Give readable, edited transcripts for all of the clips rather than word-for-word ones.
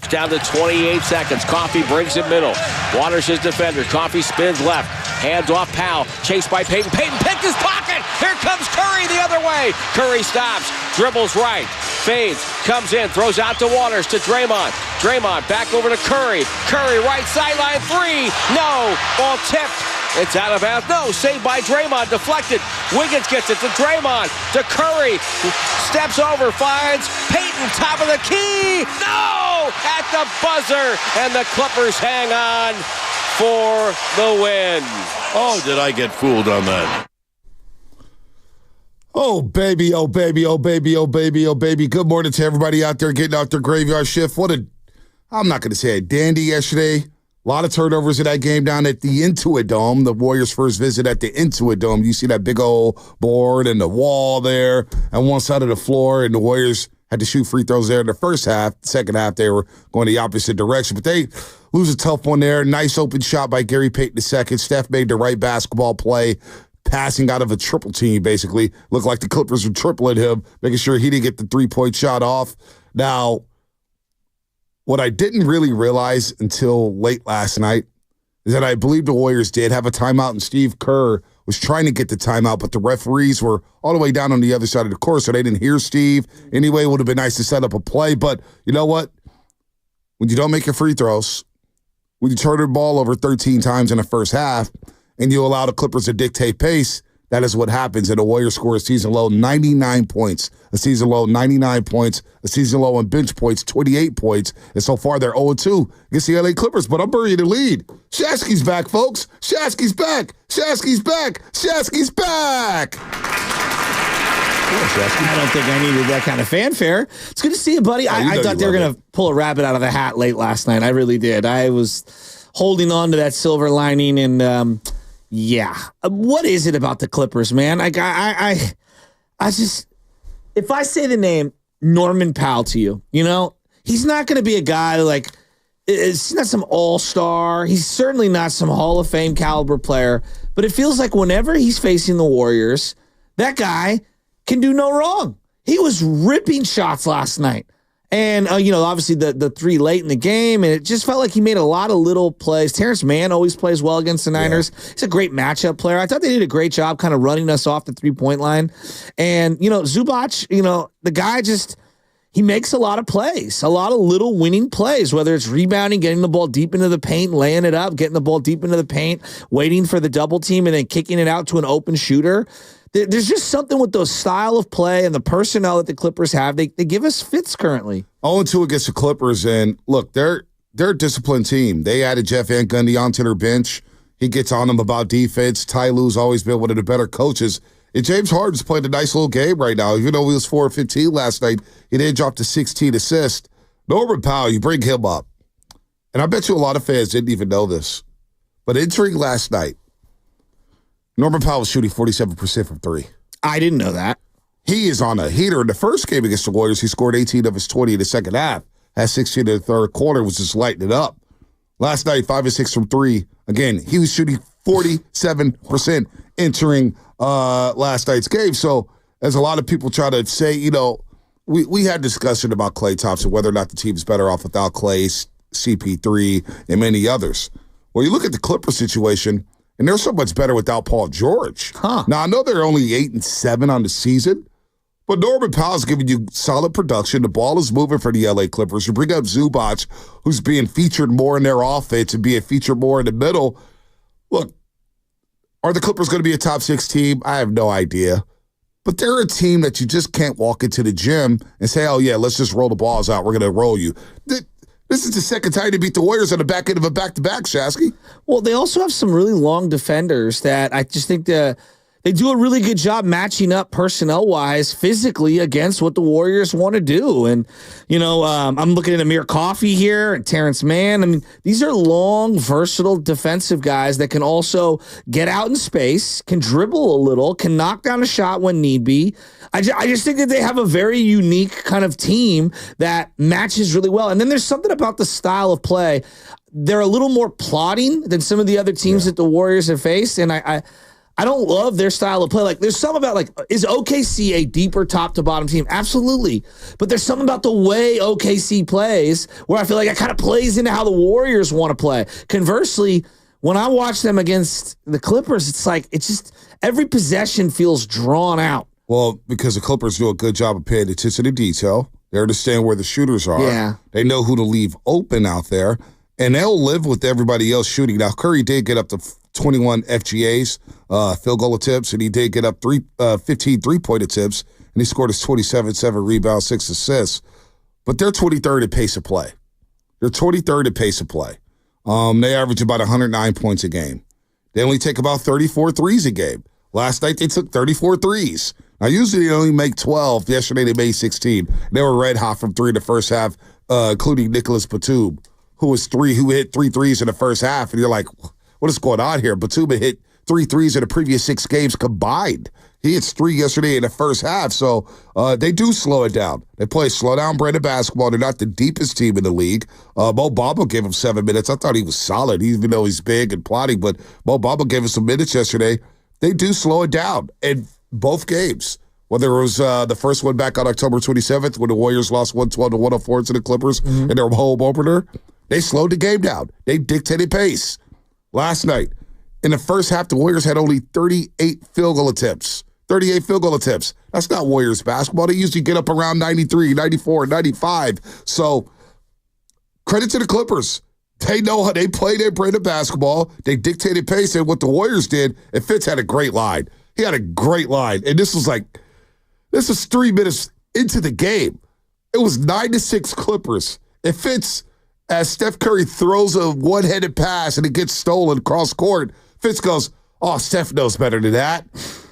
Down to 28 seconds. Coffee brings it middle. Waters his defender. Coffee spins left. Hands off Powell. Chased by Peyton. Peyton picked his pocket. Here comes Curry the other way. Curry stops. Dribbles right. Fades. Comes in. Throws out to Waters to Draymond. Draymond back over to Curry. Curry right sideline three. No. Ball tipped. It's out of bounds. No, saved by Draymond. Deflected. Wiggins gets it to Draymond. To Curry. Steps over. Finds Peyton. Top of the key. No! At the buzzer. And the Clippers hang on for the win. Oh, did I get fooled on that? Oh, baby, oh, baby, oh, baby, oh, baby, oh, baby. Good morning to everybody out there getting out their graveyard shift. I'm not going to say a dandy yesterday. A lot of turnovers in that game down at the Intuit Dome, the Warriors' first visit at the Intuit Dome. You see that big old board and the wall there on one side of the floor, and the Warriors had to shoot free throws there in the first half. The second half, they were going the opposite direction. But they lose a tough one there. Nice open shot by Gary Payton II. Steph made the right basketball play, passing out of a triple team, basically. Looked like the Clippers were tripling him, making sure he didn't get the three-point shot off. Now, what I didn't really realize until late last night is that I believe the Warriors did have a timeout, and Steve Kerr was trying to get the timeout, but the referees were all the way down on the other side of the court, so they didn't hear Steve. Anyway, it would have been nice to set up a play, but you know what? When you don't make your free throws, when you turn the ball over 13 times in the first half, and you allow the Clippers to dictate pace, that is what happens. And the Warriors score a season low 99 points, a season low 99 points, a season low on bench points, 28 points. And so far, they're 0-2 against the LA Clippers. But I'm burying the lead. Shasky's back, folks. Shasky's back. Shasky's back. Shasky's back. I don't think I needed that kind of fanfare. It's good to see you, buddy. I thought they were going to pull a rabbit out of the hat late last night. I really did. I was holding on to that silver lining, and yeah. What is it about the Clippers, man? I just, if I say the name Norman Powell to you, you know, he's not going to be a guy like, he's not some all-star. He's certainly not some Hall of Fame caliber player, but it feels like whenever he's facing the Warriors, that guy can do no wrong. He was ripping shots last night. And, you know, obviously the three late in the game, and it just felt like he made a lot of little plays. Terrence Mann always plays well against the Niners. Yeah. He's a great matchup player. I thought they did a great job kind of running us off the three-point line. And, you know, Zubac, you know, the guy just, he makes a lot of plays, a lot of little winning plays, whether it's rebounding, getting the ball deep into the paint, laying it up, getting the ball deep into the paint, waiting for the double team, and then kicking it out to an open shooter. There's just something with those style of play and the personnel that the Clippers have. They give us fits currently. 0-2 against the Clippers, and look, they're a disciplined team. They added Jeff Van Gundy onto their bench. He gets on them about defense. Ty Lue's always been one of the better coaches. And James Harden's playing a nice little game right now. Even though he was 4-15 last night, he did drop to 16 assists. Norman Powell, you bring him up. And I bet you a lot of fans didn't even know this. But entering last night, Norman Powell was shooting 47% from three. I didn't know that. He is on a heater. In the first game against the Warriors, he scored 18 of his 20 in the second half. Had 16 in the third quarter, was just lighting it up. Last night, 5 of 6 from three. Again, he was shooting 47% entering last night's game. So, as a lot of people try to say, you know, we had discussion about Klay Thompson, whether or not the team is better off without Klay, CP3, and many others. Well, you look at the Clippers situation, and they're so much better without Paul George. Now, I know they're only 8-7 on the season, but Norman Powell's giving you solid production. The ball is moving for the LA Clippers. You bring up Zubac, who's being featured more in their offense and being featured more in the middle. Look, are the Clippers going to be a top 6 team? I have no idea. But they're a team that you just can't walk into the gym and say, oh, yeah, let's just roll the balls out. We're going to roll you. This is the second time they beat the Warriors on the back end of a back-to-back, Shasky. Well, they also have some really long defenders that I just think they do a really good job matching up personnel-wise physically against what the Warriors want to do. And, you know, I'm looking at Amir Coffey here and Terrence Mann. I mean, these are long, versatile defensive guys that can also get out in space, can dribble a little, can knock down a shot when need be. I just think that they have a very unique kind of team that matches really well. And then there's something about the style of play. They're a little more plodding than some of the other teams that the Warriors have faced. And I don't love their style of play. Like, there's something about, like, is OKC a deeper top to bottom team? Absolutely. But there's something about the way OKC plays where I feel like it kind of plays into how the Warriors want to play. Conversely, when I watch them against the Clippers, it's like, it's just every possession feels drawn out. Well, because the Clippers do a good job of paying attention to detail. They understand where the shooters are. Yeah. They know who to leave open out there. And they'll live with everybody else shooting. Now, Curry did get up to 21 FGAs, field goal attempts, and he did get up 15 three-point attempts, and he scored his 27, 7 rebounds, 6 assists. But they're 23rd in pace of play. They're 23rd in pace of play. They average about 109 points a game. They only take about 34 threes a game. Last night, they took 34 threes. Now, usually they only make 12. Yesterday, they made 16. They were red hot from three in the first half, including Nicholas Batum, who hit 3 threes in the first half. And you're like, what is going on here? Batum hit 3 threes in the previous 6 games combined. He hits 3 yesterday in the first half. So they do slow it down. They play slow down brand of basketball. They're not the deepest team in the league. Mo Bamba gave him 7 minutes. I thought he was solid, even though he's big and plotting. But Mo Bamba gave him some minutes yesterday. They do slow it down in both games. Whether it was the first one back on October 27th when the Warriors lost 112-104 to the Clippers in their home opener, they slowed the game down. They dictated pace. Last night, in the first half, the Warriors had only 38 field goal attempts. 38 field goal attempts. That's not Warriors basketball. They usually get up around 93, 94, 95. So, credit to the Clippers. They know how they play their brand of basketball. They dictated pace, and what the Warriors did, and Fitz had a great line. He had a great line, and this was 3 minutes into the game. It was 9-6 Clippers. And Fitz, as Steph Curry throws a one-headed pass and it gets stolen cross court, Fitz goes, oh, Steph knows better than that.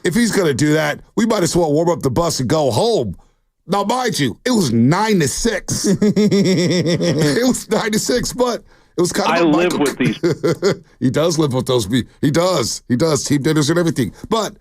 If he's going to do that, we might as well warm up the bus and go home. Now, mind you, it was 9-6. It was 9-6, but it was kind of live with these. He does live with those. He does. Team dinners and everything. But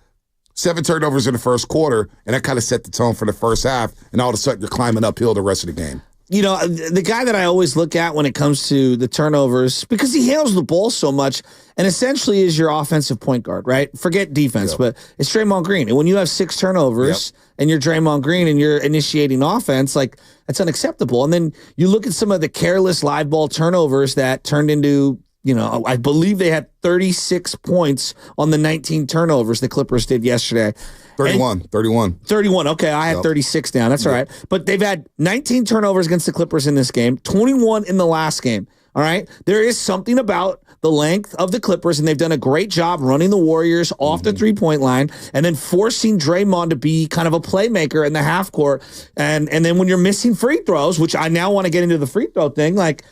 7 turnovers in the first quarter, and that kind of set the tone for the first half, and all of a sudden you're climbing uphill the rest of the game. You know, the guy that I always look at when it comes to the turnovers, because he handles the ball so much, and essentially is your offensive point guard, right? Forget defense, but it's Draymond Green. And when you have 6 turnovers and you're Draymond Green and you're initiating offense, like, that's unacceptable. And then you look at some of the careless live ball turnovers that turned into, you know, I believe they had 36 points on the 19 turnovers the Clippers did yesterday. 31. 31. Okay, I had 36 down. That's all right. But they've had 19 turnovers against the Clippers in this game, 21 in the last game. All right? There is something about the length of the Clippers, and they've done a great job running the Warriors off the three-point line and then forcing Draymond to be kind of a playmaker in the half court. And then when you're missing free throws, which I now want to get into the free throw thing, like,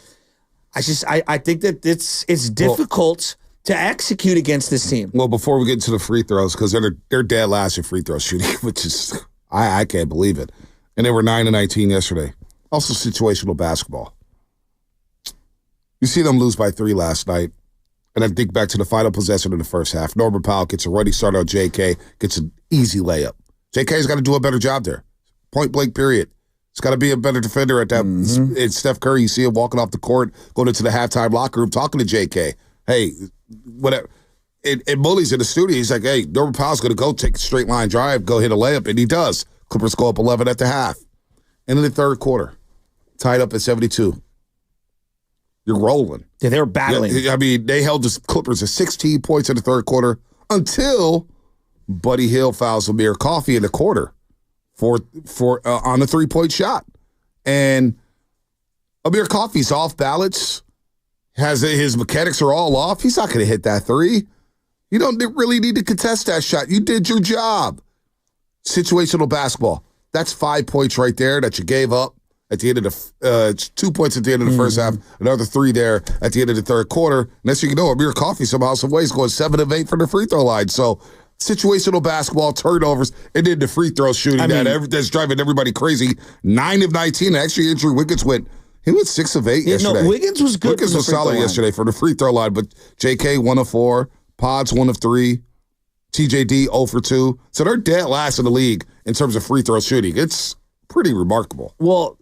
I think that it's difficult to execute against this team. Well, before we get into the free throws, because they're dead last in free throw shooting, which is, I can't believe it. And they were 9-19 yesterday. Also situational basketball. You see them lose by 3 last night. And I think back to the final possession of the first half. Norman Powell gets a running start on JK, gets an easy layup. JK's got to do a better job there. Point blank, period. He's got to be a better defender at that. It's Steph Curry. You see him walking off the court, going into the halftime locker room, talking to JK. Hey, whatever. And Bully's in the studio. He's like, hey, Norman Powell's going to go take a straight line drive, go hit a layup, and he does. Clippers go up 11 at the half. And in the third quarter, tied up at 72. You're rolling. Yeah, they were battling. I mean, they held the Clippers to 16 points in the third quarter until Buddy Hield fouls Amir Coffey in the quarter for on a 3-point shot. And Amir Coffey's off balance. His mechanics are all off. He's not going to hit that 3. You don't really need to contest that shot. You did your job. Situational basketball. That's 5 points right there that you gave up at the end of the 2 points at the end of the first half, another 3 there at the end of the third quarter. Next thing you know, Amir Coffey somehow, some ways going 7 of 8 from the free throw line. So situational basketball, turnovers, and then the free throw shooting that's driving everybody crazy. 9 of 19. Actually, Andrew Wiggins went 6 of 8 yesterday. No, Wiggins was good. Wiggins was solid yesterday for the free throw line, but JK 1 of 4, Pods 1 of 3, TJD 0 for 2. So they're dead last in the league in terms of free throw shooting. It's pretty remarkable. Well,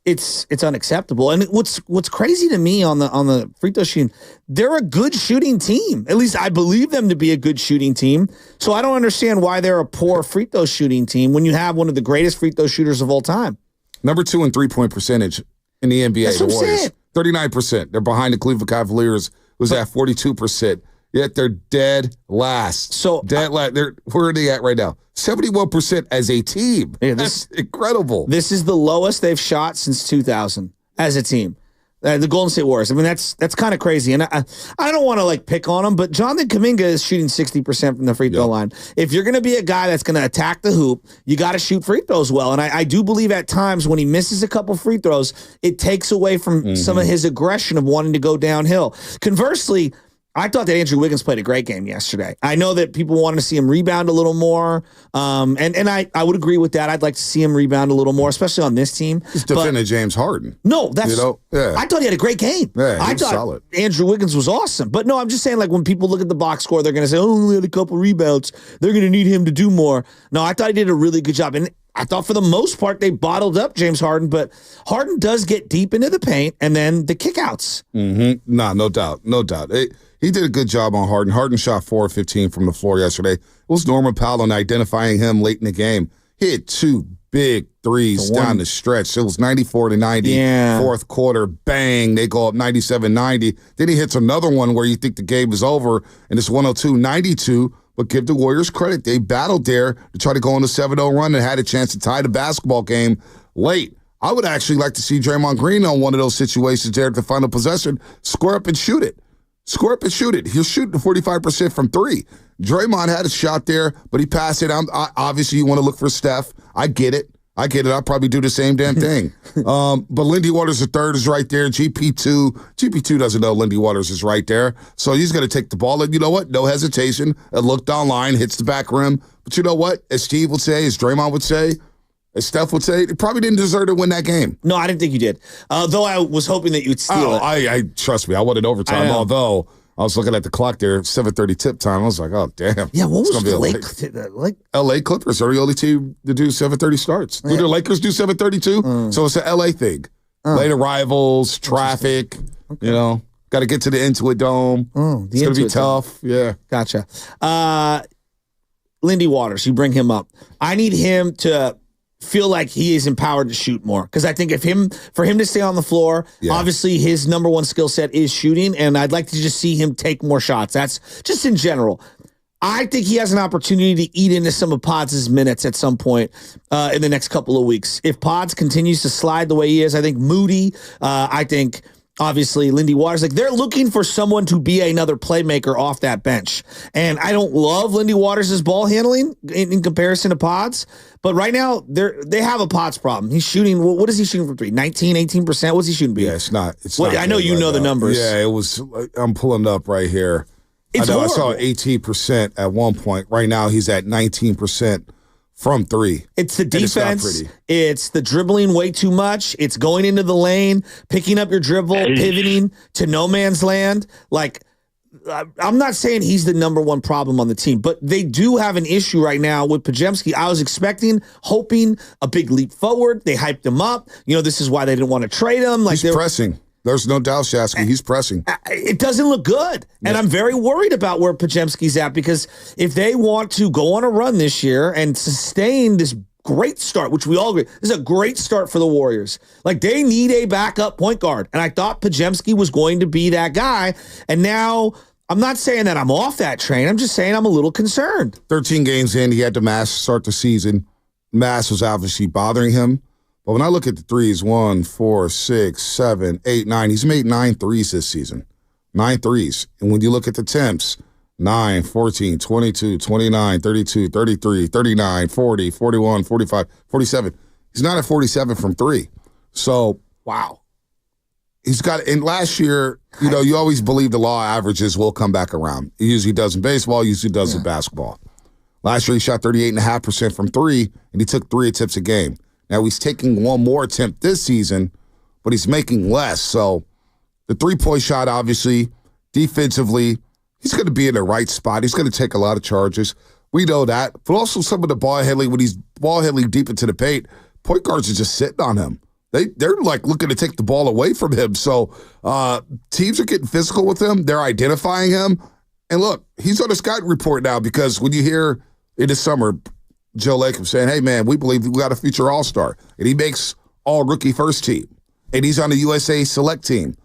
it's unacceptable. And what's crazy to me on the free throw shooting, they're a good shooting team. At least I believe them to be a good shooting team. So I don't understand why they're a poor free throw shooting team when you have one of the greatest free throw shooters of all time. Number 2 in 3-point percentage in the NBA. That's the what I'm Warriors, saying. 39%. They're behind the Cleveland Cavaliers, who's at 42%. Yet they're dead last. So dead last. Where are they at right now? 71% as a team. Yeah, That's incredible. This is the lowest they've shot since 2000 as a team. The Golden State Warriors. I mean, that's kind of crazy. And I don't want to like pick on them, but Jonathan Kuminga is shooting 60% from the free throw line. If you're going to be a guy that's going to attack the hoop, you got to shoot free throws well. And I do believe at times when he misses a couple free throws, it takes away from some of his aggression of wanting to go downhill. Conversely, I thought that Andrew Wiggins played a great game yesterday. I know that people wanted to see him rebound a little more, and I would agree with that. I'd like to see him rebound a little more, especially on this team. He's defending James Harden. No, that's. I thought he had a great game. Yeah, I thought solid. Andrew Wiggins was awesome. But no, I'm just saying, like when people look at the box score, they're going to say, "Oh, he had a couple rebounds. They're going to need him to do more." No, I thought he did a really good job, and I thought for the most part they bottled up James Harden, but Harden does get deep into the paint, and then the kickouts. No doubt. He did a good job on Harden. Harden shot 4 of 15 from the floor yesterday. It was Norman Powell and identifying him late in the game. He hit 2 big threes down the stretch. It was 94-90. Fourth quarter, bang, they go up 97-90. Then he hits another one where you think the game is over, and it's 102-92. But give the Warriors credit. They battled there to try to go on a 7-0 run and had a chance to tie the basketball game late. I would actually like to see Draymond Green on one of those situations there at the final possession, square up and shoot it. He's shooting 45% from 3. Draymond had a shot there, but he passed it. Obviously, you want to look for Steph. I get it. I'll probably do the same damn thing. But Lindy Waters III is right there. GP2 doesn't know Lindy Waters is right there. So he's going to take the ball. And you know what? No hesitation. It looked online, hits the back rim. But you know what? As Steve would say, as Draymond would say, as Steph would say, he probably didn't deserve to win that game. No, I didn't think you did. Though I was hoping that you'd steal it. I trust me, I wanted overtime. Although I was looking at the clock there, 7:30 tip time. I was like, oh damn. Yeah, what was the LA Clippers are the only team to do 7:30 starts. Do the Lakers do 7:30 too? So it's an LA thing. Late arrivals, traffic. Okay. You know, got to get to the Intuit Dome. It's gonna be tough. Yeah, gotcha. Lindy Waters, you bring him up. I need him to feel like he is empowered to shoot more. Because I think for him to stay on the floor, obviously his number one skill set is shooting, and I'd like to just see him take more shots. That's just in general. I think he has an opportunity to eat into some of Pods' minutes at some point in the next couple of weeks. If Pods continues to slide the way he is, I think Moody, I think obviously Lindy Waters, like they're looking for someone to be another playmaker off that bench. And I don't love Lindy Waters' ball handling in comparison to Pods, but right now they have a Pods problem. He's shooting, what is he shooting from 3? 19, 18%? What's he shooting? Yeah, it's not. I know you know the numbers. Yeah, it was, I'm pulling up right here. I saw 18% at one point. Right now he's at 19%. From 3. It's the defense. It's the dribbling way too much. It's going into the lane, picking up your dribble, pivoting to no man's land. Like, I'm not saying he's the number one problem on the team, but they do have an issue right now with Podziemski. I was hoping a big leap forward. They hyped him up. You know, this is why they didn't want to trade him. Like he's pressing. There's no doubt, Shasky. He's pressing. It doesn't look good. And I'm very worried about where Podziemski's at, because if they want to go on a run this year and sustain this great start, which we all agree, this is a great start for the Warriors. Like, they need a backup point guard. And I thought Podziemski was going to be that guy. And now, I'm not saying that I'm off that train. I'm just saying I'm a little concerned. 13 games in, he had the mask to start the season. Mask was obviously bothering him. But when I look at the threes, 1, 4, 6, 7, 8, 9, he's made 9 threes this season. 9 threes. And when you look at the attempts, 9, 14, 22, 29, 32, 33, 39, 40, 41, 45, 47. He's not at 47 from 3. So, wow. He's got, and last year, you know, you always believe the law of averages will come back around. He usually does in baseball, usually does in basketball. Last year, he shot 38.5% from 3, and he took 3 attempts a game. Now, he's taking one more attempt this season, but he's making less. So the 3-point shot, obviously, defensively, he's going to be in the right spot. He's going to take a lot of charges. We know that. But also some of the ball handling, when he's ball handling deep into the paint, point guards are just sitting on him. they're like looking to take the ball away from him. So teams are getting physical with him. They're identifying him. And look, he's on the scouting report now because when you hear in the summer Joe Lacob saying, hey, man, we believe we got a future all-star. And he makes all-rookie first team. And he's on the USA select team.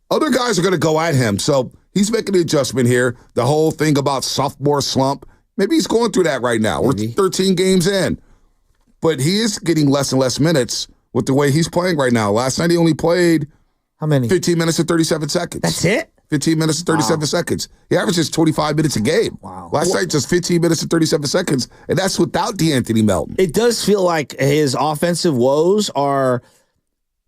Other guys are going to go at him. So he's making an adjustment here. The whole thing about sophomore slump, maybe he's going through that right now. Maybe. We're 13 games in. But he is getting less and less minutes with the way he's playing right now. Last night he only played how many? 15 minutes and 37 seconds. That's it? 15 minutes and 37 seconds. He averages 25 minutes a game. Wow. Last night, just 15 minutes and 37 seconds, and that's without DeAnthony Melton. It does feel like his offensive woes are.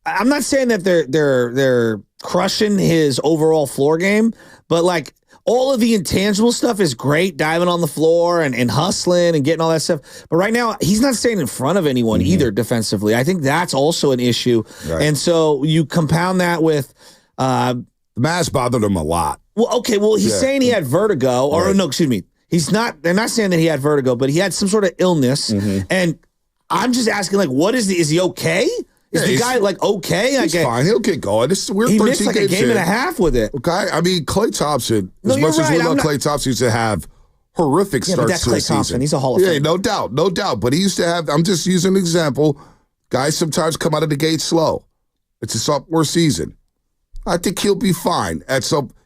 I'm not saying that they're crushing his overall floor game, but like all of the intangible stuff is great, diving on the floor and hustling and getting all that stuff. But right now, he's not staying in front of anyone either defensively. I think that's also an issue. Right. And so you compound that with. The mask bothered him a lot. Well, okay. Well, he's saying he had vertigo, or no, excuse me. He's not. They're not saying that he had vertigo, but he had some sort of illness. And I'm just asking, like, what is he okay? Is the guy like okay? He's fine. He'll get going. We're he 13 missed like a game and a half with it. Okay. I mean, Klay Thompson. As much as we love Klay Thompson, used to have horrific starts that's to the Klay Thompson. season. He's a Hall of Famer. Yeah, no doubt. But he used to have. I'm just using an example. Guys sometimes come out of the gate slow. It's a sophomore season. I think he'll be fine.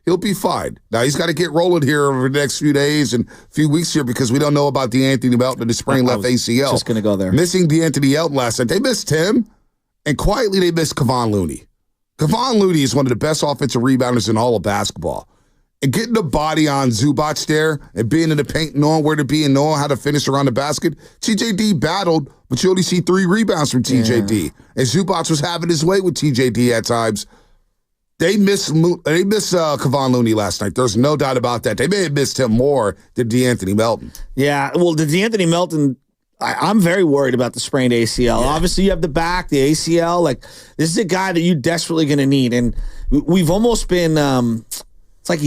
He'll be fine. Now, he's got to get rolling here over the next few days and few weeks here because we don't know about DeAnthony Melton and the sprained left ACL. Just going to go there. Missing DeAnthony Melton last night. They missed him, and quietly they missed Kevon Looney. Kevon Looney is one of the best offensive rebounders in all of basketball. And getting the body on Zubac there and being in the paint, knowing where to be and knowing how to finish around the basket, TJD battled, but you only see 3 rebounds from TJD. Yeah. And Zubac was having his way with TJD at times. They miss Kevon Looney last night. There's no doubt about that. They may have missed him more than DeAnthony Melton. Yeah, well, the DeAnthony Melton, I'm very worried about the sprained ACL. Yeah. Obviously, you have the back, the ACL. Like, this is a guy that you're desperately going to need. And we've almost been it's like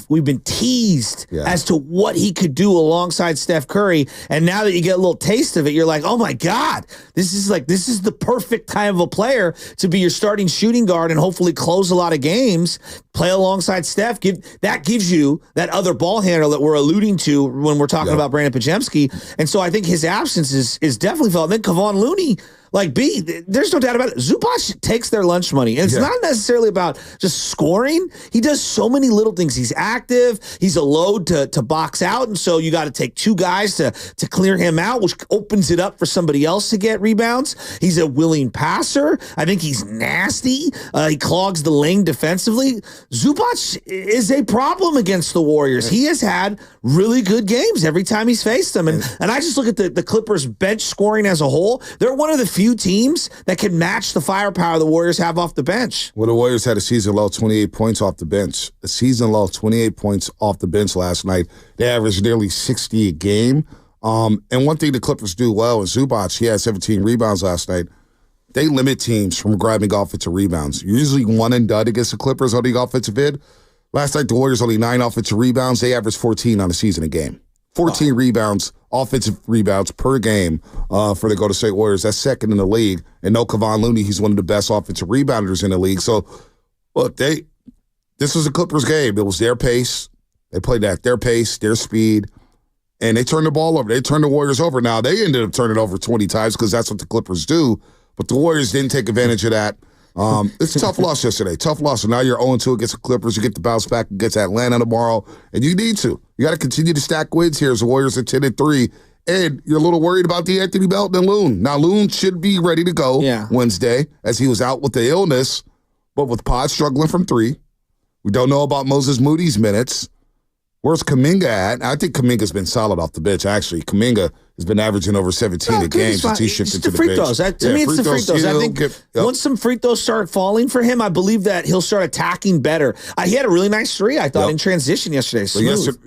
we've been teased as to what he could do alongside Steph Curry. And now that you get a little taste of it, you're like, oh my God, this is the perfect kind of a player to be your starting shooting guard and hopefully close a lot of games, play alongside Steph. That gives you that other ball handler that we're alluding to when we're talking about Brandon Podziemski. And so I think his absence is definitely felt. And then Kevon Looney, there's no doubt about it. Zubac takes their lunch money. And it's not necessarily about just scoring. He does so many little things. He's active. He's a load to box out. And so you got to take 2 guys to clear him out, which opens it up for somebody else to get rebounds. He's a willing passer. I think he's nasty. He clogs the lane defensively. Zubac is a problem against the Warriors. He has had really good games every time he's faced them. And I just look at the Clippers bench scoring as a whole. They're one of the few teams that can match the firepower the Warriors have off the bench. Well, the Warriors had a season low 28 points off the bench. A season low 28 points off the bench last night. They averaged nearly 60 a game. And one thing the Clippers do well is Zubac. He had 17 rebounds last night. They limit teams from grabbing offensive rebounds. Usually one and done against the Clippers on the offensive end. Last night, the Warriors only 9 offensive rebounds. They averaged 14 on the season a game. 14 rebounds, offensive rebounds per game for the Golden State Warriors. That's second in the league. And no Kevon Looney, he's one of the best offensive rebounders in the league. So, look, this was a Clippers game. It was their pace. They played at their pace, their speed, and they turned the ball over. They turned the Warriors over. Now, they ended up turning it over 20 times because that's what the Clippers do, but the Warriors didn't take advantage of that. It's a tough loss yesterday. Tough loss. And now you're 0-2 against the Clippers. You get the bounce back against Atlanta tomorrow, and you need to. You got to continue to stack wins here as the Warriors are 10-3. And you're a little worried about DeAnthony Melton and Loon. Now, Loon should be ready to go Wednesday as he was out with the illness, but with Pod struggling from 3. We don't know about Moses Moody's minutes. Where's Kuminga at? I think Kuminga's been solid off the bench, actually. Kuminga has been averaging over 17 a game since he shifted to the bench. Throws. To me, it's the free throws. I think once some free throws start falling for him, I believe that he'll start attacking better. He had a really nice 3, I thought, in transition yesterday.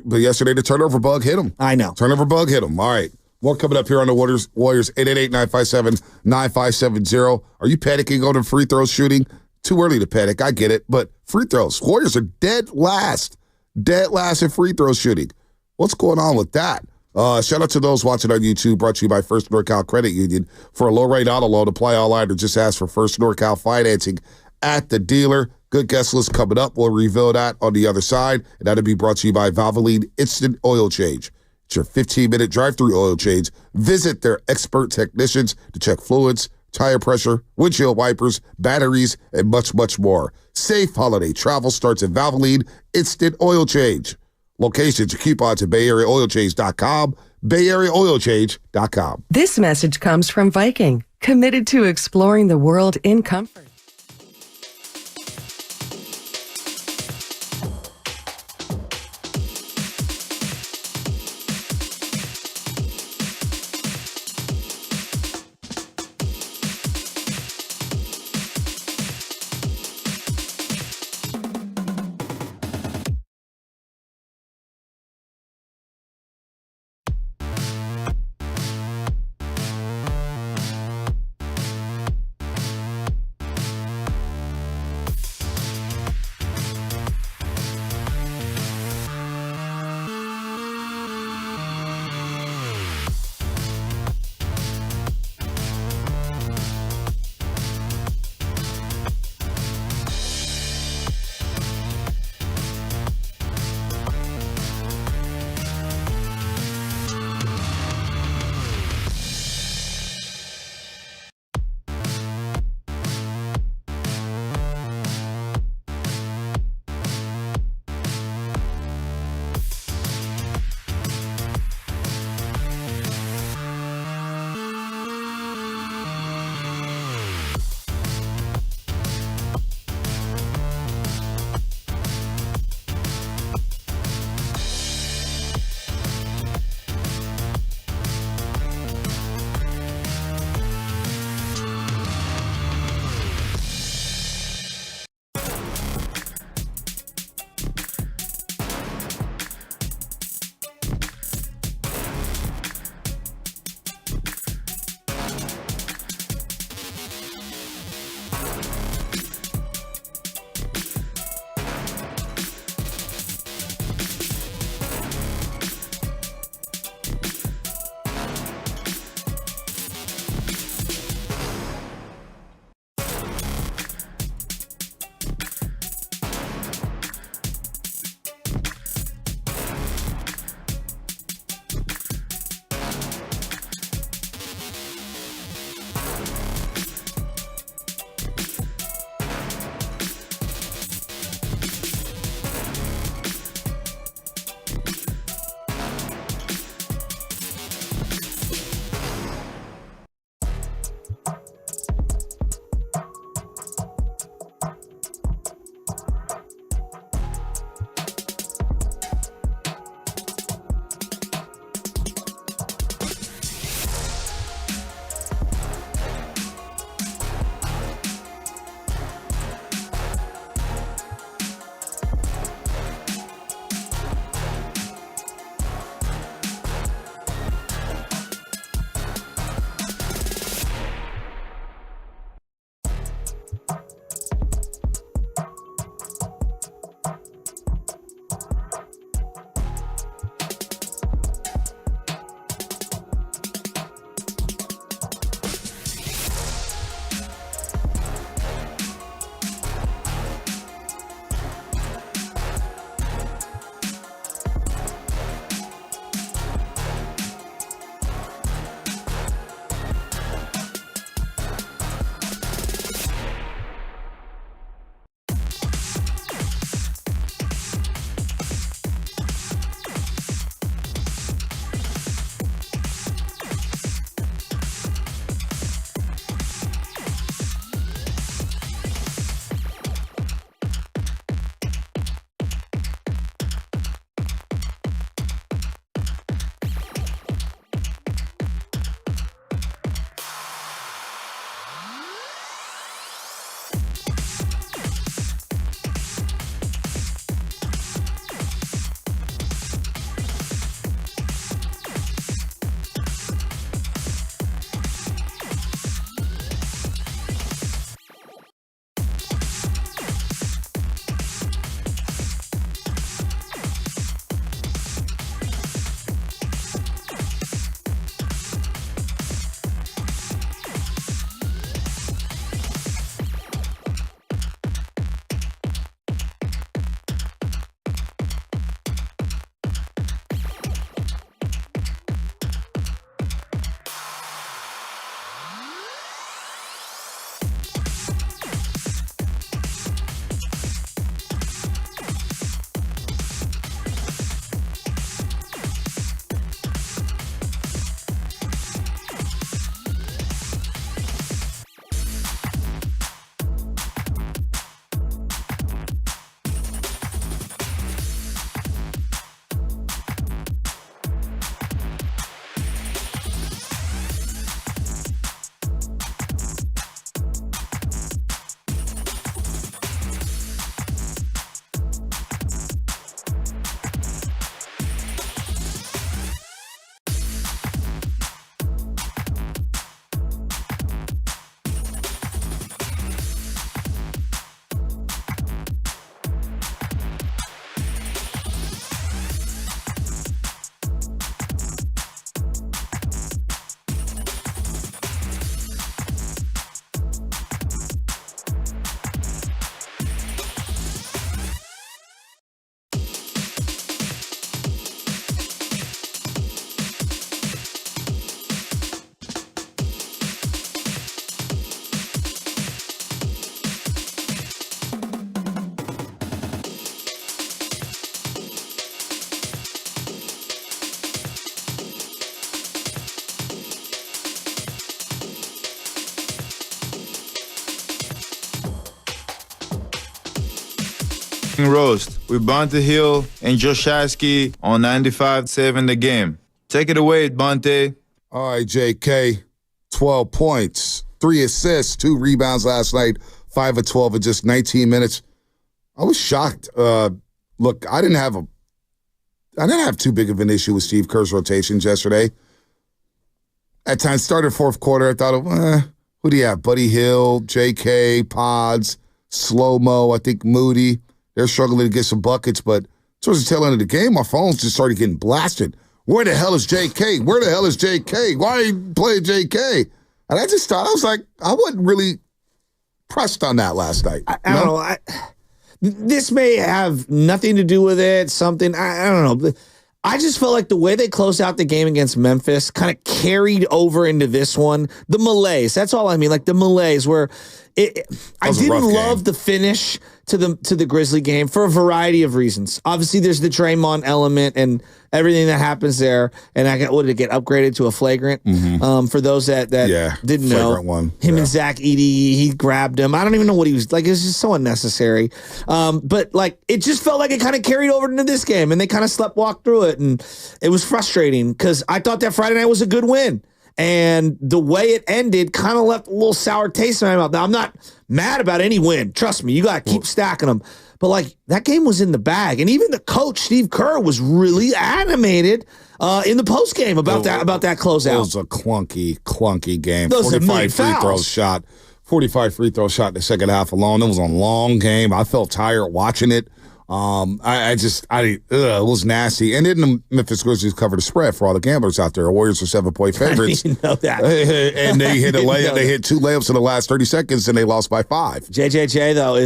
But yesterday, the turnover bug hit him. I know. Turnover bug hit him. All right. More coming up here on the Warriors, 888-957-9570. Are you panicking on the free throw shooting? Too early to panic. I get it. But free throws. Warriors are dead last in free throw shooting. What's going on with that? Shout out to those watching on YouTube, brought to you by First NorCal Credit Union. For a low-rate auto loan, apply online or just ask for First NorCal financing at the dealer. Good guest list coming up. We'll reveal that on the other side, and that'll be brought to you by Valvoline Instant Oil Change. It's your 15-minute drive-through oil change. Visit their expert technicians to check fluids, tire pressure, windshield wipers, batteries, and much, much more. Safe holiday travel starts at Valvoline Instant Oil Change. Locations and coupons at BayAreaOilChange.com, BayAreaOilChange.com. This message comes from Viking, committed to exploring the world in comfort. fucking roast with Bunty Hill and Joshasky on 95 saving the game. Take it away, Bunty. All right, JK, 12 points, 3 assists, 2 rebounds last night, 5 of 12 in just 19 minutes. I was shocked. Look, I didn't have too big of an issue with Steve Kerr's rotations yesterday. At times, started fourth quarter, I thought, who do you have? Buddy Hill, JK, Pods, Slow-Mo, I think Moody. They're struggling to get some buckets, but towards the tail end of the game, our phones just started getting blasted. Where the hell is JK? Where the hell is JK? Why are you playing JK? And I just thought, I was like, I wasn't really pressed on that last night. I don't know. This may have nothing to do with it, something. I don't know. I just felt like the way they closed out the game against Memphis kind of carried over into this one. The malaise. That's all I mean. Like the malaise where I didn't love the finish to the Grizzly game for a variety of reasons. Obviously, there's the Draymond element and everything that happens there. And what did it get upgraded to a flagrant? Mm-hmm. For those that didn't know, him and Zach Edey, he grabbed him. I don't even know what he was like. It was just so unnecessary. But like it just felt like it kind of carried over into this game, and they kind of sleptwalked through it, and it was frustrating because I thought that Friday night was a good win. And the way it ended kind of left a little sour taste in my mouth. Now, I'm not mad about any win. Trust me, you got to keep stacking them. But, like, that game was in the bag. And even the coach, Steve Kerr, was really animated in the postgame about that closeout. It was a clunky game. 45 free throw shot. 45 free throw shot in the second half alone. It was a long game. I felt tired watching it. It was nasty. And then the Memphis Grizzlies covered the spread for all the gamblers out there. The Warriors are 7-point favorites. I didn't know that. And they hit a layup. They hit 2 layups in the last 30 seconds, and they lost by 5. JJJ, though,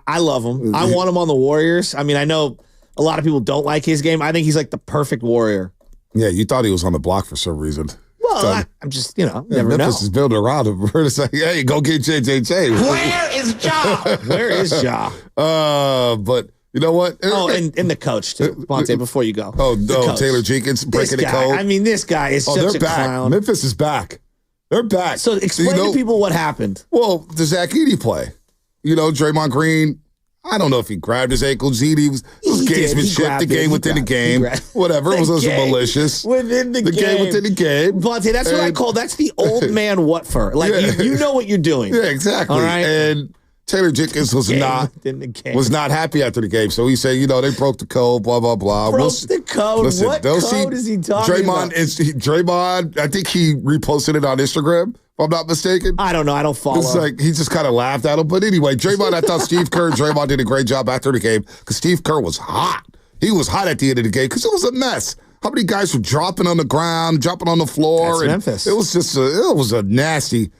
I love him. I want him on the Warriors. I mean, I know a lot of people don't like his game. I think he's like the perfect Warrior. Yeah, you thought he was on the block for some reason. Well, I'm just, never know. Memphis is building around him. We're just like, hey, go get JJJ. Where is Ja? Where is Ja? But... You know what? Oh, and the coach, too. Bonte, before you go. Taylor Jenkins breaking the code. I mean, this guy is such a clown. Memphis is back. They're back. So explain to people what happened. Well, the Zach Edey play. Draymond Green, I don't know if he grabbed his ankle. Edey was gamesmanship, the game within the game. Whatever. It was malicious. Within the game within the game. Bonte, that's what I call, that's the old man what for. Like, you know what you're doing. Yeah, exactly. All right? And Taylor Jenkins was not happy after the game, so he said, they broke the code, blah blah blah. The code. Listen, what code is he talking about? Draymond, I think he reposted it on Instagram, if I'm not mistaken. I don't know. I don't follow. It's like he just kind of laughed at him. But anyway, Draymond, I thought Steve Kerr and Draymond did a great job after the game because Steve Kerr was hot. He was hot at the end of the game because it was a mess. How many guys were dropping on the ground, dropping on the floor? That's Memphis. It was just it was a nasty.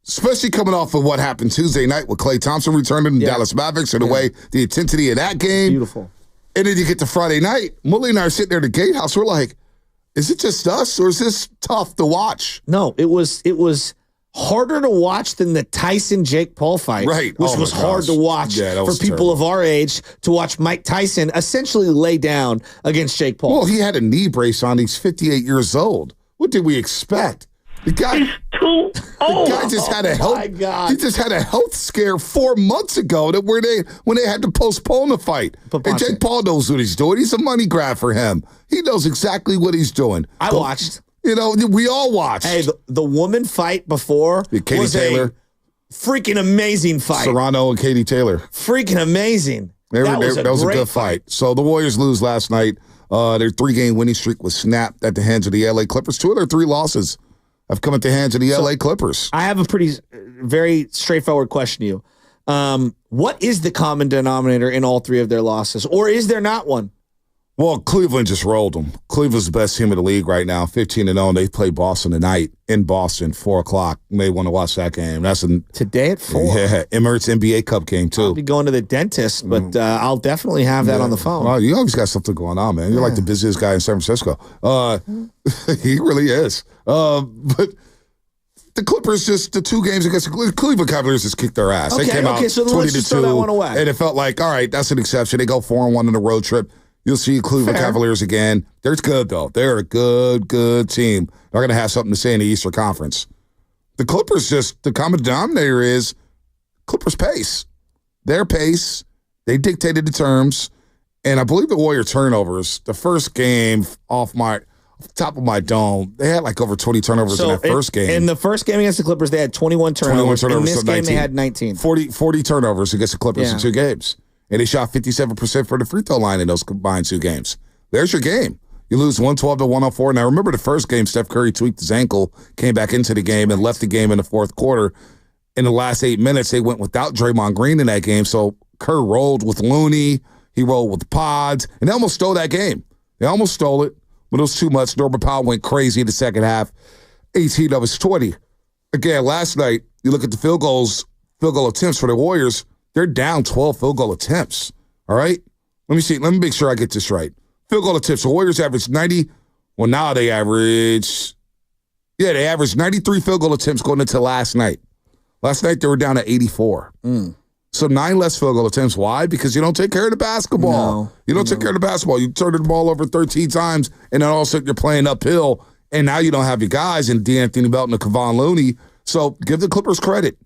Especially coming off of what happened Tuesday night with Klay Thompson returning to Dallas Mavericks and the intensity of that game. Beautiful. And then you get to Friday night, Mully and I are sitting there at the gatehouse. We're like, is it just us or is this tough to watch? No, it was harder to watch than the Tyson-Jake Paul fight, right? Which was hard to watch for people of our age to watch Mike Tyson essentially lay down against Jake Paul. Well, he had a knee brace on. He's 58 years old. What did we expect? The guy just had a health. My God. He just had a health scare 4 months ago when they had to postpone the fight. And Jake Paul knows what he's doing. He's a money grab for him. He knows exactly what he's doing. I watched. We all watched. Hey, the woman fight before Katie Taylor, a freaking amazing fight. Serrano and Katie Taylor, freaking amazing. That was a good fight. So the Warriors lose last night. Their 3-game winning streak was snapped at the hands of the LA Clippers. 2 of their 3 losses have come at the hands of the LA Clippers. I have a very straightforward question to you. What is the common denominator in all 3 of their losses? Or is there not one? Well, Cleveland just rolled them. Cleveland's the best team in the league right now, 15-0. They play Boston tonight in Boston, 4 o'clock. You may want to watch that game. Today at 4? Yeah, Emirates NBA Cup game, too. I'll be going to the dentist, but I'll definitely have that on the phone. Well, you always got something going on, man. You're like the busiest guy in San Francisco. He really is. But the Clippers the 2 games against the Cleveland Cavaliers just kicked their ass. They came out so 20-2. That one away. And it felt like, all right, that's an exception. They go 4-1 in a road trip. You'll see Cleveland Cavaliers again. They're good, though. They're a good team. They're going to have something to say in the Eastern Conference. The Clippers the common denominator is Clippers pace. Their pace They dictated the terms, and I believe the Warrior turnovers, the first game off the top of my dome, they had like over 20 turnovers in that first game. In the first game against the Clippers, they had 21 turnovers. In this game, they had 19. 40 turnovers against the Clippers in 2 games. And they shot 57% for the free throw line in those combined 2 games. There's your game. You lose 112-104. Now, remember the first game, Steph Curry tweaked his ankle, came back into the game, and left the game in the fourth quarter. In the last 8 minutes, they went without Draymond Green in that game. So Kerr rolled with Looney. He rolled with Pods. And they almost stole that game. They almost stole it, but it was too much. Norman Powell went crazy in the second half. 18 of his 20. Again, last night, you look at the field goal attempts for the Warriors. They're down 12 field goal attempts. All right? Let me see. Let me make sure I get this right. Field goal attempts. The Warriors average 90. Well, now they average 93 field goal attempts going into last night. Last night, they were down to 84. So 9 less field goal attempts. Why? Because you don't take care of the basketball. You don't take care of the basketball. You turn the ball over 13 times, and then all of a sudden you're playing uphill, and now you don't have your guys in D'Anthony Melton and Kevon Looney. So give the Clippers credit.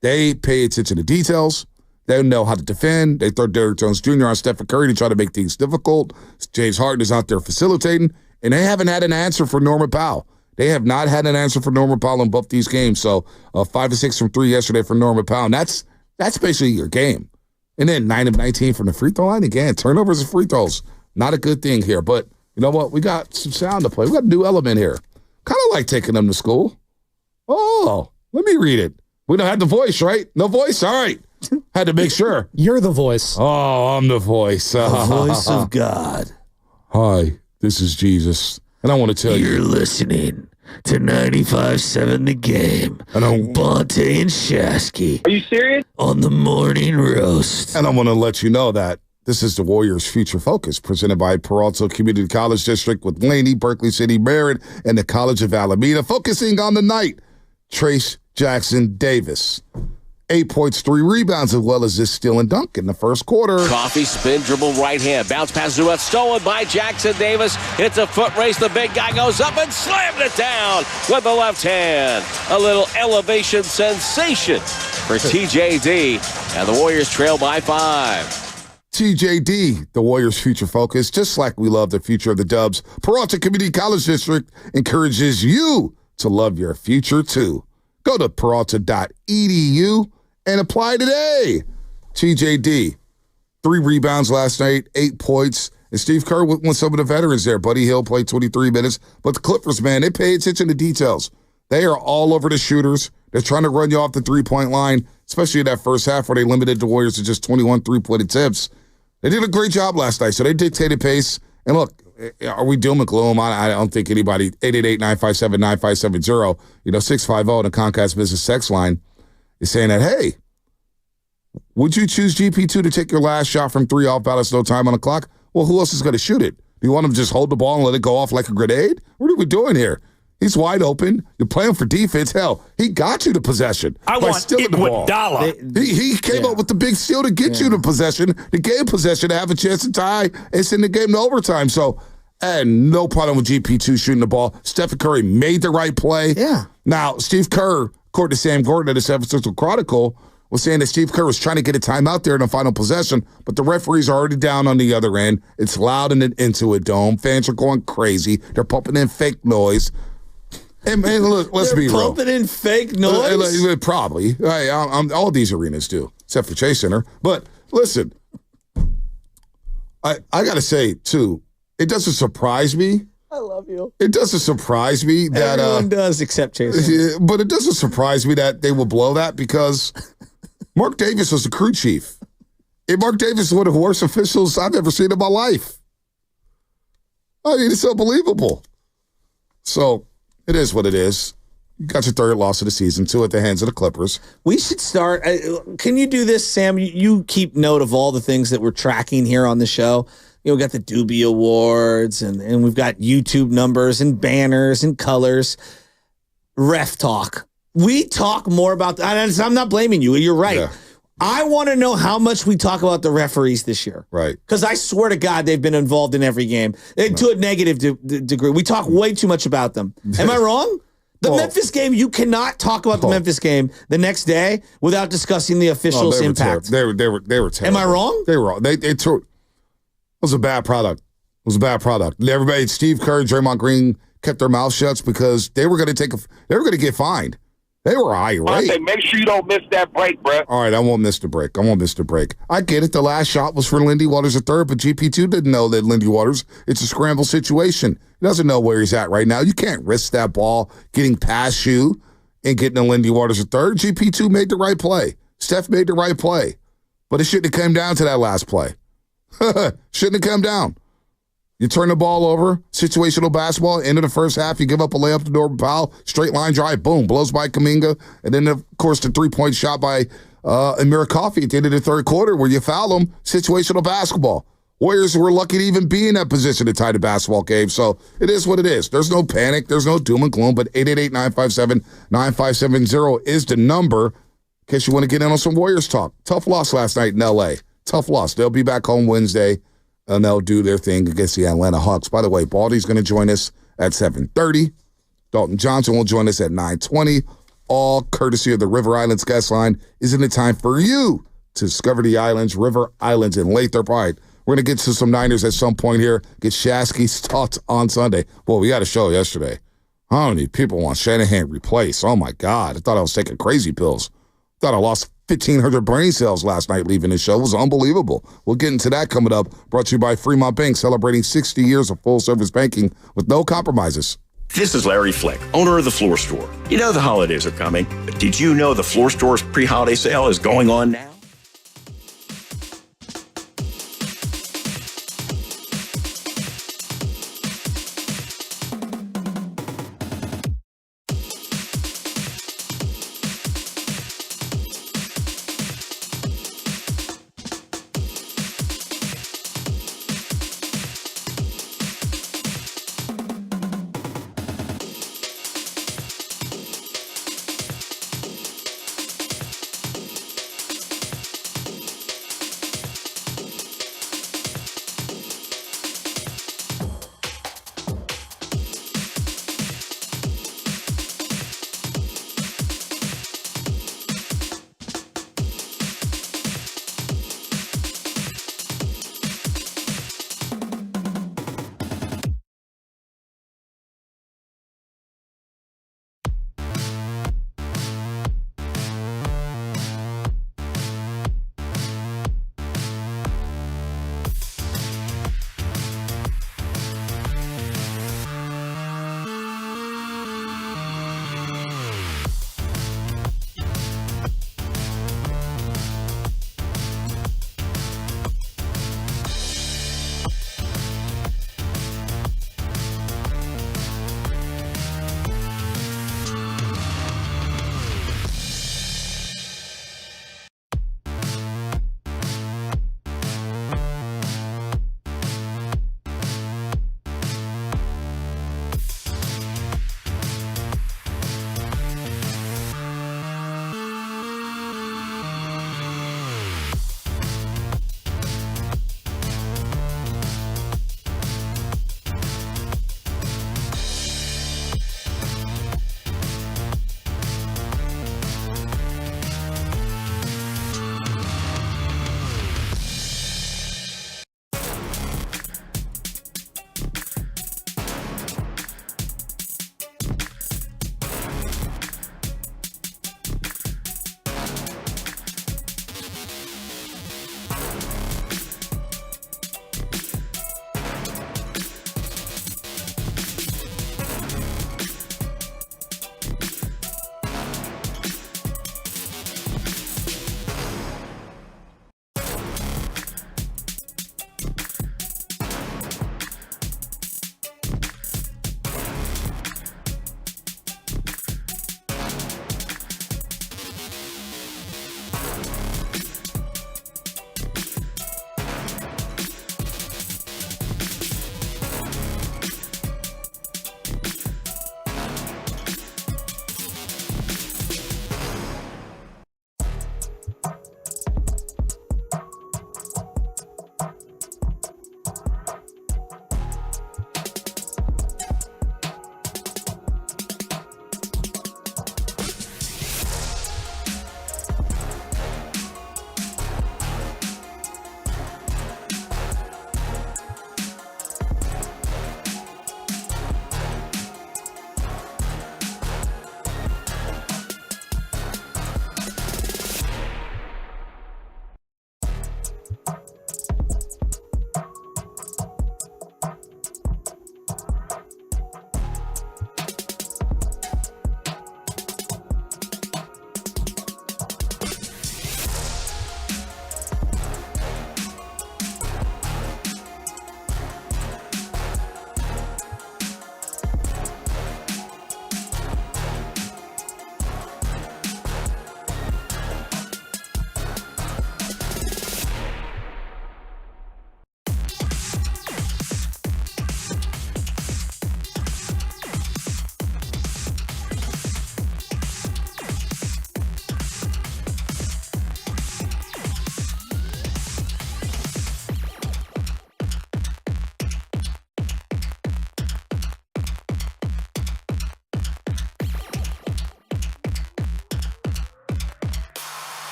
They pay attention to details. They know how to defend. They throw Derrick Jones Jr. on Steph Curry to try to make things difficult. James Harden is out there facilitating, and they haven't had an answer for Norman Powell. They have not had an answer for Norman Powell in both these games. So 5 of 6 from 3 yesterday for Norman Powell. And that's basically your game. And then 9 of 19 from the free throw line. Again, turnovers and free throws. Not a good thing here. But you know what? We got some sound to play. We got a new element here. Kind of like taking them to school. Oh, let me read it. We don't have the voice, right? No voice? All right. Had to make sure. You're the voice. Oh, I'm the voice. The voice of God. Hi, this is Jesus. And I want to tell you. You're listening to 95.7 The Game. Bonte and Shasky. Are you serious? On the Morning Roast. And I want to let you know that this is the Warriors Future Focus, presented by Peralta Community College District with Laney, Berkeley City, Merritt, and the College of Alameda, focusing on the night. Trace Jackson Davis. 8 points, 3 rebounds, as well as this steal and dunk in the first quarter. Coffee, spin, dribble, right hand. Bounce pass to stolen by Jackson Davis. It's a foot race. The big guy goes up and slammed it down with the left hand. A little elevation sensation for TJD. And the Warriors trail by 5. TJD, the Warriors' future focus. Just like we love the future of the Dubs, Peralta Community College District encourages you to love your future, too. Go to peralta.edu and apply today. TJD, 3 rebounds last night, 8 points. And Steve Kerr with some of the veterans there. Buddy Hield played 23 minutes. But the Clippers, man, they pay attention to details. They are all over the shooters. They're trying to run you off the 3-point line, especially in that first half where they limited the Warriors to just 21 3-point attempts. They did a great job last night, so they dictated pace. And look, are we doom and gloom? I don't think anybody, 888-957-9570, 650, the Comcast Business Text line, is saying that, hey, would you choose GP2 to take your last shot from 3 off balance, no time on the clock? Well, who else is going to shoot it? Do you want him to just hold the ball and let it go off like a grenade? What are we doing here? He's wide open. You're playing for defense. Hell, he got you the possession by stealing the ball. He came up with the big steal to get you the possession, to gain possession, to have a chance to tie and send the game to overtime. So, and no problem with GP2 shooting the ball. Steph Curry made the right play. Yeah. Now, Steve Kerr, according to Sam Gordon of the San Francisco Chronicle, was saying that Steve Kerr was trying to get a timeout there in the final possession, but the referees are already down on the other end. It's loud in an Intuit dome. Fans are going crazy. They're pumping in fake noise. And look, let's be real. They're pumping in fake noise? Probably. All these arenas do, except for Chase Center. But listen, I got to say, too, it doesn't surprise me. I love you. It doesn't surprise me that... Everyone does except Chase Center. But it doesn't surprise me that they will blow that because Mark Davis was the crew chief. And Mark Davis is one of the worst officials I've ever seen in my life. I mean, it's unbelievable. So... it is what it is. You got your 3rd loss of the season, 2 at the hands of the Clippers. We should start. Can you do this, Sam? You keep note of all the things that we're tracking here on the show. We got the Doobie Awards, and we've got YouTube numbers and banners and colors. Ref talk. We talk more about that. I'm not blaming you. You're right. Yeah. I want to know how much we talk about the referees this year. Right. Because I swear to God, they've been involved in every game to a negative degree. We talk way too much about them. Am I wrong? The Memphis game, you cannot talk about the Memphis game the next day without discussing the officials' impact. They were terrible. Am I wrong? They were wrong. It was a bad product. It was a bad product. Everybody, Steve Kerr, Draymond Green kept their mouth shut because they were going to get fined. They were irate. I say, make sure you don't miss that break, bro. All right, I won't miss the break. I get it. The last shot was for Lindy Waters III, but GP2 didn't know that Lindy Waters, it's a scramble situation. He doesn't know where he's at right now. You can't risk that ball getting past you and getting a Lindy Waters III. GP2 made the right play. Steph made the right play. But it shouldn't have come down to that last play. Shouldn't have come down. You turn the ball over, situational basketball, end of the first half, you give up a layup to Norman Powell, straight line drive, boom, blows by Kuminga, and then, of course, the three-point shot by Amir Coffey at the end of the third quarter where you foul him, situational basketball. Warriors were lucky to even be in that position to tie the basketball game, so it is what it is. There's no panic, there's no doom and gloom, but 888-957-9570 is the number in case you want to get in on some Warriors talk. Tough loss last night in L.A. Tough loss. They'll be back home Wednesday. And they'll do their thing against the Atlanta Hawks. By the way, Baldy's going to join us at 7:30. Dalton Johnson will join us at 9:20. All courtesy of the River Islands guest line. Isn't it time for you to discover the islands, River Islands in Lathrop? All right, we're going to get to some Niners at some point here. Get Shasky's thoughts on Sunday. Well, we got a show yesterday. How many people want Shanahan replaced? Oh, my God. I thought I was taking crazy pills. Thought I lost 1,500 brain cells last night leaving the show. It was unbelievable. We'll get into that coming up. Brought to you by Fremont Bank, celebrating 60 years of full-service banking with no compromises. This is Larry Flick, owner of the Floor Store. You know the holidays are coming, but did you know the Floor Store's pre-holiday sale is going on now?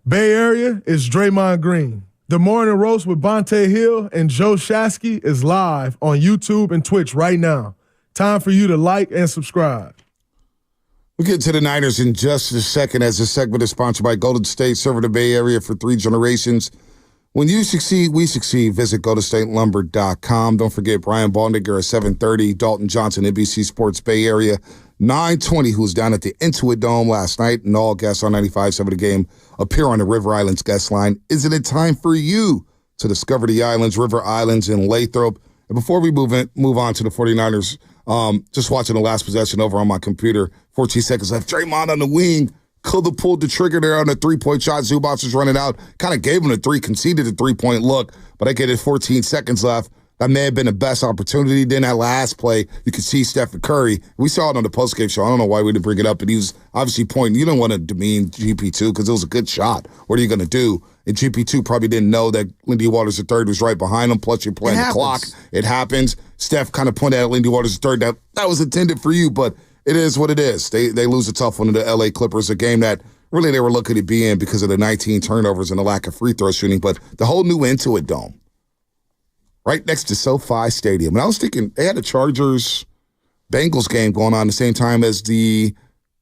Bay Area is Draymond Green. The Morning Roast with Bonte Hill and Joe Shasky is live on YouTube and Twitch right now. Time for you to like and subscribe. We'll get to the Niners in just a second, as this segment is sponsored by Golden State, serving the Bay Area for 3 generations. When you succeed, we succeed. Visit GoldenStateLumber.com. Don't forget Brian Baldinger at 7:30, Dalton Johnson, NBC Sports Bay Area, 9:20, who was down at the Intuit Dome last night, and all guests on 95.7 The Game appear on the River Islands guest line. Isn't it time for you to discover the islands, River Islands in Lathrop? And before we move on to the 49ers, just watching the last possession over on my computer, 14 seconds left. Draymond on the wing could have pulled the trigger there on the 3-point shot. Zubac was running out, kind of gave him the 3, conceded the 3-point look, but I get it 14 seconds left. That may have been the best opportunity. Then that last play, you could see Steph and Curry. We saw it on the postgame show. I don't know why we didn't bring it up, but he was obviously pointing. You don't want to demean GP2 because it was a good shot. What are you going to do? And GP2 probably didn't know that Lindy Waters III was right behind him, plus you're playing the clock. It happens. Steph kind of pointed at Lindy Waters III. That was intended for you, but it is what it is. They lose a tough one to the LA Clippers, a game that really they were looking to be in because of the 19 turnovers and the lack of free throw shooting, but the whole new Intuit Dome, right next to SoFi Stadium. And I was thinking they had a Chargers-Bengals game going on the same time as the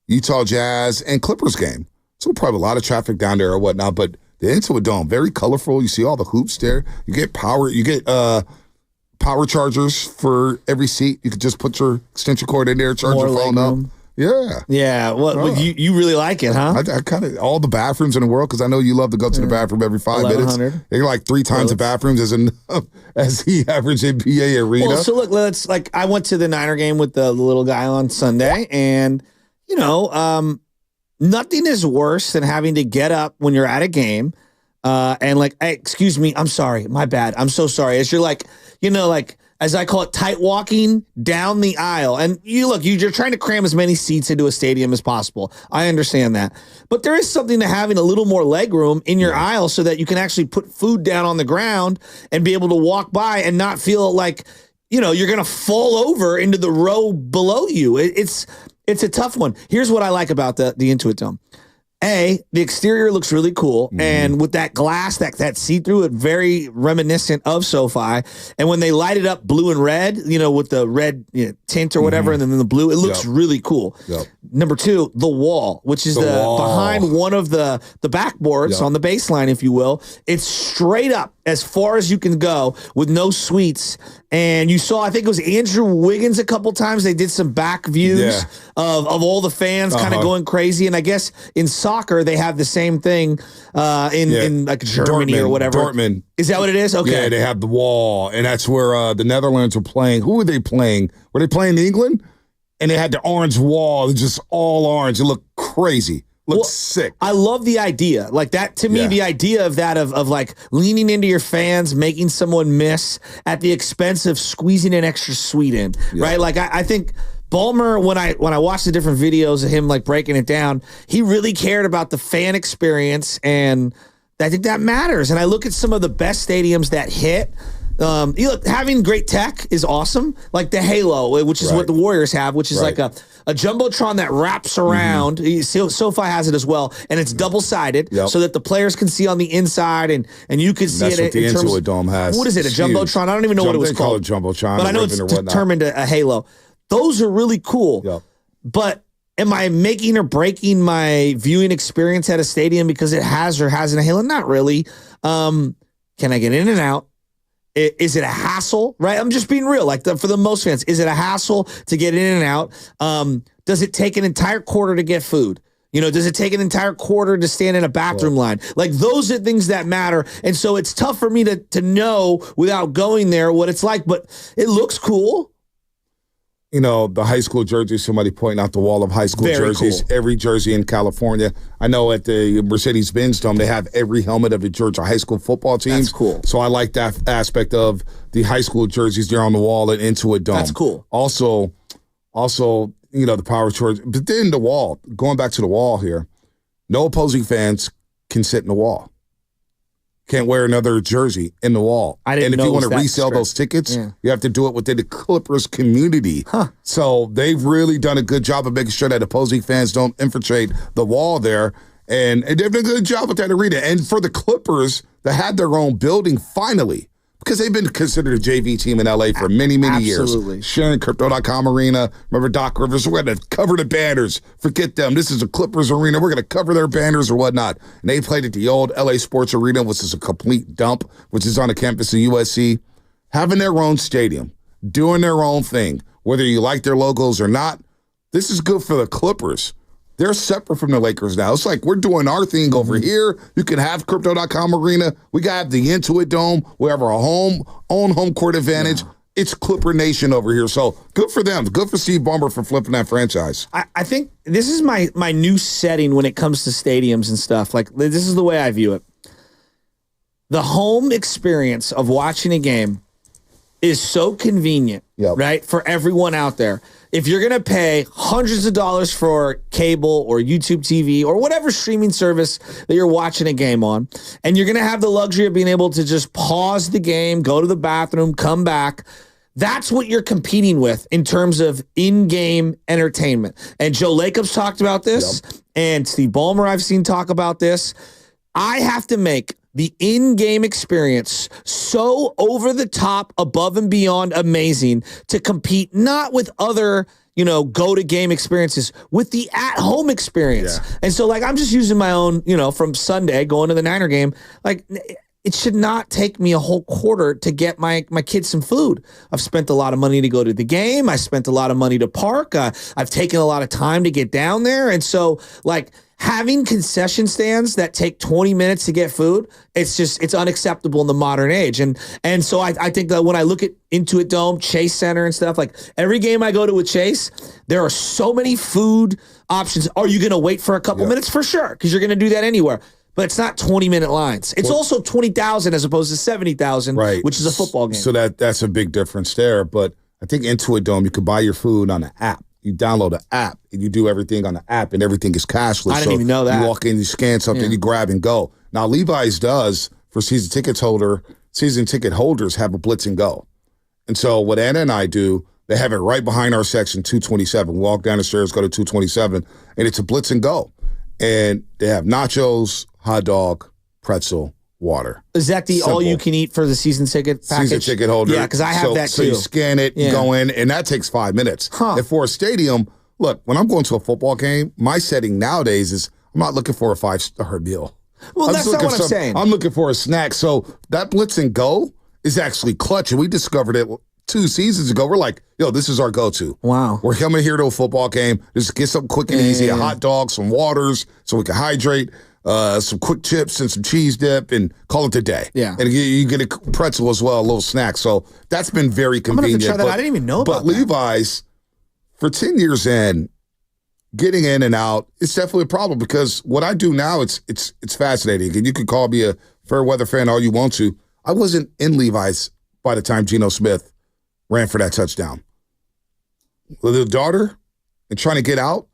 Utah Jazz and Clippers game. So probably a lot of traffic down there or whatnot, but the Intuit Dome, very colorful. You see all the hoops there. You get power power chargers for every seat. You could just put your extension cord in there, charge your phone up. Yeah. Yeah. Well, you really like it, huh? I kind of, all the bathrooms in the world, because I know you love to go to the bathroom every 5 minutes. They're like 3 times the bathrooms as the average NBA arena. Well, so look, I went to the Niner game with the little guy on Sunday, and, nothing is worse than having to get up when you're at a game and hey, excuse me, I'm sorry, my bad, I'm so sorry. As you're as I call it, tight walking down the aisle. And you're trying to cram as many seats into a stadium as possible. I understand that. But there is something to having a little more leg room in your aisle so that you can actually put food down on the ground and be able to walk by and not feel like, you're going to fall over into the row below you. It's a tough one. Here's what I like about the Intuit Dome. The exterior looks really cool, and with that glass, that see-through, it very reminiscent of SoFi. And when they light it up blue and red, with the red tint or whatever, and then the blue, it looks really cool. Yep. Number 2, the wall, which is behind one of the backboards on the baseline, if you will. It's straight up as far as you can go with no suites. And you saw, I think it was Andrew Wiggins a couple times. They did some back views of all the fans kind of going crazy. And I guess in soccer, they have the same thing in like Germany or whatever. Dortmund. Is that what it is? Okay. Yeah, they have the wall. And that's where the Netherlands were playing. Who were they playing? Were they playing England? And they had the orange wall. It's just all orange. It looked crazy. Looks sick. I love the idea. Like that, to me, the idea of that, of like leaning into your fans, making someone miss at the expense of squeezing an extra sweet in, right? Like I think Ballmer, when I watched the different videos of him like breaking it down, he really cared about the fan experience, and I think that matters. And I look at some of the best stadiums that hit. Having great tech is awesome. Like the Halo, which is what the Warriors have, which is like a Jumbotron that wraps around. SoFi has it as well, and it's double-sided so that the players can see on the inside, and you can see That's it what the Intuit Dome has. What is it, a Jumbotron? I don't even know what it was called. They call it Jumbotron. But I know it's determined a Halo. Those are really cool. Yep. But am I making or breaking my viewing experience at a stadium because it has or hasn't a Halo? Not really. Can I get in and out? Is it a hassle, right? I'm just being real. Like for the most fans, is it a hassle to get in and out? Does it take an entire quarter to get food? Does it take an entire quarter to stand in a bathroom line? Like those are things that matter. And so it's tough for me to know without going there what it's like, but it looks cool. The high school jerseys, somebody pointing out the wall of high school jerseys. Cool. Every jersey in California. I know at the Mercedes-Benz Dome, they have every helmet of the Georgia high school football team. That's cool. So I like that aspect of the high school jerseys there on the wall and Intuit Dome. That's cool. Also, the power charge. But then the wall, going back to the wall here, no opposing fans can sit in the wall. Can't wear another jersey in the wall. And if you want to resell those tickets, you have to do it within the Clippers community. So they've really done a good job of making sure that opposing fans don't infiltrate the wall there. And they've done a good job with that arena. And for the Clippers that had their own building finally, because they've been considered a JV team in LA for many, many years. Sharing Crypto.com arena. Remember Doc Rivers? We're going to cover the banners. Forget them. This is a Clippers arena. We're going to cover their banners or whatnot. And they played at the old LA Sports Arena, which is a complete dump, which is on the campus of USC. Having their own stadium, doing their own thing, whether you like their logos or not, this is good for the Clippers. They're separate from the Lakers now. It's like we're doing our thing over here. You can have Crypto.com arena. We got the Intuit Dome. We have our own home court advantage. Yeah. It's Clipper Nation over here. So good for them. Good for Steve Ballmer for flipping that franchise. I think this is my new setting when it comes to stadiums and stuff. Like, this is the way I view it. The home experience of watching a game is so convenient, right, for everyone out there. If you're going to pay hundreds of dollars for cable or YouTube TV or whatever streaming service that you're watching a game on, and you're going to have the luxury of being able to just pause the game, go to the bathroom, come back, that's what you're competing with in terms of in-game entertainment. And Joe Lacob's talked about this, and Steve Ballmer I've seen talk about this. I have to make the in-game experience so over the top, above and beyond amazing to compete not with other, go-to-game experiences, with the at-home experience. Yeah. And so, I'm just using my own, from Sunday going to the Niner game, it should not take me a whole quarter to get my kids some food. I've spent a lot of money to go to the game. I spent a lot of money to park. I've taken a lot of time to get down there. And so, having concession stands that take 20 minutes to get food, it's unacceptable in the modern age. And so I think that when I look at Intuit Dome, Chase Center and stuff, every game I go to with Chase, there are so many food options. Are you going to wait for a couple minutes? For sure, because you're going to do that anywhere. But it's not 20-minute lines. It's also 20,000 as opposed to 70,000, which is a football game. So that's a big difference there. But I think Intuit Dome, you could buy your food on the app. You download the app, and you do everything on the app, and everything is cashless. I didn't even know that. You walk in, you scan something, you grab and go. Now, Levi's does, for season ticket holders have a blitz and go. And so what Anna and I do, they have it right behind our section, 227. Walk down the stairs, go to 227, and it's a blitz and go. And they have nachos, hot dog, pretzel, water. Is that the all-you-can-eat for the season ticket package? Season ticket holder. Yeah, because I have that too. So you scan it, go in, and that takes 5 minutes. And for a stadium, look, when I'm going to a football game, my setting nowadays is I'm not looking for a 5-star meal. Well, that's not what I'm saying. I'm looking for a snack. So that blitz and go is actually clutch, and we discovered it 2 seasons ago. We're like, this is our go-to. Wow. We're coming here to a football game. Just get something quick and easy, a hot dog, some waters, so we can hydrate. Some quick chips and some cheese dip and call it a day. Yeah. And you get a pretzel as well, a little snack. So that's been very convenient. I'm going to have to try that. I didn't even know about that. But Levi's, for 10 years in, getting in and out, it's definitely a problem because what I do now, it's fascinating. And you can call me a fair weather fan all you want to. I wasn't in Levi's by the time Geno Smith ran for that touchdown. With a daughter and trying to get out,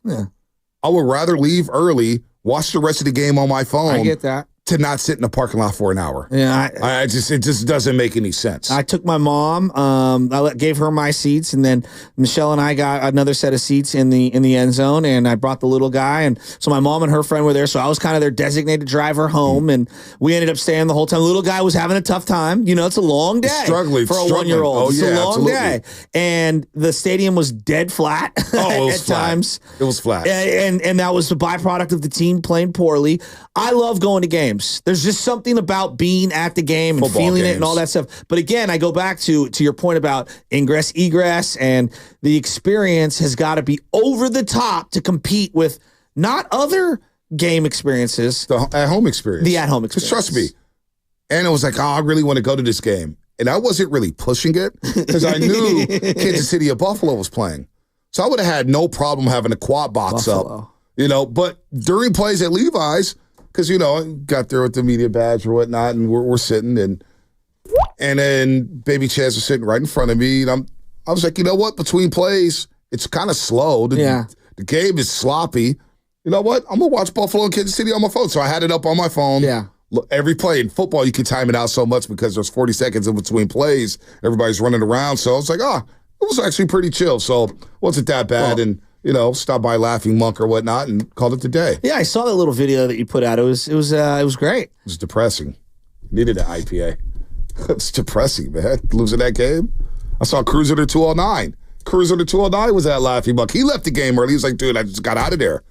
I would rather leave early, watch the rest of the game on my phone. I get that. To not sit in the parking lot for an hour. Yeah, it just doesn't make any sense. I took my mom. I gave her my seats, and then Michelle and I got another set of seats in the end zone. And I brought the little guy, and so my mom and her friend were there. So I was kind of their designated driver home, and we ended up staying the whole time. The little guy was having a tough time. It's a long day, struggling for a 1-year-old. Oh, it's yeah, a long absolutely. day, and the stadium was dead flat. Oh, it was at flat. times. It was flat, and that was the byproduct of the team playing poorly. I love going to games. There's just something about being at the game and Football feeling games. it and all that stuff. But again, I go back to your point about ingress, egress, and the experience has got to be over the top to compete with not other game experiences. The at-home experience. The at-home experience. Because trust me, Anna was like, I really want to go to this game. And I wasn't really pushing it because I knew Kansas City or Buffalo was playing. So I would have had no problem having a quad box up. But during plays at Levi's, because, I got there with the media badge or whatnot, and we're sitting, and then Baby Chaz was sitting right in front of me, and I was like, you know what? Between plays, it's kind of slow. The game is sloppy. You know what? I'm going to watch Buffalo and Kansas City on my phone. So I had it up on my phone. Yeah. Look, every play in football, you can time it out so much because there's 40 seconds in between plays. Everybody's running around. So I was like, it was actually pretty chill. So it wasn't that bad. Well, and stop by Laughing Monk or whatnot and called it the day. Yeah, I saw that little video that you put out. It was great. It was depressing. Needed an IPA. It's depressing, man. Losing that game. I saw Cruiser to 209. Cruiser to 209 was at Laughing Monk. He left the game early. He was like, dude, I just got out of there.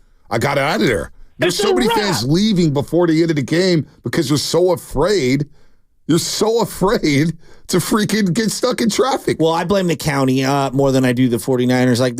There's so many fans leaving before the end of the game because you're so afraid. You're so afraid to freaking get stuck in traffic. Well, I blame the county more than I do the 49ers. Like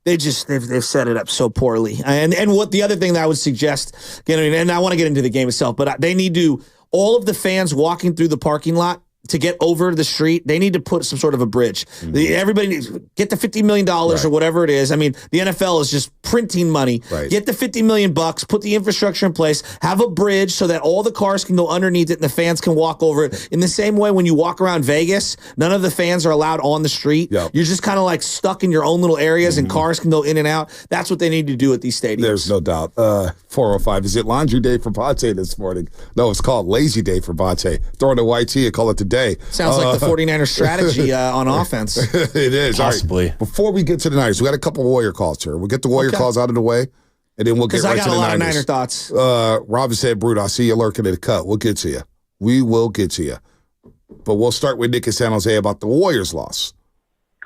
they've set it up so poorly. And what the other thing that I would suggest, and I want to get into the game itself, but they need to, all of the fans walking through the parking lot, to get over the street, they need to put some sort of a bridge. Everybody needs get the $50 million or whatever it is. I mean, the NFL is just printing money. Right. Get the $50 million, put the infrastructure in place, have a bridge so that all the cars can go underneath it and the fans can walk over it. In the same way, when you walk around Vegas, none of the fans are allowed on the street. Yep. You're just kind of like stuck in your own little areas and cars can go in and out. That's what they need to do at these stadiums. There's no doubt. 405. Is it laundry day for Bonte this morning? No, it's called lazy day for Bonte. Throw in a white tee and call it the day. Sounds like the 49ers strategy on offense. It is. Possibly. All right. Before we get to the Niners, we got a couple Warrior calls here. We'll get the Warrior calls out of the way, and then we'll get right to the Niners. I got a lot of Niner thoughts. Robin said, Brute, I see you lurking in the cut. We'll get to you. We will get to you. But we'll start with Nick in San Jose about the Warriors' loss.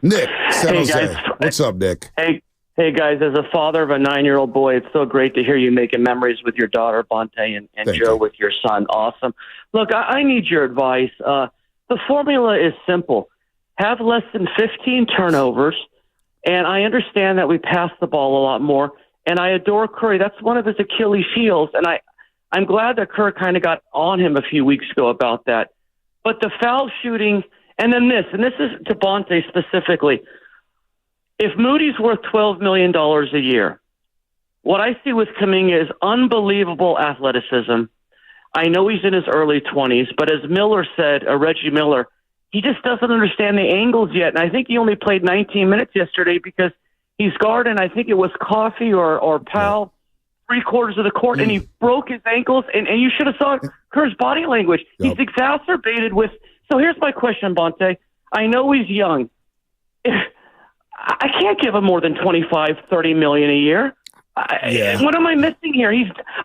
Nick, San Jose. Guys. What's up, Nick? Hey, guys. As a father of a 9-year-old boy, it's so great to hear you making memories with your daughter, Bonte, and Joe with your son. Awesome. Look, I need your advice. The formula is simple. Have less than 15 turnovers, and I understand that we pass the ball a lot more, and I adore Curry. That's one of his Achilles heels, and I'm glad that Kerr kind of got on him a few weeks ago about that. But the foul shooting, and then this is to Bonte specifically. If Moody's worth $12 million a year, what I see with Kuminga is unbelievable athleticism. I know he's in his early 20s, but as Miller said, Reggie Miller, he just doesn't understand the angles yet. And I think he only played 19 minutes yesterday because he's guarding, I think it was Coffey or Powell, 3/4 of the court, and he broke his ankles. And you should have saw Kerr's body language. He's exacerbated with – so here's my question, Bonte. I know he's young. I can't give him more than $25-30 million a year. What am I missing here?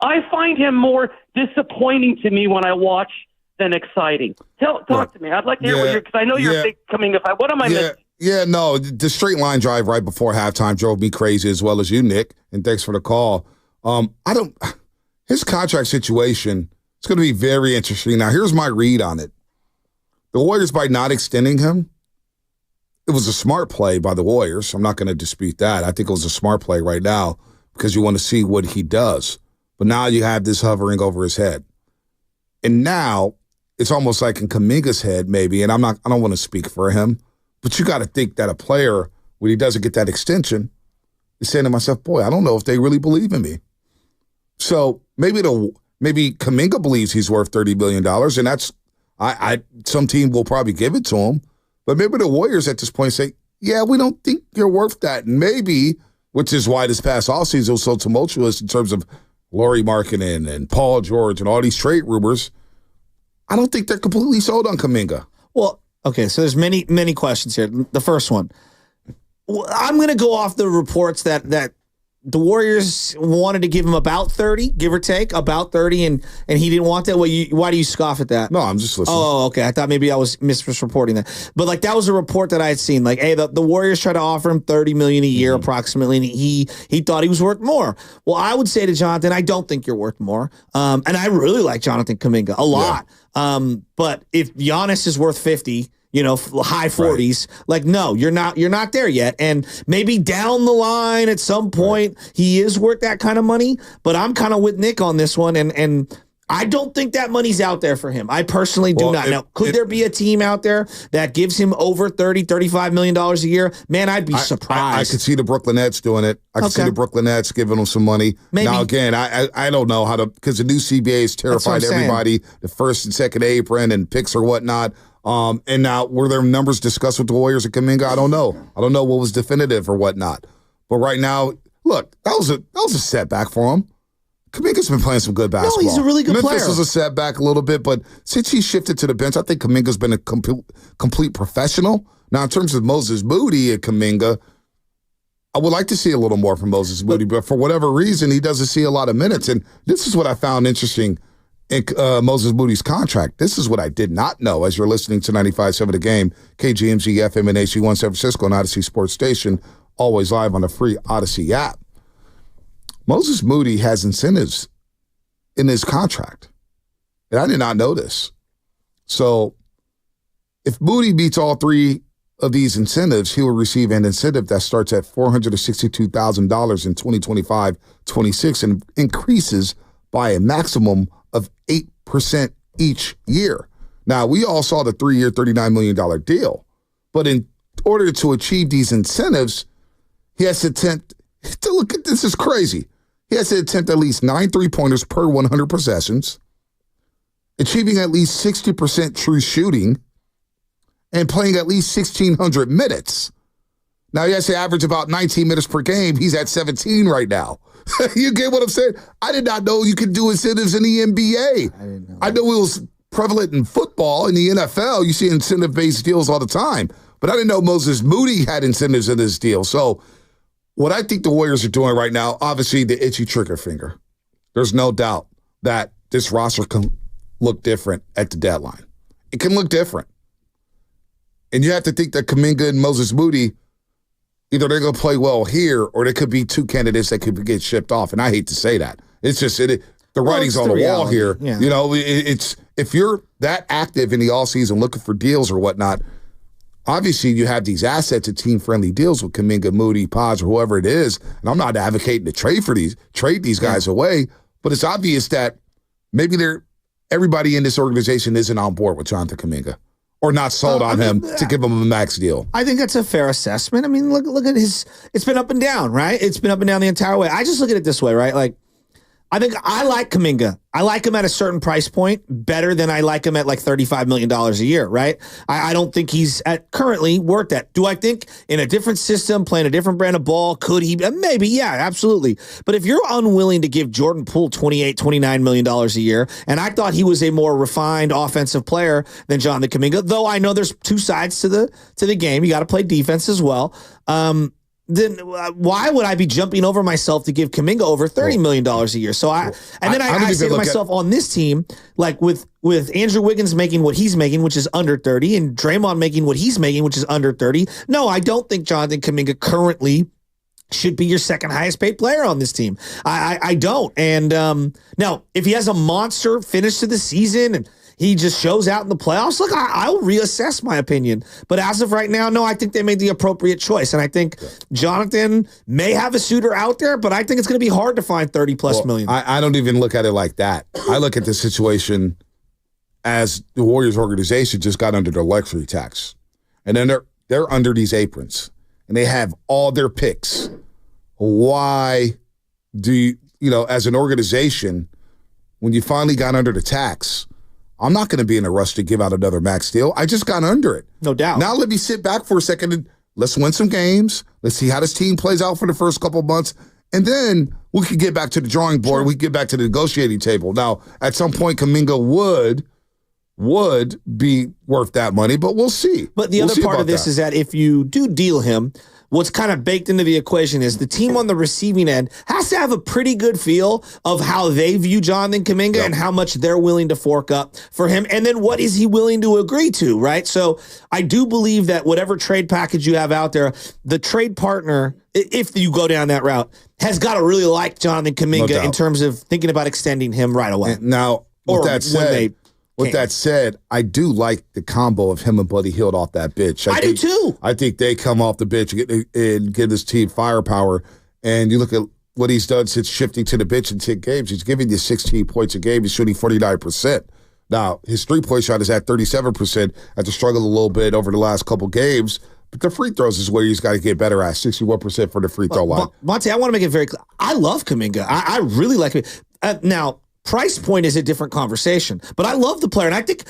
I find him more disappointing to me when I watch than exciting. Talk to me. I'd like to hear what you're, because I know you're a big Kuminga fan. What am I missing? Yeah, no, the straight line drive right before halftime drove me crazy as well as you, Nick. And thanks for the call. His contract situation, it's going to be very interesting. Now, here's my read on it. The Warriors, by not extending him, it was a smart play by the Warriors. I'm not going to dispute that. I think it was a smart play right now, because you want to see what he does. But now you have this hovering over his head. And now it's almost like in Kuminga's head, maybe, and I don't want to speak for him, but you got to think that a player, when he doesn't get that extension, is saying to myself, boy, I don't know if they really believe in me. So maybe Kuminga believes he's worth $30 million, and that's some team will probably give it to him. But maybe the Warriors at this point say, yeah, we don't think you're worth that. And maybe, which is why this past offseason was so tumultuous in terms of Lauri Markkanen and Paul George and all these trade rumors, I don't think they're completely sold on Kuminga. Well, okay, so there's many, many questions here. The first one, I'm going to go off the reports that the Warriors wanted to give him about 30, give or take, about 30, and he didn't want that. Why do you scoff at that? No, I'm just listening. Oh, okay. I thought maybe I was misreporting that. But like that was a report that I had seen. Like, hey, the Warriors tried to offer him $30 million a year approximately, and he thought he was worth more. Well, I would say to Jonathan, I don't think you're worth more. And I really like Jonathan Kuminga a lot. Yeah. But if Giannis is worth 50, high 40s. Right. Like, no, you're not there yet. And maybe down the line at some point, he is worth that kind of money. But I'm kind of with Nick on this one. And I don't think that money's out there for him. I personally do not. Now, could there be a team out there that gives him over $30-35 million a year? Man, I'd be surprised. I could see the Brooklyn Nets doing it. I could see the Brooklyn Nets giving him some money. Maybe. Now, again, I don't know how to, because the new CBA has terrified everybody, the first and second apron and picks or whatnot. And now, were there numbers discussed with the Warriors and Kuminga? I don't know. I don't know what was definitive or whatnot. But right now, look, that was a setback for him. Kuminga's been playing some good basketball. No, he's a really good player. Memphis was a setback a little bit, but since he shifted to the bench, I think Kuminga's been a complete professional. Now, in terms of Moses Moody and Kuminga, I would like to see a little more from Moses Moody, but for whatever reason, he doesn't see a lot of minutes. And this is what I found interesting in Moses Moody's contract. This is what I did not know as you're listening to 95.7 The Game, KGMG, FM, and HG1 San Francisco, and Odyssey Sports Station, always live on the free Odyssey app. Moses Moody has incentives in his contract, and I did not know this. So if Moody meets all three of these incentives, he will receive an incentive that starts at $462,000 in 2025-26 and increases by a maximum of 8% each year. Now, we all saw the 3-year, $39 million deal, but in order to achieve these incentives, he has to attempt to look at this is crazy. He has to attempt at least 9 3-pointers per 100 possessions, achieving at least 60% true shooting, and playing at least 1,600 minutes. Now, he has to average about 19 minutes per game. He's at 17 right now. You get what I'm saying? I did not know you could do incentives in the NBA. I know it was prevalent in football. In the NFL, you see incentive-based deals all the time. But I didn't know Moses Moody had incentives in this deal. So what I think the Warriors are doing right now, obviously the itchy trigger finger. There's no doubt that this roster can look different at the deadline. It can look different. And you have to think that Kuminga and Moses Moody, either they're going to play well here or there could be two candidates that could get shipped off. And I hate to say that. It's just the writing's on the wall here. Yeah. You know, it's if you're that active in the offseason looking for deals or whatnot, obviously you have these assets and team-friendly deals with Kuminga, Moody, Pods, or whoever it is. And I'm not advocating to trade these guys away, but it's obvious that maybe everybody in this organization isn't on board with Jonathan Kuminga. Or not sold on him to give him a max deal. I think that's a fair assessment. I mean, look at his. It's been up and down, right? It's been up and down the entire way. I just look at it this way, right? Like, I think I like Kuminga. I like him at a certain price point better than I like him at like $35 million a year, right? I don't think he's currently worth that. Do I think in a different system, playing a different brand of ball, could he? Maybe, yeah, absolutely. But if you're unwilling to give Jordan Poole $29 million a year, and I thought he was a more refined offensive player than Jonathan Kuminga, though I know there's two sides to the game. You got to play defense as well. Then why would I be jumping over myself to give Kuminga over $30 million a year? So I say to myself on this team, like with Andrew Wiggins making what he's making, which is under 30, and Draymond making what he's making, which is under 30. No, I don't think Jonathan Kuminga currently should be your second highest paid player on this team. I don't. And now, if he has a monster finish to the season and he just shows out in the playoffs, look, I'll reassess my opinion. But as of right now, no, I think they made the appropriate choice. And I think Jonathan may have a suitor out there, but I think it's going to be hard to find 30+ million. I don't even look at it like that. I look at the situation as the Warriors organization just got under the luxury tax. And then they're under these aprons. And they have all their picks. Why do you, as an organization, when you finally got under the tax, I'm not going to be in a rush to give out another max deal. I just got under it. No doubt. Now let me sit back for a second and let's win some games. Let's see how this team plays out for the first couple of months. And then we could get back to the drawing board. Sure. We could get back to the negotiating table. Now, at some point, Kuminga would be worth that money, but we'll see. But the other part of this is that if you do deal him, what's kind of baked into the equation is the team on the receiving end has to have a pretty good feel of how they view Jonathan Kuminga and how much they're willing to fork up for him. And then what is he willing to agree to, right? So I do believe that whatever trade package you have out there, the trade partner, if you go down that route, has got to really like Jonathan Kuminga in terms of thinking about extending him right away. Now, with that said, I do like the combo of him and Buddy Hield off that bench. I do too. I think they come off the bench and give this team firepower. And you look at what he's done since shifting to the bench in 10 games. He's giving you 16 points a game. He's shooting 49%. Now, his three-point shot is at 37% after struggling a little bit over the last couple games. But the free throws is where he's got to get better at, 61% for the free throw line. Monty, I want to make it very clear. I love Kuminga. I really like him. Now, price point is a different conversation, but I love the player, and I think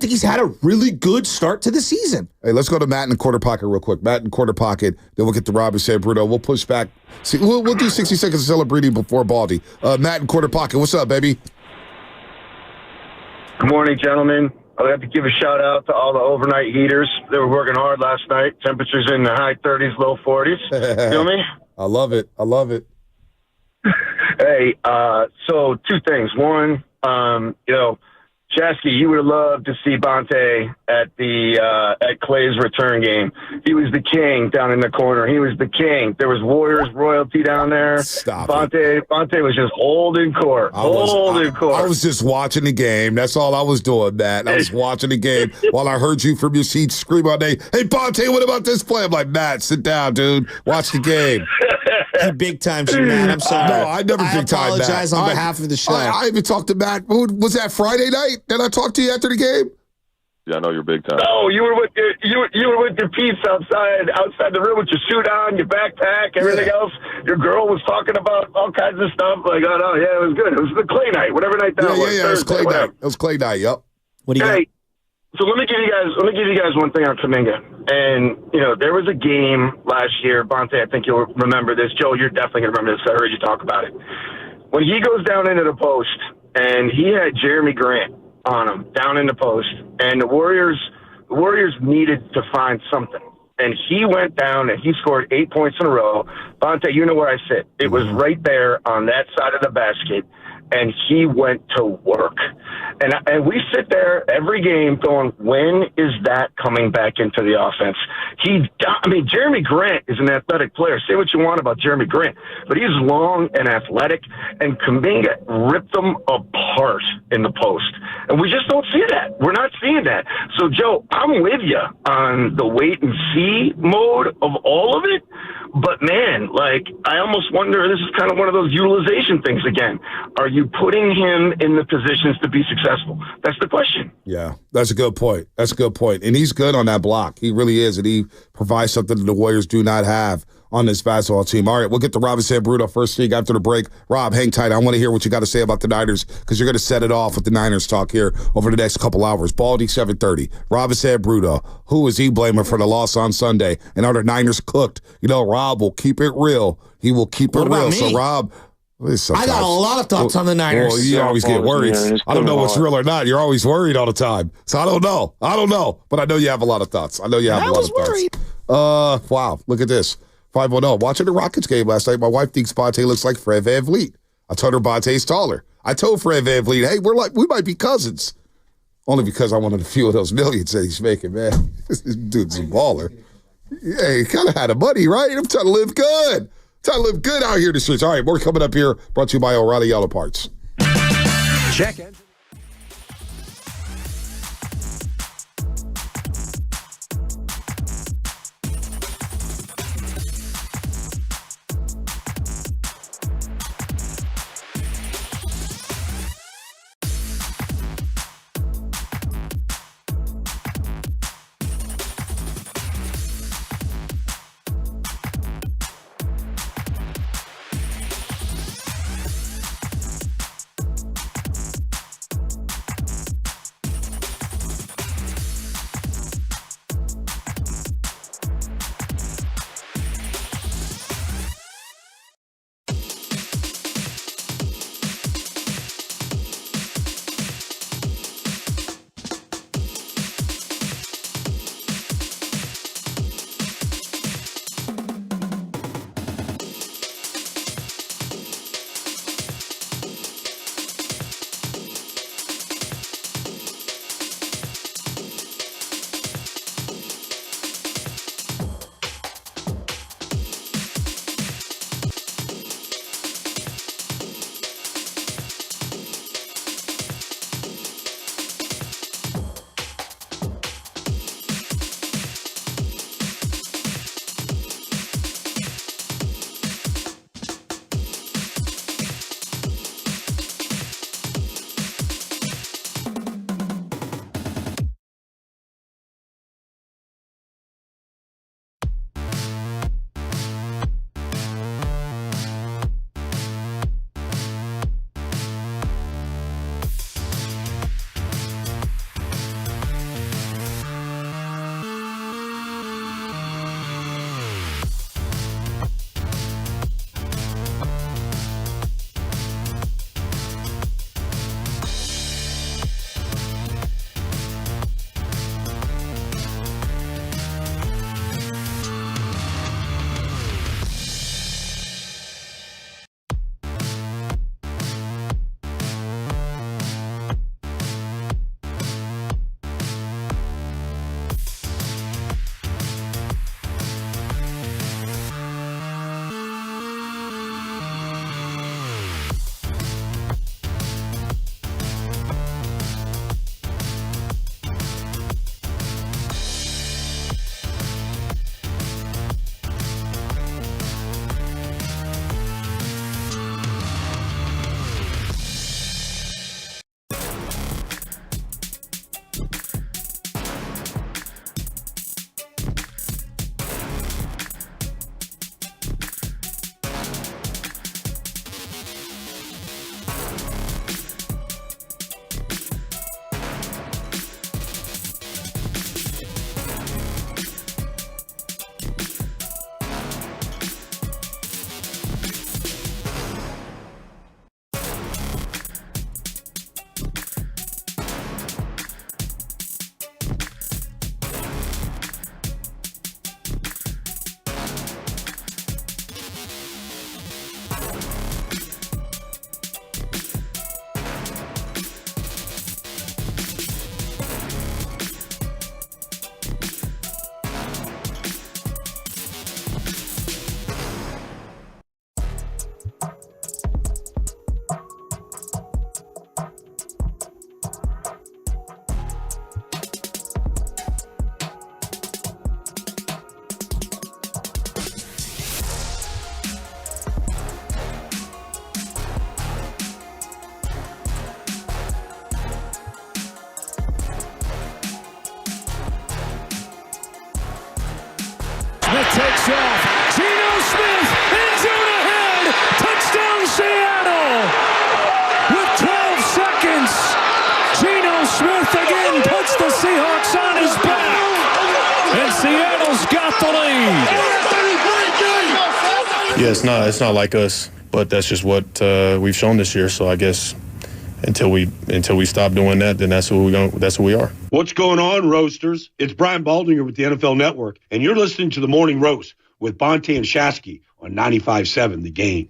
he's had a really good start to the season. Hey, let's go to Matt in the quarter pocket real quick. Matt in the quarter pocket, then we'll get to Rob and San Bruno. We'll push back. See, we'll do 60 seconds of celebrating before Baldy. Matt in quarter pocket, what's up, baby? Good morning, gentlemen. I'd have to give a shout out to all the overnight heaters. They were working hard last night. Temperatures in the high 30s, low 40s. Feel me? I love it. Hey, so two things. One, Shasky, you would have loved to see Bonte at Clay's return game. He was the king down in the corner. He was the king. There was Warriors royalty down there. Stop Bonte was just holding court. I was just watching the game. That's all I was doing, Matt. I was watching the game while I heard you from your seat scream all day, "Hey, Bonte, what about this play?" I'm like, Matt, sit down, dude. Watch the game. You big time, Matt. I'm sorry. No, I never big time. I apologize on behalf of the show. I even talked to Matt. Was that Friday night? Did I talk to you after the game? Yeah, I know you're big time. No, you were with your peeps outside the room with your suit on, your backpack, everything else. Your girl was talking about all kinds of stuff. Like, oh no, yeah, it was good. It was the Clay night, whatever night that was. Yeah, it was Clay night. It was Clay night. Yep. What do you got? So let me give you guys one thing on Kuminga. And, there was a game last year, Bonte, I think you'll remember this. Joe, you're definitely going to remember this. I heard you talk about it. When he goes down into the post, and he had Jeremy Grant on him down in the post, and the Warriors needed to find something. And he went down and he scored 8 points in a row. Bonte, you know where I sit. It was right there on that side of the basket. And he went to work. And we sit there every game going, when is that coming back into the offense? Jeremy Grant is an athletic player. Say what you want about Jeremy Grant, but he's long and athletic, and Kuminga ripped them apart in the post. And we just don't see that. We're not seeing that. So, Joe, I'm with you on the wait and see mode of all of it. But, man, I almost wonder, this is kind of one of those utilization things again. Are you putting him in the positions to be successful? That's the question. Yeah, that's a good point. And he's good on that block. He really is. And he provides something that the Warriors do not have on this basketball team. All right, we'll get to Rob and Sam Bruto first thing after the break. Rob, hang tight. I want to hear what you got to say about the Niners because you're going to set it off with the Niners talk here over the next couple hours. Baldy, 7:30. Rob and Sam Bruto. Who is he blaming for the loss on Sunday? And are the Niners cooked? Rob will keep it real. He will keep it real. So, Rob, I got a lot of thoughts on the Niners. Well, you always get worried. I don't know what's real or not. You're always worried all the time. So I don't know. But I know you have a lot of thoughts. Wow. Look at this. 510. Watching the Rockets game last night, my wife thinks Bonte looks like Fred VanVleet. I told her Bonte's taller. I told Fred VanVleet, hey, we might be cousins. Only because I wanted a few of those millions that he's making, man. This dude's a baller. Yeah, he kind of had a money, right? I'm trying to live good. Out here in the streets. All right, more coming up here. Brought to you by O'Reilly Yellow Parts. Check it. the lead. Yeah, it's not like us, but that's just what we've shown this year. So I guess until we stop doing that, then that's who we are. What's going on, Roasters? It's Brian Baldinger with the NFL Network, and you're listening to the Morning Roast with Bonte and Shasky on 95.7 The Game.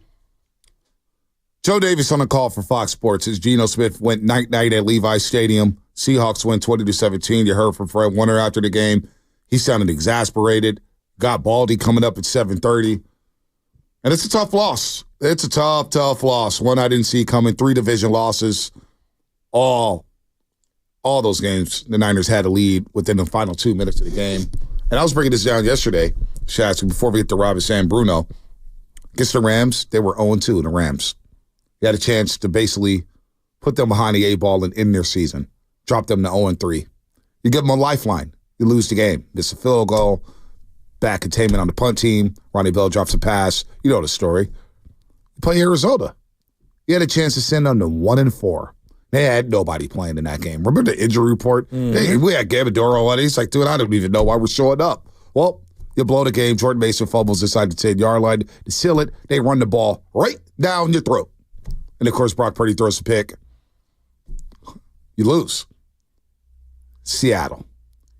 Joe Davis on the call for Fox Sports as Geno Smith went night-night at Levi's Stadium. Seahawks win 20-17. You heard from Fred Warner after the game. He sounded exasperated. Got Baldy coming up at 7:30. And it's a tough loss. It's a tough loss. One I didn't see coming. 3 division losses. All those games, the Niners had a lead within the final 2 minutes of the game. And I was breaking this down yesterday, Shasky, before we get to Robert San Bruno. Against the Rams, they were 0-2, the Rams. You had a chance to basically put them behind the A-ball and end their season. Drop them to 0-3. You give them a lifeline. You lose the game. Miss a field goal. Bad containment on the punt team. Ronnie Bell drops a pass. You know the story. You play Arizona. You had a chance to send them to 1-4. They had nobody playing in that game. Remember the injury report? Mm-hmm. We had Gabadoro on it. He's like, dude, I don't even know why we're showing up. Well, you blow the game. Jordan Mason fumbles inside the 10-yard line. To seal it, they run the ball right down your throat. And, of course, Brock Purdy throws a pick. You lose. Seattle.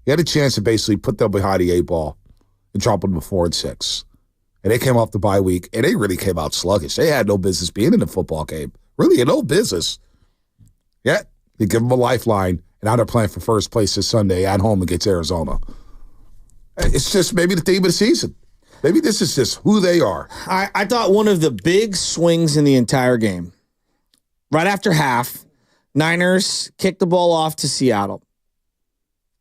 You had a chance to basically put them behind the 8-ball and drop them to 4-6. And they came off the bye week, and they really came out sluggish. They had no business being in the football game. Really, no business. Yeah, you give them a lifeline, and now they're playing for first place this Sunday at home against Arizona. It's just maybe the theme of the season. Maybe this is just who they are. I thought one of the big swings in the entire game, right after half, Niners kicked the ball off to Seattle.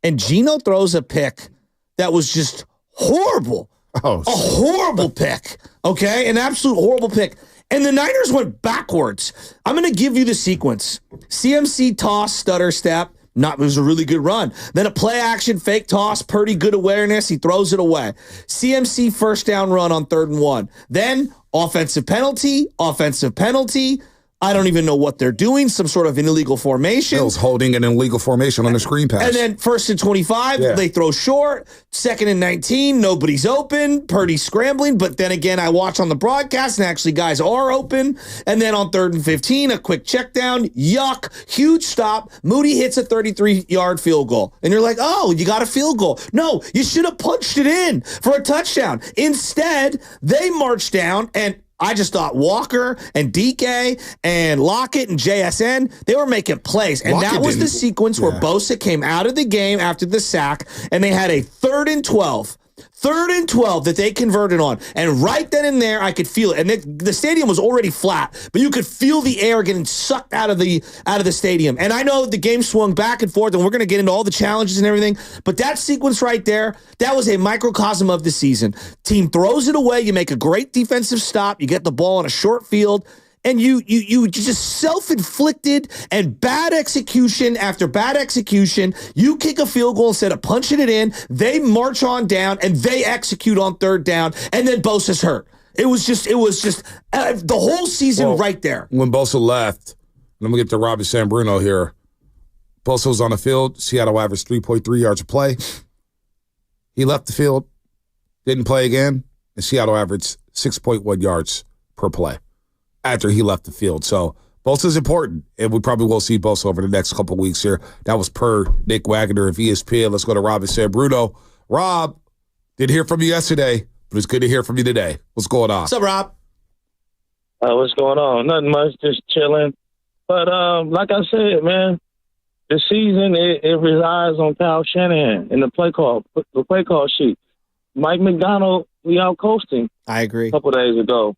And Geno throws a pick that was just horrible. A horrible pick, okay? An absolute horrible pick. And the Niners went backwards. I'm going to give you the sequence. CMC toss, stutter step. It was a really good run. Then a play action, fake toss, Purdy good awareness. He throws it away. CMC first down run on 3rd and 1. Then offensive penalty. I don't even know what they're doing. Some sort of an illegal formation. Bill's holding an illegal formation on the screen pass. And then 1st and 25, They throw short. 2nd and 19, nobody's open. Purdy's scrambling. But then again, I watch on the broadcast, and actually guys are open. And then on 3rd and 15, a quick check down. Yuck. Huge stop. Moody hits a 33-yard field goal. And you're like, oh, you got a field goal. No, you should have punched it in for a touchdown. Instead, they marched down, and I just thought Walker and DK and Lockett and JSN, they were making plays. And that was the sequence where Bosa came out of the game after the sack, and they had a 3rd and 12. 3rd and 12 that they converted on. And right then and there, I could feel it. And the stadium was already flat, but you could feel the air getting sucked out of the stadium. And I know the game swung back and forth, and we're going to get into all the challenges and everything. But that sequence right there, that was a microcosm of the season. Team throws it away. You make a great defensive stop. You get the ball on a short field. And you just self-inflicted and bad execution after bad execution. You kick a field goal instead of punching it in. They march on down and they execute on 3rd down. And then Bosa's hurt. It was just the whole season right there. When Bosa left, and I'm going to get to Robbie San Bruno here. Bosa was on the field. Seattle averaged 3.3 yards a play. He left the field, didn't play again, and Seattle averaged 6.1 yards per play after he left the field. So Bosa's important, and we probably will see Bosa over the next couple of weeks here. That was per Nick Wagner of ESPN. Let's go to Rob and San Bruno. Rob, didn't hear from you yesterday, but it's good to hear from you today. What's going on? What's up, Rob? What's going on? Nothing much, just chilling. But like I said, man, the season, it resides on Kyle Shanahan and the play call sheet. Mike McDonald, we out coasting. I agree. A couple days ago.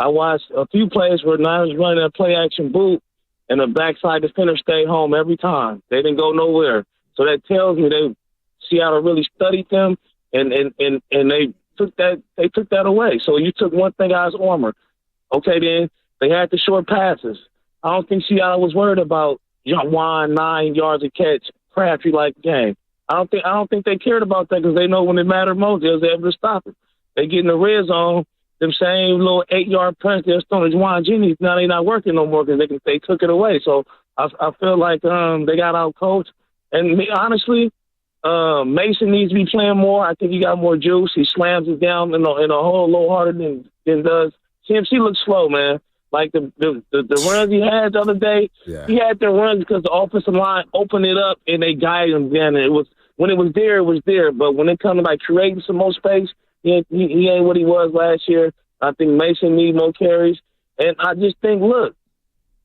I watched a few plays where Niners running a play-action boot, and the backside defender stayed home every time. They didn't go nowhere. So that tells me Seattle really studied them, and they took that away. So you took one thing out of his armor. Okay, then they had the short passes. I don't think Seattle was worried about Juan 9 yards a catch, Crabtree-like game. I don't think they cared about that because they know when it mattered most, they was able to stop it. They get in the red zone. Them same little 8-yard press they're throwing to Juan Jennings, now they're not working no more because they took it away. So I feel like they got out coached. And honestly, Mason needs to be playing more. I think he got more juice. He slams it down in a hole a little harder than does. CMC looks slow, man. Like the runs he had the other day, he had the runs because the offensive line opened it up and they guided him. Then it was when it was there. But when it comes to like creating some more space, he ain't what he was last year. I think Mason needs more carries, and I just think, look,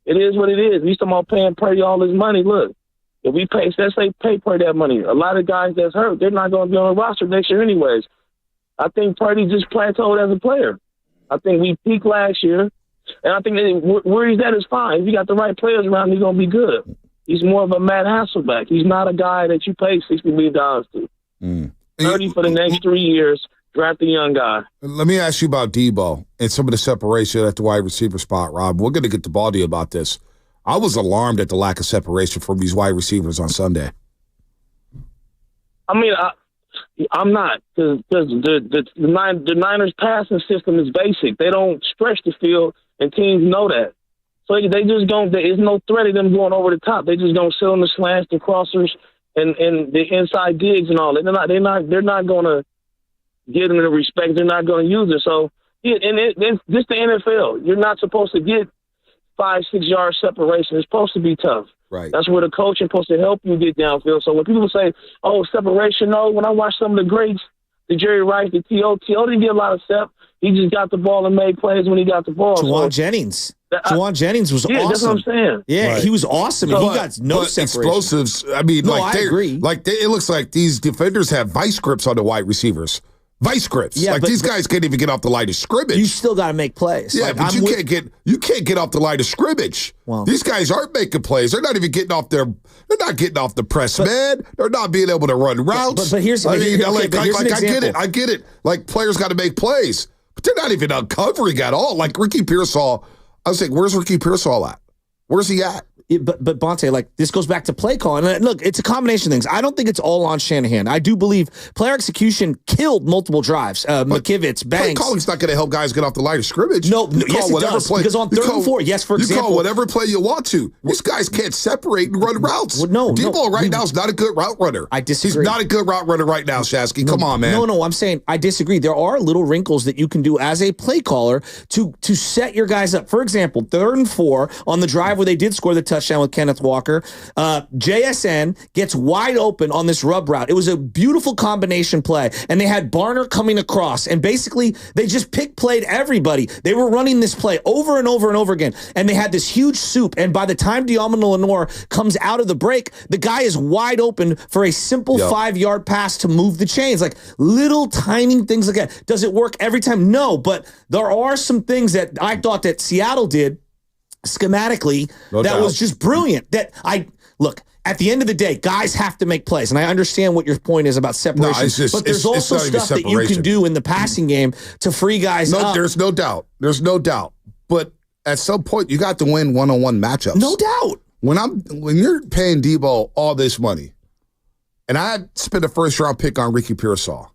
it is what it is. We talking about paying Purdy all his money. Look, if we pay, let's say pay Purdy that money, a lot of guys that's hurt, they're not going to be on the roster next year anyways. I think Purdy just plateaued as a player. I think we peaked last year. And I think where he's at is fine. If you got the right players around, he's going to be good. He's more of a Matt Hasselbeck. He's not a guy that you pay $60 million to. 30 for the next 3 years, draft a young guy. Let me ask you about Debo and some of the separation at the wide receiver spot, Rob. We're going to get to Baldy about this. I was alarmed at the lack of separation from these wide receivers on Sunday. I mean, I'm not, because the Niners' passing system is basic. They don't stretch the field, and teams know that. So they just don't. There's no threat of them going over the top. They just don't sit on the slants, the crossers, and the inside digs and all that. They're not going to get them the respect. They're not going to use it. So this the NFL. You're not supposed to get 5-6 yard separation. It's supposed to be tough. Right. That's where the coach is supposed to help you get downfield. So when people say, "Oh, separation," no. When I watch some of the greats, the Jerry Rice, the T.O. didn't get a lot of step. He just got the ball and made plays when he got the ball. Juwan Jennings. Juwan Jennings was awesome. That's what I'm saying. Yeah, he was awesome. And he got no separation. Explosives. I mean, I agree. It looks like these defenders have vice grips on the wide receivers. Vice grips. Yeah, these guys can't even get off the line of scrimmage. You still got to make plays. Yeah, but you can't get off the line of scrimmage. Well, these guys aren't making plays. They're not even getting off they're not getting off the press, man. They're not being able to run routes. But here's an example. I get it. Like, players got to make plays, but they're not even uncovering at all. Like Ricky Pearsall, I was like, where's Ricky Pearsall at? Where's he at? But Bonte, like, this goes back to play calling. And look, it's a combination of things. I don't think it's all on Shanahan. I do believe player execution killed multiple drives. McKivitz, Banks. Play calling's not going to help guys get off the line of scrimmage. No, yes, it does. Because on 3rd and 4, yes, for example. You call whatever play you want to. These guys can't separate and run routes. Well, Debo right now is not a good route runner. I disagree. He's not a good route runner right now, Shasky. Come on, man. No, I'm saying I disagree. There are little wrinkles that you can do as a play caller to set your guys up. For example, 3rd and 4 on the drive where they did score the touchdown with Kenneth Walker. JSN gets wide open on this rub route. It was a beautiful combination play, and they had Barner coming across, and basically they just played everybody. They were running this play over and over and over again, and they had this huge soup, and by the time Diamond Lenore comes out of the break, the guy is wide open for a simple 5-yard pass to move the chains. Like, little tiny things like that. Does it work every time? No, but there are some things that I thought that Seattle did schematically was just brilliant. Look, at the end of the day, guys have to make plays, and I understand what your point is about separation. But there's also stuff that you can do in the passing game to free guys up. There's no doubt. But at some point, you got to win one-on-one matchups. No doubt. When you're paying Debo all this money, and I spent a first-round pick on Ricky Pearsall.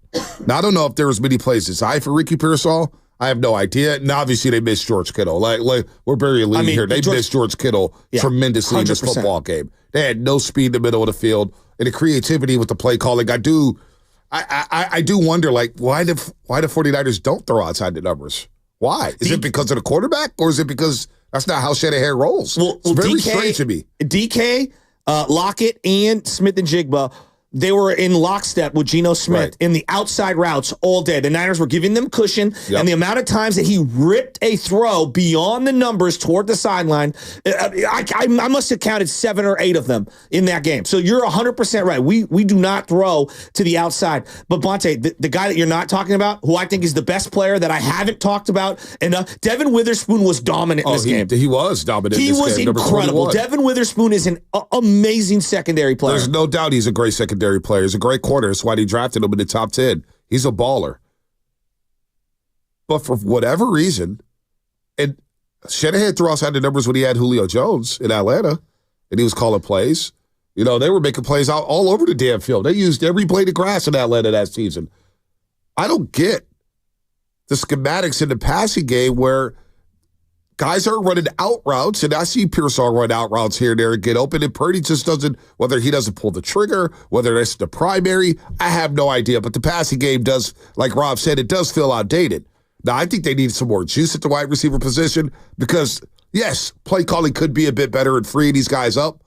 Now, I don't know if there was many plays aside for Ricky Pearsall. I have no idea. And obviously, they missed George Kittle. Like we're very elite here. They missed George Kittle tremendously 100%. In this football game. They had no speed in the middle of the field. And the creativity with the play calling, I do wonder, like, why the 49ers don't throw outside the numbers? Why? Is it because of the quarterback? Or is it because that's not how Shanahan rolls? It's very strange to me. DK, Lockett, and Smith and Jigba, they were in lockstep with Geno Smith in the outside routes all day. The Niners were giving them cushion, and the amount of times that he ripped a throw beyond the numbers toward the sideline, I must have counted 7 or 8 of them in that game. So you're 100% right. We do not throw to the outside. But Bonte, the guy that you're not talking about, who I think is the best player that I haven't talked about enough, Devin Witherspoon was dominant in this game. He was dominant in this game. He was incredible. Devin Witherspoon is an amazing secondary player. There's no doubt he's a great secondary player. He's a great corner. That's why they drafted him in the top 10. He's a baller. But for whatever reason, and Shanahan threw outside the numbers when he had Julio Jones in Atlanta, and he was calling plays. You know, they were making plays out all over the damn field. They used every blade of grass in Atlanta that season. I don't get the schematics in the passing game where guys are running out routes, and I see Pearsall run out routes here and there and get open, and Purdy just doesn't, whether he doesn't pull the trigger, whether that's the primary, I have no idea. But the passing game does, like Rob said, it does feel outdated. Now, I think they need some more juice at the wide receiver position because, yes, play calling could be a bit better and freeing these guys up.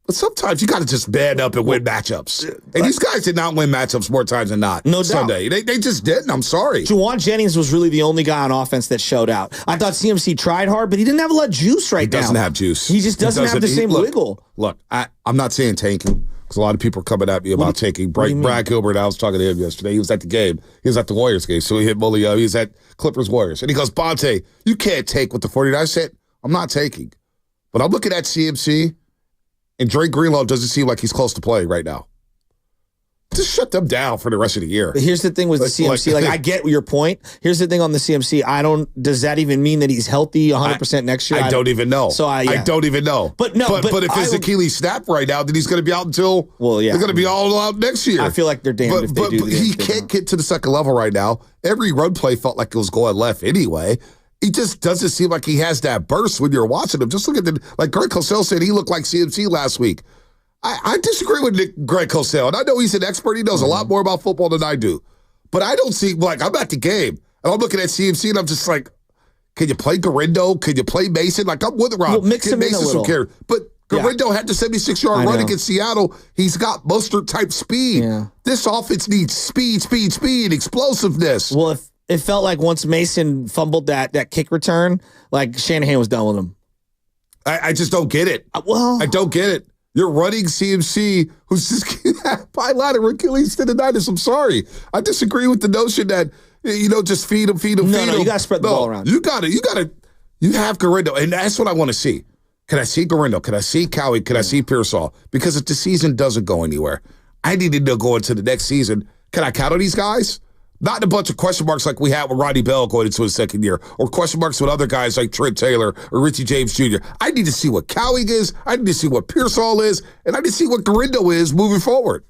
But sometimes you got to just band up and win matchups. And these guys did not win matchups more times than not. No doubt. Sunday. They just didn't. I'm sorry. Juwan Jennings was really the only guy on offense that showed out. I thought CMC tried hard, but he didn't have a lot of juice right now. He doesn't have juice. He just doesn't have the same wiggle. Look, I'm not saying tanking because a lot of people are coming at me about tanking. Brad Gilbert, I was talking to him yesterday. He was at the game. He was at the Warriors game. So he hit Mully. He was at Clippers Warriors. And he goes, Bonte, you can't take with the 49ers. I said, I'm not taking. But I'm looking at CMC. And Dre Greenlaw doesn't seem like he's close to playing right now. Just shut them down for the rest of the year. But here's the thing with the CMC. Like, I get your point. Here's the thing on the CMC. Does that even mean that he's healthy 100% next year? I don't even know. So I don't even know. But if his Achilles snap right now, then he's going to be out until they're going to be all out next year. I feel like they're damned if they do. But he can't get to the second level right now. Every run play felt like it was going left anyway. He just doesn't seem like he has that burst when you're watching him. Just look at like Greg Cosell said, he looked like CMC last week. I disagree with Greg Cosell, and I know he's an expert. He knows a lot more about football than I do. But I don't see, like, I'm at the game, and I'm looking at CMC, and I'm just like, can you play Garindo? Can you play Mason? Like, I'm with Rob. Well, mix him Mason in a little. Care. But Garindo had the 76-yard run against Seattle. He's got Mostert-type speed. Yeah. This offense needs speed, explosiveness. Well, if it felt like once Mason fumbled that kick return, like Shanahan was done with him. I just don't get it. I don't get it. You're running CMC, who's just bilateral Achilles tendonitis. I'm sorry. I disagree with the notion that, just feed him. No, you got to spread the ball around. You have Garindo, and that's what I want to see. Can I see Garindo? Can I see Cowie? Can I see Pearsall? Because if the season doesn't go anywhere, I need to know going into the next season, can I count on these guys? Not a bunch of question marks like we had with Rodney Bell going into his second year, or question marks with other guys like Trent Taylor or Richie James Jr. I need to see what Cowing is. I need to see what Pearsall is. And I need to see what Garindo is moving forward.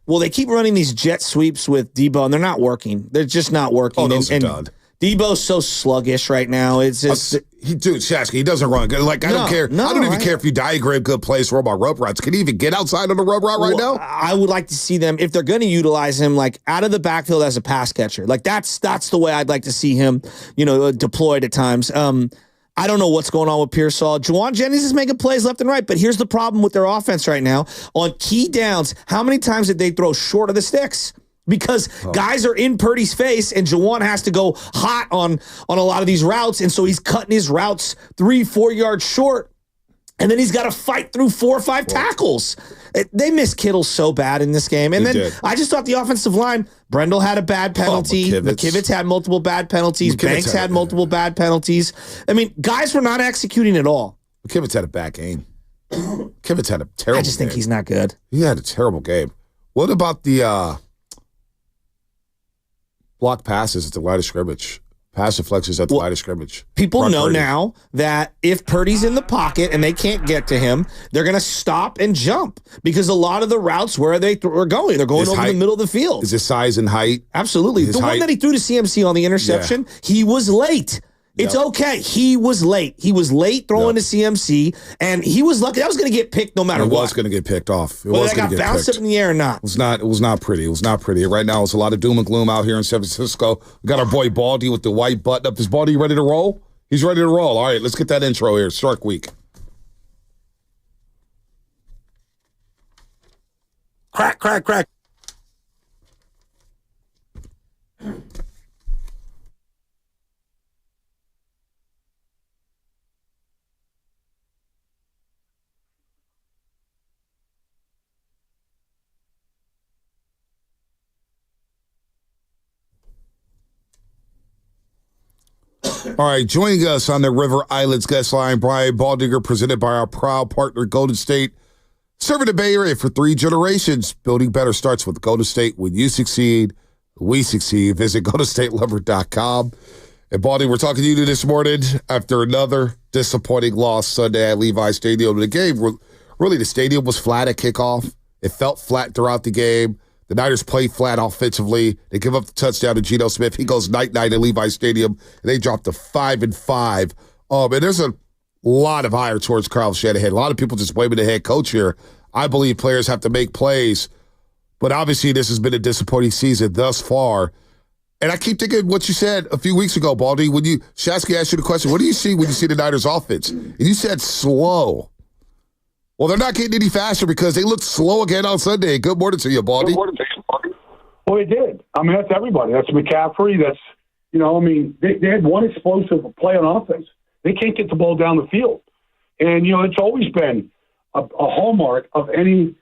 Well, they keep running these jet sweeps with Debo, and they're not working. They're just not working. Oh, those are done. Debo's so sluggish right now. It's just Shasky, he doesn't run good. Like, I don't care. I don't even care if you diagram good plays for about rope routes. Can he even get outside on the rope route right now? I would like to see them, if they're going to utilize him, like out of the backfield as a pass catcher. Like that's the way I'd like to see him, deployed at times. I don't know what's going on with Pearsall. Juwan Jennings is making plays left and right, but here's the problem with their offense right now. On key downs, how many times did they throw short of the sticks? Because guys are in Purdy's face, and Juwan has to go hot on a lot of these routes, and so he's cutting his routes 3-4 yards short, and then he's got to fight through 4 or 5 tackles. They missed Kittle so bad in this game. And I just thought the offensive line, Brendel had a bad penalty. McKivitz had multiple bad penalties. Banks had multiple bad penalties. I mean, guys were not executing at all. McKivitz had a bad game. McKivitz had a terrible game. I just think he's not good. He had a terrible game. What about the block passes at the line of scrimmage? Pass deflections at the line of scrimmage. People know now that if Purdy's in the pocket and they can't get to him, they're going to stop and jump because a lot of the routes where they are going, they're going over the middle of the field. Is his size and height? Absolutely. The one that he threw to CMC on the interception, he was late. It's okay. He was late. He was late throwing to CMC, and he was lucky. That was going to get picked no matter what. It was going to get picked off. Whether that got bounced up in the air or not. It was not pretty. It was not pretty. Right now, it's a lot of doom and gloom out here in San Francisco. We got our boy Baldy with the white button up. Is Baldy ready to roll? He's ready to roll. All right, let's get that intro here. Shark Week. Crack, crack, crack. All right, joining us on the River Islands guest line, Brian Baldinger, presented by our proud partner, Golden State. Serving the Bay Area for 3 generations. Building better starts with Golden State. When you succeed, we succeed. Visit GoldenStateLumber.com. And Baldy, we're talking to you this morning after another disappointing loss Sunday at Levi Stadium. The game, really, the stadium was flat at kickoff. It felt flat throughout the game. The Niners played flat offensively. They give up the touchdown to Geno Smith. He goes night-night at Levi Stadium, and they dropped to 5-5 And there's a lot of ire towards Kyle Shanahan. A lot of people just blaming the head coach here. I believe players have to make plays, but obviously this has been a disappointing season thus far. And I keep thinking what you said a few weeks ago, Baldy, when Shasky asked you the question, what do you see when you see the Niners offense? And you said slow. Well, they're not getting any faster because they looked slow again on Sunday. Good morning to you, Baldy. Well, they did. I mean, that's everybody. That's McCaffrey. That's, they had one explosive play on offense. They can't get the ball down the field. And, it's always been a hallmark of any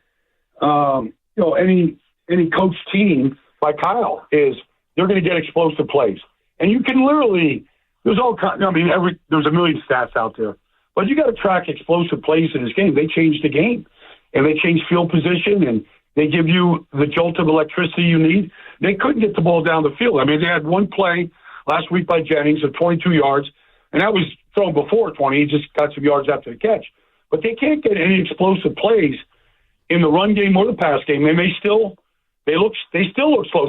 coach team like Kyle is they're going to get explosive plays. And you can literally, there's a million stats out there, but you got to track explosive plays in this game. They changed the game, and they changed field position, and they give you the jolt of electricity you need. They couldn't get the ball down the field. I mean, they had one play last week by Jennings of 22 yards, and that was thrown before 20. He just got some yards after the catch. But they can't get any explosive plays in the run game or the pass game, and they still look slow.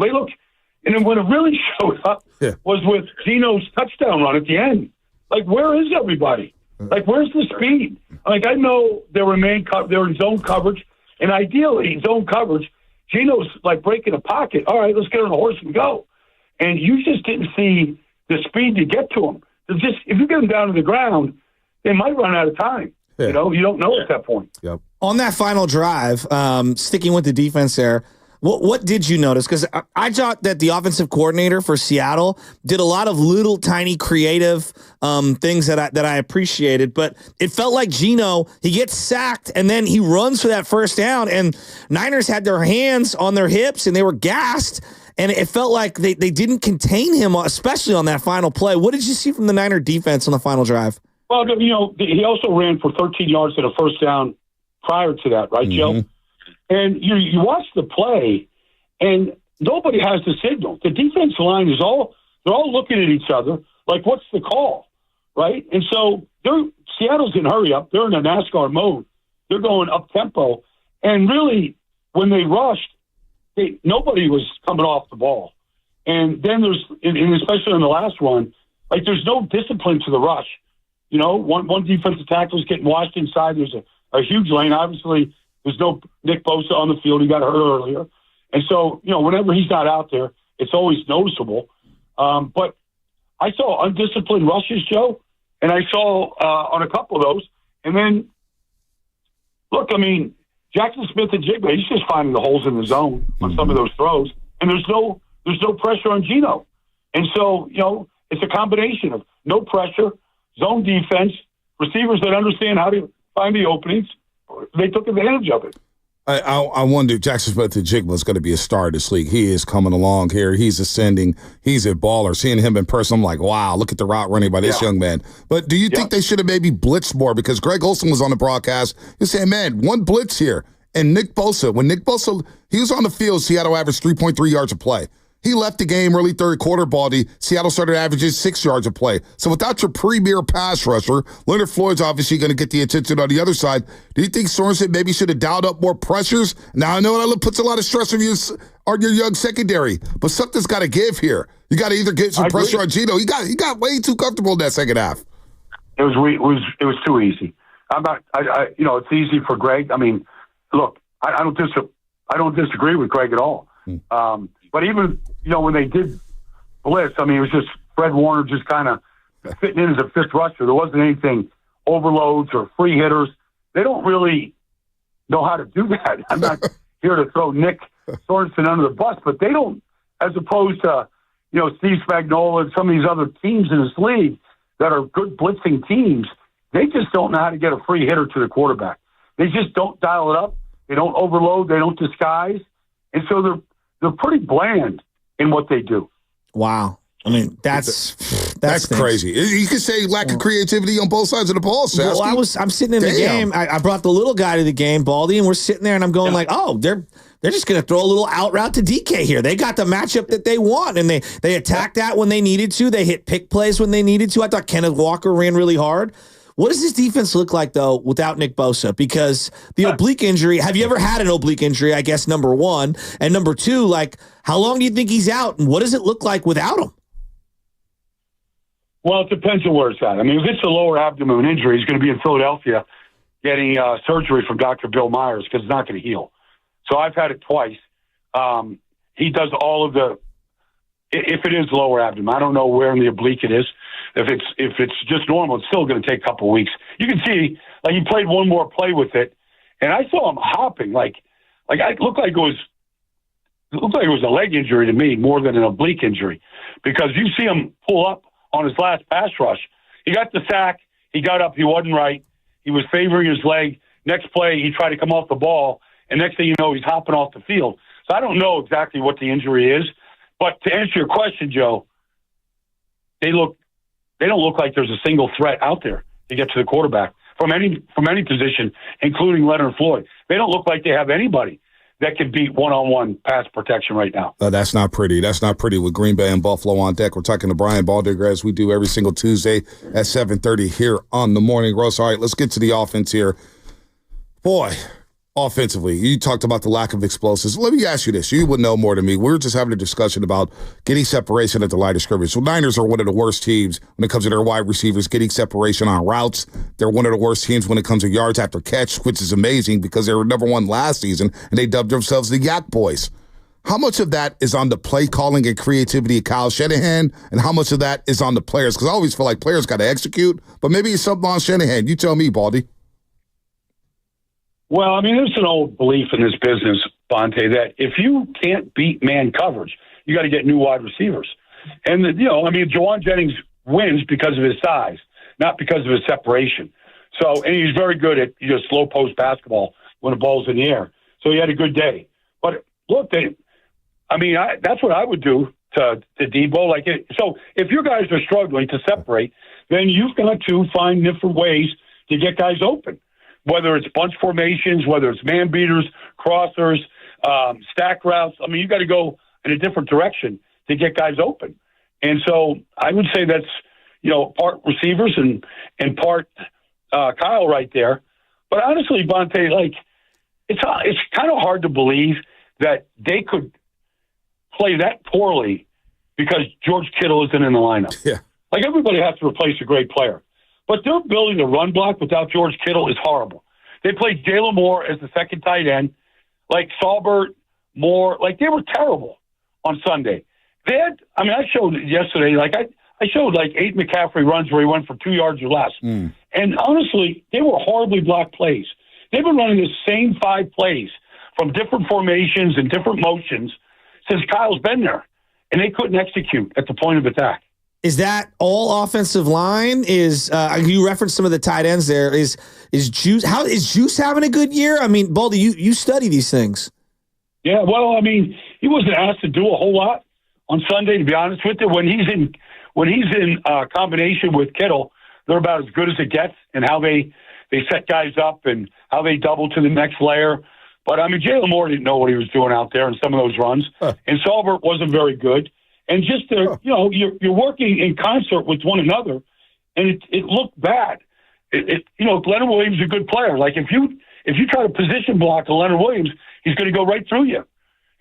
And then when it really showed up was with Geno's touchdown run at the end. Like, where is everybody? Like, where's the speed? Like, I know they're in zone coverage, and ideally zone coverage, Geno's like breaking a pocket. All right, let's get on the horse and go. And you just didn't see the speed to get to them. If you get them down to the ground, they might run out of time. Yeah. You don't know at that point. Yep. On that final drive, sticking with the defense there, what did you notice? Because I thought that the offensive coordinator for Seattle did a lot of little tiny creative things that I appreciated, but it felt like Geno, he gets sacked and then he runs for that first down, and Niners had their hands on their hips and they were gassed, and it felt like they didn't contain him, especially on that final play. What did you see from the Niner defense on the final drive? Well, he also ran for 13 yards at a first down prior to that, right, Joe? And you watch the play, and nobody has the signal. The defense line they're all looking at each other like, what's the call, right? And so Seattle's in hurry up. They're in a NASCAR mode. They're going up tempo, and really, when they rushed, nobody was coming off the ball. And then especially in the last one, like there's no discipline to the rush. One defensive tackle is getting washed inside. There's a huge lane. Obviously, there's no Nick Bosa on the field. He got hurt earlier. And so, whenever he's not out there, it's always noticeable. But I saw undisciplined rushes, Joe, and I saw on a couple of those. And then, look, Jackson Smith and Jigba, he's just finding the holes in the zone on some of those throws. And there's no pressure on Geno. And so, it's a combination of no pressure, zone defense, receivers that understand how to find the openings. They took advantage of it. I wonder, Jackson Smith and Jigba is going to be a star this league. He is coming along here. He's ascending. He's a baller. Seeing him in person, I'm like, wow, look at the route running by this young man. But do you think they should have maybe blitzed more? Because Greg Olsen was on the broadcast. He's saying, man, one blitz here. And Nick Bosa, he was on the field, Seattle averaged 3.3 yards a play. He left the game early third quarter, Baldy. Seattle started averaging 6 yards a play. So without your premier pass rusher, Leonard Floyd's obviously going to get the attention on the other side. Do you think Sorensen maybe should have dialed up more pressures? Now, I know that puts a lot of stress on your young secondary, but something's got to give here. You got to either get some pressure on Geno. He got way too comfortable in that second half. It was too easy. It's easy for Greg. Look, I don't disagree with Greg at all. But even, when they did blitz, it was just Fred Warner just kind of fitting in as a fifth rusher. There wasn't anything overloads or free hitters. They don't really know how to do that. I'm not here to throw Nick Sorensen under the bus, but they don't, as opposed to, Steve Spagnuolo and some of these other teams in this league that are good blitzing teams, they just don't know how to get a free hitter to the quarterback. They just don't dial it up. They don't overload. They don't disguise. And so they're pretty bland in what they do. Wow. That's crazy. You could say lack of creativity on both sides of the ball, Sasky. Well, I'm sitting in the game. I brought the little guy to the game, Baldy, and we're sitting there, and I'm going they're just going to throw a little out route to DK here. They got the matchup that they want, and they attacked that when they needed to. They hit pick plays when they needed to. I thought Kenneth Walker ran really hard. What does this defense look like, though, without Nick Bosa? Because the oblique injury, have you ever had an oblique injury, I guess, number one? And number two, how long do you think he's out, and what does it look like without him? Well, it depends on where it's at. I mean, if it's a lower abdomen injury, he's going to be in Philadelphia getting surgery from Dr. Bill Myers because it's not going to heal. So I've had it twice. He does all of the – if it is lower abdomen, I don't know where in the oblique it is. If it's just normal, it's still going to take a couple of weeks. You can see, like, he played one more play with it, and I saw him hopping. Like it looked like it was a leg injury to me more than an oblique injury because you see him pull up on his last pass rush. He got the sack. He got up. He wasn't right. He was favoring his leg. Next play, he tried to come off the ball, and next thing you know, he's hopping off the field. So I don't know exactly what the injury is. But to answer your question, Joe, they don't look like there's a single threat out there to get to the quarterback from any position, including Leonard Floyd. They don't look like they have anybody that can beat one-on-one pass protection right now. That's not pretty. That's not pretty with Green Bay and Buffalo on deck. We're talking to Brian Baldinger as we do every single Tuesday at 7:30 here on The Morning Roast. All right, let's get to the offense here. Boy, offensively, you talked about the lack of explosives. Let me ask you this. You would know more than me. We were just having a discussion about getting separation at the line of scrimmage. So Niners are one of the worst teams when it comes to their wide receivers getting separation on routes. They're one of the worst teams when it comes to yards after catch, which is amazing because they were number one last season, and they dubbed themselves the Yak Boys. How much of that is on the play calling and creativity of Kyle Shanahan, and how much of that is on the players? Because I always feel like players got to execute, but maybe it's something on Shanahan. You tell me, Baldy. Well, I mean, there's an old belief in this business, Bonte, that if you can't beat man coverage, you got to get new wide receivers. And, Jawan Jennings wins because of his size, not because of his separation. So, and he's very good at slow post basketball when the ball's in the air. So he had a good day. But look, that's what I would do to Debo. So if your guys are struggling to separate, then you've got to find different ways to get guys open. Whether it's bunch formations, whether it's man beaters, crossers, stack routes. I mean, you got to go in a different direction to get guys open. And so I would say that's, part receivers and part Kyle right there. But honestly, Bonte, it's kind of hard to believe that they could play that poorly because George Kittle isn't in the lineup. Yeah. Everybody has to replace a great player. But their ability to run block without George Kittle is horrible. They played Jalen Moore as the second tight end, Saubert, Moore, they were terrible on Sunday. They had, I showed yesterday, I showed 8 McCaffrey runs where he went for 2 yards or less. And honestly, they were horribly blocked plays. They've been running the same 5 plays from different formations and different motions since Kyle's been there, and they couldn't execute at the point of attack. Is that all offensive line? You referenced some of the tight ends there. Is Juice? How is Juice having a good year? I mean, Baldy, you study these things. Yeah, well, he wasn't asked to do a whole lot on Sunday, to be honest with you. When he's in combination with Kittle, they're about as good as it gets, and how they set guys up and how they double to the next layer. But Jalen Moore didn't know what he was doing out there in some of those runs, and Saubert wasn't very good. And just you're working in concert with one another, and it looked bad. Leonard Williams is a good player. If you try to position block a Leonard Williams, he's going to go right through you,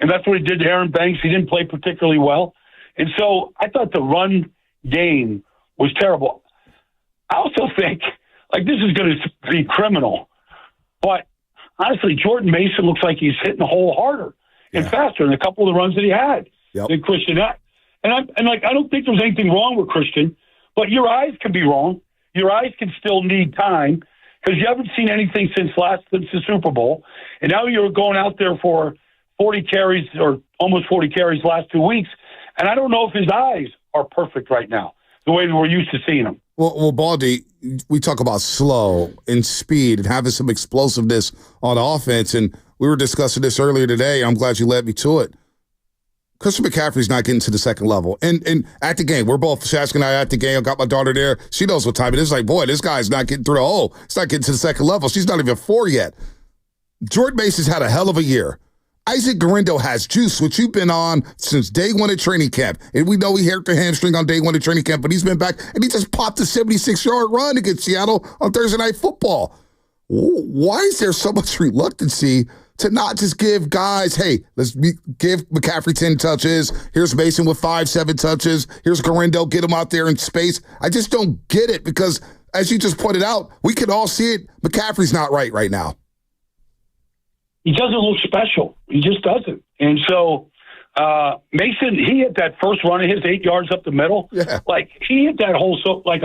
and that's what he did to Aaron Banks. He didn't play particularly well, and so I thought the run game was terrible. I also think this is going to be criminal, but honestly, Jordan Mason looks like he's hitting the hole harder and faster in a couple of the runs that he had than Christian. And I don't think there's anything wrong with Christian, but your eyes can be wrong. Your eyes can still need time because you haven't seen anything since the Super Bowl, and now you're going out there for 40 carries or almost 40 carries last 2 weeks, and I don't know if his eyes are perfect right now, the way that we're used to seeing them. Well, Baldy, we talk about slow and speed and having some explosiveness on offense, and we were discussing this earlier today. I'm glad you led me to it. Christian McCaffrey's not getting to the second level. And at the game, we're both, Shasky and I at the game. I got my daughter there. She knows what time it is. Boy, this guy's not getting through the hole. It's not getting to the second level. She's not even 4 yet. Jordan Mason's had a hell of a year. Isaac Guerrero has juice, which you've been on since day one at training camp. And we know he hurt the hamstring on day one at training camp, but he's been back, and he just popped a 76-yard run against Seattle on Thursday Night Football. Why is there so much reluctancy to not just give guys, hey, give McCaffrey 10 touches. Here's Mason with 5-7 touches. Here's Garendo, get him out there in space. I just don't get it because, as you just pointed out, we can all see it. McCaffrey's not right now. He doesn't look special. He just doesn't. And so Mason, he hit that first run of his 8 yards up the middle. Yeah. Like, he hit that hole like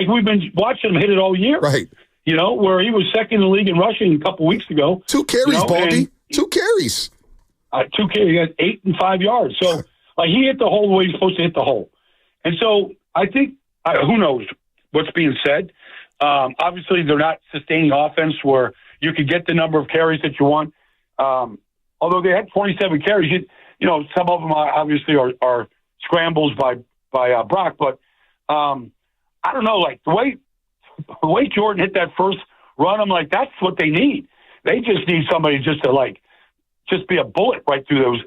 we've been watching him hit it all year. Right. You know, where he was second in the league in rushing a couple weeks ago. 2 carries, Baldy. 2 carries. 2 carries. He had 8 and 5 yards. So, like, he hit the hole the way he's supposed to hit the hole. And so I think, who knows what's being said. Obviously, they're not sustaining offense where you could get the number of carries that you want. Although they had 27 carries, you know, some of them obviously are scrambles by Brock. But I don't know, like, the way Jordan hit that first run, I'm like, that's what they need. They just need somebody just be a bullet right through those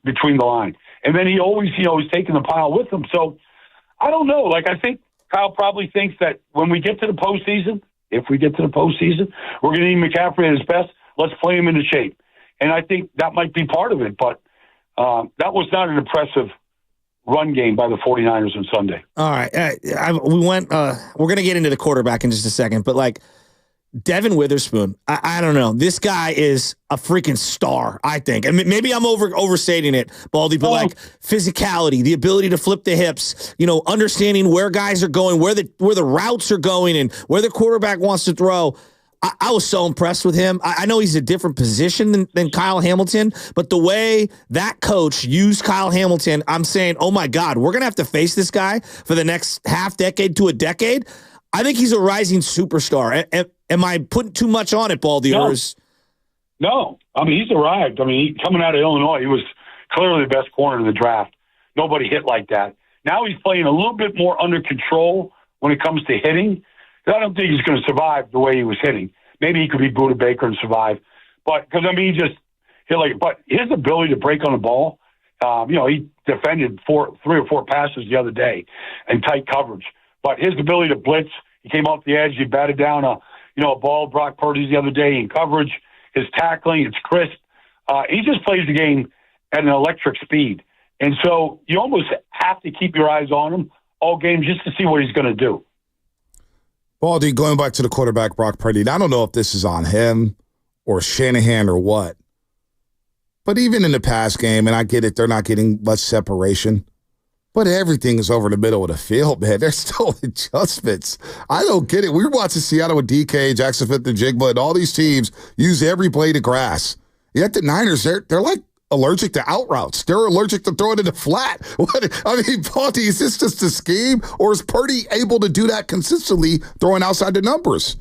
between the line. And then he always, he's taking the pile with him. So I don't know. Like, I think Kyle probably thinks that when we get to the postseason, if we get to the postseason, we're going to need McCaffrey at his best. Let's play him into shape. And I think that might be part of it. But that was not an impressive run game by the 49ers on Sunday. All right. We're going to get into the quarterback in just a second, but like Devin Witherspoon, I don't know. This guy is a freaking star, I think. And maybe I'm overstating it, Baldy, but like physicality, the ability to flip the hips, understanding where guys are going, where the routes are going and where the quarterback wants to throw. I was so impressed with him. I know he's a different position than Kyle Hamilton, but the way that coach used Kyle Hamilton, I'm saying, oh my God, we're going to have to face this guy for the next half decade to a decade. I think he's a rising superstar. Am I putting too much on it, Baldy? No. I mean, he's arrived. I mean, coming out of Illinois, he was clearly the best corner in the draft. Nobody hit like that. Now he's playing a little bit more under control when it comes to hitting. I don't think he's going to survive the way he was hitting. Maybe he could be Buda Baker and survive. But, because, I mean, he just hit but his ability to break on the ball, he defended 3 or 4 passes the other day in tight coverage. But his ability to blitz, he came off the edge, he batted down a ball, Brock Purdy's the other day in coverage. His tackling, it's crisp. He just plays the game at an electric speed. And so you almost have to keep your eyes on him all game just to see what he's going to do. Baldy, going back to the quarterback, Brock Purdy, I don't know if this is on him or Shanahan or what, but even in the pass game, and I get it, they're not getting much separation, but everything is over the middle of the field, man. There's still adjustments. I don't get it. We were watching Seattle with DK, Jackson Smith and Jigba, and all these teams use every blade of grass. Yet the Niners, they're like allergic to out routes. They're allergic to throwing it in the flat. Baldy, is this just a scheme, or is Purdy able to do that consistently, throwing outside the numbers?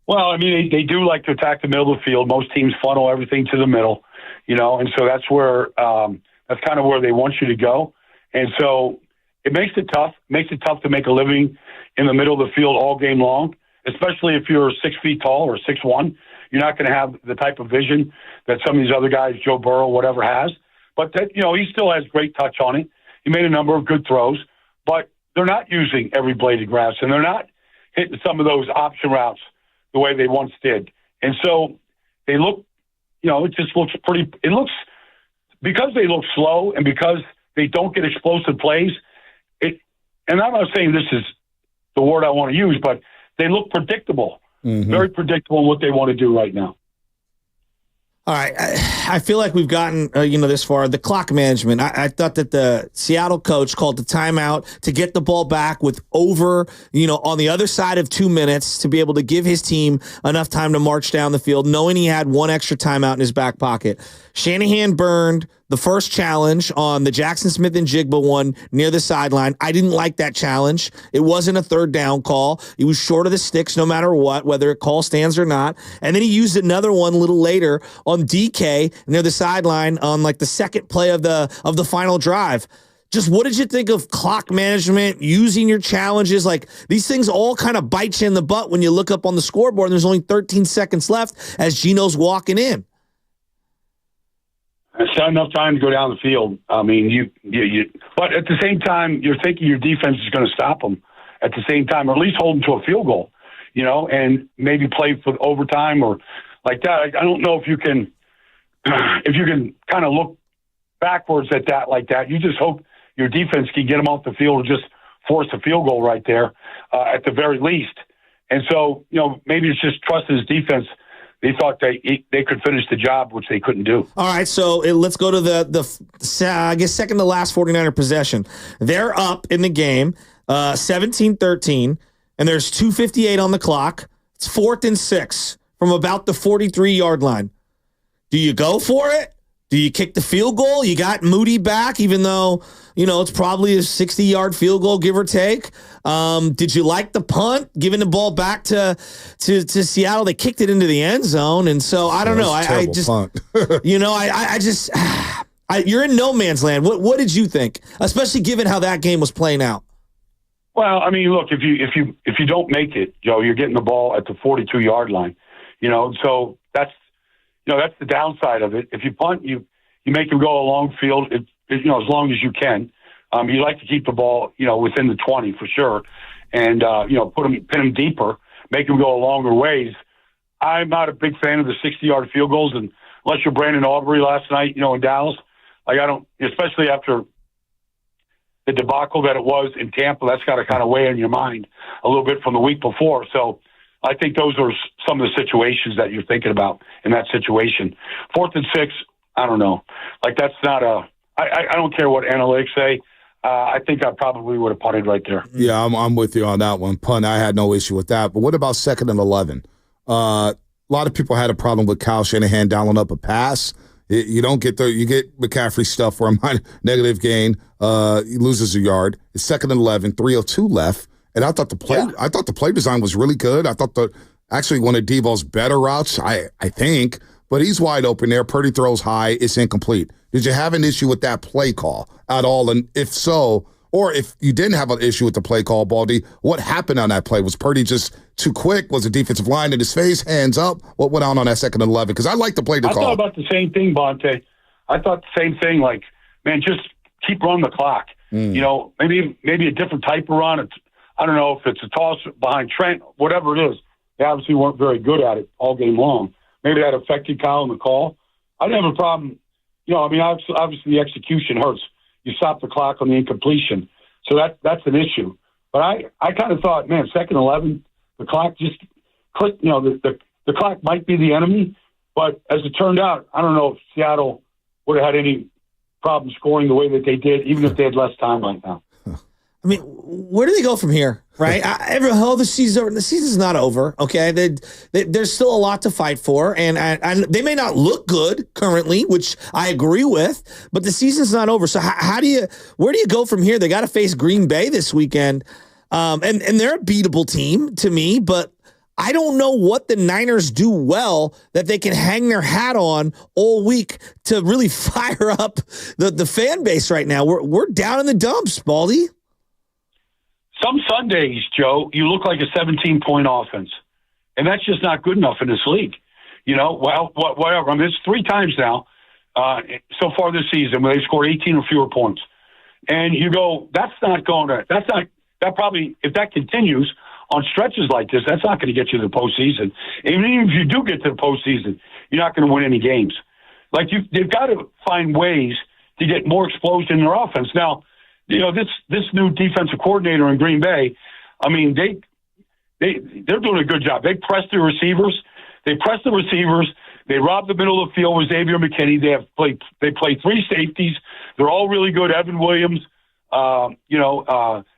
Well, I mean, they do like to attack the middle of the field. Most teams funnel everything to the middle, and so that's where that's kind of where they want you to go. And so it makes it tough. It makes it tough to make a living in the middle of the field all game long, especially if you're 6 feet tall or 6'1". You're not going to have the type of vision that some of these other guys, Joe Burrow, whatever, has. But that, he still has great touch on it. He made a number of good throws, but they're not using every blade of grass, and they're not hitting some of those option routes the way they once did. And so they look, it just looks pretty. It looks, because they look slow and because they don't get explosive plays. And I'm not saying this is the word I want to use, but they look predictable. Mm-hmm. Very predictable in what they want to do right now. All right. I feel like we've gotten, this far. The clock management. I thought that the Seattle coach called the timeout to get the ball back with over, on the other side of 2 minutes to be able to give his team enough time to march down the field, knowing he had one extra timeout in his back pocket. Shanahan burned the first challenge on the Jackson Smith and Jigba one near the sideline. I didn't like that challenge. It wasn't a third down call. He was short of the sticks no matter what, whether a call stands or not. And then he used another one a little later on DK near the sideline on like the second play of the final drive. Just what did you think of clock management, using your challenges? Like, these things all kind of bite you in the butt when you look up on the scoreboard and there's only 13 seconds left as Gino's walking in. It's not enough time to go down the field. I mean, but at the same time, you're thinking your defense is going to stop them at the same time, or at least hold them to a field goal, and maybe play for overtime or like that. I don't know if you can kind of look backwards at that like that. You just hope your defense can get them off the field and just force a field goal right there at the very least. And so, maybe it's just trust his defense. They thought they could finish the job, which they couldn't do. All right, so let's go to the I guess second to last 49er possession. They're up in the game, 17-13, and there's 2:58 on the clock. It's 4th and 6 from about the 43-yard line. Do you go for it? Do you kick the field goal? You got Moody back, even though, it's probably a 60-yard field goal, give or take. Did you like the punt, giving the ball back to Seattle? They kicked it into the end zone, and so I don't know. I just, punt. You're in no man's land. What did you think, especially given how that game was playing out? Well, I mean, look, if you don't make it, Joe, you're getting the ball at the 42-yard line. So that's the downside of it. If you punt, you make them go a long field, as long as you can. You like to keep the ball, within the 20 for sure, and pin them deeper, make them go a longer ways. I'm not a big fan of the 60-yard field goals, and unless you're Brandon Aubrey last night, in Dallas, I don't, especially after the debacle that it was in Tampa. That's got to kind of weigh on your mind a little bit from the week before. So I think those are some of the situations that you're thinking about in that situation. 4th and 6, I don't know. Like, that's not I don't care what analytics say. I think I probably would have punted right there. Yeah, I'm with you on that one. Punt, I had no issue with that. But what about 2nd and 11? A lot of people had a problem with Kyle Shanahan dialing up a pass. You get McCaffrey stuff for a negative gain. He loses a yard. It's 2nd and 11, 3:02 left. And I thought the play design was really good. I thought actually one of Devo's better routes, I think. But he's wide open there. Purdy throws high. It's incomplete. Did you have an issue with that play call at all? And if so, or if you didn't have an issue with the play call, Baldy, what happened on that play? Was Purdy just too quick? Was the defensive line in his face? Hands up? What went on that 2nd and 11? Because I like the play to call. I thought about the same thing, Bonte. I thought the same thing. Like, man, just keep running the clock. Maybe a different type of run. I don't know if it's a toss behind Trent, whatever it is. They obviously weren't very good at it all game long. Maybe that affected Kyle in the call. I didn't have a problem. Obviously the execution hurts. You stop the clock on the incompletion. So that's an issue. But I kind of thought, man, 2nd 11, the clock just clicked. The clock might be the enemy. But as it turned out, I don't know if Seattle would have had any problem scoring the way that they did, even if they had less time right now. I mean, where do they go from here, right? The season's not over, okay? There's still a lot to fight for, and they may not look good currently, which I agree with, but the season's not over. So where do you go from here? They got to face Green Bay this weekend, and they're a beatable team to me, but I don't know what the Niners do well that they can hang their hat on all week to really fire up the fan base right now. We're down in the dumps, Baldy. Some Sundays, Joe, you look like a 17-point offense, and that's just not good enough in this league. Whatever. I mean, it's 3 times now so far this season where they've scored 18 or fewer points. And you go, that probably, if that continues on stretches like this, that's not going to get you to the postseason. And even if you do get to the postseason, you're not going to win any games. Like, they've got to find ways to get more explosion in their offense. Now, this new defensive coordinator in Green Bay, I mean, they're doing a good job. They press the receivers. They rob the middle of the field with Xavier McKinney. They play 3 safeties. They're all really good. Evan Williams, Xavier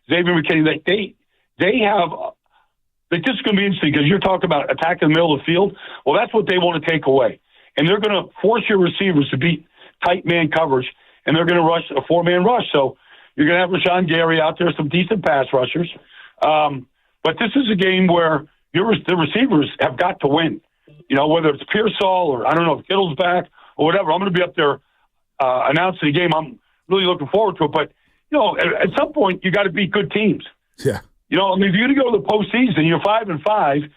McKinney. This is going to be interesting because you're talking about attacking the middle of the field. Well, that's what they want to take away, and they're going to force your receivers to beat tight man coverage, and they're going to rush a 4-man rush. So you're going to have Rashawn Gary out there, some decent pass rushers. But this is a game where the receivers have got to win. Whether it's Pearsall or I don't know if Kittle's back or whatever. I'm going to be up there announcing the game. I'm really looking forward to it. But, at some point, you got to beat good teams. Yeah. If you're going to go to the postseason, you're 5-5.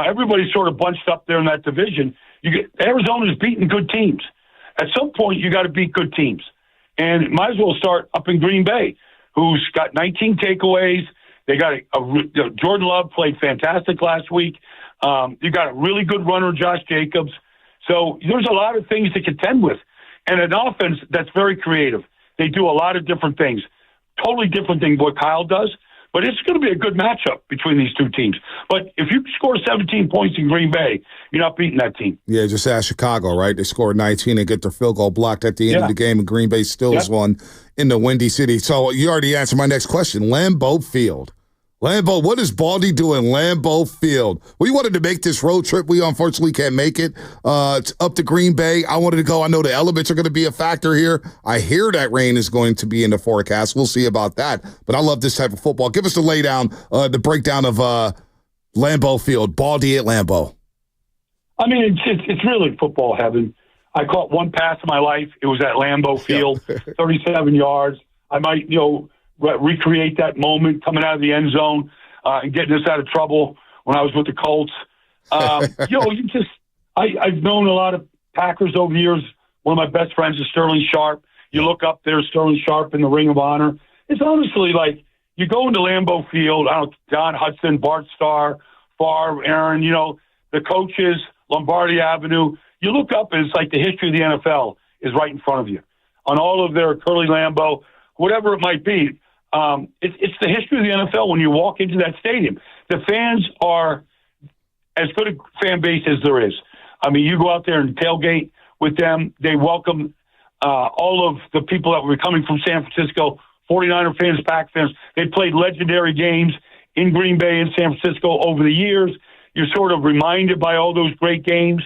Everybody's sort of bunched up there in that division. Arizona's beating good teams. At some point, you got to beat good teams. And might as well start up in Green Bay, who's got 19 takeaways. They got Jordan Love played fantastic last week. You got a really good runner, Josh Jacobs. So there's a lot of things to contend with. And an offense that's very creative. They do a lot of different things. Totally different thing what Kyle does. But it's going to be a good matchup between these two teams. But if you score 17 points in Green Bay, you're not beating that team. Yeah, just ask Chicago, right? They scored 19 and get their field goal blocked at the end of the game, and Green Bay still is one in the Windy City. So you already answered my next question. Lambeau Field. Lambeau, what is Baldy doing Lambeau Field? We wanted to make this road trip. We unfortunately can't make it up to Green Bay. I wanted to go. I know the elements are going to be a factor here. I hear that rain is going to be in the forecast. We'll see about that. But I love this type of football. Give us the laydown, the breakdown of Lambeau Field. Baldy at Lambeau. I mean, it's really football heaven. I caught one pass in my life. It was at Lambeau Field, 37 yards. I might, recreate that moment coming out of the end zone and getting us out of trouble when I was with the Colts. I've known a lot of Packers over the years. One of my best friends is Sterling Sharp. You look up there, Sterling Sharp in the Ring of Honor. It's honestly like you go into Lambeau Field, Don Hudson, Bart Starr, Favre, Aaron, the coaches, Lombardi Avenue. You look up and it's like the history of the NFL is right in front of you. On all of their Curly Lambeau, whatever it might be, it's the history of the NFL when you walk into that stadium. The fans are as good a fan base as there is. I mean, you go out there and tailgate with them. They welcome all of the people that were coming from San Francisco, 49er fans, Pack fans. They played legendary games in Green Bay and San Francisco over the years. You're sort of reminded by all those great games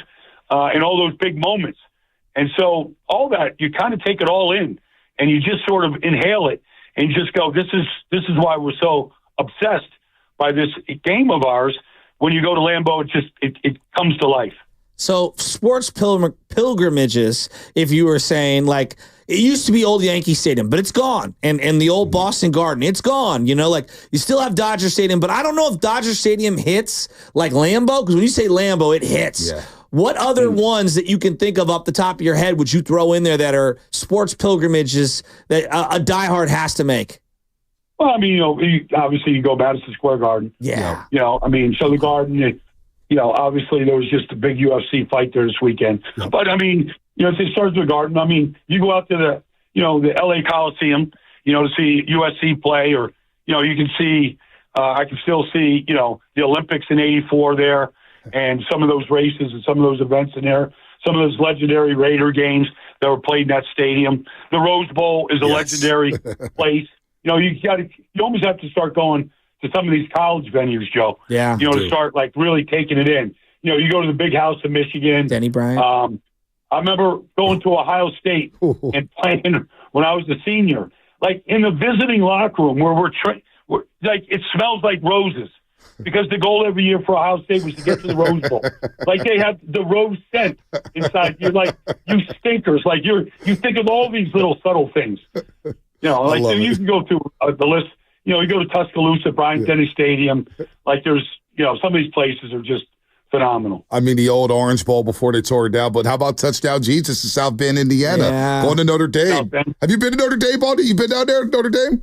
and all those big moments. And so all that, you kind of take it all in and you just sort of inhale it. And just go, this is why we're so obsessed by this game of ours. When you go to Lambeau, it comes to life. So sports pilgrimages, if you were saying, like, it used to be old Yankee Stadium, but it's gone. And the old Boston Garden, it's gone. You still have Dodger Stadium, but I don't know if Dodger Stadium hits like Lambeau, because when you say Lambeau, it hits. Yeah. What other ones that you can think of off the top of your head would you throw in there that are sports pilgrimages that a diehard has to make? Well, I mean, obviously you go Madison Square Garden. Yeah. So the Garden, obviously there was just a big UFC fight there this weekend. Yep. But, I mean, it starts with the Garden. I mean, you go out to the L.A. Coliseum, to see USC play, or, you can see, I can still see, the Olympics in '84 there. And some of those races and some of those events in there, some of those legendary Raider games that were played in that stadium. The Rose Bowl is a legendary place. You almost have to start going to some of these college venues, Joe. Yeah. To start like really taking it in. You go to the Big House in Michigan. Denny Bryant. I remember going to Ohio State and playing when I was a senior, like in the visiting locker room where we're like it smells like roses. Because the goal every year for Ohio State was to get to the Rose Bowl. Like they have the rose scent inside. You're like, you stinkers. Like you think of all these little subtle things. You can go through the list. You go to Tuscaloosa, Bryant-Denny Stadium. Like there's, some of these places are just phenomenal. I mean, the old Orange Bowl before they tore it down. But how about Touchdown Jesus in South Bend, Indiana? Yeah. Going to Notre Dame. Have you been to Notre Dame, Baldy? You been down there, Notre Dame?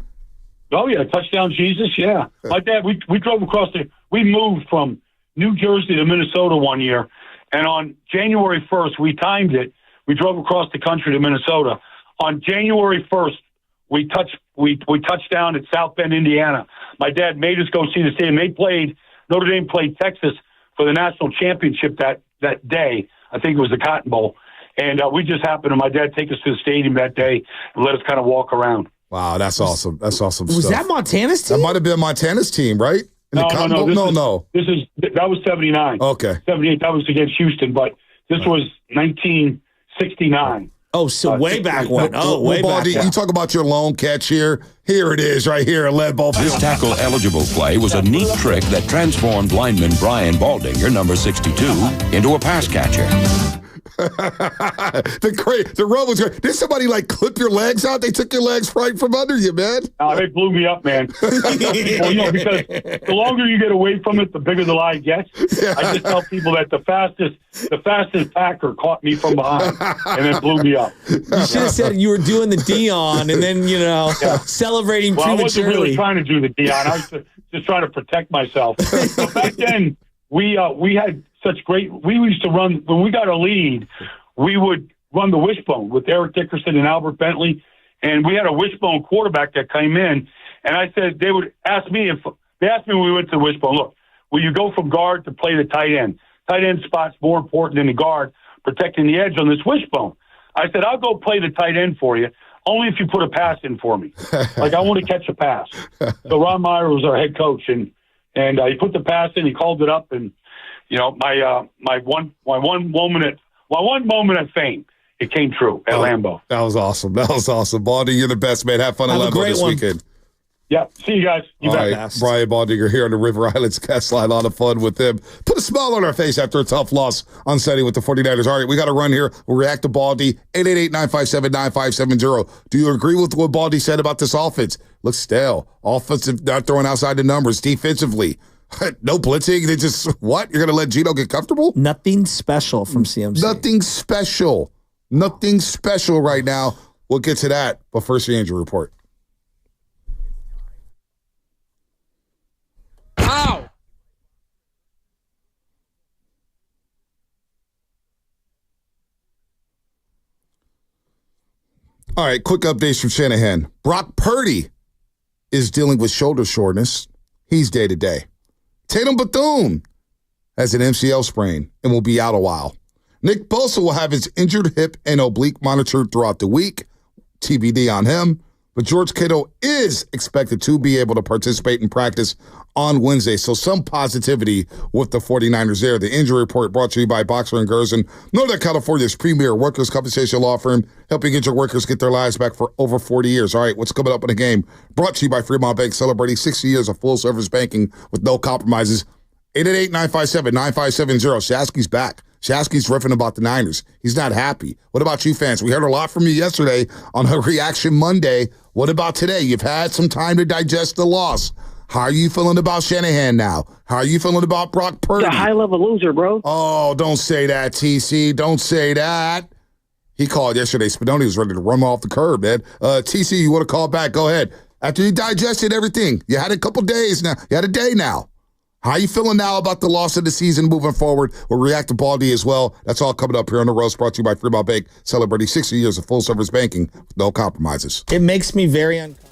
Oh, yeah, Touchdown Jesus, yeah. My dad, we drove across we moved from New Jersey to Minnesota one year, and on January 1st, we timed it. We drove across the country to Minnesota. On January 1st, we touched down at South Bend, Indiana. My dad made us go see the stadium. Notre Dame played Texas for the national championship that day. I think it was the Cotton Bowl. And we just happened to, my dad take us to the stadium that day and let us kind of walk around. Wow, that's awesome. That's awesome was stuff. Was that Montana's team? That might have been Montana's team, right? No. That was 79. Okay. 78, that was against Houston, but this was 1969. Oh, so way back when. Way back. You talk about your lone catch here. Here it is right here at Lambeau Field. This tackle-eligible play was a neat trick that transformed lineman Brian Baldinger, number 62, into a pass catcher. The run was great. Did somebody clip your legs out? They took your legs right from under you, man. They blew me up, man. Because the longer you get away from it, the bigger the lie gets. Yeah. I just tell people that the fastest Packer caught me from behind and then blew me up. You should have said you were doing the Dion and then celebrating prematurely. I wasn't really trying to do the Dion. I was just trying to protect myself. But back then, we had such great. We used to run when we got a lead. We would run the wishbone with Eric Dickerson and Albert Bentley, and we had a wishbone quarterback that came in. And I said they would ask me when we went to the wishbone. Look, will you go from guard to play the tight end? Tight end spot's more important than the guard protecting the edge on this wishbone. I said I'll go play the tight end for you. Only if you put a pass in for me. Like, I want to catch a pass. So Ron Meyer was our head coach, and he put the pass in. He called it up, and my one moment of fame, it came true at Lambeau. That was awesome. Baldy, you're the best, man. Have fun at Lambeau this weekend. Yeah, see you guys. You bet. Right. Brian Baldinger here on the River Islands Cast Line. A lot of fun with him. Put a smile on our face after a tough loss on Sunday with the 49ers. All right, we got to run here. We'll react to Baldy. 888-957-9570. Do you agree with what Baldy said about this offense? Looks stale. Offensive, not throwing outside the numbers. Defensively, no blitzing. They just, what? You're going to let Gino get comfortable? Nothing special from CMC. Nothing special. Nothing special right now. We'll get to that. But first, the injury report. All right, quick updates from Shanahan. Brock Purdy is dealing with shoulder soreness. He's day-to-day. Tatum Bethune has an MCL sprain and will be out a while. Nick Bosa will have his injured hip and oblique monitored throughout the week. TBD on him. But George Kittle is expected to be able to participate in practice on Wednesday. So some positivity with the 49ers there. The injury report brought to you by Boxer & Gerson, Northern California's premier workers' compensation law firm, helping injured workers get their lives back for over 40 years. All right, what's coming up in the game? Brought to you by Fremont Bank, celebrating 60 years of full-service banking with no compromises. 888-957-9570. Shasky's back. Shasky's riffing about the Niners. He's not happy. What about you fans? We heard a lot from you yesterday on a Reaction Monday. What about today? You've had some time to digest the loss. How are you feeling about Shanahan now? How are you feeling about Brock Purdy? He's a high-level loser, bro. Oh, don't say that, TC. Don't say that. He called yesterday. Spinoni was ready to run off the curb, man. TC, you want to call back? Go ahead. After you digested everything, you had a couple days now. You had a day now. How are you feeling now about the loss of the season moving forward? We'll react to Baldy as well. That's all coming up here on The Roast, brought to you by Fremont Bank, celebrating 60 years of full-service banking with no compromises. It makes me very uncomfortable.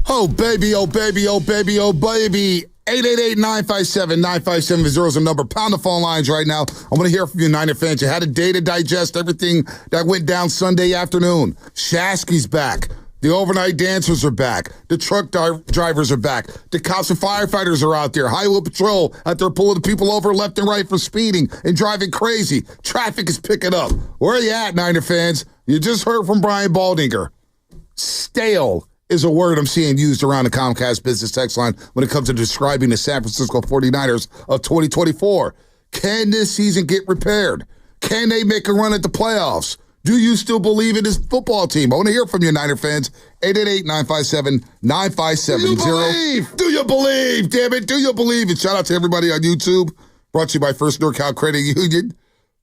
Oh, baby, oh, baby, oh, baby, oh, baby. 888-957-9570 is the number. Pound the phone lines right now. I want to hear from you, Niner fans. You had a day to digest everything that went down Sunday afternoon. Shasky's back. The overnight dancers are back. The truck drivers are back. The cops and firefighters are out there. Highway patrol out there pulling people over left and right for speeding and driving crazy. Traffic is picking up. Where are you at, Niner fans? You just heard from Brian Baldinger. Stale is a word I'm seeing used around the Comcast business text line when it comes to describing the San Francisco 49ers of 2024. Can this season get repaired? Can they make a run at the playoffs? Do you still believe in this football team? I want to hear from you, Niner fans. 888-957-9570. Do you believe? Damn it, do you believe? And shout out to everybody on YouTube. Brought to you by First NorCal Credit Union.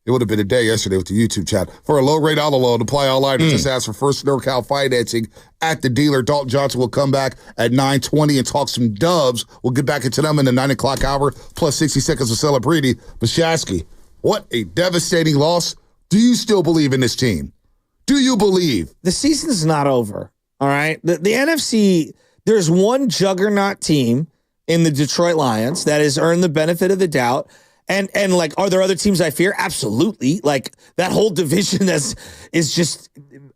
It would have been a day yesterday with the YouTube chat. For a low rate auto loan, apply all items. Just ask for First NorCal financing at the dealer. Dalton Johnson will come back at 9:20 and talk some Dubs. We'll get back into them in the 9 o'clock hour, plus 60 seconds of celebrity. But Shasky, what a devastating loss. Do you still believe in this team? Do you believe? The season's not over, all right? The NFC, there's one juggernaut team in the Detroit Lions that has earned the benefit of the doubt. And like, are there other teams I fear? Absolutely. Like, that whole division is just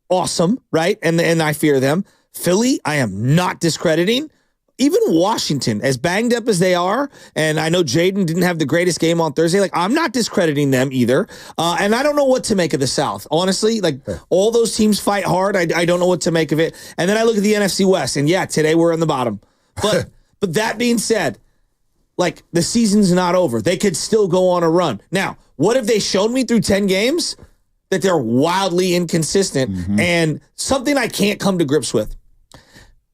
awesome, right? And I fear them. Philly, I am not discrediting. Even Washington, as banged up as they are, and I know Jaden didn't have the greatest game on Thursday, like, I'm not discrediting them either. And I don't know what to make of the South. Honestly, like, all those teams fight hard. I don't know what to make of it. And then I look at the NFC West, and yeah, today we're in the bottom. But that being said, like, the season's not over. They could still go on a run. Now, what have they shown me through 10 games? That they're wildly inconsistent and something I can't come to grips with.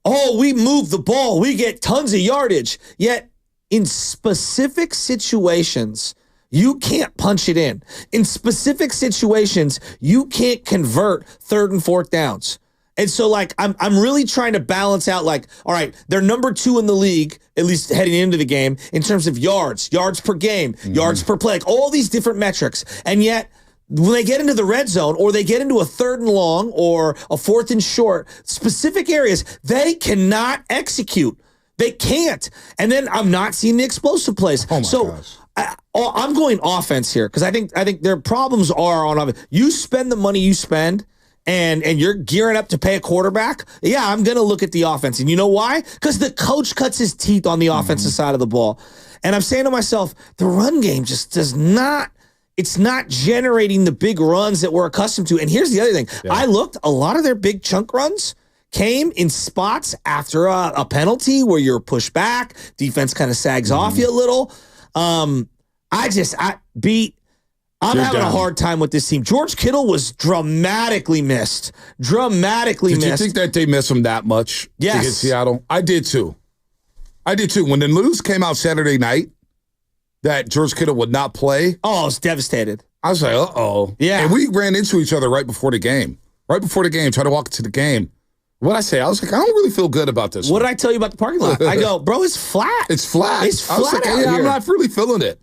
Oh, we move the ball. We get tons of yardage. Yet, in specific situations, you can't punch it in. In specific situations, you can't convert 3rd and 4th downs. And so, like, I'm really trying to balance out, like, all right, they're number 2 in the league, at least heading into the game, in terms of yards per game, yards per play, like all these different metrics. And yet, when they get into the red zone or they get into a 3rd and long or a 4th and short, specific areas, they cannot execute. They can't. And then I'm not seeing the explosive plays. Oh, my gosh. I'm going offense here because I think their problems are on offense. You spend the money you spend, and you're gearing up to pay a quarterback, yeah, I'm going to look at the offense. And you know why? Because the coach cuts his teeth on the offensive side of the ball. And I'm saying to myself, the run game just does not, it's not generating the big runs that we're accustomed to. And here's the other thing. Yeah. I looked, a lot of their big chunk runs came in spots after a penalty where you're pushed back, defense kind of sags off you a little. I'm having a hard time with this team. George Kittle was dramatically missed. Did you think that they missed him that much? Yes. Against Seattle? I did too. When the news came out Saturday night that George Kittle would not play. Oh, I was devastated. I was like, uh-oh. Yeah. And we ran into each other right before the game. Tried to walk into the game. What'd I say? I was like, I don't really feel good about this. What did I tell you about the parking lot? I go, bro, it's flat. It's flat. It's flat out here. I'm not really feeling it.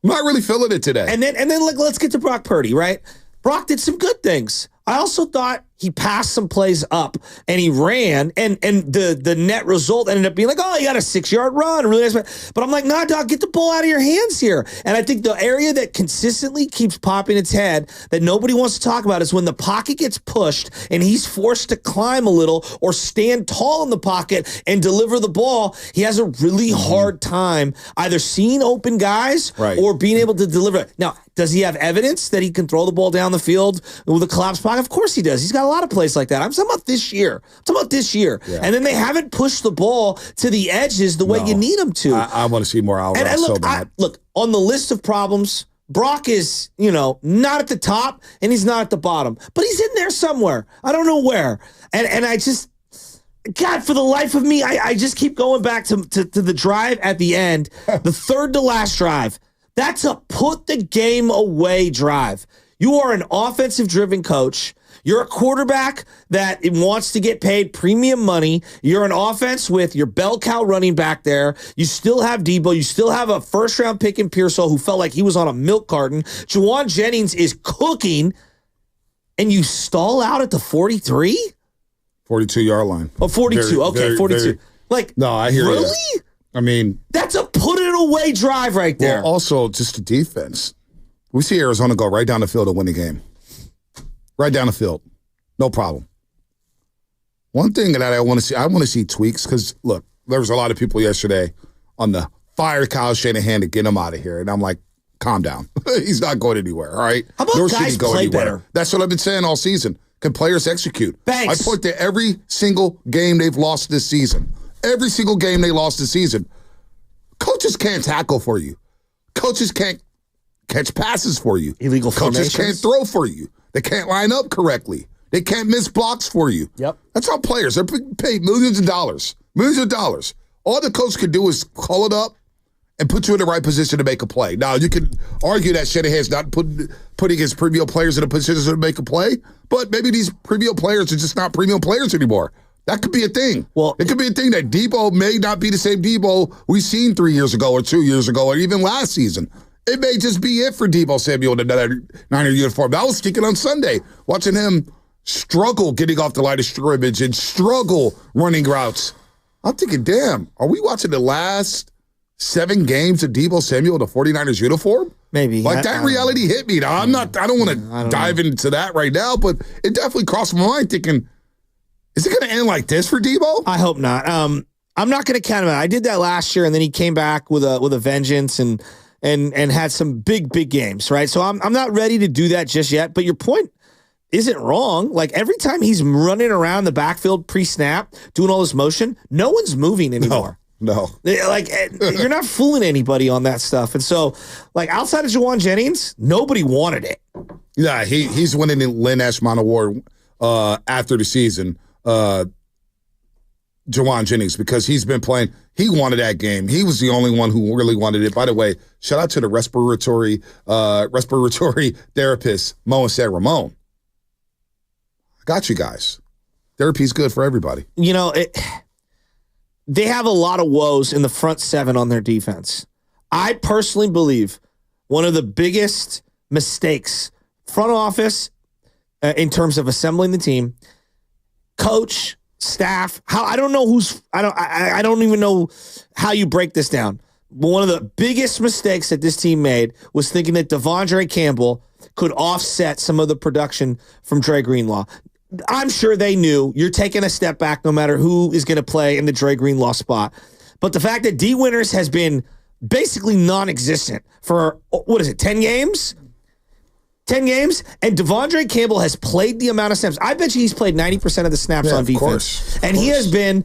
I'm not really feeling it today. And then let's get to Brock Purdy, right? Brock did some good things. I also thought he passed some plays up and he ran, and the net result ended up being like, oh, you got a 6-yard run, really nice. But I'm like, nah, dog, get the ball out of your hands here. And I think the area that consistently keeps popping its head that nobody wants to talk about is when the pocket gets pushed and he's forced to climb a little or stand tall in the pocket and deliver the ball. He has a really hard time either seeing open guys or being able to deliver. Now, does he have evidence that he can throw the ball down the field with a collapsed pocket? Of course he does. He's got a lot of plays like that. I'm talking about this year. Yeah. And then they haven't pushed the ball to the edges the way you need them to. I want to see more out. And look, on the list of problems, Brock is, not at the top and he's not at the bottom. But he's in there somewhere. I don't know where. And I just, God, for the life of me, I just keep going back to the drive at the end, the 3rd to last drive. That's a put the game away drive. You are an offensive-driven coach. You're a quarterback that wants to get paid premium money. You're an offense with your bell cow running back there. You still have Debo. You still have a first-round pick in Pearsall who felt like he was on a milk carton. Juwan Jennings is cooking, and you stall out at the 43? 42-yard line. Oh, 42. 42. Like, no, I hear really? you. I mean, that's a put it away drive right there. Well, also just the defense. We see Arizona go right down the field to win the game. Right down the field. No problem. One thing that I want to see tweaks, because, look, there was a lot of people yesterday on the fire Kyle Shanahan to get him out of here. And I'm like, calm down. He's not going anywhere, all right? How about guys play better? That's what I've been saying all season. Can players execute? Thanks. I point to every single game they've lost this season. Every single game they lost this season. Coaches can't tackle for you. Coaches can't catch passes for you. Illegal Coaches formations. can't throw for you. They can't line up correctly. They can't miss blocks for you. Yep. That's how players are paid millions of dollars. Millions of dollars. All the coach can do is call it up and put you in the right position to make a play. Now, you can argue that Shanahan's not putting his premium players in a position to make a play, but maybe these premium players are just not premium players anymore. That could be a thing. Well, it could be a thing that Debo may not be the same Debo we've seen 3 years ago or 2 years ago or even last season. It may just be it for Debo Samuel in another Niner uniform. I was thinking on Sunday, watching him struggle getting off the line of scrimmage and struggle running routes. I'm thinking, damn, are we watching the last 7 games of Debo Samuel in the 49ers uniform? Maybe. Like, that reality hit me. Now, I don't want to dive into that right now, but it definitely crossed my mind thinking, is it going to end like this for Debo? I hope not. I'm not going to count him out. I did that last year, and then he came back with a vengeance and had some big games, right? So I'm not ready to do that just yet. But your point isn't wrong. Like, every time he's running around the backfield pre-snap, doing all this motion, no one's moving anymore. No. Like, you're not fooling anybody on that stuff. And so, like, outside of Juwan Jennings, nobody wanted it. Yeah, he's winning the Lynn Ashmont Award after the season. Juwan Jennings, because he's been playing. He wanted that game. He was the only one who really wanted it. By the way, shout out to the respiratory therapist, Mo and Sarah Ramon. I got you guys. Therapy's good for everybody. You know, they have a lot of woes in the front 7 on their defense. I personally believe one of the biggest mistakes, front office, in terms of assembling the team, coach, staff, I don't even know how you break this down. But one of the biggest mistakes that this team made was thinking that Devondre Campbell could offset some of the production from Dre Greenlaw. I'm sure they knew you're taking a step back no matter who is going to play in the Dre Greenlaw spot. But the fact that D. Winters has been basically non-existent for, 10 games? 10 games, and Devondre Campbell has played the amount of snaps. I bet you he's played 90% of the snaps on defense. And he has been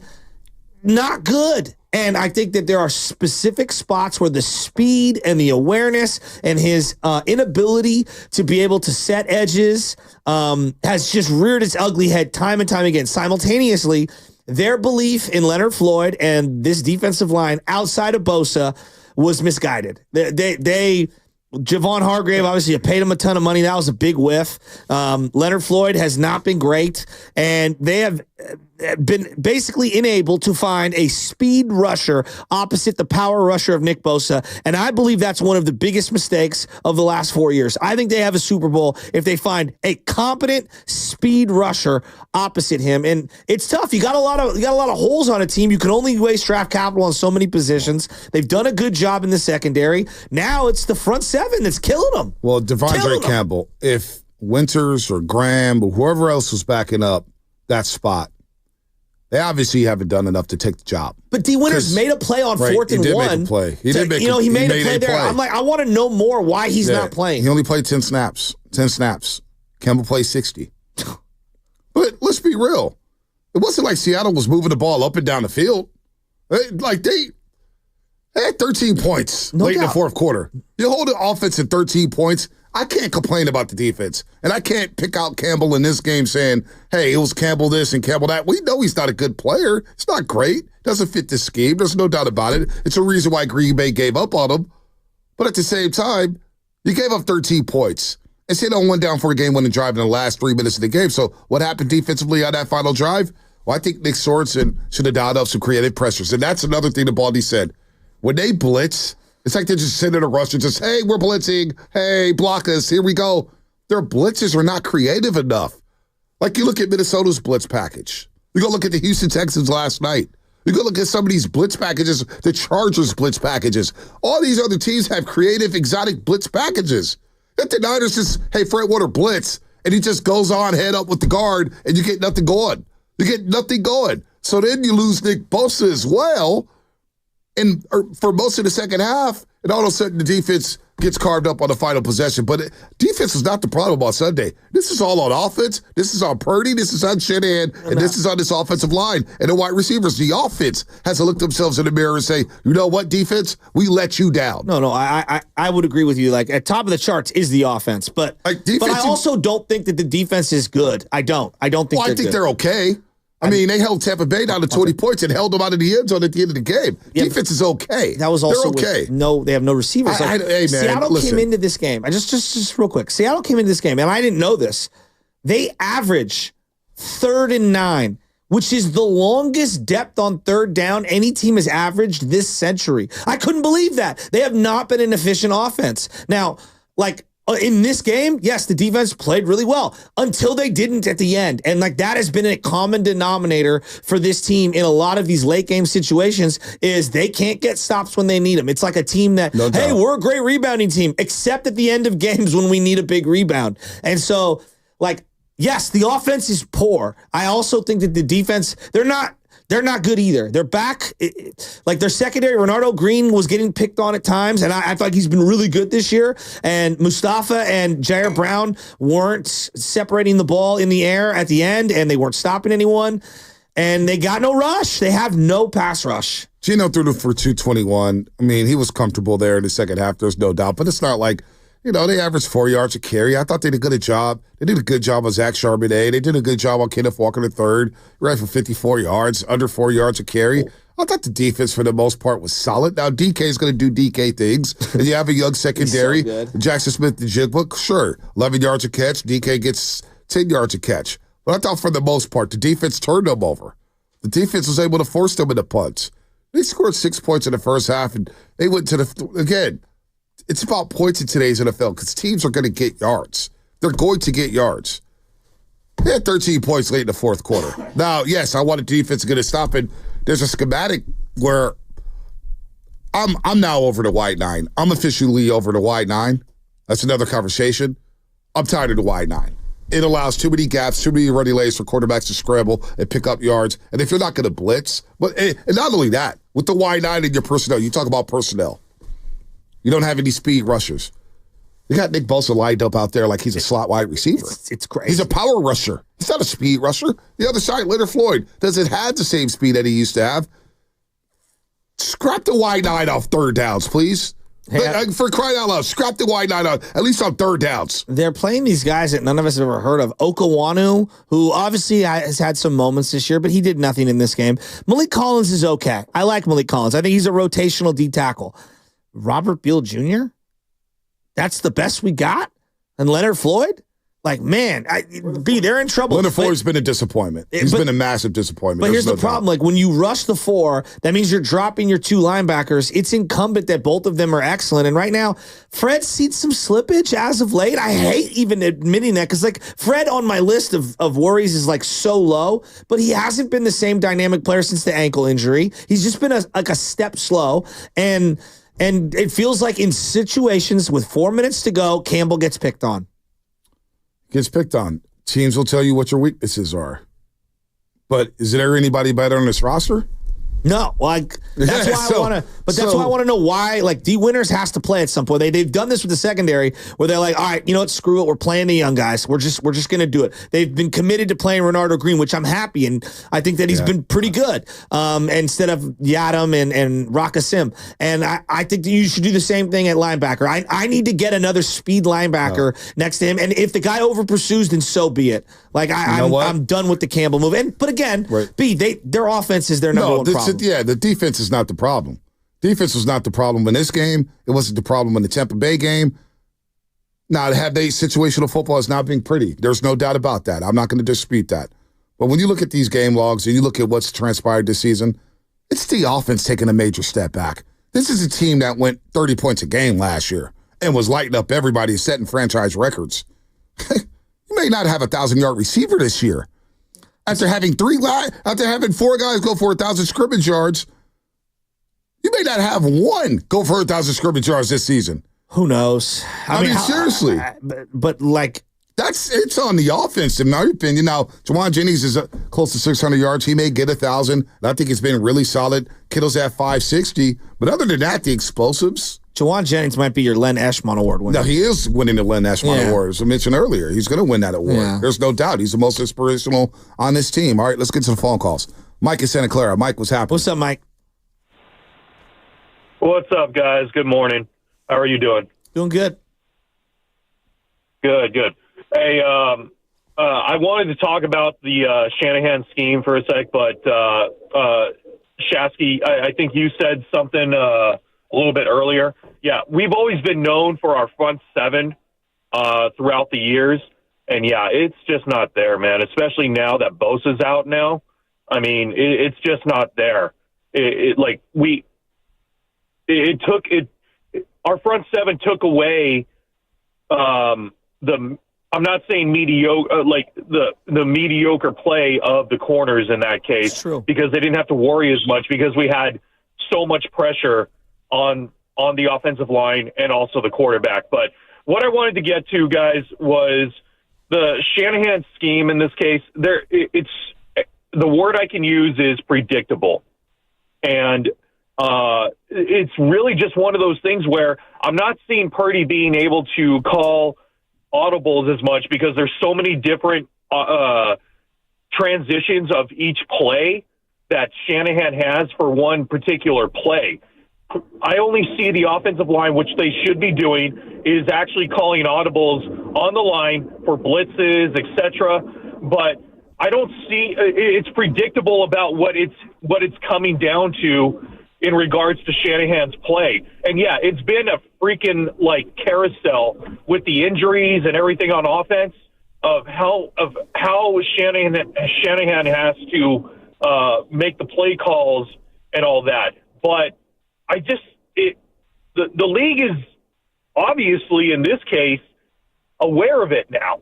not good. And I think that there are specific spots where the speed and the awareness and his inability to be able to set edges has just reared its ugly head time and time again. Simultaneously, their belief in Leonard Floyd and this defensive line outside of Bosa was misguided. Javon Hargrave, obviously, you paid him a ton of money. That was a big whiff. Leonard Floyd has not been great, and they have been basically unable to find a speed rusher opposite the power rusher of Nick Bosa, and I believe that's one of the biggest mistakes of the last 4 years. I think they have a Super Bowl if they find a competent speed rusher opposite him, and it's tough. You got a lot of holes on a team. You can only waste draft capital on so many positions. They've done a good job in the secondary. Now it's the front 7 that's killing them. Well, Devondre Campbell, if Winters or Graham or whoever else was backing up that spot, they obviously haven't done enough to take the job. But D. Winters made a play on 4th and 1. He did make a play. He made a play there. I'm like, I want to know more why he's not playing. He only played 10 snaps. Campbell played 60. But let's be real. It wasn't like Seattle was moving the ball up and down the field. They had 13 points late in the fourth quarter. You hold the offense at 13 points, I can't complain about the defense. And I can't pick out Campbell in this game saying, hey, it was Campbell this and Campbell that. We know he's not a good player. It's not great. Doesn't fit the scheme. There's no doubt about it. It's a reason why Green Bay gave up on him. But at the same time, you gave up 13 points. And Seattle went down for a game-winning drive in the last 3 minutes of the game. So what happened defensively on that final drive? Well, I think Nick Sorensen should have dialed up some creative pressures. And that's another thing that Baldy said. When they blitz, it's like they're just sitting in a rush and just, hey, we're blitzing. Hey, block us. Here we go. Their blitzes are not creative enough. Like you look at Minnesota's blitz package. You go look at the Houston Texans last night. You go look at some of these blitz packages, the Chargers blitz packages. All these other teams have creative, exotic blitz packages. If the Niners just, hey, Fred Warner blitz, and he just goes on head up with the guard, and you get nothing going. You get nothing going. So then you lose Nick Bosa as well, and for most of the second half, and all of a sudden the defense gets carved up on the final possession. But defense is not the problem on Sunday. This is all on offense. This is on Purdy. This is on Shanahan. And this is on this offensive line and the wide receivers. The offense has to look themselves in the mirror and say, you know what, defense? We let you down. No, I would agree with you. Like, at top of the charts is the offense. But I also don't think that the defense is good. I don't think I think they're okay. I mean, they held Tampa Bay down to 20 points and held them out of the end zone at the end of the game. Yeah, defense is okay. That was also okay. They have no receivers. Hey, man, Seattle came into this game. Just real quick. Seattle came into this game, and I didn't know this. They average 3rd and 9, which is the longest depth on third down any team has averaged this century. I couldn't believe that. They have not been an efficient offense. Now, in this game, yes, the defense played really well until they didn't at the end. And that has been a common denominator for this team in a lot of these late game situations is they can't get stops when they need them. It's like a team that, hey, we're a great rebounding team, except at the end of games when we need a big rebound. And so, yes, the offense is poor. I also think that the defense, they're not good either. They're back. Their secondary, Renardo Green was getting picked on at times, and I thought he's been really good this year. And Mustafa and Jair Brown weren't separating the ball in the air at the end, and they weren't stopping anyone. And they got no rush. They have no pass rush. Geno threw for 221. I mean, he was comfortable there in the second half. There's no doubt. But it's not like, they averaged 4 yards a carry. I thought they did a good job. They did a good job on Zach Charbonnet. They did a good job on Kenneth Walker III, right for 54 yards, under 4 yards a carry. I thought the defense, for the most part, was solid. Now, DK is going to do DK things. And you have a young secondary. So Jackson Smith, the Jigbook, sure. 11 yards a catch. DK gets 10 yards a catch. But I thought, for the most part, the defense turned them over. The defense was able to force them into punts. They scored 6 points in the first half, and they went to again, it's about points in today's NFL because teams are going to get yards. They're going to get yards. They had 13 points late in the fourth quarter. Now, yes, I wanted the defense to get a stop, and there's a schematic where I'm now over the wide 9. I'm officially over the wide 9. That's another conversation. I'm tired of the wide 9. It allows too many gaps, too many running lanes for quarterbacks to scramble and pick up yards. And if you're not going to blitz, and not only that, with the wide 9 in your personnel, you talk about personnel. You don't have any speed rushers. You got Nick Bosa lined up out there like he's a slot wide receiver. It's crazy. He's a power rusher. He's not a speed rusher. The other side, Leonard Floyd, doesn't have the same speed that he used to have. Scrap the wide 9 off third downs, please. For crying out loud, scrap the wide 9 out, at least on third downs. They're playing these guys that none of us have ever heard of. Okawanu, who obviously has had some moments this year, but he did nothing in this game. Malik Collins is okay. I like Malik Collins. I think he's a rotational D tackle. Robert Beal Jr.? That's the best we got? And Leonard Floyd? They're in trouble. Leonard Floyd's been a disappointment. He's been a massive disappointment. But here's the problem. When you rush the 4, that means you're dropping your 2 linebackers. It's incumbent that both of them are excellent. And right now, Fred's seen some slippage as of late. I hate even admitting that because, Fred on my list of worries is, so low. But he hasn't been the same dynamic player since the ankle injury. He's just been a step slow. And it feels like in situations with 4 minutes to go, Campbell gets picked on. Teams will tell you what your weaknesses are. But is there anybody better on this roster? No, that's why I want to. But that's why I want to know why. D. Winters has to play at some point. They've done this with the secondary, where they're like, all right, you know what? Screw it. We're playing the young guys. We're just going to do it. They've been committed to playing Renardo Green, which I'm happy, and I think that he's been pretty good. Instead of Yadam and Raka Sim, and I think that you should do the same thing at linebacker. I need to get another speed linebacker next to him, and if the guy over pursues, then so be it. I'm done with the Campbell move. But again, their offense is their number one problem. The defense is not the problem. Defense was not the problem in this game. It wasn't the problem in the Tampa Bay game. Now, situational football is not being pretty. There's no doubt about that. I'm not going to dispute that. But when you look at these game logs and you look at what's transpired this season, it's the offense taking a major step back. This is a team that went 30 points a game last year and was lighting up everybody, setting franchise records. You may not have a 1,000-yard receiver this year. After having four guys go for 1,000 scrimmage yards, you may not have one go for 1,000 scrimmage yards this season. Who knows? I mean, seriously. But like, it's on the offense, in my opinion. Now, Jawan Jennings is close to 600 yards. He may get 1,000. I think it's been really solid. Kittle's at 560. But other than that, the explosives. Jawan Jennings might be your Len Eshmon Award winner. No, he is winning the Len Eshmon Award. As I mentioned earlier, he's going to win that award. Yeah. There's no doubt. He's the most inspirational on this team. All right, let's get to the phone calls. Mike in Santa Clara. Mike, what's happening? What's up, Mike? What's up, guys? Good morning. How are you doing? Doing good. Good. Hey, I wanted to talk about the Shanahan scheme for a sec, but Shasky, I think you said something a little bit earlier. Yeah, we've always been known for our front seven throughout the years, and yeah, it's just not there, man. Especially now that Bosa's out now. I mean, it's just not there. Our front seven took away I'm not saying mediocre, like the mediocre play of the corners in that case, because they didn't have to worry as much because we had so much pressure on the offensive line and also the quarterback. But what I wanted to get to, guys, was the Shanahan scheme in this case. It's the word I can use is predictable, and it's really just one of those things where I'm not seeing Purdy being able to call audibles as much because there's so many different transitions of each play that Shanahan has for one particular play. I only see the offensive line, which they should be doing, is actually calling audibles on the line for blitzes, etc. But I don't see it's predictable about what it's coming down to in regards to Shanahan's play. And yeah, it's been a freaking carousel with the injuries and everything on offense of how Shanahan has to make the play calls and all that. But the league is obviously in this case aware of it now.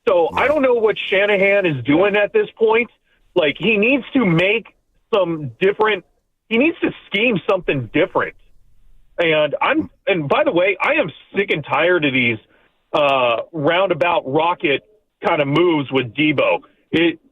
So I don't know what Shanahan is doing at this point. Like, he needs to make some different. He needs to scheme something different. And by the way, I am sick and tired of these roundabout rocket kind of moves with Debo.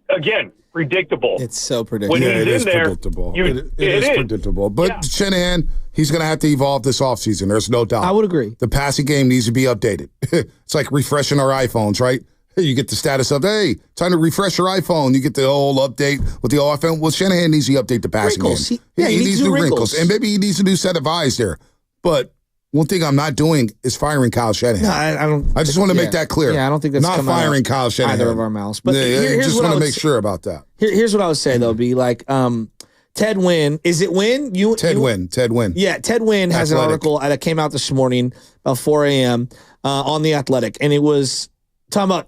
Again, predictable. It's so predictable. It is predictable. It is predictable. But Shanahan, he's going to have to evolve this offseason. There's no doubt. I would agree. The passing game needs to be updated. It's like refreshing our iPhones, right? You get the status of, hey, time to refresh your iPhone. You get the whole update with the offense. Well, Shanahan needs to update the passing game. He needs new wrinkles. And maybe he needs a new set of eyes there. But one thing I'm not doing is firing Kyle Shanahan. No, I don't. I just want to make that clear. Yeah, I don't think that's not firing Kyle Shanahan. Either of our mouths. But just want to make sure about that. Here's what I would say, though, be like, Ted Wynn. Is it Wynn? Ted Wynn. Yeah, Ted Wynn has an article that came out this morning about 4 a.m. On The Athletic, and it was talking about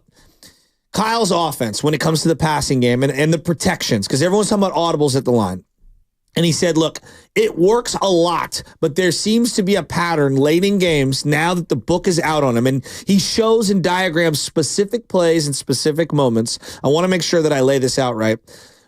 Kyle's offense when it comes to the passing game and the protections, because everyone's talking about audibles at the line. And he said, look, it works a lot, but there seems to be a pattern late in games now that the book is out on him. And he shows and diagrams specific plays and specific moments. I want to make sure that I lay this out right,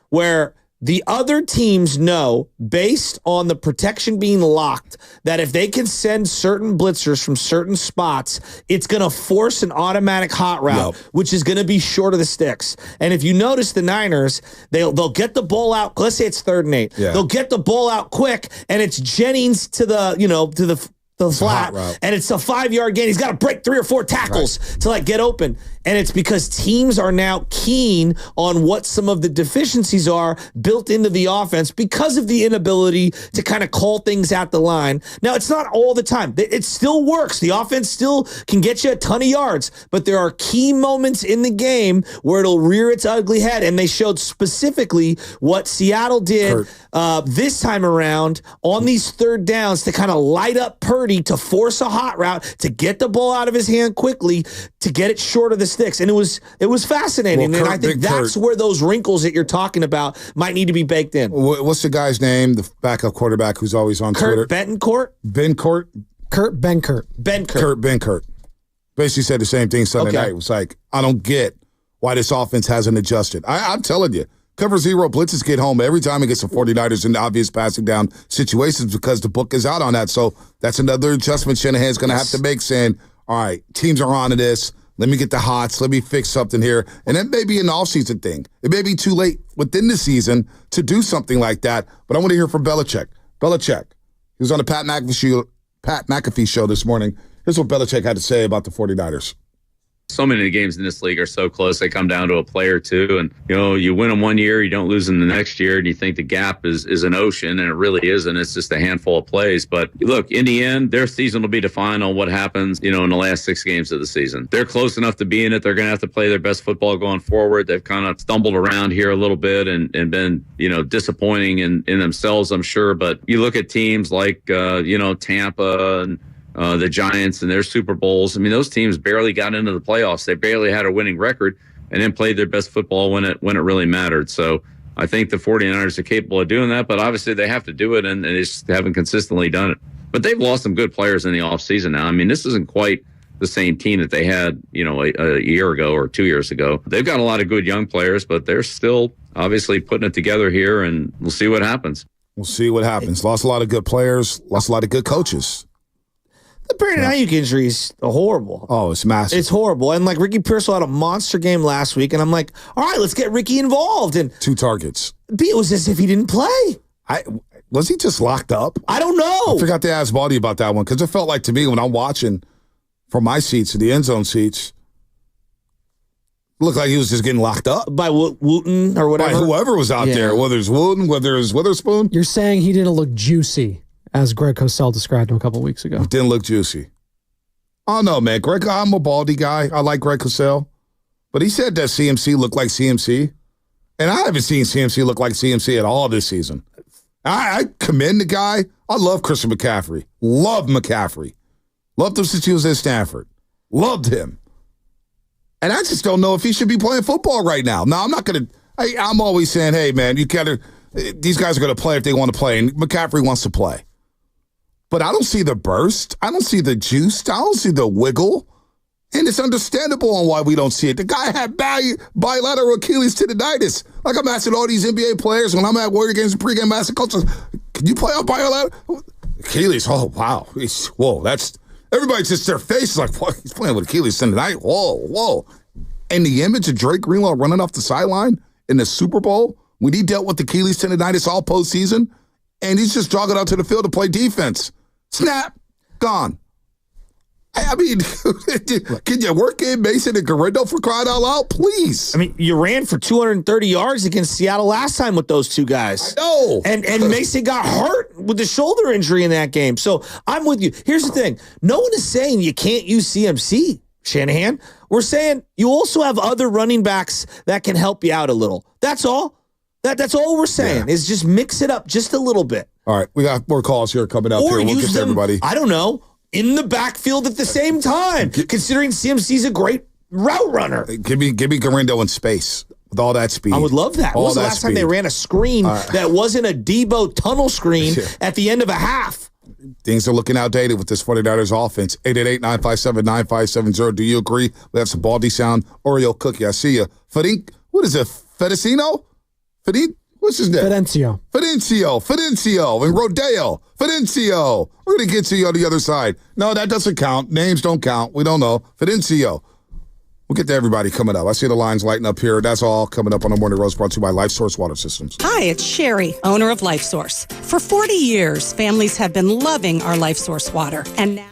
where the other teams know, based on the protection being locked, that if they can send certain blitzers from certain spots, it's going to force an automatic hot route, which is going to be short of the sticks. And if you notice the Niners, they'll get the ball out. Let's say it's 3rd and 8. Yeah. They'll get the ball out quick, and it's Jennings to the flat, and it's a 5-yard gain. He's got to break 3 or 4 tackles to get open. And it's because teams are now keen on what some of the deficiencies are built into the offense because of the inability to kind of call things at the line. Now, it's not all the time. It still works. The offense still can get you a ton of yards, but there are key moments in the game where it'll rear its ugly head. And they showed specifically what Seattle did this time around on these 3rd downs to kind of light up Purdy, to force a hot route, to get the ball out of his hand quickly, to get it short of the sticks. And it was fascinating. Well, and I think that's where those wrinkles that you're talking about might need to be baked in. What's the guy's name? The backup quarterback who's always on Twitter? Kurt Benkert. Kurt Benkert. Kurt Benkert. Basically said the same thing Sunday night. It was like, I don't get why this offense hasn't adjusted. I'm telling you, cover zero blitzes get home every time against the 49ers in obvious passing down situations because the book is out on that. So that's another adjustment Shanahan's going to have to make, saying, all right, teams are on to this. Let me get the hots. Let me fix something here. And it may be an offseason thing. It may be too late within the season to do something like that. But I want to hear from Belichick. Belichick, he was on the Pat McAfee show this morning. Here's what Belichick had to say about the 49ers. So many of the games in this league are so close. They come down to a play or two. And, you win them one year, you don't lose them the next year. And you think the gap is an ocean, and it really isn't. It's just a handful of plays. But look, in the end, their season will be defined on what happens, in the last 6 games of the season. They're close enough to be in it. They're going to have to play their best football going forward. They've kind of stumbled around here a little bit and been, disappointing in themselves, I'm sure. But you look at teams like, Tampa and the Giants and their Super Bowls. I mean, those teams barely got into the playoffs. They barely had a winning record and then played their best football when it really mattered. So I think the 49ers are capable of doing that, but obviously they have to do it, and they just haven't consistently done it. But they've lost some good players in the offseason now. I mean, this isn't quite the same team that they had, a year ago or 2 years ago. They've got a lot of good young players, but they're still obviously putting it together here, and we'll see what happens. We'll see what happens. Lost a lot of good players, lost a lot of good coaches. The Brandon Ayuk injury is horrible. Oh, it's massive. It's horrible. And Ricky Pearsall had a monster game last week, and I'm like, all right, let's get Ricky involved. And 2 targets. It was as if he didn't play. Was he just locked up? I don't know. I forgot to ask Baldy about that one because it felt like to me when I'm watching from my seats to the end zone seats, it looked like he was just getting locked up. By Wooten or whatever? By whoever was out there, whether it's Wooten, whether it's Witherspoon. You're saying he didn't look juicy, as Greg Cosell described him a couple weeks ago. Didn't look juicy. Oh, no, man. I'm a Baldy guy. I like Greg Cosell. But he said that CMC looked like CMC. And I haven't seen CMC look like CMC at all this season. I commend the guy. I love Christian McCaffrey. Love McCaffrey. Loved him since he was at Stanford. Loved him. And I just don't know if he should be playing football right now. Now, I'm not going to – I'm always saying, hey, man, you got to – these guys are going to play if they want to play. And McCaffrey wants to play. But I don't see the burst. I don't see the juice. I don't see the wiggle. And it's understandable on why we don't see it. The guy had bilateral Achilles tendonitis. Like I'm asking all these NBA players when I'm at Warrior games and pregame master coaches, can you play on bilateral Achilles? Oh, wow. Whoa, that's everybody just their face is like, what? He's playing with Achilles tendonitis. Whoa. And the image of Drake Greenlaw running off the sideline in the Super Bowl when he dealt with Achilles tendonitis all postseason, and he's just jogging out to the field to play defense. Snap, gone. I mean, can you work in Mason and Garrido for crying out loud? Please. I mean, you ran for 230 yards against Seattle last time with those two guys. I know. And Mason got hurt with the shoulder injury in that game. So I'm with you. Here's the thing. No one is saying you can't use CMC, Shanahan. We're saying you also have other running backs that can help you out a little. That's all. That's all we're saying is just mix it up just a little bit. All right. We got more calls here coming up. Or here. We'll use get to them, everybody. I don't know, in the backfield at the same time, considering CMC's a great route runner. Give me Garrido in space with all that speed. I would love that. When was the last time they ran a screen that wasn't a Debo tunnel screen at the end of a half? Things are looking outdated with this 49ers offense. 888-957-9570. Do you agree? We have some Baldy sound. Oreo cookie. I see you. What is it? Fedicino? What's his name? Fidencio. And Rodeo. Fidencio. We're going to get to you on the other side. No, that doesn't count. Names don't count. We don't know. Fidencio. We'll get to everybody coming up. I see the lines lighting up here. That's all coming up on the Morning Roast, brought to you by Life Source Water Systems. Hi, it's Sherry, owner of Life Source. For 40 years, families have been loving our Life Source water. And now...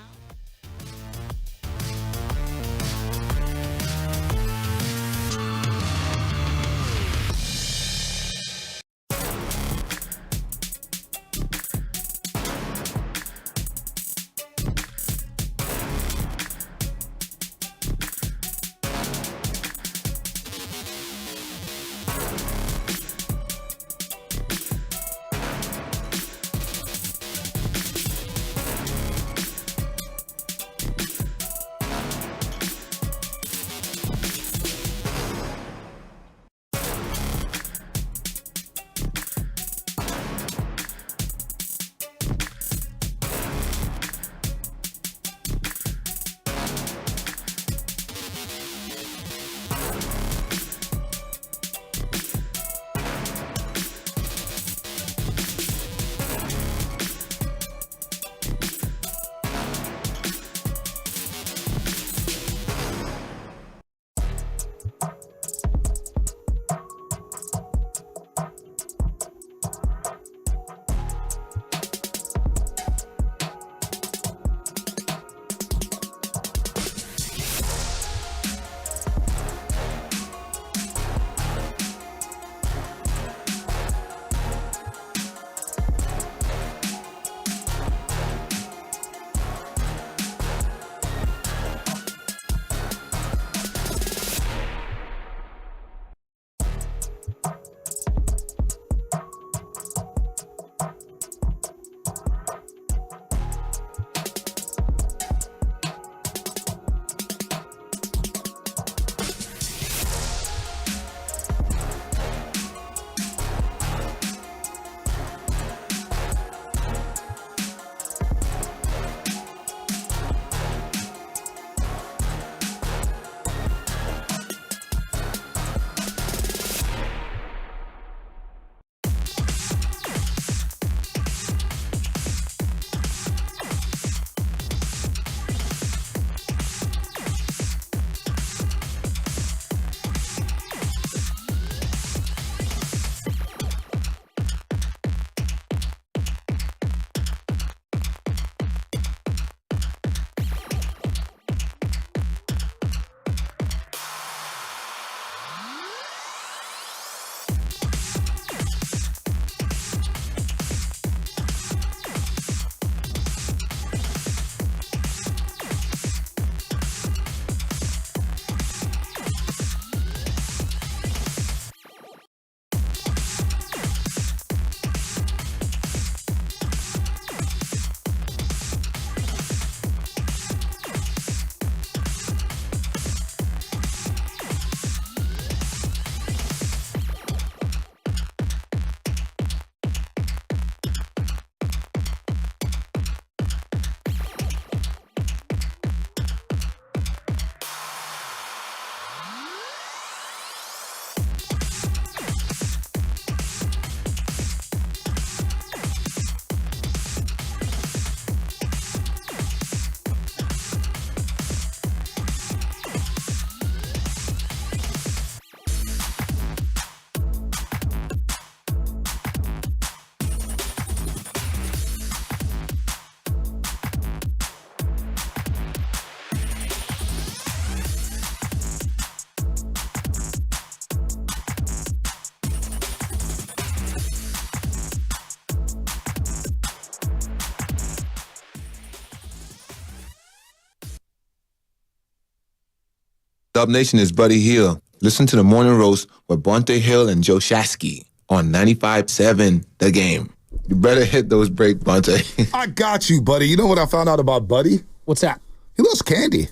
Dub Nation is Buddy Hill. Listen to the Morning Roast with Bonte Hill and Joe Shasky on 95.7 The Game. You better hit those break, Bonte. I got you, buddy. You know what I found out about Buddy? What's that? He loves candy.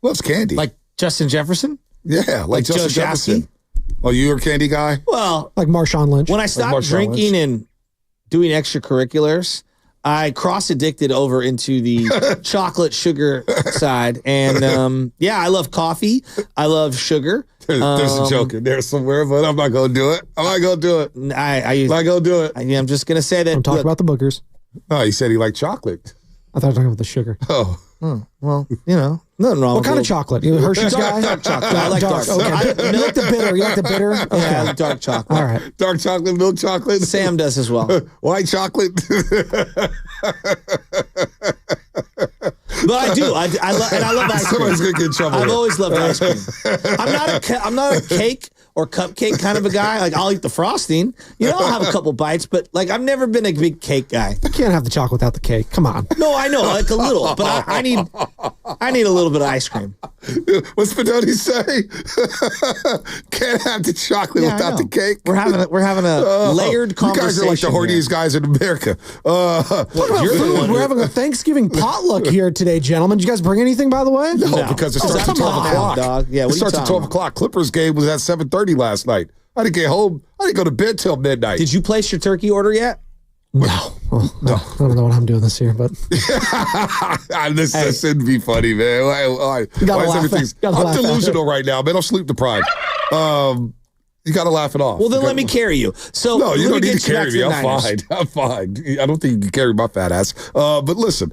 Loves candy. Like Justin Jefferson? Yeah, like Justin Jefferson. Oh, you're a candy guy? Well, like Marshawn Lynch. When I stopped drinking and doing extracurriculars, I cross-addicted over into the chocolate sugar side. And, I love coffee. I love sugar. There's a joke in there somewhere, but I'm not going to do it. I'm not going to do it. I'm not going to do it. I'm just going to say that. I'm talking about the boogers. Oh, he said he liked chocolate. I thought you were talking about the sugar. Oh. Well, nothing wrong. What kind of chocolate? You a Hershey's guy? Dark chocolate. I like dark. Okay. You like the bitter? You like the bitter? Okay. Yeah, I like dark chocolate. All right. Dark chocolate, milk chocolate. Sam does as well. White chocolate. But I do. I love ice cream. Somebody's gonna get in trouble. I've always loved ice cream. I'm not a cake or cupcake kind of a guy. Like, I'll eat the frosting. I'll have a couple bites, but like, I've never been a big cake guy. You can't have the chocolate without the cake. Come on. No, I know, like a little, but I need a little bit of ice cream. What's Spinoni say? Can't have the chocolate without the cake. We're having a layered conversation. You guys are like the horniest guys in America. We're having a Thanksgiving potluck here today, gentlemen. Did you guys bring anything, by the way? No, because it starts at 12 o'clock. Dog. Yeah, it starts at 12 o'clock. Clippers game was at 7:30 last night. I didn't get home. I didn't go to bed till midnight. Did you place your turkey order yet? No. No. I don't know what I'm doing this year, but this shouldn't be funny, man. Why is everything? I'm delusional right now, man. I'm sleep deprived. You got to laugh it off. Well, then let me carry you. So no, you don't need to carry me. I'm fine. I'm fine. I don't think you can carry my fat ass. But listen,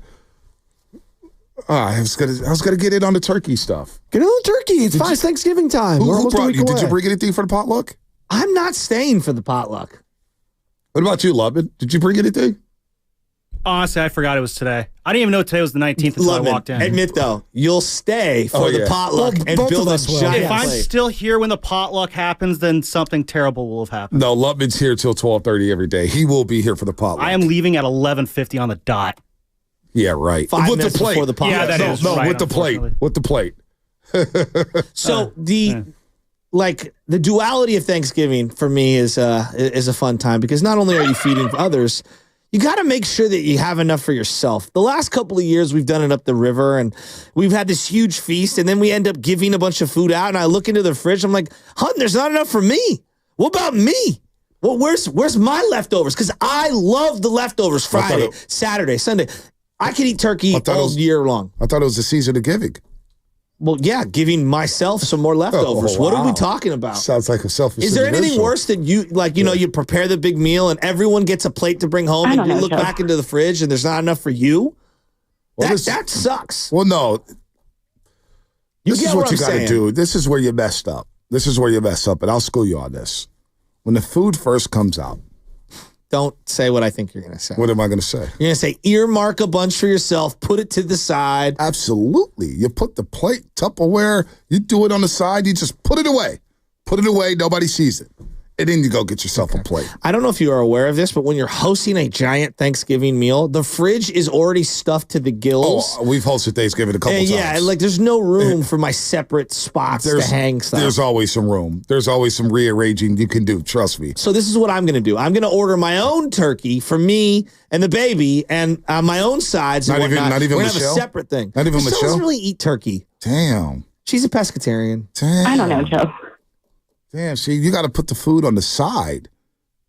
I was gonna get in on the turkey stuff. Get in on the turkey. It's fine. It's Thanksgiving time. We're almost a week away. Did you bring anything for the potluck? I'm not staying for the potluck. What about you, Lubman? Did you bring anything? Honestly, I forgot it was today. I didn't even know today was the 19th until I walked in. Admit, though, you'll stay for the potluck and build a giant If I'm still here when the potluck happens, then something terrible will have happened. No, Lubman's here till 12:30 every day. He will be here for the potluck. I am leaving at 11:50 on the dot. Yeah, right. 5 minutes before the potluck. Yeah, that is right, with the plate. With the plate. So the duality of Thanksgiving for me is a fun time because not only are you feeding others, you got to make sure that you have enough for yourself. The last couple of years we've done it up the river and we've had this huge feast and then we end up giving a bunch of food out and I look into the fridge, I'm like, Hunt, there's not enough for me. What about me? Well, where's my leftovers? Because I love the leftovers Friday, Saturday, Sunday. I could eat turkey all year long. I thought it was the season of giving. Well, yeah, giving myself some more leftovers. What are we talking about? Sounds like a selfish. Is there anything worse than you you prepare the big meal and everyone gets a plate to bring home and you look back into the fridge and there's not enough for you? Well, that sucks. Well, no. This is what you got to do. This is where you messed up. And I'll school you on this. When the food first comes out. Don't say what I think you're going to say. What am I going to say? You're going to say, earmark a bunch for yourself, put it to the side. Absolutely. You put the plate, Tupperware, you do it on the side, you just put it away. Put it away, nobody sees it. And then you go get yourself a plate. I don't know if you are aware of this, but when you're hosting a giant Thanksgiving meal, the fridge is already stuffed to the gills. Oh, we've hosted Thanksgiving a couple times. Yeah, like there's no room for my separate spots to hang stuff. There's always some room. There's always some rearranging you can do, trust me. So this is what I'm going to do. I'm going to order my own turkey for me and the baby and my own sides and whatnot. Not even We're Michelle? going to have a separate thing. Not even Michelle Michelle? doesn't really eat turkey. Damn. She's a pescatarian. Damn. I don't know, Joe. Damn, see, you got to put the food on the side.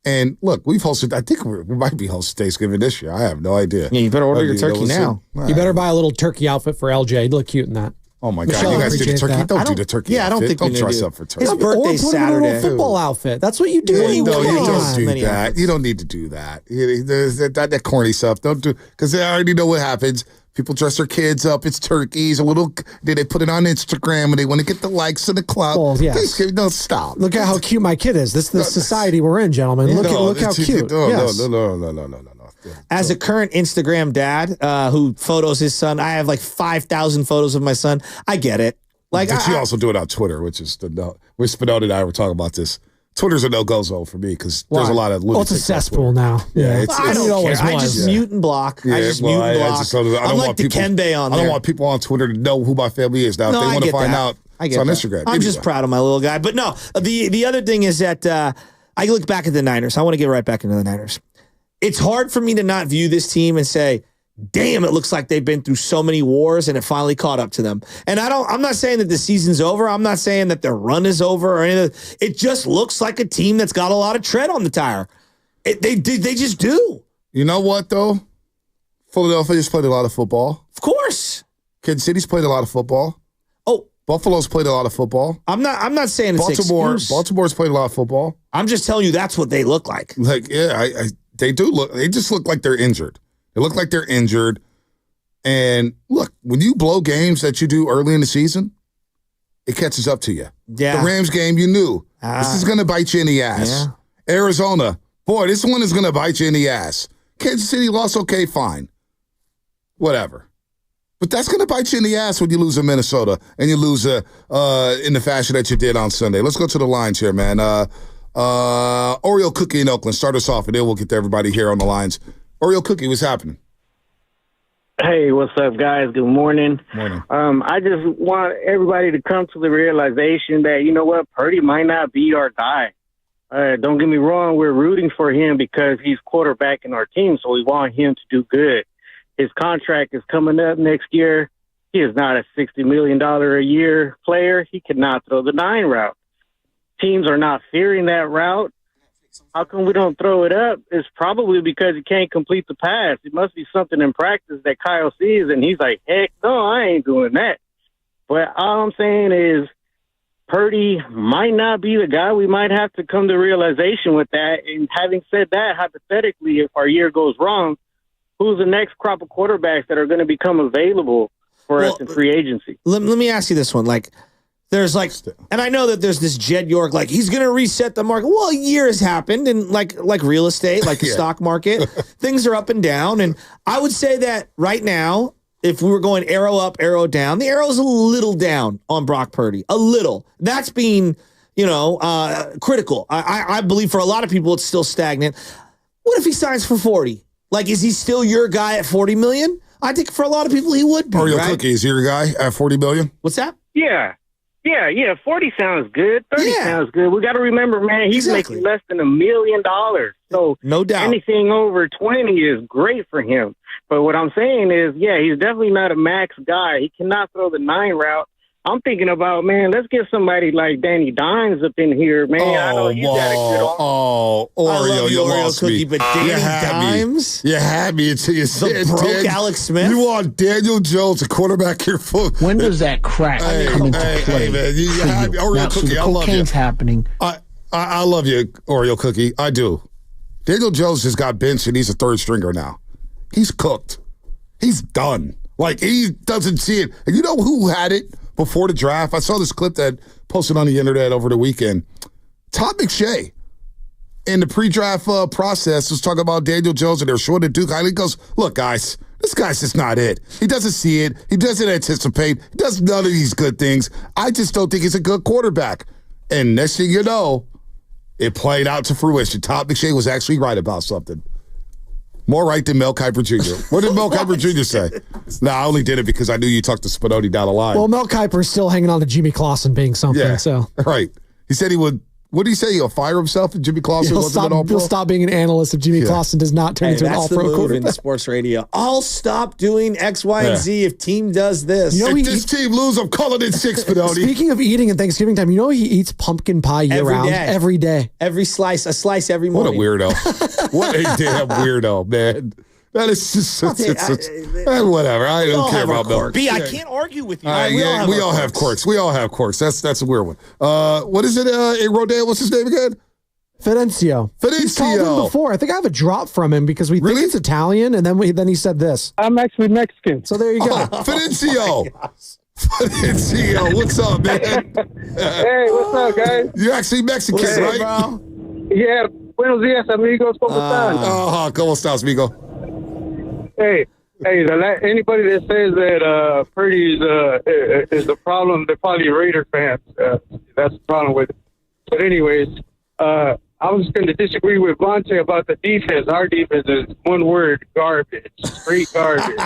And look, we've hosted, I think we might be hosting Thanksgiving this year. I have no idea. Yeah, you better order your turkey now. You better buy a little turkey outfit for LJ. He'd look cute in that. Oh, my God. You guys do the turkey? That. Don't do the turkey I don't outfit. think Don't dress up for turkey. His birthday's Saturday. Or put him in a football outfit. That's what you do. No, you don't do Many that. outfits. You don't need to do that. That corny stuff. Don't do, because I already know what happens. People dress their kids up. It's turkeys. Then they put it on Instagram and they want to get the likes and the clout. Well, yes. Don't stop. Look at how cute my kid is. This is the society we're in, gentlemen. Look how cute. No. As a current Instagram dad who photos his son, I have like 5,000 photos of my son. I get it. Like, but you also do it on Twitter, which is where Spinoni and I were talking about this. Twitter's a no-go zone for me because there's a lot of lunatics. Well, it's a cesspool now. Yeah, I don't care. I just mute and block. Yeah, I just mute and block. I'm like the Kenbei on there. I don't want people on Twitter to know who my family is now. If they want to find out, I get it's on that. Instagram. I'm just proud of my little guy. But no, the other thing is that I look back at the Niners. I want to get right back into the Niners. It's hard for me to not view this team and say, damn, it looks like they've been through so many wars and it finally caught up to them. And I'm not saying that the season's over. I'm not saying that their run is over or anything. It just looks like a team that's got a lot of tread on the tire. They just do. You know what, though? Philadelphia's played a lot of football. Of course. Kansas City's played a lot of football. Oh. Buffalo's played a lot of football. I'm not saying it's excuse. Baltimore's played a lot of football. I'm just telling you that's what they look like. Like, yeah, they do look. They just look like they're injured. They look like they're injured. And look, when you blow games that you do early in the season, it catches up to you. Yeah. The Rams game, you knew this is going to bite you in the ass. Yeah. Arizona, boy, this one is going to bite you in the ass. Kansas City lost, okay, fine, whatever. But that's going to bite you in the ass when you lose in Minnesota and you lose in the fashion that you did on Sunday. Let's go to the lines here, man. Oreo Cookie in Oakland. Start us off, and then we'll get to everybody here on the lines. Oreo Cookie, what's happening? Hey, what's up, guys? Good morning. Morning. I just want everybody to come to the realization that, you know what, Purdy might not be our guy. Don't get me wrong, we're rooting for him because he's quarterbacking our team, so we want him to do good. His contract is coming up next year. He is not a $60 million a year player. He cannot throw the 9 route. Teams are not fearing that route. How come we don't throw it up? It's probably because he can't complete the pass. It must be something in practice that Kyle sees, and he's like, heck no, I ain't doing that. But all I'm saying is Purdy might not be the guy. We might have to come to realization with that. And having said that, hypothetically, if our year goes wrong, who's the next crop of quarterbacks that are going to become available for us in free agency? Let me ask you this one. There's and I know that there's this Jed York, he's going to reset the market. Well, a year has happened, and like real estate, like the stock market, things are up and down. And I would say that right now, if we were going arrow up, arrow down, the arrow's a little down on Brock Purdy. A little. That's being, critical. I believe for a lot of people, it's still stagnant. What if he signs for 40? Is he still your guy at $40 million? I think for a lot of people, he would be. Oreo Cookie, is he your guy at $40 million? What's that? Yeah. 40 sounds good. 30 sounds good. We got to remember, man, he's making less than $1 million. So no doubt, anything over 20 is great for him. But what I'm saying is, he's definitely not a max guy. He cannot throw the 9 route. I'm thinking about, man, let's get somebody like Danny Dimes up in here, man. I know he's got a good arm. Oreo, you lost Cookie, me. But Danny Dimes? You had me until you said broke Alex Smith? You want Daniel Jones, a quarterback here. When does that crack come into play? Hey, man, you had me. Oreo Cookie, I love you. Cocaine's happening. I love you, Oreo Cookie. I do. Daniel Jones just got benched, and he's a third stringer now. He's cooked. He's done. He doesn't see it. And you know who had it before the draft? I saw this clip that posted on the internet over the weekend. Todd McShay, in the pre-draft process, was talking about Daniel Jones, and they're short of Duke. He goes, look, guys, this guy's just not it. He doesn't see it. He doesn't anticipate. He does none of these good things. I just don't think he's a good quarterback. And next thing you know, it played out to fruition. Todd McShay was actually right about something. More right than Mel Kiper Jr. What did Mel Kiper Jr. say? No, I only did it because I knew you talked to Spinoni down the line. Well, Mel Kiper's still hanging on to Jimmy Clausen being something. So right. He said he would. What did he say? He'll fire himself if Jimmy Clausen wasn't an all-pro? He'll stop being an analyst if Jimmy Clausen does not turn into an all-pro quarterback. In sports radio. I'll stop doing X, Y, and Z if team does this. If this team lose, I'm calling it 6, Spinoni. Speaking of eating at Thanksgiving time, he eats pumpkin pie year-round. Every day. A slice every morning. What a weirdo. What a damn weirdo, man. That is just whatever. I don't care about Mel. B, I can't argue with you. We all have quirks. We all have quirks. That's a weird one. What is it? Rodale, what's his name again? Fidencio. He's called him before. I think I have a drop from him because we think it's Italian, and then he said this. I'm actually Mexican. So there you go. Fidencio. Fidencio, what's up, man? Hey, what's up, guys? You're actually Mexican, right? Bro? Yeah. Buenos días, amigos. ¿Cómo están? ¿Cómo estás, amigo? Hey, anybody that says that Purdy is the problem, they're probably Raider fans. That's the problem with it. But anyways, I was going to disagree with Bonte about the defense. Our defense is one word: garbage, straight garbage.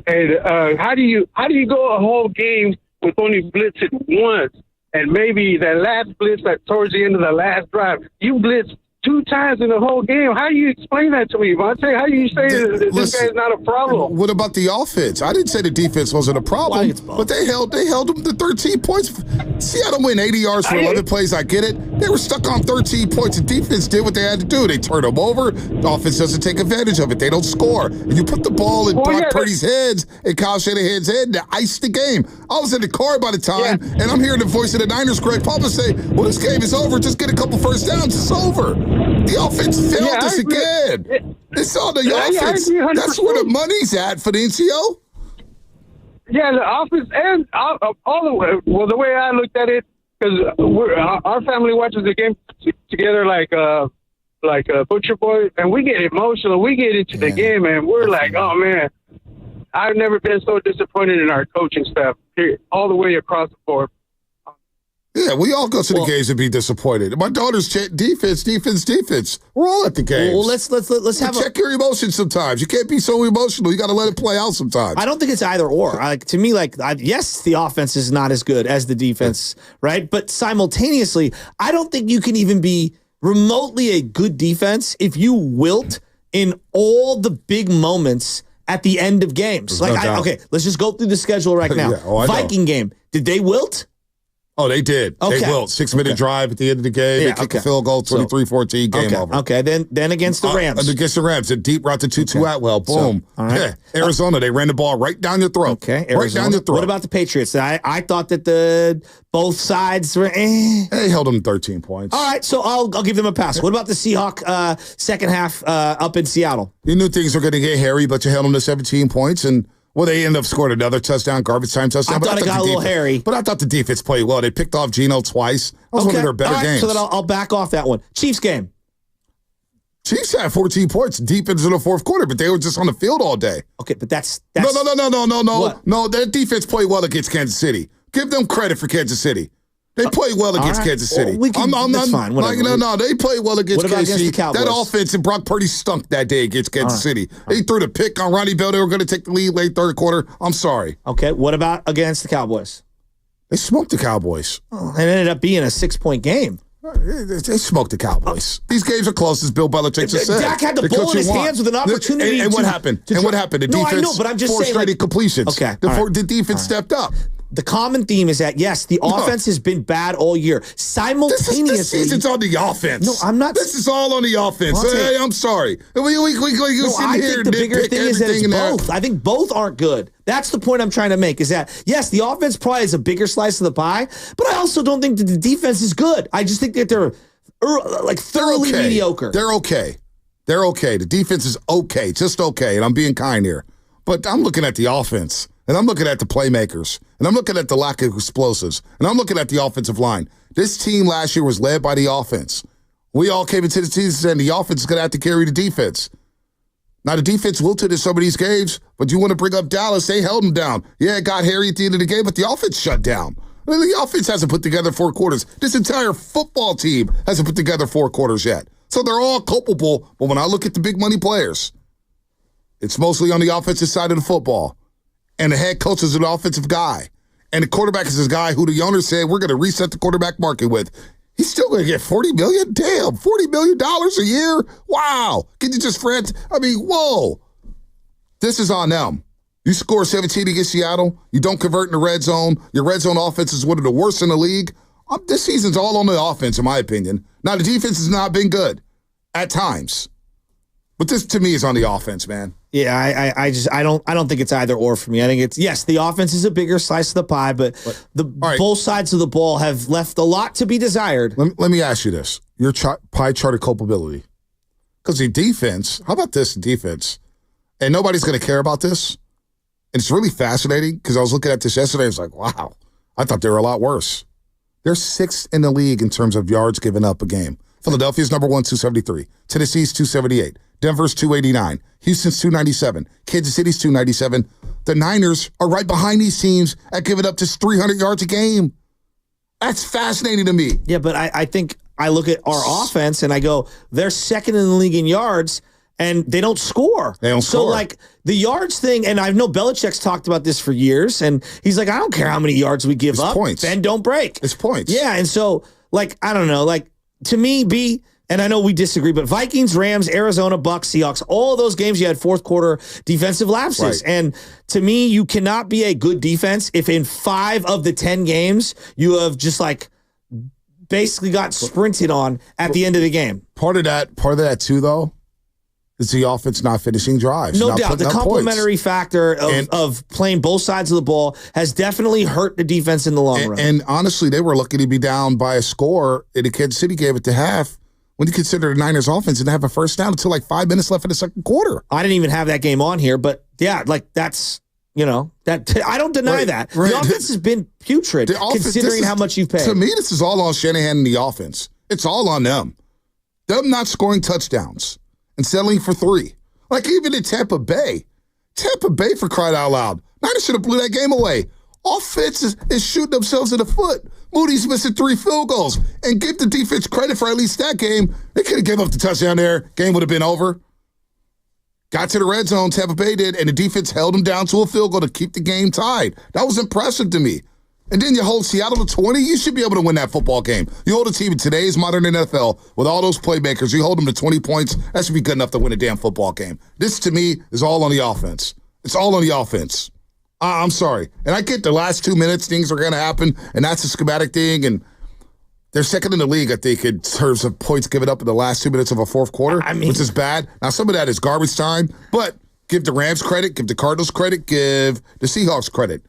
And how do you go a whole game with only blitzing once, and maybe that last blitz that towards the end of the last drive, you blitzed 2 times in the whole game. How do you explain that to me, Vontae? How do you say this guy's not a problem? What about the offense? I didn't say the defense wasn't a problem, but they held them to 13 points. Seattle went 80 yards for 11 plays. I get it. They were stuck on 13 points. The defense did what they had to do. They turned them over. The offense doesn't take advantage of it. They don't score. And you put the ball in Brock Purdy's heads and Kyle Shanahan's head to ice the game. I was in the car by the time, and I'm hearing the voice of the Niners, Greg Papa, say, well, this game is over. Just get a couple first downs. It's over. The offense failed us again. It's on the offense. That's where the money's at for the NCO. Yeah, the offense and all the way. Well, the way I looked at it, because our family watches the game together like a Butcher Boy, and we get emotional. We get into the game, and we're like, oh, man, I've never been so disappointed in our coaching staff, period, all the way across the board. Yeah, we all go to the games and be disappointed. My daughter's defense. We're all at the games. Well, let's have check your emotions sometimes. You can't be so emotional. You got to let it play out sometimes. I don't think it's either or. To me, yes, the offense is not as good as the defense, right? But simultaneously, I don't think you can even be remotely a good defense if you wilt in all the big moments at the end of games. Okay, let's just go through the schedule right now. Viking game, did they wilt? Oh, they did. Okay. They wilt. 6-minute drive at the end of the game. They kick a field goal, 23-14, game over. Okay, then against the Rams. Against the Rams, a deep route to Tutu Atwell. Boom. All right. Arizona, they ran the ball right down your throat. Okay, Arizona. Right down your throat. What about the Patriots? I thought that both sides were They held them 13 points. All right, so I'll give them a pass. What about the Seahawks second half up in Seattle? You knew things were going to get hairy, but you held them to 17 points, and they ended up scoring another touchdown, garbage time touchdown. I thought it got a little hairy. But I thought the defense played well. They picked off Geno twice. That was one of their better games. So then I'll back off that one. Chiefs game. Chiefs had 14 points deep into the fourth quarter, but they were just on the field all day. Okay, but that's No. What? No, their defense played well against Kansas City. Give them credit for Kansas City. They played well against Kansas City. That's fine. No, they played well against KC. The Cowboys? That offense and Brock Purdy stunk that day against Kansas City. They threw the pick on Ronnie Bell. They were going to take the lead late third quarter. I'm sorry. Okay, what about against the Cowboys? They smoked the Cowboys. It ended up being a 6-point game. They smoked the Cowboys. These games are close, as Bill Belichick just said. Dak had the ball in his hands with an opportunity. And what happened? The defense, I know, but I'm just saying, 4 straight completions. Okay, the defense stepped up. The common theme is that, yes, the offense has been bad all year. Simultaneously. This season's on the offense. No, I'm not. This is all on the offense. Hey, I'm sorry. I think the bigger thing is that it's both. I think both aren't good. That's the point I'm trying to make, is that, yes, the offense probably is a bigger slice of the pie, but I also don't think that the defense is good. I just think that they're thoroughly mediocre. They're okay. The defense is okay, just okay, and I'm being kind here. But I'm looking at the offense. And I'm looking at the playmakers. And I'm looking at the lack of explosives. And I'm looking at the offensive line. This team last year was led by the offense. We all came into the season and the offense is going to have to carry the defense. Now, the defense wilted in some of these games, but you want to bring up Dallas. They held them down. Yeah, it got hairy at the end of the game, but the offense shut down. The offense hasn't put together 4 quarters. This entire football team hasn't put together 4 quarters yet. So they're all culpable. But when I look at the big money players, it's mostly on the offensive side of the football. And the head coach is an offensive guy. And the quarterback is this guy who the owner said we're going to reset the quarterback market with. He's still going to get $40 million? Damn, $40 million a year? Wow. Can you just whoa. This is on them. You score 17 against Seattle. You don't convert in the red zone. Your red zone offense is one of the worst in the league. This season's all on the offense, in my opinion. Now, the defense has not been good at times. But this, to me, is on the offense, man. Yeah, I don't think it's either or for me. I think it's, yes, the offense is a bigger slice of the pie, but both sides of the ball have left a lot to be desired. Let me ask you this: your pie chart of culpability, because the defense. How about this defense? And nobody's going to care about this. And it's really fascinating because I was looking at this yesterday. I was like, wow, I thought they were a lot worse. They're 6th in the league in terms of yards given up a game. Philadelphia's number 1, 273. Tennessee's 278. Denver's 289. Houston's 297. Kansas City's 297. The Niners are right behind these teams at giving up just 300 yards a game. That's fascinating to me. Yeah, but I think I look at our offense and I go, they're 2nd in the league in yards, and they don't score. So, like, the yards thing, and I know Belichick's talked about this for years, and he's like, I don't care how many yards we give up. Points. Bend, don't break. It's points. Yeah, and so, like, I don't know. Like, to me, and I know we disagree, but Vikings, Rams, Arizona, Bucks, Seahawks, all those games you had fourth quarter defensive lapses. Right. And to me, you cannot be a good defense if in 5 of the 10 games you have just like basically got sprinted on at the end of the game. Part of that too, though, is the offense not finishing drives. No doubt. The complementary factor of playing both sides of the ball has definitely hurt the defense in the long run. And honestly, they were lucky to be down by a score in the Kansas City game at the half. When you consider the Niners offense and have a first down until like 5 minutes left in the second quarter. I didn't even have that game on here, but yeah, like that's, that I don't deny that. Right. The offense has been putrid considering how much you've paid. To me, this is all on Shanahan and the offense. It's all on them. Them not scoring touchdowns and settling for 3. Like even in Tampa Bay, for crying out loud, Niners should have blew that game away. Offense is shooting themselves in the foot. Moody's missing 3 field goals. And give the defense credit for at least that game. They could have given up the touchdown there. Game would have been over. Got to the red zone, Tampa Bay did, and the defense held them down to a field goal to keep the game tied. That was impressive to me. And then you hold Seattle to 20, you should be able to win that football game. You hold a team in today's modern NFL with all those playmakers, you hold them to 20 points, that should be good enough to win a damn football game. This, to me, is all on the offense. It's all on the offense. I'm sorry. And I get the last 2 minutes, things are going to happen, and that's a schematic thing, and they're second in the league, I think, in terms of points given up in the last 2 minutes of a fourth quarter, which is bad. Now, some of that is garbage time, but give the Rams credit, give the Cardinals credit, give the Seahawks credit.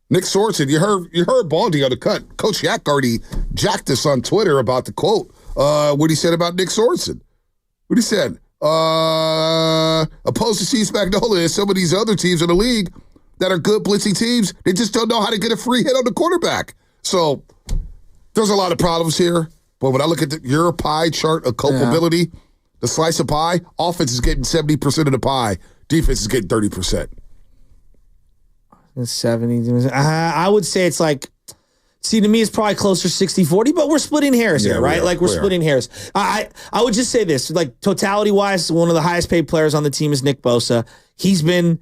Nick Sorensen, you heard Baldy on the cut. Coach Yak already jacked us on Twitter about the quote, what he said about Nick Sorensen. What he said, opposed to Steve Spagnuolo and some of these other teams in the league that are good blitzing teams, they just don't know how to get a free hit on the quarterback. So there's a lot of problems here. But when I look at your pie chart of culpability, the slice of pie, offense is getting 70% of the pie. Defense is getting 30%. 70. I would say it's like, see, to me, it's probably closer 60-40, but we're splitting hairs here, right? We're splitting hairs. I would just say this, like totality-wise, one of the highest paid players on the team is Nick Bosa. He's been,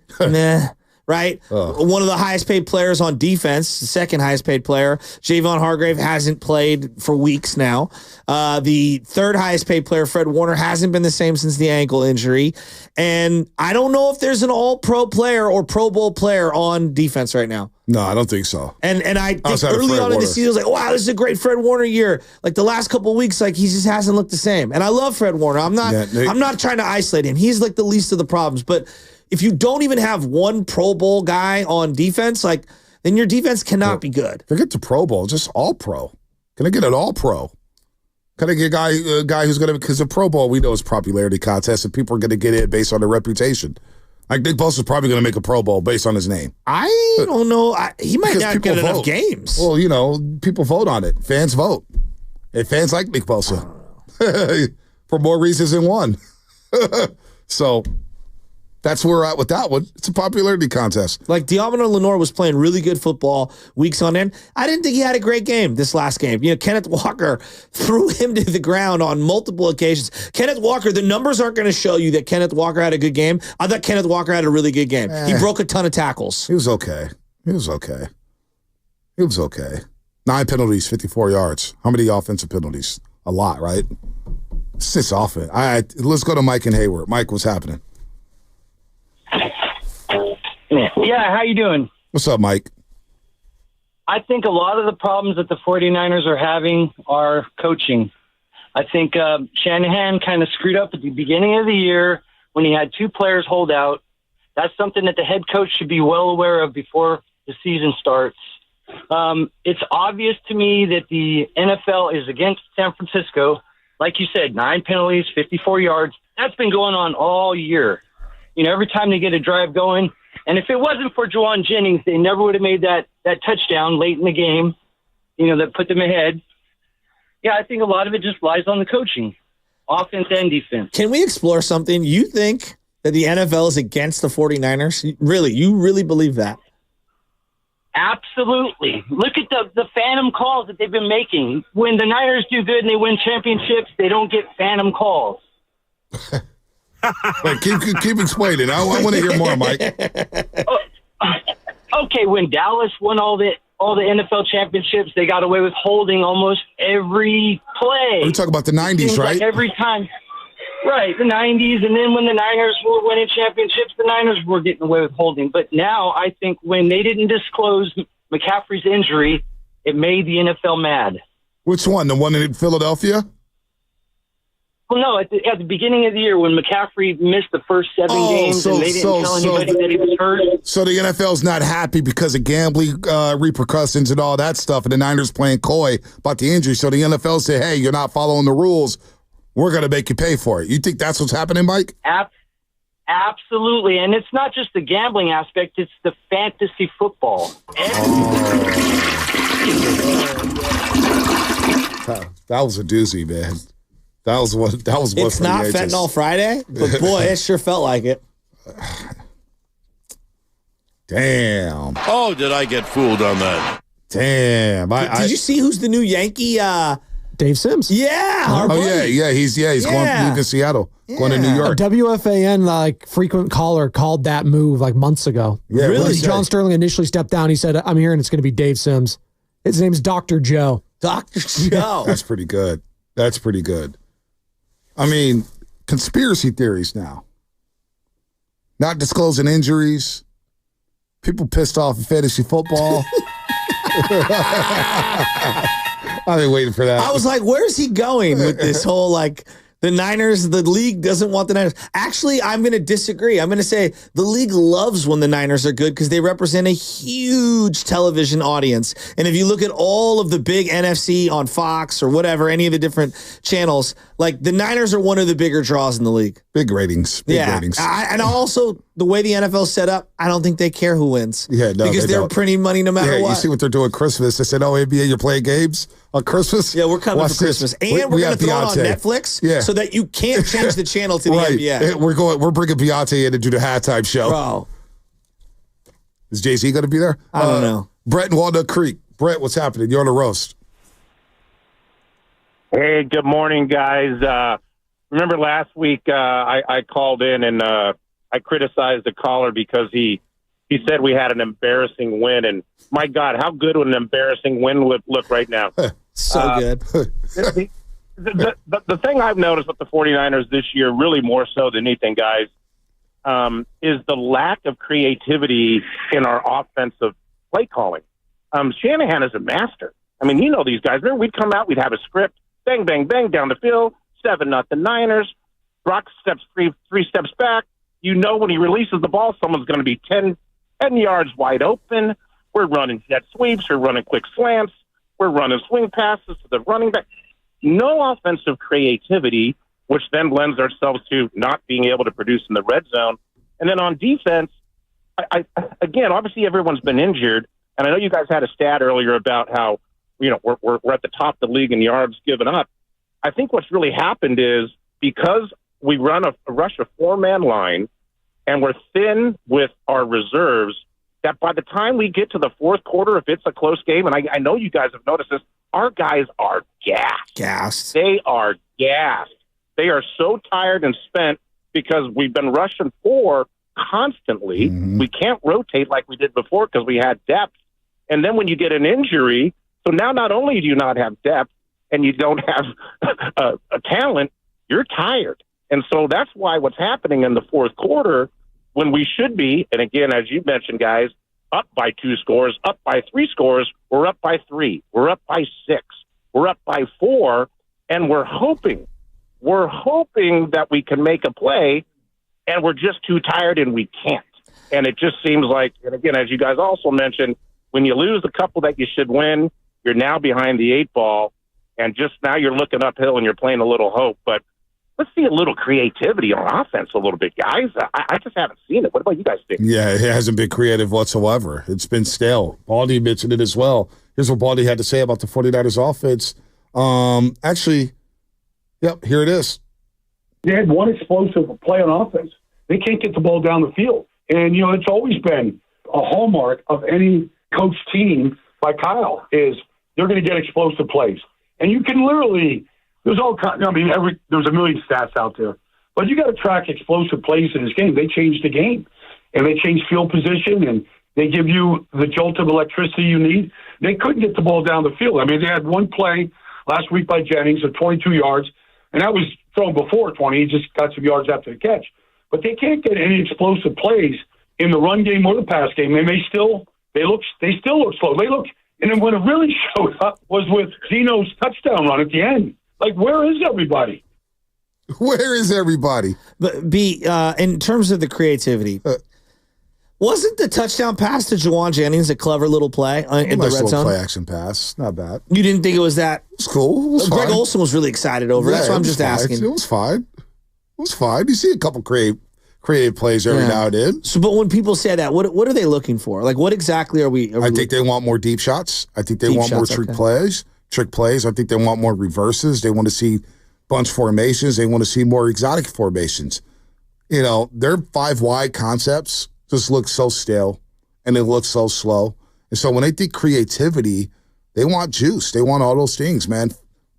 right? One of the highest paid players on defense, the second highest paid player. Javon Hargrave hasn't played for weeks now. The third highest paid player, Fred Warner, hasn't been the same since the ankle injury. And I don't know if there's an all-pro player or Pro Bowl player on defense right now. No, I don't think so. And I think early on in the season, I was like, wow, this is a great Fred Warner year. Like the last couple of weeks, like he just hasn't looked the same. And I love Fred Warner. I'm not trying to isolate him. He's like the least of the problems. But if you don't even have one Pro Bowl guy on defense, like then your defense cannot be good. Forget the Pro Bowl, just all pro. Can I get an all pro? Can I get a guy who's going to, because the Pro Bowl we know is popularity contest and people are going to get it based on their reputation. Like Nick Bosa is probably going to make a Pro Bowl based on his name. I don't know. He might not get enough games. Well, people vote on it. Fans vote. And fans like Nick Bosa for more reasons than one. So that's where we're at with that one. It's a popularity contest. Like Diamond Lenore was playing really good football weeks on end. I didn't think he had a great game this last game. Kenneth Walker threw him to the ground on multiple occasions. Kenneth Walker, the numbers aren't going to show you that Kenneth Walker had a good game. I thought Kenneth Walker had a really good game. He broke a ton of tackles. He was okay. 9 penalties, 54 yards. How many offensive penalties? A lot, right? It's just offense. Let's go to Mike and Hayward. Mike, what's happening? Yeah, how you doing? What's up, Mike? I think a lot of the problems that the 49ers are having are coaching. I think Shanahan kind of screwed up at the beginning of the year when he had 2 players hold out. That's something that the head coach should be well aware of before the season starts. It's obvious to me that the NFL is against San Francisco. Like you said, 9 penalties, 54 yards. That's been going on all year. Every time they get a drive going. And if it wasn't for Juwan Jennings, they never would have made that touchdown late in the game, that put them ahead. Yeah, I think a lot of it just lies on the coaching, offense and defense. Can we explore something? You think that the NFL is against the 49ers? Really? You really believe that? Absolutely. Look at the phantom calls that they've been making. When the Niners do good and they win championships, they don't get phantom calls. Like, keep explaining. I want to hear more, Mike. Okay, when Dallas won all the NFL championships, they got away with holding almost every play. We're talking about the 90s, right? Like every time. Right, the 90s, and then when the Niners were winning championships, the Niners were getting away with holding. But now I think when they didn't disclose McCaffrey's injury, it made the NFL mad. Which one? The one in Philadelphia? Well, no, at the beginning of the year when McCaffrey missed the first 7 games and they didn't tell anybody that he was hurt. So the NFL's not happy because of gambling repercussions and all that stuff, and the Niners playing coy about the injury. So the NFL said, hey, you're not following the rules. We're going to make you pay for it. You think that's what's happening, Mike? Absolutely. And it's not just the gambling aspect, it's the fantasy football. That was a doozy, man. That was one. It's not Fentanyl Friday, but boy, it sure felt like it. Damn. Oh, did I get fooled on that? Damn. Did you see who's the new Yankee? Dave Sims. Yeah. Yeah. He's going leaving Seattle, going to New York. A WFAN frequent caller called that move months ago. Yeah, really? When John Sterling initially stepped down, he said, "I'm hearing it's going to be Dave Sims." His name's Dr. Joe. Dr. Joe. That's pretty good. I mean, conspiracy theories now. Not disclosing injuries. People pissed off in fantasy football. I've been waiting for that. I was like, where's he going with this whole, the Niners, the league doesn't want the Niners. Actually, I'm going to disagree. I'm going to say the league loves when the Niners are good because they represent a huge television audience. And if you look at all of the big NFC on Fox or whatever, any of the different channels, the Niners are one of the bigger draws in the league. Big ratings. Ratings. And also, the way the NFL's set up, I don't think they care who wins. Yeah, no, because they're printing money no matter what. You see what they're doing Christmas. They said, NBA, you're playing games on Christmas? Yeah, we're coming for Christmas. And we're going to throw it on Netflix so that you can't change the channel to the NBA. We're bringing Beyonce in to do the halftime show. Bro. Is Jay-Z going to be there? I don't know. Brett in Walnut Creek. Brett, what's happening? You're on the roast. Hey, good morning, guys. Remember last week I called in and I criticized the caller because he said we had an embarrassing win. And, my God, how good would an embarrassing win look right now? So good. The thing I've noticed with the 49ers this year, really more so than anything, guys, is the lack of creativity in our offensive play calling. Shanahan is a master. I mean, these guys. Remember, we'd come out, we'd have a script, bang, bang, bang, down the field, 7-0 Niners. Brock steps three steps back. When he releases the ball, someone's going to be 10 yards wide open. We're running jet sweeps. We're running quick slants. We're running swing passes to the running back. No offensive creativity, which then lends ourselves to not being able to produce in the red zone. And then on defense, again, obviously everyone's been injured. And I know you guys had a stat earlier about how, we're at the top of the league in yards given up. I think what's really happened is because we run a rush of 4-man line and we're thin with our reserves, that by the time we get to the fourth quarter, if it's a close game, and I know you guys have noticed this, our guys are gassed. They are gassed. They are so tired and spent because we've been rushing 4 constantly. Mm-hmm. We can't rotate like we did before because we had depth. And then when you get an injury, so now not only do you not have depth and you don't have a talent, you're tired. And so that's why what's happening in the fourth quarter when we should be, and again, as you mentioned, guys, up by 2 scores, up by 3 scores, we're up by 3, we're up by 6, we're up by 4, and we're hoping that we can make a play, and we're just too tired and we can't. And it just seems like, and again, as you guys also mentioned, when you lose a couple that you should win, you're now behind the 8 ball, and just now you're looking uphill and you're playing a little hope. But let's see a little creativity on offense a little bit, guys. I just haven't seen it. What about you guys think? Yeah, it hasn't been creative whatsoever. It's been stale. Baldy mentioned it as well. Here's what Baldy had to say about the 49ers offense. Actually, yep, here it is. They had one explosive play on offense. They can't get the ball down the field. And, it's always been a hallmark of any coach team like Kyle is they're going to get explosive plays. And you can literally – there's all kinds – there's a million stats out there. But you got to track explosive plays in this game. They changed the game, and they changed field position, and they give you the jolt of electricity you need. They couldn't get the ball down the field. I mean, they had one play last week by Jennings of 22 yards, and that was thrown before 20. He just got some yards after the catch. But they can't get any explosive plays in the run game or the pass game, and they still look slow. And then when it really showed up was with Zeno's touchdown run at the end. Like, where is everybody? Where is everybody? But in terms of the creativity, wasn't the touchdown pass to Juwan Jennings a clever little play in the red zone? Play action pass, not bad. You didn't think it was that? It was cool. It was Greg fine. Olsen was really excited over it. That's why I'm just asking. It was fine. It was fine. You see a couple creative plays every now and then. So, but when people say that, what are they looking for? Like, what exactly are we? I think they want more deep shots. I think they want more trick plays. I think they want more reverses. They want to see bunch formations. They want to see more exotic formations. You know, their 5 wide concepts just look so stale, and it looks so slow. And so when they think creativity, they want juice. They want all those things, man.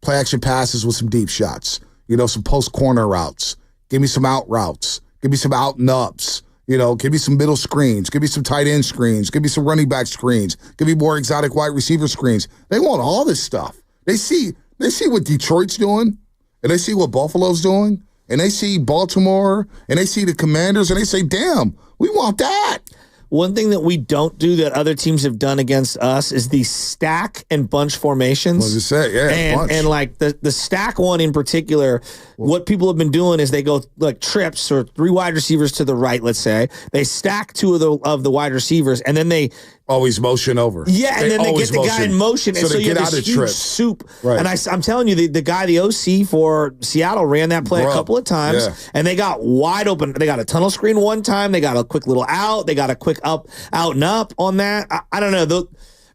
Play action passes with some deep shots. You know, some post corner routes. Give me some out routes. Give me some out and ups. You know, give me some middle screens. Give me some tight end screens. Give me some running back screens. Give me more exotic wide receiver screens. They want all this stuff. They see what Detroit's doing, and they see what Buffalo's doing, and they see Baltimore, and they see the Commanders, and they say, damn, we want that. One thing that we don't do that other teams have done against us is the stack and bunch formations. What did you say? Yeah, bunch. And like the stack one in particular, what people have been doing is they go like trips or 3 wide receivers to the right, let's say. They stack 2 of the wide receivers, and then they always motion over. Yeah, and then they get the guy in motion, and so you have this huge soup. Right. And I'm telling you, the guy, the OC for Seattle, ran that play a couple of times, and they got wide open. They got a tunnel screen one time. They got a quick little out. They got a quick out and up on that. I don't know.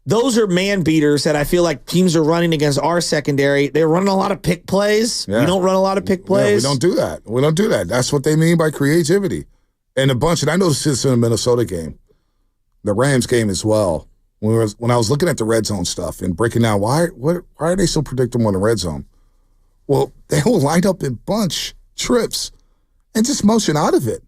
Those are man beaters that I feel like teams are running against our secondary. They're running a lot of pick plays. Yeah. We don't run a lot of pick plays. Yeah, we don't do that. That's what they mean by creativity. And a bunch, and I noticed this in the Minnesota game. The Rams game as well. When I was looking at the red zone stuff and breaking down why are they so predictable in the red zone? Well, they will line up in bunch trips and just motion out of it.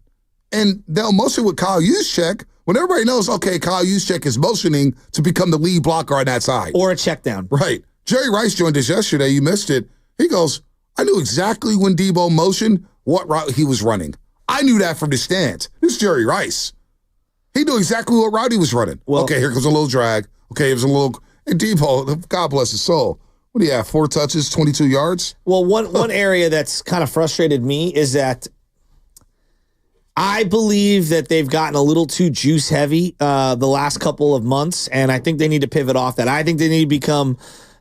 And they'll motion with Kyle Juszczyk when everybody knows, okay, Kyle Juszczyk is motioning to become the lead blocker on that side. Or a check down. Right. Jerry Rice joined us yesterday. You missed it. He goes, I knew exactly when Debo motioned what route he was running. I knew that from the stands. This is Jerry Rice. He knew exactly what route he was running. Well, okay, here comes a little drag. Okay, it was a little... And Debo, God bless his soul. What do you have, 4 touches, 22 yards? Well, one area that's kind of frustrated me is that I believe that they've gotten a little too juice heavy the last couple of months, and I think they need to pivot off that. I think they need to become...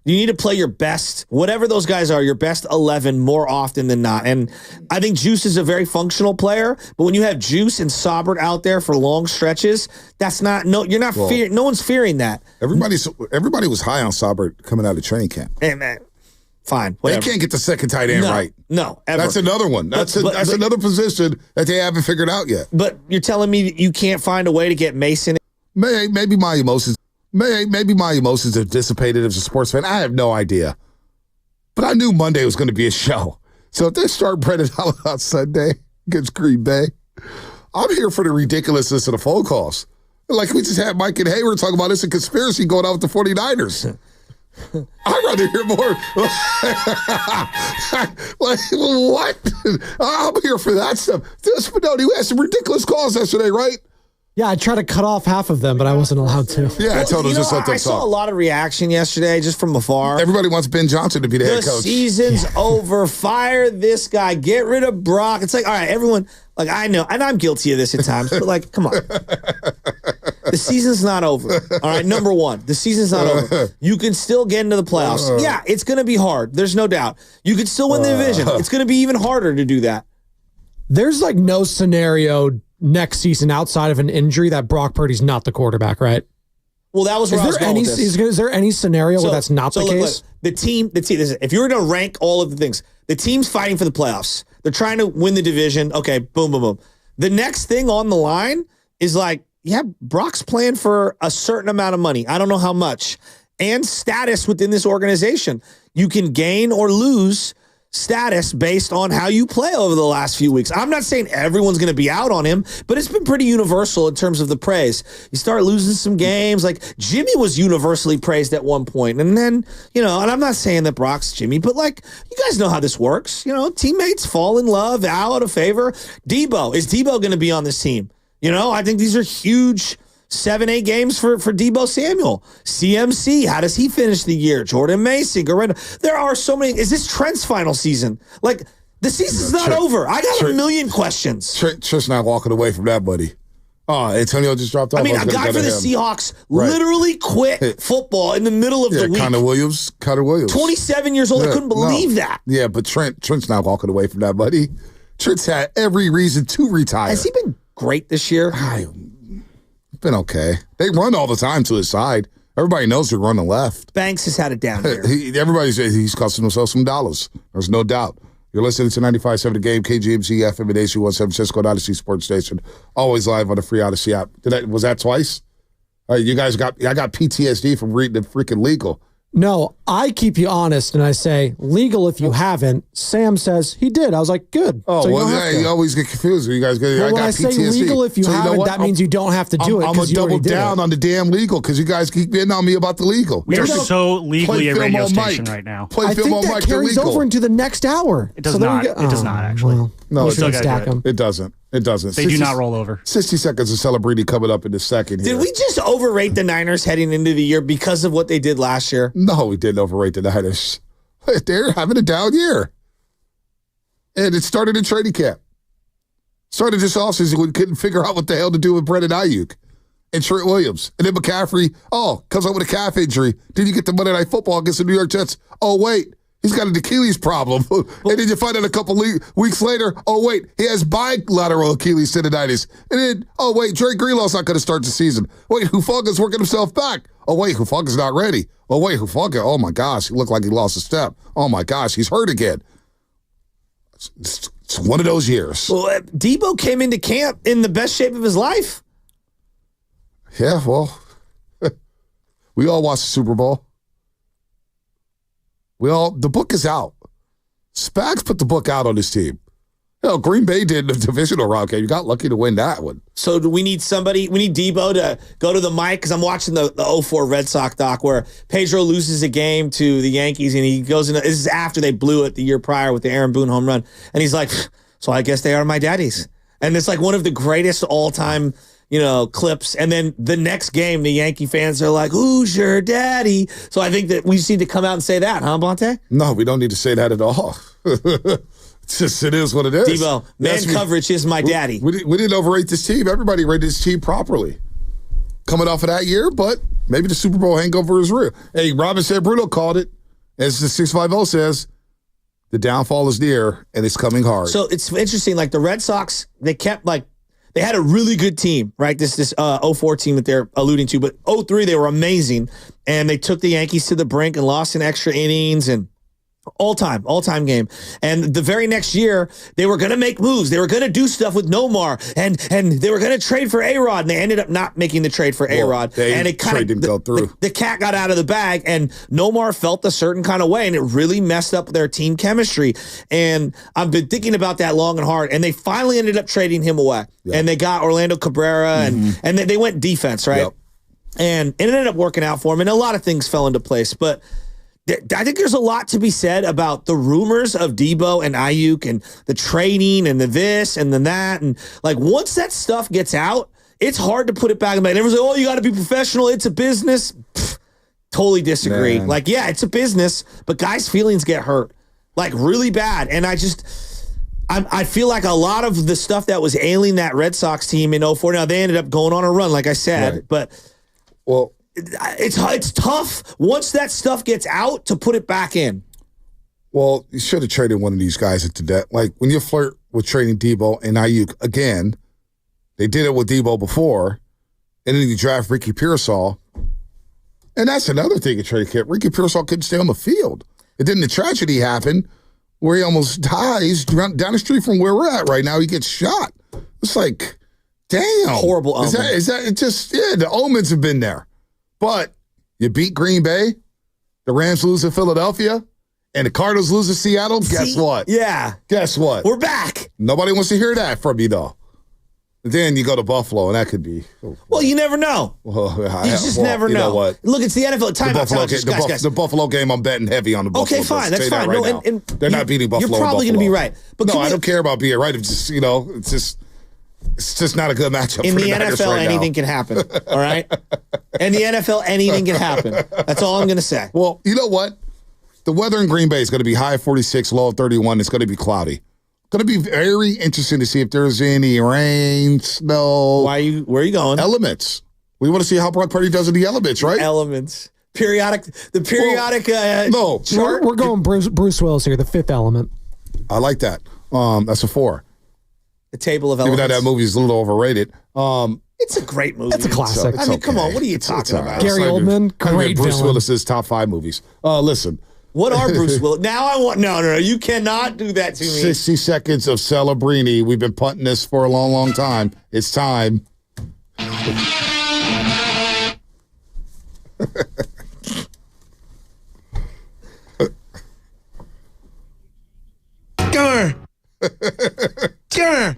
You need to play your best, whatever those guys are, your best 11 more often than not. And I think Juice is a very functional player, but when you have Juice and Saubert out there for long stretches, that's not no one's fearing that. Everybody was high on Saubert coming out of training camp. Hey man, fine. Whatever. They can't get the second tight end right. No, ever. That's another one. That's another position that they haven't figured out yet. But you're telling me that you can't find a way to get Mason? Maybe my emotions. Maybe my emotions have dissipated as a sports fan. I have no idea. But I knew Monday was going to be a show. So if they start Brendan Allen on Sunday against Green Bay, I'm here for the ridiculousness of the phone calls. Like we just had Mike and Hayward talking about this a conspiracy going on with the 49ers. I'd rather hear more. Like, what? I'm here for that stuff. Spinoni, you had some ridiculous calls yesterday, right? Yeah, I tried to cut off half of them, but I wasn't allowed to. Yeah, I told him just let them talk. I saw a lot of reaction yesterday just from afar. Everybody wants Ben Johnson to be the head coach. The season's over. Fire this guy. Get rid of Brock. It's like, all right, everyone, like I know, and I'm guilty of this at times, but like, come on. The season's not over. All right, number one, the season's not over. You can still get into the playoffs. Yeah, it's going to be hard. There's no doubt. You can still win the division. It's going to be even harder to do that. There's like no scenario next season outside of an injury that Brock Purdy's not the quarterback, right? Well, that was where I was going with this. Is there any scenario where that's not the case? Look, the team, listen, if you were to rank all of the things, the team's fighting for the playoffs. They're trying to win the division. Okay, boom, boom, boom. The next thing on the line is like, yeah, Brock's playing for a certain amount of money. I don't know how much. And status within this organization. You can gain or lose status based on how you play over the last few weeks. I'm not saying everyone's going to be out on him, but it's been pretty universal in terms of the praise. You start losing some games. Like Jimmy was universally praised at one point. And then, and I'm not saying that Brock's Jimmy, but like, you guys know how this works. Teammates fall in love, out of favor. Debo, is Debo going to be on this team? I think these are huge 7-8 games for Debo Samuel. CMC, how does he finish the year? Jordan Mason, Garrett. There are so many. Is this Trent's final season? Like, the season's not over. I got a million questions. Trent's not walking away from that, buddy. Oh, Antonio just dropped off. I mean, a guy for the Seahawks literally quit football in the middle of the week. Connor Williams. 27 years old. I couldn't believe that. Yeah, but Trent's not walking away from that, buddy. Trent's had every reason to retire. Has he been great this year? Been okay. They run all the time to his side. Everybody knows they run the left. Banks has had it down here. He's costing himself some dollars. There's no doubt. You're listening to 95.7 The Game, KGMZ, FM and AC1 San Francisco, and Odyssey Sports Station. Always live on the free Odyssey app. Was that twice? You guys I got PTSD from reading the freaking legal. No, I keep you honest, and I say, legal if you haven't. Sam says he did. I was like, good. Oh, so you always get confused. You guys get, when I say legal if you haven't, that means you don't have to do it. I'm going to double down on the damn legal because you guys keep getting on me about the legal. We are so legally a radio station right now. I think that carries over into the next hour. It does not. It does not, actually. Well, no, it doesn't. It doesn't. It doesn't. They do not roll over. 60 seconds of celebrating coming up in the second here. Did we just overrate the Niners heading into the year because of what they did last year? No, we didn't overrate the Niners. They're having a down year. And it started in training camp. Started this offseason when we couldn't figure out what the hell to do with Brendan Ayuk and Trent Williams. And then McCaffrey, comes up with a calf injury. Then you get the Monday Night Football against the New York Jets. Oh, wait. He's got an Achilles problem. And then you find out a couple weeks later, he has bilateral Achilles tendonitis. And then, Dre Greenlaw's not going to start the season. Wait, Hufaga's working himself back. Hufaga's not ready. Hufaga, oh my gosh, he looked like he lost a step. Oh my gosh, he's hurt again. It's one of those years. Well, Debo came into camp in the best shape of his life. Yeah, well, we all watched the Super Bowl. The book is out. Spags put the book out on his team. Green Bay did the divisional round game. You got lucky to win that one. So do we need somebody? We need Debo to go to the mic because I'm watching the 04 Red Sox doc where Pedro loses a game to the Yankees and he goes in. This is after they blew it the year prior with the Aaron Boone home run. And he's like, so I guess they are my daddies. And it's like one of the greatest all-time clips. And then the next game, the Yankee fans are like, who's your daddy? So I think that we just need to come out and say that, huh, Bonte? No, we don't need to say that at all. It is what it is. Debo, coverage is my daddy. We didn't overrate this team. Everybody rated this team properly. Coming off of that year, but maybe the Super Bowl hangover is real. Hey, Robinson Bruno called it. As the 650 says, the downfall is near, and it's coming hard. So it's interesting. Like the Red Sox, they had a really good team, right? This 04 team that they're alluding to. But 03, they were amazing. And they took the Yankees to the brink and lost in extra innings and all-time game. And the very next year, they were going to make moves. They were going to do stuff with Nomar, and they were going to trade for A-Rod, and they ended up not making the trade for A-Rod. And it kind of didn't go through. The cat got out of the bag, and Nomar felt a certain kind of way, and it really messed up their team chemistry. And I've been thinking about that long and hard, and they finally ended up trading him away. Yep. And they got Orlando Cabrera, and they went defense, right? Yep. And it ended up working out for him, and a lot of things fell into place. But I think there's a lot to be said about the rumors of Debo and Ayuk and the trading and the this and the that. And like once that stuff gets out, it's hard to put it back in. Everyone's like, you got to be professional. It's a business. Totally disagree. Man. Like, yeah, it's a business, but guys' feelings get hurt like really bad. And I feel like a lot of the stuff that was ailing that Red Sox team in 04, now they ended up going on a run, like I said, right. But it's tough once that stuff gets out to put it back in. Well, you should have traded one of these guys into debt. Like when you flirt with trading Debo and Ayuk again, they did it with Debo before, and then you draft Ricky Pearsall. And that's another thing at trade camp. Ricky Pearsall couldn't stay on the field. And then the tragedy happened where he almost dies down the street from where we're at right now. He gets shot. It's like, damn. Horrible omen. Is that it just, the omens have been there. But you beat Green Bay, the Rams lose to Philadelphia, and the Cardinals lose to Seattle, guess what? Yeah. Guess what? We're back. Nobody wants to hear that from you, though. Then you go to Buffalo, and that could be. Well, you never know. Well, you just never know. You know what? Look, it's the NFL. The Buffalo game, I'm betting heavy on the Buffalo. Okay, fine. That's fine. Right and they're not beating Buffalo. You're probably going to be right. But no, I don't care about being right. It's just, it's just not a good matchup in for the NFL, right anything can happen. All right? In the NFL, anything can happen. That's all I'm going to say. Well, you know what? The weather in Green Bay is going to be high of 46, low of 31. It's going to be cloudy. Going to be very interesting to see if there's any rain, snow. Where are you going? Elements. We want to see how Brock Purdy does in the elements, right? Elements. The periodic no. chart. We're going Bruce Willis here, the fifth element. I like that. That's a 4. The table of elements. Even though that movie is a little overrated. It's a great movie. It's a classic. I mean, come on. What are you talking about? Gary Oldman, great Bruce villain. Willis's top 5 movies. Listen. What are Bruce Willis? Now I want... No. You cannot do that to me. 60 seconds of Celebrini. We've been punting this for a long, long time. It's time. Grr. Grr.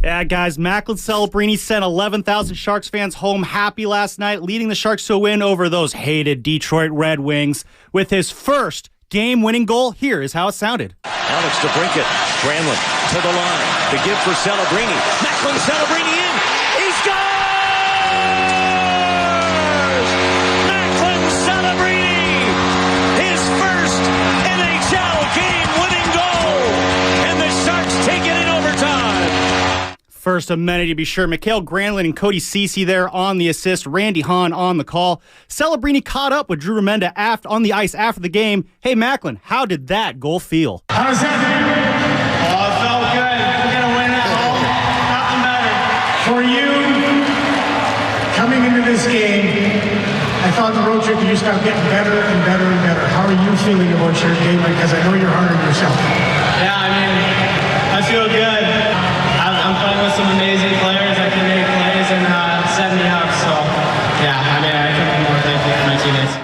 Yeah, guys, Macklin Celebrini sent 11,000 Sharks fans home happy last night, leading the Sharks to a win over those hated Detroit Red Wings. With his first game-winning goal, here is how it sounded. Alex DeBrincat, Granlund to the line. The give for Celebrini. Macklin Celebrini in. He scores! Macklin Celebrini, his first NHL game-winning goal, and the Sharks take it in overtime. First amenity to be sure. Mikhail Granlund and Cody Ceci there on the assist. Randy Hahn on the call. Celebrini caught up with Drew Remenda on the ice after the game. Hey, Macklin, how did that goal feel? How does that feel? Oh, it felt good. We're going to win at home. Nothing better. For you, coming into this game, I thought the road trip you just got getting better and better and better. How are you feeling about your game? Because I know you're hard on yourself. Yeah, I mean, I feel good. I'm playing with some amazing players that can make plays and set me up. So, yeah, I mean, I couldn't be more thankful for my teammates.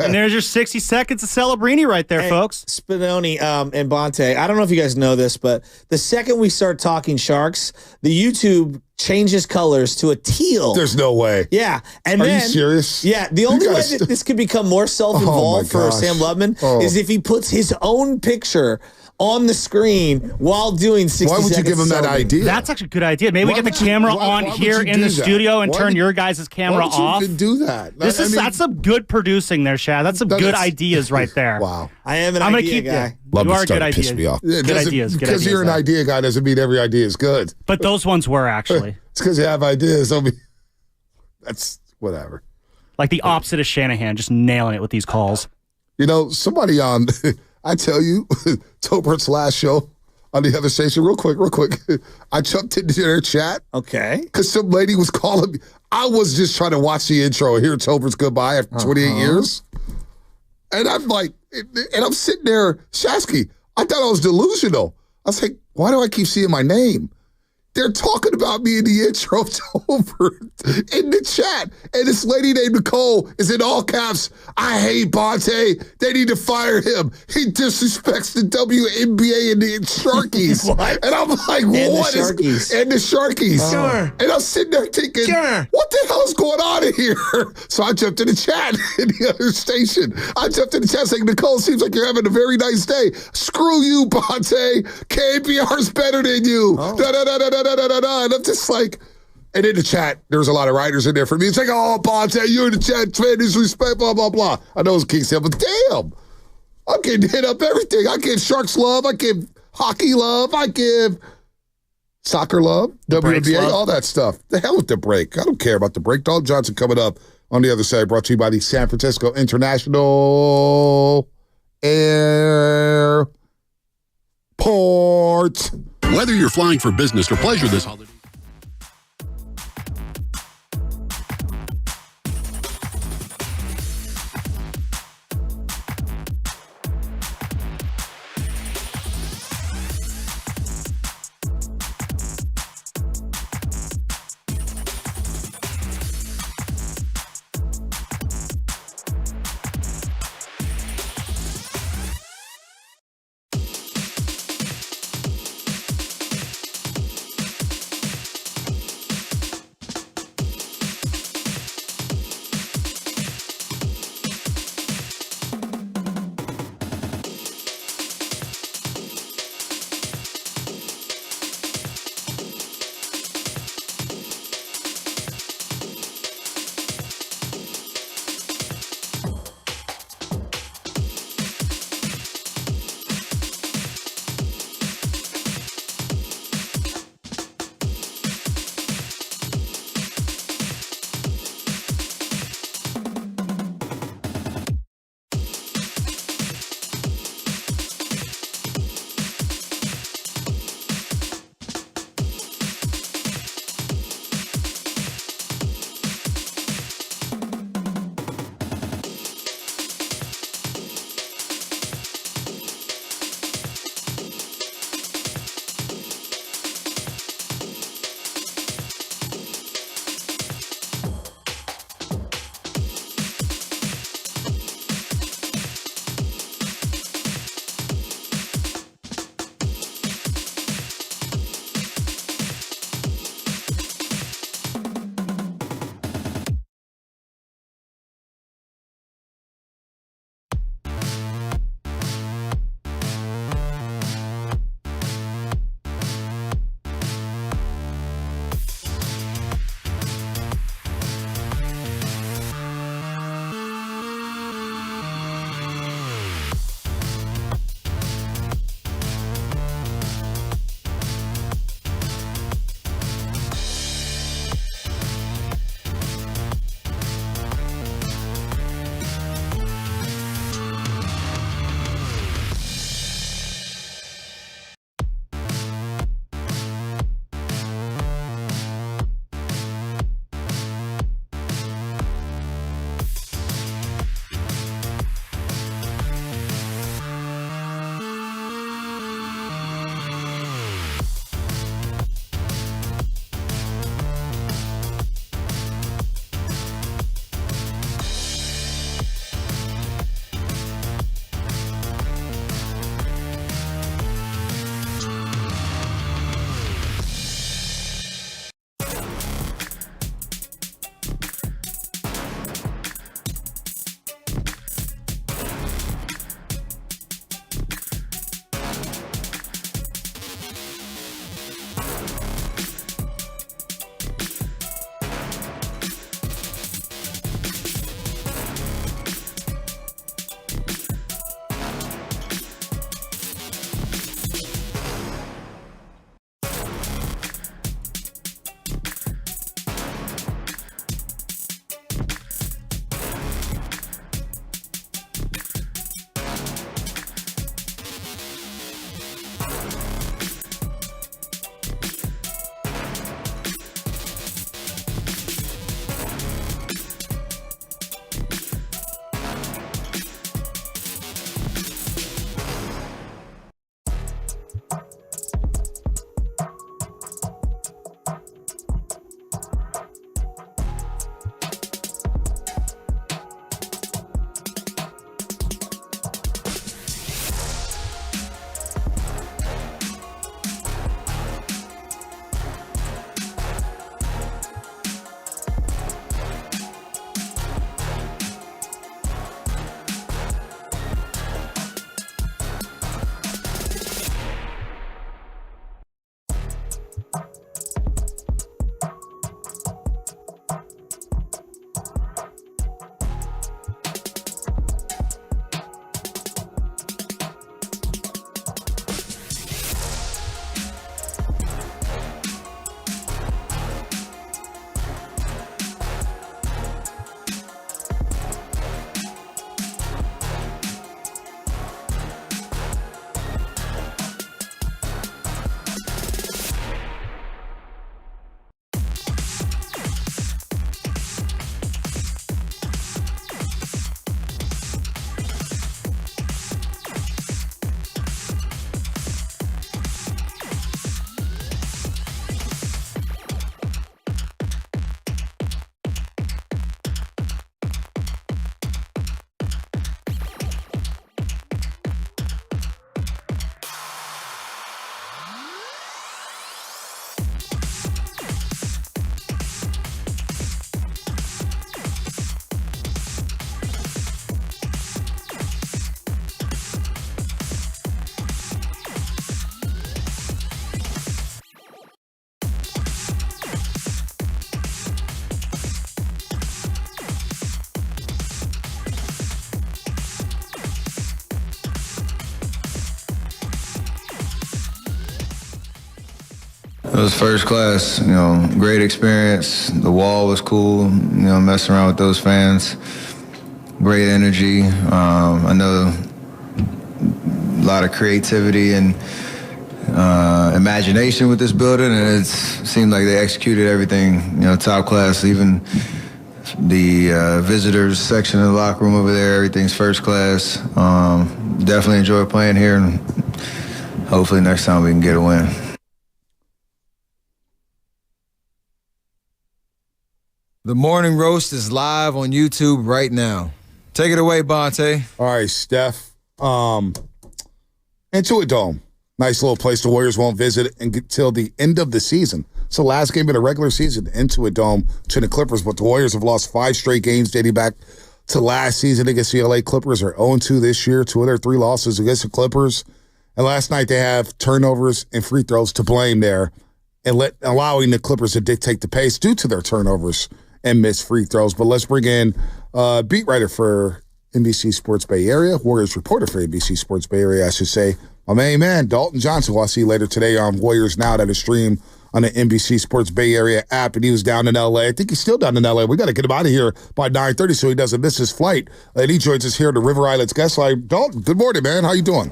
And there's your 60 seconds of Celebrini right there, folks. Spinoni and Bonte, I don't know if you guys know this, but the second we start talking Sharks, the YouTube changes colors to a teal. There's no way. Yeah. And Are then, you serious? Yeah. The only way that this could become more self-involved for Sam Lubman is if he puts his own picture on the screen while doing 60 seconds. Why would you give him that idea? That's actually a good idea. Maybe we get the camera on here in the studio and turn your guys' camera off. Why would you do that? That's some good producing there, Shad. That's some good ideas right there. Wow. I am an idea guy. You are a good idea. Piss me off. Good ideas. Because you're an idea guy doesn't mean every idea is good. But those ones were actually. It's because you have ideas. That's whatever. Like the opposite of Shanahan, just nailing it with these calls. You know, somebody on... I tell you, Tobert's last show on the other station, real quick, I jumped into their chat. Okay. Because some lady was calling me. I was just trying to watch the intro and hear Tobert's goodbye after 28 years. And I'm like, and I'm sitting there, Shasky, I thought I was delusional. I was like, why do I keep seeing my name? They're talking about me in the intro to Over in the chat. And this lady named Nicole is in all caps. I hate Bonte. They need to fire him. He disrespects the WNBA and the Sharkies. And I'm like, what is... And the Sharkies. Sure. And I'm sitting there thinking, what the hell is going on in here? So I jumped in the chat in the other station. I jumped in the chat saying, Nicole, seems like you're having a very nice day. Screw you, Bonte. KPR's better than you. And I'm just like, and in the chat, there was a lot of writers in there for me. It's like, oh, Bonte, you're in the chat, fan disrespect, blah, blah, blah. I know it's King Sam, but damn, I'm getting hit up everything. I give Sharks love. I give hockey love. I give soccer love, WNBA, all that stuff. The hell with the break. I don't care about the break. Dog Johnson coming up on the other side, brought to you by the San Francisco International Airport. Whether you're flying for business or pleasure this holiday. was first class, great experience. The wall was cool, messing around with those fans. Great energy. I know a lot of creativity and imagination with this building, and it seemed like they executed everything, top class. Even the visitors section of the locker room over there, everything's first class. Definitely enjoy playing here, and hopefully next time we can get a win. The Morning Roast is live on YouTube right now. Take it away, Bonte. All right, Steph. Intuit Dome. Nice little place the Warriors won't visit until the end of the season. It's the last game of the regular season, Intuit Dome, to the Clippers, but the Warriors have lost 5 straight games dating back to last season against the LA Clippers. Are 0-2 this year, 2 of their 3 losses against the Clippers. And last night they have turnovers and free throws to blame there, and allowing the Clippers to dictate the pace due to their turnovers and missed free throws. But let's bring in beat writer for NBC Sports Bay Area, Warriors reporter for NBC Sports Bay Area, I should say, my main man, Dalton Johnson, who I'll see later today on Warriors Now, that is stream on the NBC Sports Bay Area app, and he was down in L.A. I think he's still down in L.A. We got to get him out of here by 9:30 so he doesn't miss his flight. And he joins us here at the River Islands guest line. Dalton, good morning, man. How you doing?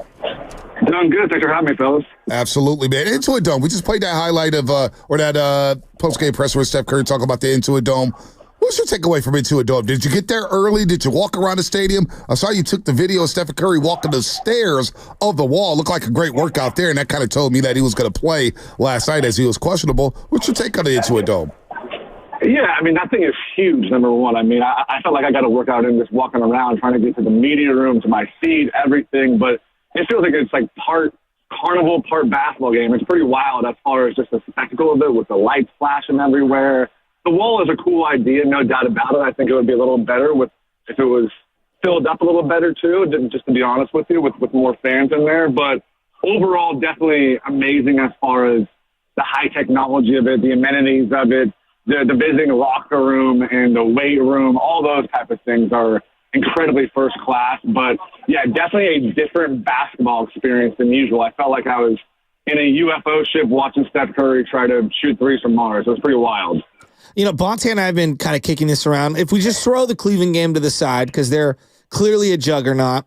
Doing good. Thanks for having me, fellas. Absolutely, man. Intuit Dome. We just played that highlight of, or that post-game presser with Steph Curry talking about the Intuit Dome. What's your takeaway from Intuit Dome? Did you get there early? Did you walk around the stadium? I saw you took the video of Steph Curry walking the stairs of the wall. Looked like a great workout there, and that kind of told me that he was going to play last night as he was questionable. What's your take on the Intuit Dome? Yeah, I mean, that thing is huge, number one. I mean, I felt like I got to work out in just walking around, trying to get to the media room, to my seat, everything. But it feels like it's like part carnival, part basketball game. It's pretty wild as far as just the spectacle of it with the lights flashing everywhere. The wall is a cool idea, no doubt about it. I think it would be a little better if it was filled up a little better, too, just to be honest with you, with more fans in there. But overall, definitely amazing as far as the high technology of it, the amenities of it, the visiting locker room and the weight room, all those type of things are incredibly first class. But, yeah, definitely a different basketball experience than usual. I felt like I was in a UFO ship watching Steph Curry try to shoot threes from Mars. It was pretty wild. Bonte and I have been kind of kicking this around. If we just throw the Cleveland game to the side, because they're clearly a juggernaut,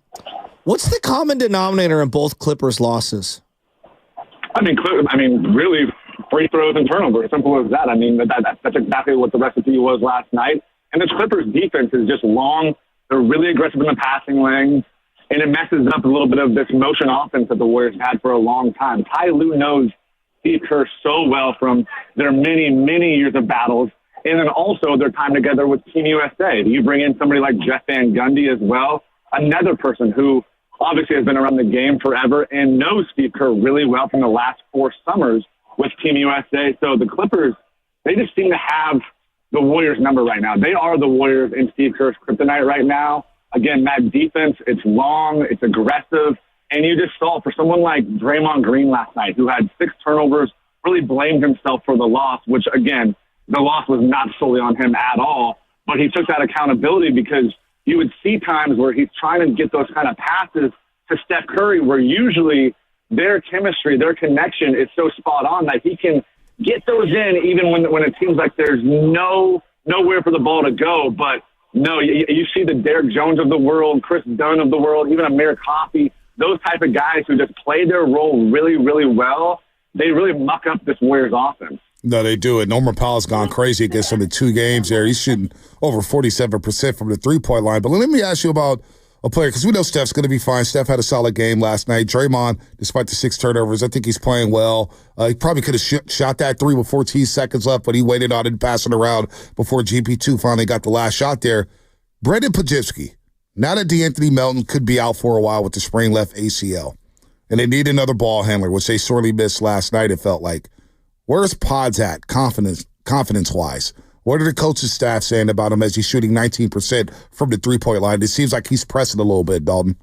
what's the common denominator in both Clippers' losses? I mean, really, free throws and turnovers. Simple as that. I mean, that's exactly what the recipe was last night. And this Clippers defense is just long. They're really aggressive in the passing lanes, and it messes up a little bit of this motion offense that the Warriors had for a long time. Ty Lue knows Steve Kerr so well from their many, many years of battles, and then also their time together with Team USA. You bring in somebody like Jeff Van Gundy as well, another person who obviously has been around the game forever and knows Steve Kerr really well from the last 4 summers with Team USA. So the Clippers, they just seem to have the Warriors' number right now. They are the Warriors in Steve Kerr's kryptonite right now. Again, that defense, it's long, it's aggressive. And you just saw for someone like Draymond Green last night, who had 6 turnovers, really blamed himself for the loss, which, again, the loss was not solely on him at all. But he took that accountability because you would see times where he's trying to get those kind of passes to Steph Curry, where usually their chemistry, their connection is so spot on that he can get those in even when it seems like there's nowhere for the ball to go. But, no, you see the Derek Jones of the world, Chris Dunn of the world, even Amir Coffey, those type of guys who just play their role really, really well. They really muck up this Warriors offense. No, they do it. Norman Powell's gone crazy against them in 2 games there. He's shooting over 47% from the three-point line. But let me ask you about a player, because we know Steph's going to be fine. Steph had a solid game last night. Draymond, despite the 6 turnovers, I think he's playing well. He probably could have shot that 3 with 14 seconds left, but he waited on it, passing around before GP2 finally got the last shot there. Brendan Podziemski. Now that DeAnthony Melton could be out for a while with the sprained left ACL, and they need another ball handler, which they sorely missed last night, it felt like. Where's Pods at, confidence-wise? What are the coaching staff saying about him as he's shooting 19% from the three-point line? It seems like he's pressing a little bit, Dalton.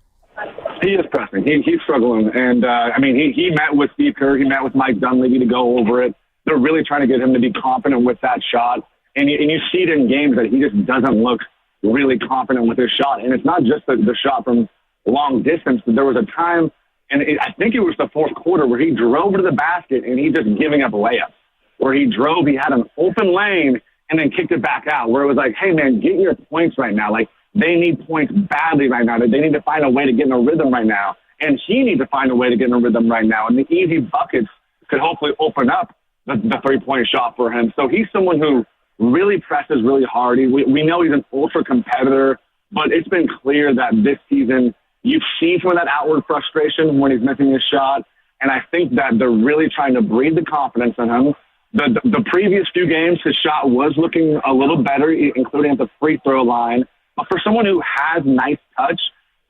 He is pressing. He's struggling. And, he met with Steve Kerr. He met with Mike Dunleavy to go over it. They're really trying to get him to be confident with that shot. And you see it in games that he just doesn't look really confident with his shot. And it's not just the shot from long distance. There was a time, and I think it was the fourth quarter, where he drove to the basket and he just giving up layups. where he drove, he had an open lane, and then kicked it back out, where it was like, hey, man, get your points right now. Like, they need points badly right now. They need to find a way to get in a rhythm right now. And he needs to find a way to get in a rhythm right now. And the easy buckets could hopefully open up the three-point shot for him. So he's someone who really presses really hard. We know he's an ultra competitor, but it's been clear that this season you've seen some of that outward frustration when he's missing his shot. And I think that they're really trying to breed the confidence in him. The previous few games, his shot was looking a little better, including at the free throw line. But for someone who has nice touch,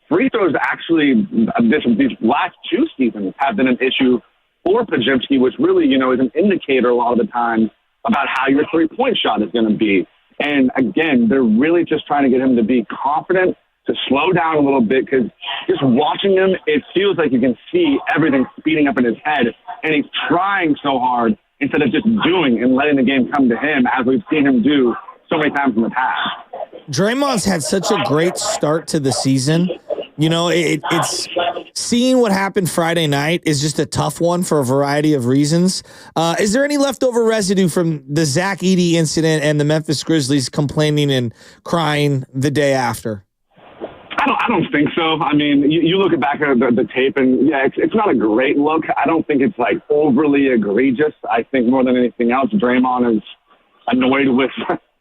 free throws actually, these last two seasons have been an issue for Podziemski, which really, is an indicator a lot of the time about how your three-point shot is going to be. And again, they're really just trying to get him to be confident, to slow down a little bit, because just watching him, it feels like you can see everything speeding up in his head, and he's trying so hard instead of just doing and letting the game come to him, as we've seen him do so many times in the past. Draymond's had such a great start to the season. It's seeing what happened Friday night is just a tough one for a variety of reasons. Is there any leftover residue from the Zach Edey incident and the Memphis Grizzlies complaining and crying the day after? I don't think so. I mean, you look back at the tape, and yeah, it's not a great look. I don't think it's like overly egregious. I think more than anything else, Draymond is annoyed with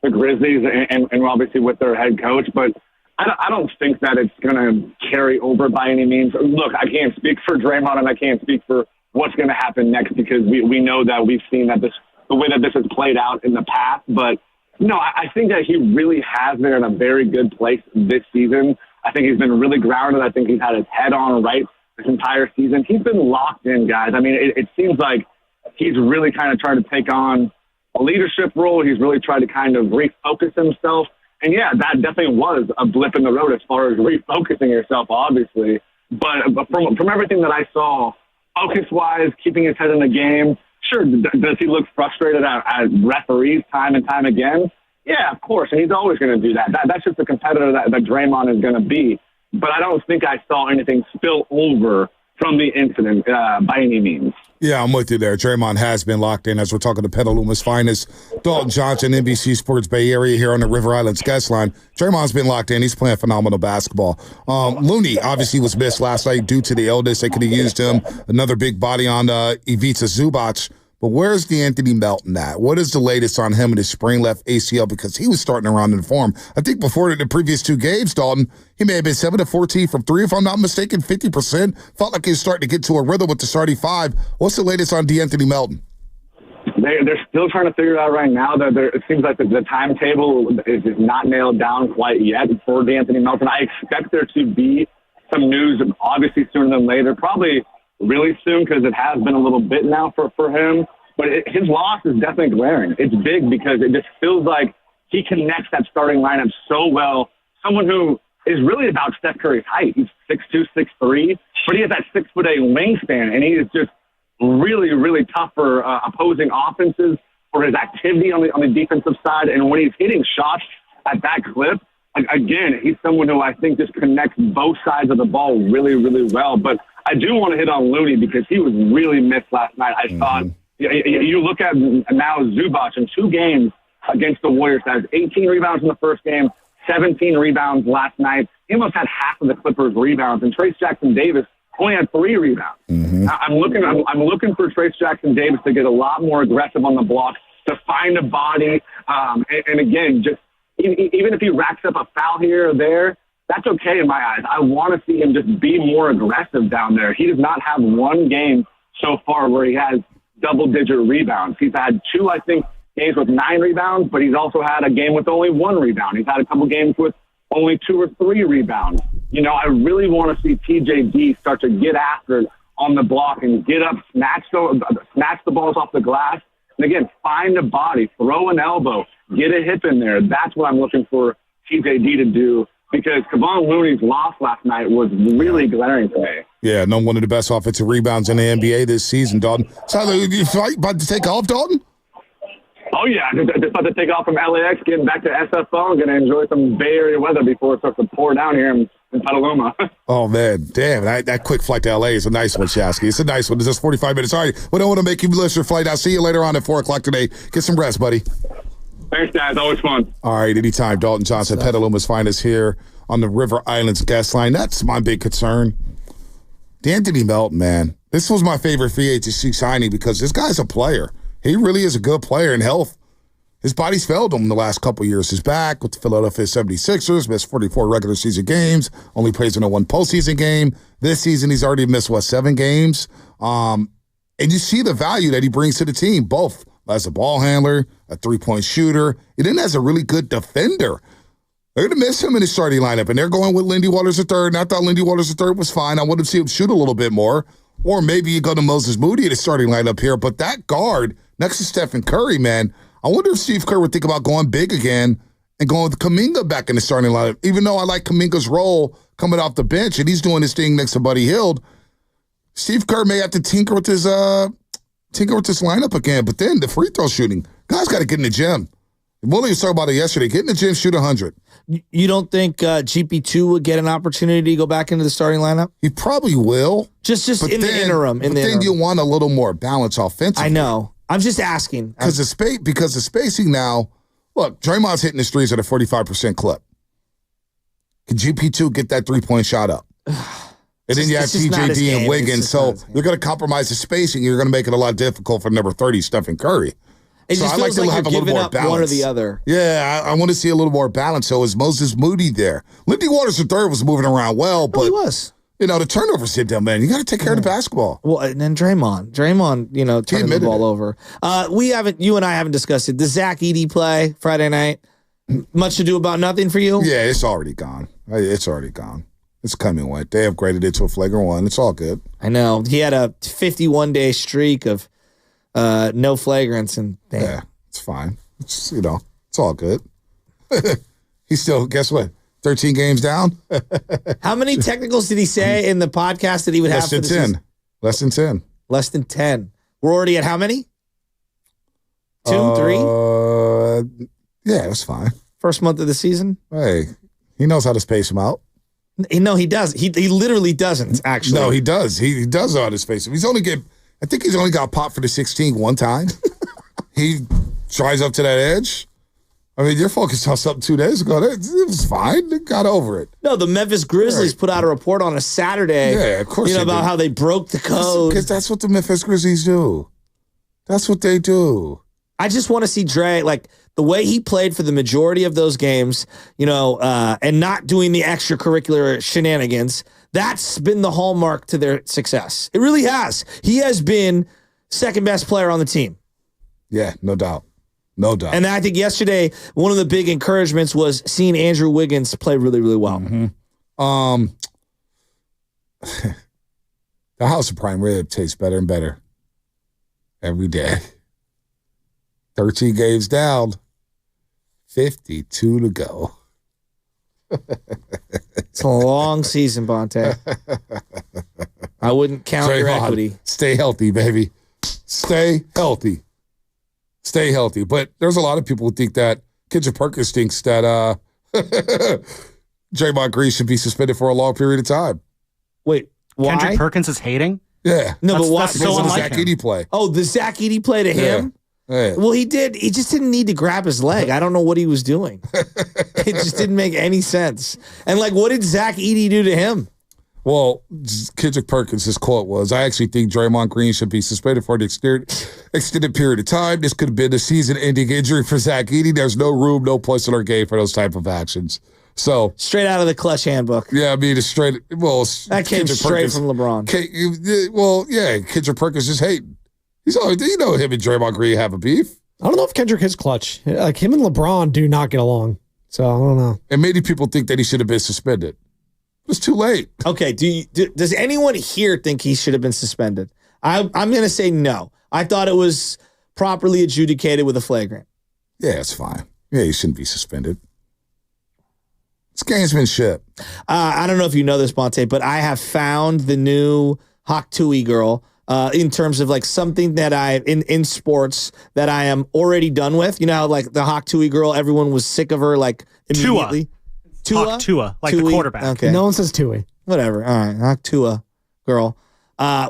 the Grizzlies and obviously with their head coach, but I don't think that it's going to carry over by any means. Look, I can't speak for Draymond, and I can't speak for what's going to happen next, because we know that we've seen that the way that this has played out in the past. But no, I think that he really has been in a very good place this season. I think he's been really grounded. I think he's had his head on right this entire season. He's been locked in, guys. I mean, it seems like he's really kind of trying to take on a leadership role. He's really tried to kind of refocus himself. And yeah, that definitely was a blip in the road as far as refocusing yourself, obviously. But from everything that I saw, focus-wise, keeping his head in the game, sure, does he look frustrated at referees time and time again? Yeah, of course, and he's always going to do that. That's just the competitor that Draymond is going to be. But I don't think I saw anything spill over from the incident by any means. Yeah, I'm with you there. Draymond has been locked in as we're talking to Petaluma's finest. Dalton Johnson, NBC Sports Bay Area here on the River Islands guest line. Draymond's been locked in. He's playing phenomenal basketball. Looney obviously was missed last night due to the illness. They could have used him. Another big body on Ivica Zubac. But where's D'Anthony Melton at? What is the latest on him and his spring left ACL? Because he was starting around in form. I think before the previous two games, Dalton, he may have been 7 of 14 from 3, if I'm not mistaken, 50%. Felt like he was starting to get to a rhythm with the starting 5. What's the latest on D'Anthony Melton? They're still trying to figure it out right now. It seems like the timetable is not nailed down quite yet for D'Anthony Melton. I expect there to be some news, obviously sooner than later, probably really soon, because it has been a little bit now for him. But his loss is definitely glaring. It's big because it just feels like he connects that starting lineup so well. Someone who is really about Steph Curry's height. He's 6'2", 6'3", but he has that 6'8" wingspan, and he is just really, really tough for opposing offenses, for his activity on the defensive side. And when he's hitting shots at that clip, again, he's someone who I think just connects both sides of the ball really, really well. But I do want to hit on Looney because he was really missed last night. I thought, you look at now Zubac in 2 games against the Warriors, has 18 rebounds in the first game, 17 rebounds last night. He almost had half of the Clippers' rebounds, and Trace Jackson-Davis only had 3 rebounds. Mm-hmm. I'm looking for Trace Jackson-Davis to get a lot more aggressive on the block, to find a body, and again, just even if he racks up a foul here or there, that's okay in my eyes. I want to see him just be more aggressive down there. He does not have one game so far where he has double-digit rebounds. He's had 2, I think, games with 9 rebounds, but he's also had a game with only 1 rebound. He's had a couple games with only 2 or 3 rebounds. I really want to see TJD start to get after it on the block and get up, snatch the balls off the glass, and again, find a body, throw an elbow, get a hip in there. That's what I'm looking for TJD to do, because Kevon Looney's loss last night was really glaring to me. Yeah, one of the best offensive rebounds in the NBA this season, Dalton. So, you about to take off, Dalton? Oh, yeah. Just about to take off from LAX, getting back to SFO. I'm going to enjoy some Bay Area weather before it starts to pour down here in in Petaluma. Oh, man. Damn, that quick flight to L.A. is a nice one, Shasky. It's a nice one. It's just 45 minutes. All right, we don't want to make you miss your flight. I'll see you later on at 4 o'clock today. Get some rest, buddy. Thanks, guys. Always fun. All right, anytime. Dalton Johnson, Petaluma's finest here on the River Islands guest line. That's my big concern. D'Anthony Melton, man. This was my favorite free agency signing because this guy's a player. He really is a good player in health. His body's failed him the last couple years. His back with the Philadelphia 76ers, missed 44 regular season games, only plays in a 1 postseason game. This season, he's already missed, 7 games? And you see the value that he brings to the team, both as a ball handler, a three-point shooter, and then as a really good defender. They're going to miss him in his starting lineup, and they're going with Lindy Waters III, and I thought Lindy Waters III was fine. I wanted to see him shoot a little bit more. Or maybe you go to Moses Moody in the starting lineup here, but that guard next to Stephen Curry, man, I wonder if Steve Kerr would think about going big again and going with Kuminga back in the starting lineup. Even though I like Kuminga's role coming off the bench and he's doing his thing next to Buddy Hield, Steve Kerr may have to tinker with his lineup again. But then the free throw shooting, guys got to get in the gym. Willie was talking about it yesterday. Get in the gym, shoot 100. You don't think GP2 would get an opportunity to go back into the starting lineup? He probably will. Just in the interim. But then you want a little more balance offensively. I know. I'm just asking. Because the spacing now, look, Draymond's hitting his threes at a 45% clip. Can GP2 get that three-point shot up? And then you have TJD and Wiggins, so you're going to compromise the spacing. You're going to make it a lot difficult for number 30, Stephen Curry. It just feels like you're giving up one or the other. Yeah, I want to see a little more balance. So is Moses Moody there? Lindy Waters III was moving around well, but he was. The turnovers hit them, man. You got to take care of the basketball. Well, and then Draymond, turning the ball over. You and I haven't discussed it. The Zach Edey play Friday night, much to do about nothing for you? Yeah, it's already gone. It's already gone. It's coming wet. They upgraded it to a flagrant 1. It's all good. I know. He had a 51-day streak of no flagrants, and yeah, it's fine. It's it's all good. He's still, guess what? 13 games down. How many technicals did he say in the podcast that he would have for the season? Less than 10. Less than 10. We're already at how many? 2, 3? Yeah, that's fine. First month of the season? Hey, he knows how to space them out. No, he does. He literally doesn't, actually. No, he does. He does know how to space them. I think he's only got popped for the 16 one time. He drives up to that edge. I mean, you're focused on something 2 days ago. It was fine. They got over it. No, the Memphis Grizzlies put out a report on a Saturday. Yeah, of course. About how they broke the code. Because that's what the Memphis Grizzlies do. That's what they do. I just want to see Dre, the way he played for the majority of those games, and not doing the extracurricular shenanigans. That's been the hallmark to their success. It really has. He has been second best player on the team. Yeah, no doubt. No doubt. And I think yesterday, one of the big encouragements was seeing Andrew Wiggins play really, really well. Mm-hmm. The house of prime rib tastes better and better every day. 13 games down, 52 to go. It's a long season, Bonte. I wouldn't count your equity. Stay healthy, baby. Stay healthy. Stay healthy. But there's a lot of people who think that Kendrick Perkins thinks that Draymond Green should be suspended for a long period of time. Wait, why? Kendrick Perkins is hating? Yeah. No, but why? That's so the unlike Zach him. Edey play. Oh, the Zach Edey play to him? Yeah. Well, he did. He just didn't need to grab his leg. I don't know what he was doing. It just didn't make any sense. And what did Zach Edey do to him? Well, Kendrick Perkins' his quote was, I actually think Draymond Green should be suspended for an extended period of time. This could have been a season-ending injury for Zach Edey. There's no room, no place in our game for those type of actions. So straight out of the Clutch Handbook. Yeah, I mean, that came straight from LeBron. Kendrick Perkins just hating. He's always, him and Draymond Green have a beef. I don't know if Kendrick is clutch. Him and LeBron do not get along. So I don't know. And many people think that he should have been suspended. It's too late. Okay. Does anyone here think he should have been suspended? I'm going to say no. I thought it was properly adjudicated with a flagrant. Yeah, it's fine. Yeah, he shouldn't be suspended. It's gamesmanship. I don't know if you know this, Bonte, but I have found the new Hawk Tui girl in terms of something that in sports that I am already done with. You know how the Hawk Tui girl, everyone was sick of her immediately. Tua, like the quarterback. Okay. No one says Tui. Whatever. All right. Hawk Tua, girl.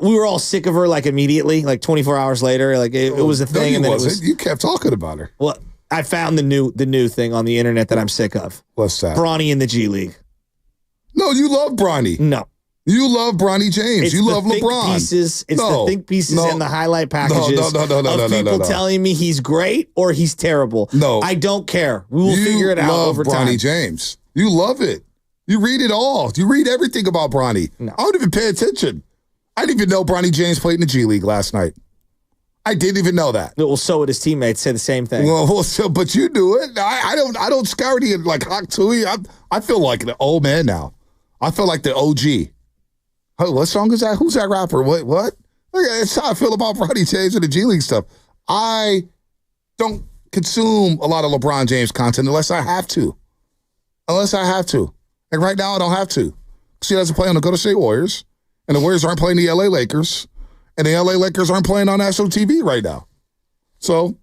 We were all sick of her like immediately, like 24 hours later. Like it was a thing. And then it was. You kept talking about her. Well, I found the new thing on the internet that I'm sick of. What's that? Bronny in the G League. No, you love Bronny. No. You love Bronny James. It's you the love think LeBron. Pieces. It's the think pieces and the highlight packages of people telling me he's great or he's terrible. No. I don't care. We will figure it out over time. Bronny James. You love it. You read it all. You read everything about Bronny. No. I don't even pay attention. I didn't even know Bronny James played in the G League last night. I didn't even know that. Well, so would his teammates say the same thing. Well, but you do it. I don't scour the like Hawk Tui. I feel like an old man now. I feel like the OG. Oh, what song is that? Who's that rapper? What? That's how I feel about Bronny James and the G League stuff. I don't consume a lot of LeBron James content unless I have to. Like right now, I don't have to. Because he doesn't play on the Golden State Warriors. And the Warriors aren't playing the LA Lakers. And the LA Lakers aren't playing on national TV right now. So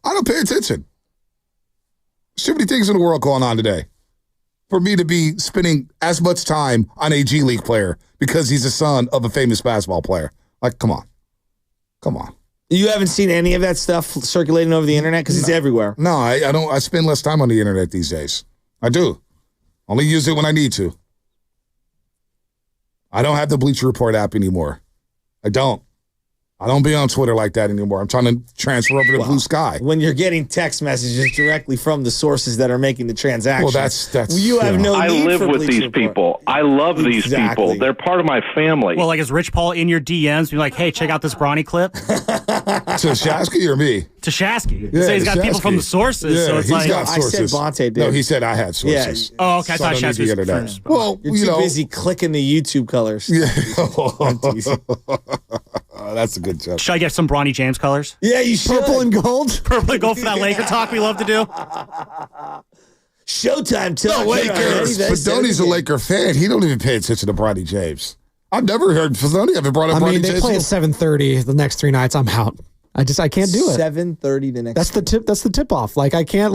I don't pay attention. There's too many things in the world going on today for me to be spending as much time on a G League player because he's the son of a famous basketball player. Like, come on. You haven't seen any of that stuff circulating over the internet? Because it's everywhere. No, I don't. I spend less time on the internet these days. I do. Only use it when I need to. I don't have the Bleacher Report app anymore. I don't be on Twitter like that anymore. I'm trying to transfer over to Blue Sky. When you're getting text messages directly from the sources that are making the transaction. Well, that's you have no I need live for with Bleacher these Report. people. I love these people. They're part of my family. Well, like, is Rich Paul in your DMs? Be like, hey, check out this Bronny clip. To Shasky or me? To Shasky. He said he's got people from the sources. Yeah, so it's he's like, got sources. I said Bonte did. No, he said I had sources. Yeah. Oh, okay. I thought Shasky was first. Well, you're too busy clicking the YouTube colors. Yeah. That's a good joke. Should I get some Bronny James colors? Yeah, you should. Purple and gold. Purple and gold for that Laker talk we love to do. Showtime talk. The Lakers. Fedoni's a Laker fan. He don't even pay attention to Bronny James. I've never heard Fedoni ever brought up Bronny James. They play at 7:30 the next 3 nights. I'm out. I can't do it. 7:30 the next. That's the tip off. Like I can't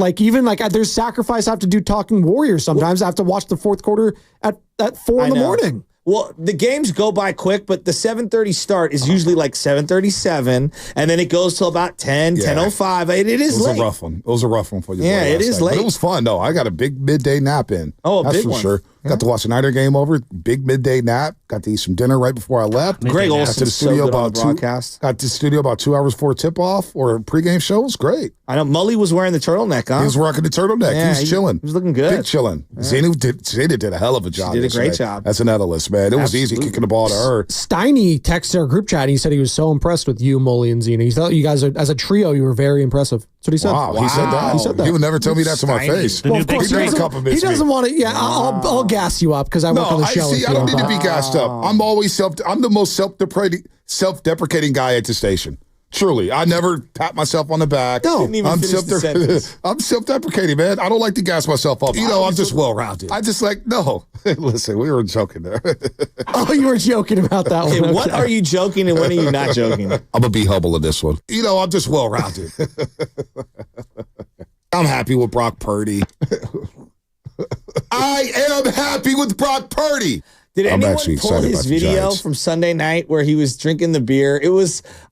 there's sacrifice I have to do talking Warriors sometimes. I have to watch the fourth quarter at 4 in the morning. Well, the games go by quick, but the 7:30 start is usually like 7:37, and then it goes till about 10:05. It is late. It was a rough one for you. Yeah, it is late. But it was fun, though. I got a big midday nap in. Oh, that's big for one. sure. Got to watch the Niner game over. Big midday nap. Got to eat some dinner right before I left. Greg Olson's got to the studio so good on about the broadcast. Got to the studio about 2 hours before tip-off or a pregame show. It was great. I know Mully was wearing the turtleneck, huh? He was rocking the turtleneck. Yeah, he was chilling. He was looking good. Big chilling. Yeah. Zena did a hell of a job. She did a great yesterday. job. That's an analyst, man. It was easy kicking the ball to her. Steiny texted our group chat and he said he was so impressed with you, Mully, and Zena. He thought you guys, as a trio, you were very impressive. That's what he said. Wow, he said that. He said that. He would never tell me that to my face. Well, of course, he doesn't want to. Yeah, I'll gas you up because I work on the show. I don't need to be gassed up. I'm always I'm the most self-deprecating guy at the station. Truly, I never pat myself on the back. No, I'm self-deprecating, man. I don't like to gas myself up. I'm just well-rounded. I just no. Listen, we were joking there. Oh, you were joking about that one. Hey, what are you joking and when are you not joking? I'm gonna be humble in this one. I'm just well-rounded. I'm happy with Brock Purdy. I am happy with Brock Purdy. Did anyone pull his video from Sunday night where he was drinking the beer?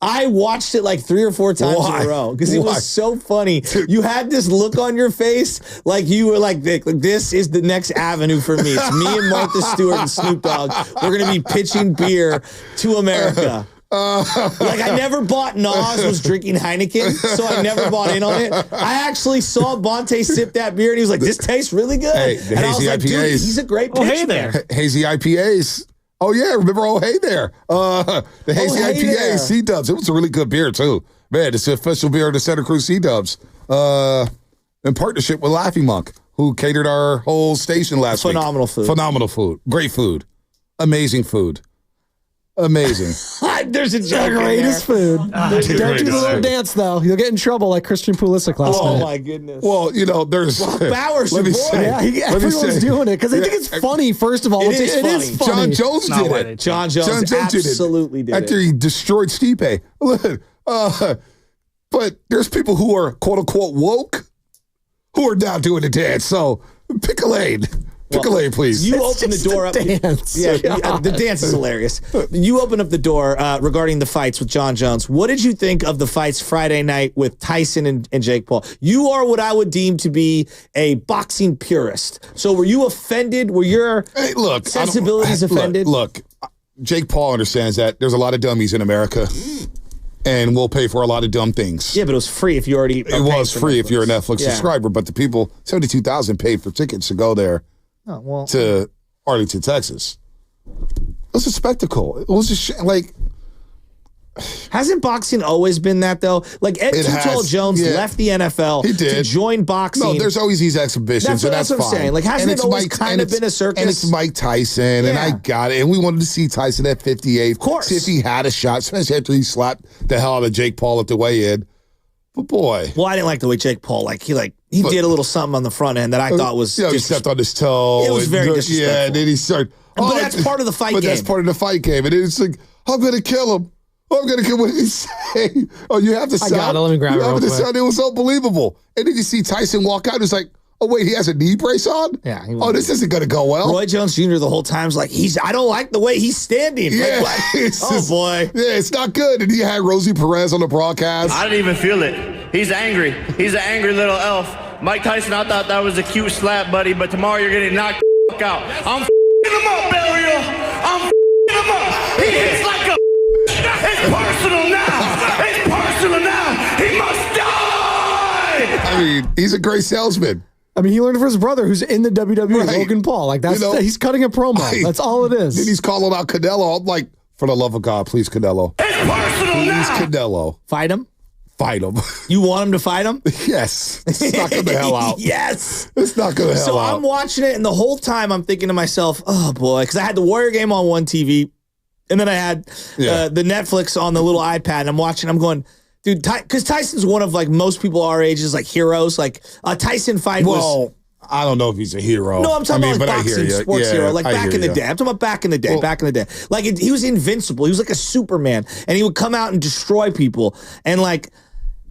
I watched it like 3 or 4 times in a row because it was so funny. You had this look on your face like you were like, this is the next avenue for me. It's me and Martha Stewart and Snoop Dogg. We're going to be pitching beer to America. Like I never bought Nas was drinking Heineken, so I never bought in on it. I actually saw Bonte sip that beer and he was like, this tastes really good. Hey, the and I was hazy like, IPAs. dude, he's a great pitcher. Hazy IPAs. Oh yeah, remember Hey there. The hazy IPAs, C-Dubs. It was a really good beer too. Man, it's the official beer of the Santa Cruz C-Dubs. In partnership with Laughing Monk, who catered our whole station last week. Phenomenal food. Phenomenal food. Great food. Amazing food. Amazing. There's a joke. Greatest food. Don't do the little dance though. You'll get in trouble like Christian Pulisic last night. Oh my goodness. Well, there's Bowers. Let me say. Yeah, everyone's doing it because they think it's funny. First of all, it is funny. John Jones did it. John Jones absolutely did it. After he destroyed Stipe. But there's people who are quote unquote woke who are now doing the dance. So pick a lane. Pick a lane, please. You open the door up. Dance. Yeah, the dance is hilarious. You open up the door regarding the fights with John Jones. What did you think of the fights Friday night with Tyson and Jake Paul? You are what I would deem to be a boxing purist. So were you offended? Were your sensibilities offended? Look, Jake Paul understands that there's a lot of dummies in America, and we'll pay for a lot of dumb things. Yeah, but it was free if you already. It was free if you're a Netflix subscriber, but the people, 72,000 paid for tickets to go there. Oh, well, to Arlington, Texas. It was a spectacle. It was just like. Hasn't boxing always been that though? Like Ed Tuttle Jones left the NFL to join boxing. No, there's always these exhibitions, and that's what I'm fine. saying. Like, hasn't it always kind of been a circus? And it's Mike Tyson, and I got it. And we wanted to see Tyson at 58. Of course. See if he had a shot, especially after he slapped the hell out of Jake Paul at the weigh-in. But boy. Well, I didn't like the way Jake Paul, he did a little something on the front end that I thought was he stepped on his toe. It was very disrespectful. Yeah, and then he started. But that's part of the fight game. But that's part of the fight game. And it's like, I'm going to kill him. I'm going to kill him. What did he say? Oh, you have the sound. I got it. Let me grab it real quick. Sound. It was unbelievable. And then you see Tyson walk out. It's like, oh, wait, he has a knee brace on? Yeah. This isn't going to go well. Roy Jones Jr. the whole time's like, I don't like the way he's standing. Yeah. Boy. Yeah, it's not good. And he had Rosie Perez on the broadcast. I didn't even feel it. He's angry. He's an angry little elf. Mike Tyson, I thought that was a cute slap, buddy, but tomorrow you're getting knocked the fuck out. I'm him up, Burial. I'm him up. He hits like a It's personal now. It's personal now. He must die. I mean, he's a great salesman. I mean, he learned from his brother who's in the WWE, Logan Paul. Like, that's he's cutting a promo. That's all it is. Then he's calling out Canelo. I'm like, for the love of God, please, Canelo. It's personal now. Please, Canelo. Fight him? Fight him. You want him to fight him? Yes. It's not going the hell out. Yes. It's not going to hell So out. I'm watching it, and the whole time I'm thinking to myself, oh, boy, because I had the Warrior game on one TV, and then I had the Netflix on the little iPad, and I'm watching. I'm going, dude, because Tyson's one of, most people our ages, heroes. Like, a Tyson fight was... I don't know if he's a hero. No, I'm talking about boxing, sports hero. Back in the day. I'm talking about back in the day. He was invincible. He was like a Superman. And he would come out and destroy people. And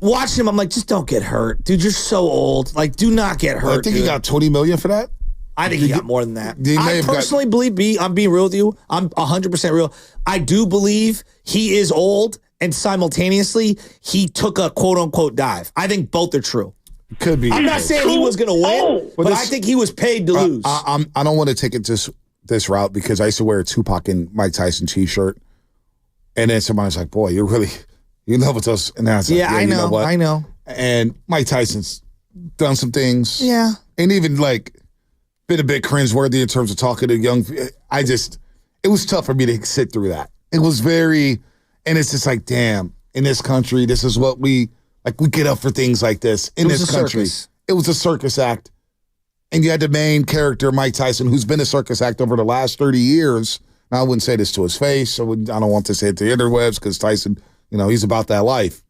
watching him, I'm like, just don't get hurt. Dude, you're so old. Do not get hurt. I think he got $20 million for that. I think he got more than that. I personally believe, I'm being real with you. I'm 100% real. I do believe he is old, and simultaneously, he took a quote-unquote dive. I think both are true. Could be. I'm not saying he was going to win, but I think he was paid to lose. I don't want to take it this route because I used to wear a Tupac and Mike Tyson t-shirt. And then somebody's like, boy, you're in love with us. And I was like, I know. You know what? I know. And Mike Tyson's done some things. Yeah. And even been a bit cringeworthy in terms of talking to young. It was tough for me to sit through that. It was very, and it's just like, damn, in this country, this is what we get up for things like this in this country. Circus. It was a circus act. And you had the main character, Mike Tyson, who's been a circus act over the last 30 years. Now, I wouldn't say this to his face. I don't want to say it to the interwebs because Tyson, he's about that life.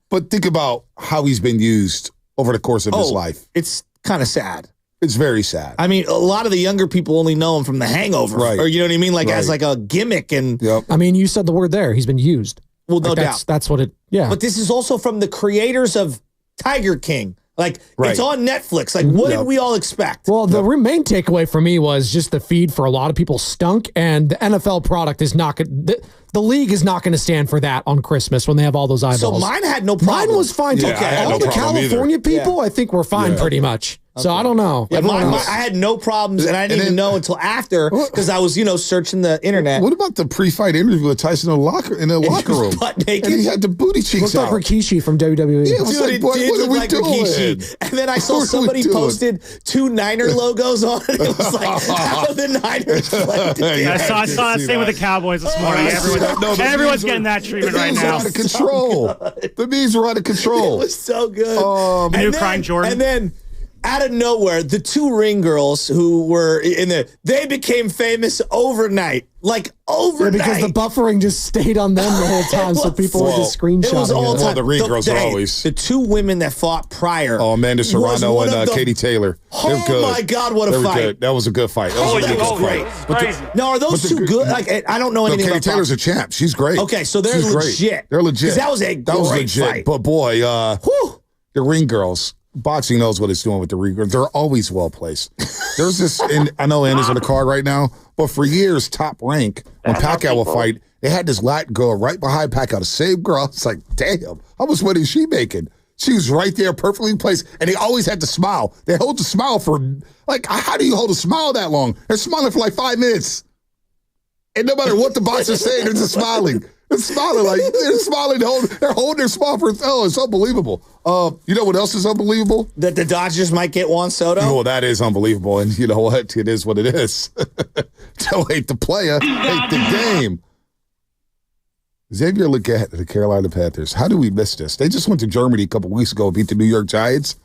But think about how he's been used over the course of his life. It's kind of sad. It's very sad. I mean, a lot of the younger people only know him from The Hangover. Right. Or you know what I mean? As a gimmick. And I mean, you said the word there. He's been used. Well, no doubt. That's what it, yeah. But this is also from the creators of Tiger King. It's on Netflix. What did we all expect? Well, the main takeaway for me was just the feed for a lot of people stunk, and the NFL product is not going to... The league is not going to stand for that on Christmas when they have all those eyeballs. So mine had no problem. Mine was fine. Yeah, all the California people, I think, were fine pretty much. Okay. So I don't know. Yeah, I had no problems, and I didn't even know until after because I was, searching the internet. What about the pre-fight interview with Tyson in the locker room? Butt naked. And he had the booty cheeks out. Looked like Rikishi from WWE. Yeah, it was Dude, what are we doing? Rikishi. And then I saw somebody posted 2 Niner logos on it. It was like, how the Niners played together. I saw that same with the Cowboys this morning. Everyone's getting that treatment right now. Out of control. The memes were out of control. It was so good. The new crying Jordan. And then out of nowhere, the 2 ring girls who were they became famous overnight. Overnight. Yeah, because the buffering just stayed on them the whole time, so people were just screenshotting it. Was all time. Well, the ring girls are always. The 2 women that fought prior. Oh, Amanda Serrano and Katie Taylor. They're good. Oh, my God, what a fight. Good. That was a good fight. That was great. Now, are those 2 good? I don't know anything about Katie Taylor's a champ. She's great. Okay, so they're legit. They're legit. That was a great fight. But boy, the ring girls. boxing knows what it's doing with the regrowth. They're always well placed. There's this, and I know Anna's in the car right now, but for years, Top Rank, when Pacquiao will fight, they had this Latin girl right behind Pacquiao, the same girl. It's like, damn, how much money is she making? She was right there, perfectly placed, and they always had to smile. They hold the smile for, like, how do you hold a smile that long? They're smiling for like 5 minutes. And no matter what the boxer's saying, they're just smiling. They're smiling, they're holding their smile for, it's unbelievable. You know what else is unbelievable? That the Dodgers might get Juan Soto? Well, that is unbelievable, and you know what? It is what it is. Don't hate the player, hate the game. Xavier Legette, the Carolina Panthers. How do we miss this? They just went to Germany a couple weeks ago and beat the New York Giants.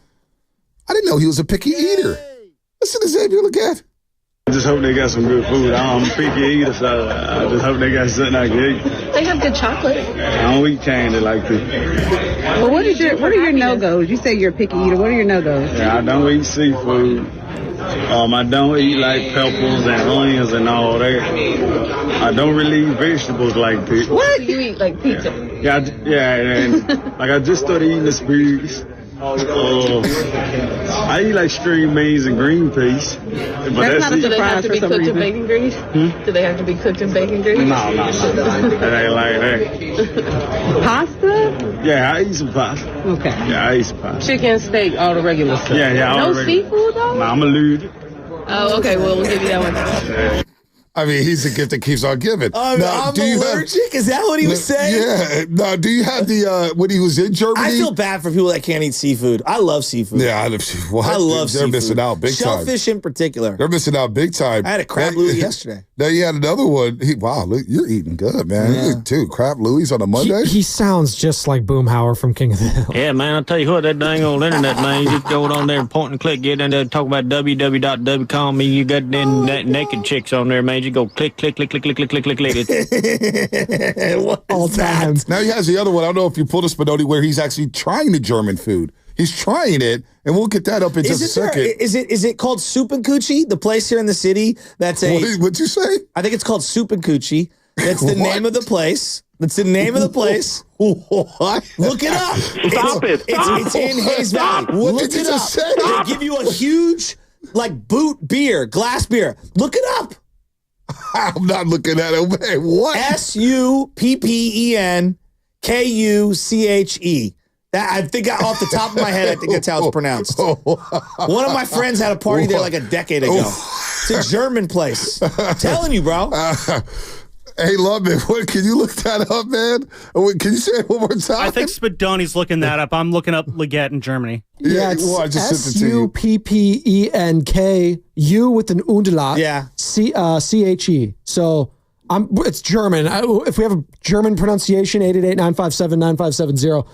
I didn't know he was a picky eater. Listen to Xavier Legette. I just hope they got some good food. I'm a picky eater, so I just hope they got something I can eat. They have good chocolate. I don't eat candy like this. Well, what are your no-goes? You say you're a picky eater. What are your no-goes? Yeah, I don't eat seafood. I don't eat like peppers and onions and all that. I don't really eat vegetables like this. What? You eat like pizza? Yeah, and like I just started eating asparagus. I eat like string beans and green peas. But that's not a surprise. Do they have to be cooked in bacon grease? Do they have to be cooked in bacon grease? No. That ain't like that. Pasta? Yeah, I eat some pasta. Okay. Yeah, I eat some pasta. Chicken, steak, all the regular stuff. Yeah. No seafood, though? No, I'm allergic. Oh, okay. Well, we'll give you that one. Yeah. I mean, he's a gift that keeps on giving. I'm allergic? Is that what he was saying? Yeah. No, do you have the, when he was in Germany? I feel bad for people that can't eat seafood. I love seafood. Yeah, I love seafood. I love seafood. They're missing out big time. Shellfish in particular. They're missing out big time. I had a crab Louis yesterday. Now you had another one. Wow, look, you're eating good, man. Yeah. Too. Crab Louis on a Monday? He sounds just like Boomhauer from King of the Hill. Yeah, man, I'll tell you what, that dang old internet, man, you just go on there and point and click, get in there, talk about www.com, you got them naked chicks on there, man, you go click. All time. Now he has the other one. I don't know if you pulled a Spinoni where he's actually trying the German food. He's trying it, and we'll get that up in just a second. Is it called Soup and Coochie? The place here in the city that's What'd you say? I think it's called Soup and Coochie. That's the name of the place. That's the name of the place. What? Look it up. It's in Hayes Valley. What did you just say? They give you a huge, boot beer, glass beer. Look it up. I'm not looking at it. Man, what? SUPPENKUCHE. That I think off the top of my head, I think that's how it's pronounced. One of my friends had a party there like a decade ago. It's a German place. I'm telling you, bro. Hey, Lubman, what, can you look that up, man? Can you say it one more time? I think Spadoni's looking that up. I'm looking up Legette in Germany. Yeah, it's SUPPENKU with an Umlaut. Yeah. CHE. So it's German. If we have a German pronunciation, 888-957-9570.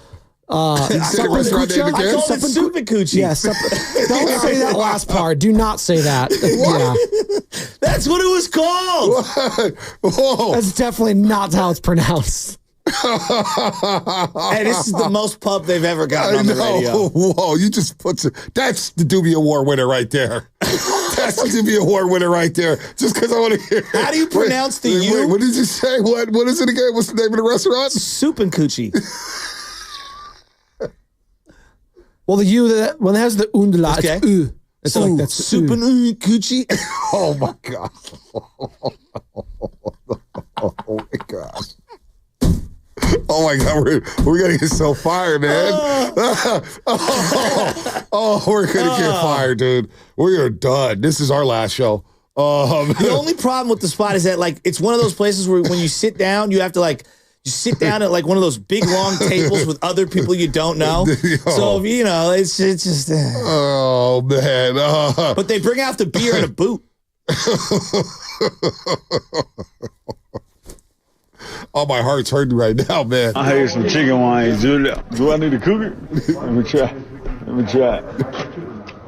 I call it Soup and Coochie. Yes. Don't say that last part. Do not say that. Yeah. That's what it was called. Whoa. That's definitely not how it's pronounced. Hey, this is the most pub they've ever gotten on the radio. Whoa, you just that's the Doobie Award winner right there. That's the Doobie Award winner right there. Just because I want to hear. How do you pronounce the U? Wait, what did you say? What is it again? What's the name of the restaurant? Soup and Coochie. Well, the U, when it has the Umlaut, okay. It's U. It's like that's Soup and Coochie. Oh, my God. Oh, my gosh. Oh, my God. We're going to get so fired, man. We're going to get fired, dude. We are done. This is our last show. The only problem with the spot is that, it's one of those places where when you sit down, you have to, you sit down at one of those big long tables with other people you don't know. So, it's just. Oh, man. But they bring out the beer in a boot. Oh, my heart's hurting right now, man. I had some chicken wings, Julia. Do I need to cook it? Let me try.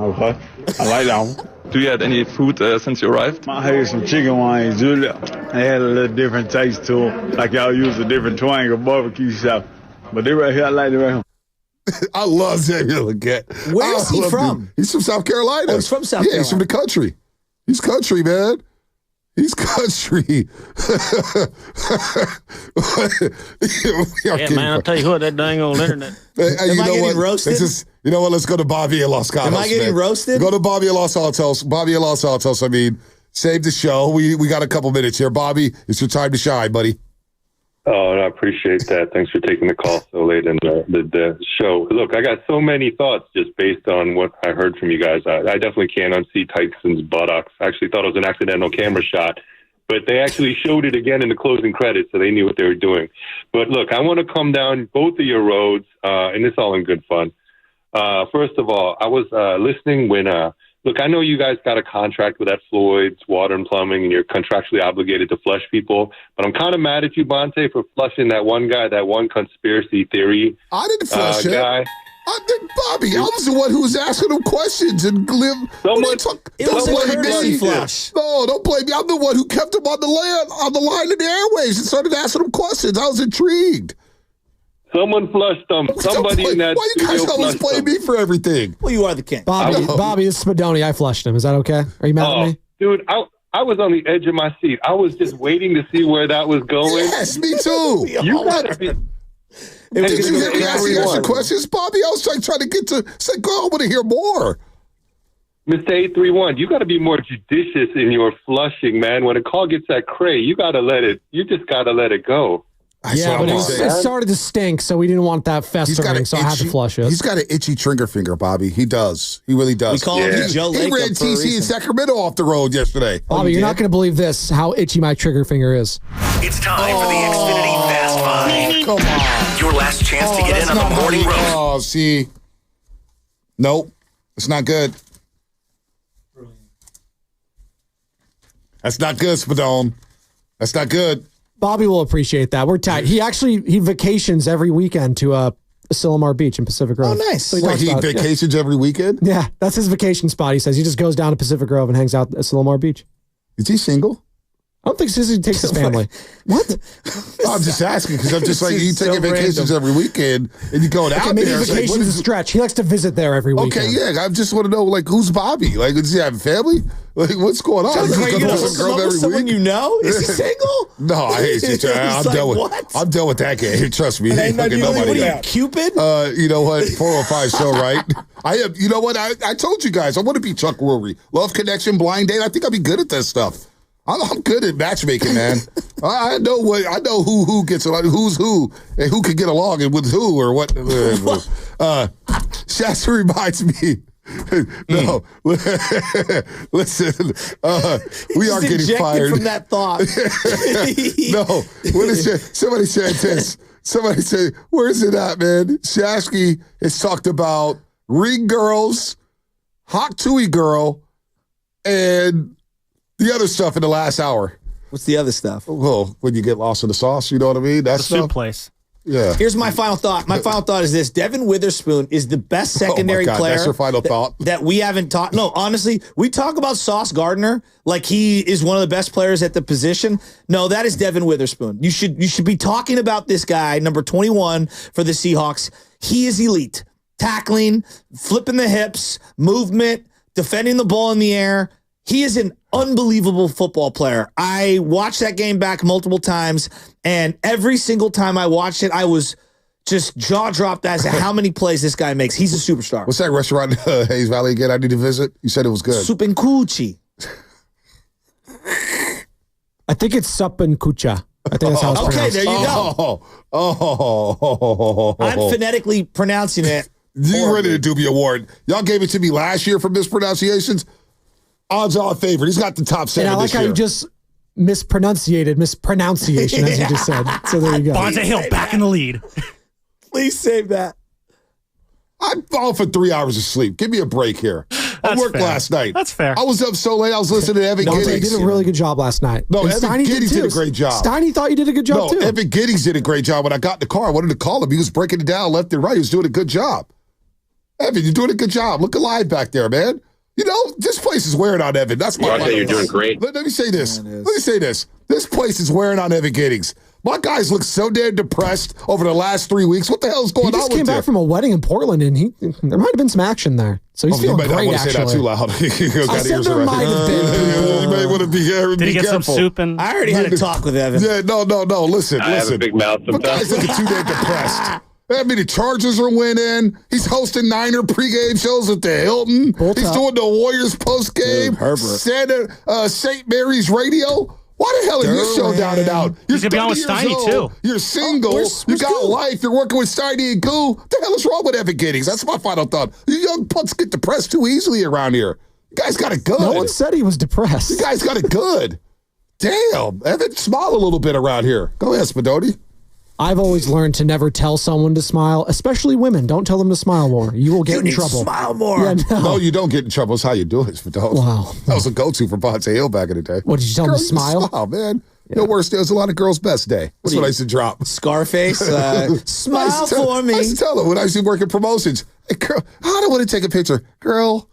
Okay. I like that one. Do you had any food since you arrived? I had some chicken wings, Julia. They had a little different taste to them. Like y'all use a different twang of barbecue sauce. But they right here, I like it right here. I love Xavier Legette. Where is he from? He's from South Carolina. Oh, he's from South Carolina. Yeah, he's from the country. He's country, man. He's country. Yeah, man, I'll tell you what, that dang old internet. Hey, Am I getting roasted? You know what? Let's go to Bobby in Los Gatos. Am I getting roasted? Go to Bobby in Los Altos. Bobby in Los Altos. I mean, save the show. We got a couple minutes here. Bobby, it's your time to shine, buddy. Oh, I appreciate that. Thanks for taking the call so late in the show. Look, I got so many thoughts just based on what I heard from you guys. I definitely can't unsee Tyson's buttocks. I actually thought it was an accidental camera shot, but they actually showed it again in the closing credits, so they knew what they were doing. But look, I want to come down both of your roads, and it's all in good fun. First of all, I was listening when look, I know you guys got a contract with that Floyd's Water and Plumbing, and you're contractually obligated to flush people. But I'm kind of mad at you, Bonte, for flushing that one guy, that one conspiracy theory I didn't flush him. guy. Bobby, I was the one who was asking him questions and Someone don't blame me. Flush. No, don't blame me. I'm the one who kept him on the line in the airways and started asking him questions. I was intrigued. Someone flushed them. Somebody in that Why you guys studio always flushed blame them. me for everything? Well, you are the king. Bobby, it's Spadoni. I flushed him. Is that okay? Are you mad at me? Dude, I was on the edge of my seat. I was just waiting to see where that was going. Yes, me too. You gotta be. Did you hear me asking extra questions, Bobby? I was trying to get to say, go, I want to hear more. Mr. 831, you got to be more judicious in your flushing, man. When a call gets that cray, you just got to let it go. Yeah, but it started to stink, so we didn't want that festering, so I had to flush it. He's got an itchy trigger finger, Bobby. He does. He really does. We call him Joe Lake. He ran TC in Sacramento off the road yesterday. Bobby, you're not going to believe this, how itchy my trigger finger is. It's time for the Xfinity Fast Five. Come on. Your last chance to get in on the morning roast. Oh, see. Nope. It's not good. That's not good, Spadone. That's not good. Bobby will appreciate that. We're tight. He vacations every weekend to Silmar Beach in Pacific Grove. Oh, nice. So he vacations every weekend? Yeah, that's his vacation spot. He says he just goes down to Pacific Grove and hangs out at Silmar Beach. Is he single? I don't think he takes his family. What? I'm just asking because I'm just like, you taking vacations every weekend and you going out maybe there. Vacation's a stretch. He likes to visit there every weekend. Okay, yeah. I just want to know, like, who's Bobby? Like, does he have a family? Like, what's going on? Wait, you know someone you know? Is he single? No, I hate you. I'm done with that game. Trust me. Hey, what are you, Cupid? You know what? 405 show, right? I am. You know what? I told you guys, I want to be Chuck Woolery. Love Connection, Blind Date. I think I'll be good at this stuff. I'm good at matchmaking, man. I know who gets along, who's who, and who can get along and with who or what. Shasta reminds me. No, listen. We are getting fired from that thought. No, what is it? Somebody said this. Somebody said, "Where's it at, man?" Shasky has talked about ring girls, hot tui girl, and the other stuff in the last hour. What's the other stuff? Well, when you get lost in the sauce, you know what I mean? That's the soup place. Yeah. Here's my final thought. My final thought is this. Devin Witherspoon is the best secondary player. That's your final thought? That we haven't taught. No, honestly, we talk about Sauce Gardner like he is one of the best players at the position. No, that is Devin Witherspoon. You should be talking about this guy, number 21 for the Seahawks. He is elite. Tackling, flipping the hips, movement, defending the ball in the air. He is an unbelievable football player. I watched that game back multiple times, and every single time I watched it, I was just jaw-dropped as to how many plays this guy makes. He's a superstar. What's that restaurant in Hayes Valley again I need to visit? You said it was good. Supincucci. I think it's Supincucha. I think that's how it's pronounced. Okay, there you go. I'm phonetically pronouncing it. You ready to do me award? Y'all gave it to me last year for mispronunciations. Odds-on favorite. He's got the top 7 and I like this how year. you just mispronunciation, as you just said. So there you go. Bonte Hill back in the lead. Please save that. I'm all for 3 hours of sleep. Give me a break here. I worked last night. That's fair. I was up so late. I was listening to Evan Giddings. You did a really good job last night. No, and Evan Steiny Giddings did a great job. Steiny thought you did a good job, too. Evan Giddings did a great job. When I got in the car, I wanted to call him. He was breaking it down left and right. He was doing a good job. Evan, you're doing a good job. Look alive back there, man. You know, this place is wearing on Evan. That's my You're doing great. Let me say this. Let me say this. This place is wearing on Evan Giddings. My guys look so damn depressed over the last 3 weeks. What the hell is going on with you? He just came back from a wedding in Portland, and there might have been some action there. So he's feeling great, I said that too loud. I said there might have been. You may want to be careful. Did he get some soup? And I already had a talk with Evan. Yeah, no. Listen. I have a big mouth My guys looking too damn depressed. I mean, the Chargers are winning. He's hosting Niner pregame shows at the Hilton. He's doing the Warriors postgame. St. Mary's Radio. Why the hell are you so down and out? You're going to be on with Steiny, too. You're single. You got life. You're working with Steiny and Goo. What the hell is wrong with Evan Giddings? That's my final thought. You young punks get depressed too easily around here. You guys got it good. No one said he was depressed. You guys got it good. Damn. Evan, smile a little bit around here. Go ahead, Spadoni. I've always learned to never tell someone to smile, especially women. Don't tell them to smile more. You will get in trouble. Smile more. Yeah, no, you don't get in trouble. It's how you do it, Spadoni. Wow. That was a go-to for Ponce Hill back in the day. What, did you tell them to smile? Smile, man. Yeah. No worse day. It was a lot of girls' best day. That's what I used to drop. Scarface, smile for me. I used to tell them when I used to work in promotions. Hey, girl, I don't want to take a picture. Girl,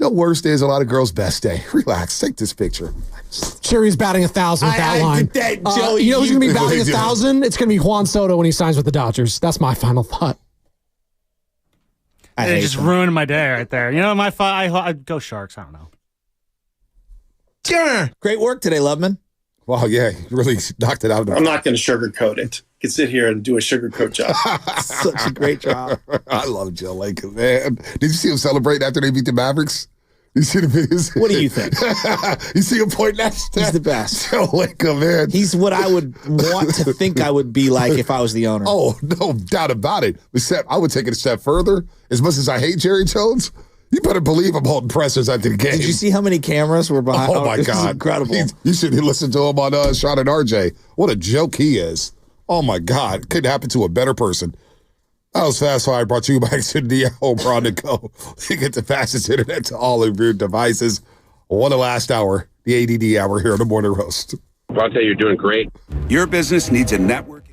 no worst day is a lot of girls' best day. Relax. Take this picture. Sure, he's batting 1,000 with that line. Joey, you know who's going to be batting 1,000? It's going to be Juan Soto when he signs with the Dodgers. That's my final thought. It just ruined my day right there. You know, I'd go Sharks. I don't know. Great work today, Loveman. Wow, yeah, you really knocked it out of the I'm not going to sugarcoat it. You can sit here and do a sugarcoat job. Such a great job. I love Joe Lacob, man. Did you see him celebrate after they beat the Mavericks? You see the videos? What do you think? You see him pointing at He's the best. Joe Lacob, man. He's what I would want to think I would be like if I was the owner. Oh, no doubt about it. Except I would take it a step further. As much as I hate Jerry Jones, you better believe I'm holding pressers after the game. Did you see how many cameras were behind? Oh, my God. Incredible. You should listen to him on Sean and RJ. What a joke he is. Oh, my God. Couldn't happen to a better person. That was Fast Fire, brought to you by Xfinity Home on the go. You get the fastest internet to all of your devices. What a last hour, the ADD hour here on the Morning Roast. Vontae, you're doing great. Your business needs a network.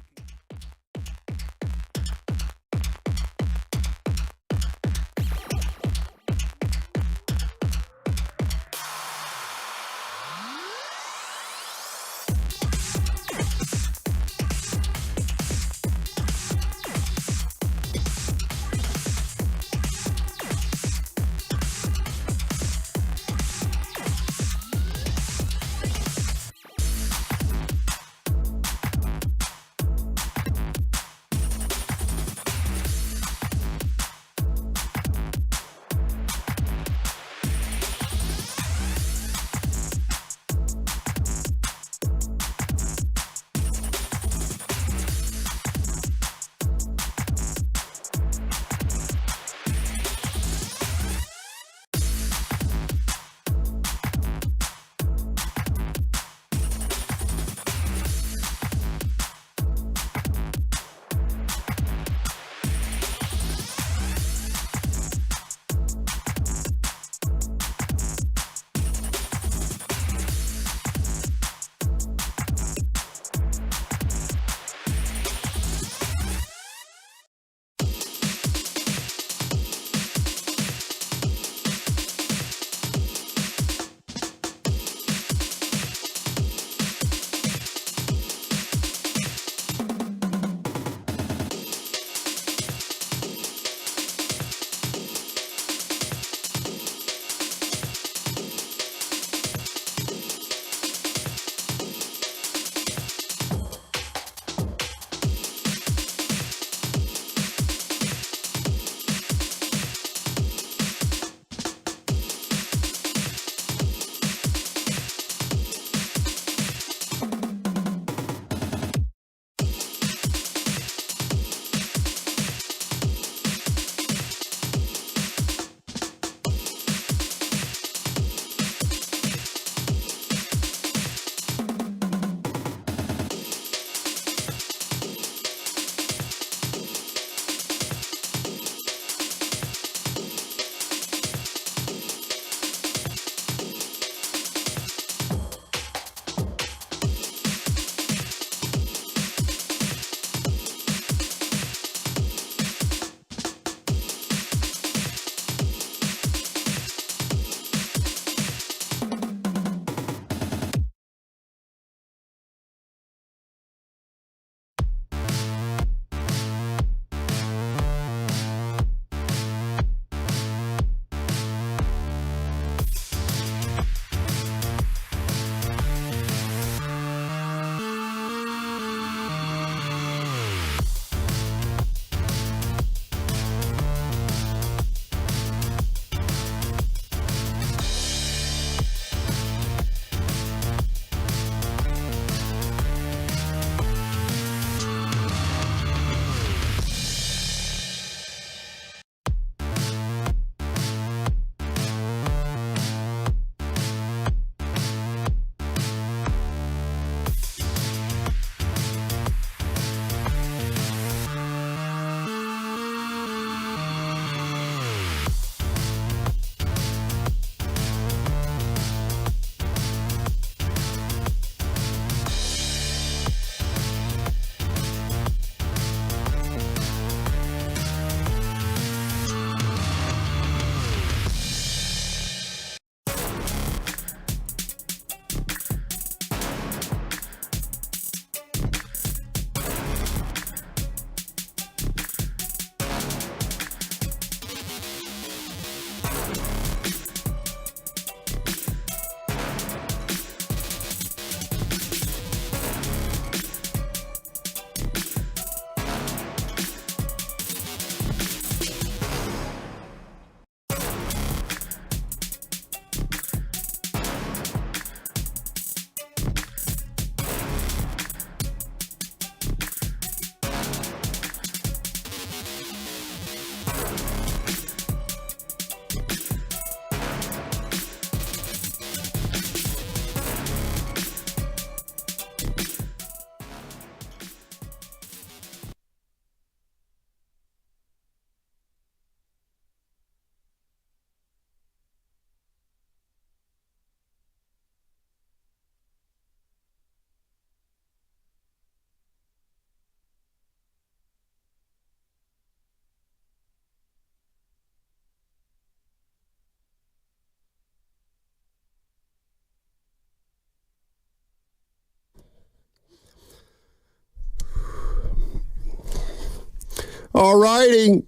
All righty.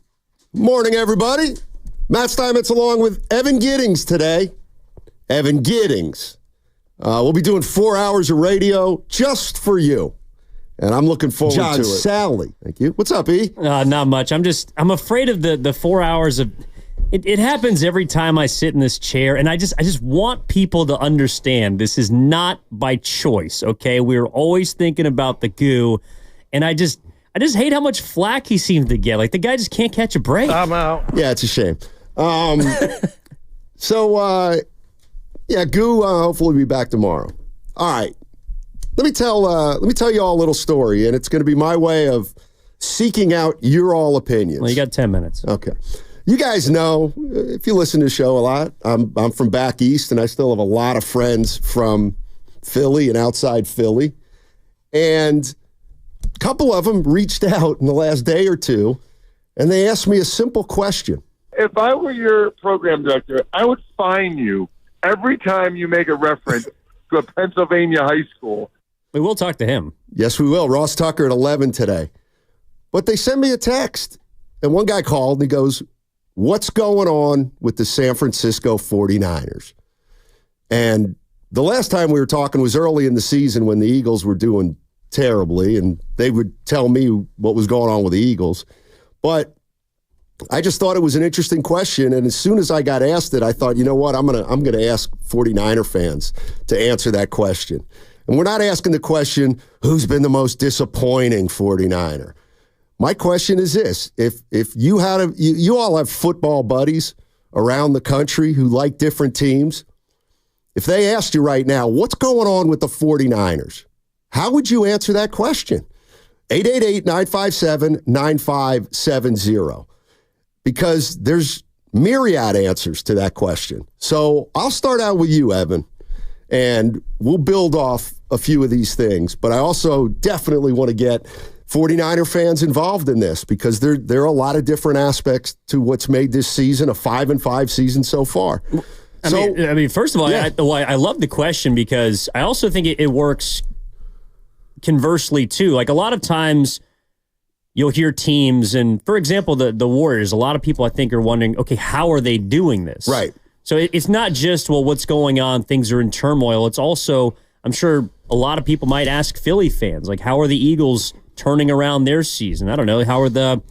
Morning, everybody. Matt Steinmetz along with Evan Giddings today. Evan Giddings. We'll be doing 4 hours of radio just for you. And I'm looking forward to it. John Sally. Thank you. What's up, E? Not much. I'm afraid of the 4 hours of... It happens every time I sit in this chair, and I just want people to understand this is not by choice, okay? We're always thinking about the goo, and I just hate how much flack he seems to get. Like, the guy just can't catch a break. I'm out. Yeah, it's a shame. Goo hopefully will be back tomorrow. All right. Let me tell you all a little story, and it's going to be my way of seeking out your all opinions. Well, you got 10 minutes. Okay. You guys know, if you listen to the show a lot, I'm from back east, and I still have a lot of friends from Philly and outside Philly. And a couple of them reached out in the last day or two, and they asked me a simple question. If I were your program director, I would fine you every time you make a reference to a Pennsylvania high school. We will talk to him. Yes, we will. Ross Tucker at 11 today. But they sent me a text, and one guy called, and he goes, what's going on with the San Francisco 49ers? And the last time we were talking was early in the season when the Eagles were doing terribly, and they would tell me what was going on with the Eagles. But I just thought it was an interesting question, and as soon as I got asked it, I thought, you know what, I'm gonna ask 49er fans to answer that question. And we're not asking the question, who's been the most disappointing 49er? My question is this: if you had you all have football buddies around the country who like different teams, if they asked you right now, what's going on with the 49ers? How would you answer that question? 888-957-9570. Because there's myriad answers to that question. So I'll start out with you, Evan, and we'll build off a few of these things. But I also definitely want to get 49er fans involved in this because there are a lot of different aspects to what's made this season a 5-5 season so far. I mean, first of all, yeah. I love the question because I also think it works conversely too. Like a lot of times you'll hear teams, and for example, the Warriors, a lot of people I think are wondering, okay, how are they doing this? Right. So it's not just, well, what's going on? Things are in turmoil. It's also, I'm sure a lot of people might ask Philly fans, like, how are the Eagles turning around their season? I don't know. How are the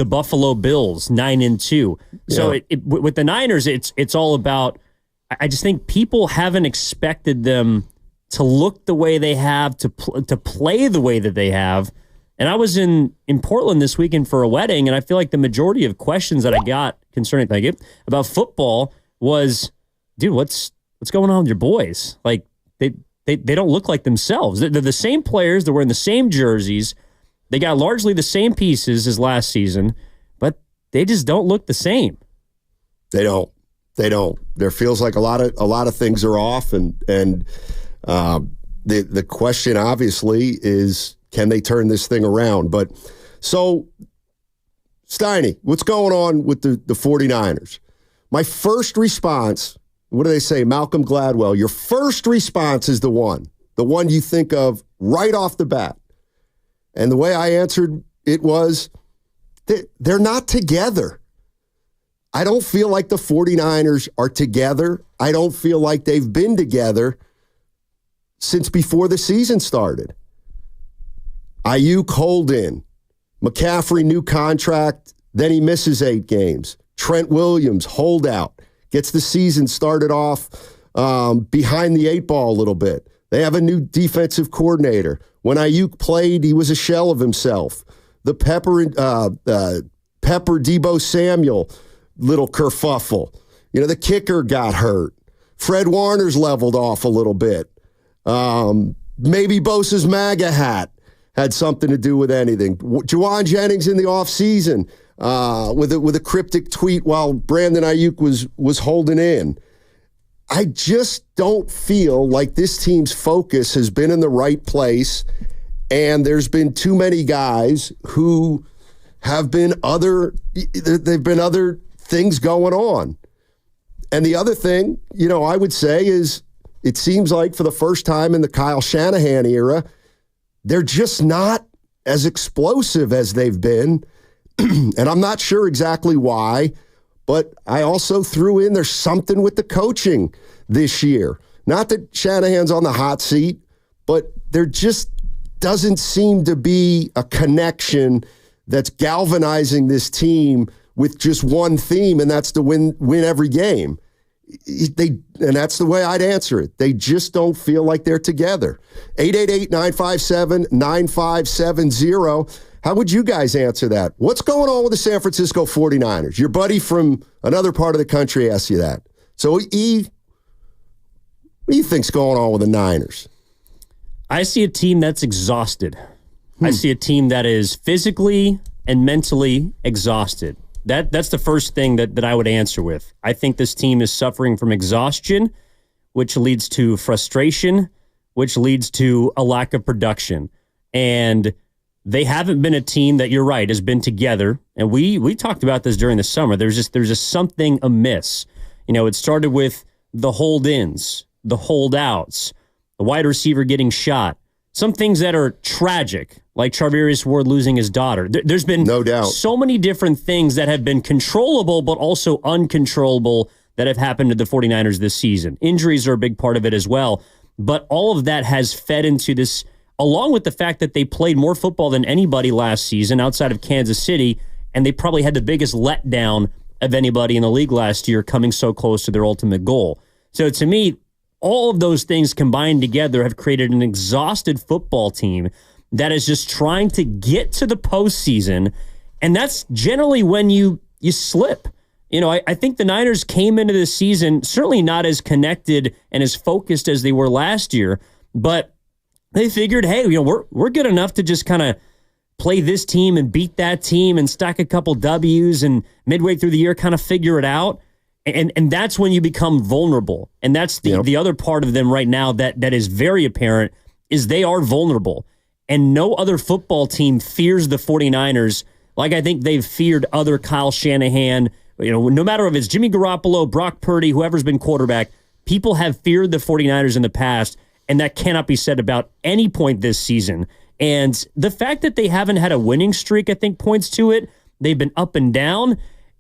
Buffalo Bills 9-2? So with the Niners, it's all about. I just think people haven't expected them to look the way they have, to play the way that they have. And I was in Portland this weekend for a wedding, and I feel like the majority of questions that I got concerning about football was, dude, what's going on with your boys? Like they don't look like themselves. They're the same players. They're wearing the same jerseys. They got largely the same pieces as last season, but they just don't look the same. They don't. There feels like a lot of things are off, and the question obviously is, can they turn this thing around? But so, Steiny, what's going on with the 49ers? My first response, what do they say? Malcolm Gladwell, your first response is the one you think of right off the bat. And the way I answered it was, they're not together. I don't feel like the 49ers are together. I don't feel like they've been together since before the season started. Ayuk hold in. McCaffrey, new contract, then he misses 8 games. Trent Williams, holdout, gets the season started off behind the 8 ball a little bit. They have a new defensive coordinator. When Ayuk played, he was a shell of himself. The Pepper Deebo Samuel little kerfuffle. The kicker got hurt. Fred Warner's leveled off a little bit. Maybe Bosa's MAGA hat had something to do with anything. Juwan Jennings in the offseason with a cryptic tweet while Brandon Ayuk was holding in. I just don't feel like this team's focus has been in the right place, and there's been too many guys who have been there've been other things going on. And the other thing, I would say is it seems like for the first time in the Kyle Shanahan era, they're just not as explosive as they've been. And I'm not sure exactly why, but I also threw in there's something with the coaching this year. Not that Shanahan's on the hot seat, but there just doesn't seem to be a connection that's galvanizing this team with just one theme, and that's to win every game. And that's the way I'd answer it. They just don't feel like they're together. 888-957-9570. How would you guys answer that? What's going on with the San Francisco 49ers? Your buddy from another part of the country asked you that. So, E, what do you think's going on with the Niners? I see a team that's exhausted. I see a team that is physically and mentally exhausted. That's the first thing that I would answer with. I think this team is suffering from exhaustion, which leads to frustration, which leads to a lack of production. And they haven't been a team that, you're right, has been together. And we talked about this during the summer. There's just something amiss. You know, it started with the hold-ins, the holdouts, the wide receiver getting shot. Some things that are tragic, like Charvarius Ward losing his daughter. There's been no doubt so many different things that have been controllable but also uncontrollable that have happened to the 49ers this season. Injuries are a big part of it as well. But all of that has fed into this, along with the fact that they played more football than anybody last season outside of Kansas City, and they probably had the biggest letdown of anybody in the league last year, coming so close to their ultimate goal. So to me, all of those things combined together have created an exhausted football team that is just trying to get to the postseason, and that's generally when you slip. You know, I think the Niners came into this season certainly not as connected and as focused as they were last year, but they figured, hey, you know, we're good enough to just kind of play this team and beat that team and stack a couple W's and midway through the year kind of figure it out. And that's when you become vulnerable. And that's the other part of them right now that is very apparent is they are vulnerable. And no other football team fears the 49ers like I think they've feared other Kyle Shanahan. You know, no matter if it's Jimmy Garoppolo, Brock Purdy, whoever's been quarterback, people have feared the 49ers in the past, and that cannot be said about any point this season. And the fact that they haven't had a winning streak, I think, points to it. They've been up and down.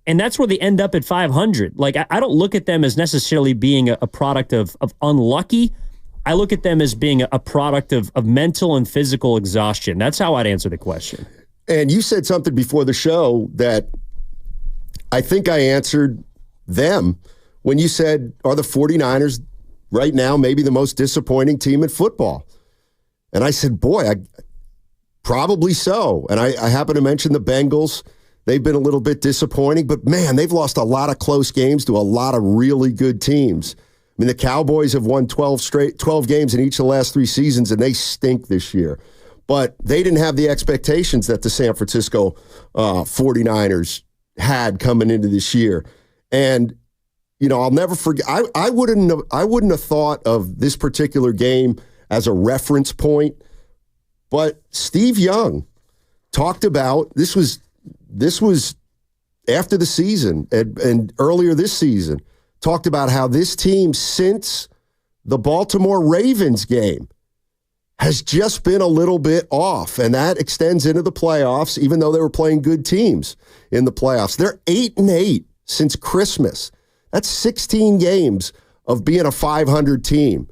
And that's where they end up at 500. Like, I don't look at them as necessarily being a product of unlucky. I look at them as being a product of mental and physical exhaustion. That's how I'd answer the question. And you said something before the show that I think I answered them when you said, are the 49ers right now maybe the most disappointing team in football? And I said, boy, probably so. And I happen to mention the Bengals. They've been a little bit disappointing, but man, they've lost a lot of close games to a lot of really good teams. I mean, the Cowboys have won 12 games in each of the last 3 seasons, and they stink this year. But they didn't have the expectations that the San Francisco 49ers had coming into this year. And, you know, I'll never forget, I wouldn't have thought of this particular game as a reference point, but Steve Young talked about, this was after the season and earlier this season, talked about how this team since the Baltimore Ravens game has just been a little bit off, and that extends into the playoffs, even though they were playing good teams in the playoffs. They're 8-8 since Christmas. That's 16 games of being a 500 team.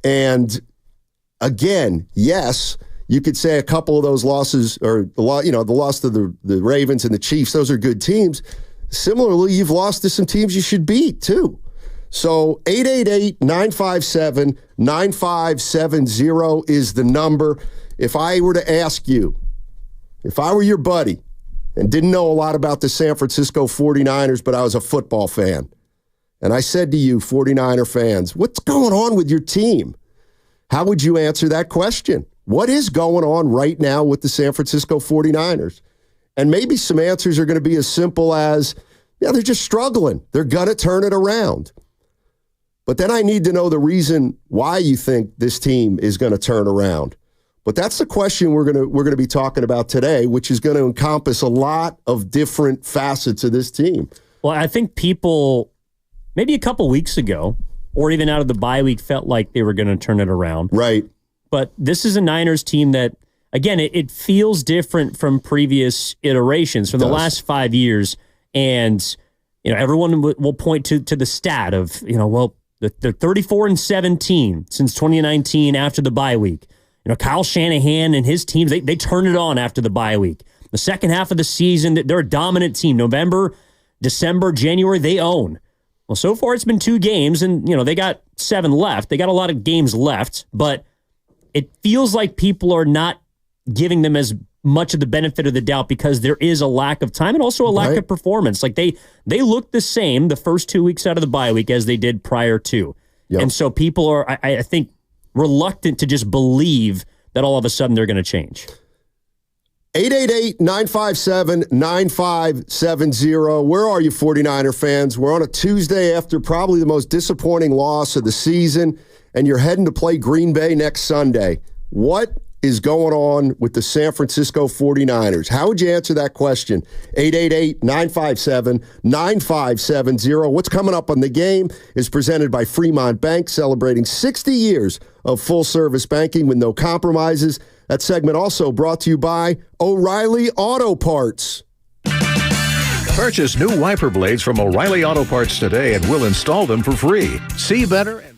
And again, yes, you could say a couple of those losses, or the loss to the Ravens and the Chiefs, those are good teams. Similarly, you've lost to some teams you should beat, too. So 888-957-9570 is the number. If I were to ask you, if I were your buddy and didn't know a lot about the San Francisco 49ers, but I was a football fan, and I said to you, 49er fans, what's going on with your team? How would you answer that question? What is going on right now with the San Francisco 49ers? And maybe some answers are going to be as simple as, yeah, they're just struggling. They're going to turn it around. But then I need to know the reason why you think this team is going to turn around. But that's the question we're going to be talking about today, which is going to encompass a lot of different facets of this team. Well, I think people, maybe a couple weeks ago, or even out of the bye week, felt like they were going to turn it around. Right. But this is a Niners team that, again, it feels different from previous iterations from the last 5 years. And, everyone will point to the stat of, they're 34-17 since 2019 after the bye week. Kyle Shanahan and his teams, they turn it on after the bye week. The second half of the season, they're a dominant team. November, December, January, they own. Well, so far it's been 2 games, and, they got 7 left. They got a lot of games left, but it feels like people are not giving them as much of the benefit of the doubt because there is a lack of time and also a lack of performance. Like they look the same the first 2 weeks out of the bye week as they did prior to. Yep. And so people are, I think, reluctant to just believe that all of a sudden they're going to change. 888-957-9570. Where are you, 49er fans? We're on a Tuesday after probably the most disappointing loss of the season, and you're heading to play Green Bay next Sunday. What is going on with the San Francisco 49ers? How would you answer that question? 888-957-9570. What's coming up on the game is presented by Fremont Bank, celebrating 60 years of full-service banking with no compromises. That segment also brought to you by O'Reilly Auto Parts. Purchase new wiper blades from O'Reilly Auto Parts today and we'll install them for free. See better and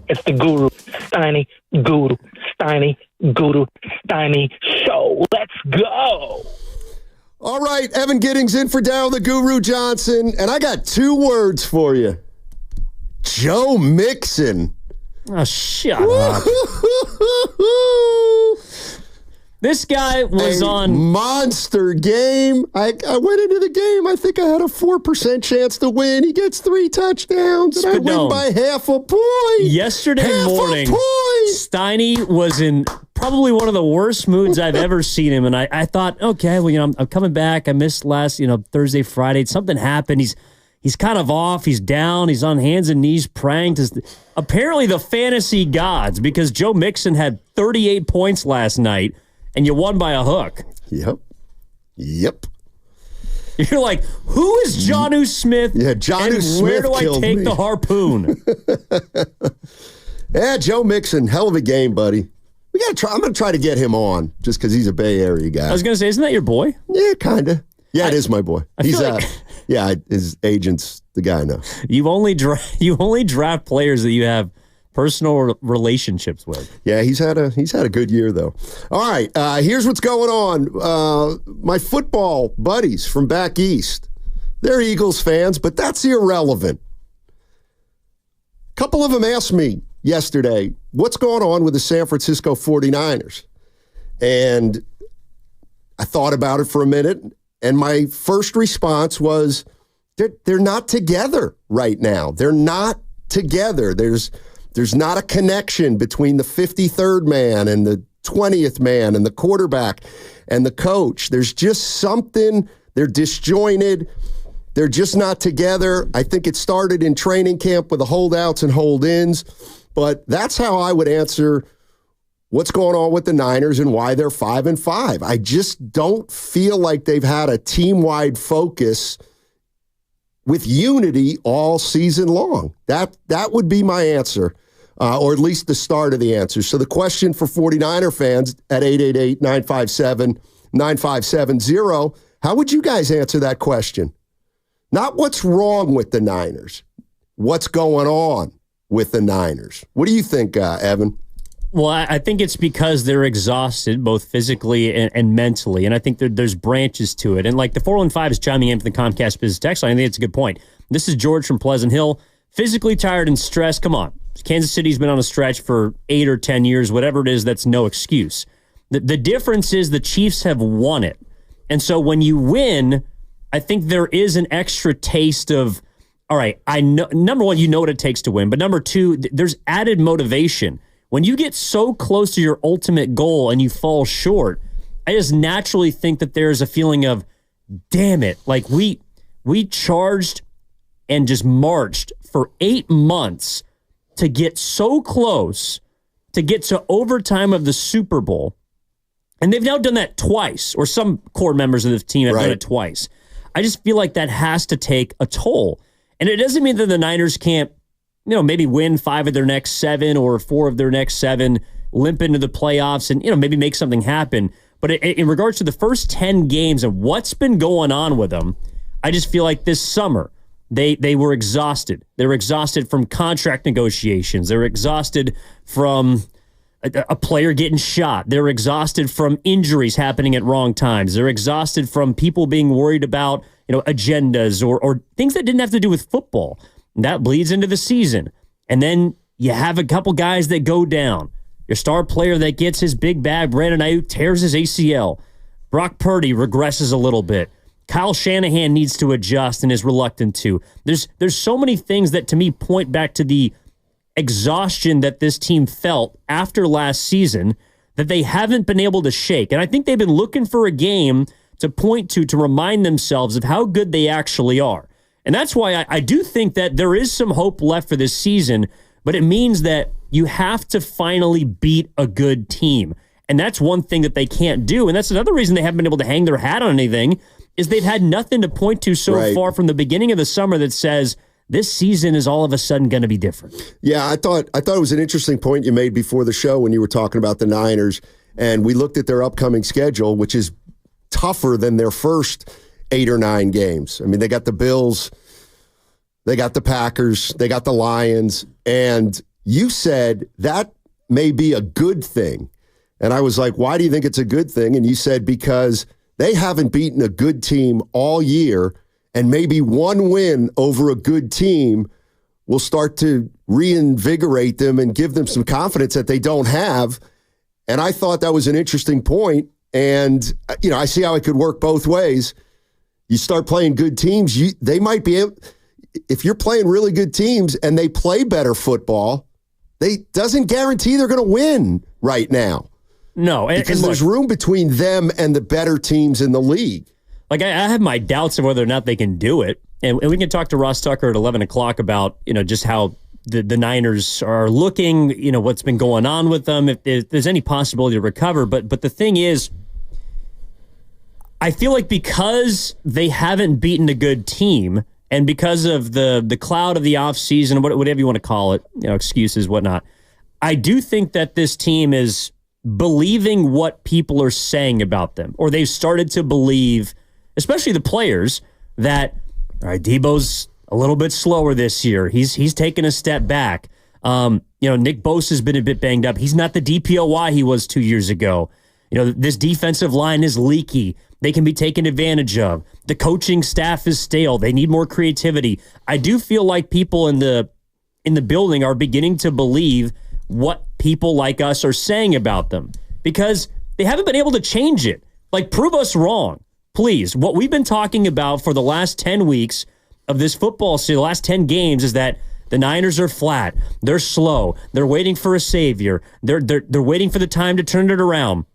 It's the Guru, Steiny, Guru, Steiny, Guru, Steiny show. Let's go. All right, Evan Giddings in for Darryl the Guru Johnson, and I got 2 words for you. Joe Mixon. Oh, shut up. This guy was on monster game. I went into the game. I think I had a 4% chance to win. He gets 3 touchdowns, and I win by half a point. Yesterday morning, Steiny was in probably one of the worst moods I've ever seen him. And I thought, okay, well, I'm coming back. I missed last, Thursday, Friday. Something happened. He's kind of off. He's down. He's on hands and knees praying to apparently the fantasy gods, because Joe Mixon had 38 points last night. And you won by a hook. Yep. You're like, who is Jonnu Smith? Yeah, Jonnu Smith. Where do I take the harpoon? Yeah, Joe Mixon, hell of a game, buddy. We gotta try. I'm gonna try to get him on just because he's a Bay Area guy. I was gonna say, isn't that your boy? Yeah, kinda. Yeah, it is my boy. He's yeah, his agent's the guy now. You only draft players that you have personal relationships with. Yeah, he's had a good year though. All right, here's what's going on. My football buddies from back east, they're Eagles fans, but that's irrelevant. A couple of them asked me yesterday, what's going on with the San Francisco 49ers? And I thought about it for a minute, and my first response was, they're not together right now. They're not together. There's not a connection between the 53rd man and the 20th man and the quarterback and the coach. There's just something. They're disjointed. They're just not together. I think it started in training camp with the holdouts and hold-ins, but that's how I would answer what's going on with the Niners and why they're 5-5. I just don't feel like they've had a team-wide focus with unity all season long. That would be my answer, or at least the start of the answer. So the question for 49er fans at 888-957-9570, how would you guys answer that question? Not what's wrong with the Niners, what's going on with the Niners. What do you think, Evan? Well, I think it's because they're exhausted, both physically and mentally, and I think there's branches to it. And like the 415 is chiming in for the Comcast Business Text line. I think it's a good point. This is George from Pleasant Hill. Physically tired and stressed. Come on. Kansas City's been on a stretch for 8 or 10 years. Whatever it is, that's no excuse. The difference is the Chiefs have won it. And so when you win, I think there is an extra taste of, all right, I know, number one, you know what it takes to win. But number two, there's added motivation. When you get so close to your ultimate goal and you fall short, I just naturally think that there's a feeling of, damn it, like we charged and just marched for 8 months to get so close to get to overtime of the Super Bowl. And they've now done that twice, or some core members of the team have done it twice. I just feel like that has to take a toll. And it doesn't mean that the Niners can't, maybe win 5 of their next 7 or 4 of their next 7, limp into the playoffs and, maybe make something happen. But in regards to the first 10 games and what's been going on with them, I just feel like this summer they were exhausted. They were exhausted from contract negotiations. They were exhausted from a player getting shot. They're exhausted from injuries happening at wrong times. They're exhausted from people being worried about, agendas or things that didn't have to do with football. That bleeds into the season. And then you have a couple guys that go down. Your star player that gets his big bag, Brandon Ayuk, tears his ACL. Brock Purdy regresses a little bit. Kyle Shanahan needs to adjust and is reluctant to. There's so many things that, to me, point back to the exhaustion that this team felt after last season that they haven't been able to shake. And I think they've been looking for a game to point to remind themselves of how good they actually are. And that's why I do think that there is some hope left for this season, but it means that you have to finally beat a good team. And that's one thing that they can't do. And that's another reason they haven't been able to hang their hat on anything, is they've had nothing to point to so far from the beginning of the summer that says this season is all of a sudden going to be different. Yeah, I thought it was an interesting point you made before the show when you were talking about the Niners, and we looked at their upcoming schedule, which is tougher than their first 8 or 9 games. I mean, they got the Bills, they got the Packers, they got the Lions, and you said that may be a good thing. And I was like, why do you think it's a good thing? And you said, because they haven't beaten a good team all year, and maybe one win over a good team will start to reinvigorate them and give them some confidence that they don't have. And I thought that was an interesting point. And, I see how it could work both ways. You start playing good teams, they might be able, if you're playing really good teams and they play better football, doesn't guarantee they're going to win right now. No. Because there's room between them and the better teams in the league. Like, I have my doubts of whether or not they can do it. And we can talk to Ross Tucker at 11 o'clock about, just how the Niners are looking, what's been going on with them, if there's any possibility to recover. But the thing is, I feel like because they haven't beaten a good team, and because of the cloud of the offseason, whatever you want to call it, excuses, whatnot, I do think that this team is believing what people are saying about them, or they've started to believe, especially the players, that, all right, Debo's a little bit slower this year. He's taken a step back. Nick Bosa's been a bit banged up. He's not the DPOY he was 2 years ago. This defensive line is leaky. They can be taken advantage of. The coaching staff is stale. They need more creativity. I do feel like people in the building are beginning to believe what people like us are saying about them, because they haven't been able to change it. Like, prove us wrong, please. What we've been talking about for the last 10 weeks of this football season, the last 10 games, is that the Niners are flat. They're slow. They're waiting for a savior. They're waiting for the time to turn it around.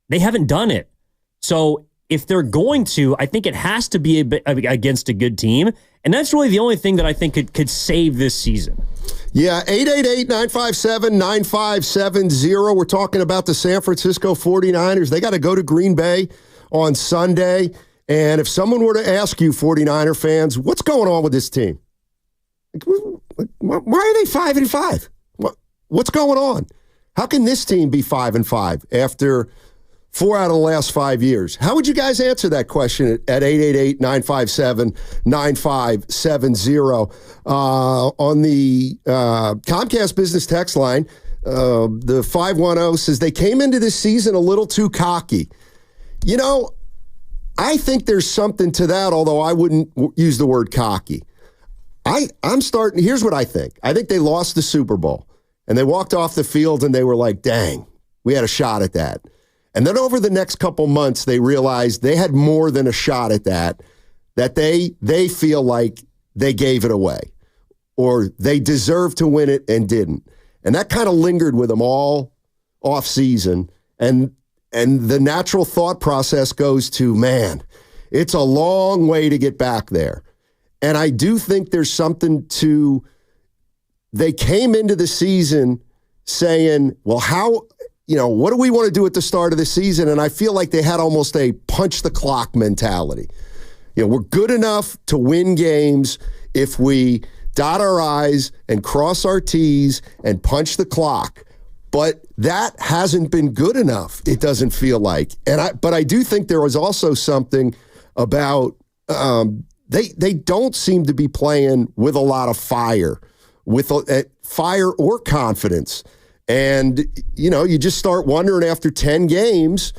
They haven't done it. So if they're going to, I think it has to be against a good team. And that's really the only thing that I think could save this season. Yeah, 888-957-9570. We're talking about the San Francisco 49ers. They got to go to Green Bay on Sunday. And if someone were to ask you, 49er fans, what's going on with this team? Why are they 5-5? What's going on? How can this team be 5-5 after 4 out of the last 5 years? How would you guys answer that question at 888-957-9570? On the Comcast Business Text line, the 510 says they came into this season a little too cocky. I think there's something to that, although I wouldn't use the word cocky. Here's what I think. I think they lost the Super Bowl, and they walked off the field and they were like, dang, we had a shot at that. And then over the next couple months, they realized they had more than a shot at that they feel like they gave it away, or they deserved to win it and didn't. And that kind of lingered with them all off season. And the natural thought process goes to, man, it's a long way to get back there. And I do think there's something to, they came into the season saying, well, what do we want to do at the start of the season? And I feel like they had almost a punch the clock mentality. We're good enough to win games if we dot our I's and cross our T's and punch the clock. But that hasn't been good enough, it doesn't feel like. But I do think there was also something about they don't seem to be playing with a lot of fire, with fire or confidence. And, you just start wondering after 10 games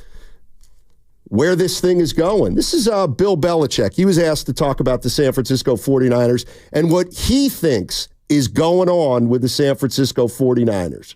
where this thing is going. This is Bill Belichick. He was asked to talk about the San Francisco 49ers and what he thinks is going on with the San Francisco 49ers.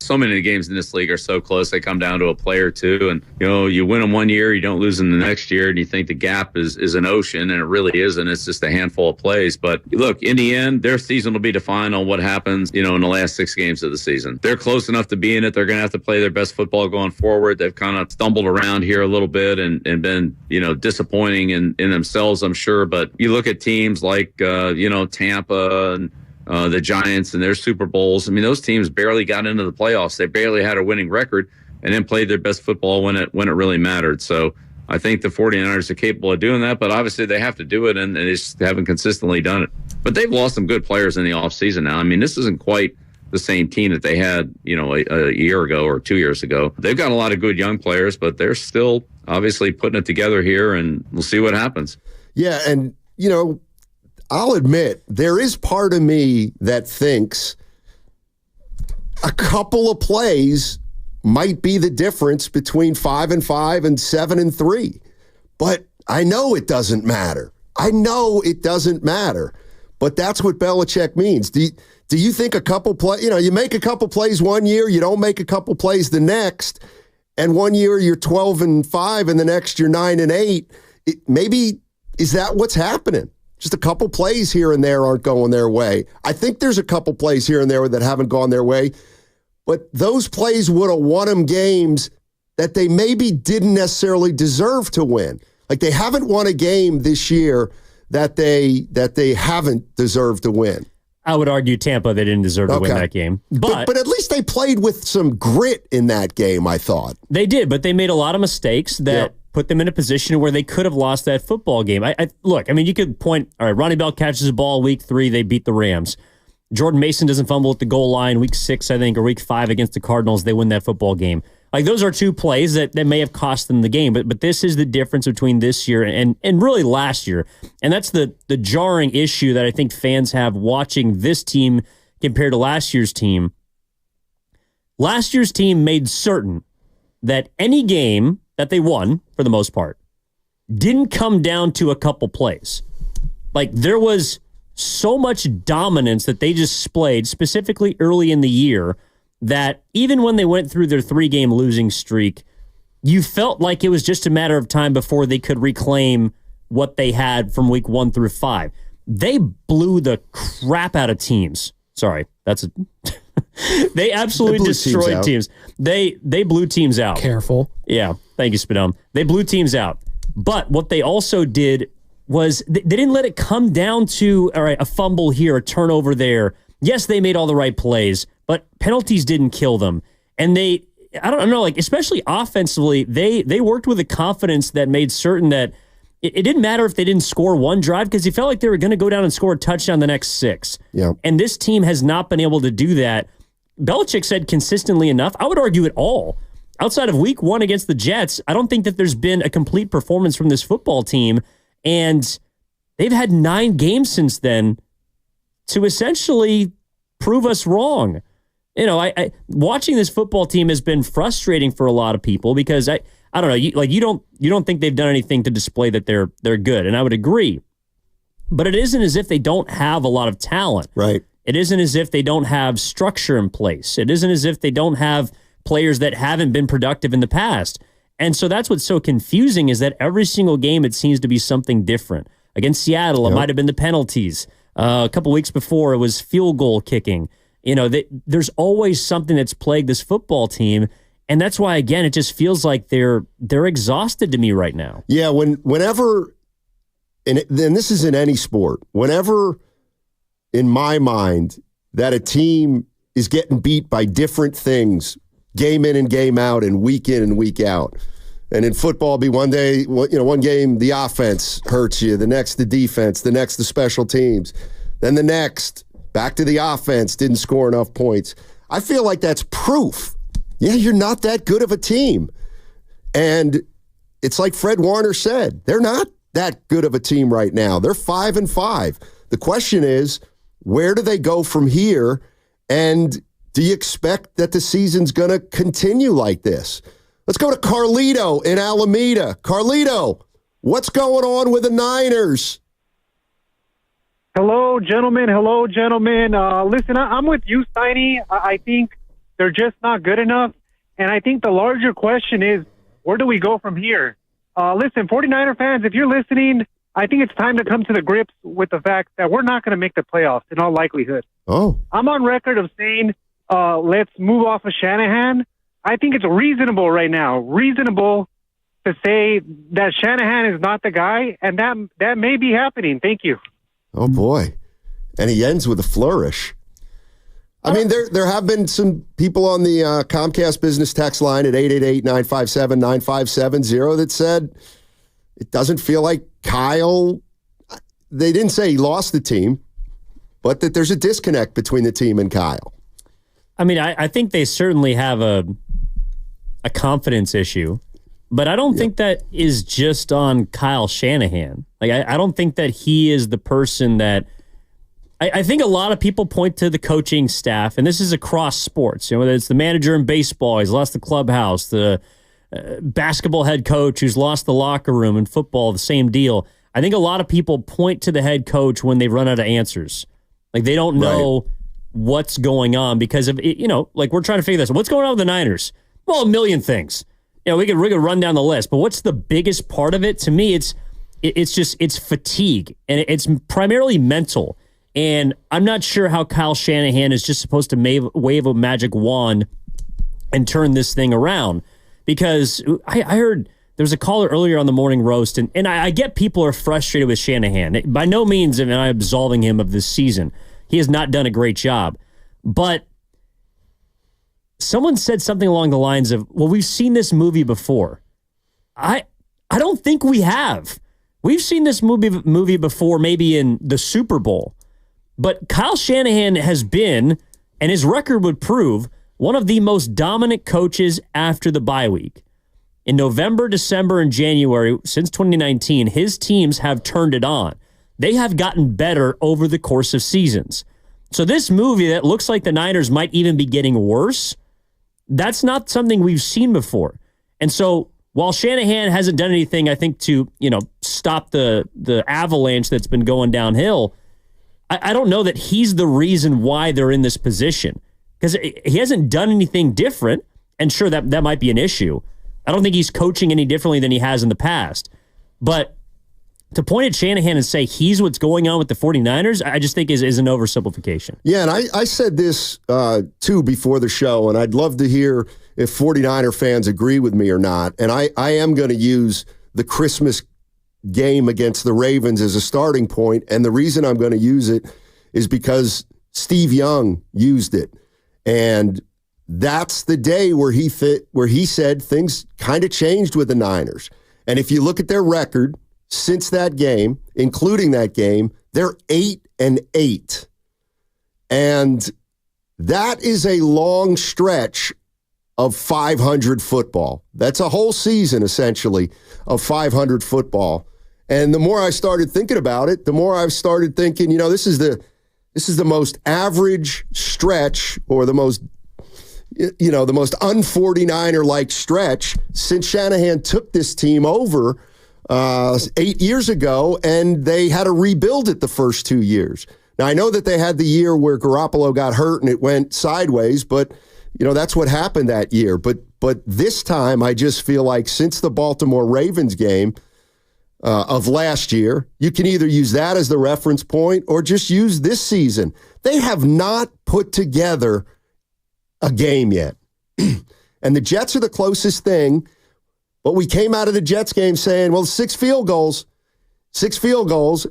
So many of the games in this league are so close. They come down to a play or two, and you win them one year, you don't lose them the next year, and you think the gap is an ocean, and it really isn't. It's just a handful of plays. But look, in the end, their season will be defined on what happens, in the last 6 games of the season. They're close enough to be in it. They're going to have to play their best football going forward. They've kind of stumbled around here a little bit and been, disappointing in themselves, I'm sure. But you look at teams like, Tampa and the Giants and their Super Bowls. I mean, those teams barely got into the playoffs. They barely had a winning record and then played their best football when it really mattered. So I think the 49ers are capable of doing that, but obviously they have to do it, and they just haven't consistently done it. But they've lost some good players in the offseason now. I mean, this isn't quite the same team that they had, a year ago or 2 years ago. They've got a lot of good young players, but they're still obviously putting it together here, and we'll see what happens. Yeah, and, I'll admit, there is part of me that thinks a couple of plays might be the difference between 5-5 and 7-3. But I know it doesn't matter. But that's what Belichick means. Do you think a couple plays, you make a couple plays one year, you don't make a couple plays the next, and one year you're 12-5 and the next you're 9-8? Maybe is that what's happening? Just a couple plays here and there aren't going their way. I think there's a couple plays here and there that haven't gone their way, but those plays would have won them games that they maybe didn't necessarily deserve to win. Like they haven't won a game this year that they haven't deserved to win. I would argue Tampa, they didn't deserve to win that game. But at least they played with some grit in that game, I thought. They did, but they made a lot of mistakes that put them in a position where they could have lost that football game. Look, you could point, all right, Ronnie Bell catches the ball week 3, they beat the Rams. Jordan Mason doesn't fumble at the goal line week 6, I think, or week 5 against the Cardinals, they win that football game. Like, those are two plays that may have cost them the game, but this is the difference between this year and really last year. And that's the jarring issue that I think fans have watching this team compared to last year's team. Last year's team made certain that any game that they won, for the most part, didn't come down to a couple plays. Like, there was so much dominance that they displayed, specifically early in the year, that even when they went through their 3-game losing streak, you felt like it was just a matter of time before they could reclaim what they had from week 1 through 5. They blew the crap out of teams. Sorry, that's they absolutely destroyed teams. They blew teams out. Careful. Yeah, thank you, Spadone. They blew teams out. But what they also did was they didn't let it come down to, all right, a fumble here, a turnover there. Yes, they made all the right plays, but penalties didn't kill them. And I don't know, like, especially offensively, they worked with a confidence that made certain that it didn't matter if they didn't score one drive because you felt like they were going to go down and score a touchdown the next 6. Yeah. And this team has not been able to do that. Belichick said consistently enough, I would argue it all. Outside of week 1 against the Jets, I don't think that there's been a complete performance from this football team. And they've had 9 games since then to essentially prove us wrong. I watching this football team has been frustrating for a lot of people because I don't know, you don't think they've done anything to display that they're good, and I would agree. But it isn't as if they don't have a lot of talent. Right. It isn't as if they don't have structure in place. It isn't as if they don't have players that haven't been productive in the past. And so that's what's so confusing is that every single game it seems to be something different. Against Seattle, it might have been the penalties. A couple weeks before, it was field goal kicking. There's always something that's plagued this football team, and that's why, again, it just feels like they're exhausted to me right now. Yeah, whenever, and this is in any sport, whenever, in my mind, that a team is getting beat by different things, game in and game out, and week in and week out. And in football, be one day, one game the offense hurts you, the next the defense, the next the special teams, then the next back to the offense, didn't score enough points. I feel like that's proof. Yeah, you're not that good of a team. And it's like Fred Warner said, they're not that good of a team right now. They're 5-5. The question is, where do they go from here? And do you expect that the season's going to continue like this? Let's go to Carlito in Alameda. Carlito, what's going on with the Niners? Hello, gentlemen. Listen, I'm with you, Steiny. I think they're just not good enough. And I think the larger question is, where do we go from here? Listen, 49er fans, if you're listening, I think it's time to come to the grips with the fact that we're not going to make the playoffs in all likelihood. Oh. I'm on record of saying, let's move off of Shanahan. I think it's reasonable right now, to say that Shanahan is not the guy, and that may be happening. Thank you. Oh, boy. And he ends with a flourish. I mean, there have been some people on the Comcast business text line at 888-957-9570 that said it doesn't feel like Kyle, they didn't say he lost the team, but that there's a disconnect between the team and Kyle. I mean, I think they certainly have a confidence issue, but I don't think that is just on Kyle Shanahan. Like, I don't think that he is the person that I think a lot of people point to the coaching staff, and this is across sports. Whether it's the manager in baseball, he's lost the clubhouse, the basketball head coach who's lost the locker room, in football, the same deal. I think a lot of people point to the head coach when they run out of answers. Like they don't know what's going on because of it, like we're trying to figure this. What's going on with the Niners? Well, a million things. We could run down the list, but what's the biggest part of it? To me, it's fatigue, and it's primarily mental. And I'm not sure how Kyle Shanahan is just supposed to wave a magic wand and turn this thing around. Because I heard there was a caller earlier on the morning roast, and I get people are frustrated with Shanahan. By no means am I absolving him of this season. He has not done a great job. But someone said something along the lines of, well, we've seen this movie before. I don't think we have. We've seen this movie before, maybe in the Super Bowl. But Kyle Shanahan has been, and his record would prove, one of the most dominant coaches after the bye week. In November, December, and January, since 2019, his teams have turned it on. They have gotten better over the course of seasons. So this movie that looks like the Niners might even be getting worse, that's not something we've seen before. And so while Shanahan hasn't done anything, I think, to stop the avalanche that's been going downhill, I don't know that he's the reason why they're in this position, because he hasn't done anything different. And sure, that might be an issue. I don't think he's coaching any differently than he has in the past. But to point at Shanahan and say he's what's going on with the 49ers, I just think is an oversimplification. Yeah, and I said this too before the show, and I'd love to hear if 49er fans agree with me or not. And I am going to use the Christmas game against the Ravens as a starting point, and the reason I'm going to use it is because Steve Young used it, and that's the day where he said things kind of changed with the Niners. And if you look at their record since that game, including that game, they're 8-8, and that is a long stretch of 500 football. That's a whole season essentially of 500 football. And the more I started thinking about it, the more I've started thinking, this is the most average stretch, or the most un-49er-like stretch since Shanahan took this team over 8 years ago, and they had to rebuild it the first 2 years. Now, I know that they had the year where Garoppolo got hurt and it went sideways, but that's what happened that year. But this time, I just feel like since the Baltimore Ravens game of last year, you can either use that as the reference point or just use this season. They have not put together a game yet. And the Jets are the closest thing, but we came out of the Jets game saying, well, 6 field goals,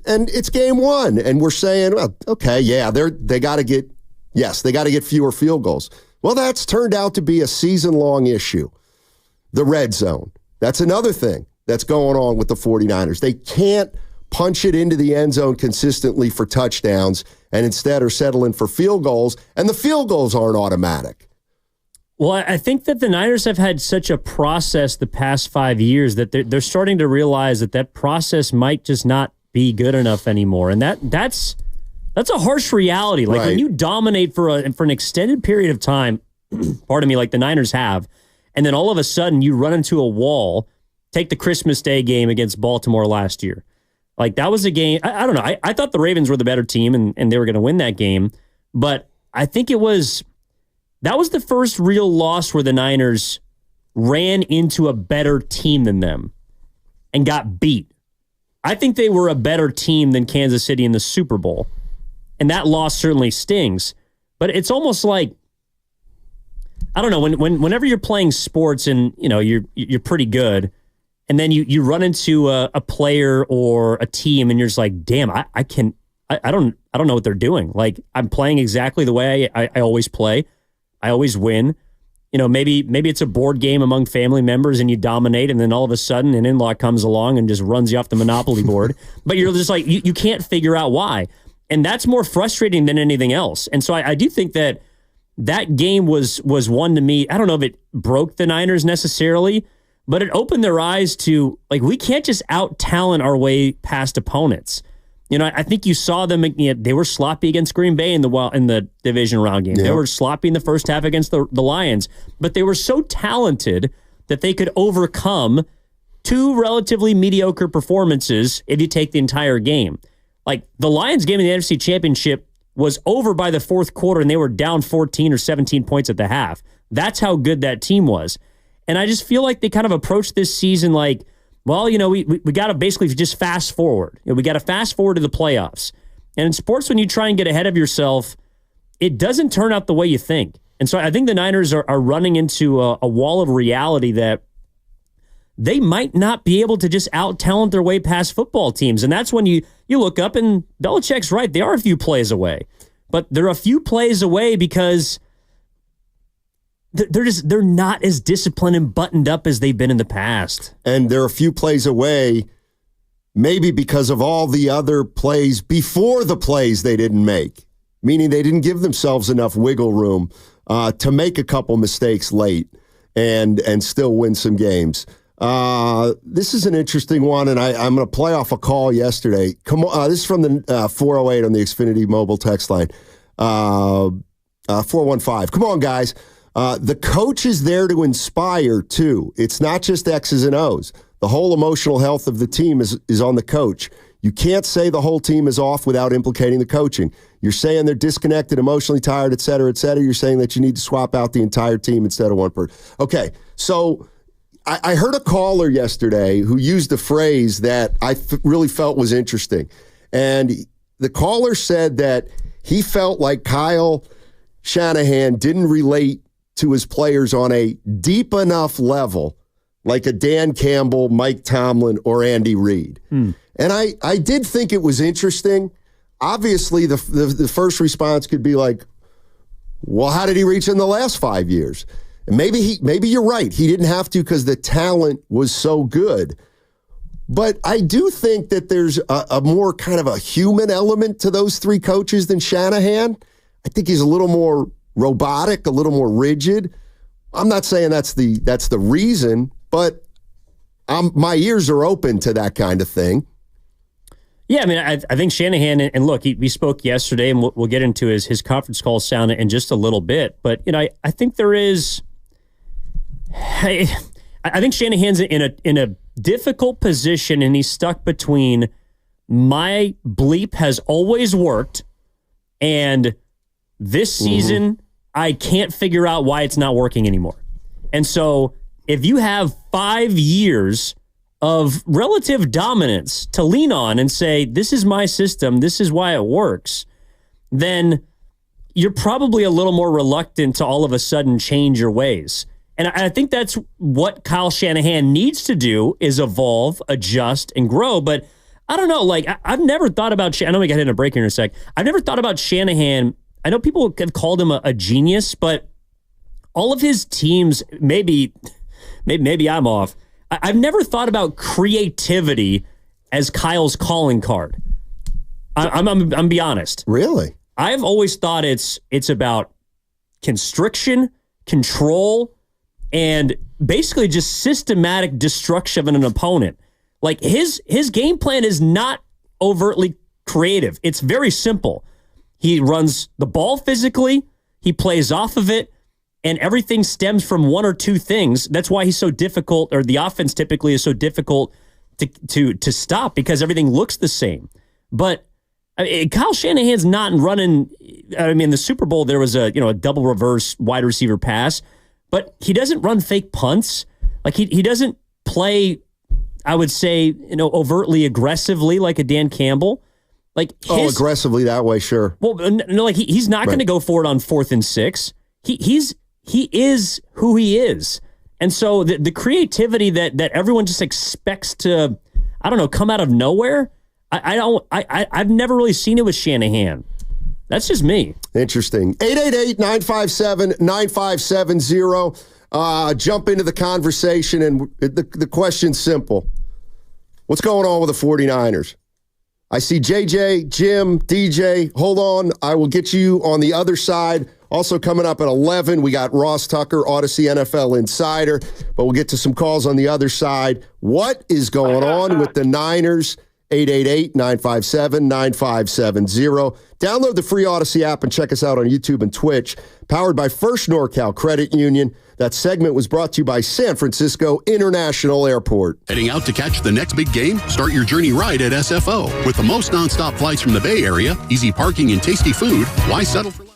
and it's game one. And we're saying, well, okay, yeah, they got to get fewer field goals. Well, that's turned out to be a season-long issue. The red zone. That's another thing that's going on with the 49ers. They can't punch it into the end zone consistently for touchdowns, and instead are settling for field goals, and the field goals aren't automatic. Well, I think that the Niners have had such a process the past 5 years that they're starting to realize that process might just not be good enough anymore, and that's a harsh reality. Like when you dominate for an extended period of time, pardon me, like the Niners have, and then all of a sudden you run into a wall. Take the Christmas Day game against Baltimore last year. Like that was a game, I don't know. I thought the Ravens were the better team and they were going to win that game, but I think that was the first real loss where the Niners ran into a better team than them and got beat. I think they were a better team than Kansas City in the Super Bowl. And that loss certainly stings. But it's almost like, I don't know, whenever you're playing sports and you're pretty good, and then you run into a player or a team, and you're just like, damn, I don't know what they're doing. Like I'm playing exactly the way I always play. I always win. Maybe it's a board game among family members and you dominate, and then all of a sudden an in-law comes along and just runs you off the Monopoly board. But you're just like, you can't figure out why. And that's more frustrating than anything else. And so I do think that game was one to me. I don't know if it broke the Niners necessarily, but it opened their eyes to, like, we can't just out-talent our way past opponents. I think you saw them. They were sloppy against Green Bay in the division round game. Yeah. They were sloppy in the first half against the Lions, but they were so talented that they could overcome two relatively mediocre performances if you take the entire game. Like the Lions game in the NFC Championship was over by the fourth quarter, and they were down 14 or 17 points at the half. That's how good that team was. And I just feel like they kind of approached this season like, well, we got to basically just fast forward. We got to fast forward to the playoffs. And in sports, when you try and get ahead of yourself, it doesn't turn out the way you think. And so I think the Niners are running into a wall of reality that they might not be able to just out-talent their way past football teams. And that's when you look up, and Belichick's right. They are a few plays away. But they're a few plays away because they're not as disciplined and buttoned up as they've been in the past. And they're a few plays away, maybe because of all the other plays before the plays they didn't make, meaning they didn't give themselves enough wiggle room to make a couple mistakes late and still win some games. This is an interesting one, and I'm going to play off a call yesterday. Come on, this is from the 408 on the Xfinity mobile text line. 415. Come on, guys. The coach is there to inspire, too. It's not just X's and O's. The whole emotional health of the team is on the coach. You can't say the whole team is off without implicating the coaching. You're saying they're disconnected, emotionally tired, et cetera, et cetera. You're saying that you need to swap out the entire team instead of one person. Okay, so I heard a caller yesterday who used a phrase that I really felt was interesting. And the caller said that he felt like Kyle Shanahan didn't relate to his players on a deep enough level like a Dan Campbell, Mike Tomlin, or Andy Reid. And I did think it was interesting. Obviously, the first response could be like, well, how did he reach in the last 5 years? And maybe you're right. He didn't have to because the talent was so good. But I do think that there's a more kind of a human element to those three coaches than Shanahan. I think he's a little more robotic, a little more rigid. I'm not saying that's the reason, but my ears are open to that kind of thing. Yeah, I mean, I think Shanahan, and look, we spoke yesterday, and we'll get into his conference call sound in just a little bit. But I think there is. I think Shanahan's in a difficult position, and he's stuck between my bleep has always worked, and this season I can't figure out why it's not working anymore. And so if you have 5 years of relative dominance to lean on and say, this is my system, this is why it works, then you're probably a little more reluctant to all of a sudden change your ways. And I think that's what Kyle Shanahan needs to do, is evolve, adjust, and grow. But I don't know, like, I've never thought about, I know we got hit in a break here in a sec. I've never thought about Shanahan. I know people have called him a genius, but all of his teams, maybe I'm off. I've never thought about creativity as Kyle's calling card. I'm be honest. Really? I've always thought it's about constriction, control, and basically just systematic destruction of an opponent. Like his game plan is not overtly creative. It's very simple. He runs the ball physically, he plays off of it, and everything stems from one or two things. That's why he's so difficult, or the offense typically is so difficult to stop, because everything looks the same. But Kyle Shanahan's not running. I mean, the Super Bowl, there was a double reverse wide receiver pass, but he doesn't run fake punts. Like he doesn't play, I would say, overtly aggressively like a Dan Campbell. Like aggressively that way, sure. Well, no, like he's not going to go for it on 4th and 6. He is who he is. And so the creativity that everyone just expects to, I don't know, come out of nowhere, I've never really seen it with Shanahan. That's just me. Interesting. 888-957-9570. Jump into the conversation, and the question's simple. What's going on with the 49ers? I see JJ, Jim, DJ. Hold on. I will get you on the other side. Also coming up at 11, we got Ross Tucker, Odyssey NFL Insider. But we'll get to some calls on the other side. What is going on with the Niners 888-957-9570. Download the free Odyssey app and check us out on YouTube and Twitch. Powered by First NorCal Credit Union. That segment was brought to you by San Francisco International Airport. Heading out to catch the next big game? Start your journey right at SFO. With the most nonstop flights from the Bay Area, easy parking, and tasty food, why settle for less?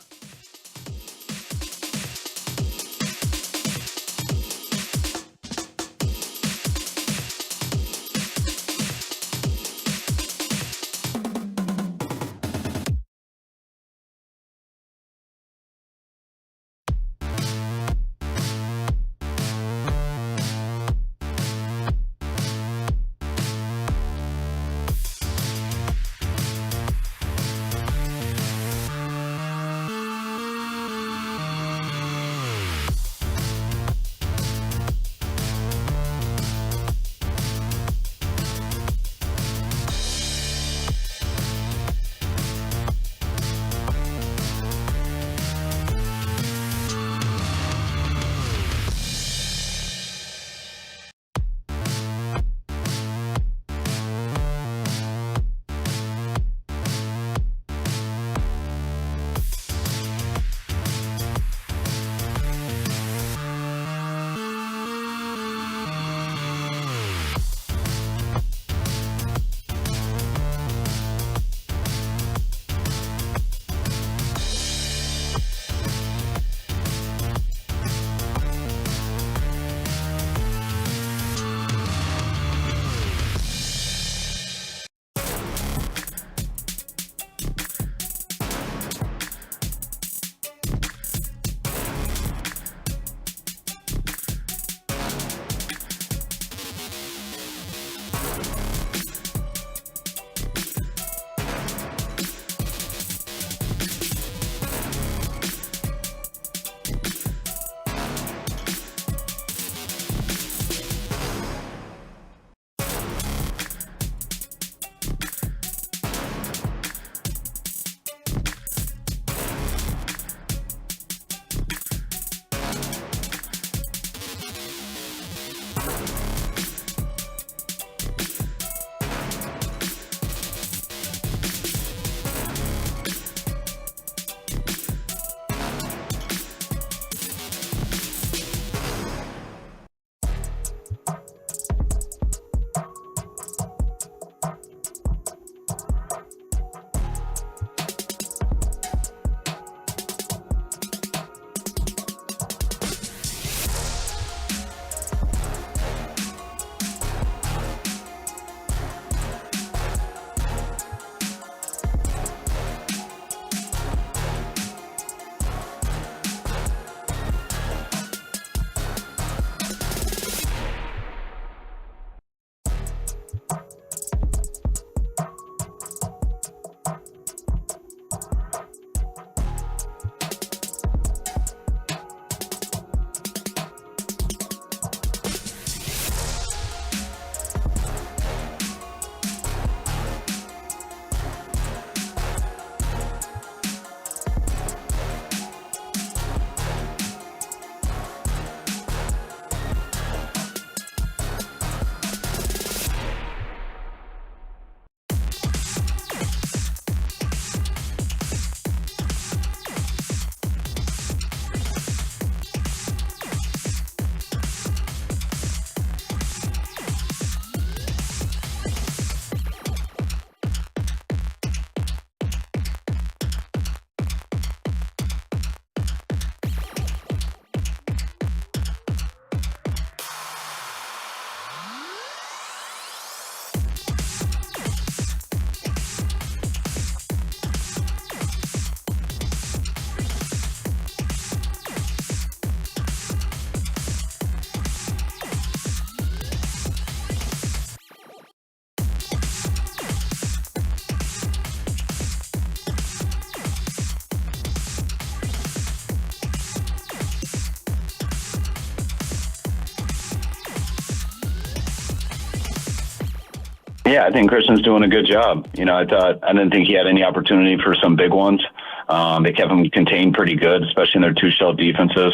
Yeah, I think Christian's doing a good job. You know, I didn't think he had any opportunity for some big ones. They kept him contained pretty good, especially in their two-shell defenses.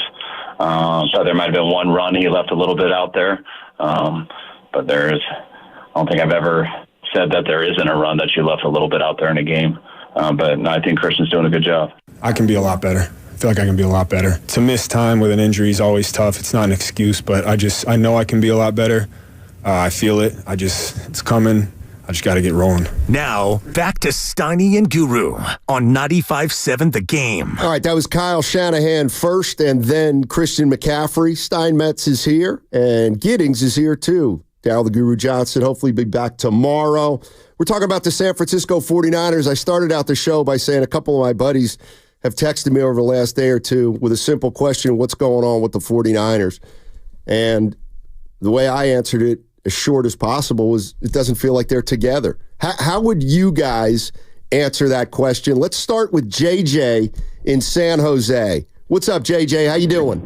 So there might have been one run he left a little bit out there. But I don't think I've ever said that there isn't a run that you left a little bit out there in a game. But no, I think Christian's doing a good job. I can be a lot better. I feel like I can be a lot better. To miss time with an injury is always tough. It's not an excuse, but I know I can be a lot better. I feel it. It's coming. I just got to get rolling. Now, back to Steiny and Guru on 95.7 The Game. All right, that was Kyle Shanahan first, and then Christian McCaffrey. Steinmetz is here, and Giddings is here too. Darryl the Guru Johnson, hopefully be back tomorrow. We're talking about the San Francisco 49ers. I started out the show by saying a couple of my buddies have texted me over the last day or two with a simple question, what's going on with the 49ers? And the way I answered it, as short as possible, was it doesn't feel like they're together. How would you guys answer that question? Let's start with JJ in San Jose. What's up, JJ? How you doing?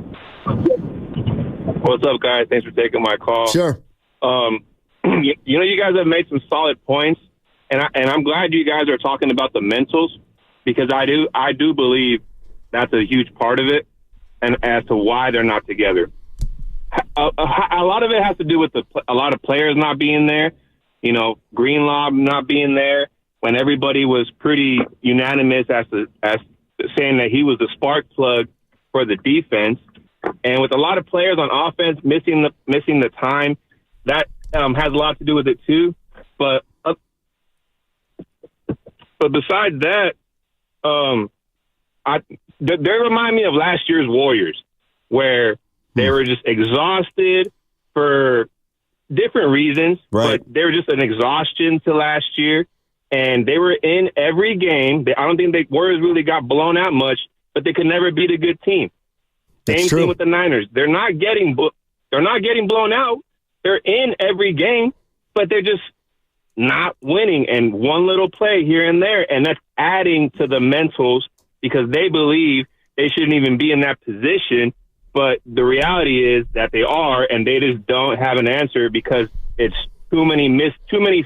What's up, guys? Thanks for taking my call. Sure. You guys have made some solid points, and I'm glad you guys are talking about the mentals, because I do believe that's a huge part of it, and as to why they're not together. A lot of it has to do with a lot of players not being there. Greenlaw not being there when everybody was pretty unanimous as saying that he was the spark plug for the defense, and with a lot of players on offense missing the time, that has a lot to do with it too. But besides that, they remind me of last year's Warriors, where they were just exhausted for different reasons, right. But they were just an exhaustion to last year, and they were in every game. I don't think the Warriors really got blown out much, but they could never beat a good team. Same thing with the Niners. They're not getting blown out. They're in every game, but they're just not winning. And one little play here and there, and that's adding to the mentals, because they believe they shouldn't even be in that position. But the reality is that they are, and they just don't have an answer because it's too many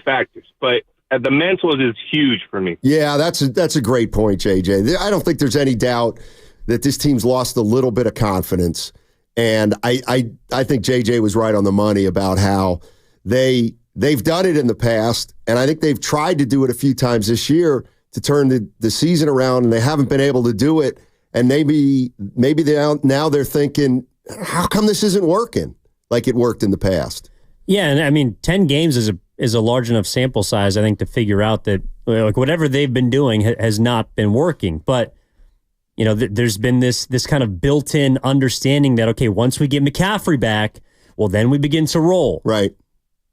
factors. But the mentals is huge for me. Yeah, that's a great point, JJ. I don't think there's any doubt that this team's lost a little bit of confidence. And I think JJ was right on the money about how they've done it in the past, and I think they've tried to do it a few times this year to turn the season around, and they haven't been able to do it. And maybe now they're thinking, how come this isn't working like it worked in the past? Yeah, and I mean, 10 games is a large enough sample size, I think, to figure out that whatever they've been doing has not been working. But there's been this kind of built-in understanding that, okay, once we get McCaffrey back, well, then we begin to roll. Right.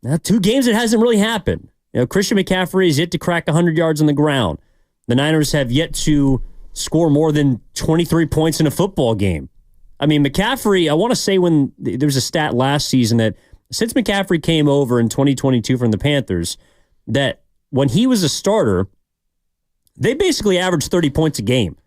Now, 2 games, it hasn't really happened. Christian McCaffrey is yet to crack 100 yards on the ground. The Niners have yet to score more than 23 points in a football game. I mean, McCaffrey, I want to say when there was a stat last season that since McCaffrey came over in 2022 from the Panthers, that when he was a starter, they basically averaged 30 points a game.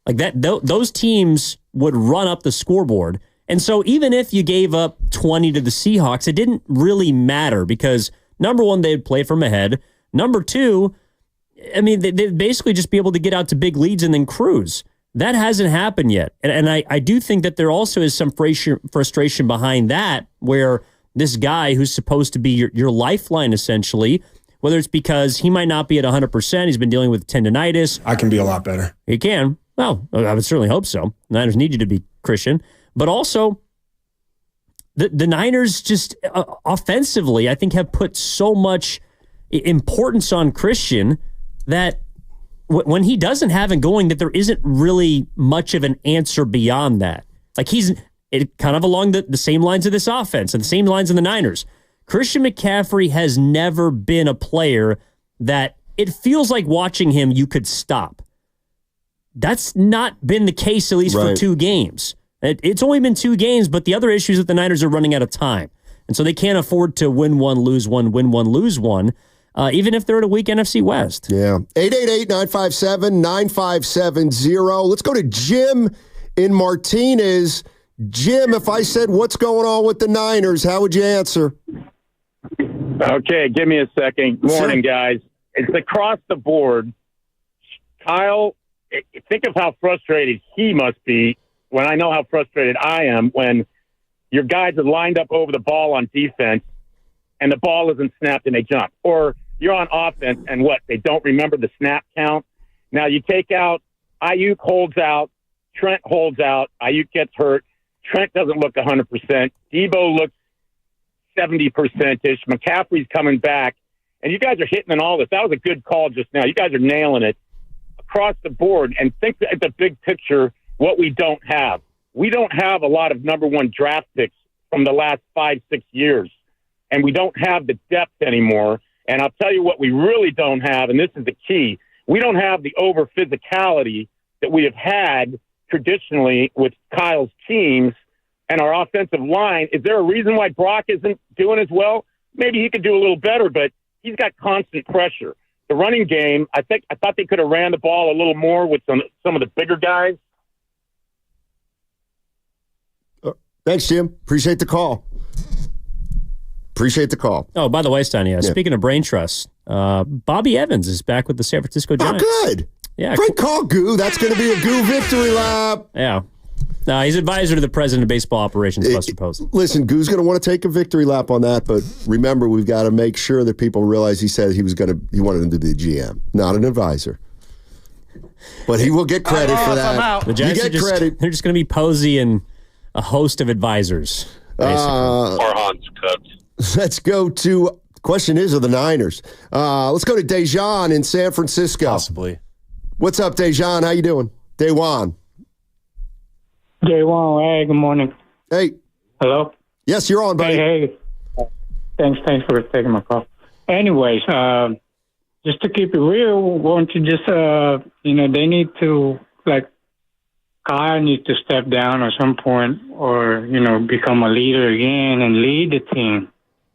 Like that, those teams would run up the scoreboard. And so even if you gave up 20 to the Seahawks, it didn't really matter because, number one, they'd play from ahead. Number two, I mean, they'd basically just be able to get out to big leads and then cruise. That hasn't happened yet. And I do think that there also is some frustration behind that, where this guy who's supposed to be your lifeline, essentially, whether it's because he might not be at 100%, he's been dealing with tendonitis. I can be a lot better. He can. Well, I would certainly hope so. The Niners need you to be, Christian. But also, the Niners just offensively, I think, have put so much importance on Christian that when he doesn't have it going, that there isn't really much of an answer beyond that. Like he's kind of along the same lines of this offense and the same lines of the Niners. Christian McCaffrey has never been a player that it feels like watching him you could stop. That's not been the case, at least for 2 games. It's only been 2 games, but the other issue is that the Niners are running out of time. And so they can't afford to win one, lose one, win one, lose one, even if they're at a weak NFC West. Yeah. 888-957-9570. Let's go to Jim in Martinez. Jim, if I said, what's going on with the Niners, how would you answer? Okay, give me a second. Morning, guys. It's across the board. Kyle, think of how frustrated he must be when I know how frustrated I am when your guys are lined up over the ball on defense and the ball isn't snapped and they jump. Or you're on offense, and they don't remember the snap count. Now you take out Ayuk holds out, Trent holds out, Ayuk gets hurt, Trent doesn't look 100%, Debo looks 70%ish, McCaffrey's coming back, and you guys are hitting on all this. That was a good call just now. You guys are nailing it across the board, and think at the big picture what we don't have. We don't have a lot of number one draft picks from the last 5-6 years, and we don't have the depth anymore. And I'll tell you what we really don't have, and this is the key, we don't have the over physicality that we have had traditionally with Kyle's teams and our offensive line. Is there a reason why Brock isn't doing as well? Maybe he could do a little better, but he's got constant pressure. The running game, I thought they could have ran the ball a little more with some of the bigger guys. Thanks, Jim. Appreciate the call. Oh, by the way, Steiny, speaking of brain trust, Bobby Evans is back with the San Francisco Giants. Oh, good. Yeah. Great call, Goo. That's going to be a Goo victory lap. Yeah. No, he's advisor to the president of baseball operations, Buster Posey. Listen, Goo's going to want to take a victory lap on that, but remember, we've got to make sure that people realize he said he wanted him to be the GM, not an advisor. But he will get credit for that. The Giants credit. They're just going to be Posey and a host of advisors. Farhan's cooked. Let's go to, the question is, of the Niners. Let's go to Dejan in San Francisco. Possibly. What's up, Dejan? How you doing? Dewan. Hey, good morning. Hey. Hello? Yes, you're on, buddy. Hey. Thanks for taking my call. Anyways, just to keep it real, won't you just, they need to, Kyle needs to step down at some point or, become a leader again and lead the team.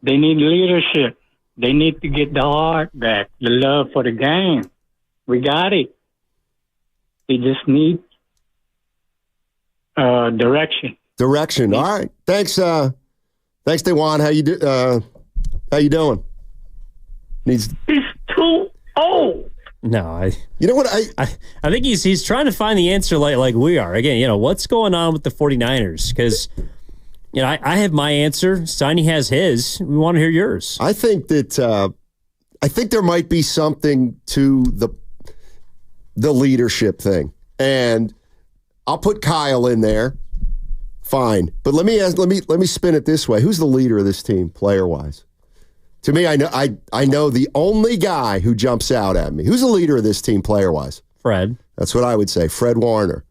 They need leadership. They need to get the heart back, the love for the game. We got it. They just need direction. Direction. All right. Thanks, Dewan. How you doing? He's too old. No, you know what? I think he's trying to find the answer like we are. Again, what's going on with the 49ers? Because, I have my answer. Steiny has his. We want to hear yours. I think that there might be something to the leadership thing. And I'll put Kyle in there. Fine. But let me spin it this way. Who's the leader of this team, player-wise? To me, I know the only guy who jumps out at me. Who's the leader of this team, player-wise? Fred. That's what I would say. Fred Warner.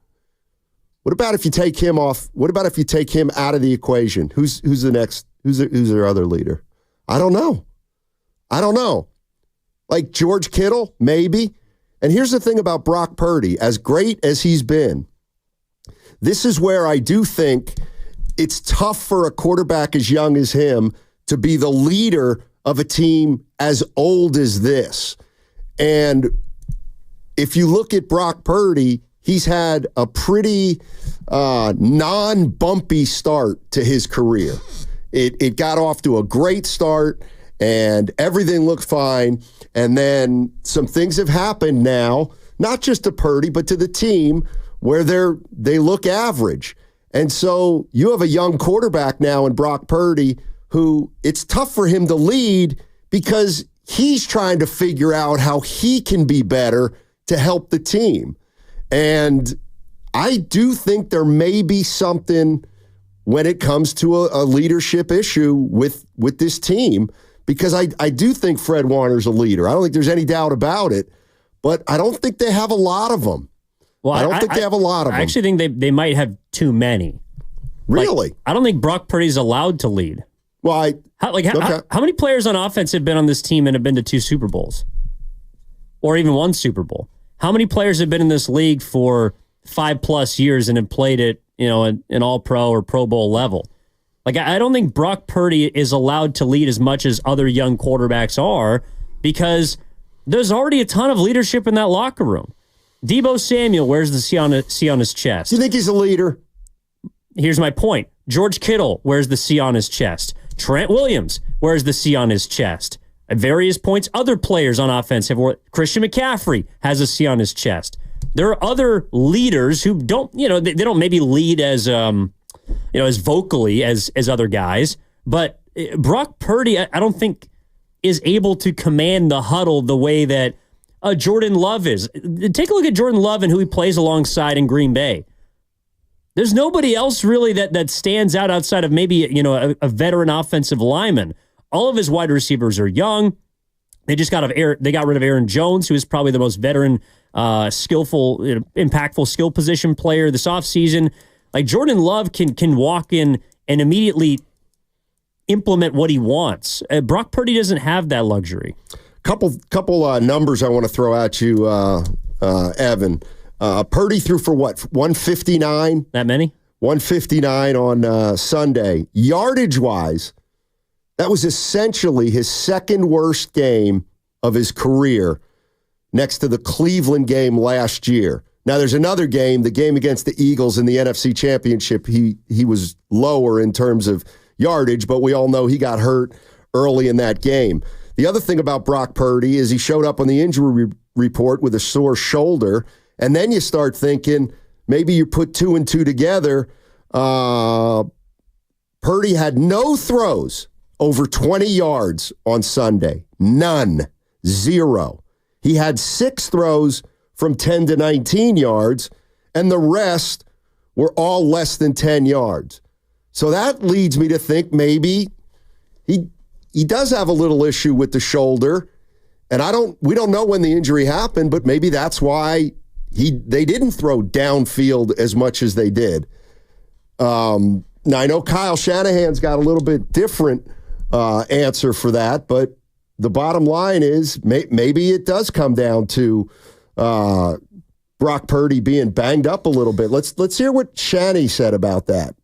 What about if you take him off? What about if you take him out of the equation? Who's the next? Who's their other leader? I don't know. Like George Kittle, maybe. And here's the thing about Brock Purdy. As great as he's been, this is where I do think it's tough for a quarterback as young as him to be the leader of a team as old as this. And if you look at Brock Purdy, he's had a pretty non-bumpy start to his career. It got off to a great start, and everything looked fine. And then some things have happened now, not just to Purdy, but to the team, where they look average. And so you have a young quarterback now in Brock Purdy who it's tough for him to lead because he's trying to figure out how he can be better to help the team. And I do think there may be something when it comes to a leadership issue with this team, because I do think Fred Warner's a leader. I don't think there's any doubt about it, but I don't think they have a lot of them. Well, I don't think they have a lot of them. I actually think they might have too many. Really? I don't think Brock Purdy's allowed to lead. Well, how many players on offense have been on this team and have been to 2 Super Bowls? Or even 1 Super Bowl? How many players have been in this league for 5+ years and have played at, an all-pro or Pro Bowl level? I don't think Brock Purdy is allowed to lead as much as other young quarterbacks are, because there's already a ton of leadership in that locker room. Debo Samuel wears the C on his chest. Do you think he's a leader? Here's my point. George Kittle wears the C on his chest. Trent Williams wears the C on his chest. At various points, other players on offense have worn. Christian McCaffrey has a C on his chest. There are other leaders who don't, they don't maybe lead as, as vocally as other guys. But Brock Purdy, I don't think is able to command the huddle the way that Jordan Love is. Take a look at Jordan Love and who he plays alongside in Green Bay. There's nobody else really that stands out outside of maybe a veteran offensive lineman. All of his wide receivers are young. They got rid of Aaron Jones, who is probably the most veteran, skillful, impactful skill position player this offseason. Like Jordan Love can walk in and immediately implement what he wants. Brock Purdy doesn't have that luxury. Couple numbers I want to throw at you, Evan. Purdy threw for what? 159? That many? 159 on Sunday. Yardage-wise, that was essentially his second worst game of his career next to the Cleveland game last year. Now, there's another game, the game against the Eagles in the NFC Championship. He was lower in terms of yardage, but we all know he got hurt early in that game. The other thing about Brock Purdy is he showed up on the injury report with a sore shoulder, and then you start thinking maybe you put 2 and 2 together. Purdy had no throws over 20 yards on Sunday. None. 0. He had 6 throws from 10 to 19 yards, and the rest were all less than 10 yards. So that leads me to think maybe he does have a little issue with the shoulder, and we don't know when the injury happened, but maybe that's why they didn't throw downfield as much as they did. Now I know Kyle Shanahan's got a little bit different answer for that, but the bottom line is maybe it does come down to Brock Purdy being banged up a little bit. Let's hear what Shanny said about that.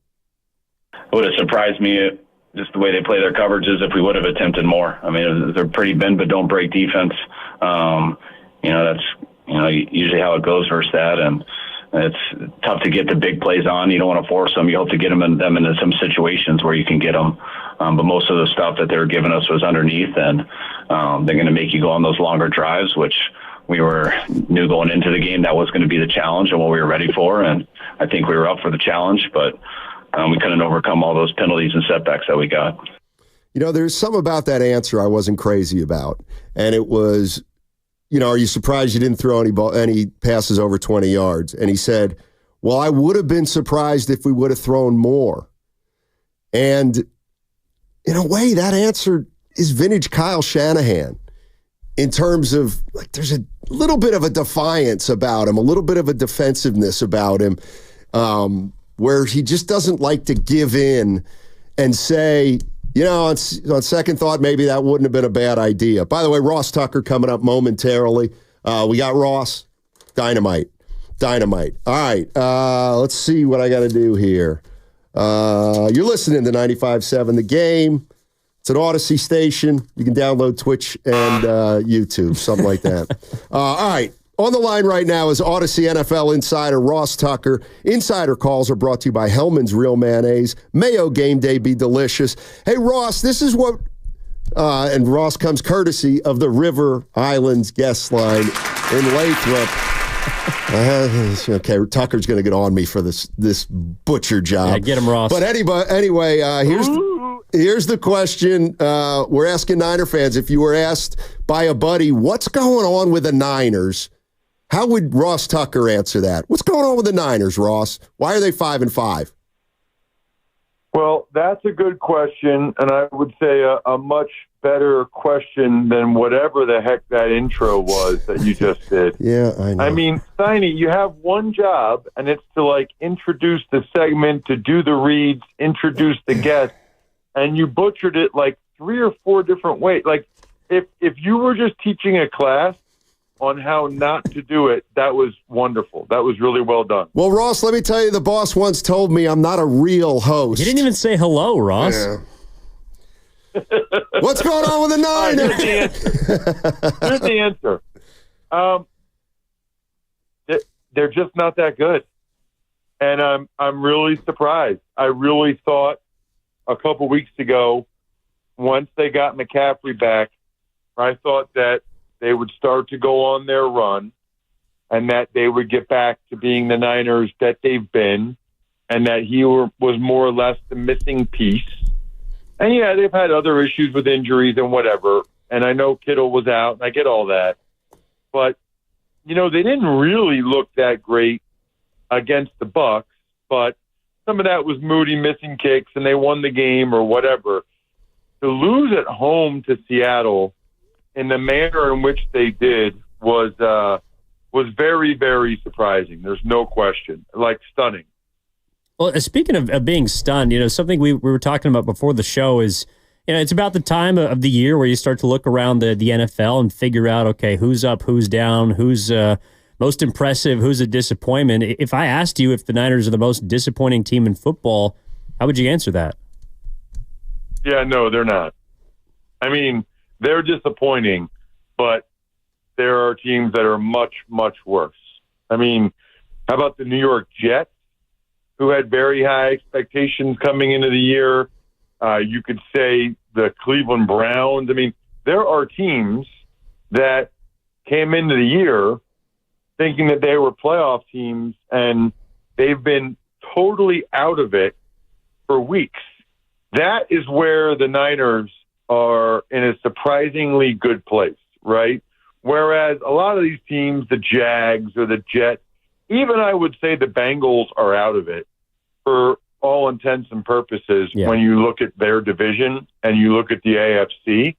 It would have surprised me just the way they play their coverages if we would have attempted more. I mean, they're pretty bend but don't break defense. That's usually how it goes versus that, and it's tough to get the big plays on. You don't want to force them. You hope to get them into some situations where you can get them. But most of the stuff that they were giving us was underneath, and they're going to make you go on those longer drives, which we knew going into the game that was going to be the challenge and what we were ready for. And I think we were up for the challenge, but we couldn't overcome all those penalties and setbacks that we got. There's some about that answer I wasn't crazy about, and it was, are you surprised you didn't throw any passes over 20 yards? And he said, well, I would have been surprised if we would have thrown more. And in a way, that answer is vintage Kyle Shanahan in terms of, there's a little bit of a defiance about him, a little bit of a defensiveness about him, where he just doesn't like to give in and say, on second thought, maybe that wouldn't have been a bad idea. By the way, Ross Tucker coming up momentarily. We got Ross. Dynamite. All right. Let's see what I got to do here. You're listening to 95.7 The Game. It's an Odyssey station. You can download Twitch and YouTube, something like that. All right. On the line right now is Odyssey NFL insider Ross Tucker. Insider calls are brought to you by Hellman's Real Mayonnaise. Mayo game day be delicious. Hey, Ross, this is what... and Ross comes courtesy of the River Islands guest line in Lathrop. Okay, Tucker's going to get on me for this butcher job. Yeah, get him, Ross. But anyway, here's the question. We're asking Niner fans, if you were asked by a buddy, what's going on with the Niners, how would Ross Tucker answer that? What's going on with the Niners, Ross? Why are they 5-5? Well, that's a good question, and I would say a much better question than whatever the heck that intro was that you just did. Yeah, I know. I mean, Steiny, you have one job, and it's to, introduce the segment, to do the reads, introduce the guest, and you butchered it 3 or 4 different ways. If you were just teaching a class on how not to do it, that was wonderful. That was really well done. Well, Ross, let me tell you, the boss once told me I'm not a real host. You didn't even say hello, Ross. Yeah. What's going on with the Niners? Here's the answer. They're just not that good. And I'm really surprised. I really thought a couple weeks ago, once they got McCaffrey back, I thought that they would start to go on their run and that they would get back to being the Niners that they've been, and that he was more or less the missing piece. And, yeah, they've had other issues with injuries and whatever, and I know Kittle was out, and I get all that. But, they didn't really look that great against the Bucs, but some of that was Moody missing kicks, and they won the game or whatever. To lose at home to Seattle in the manner in which they did was very, very surprising. There's no question. Like, stunning. Well, speaking of being stunned, something we were talking about before the show is, it's about the time of the year where you start to look around the NFL and figure out, okay, who's up, who's down, who's most impressive, who's a disappointment. If I asked you if the Niners are the most disappointing team in football, how would you answer that? Yeah, no, they're not. I mean, they're disappointing, but there are teams that are much, much worse. I mean, how about the New York Jets, who had very high expectations coming into the year? You could say the Cleveland Browns. I mean, there are teams that came into the year thinking that they were playoff teams, and they've been totally out of it for weeks. That is where the Niners are in a surprisingly good place, right? Whereas a lot of these teams, the Jags or the Jets, even I would say the Bengals are out of it for all intents and purposes. When you look at their division and you look at the AFC.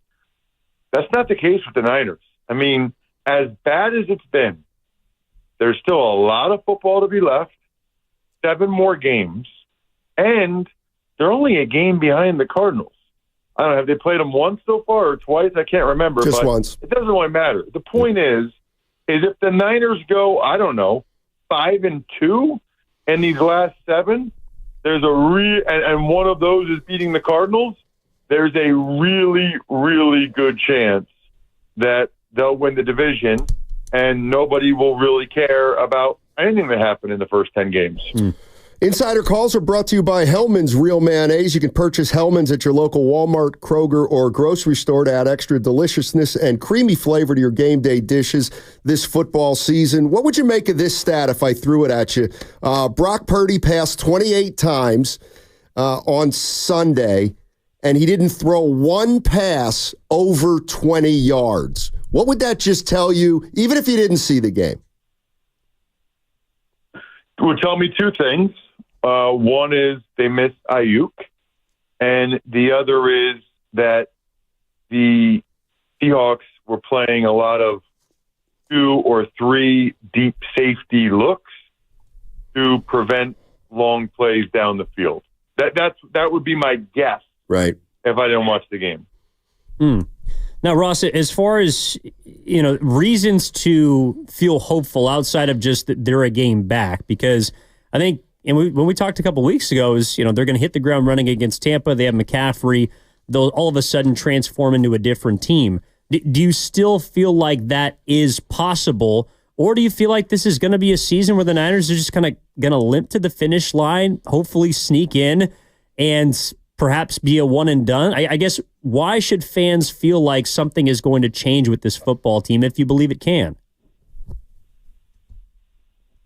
That's not the case with the Niners. I mean, as bad as it's been, there's still a lot of football to be left, 7 more games, and they're only a game behind the Cardinals. I don't know, have they played them once so far or twice? I can't remember. Just but once. It doesn't really matter. The point is if the Niners go, 5-2 in these last 7, there's and one of those is beating the Cardinals, there's a really, really good chance that they'll win the division and nobody will really care about anything that happened in the first 10 games. Insider calls are brought to you by Hellman's Real Mayonnaise. You can purchase Hellman's at your local Walmart, Kroger, or grocery store to add extra deliciousness and creamy flavor to your game day dishes this football season. What would you make of this stat if I threw it at you? Brock Purdy passed 28 times on Sunday, and he didn't throw one pass over 20 yards. What would that just tell you, even if you didn't see the game? It would tell me 2 things. One is they missed Ayuk, and the other is that the Seahawks were playing a lot of 2 or 3 deep safety looks to prevent long plays down the field. That would be my guess, right? If I didn't watch the game. Now, Ross, as far as reasons to feel hopeful outside of just that they're a game back, because I think. And when we talked a couple weeks ago, is they're going to hit the ground running against Tampa. They have McCaffrey. They'll all of a sudden transform into a different team. Do you still feel like that is possible, or do you feel like this is going to be a season where the Niners are just kind of going to limp to the finish line, hopefully sneak in, and perhaps be a one and done? I guess why should fans feel like something is going to change with this football team if you believe it can?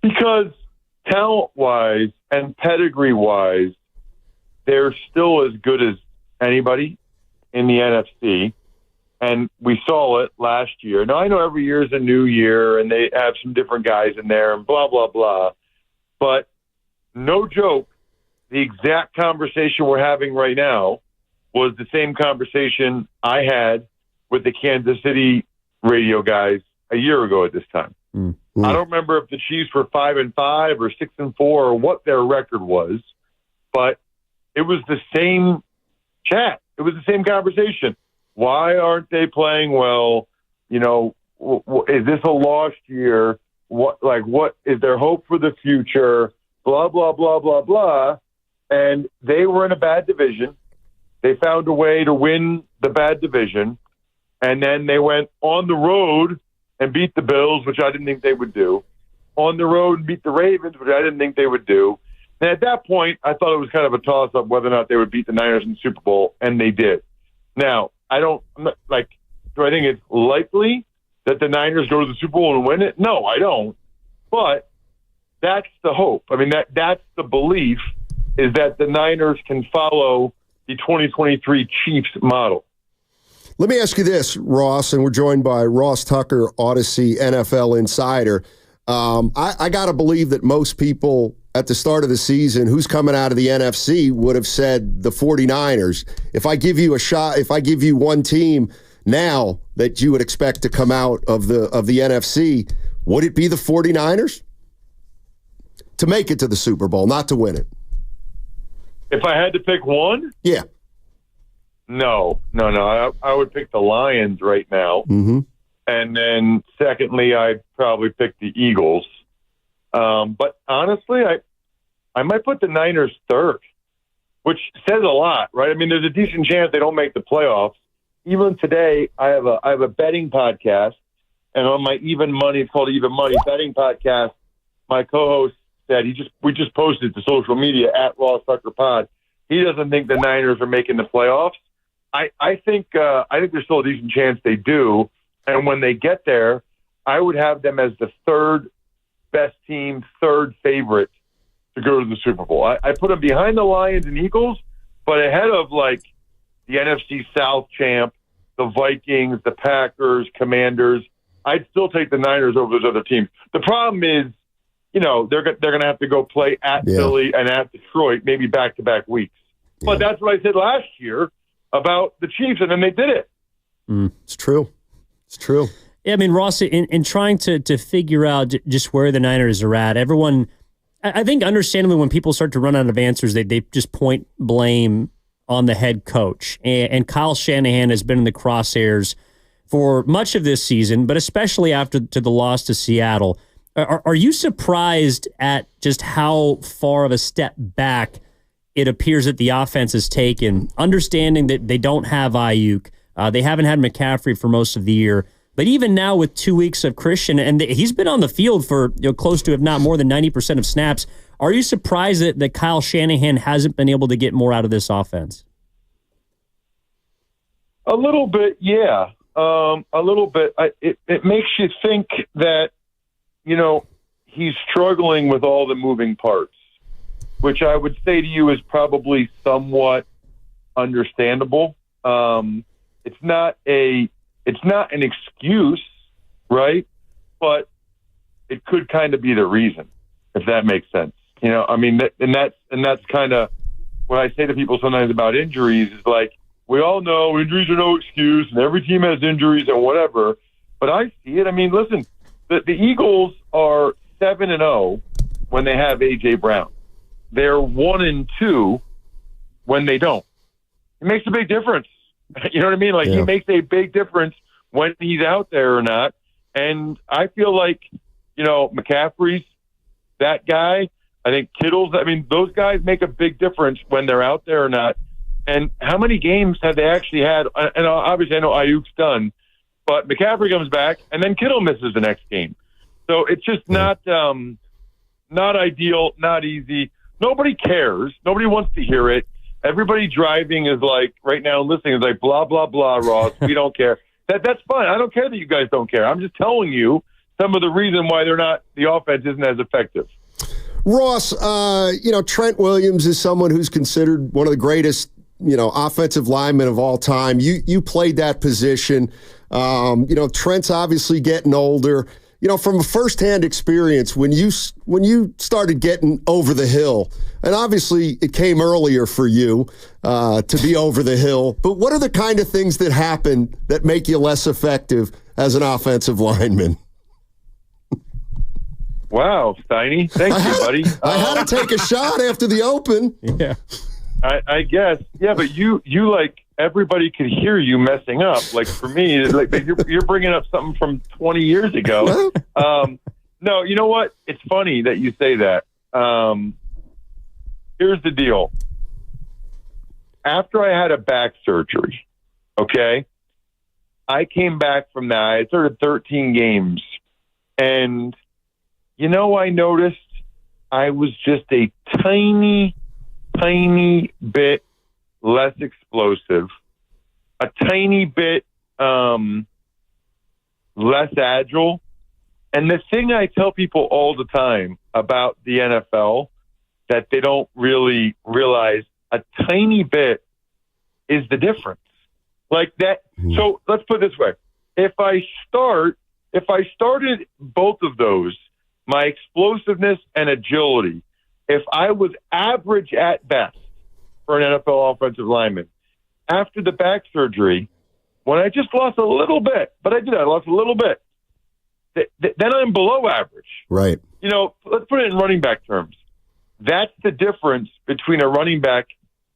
Because talent-wise and pedigree-wise, they're still as good as anybody in the NFC, and we saw it last year. Now, I know every year is a new year, and they have some different guys in there, and blah, blah, blah, but no joke, the exact conversation we're having right now was the same conversation I had with the Kansas City radio guys a year ago at this time. I don't remember if the Chiefs were 5-5 or 6-4 or what their record was, but it was the same chat. It was the same conversation. Why aren't they playing well? Is this a lost year? What is there hope for the future? Blah, blah, blah, blah, blah. And they were in a bad division. They found a way to win the bad division. And then they went on the road and beat the Bills, which I didn't think they would do. On the road and beat the Ravens, which I didn't think they would do. And at that point, I thought it was kind of a toss-up whether or not they would beat the Niners in the Super Bowl, and they did. Now, do I think it's likely that the Niners go to the Super Bowl and win it? No, I don't. But that's the hope. I mean, that's the belief, is that the Niners can follow the 2023 Chiefs model. Let me ask you this, Ross, and we're joined by Ross Tucker, Odyssey NFL Insider. I got to believe that most people at the start of the season who's coming out of the NFC would have said the 49ers. If I give you a shot, if I give you one team now that you would expect to come out of the NFC, would it be the 49ers? To make it to the Super Bowl, not to win it. If I had to pick one? Yeah. No. I would pick the Lions right now. Mm-hmm. And then secondly, I'd probably pick the Eagles. But honestly, I might put the Niners third, which says a lot, right? I mean, there's a decent chance they don't make the playoffs. Even today, I have a betting podcast, and on my Even Money, it's called Even Money betting podcast. My co-host said we just posted to social media at Ross Tucker Pod. He doesn't think the Niners are making the playoffs. I think there's still a decent chance they do. And when they get there, I would have them as the third best team, third favorite to go to the Super Bowl. I put them behind the Lions and Eagles, but ahead of like the NFC South champ, the Vikings, the Packers, Commanders. I'd still take the Niners over those other teams. The problem is, they're going to have to go play at Philly and at Detroit, maybe back-to-back weeks. Yeah. But that's what I said last year about the Chiefs, and then they did it. It's true. It's true. Yeah, I mean, Ross, in trying to figure out just where the Niners are at, everyone, I think understandably when people start to run out of answers, they just point blame on the head coach. And Kyle Shanahan has been in the crosshairs for much of this season, but especially after the loss to Seattle. Are you surprised at just how far of a step back it appears that the offense has taken, understanding that they don't have Ayuk, they haven't had McCaffrey for most of the year, but even now with 2 weeks of Christian, and he's been on the field for close to, if not more than 90% of snaps, are you surprised that Kyle Shanahan hasn't been able to get more out of this offense? A little bit, yeah. A little bit. It makes you think that, he's struggling with all the moving parts, which I would say to you is probably somewhat understandable. It's not an excuse, right? But it could kind of be the reason, if that makes sense. That's kind of what I say to people sometimes about injuries is like, we all know injuries are no excuse and every team has injuries and whatever, but I see it. I mean, listen, the Eagles are 7-0 when they have A.J. Brown. They're 1-2 when they don't. It makes a big difference. You know what I mean? He makes a big difference when he's out there or not. And I feel like, McCaffrey's that guy. I think Kittle's, those guys make a big difference when they're out there or not. And how many games have they actually had? And obviously I know Ayuk's done, but McCaffrey comes back and then Kittle misses the next game. So it's just not ideal, not easy. Nobody cares. Nobody wants to hear it. Everybody driving is like, right now listening is like, blah, blah, blah, Ross. We don't care. That's fine. I don't care that you guys don't care. I'm just telling you some of the reason why the offense isn't as effective. Ross, Trent Williams is someone who's considered one of the greatest, offensive linemen of all time. You played that position. Trent's obviously getting older. From a firsthand experience, when you started getting over the hill, and obviously it came earlier for you to be over the hill, but what are the kind of things that happen that make you less effective as an offensive lineman? Wow, Steiny. Thank you, buddy. I had to take a shot after the open. Yeah. I guess. Yeah, but you like everybody could hear you messing up. Like for me, like you're bringing up something from 20 years ago. No, you know what? It's funny that you say that. Here's the deal. After I had a back surgery, okay, I came back from that. I started 13 games, and I noticed I was just a tiny bit less explosive, a tiny bit less agile. And the thing I tell people all the time about the NFL that they don't really realize, a tiny bit is the difference. Like that. So let's put it this way. If I started both of those, my explosiveness and agility, if I was average at best for an NFL offensive lineman, after the back surgery, when I just lost a little bit, but I lost a little bit, then I'm below average. Right. Let's put it in running back terms. That's the difference between a running back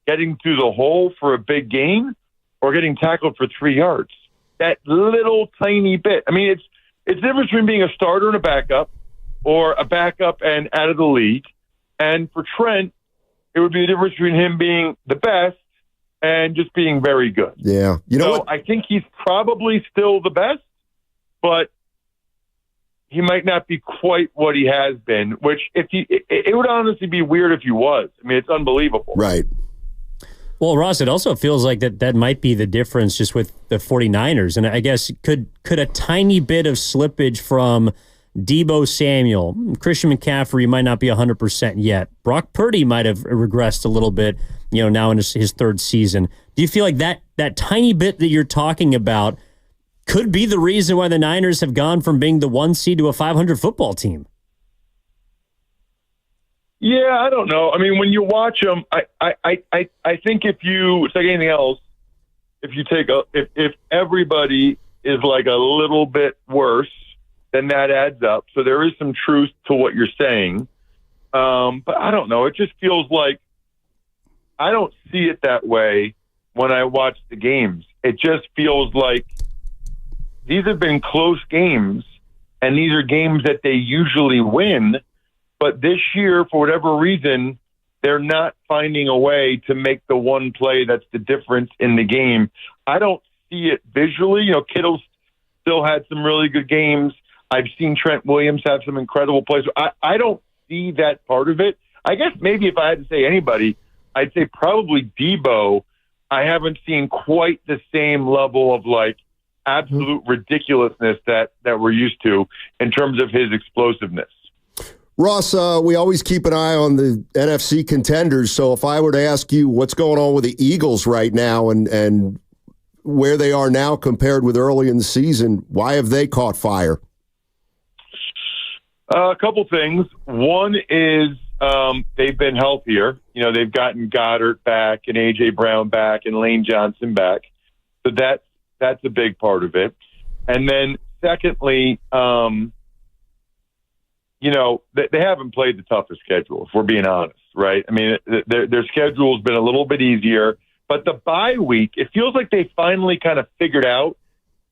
getting through the hole for a big gain or getting tackled for 3 yards. That little tiny bit. I mean, it's the difference between being a starter and a backup or a backup and out of the league. And for Trent, it would be the difference between him being the best and just being very good. Yeah. What? I think he's probably still the best, but he might not be quite what he has been, which it would honestly be weird if he was. I mean, it's unbelievable. Right. Well, Ross, it also feels like that might be the difference just with the 49ers. And I guess could a tiny bit of slippage from Deebo Samuel, Christian McCaffrey might not be 100% yet. Brock Purdy might have regressed a little bit, now in his third season. Do you feel like that tiny bit that you're talking about could be the reason why the Niners have gone from being the 1 seed to a 500 football team? Yeah, I don't know. I mean, when you watch them, I think it's like anything else. If everybody is like a little bit worse, then that adds up. So there is some truth to what you're saying. But I don't know. It just feels like I don't see it that way when I watch the games. It just feels like these have been close games, and these are games that they usually win. But this year, for whatever reason, they're not finding a way to make the one play that's the difference in the game. I don't see it visually. Kittle still had some really good games. I've seen Trent Williams have some incredible plays. I don't see that part of it. I guess maybe if I had to say anybody, I'd say probably Deebo. I haven't seen quite the same level of absolute ridiculousness that we're used to in terms of his explosiveness. Ross, we always keep an eye on the NFC contenders. So if I were to ask you what's going on with the Eagles right now and where they are now compared with early in the season, why have they caught fire? A couple things. One is they've been healthier. They've gotten Goddard back and A.J. Brown back and Lane Johnson back. So that's a big part of it. And then secondly, they haven't played the toughest schedule, if we're being honest, right? I mean, their schedule has been a little bit easier, but the bye week, it feels like they finally kind of figured out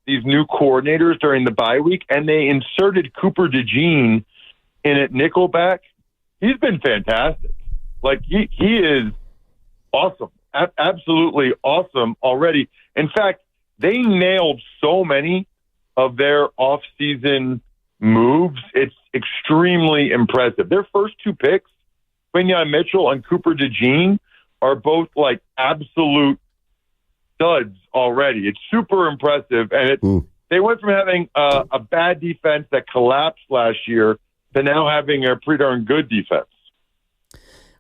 these new coordinators during the bye week, and they inserted Cooper DeJean in at nickelback. He's been fantastic. He is awesome, absolutely awesome already. In fact, they nailed so many of their off-season moves. It's extremely impressive. Their first two picks, Quinyon Mitchell and Cooper DeJean, are both absolute studs already. It's super impressive. And they went from having a bad defense that collapsed last year to now having a pretty darn good defense.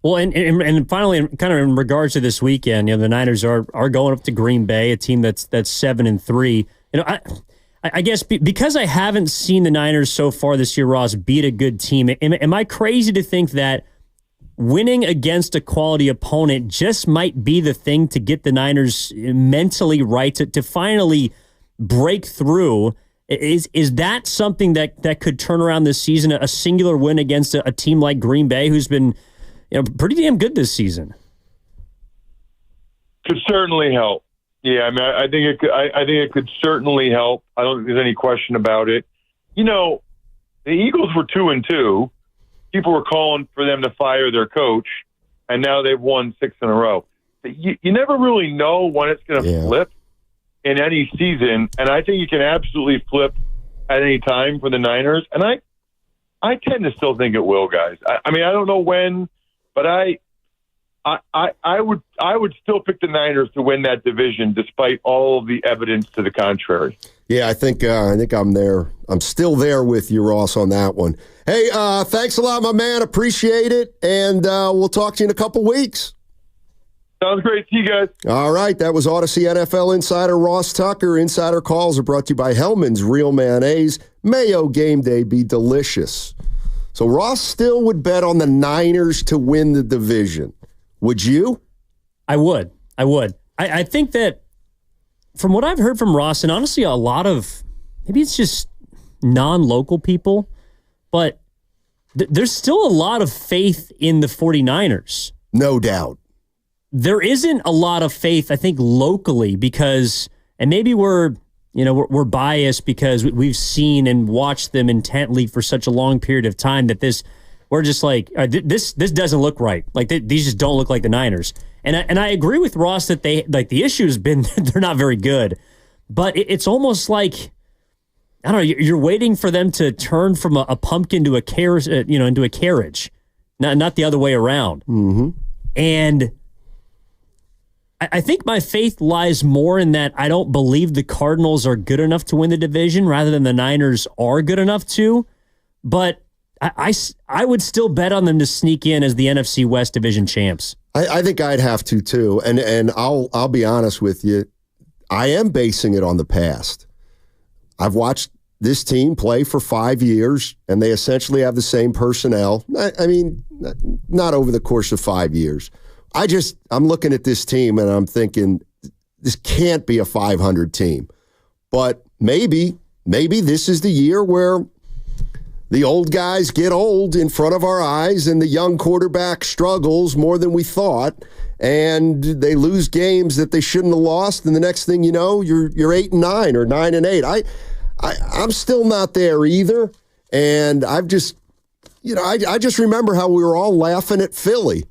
Well, and finally, kind of in regards to this weekend, the Niners are going up to Green Bay, a team that's 7-3. I guess because I haven't seen the Niners so far this year, Ross, beat a good team. Am I crazy to think that winning against a quality opponent just might be the thing to get the Niners mentally right to finally break through? Is that something that could turn around this season? A singular win against a team like Green Bay, who's been pretty damn good this season? Could certainly help. Yeah, I mean, I think it could. I think it could certainly help. I don't think there's any question about it. The Eagles were 2-2. People were calling for them to fire their coach, and now they've won 6 in a row. You never really know when it's going to flip in any season, and I think you can absolutely flip at any time for the Niners. And I tend to still think it will, guys. I mean, I don't know when, but I would still pick the Niners to win that division despite all of the evidence to the contrary. Yeah, I think I'm there. I'm still there with you, Ross, on that one. Hey, thanks a lot, my man. Appreciate it, and we'll talk to you in a couple weeks. Sounds great. See you guys. All right. That was Odyssey NFL insider Ross Tucker. Insider calls are brought to you by Hellman's Real Mayonnaise. Mayo game day be delicious. So Ross still would bet on the Niners to win the division. Would you? I would. I think that from what I've heard from Ross, and honestly a lot of, maybe it's just non-local people, but there's still a lot of faith in the 49ers. No doubt. There isn't a lot of faith, I think, locally because, and maybe we're biased because we've seen and watched them intently for such a long period of time that we're just like, this doesn't look right. Like these just don't look like the Niners. And I agree with Ross that the issue has been they're not very good, but it's almost like, I don't know, you're waiting for them to turn from a pumpkin to a carriage, into a carriage, not the other way around. Mm-hmm. And I think my faith lies more in that I don't believe the Cardinals are good enough to win the division rather than the Niners are good enough to. But I would still bet on them to sneak in as the NFC West division champs. I think I'd have to too. And I'll be honest with you. I am basing it on the past. I've watched this team play for 5 years, and they essentially have the same personnel. I mean, not over the course of 5 years. I'm looking at this team and I'm thinking, this can't be a 500 team. But maybe this is the year where the old guys get old in front of our eyes and the young quarterback struggles more than we thought, and they lose games that they shouldn't have lost, and the next thing you know, you're 8-9 or 9-8. I'm still not there either, and I just remember how we were all laughing at Philly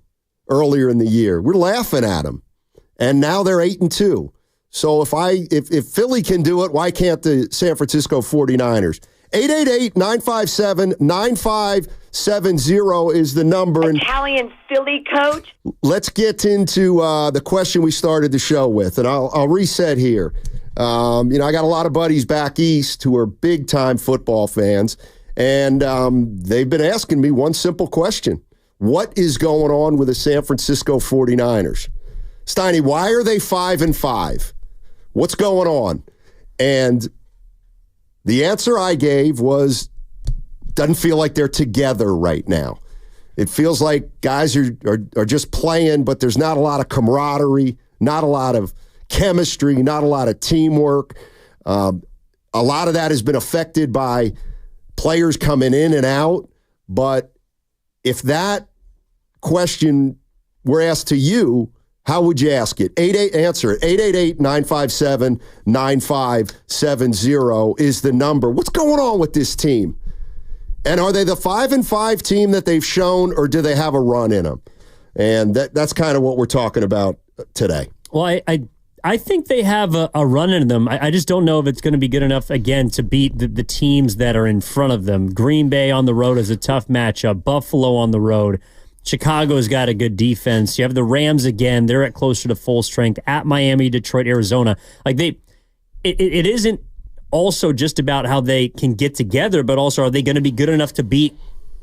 earlier in the year. We're laughing at them, and now they're 8-2. So if Philly can do it, why can't the San Francisco 49ers? 888-957-9570 is the number. Italian Philly coach. Let's get into the question we started the show with, and I'll reset here. I got a lot of buddies back east who are big-time football fans, and they've been asking me one simple question. What is going on with the San Francisco 49ers? Steiny, why are they 5-5? What's going on? And the answer I gave was, doesn't feel like they're together right now. It feels like guys are just playing, but there's not a lot of camaraderie, not a lot of chemistry, not a lot of teamwork. A lot of that has been affected by players coming in and out. But if that question were asked to you, how would you ask it? Answer it. 888-957-9570 is the number. What's going on with this team? And are they the 5-5 team that they've shown, or do they have a run in them? And that's kind of what we're talking about today. Well, I think they have a run in them. I just don't know if it's going to be good enough, again, to beat the teams that are in front of them. Green Bay on the road is a tough matchup. Buffalo on the road. Chicago's got a good defense. You have the Rams again. They're at closer to full strength. At Miami, Detroit, Arizona. It isn't also just about how they can get together, but also are they going to be good enough to beat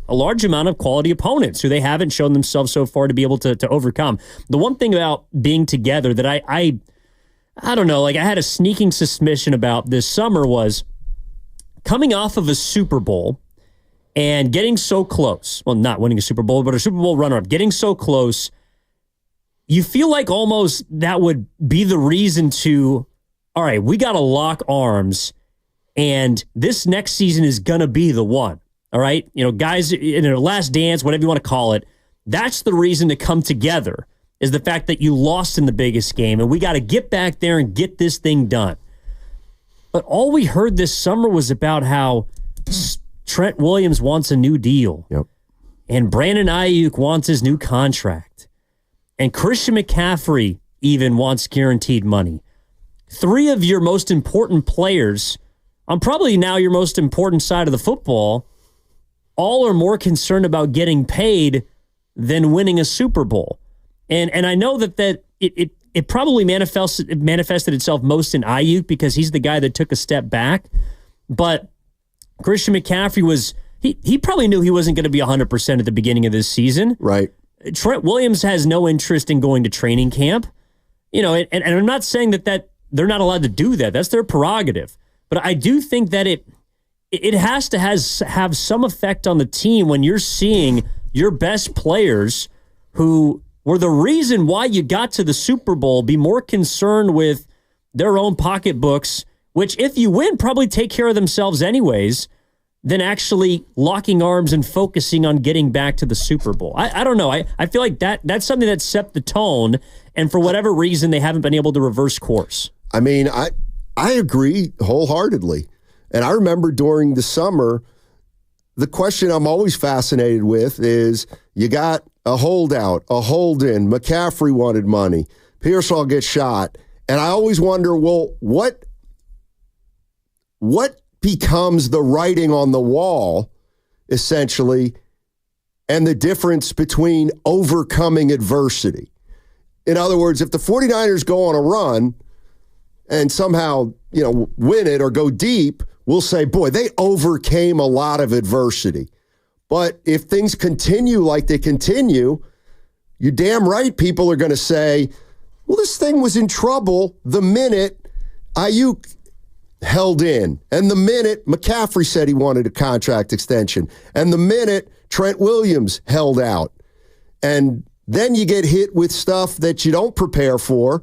a large amount of quality opponents who they haven't shown themselves so far to be able to overcome. The one thing about being together that I don't know, I had a sneaking suspicion about this summer was coming off of a Super Bowl and getting so close. Well, not winning a Super Bowl, but a Super Bowl runner-up. Getting so close, you feel like almost that would be the reason to, all right, we got to lock arms, and this next season is going to be the one. All right? Guys, in their last dance, whatever you want to call it, that's the reason to come together, is the fact that you lost in the biggest game, and we got to get back there and get this thing done. But all we heard this summer was about how Trent Williams wants a new deal. Yep. And Brandon Ayuk wants his new contract. And Christian McCaffrey even wants guaranteed money. 3 of your most important players, on probably now your most important side of the football, all are more concerned about getting paid than winning a Super Bowl. And I know that it probably manifested itself most in Ayuk because he's the guy that took a step back. But Christian McCaffrey he probably knew he wasn't going to be 100% at the beginning of this season. Right. Trent Williams has no interest in going to training camp. And I'm not saying that they're not allowed to do that. That's their prerogative. But I do think that it has to have some effect on the team when you're seeing your best players who were the reason why you got to the Super Bowl be more concerned with their own pocketbooks, which if you win, probably take care of themselves anyways, than actually locking arms and focusing on getting back to the Super Bowl. I don't know. I feel like that's something that set the tone, and for whatever reason, they haven't been able to reverse course. I mean, I agree wholeheartedly. And I remember during the summer, the question I'm always fascinated with is you got a holdout, a hold-in, McCaffrey wanted money, Pearsall gets shot. And I always wonder, well, what becomes the writing on the wall, essentially, and the difference between overcoming adversity? In other words, if the 49ers go on a run and somehow, win it or go deep, we'll say, boy, they overcame a lot of adversity. But if things continue like they continue, you're damn right people are going to say, well, this thing was in trouble the minute Ayuk held in, and the minute McCaffrey said he wanted a contract extension, and the minute Trent Williams held out. And then you get hit with stuff that you don't prepare for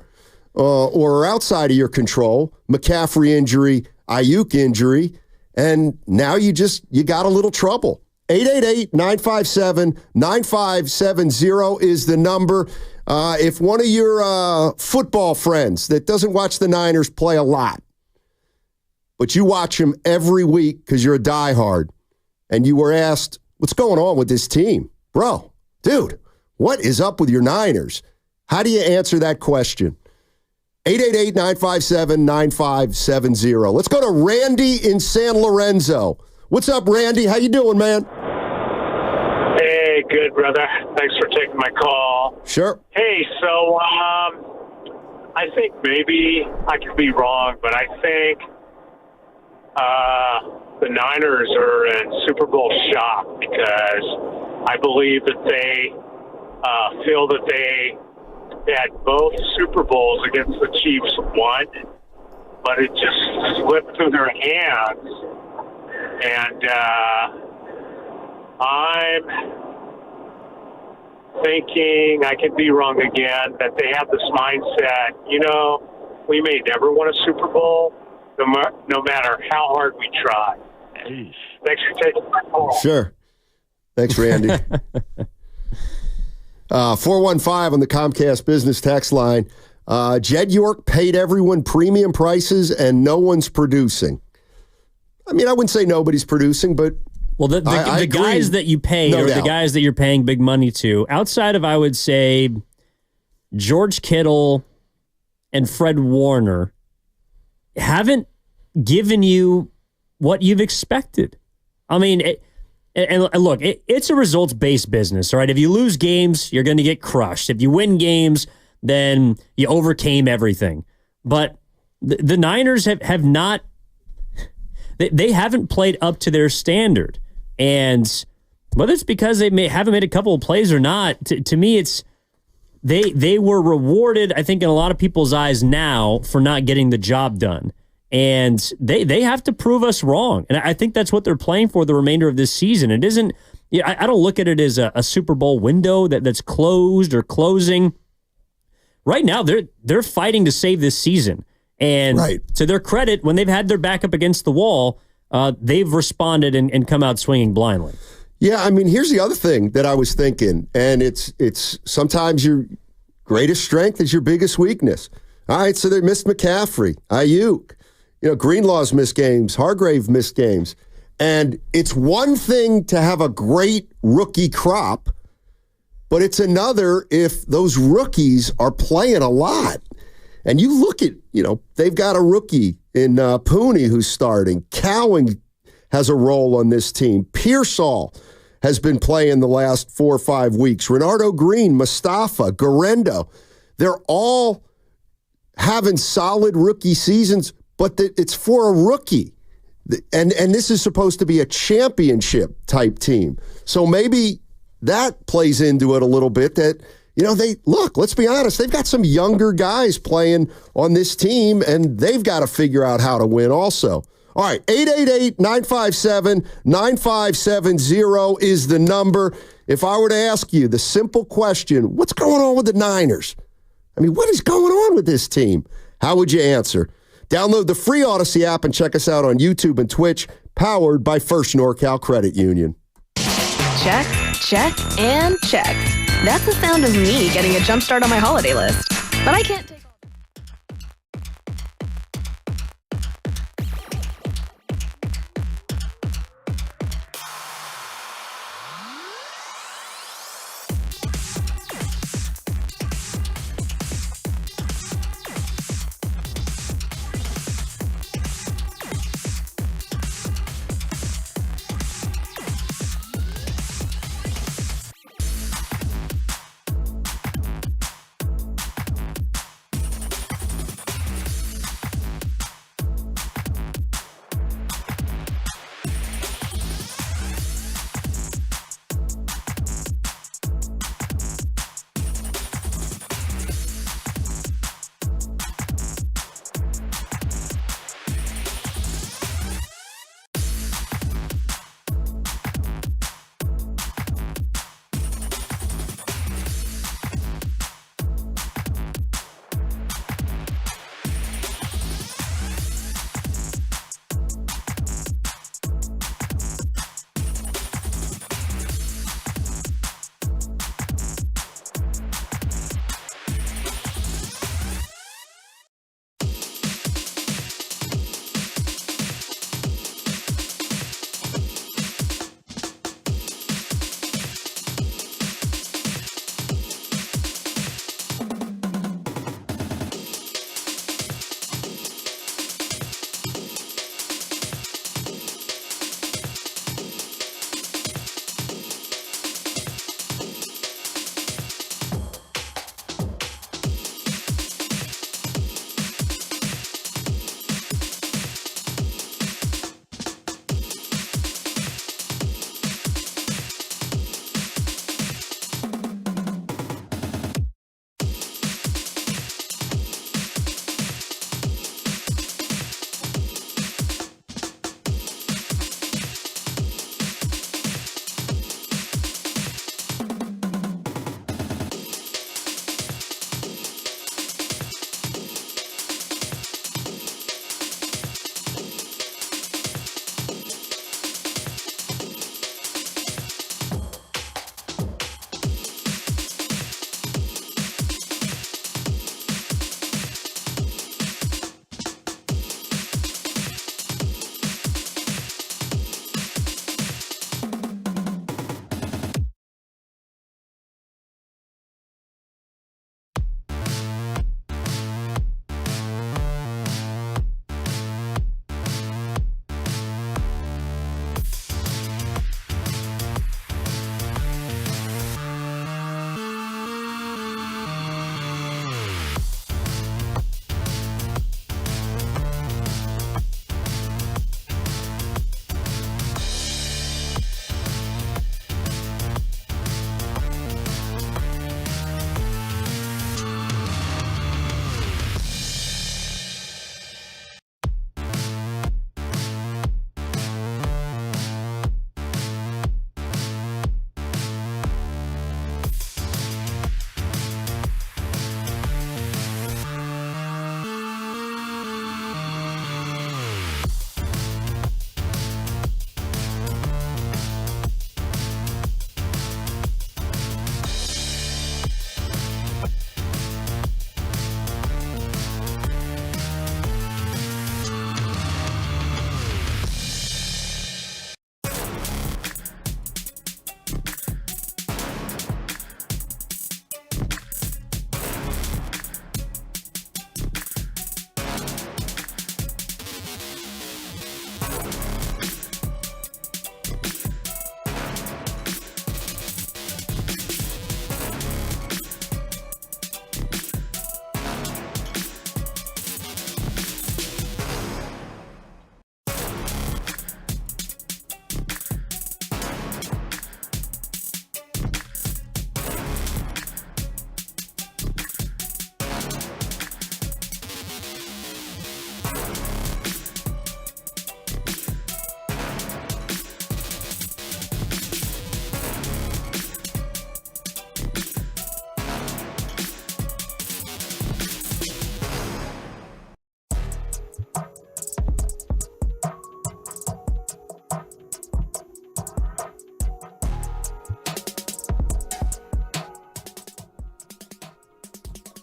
or are outside of your control, McCaffrey injury, Ayuk injury, and now you got a little trouble. 888-957-9570 is the number. If one of your football friends that doesn't watch the Niners play a lot, but you watch them every week because you're a diehard, and you were asked, what's going on with this team? Bro, dude, what is up with your Niners? How do you answer that question? 888-957-9570. Let's go to Randy in San Lorenzo. What's up, Randy? How you doing, man? Hey, good, brother. Thanks for taking my call. Sure. Hey, so I think maybe I could be wrong, but I think the Niners are in Super Bowl shock because I believe that they feel that they had both Super Bowls against the Chiefs won, but it just slipped through their hands. And I'm thinking, I could be wrong again, that they have this mindset, we may never win a Super Bowl, no matter how hard we try. Thanks for taking my call. Sure. Thanks, Randy. 415 on the Comcast business text line. Jed York paid everyone premium prices and no one's producing. I mean, I wouldn't say nobody's producing, but the guys that you pay are the guys that you're paying big money to. Outside of, I would say, George Kittle and Fred Warner haven't given you what you've expected. I mean, look, it's a results-based business, all right? If you lose games, you're going to get crushed. If you win games, then you overcame everything. But the Niners have not, they haven't played up to their standard. And whether it's because they haven't made a couple of plays or not, to me, it's they were rewarded, I think, in a lot of people's eyes now for not getting the job done. And they have to prove us wrong. And I think that's what they're playing for the remainder of this season. It isn't, I don't look at it as a Super Bowl window that's closed or closing. Right now, they're fighting to save this season. And to their credit, when they've had their back up against the wall, they've responded and come out swinging blindly. Yeah, I mean, here's the other thing that I was thinking, and it's sometimes your greatest strength is your biggest weakness. All right, so they missed McCaffrey, Ayuk. Greenlaw's missed games, Hargrave missed games. And it's one thing to have a great rookie crop, but it's another if those rookies are playing a lot. And you look at, they've got a rookie in Pooney who's starting. Cowan has a role on this team. Pearsall has been playing the last 4 or 5 weeks. Renardo Green, Mustafa, Garendo. They're all having solid rookie seasons, but it's for a rookie. And this is supposed to be a championship type team. So maybe that plays into it a little bit that, let's be honest, they've got some younger guys playing on this team, and they've got to figure out how to win also. All right, 888-957-9570 is the number. If I were to ask you the simple question, what's going on with the Niners? I mean, what is going on with this team? How would you answer? Download the free Odyssey app and check us out on YouTube and Twitch, powered by First NorCal Credit Union. Check, check, and check. That's the sound of me getting a jump start on my holiday list. But I can't take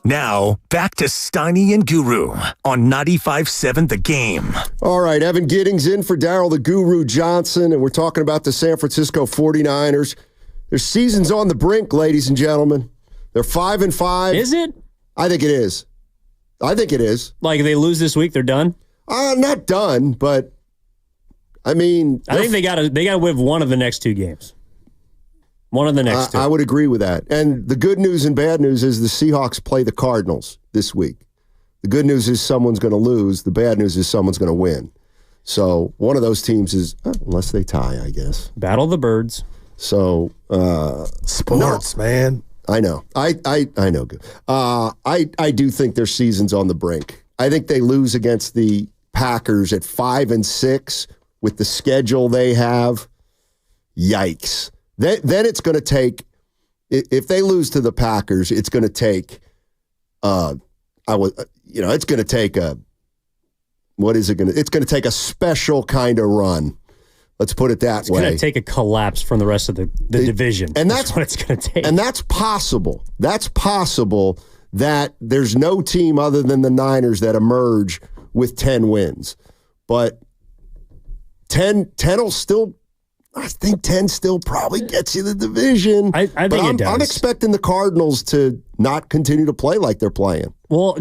Now, back to Steiny and Guru on 95.7 The Game. All right, Evan Giddings in for Darryl the Guru Johnson, and we're talking about the San Francisco 49ers. Their season's on the brink, ladies and gentlemen. They're 5-5. Is it? I think it is. Like, if they lose this week, they're done? Not done, but, I mean... I think they got to win one of the next two games. One of the next two. I would agree with that. And the good news and bad news is the Seahawks play the Cardinals this week. The good news is someone's going to lose. The bad news is someone's going to win. So one of those teams is, unless they tie, I guess. Battle the Birds. So sports, man. I know. I know. I do think their season's on the brink. I think they lose against the Packers at 5-6 with the schedule they have. Yikes. Then it's going to take, if they lose to the Packers, it's going to take, it's going to take it's going to take a special kind of run. Let's put it that way. It's going to take a collapse from the rest of the division. And that's what it's going to take. And that's possible. That's possible that there's no team other than the Niners that emerge with 10 wins. But 10 will still, I think 10 still probably gets you the division. I think it does. I'm expecting the Cardinals to not continue to play like they're playing. Well,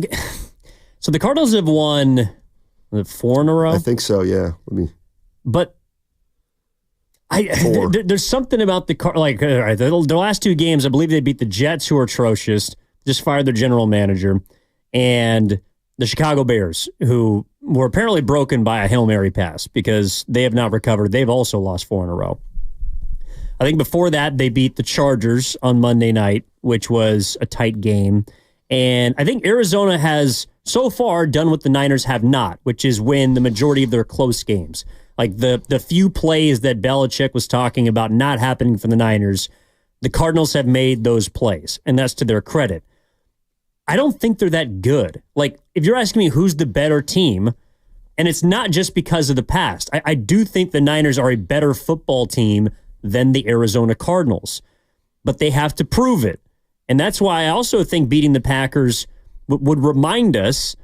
so the Cardinals have won 4 in a row? I think so, yeah. But there's something about the last two games. I believe they beat the Jets, who are atrocious, just fired their general manager, and the Chicago Bears, who were apparently broken by a Hail Mary pass because they have not recovered. They've also lost 4 in a row. I think before that, they beat the Chargers on Monday night, which was a tight game. And I think Arizona has so far done what the Niners have not, which is win the majority of their close games. Like the few plays that Belichick was talking about not happening for the Niners, the Cardinals have made those plays, and that's to their credit. I don't think they're that good. Like, if you're asking me who's the better team, and it's not just because of the past, I do think the Niners are a better football team than the Arizona Cardinals, but they have to prove it. And that's why I also think beating the Packers would remind us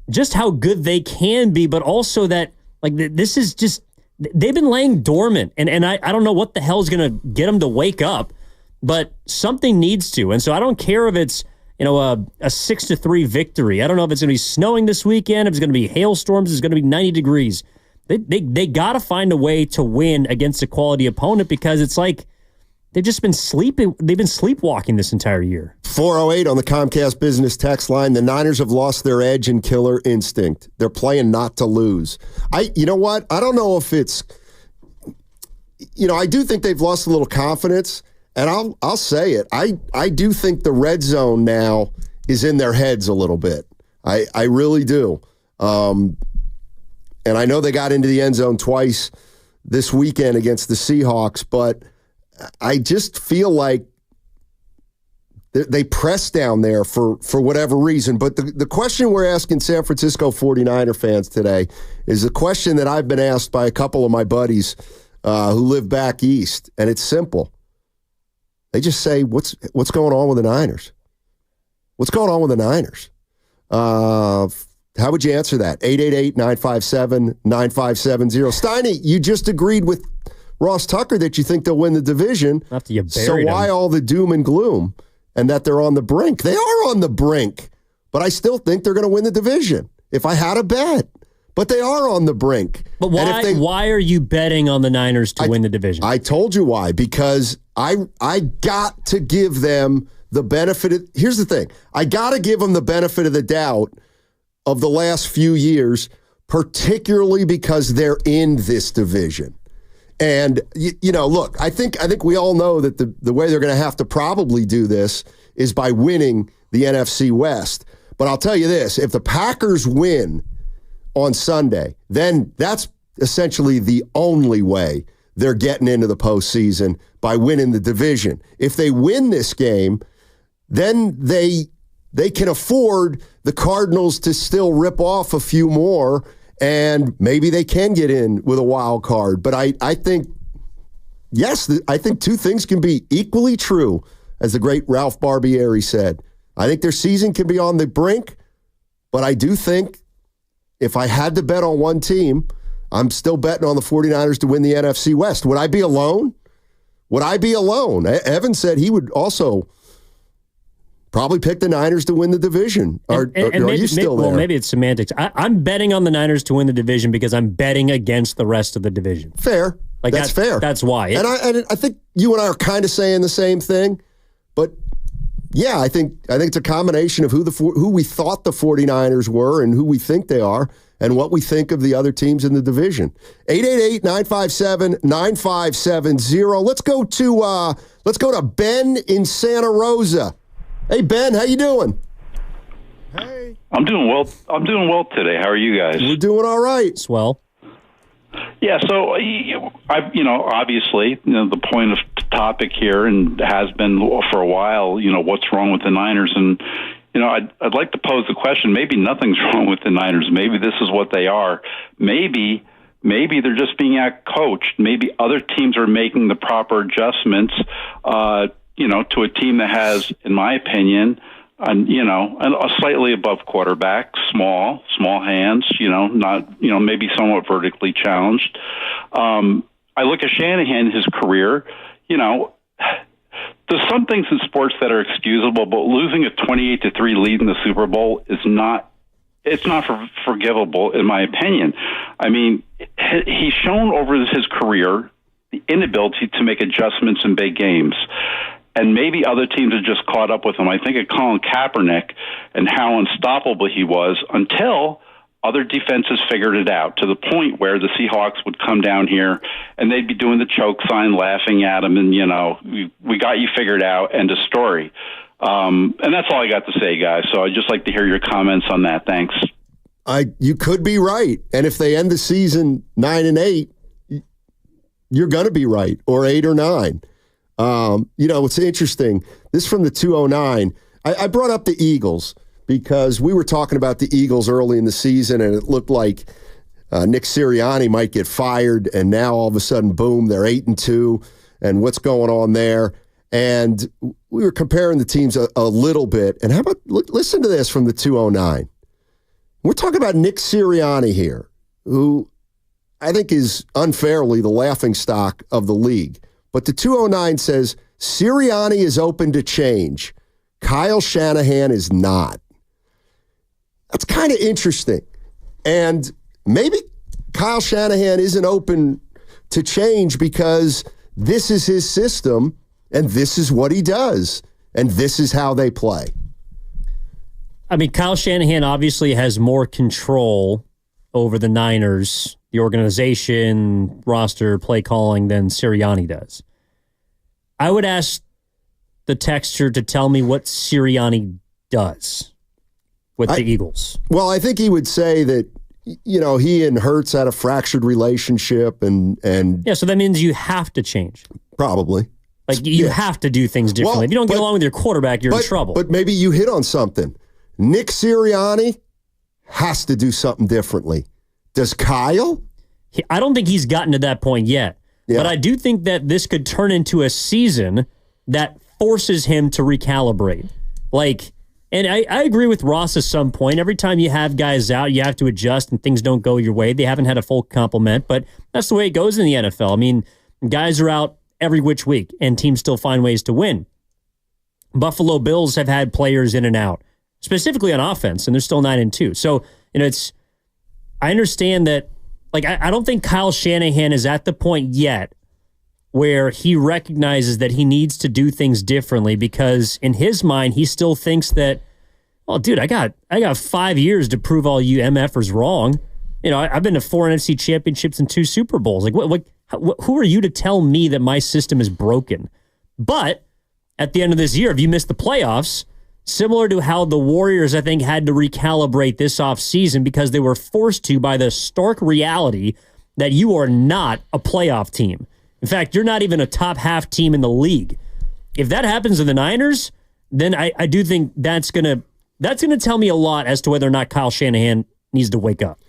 just how good they can be, but also that, like, this is just, they've been laying dormant, and I don't know what the hell is going to get them to wake up, but something needs to. And so I don't care if it's, a 6-3 victory. I don't know if it's going to be snowing this weekend, if it's going to be hailstorms, if it's going to be 90 degrees. They got to find a way to win against a quality opponent, because it's like they've just been sleeping. They've been sleepwalking this entire year. 408 on the Comcast Business text line. The Niners have lost their edge and killer instinct. They're playing not to lose. You know what? I don't know if it's, I do think they've lost a little confidence. And I'll say it. I do think the red zone now is in their heads a little bit. I really do. And I know they got into the end zone twice this weekend against the Seahawks, but I just feel like they press down there for whatever reason. But the question we're asking San Francisco 49er fans today is a question that I've been asked by a couple of my buddies who live back east, and it's simple. They just say, what's going on with the Niners? What's going on with the Niners? How would you answer that? 888-957-9570. Steiny, you just agreed with Ross Tucker that you think they'll win the division. After you so buried why him. all the doom and gloom and that they're on the brink? They are on the brink, but I still think they're going to win the division if I had a bet. But they are on the brink. But why are you betting on the Niners to win the division? I told you why. Because I got to give them the benefit of... Here's the thing. I got to give them the benefit of the doubt of the last few years, particularly because they're in this division. And, look, I think we all know that the way they're going to have to probably do this is by winning the NFC West. But I'll tell you this. If the Packers win on Sunday, then that's essentially the only way they're getting into the postseason, by winning the division. If they win this game, then they can afford the Cardinals to still rip off a few more, and maybe they can get in with a wild card. But I think, yes, I think two things can be equally true, as the great Ralph Barbieri said. I think their season can be on the brink, but I do think if I had to bet on one team, I'm still betting on the 49ers to win the NFC West. Would I be alone? Evan said he would also probably pick the Niners to win the division. Are you still there? Well, maybe it's semantics. I'm betting on the Niners to win the division because I'm betting against the rest of the division. Fair. That's fair. That's why. And I think you and I are kind of saying the same thing, but yeah, I think it's a combination of who we thought the 49ers were and who we think they are and what we think of the other teams in the division. 888-957-9570. Let's go to Ben in Santa Rosa. Hey Ben, how you doing? Hey. I'm doing well today. How are you guys? We're doing all right. Swell. Yeah, so obviously, the point of topic here and has been for a while, what's wrong with the Niners? And I'd like to pose the question, maybe nothing's wrong with the Niners. Maybe this is what they are. Maybe they're just being out-coached. Maybe other teams are making the proper adjustments, to a team that has, in my opinion, a slightly above quarterback, small hands, not, maybe somewhat vertically challenged. I look at Shanahan, his career, there's some things in sports that are excusable, but losing a 28-3 lead in the Super Bowl is not forgivable, in my opinion. I mean, he's shown over his career the inability to make adjustments in big games. And maybe other teams have just caught up with him. I think of Colin Kaepernick and how unstoppable he was until other defenses figured it out, to the point where the Seahawks would come down here and they'd be doing the choke sign, laughing at him, and, we got you figured out, end of story. And that's all I got to say, guys. So I'd just like to hear your comments on that. Thanks. You could be right. And if they end the season 9-8, you're going to be right, or 8 or 9. It's interesting. This from the 209. I brought up the Eagles because we were talking about the Eagles early in the season, and it looked like Nick Sirianni might get fired, and now all of a sudden, boom, they're 8-2, and what's going on there? And we were comparing the teams a little bit. And how about listen to this from the 209? We're talking about Nick Sirianni here, who I think is unfairly the laughingstock of the league. But the 209 says, Sirianni is open to change. Kyle Shanahan is not. That's kind of interesting. And maybe Kyle Shanahan isn't open to change because this is his system and this is what he does and this is how they play. I mean, Kyle Shanahan obviously has more control over the Niners, the organization, roster, play calling than Sirianni does. I would ask the texter to tell me what Sirianni does with the Eagles. Well, I think he would say that, he and Hurts had a fractured relationship and yeah, so that means you have to change. Probably. Like you have to do things differently. Well, if you don't get along with your quarterback, you're in trouble. But maybe you hit on something. Nick Sirianni has to do something differently. Does Kyle? I don't think he's gotten to that point yet. Yeah. But I do think that this could turn into a season that forces him to recalibrate. And I agree with Ross at some point. Every time you have guys out, you have to adjust and things don't go your way. They haven't had a full complement, but that's the way it goes in the NFL. I mean, guys are out every which week and teams still find ways to win. Buffalo Bills have had players in and out, specifically on offense, and they're still 9-2. So, I understand that. I don't think Kyle Shanahan is at the point yet where he recognizes that he needs to do things differently because in his mind, he still thinks that, well, dude, I got 5 years to prove all you MFers wrong. I've been to 4 NFC championships and 2 Super Bowls. Who are you to tell me that my system is broken? But at the end of this year, if you miss the playoffs, similar to how the Warriors, I think, had to recalibrate this offseason because they were forced to by the stark reality that you are not a playoff team. In fact, you're not even a top half team in the league. If that happens to the Niners, then I do think that's gonna tell me a lot as to whether or not Kyle Shanahan needs to wake up.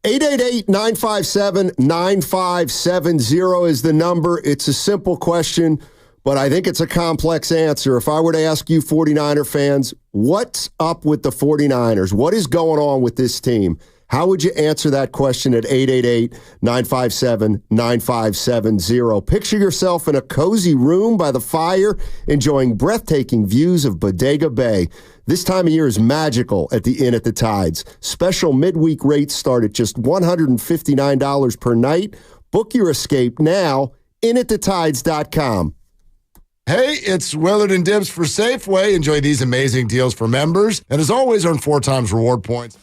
888-957-9570 is the number. It's a simple question, but I think it's a complex answer. If I were to ask you 49er fans, what's up with the 49ers? What is going on with this team? How would you answer that question at 888-957-9570? Picture yourself in a cozy room by the fire, enjoying breathtaking views of Bodega Bay. This time of year is magical at the Inn at the Tides. Special midweek rates start at just $159 per night. Book your escape now, inatthetides.com. Hey, it's Willard and Dibs for Safeway. Enjoy these amazing deals for members. And as always, earn 4 times reward points.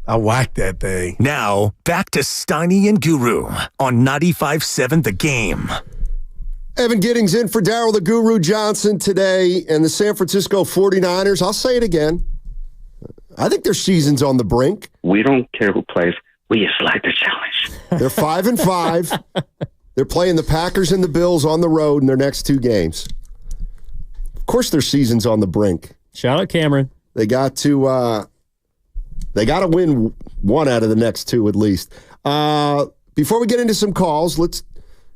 I whacked that thing. Now, back to Steiny and Guru on 95.7 The Game. Evan Giddings in for Darryl the Guru Johnson today, and the San Francisco 49ers. I'll say it again. I think their season's on the brink. We don't care who plays. We just like the challenge. They're 5-5. They're playing the Packers and the Bills on the road in their next two games. Of course, their season's on the brink. Shout out Cameron. They got to win one out of the next two at least. Before we get into some calls, let's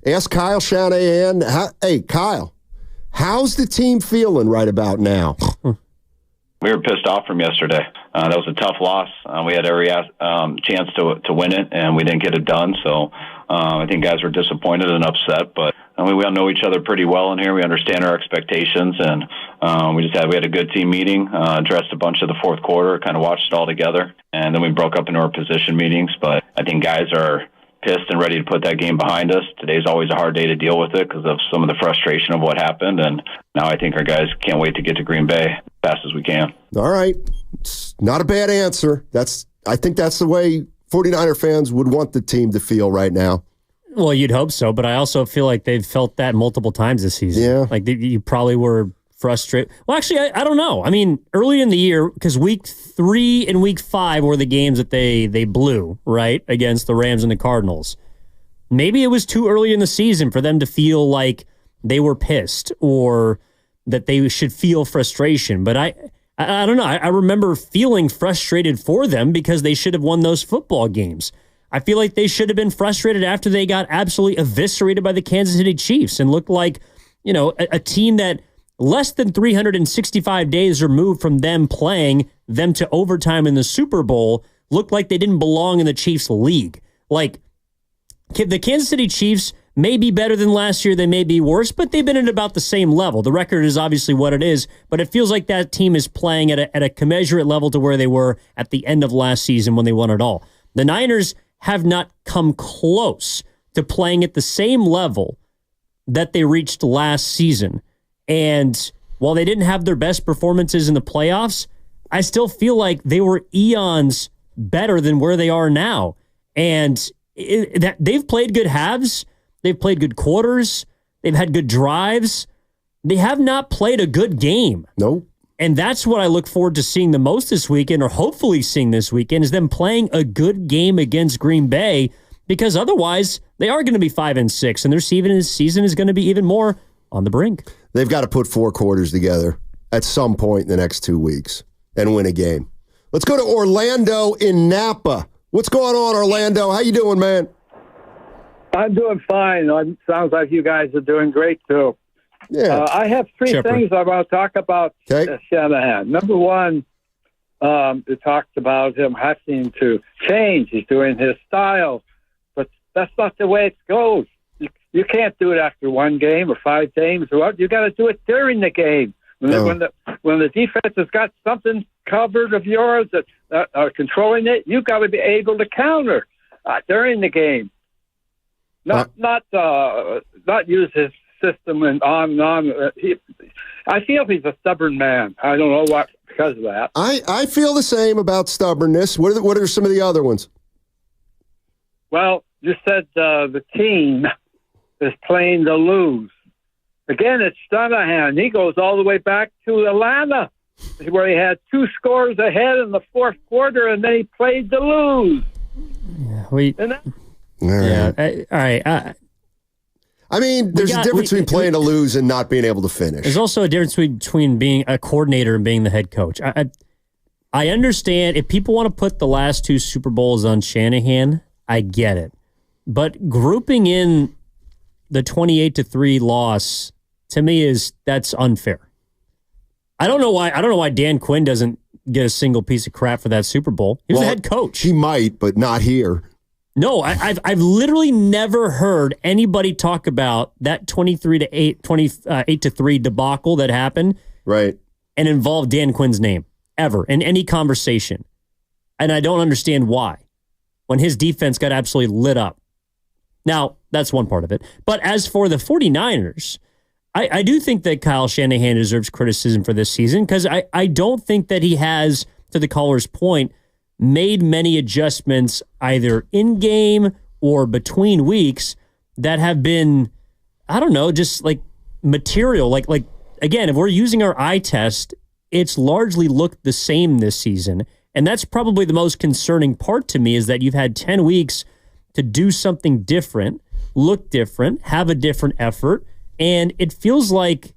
ask Kyle Shanahan. Hey, Kyle, how's the team feeling right about now? We were pissed off from yesterday. That was a tough loss. We had every chance to win it, and we didn't get it done. So I think guys were disappointed and upset. But we all know each other pretty well in here. We understand our expectations, and we had a good team meeting, addressed a bunch of the fourth quarter, kind of watched it all together, and then we broke up into our position meetings. But I think guys are pissed and ready to put that game behind us. Today's always a hard day to deal with it because of some of the frustration of what happened, and now I think our guys can't wait to get to Green Bay as fast as we can. All right. It's not a bad answer. I think that's the way 49er fans would want the team to feel right now. Well, you'd hope so, but I also feel like they've felt that multiple times this season. Yeah. Like you probably were frustrated. Well, actually, I don't know. I mean, early in the year, because week 3 and week 5 were the games that they blew, right, against the Rams and the Cardinals. Maybe it was too early in the season for them to feel like they were pissed or that they should feel frustration. But I don't know. I remember feeling frustrated for them because they should have won those football games. I feel like they should have been frustrated after they got absolutely eviscerated by the Kansas City Chiefs and looked like, a team that less than 365 days removed from them playing them to overtime in the Super Bowl looked like they didn't belong in the Chiefs league. Like, the Kansas City Chiefs may be better than last year, they may be worse, but they've been at about the same level. The record is obviously what it is, but it feels like that team is playing at a commensurate level to where they were at the end of last season when they won it all. The Niners have not come close to playing at the same level that they reached last season. And while they didn't have their best performances in the playoffs, I still feel like they were eons better than where they are now. And they've played good halves. They've played good quarters. They've had good drives. They have not played a good game. No. And that's what I look forward to seeing the most this weekend, or hopefully seeing this weekend, is them playing a good game against Green Bay, because otherwise they are going to be 5-6, and their season is going to be even more on the brink. They've got to put 4 quarters together at some point in the next 2 weeks and win a game. Let's go to Orlando in Napa. What's going on, Orlando? How you doing, man? I'm doing fine. Sounds like you guys are doing great, too. Yeah. I have 3 things I want to talk about Shanahan. Number one, it talks about him having to change. He's doing his style, but that's not the way it goes. You can't do it after 1 game or 5 games. You got to do it during the game. When the defense has got something covered of yours that are controlling it, you got to be able to counter during the game. Not use his system and on and on. I feel he's a stubborn man. I don't know what because of that. I feel the same about stubbornness. What are some of the other ones? Well, you said the team is playing to lose. Again, it's Shanahan. He goes all the way back to Atlanta, where he had 2 scores ahead in the fourth quarter, and then he played to lose. All right. I mean, there's a difference between playing to lose and not being able to finish. There's also a difference between being a coordinator and being the head coach. I understand if people want to put the last 2 Super Bowls on Shanahan, I get it. But grouping in the 28-3 loss, to me, that's unfair. I don't know why Dan Quinn doesn't get a single piece of crap for that Super Bowl. He was the head coach. He might, but not here. No, I've literally never heard anybody talk about that 28-3 debacle that happened, right, and involved Dan Quinn's name ever in any conversation. And I don't understand why. When his defense got absolutely lit up. Now, that's one part of it. But as for the 49ers, I do think that Kyle Shanahan deserves criticism for this season because I don't think that he has, to the caller's point, made many adjustments either in game or between weeks that have been, I don't know, just like material. Like again, if we're using our eye test, it's largely looked the same this season. And that's probably the most concerning part to me, is that you've had 10 weeks to do something different, look different, have a different effort. And it feels like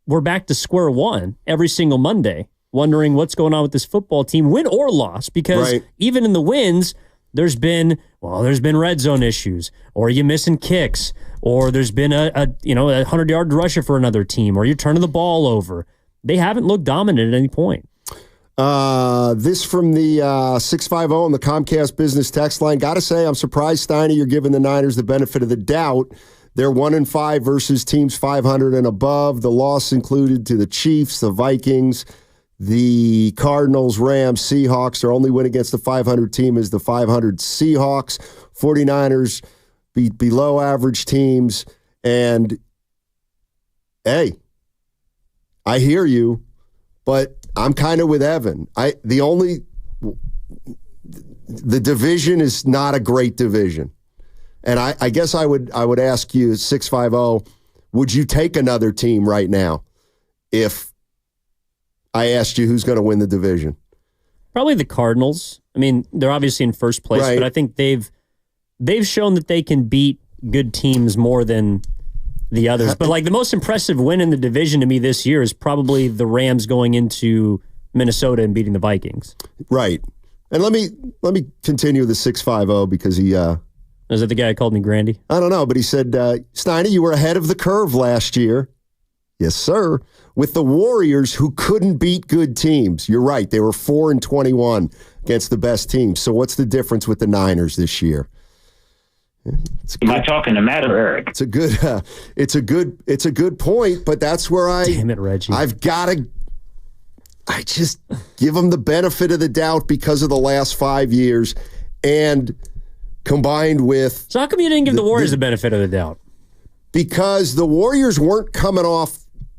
we're back to square one every single Monday, wondering what's going on with this football team, win or loss, because even in the wins, there's been red zone issues, or you're missing kicks, or there's been a 100-yard rusher for another team, or you're turning the ball over. They haven't looked dominant at any point. This from the 650 on the Comcast Business text line. Got to say, I'm surprised, Steiny, you're giving the Niners the benefit of the doubt. They're 1-5 versus teams 500 and above. The loss included to the Chiefs, the Vikings, the Cardinals, Rams, Seahawks. Their only win against the 500 team is the 500 Seahawks. 49ers beat below average teams. And, hey, I hear you, but I'm kind of with Evan. The division is not a great division. And I guess I would ask you, 650, would you take another team right now if I asked you who's going to win the division? Probably the Cardinals. I mean, they're obviously in first place, but I think they've shown that they can beat good teams more than the others. But like the most impressive win in the division to me this year is probably the Rams going into Minnesota and beating the Vikings. Right. And let me continue the 650 because he is that the guy who called me Grandy? I don't know, but he said, Steiny, you were ahead of the curve last year. Yes, sir. With the Warriors, who couldn't beat good teams. You're right. They were 4-21 against the best teams. So what's the difference with the Niners this year? Am I talking to Matt or Eric? It's a good point, but that's where damn it, Reggie. I just give them the benefit of the doubt because of the last 5 years, and combined with... So how come you didn't give the Warriors the benefit of the doubt? Because the Warriors weren't coming off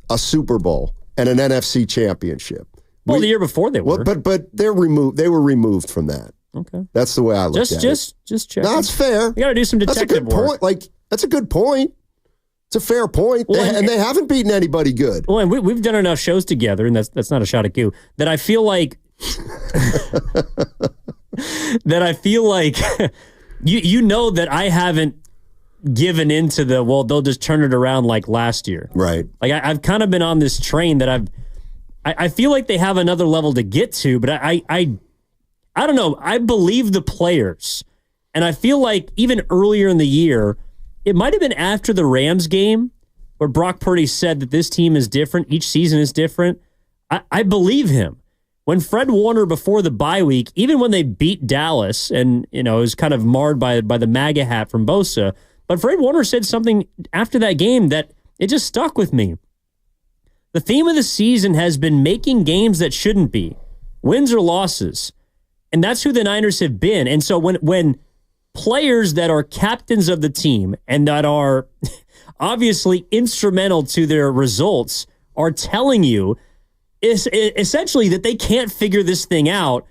a Super Bowl and an NFC championship. Well, the year before they were. But they're removed. They were removed from that. Okay. That's the way I look at it. Just check. No, that's fair. You got to do some detective work. That's a good point. It's a fair point. Well, and they haven't beaten anybody good. Well, and we've done enough shows together, and that's not a shot at you, that I feel like... you know that I haven't given into they'll just turn it around like last year. Right. Like I've kind of been on this train that I feel like they have another level to get to, but I don't know. I believe the players. And I feel like even earlier in the year, it might have been after the Rams game where Brock Purdy said that this team is different. Each season is different. I believe him. When Fred Warner, before the bye week, even when they beat Dallas, and it was kind of marred by the MAGA hat from Bosa, but Fred Warner said something after that game that it just stuck with me. The theme of the season has been making games that shouldn't be, wins or losses, and that's who the Niners have been. And so when players that are captains of the team and that are obviously instrumental to their results are telling you is essentially that they can't figure this thing out,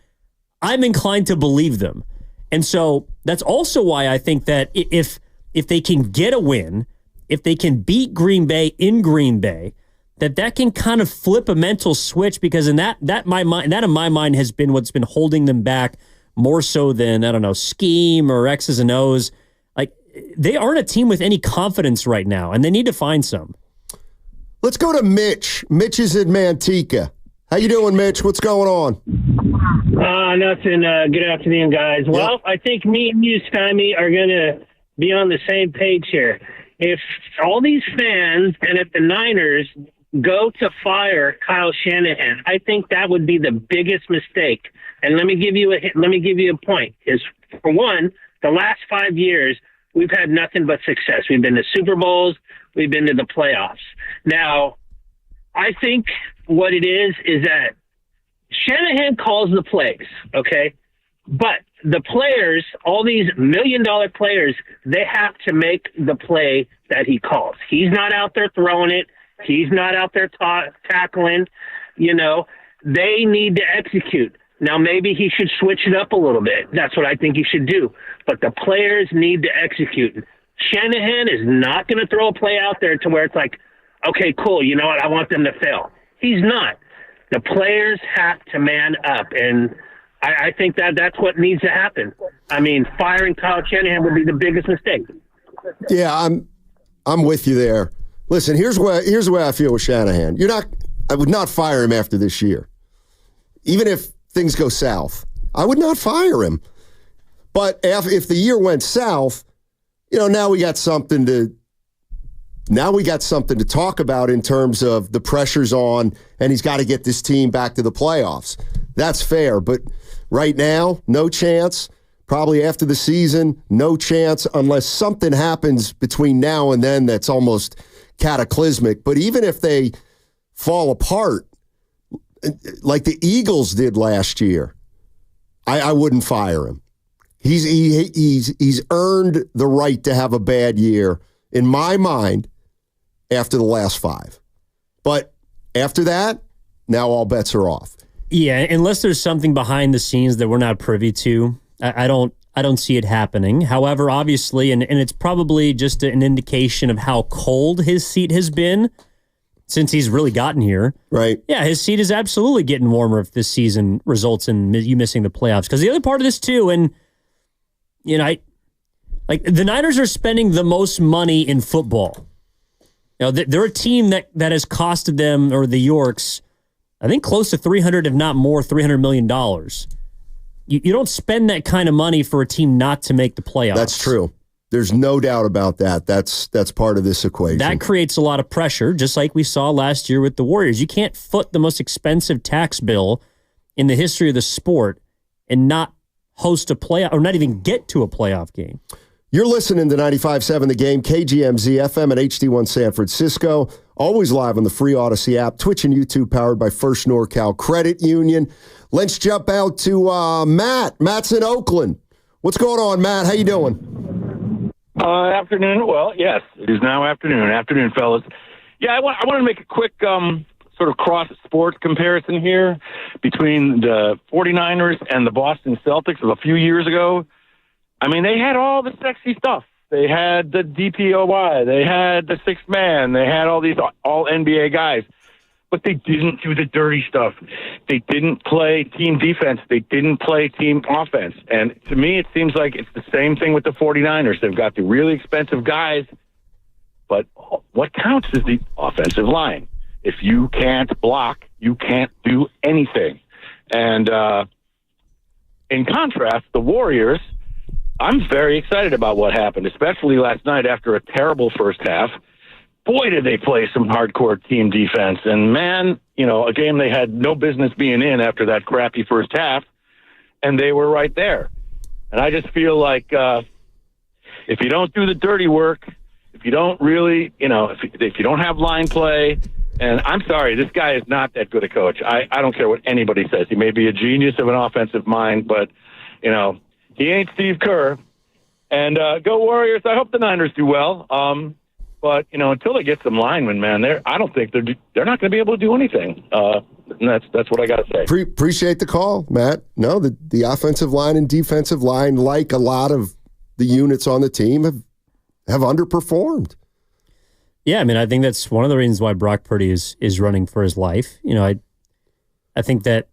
I'm inclined to believe them. And so that's also why I think that if they can get a win, if they can beat Green Bay in Green Bay, that can kind of flip a mental switch, because in that in my mind has been what's been holding them back more so than, I don't know, scheme or X's and O's. Like, they aren't a team with any confidence right now, and they need to find some. Let's go to Mitch. Mitch is in Manteca. How you doing, Mitch? What's going on? Nothing. Good afternoon, guys. Well, I think me and you, Steiny, are going to be on the same page here. If all these fans and if the Niners go to fire Kyle Shanahan, I think that would be the biggest mistake. And let me give you a point. Is, for one, the last 5 years we've had nothing but success. We've been to Super Bowls. We've been to the playoffs. Now, I think what it is that Shanahan calls the plays, okay? But the players, all these $1 million players, they have to make the play that he calls. He's not out there throwing it. He's not out there tackling. They need to execute. Now, maybe he should switch it up a little bit. That's what I think he should do. But the players need to execute. Shanahan is not going to throw a play out there to where it's like, okay, cool, you know what, I want them to fail. He's not. The players have to man up, and I think that's what needs to happen. I mean, firing Kyle Shanahan would be the biggest mistake. Yeah, I'm with you there. Listen, here's the way I feel with Shanahan. I would not fire him after this year. Even if things go south, I would not fire him. But if the year went south, now we got something to talk about in terms of the pressure's on, and he's got to get this team back to the playoffs. That's fair, but right now, no chance. Probably after the season, no chance unless something happens between now and then that's almost cataclysmic. But even if they fall apart, like the Eagles did last year, I wouldn't fire him. He's earned the right to have a bad year, in my mind, after the last 5. But after that, now all bets are off. Yeah, unless there's something behind the scenes that we're not privy to, I don't see it happening. However, obviously, and it's probably just an indication of how cold his seat has been since he's really gotten here. Right. Yeah, his seat is absolutely getting warmer if this season results in you missing the playoffs. Because the other part of this, too, and, the Niners are spending the most money in football. They're a team that has costed them, or the Yorks, I think close to $300, if not more, $300 million. You don't spend that kind of money for a team not to make the playoffs. That's true. There's no doubt about that. That's part of this equation. That creates a lot of pressure, just like we saw last year with the Warriors. You can't foot the most expensive tax bill in the history of the sport and not host a playoff, or not even get to a playoff game. You're listening to 95.7 The Game, KGMZ FM at HD1 San Francisco. Always live on the free Odyssey app, Twitch and YouTube, powered by First NorCal Credit Union. Let's jump out to Matt. Matt's in Oakland. What's going on, Matt? How you doing? Afternoon. Well, yes, it is now afternoon. Afternoon, fellas. Yeah, I want to make a quick sort of cross-sports comparison here between the 49ers and the Boston Celtics of a few years ago. I mean, they had all the sexy stuff. They had the DPOY. They had the sixth man. They had all these all-NBA guys. But they didn't do the dirty stuff. They didn't play team defense. They didn't play team offense. And to me, it seems like it's the same thing with the 49ers. They've got the really expensive guys, but what counts is the offensive line. If you can't block, you can't do anything. And in contrast, the Warriors, I'm very excited about what happened, especially last night after a terrible first half. Boy, did they play some hardcore team defense. And, man, a game they had no business being in after that crappy first half, and they were right there. And I just feel like if you don't do the dirty work, if you don't really, if you don't have line play, and I'm sorry, this guy is not that good a coach. I don't care what anybody says. He may be a genius of an offensive mind, but, he ain't Steve Kerr. And go Warriors. I hope the Niners do well. But, until they get some linemen, man, I don't think they're not going to be able to do anything. And that's what I got to say. Appreciate the call, Matt. No, the offensive line and defensive line, like a lot of the units on the team, have underperformed. Yeah, I mean, I think that's one of the reasons why Brock Purdy is running for his life. I think that,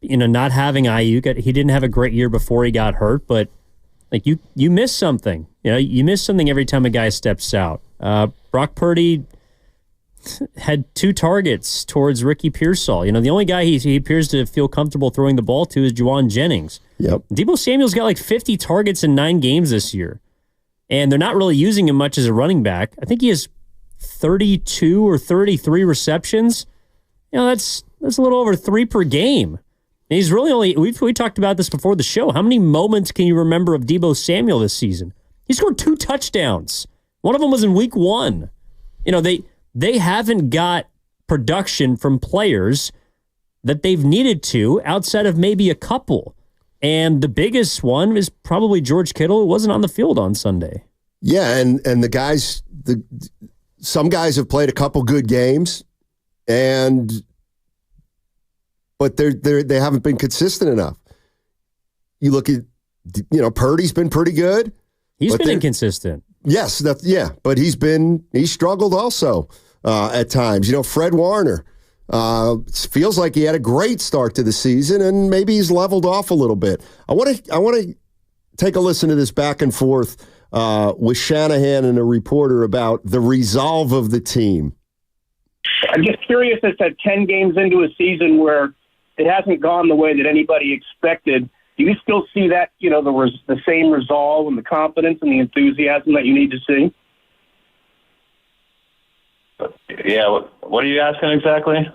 not having Ayuk, he didn't have a great year before he got hurt, but like you miss something. You miss something every time a guy steps out. Brock Purdy had 2 targets towards Ricky Pearsall. The only guy he appears to feel comfortable throwing the ball to is Juwan Jennings. Yep. Deebo Samuel's got like 50 targets in 9 games this year, and they're not really using him much as a running back. I think he has 32 or 33 receptions. That's a little over 3 per game. And he's really only, we talked about this before the show. How many moments can you remember of Deebo Samuel this season? He scored 2 touchdowns. One of them was in week 1. They haven't got production from players that they've needed to outside of maybe a couple. And the biggest one is probably George Kittle, who wasn't on the field on Sunday. Yeah, and the guys, some guys have played a couple good games, but but they haven't been consistent enough. You look at, Purdy's been pretty good. He's been inconsistent. Yes, but he struggled also at times. Fred Warner feels like he had a great start to the season, and maybe he's leveled off a little bit. I want to take a listen to this back and forth with Shanahan and a reporter about the resolve of the team. I'm just curious, as that 10 games into a season where it hasn't gone the way that anybody expected, do you still see that, the same resolve and the confidence and the enthusiasm that you need to see? Yeah, what are you asking exactly?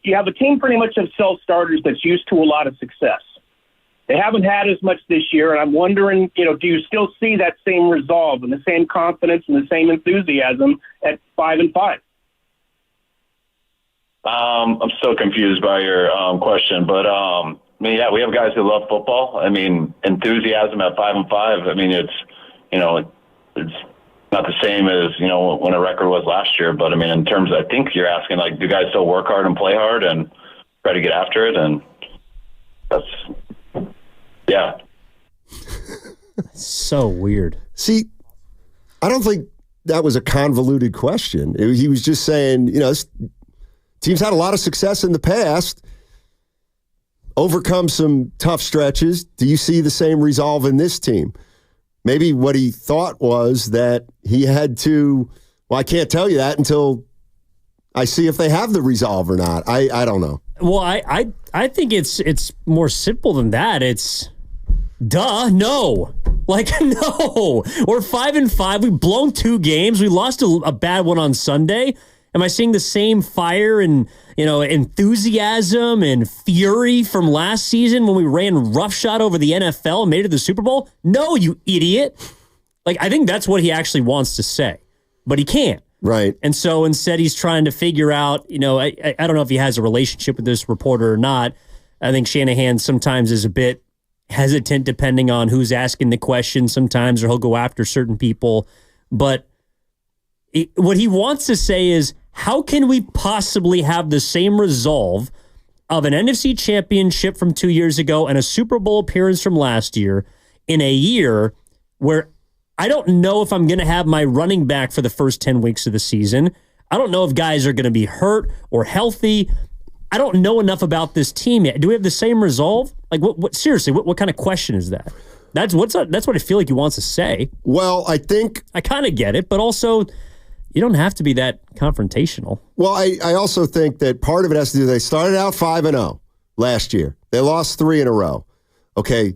You have a team pretty much of self-starters that's used to a lot of success. They haven't had as much this year, and I'm wondering, do you still see that same resolve and the same confidence and the same enthusiasm at 5-5? I'm still confused by your question, but we have guys who love football. I mean, enthusiasm at 5-5. I mean, it's not the same as when a record was last year. But I mean, in terms, I think you're asking do guys still work hard and play hard and try to get after it? And that's so weird. See, I don't think that was a convoluted question. He was just saying, this team's had a lot of success in the past, overcome some tough stretches. Do you see the same resolve in this team? Maybe what he thought was that he had to, I can't tell you that until I see if they have the resolve or not. I don't know. Well, I think it's more simple than that. It's no. No. We're 5-5. We've blown 2 games. We lost a bad one on Sunday. Am I seeing the same fire and, enthusiasm and fury from last season when we ran roughshod over the NFL and made it to the Super Bowl? No, you idiot. I think that's what he actually wants to say, but he can't. Right. And so instead he's trying to figure out, I don't know if he has a relationship with this reporter or not. I think Shanahan sometimes is a bit hesitant depending on who's asking the question sometimes, or he'll go after certain people. But what he wants to say is, how can we possibly have the same resolve of an NFC championship from 2 years ago and a Super Bowl appearance from last year in a year where I don't know if I'm going to have my running back for the first 10 weeks of the season. I don't know if guys are going to be hurt or healthy. I don't know enough about this team yet. Do we have the same resolve? Seriously, what kind of question is that? That's what I feel like he wants to say. Well, I think I kind of get it, but also you don't have to be that confrontational. Well, I also think that part of it has to do, they started out 5-0 last year. They lost 3 in a row. Okay.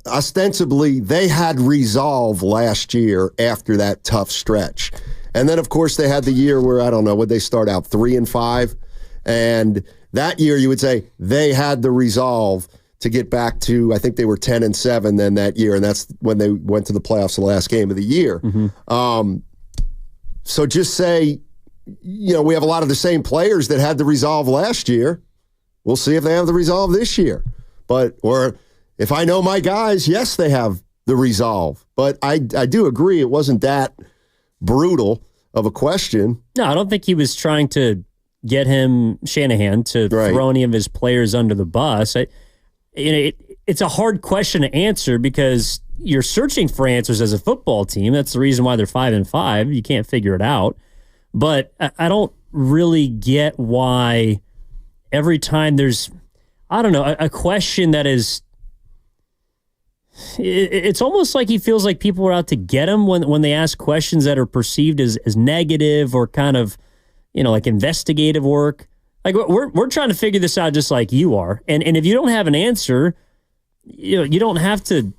Ostensibly, they had resolve last year after that tough stretch. And then, of course, they had the year where, I don't know, would they start out 3-5? And that year, you would say they had the resolve to get back to, I think they were 10-7 then that year, and that's when they went to the playoffs the last game of the year. Mm-hmm. So just say, we have a lot of the same players that had the resolve last year. We'll see if they have the resolve this year. Or if I know my guys, yes, they have the resolve. But I do agree it wasn't that brutal of a question. No, I don't think he was trying to get Shanahan to throw any of his players under the bus. It's a hard question to answer because you're searching for answers as a football team. That's the reason why they're 5-5. You can't figure it out. But I don't really get why every time there's, a question that is, it's almost like he feels like people are out to get him when they ask questions that are perceived as negative or kind of, like investigative work. Like we're trying to figure this out just like you are. And if you don't have an answer, you don't have to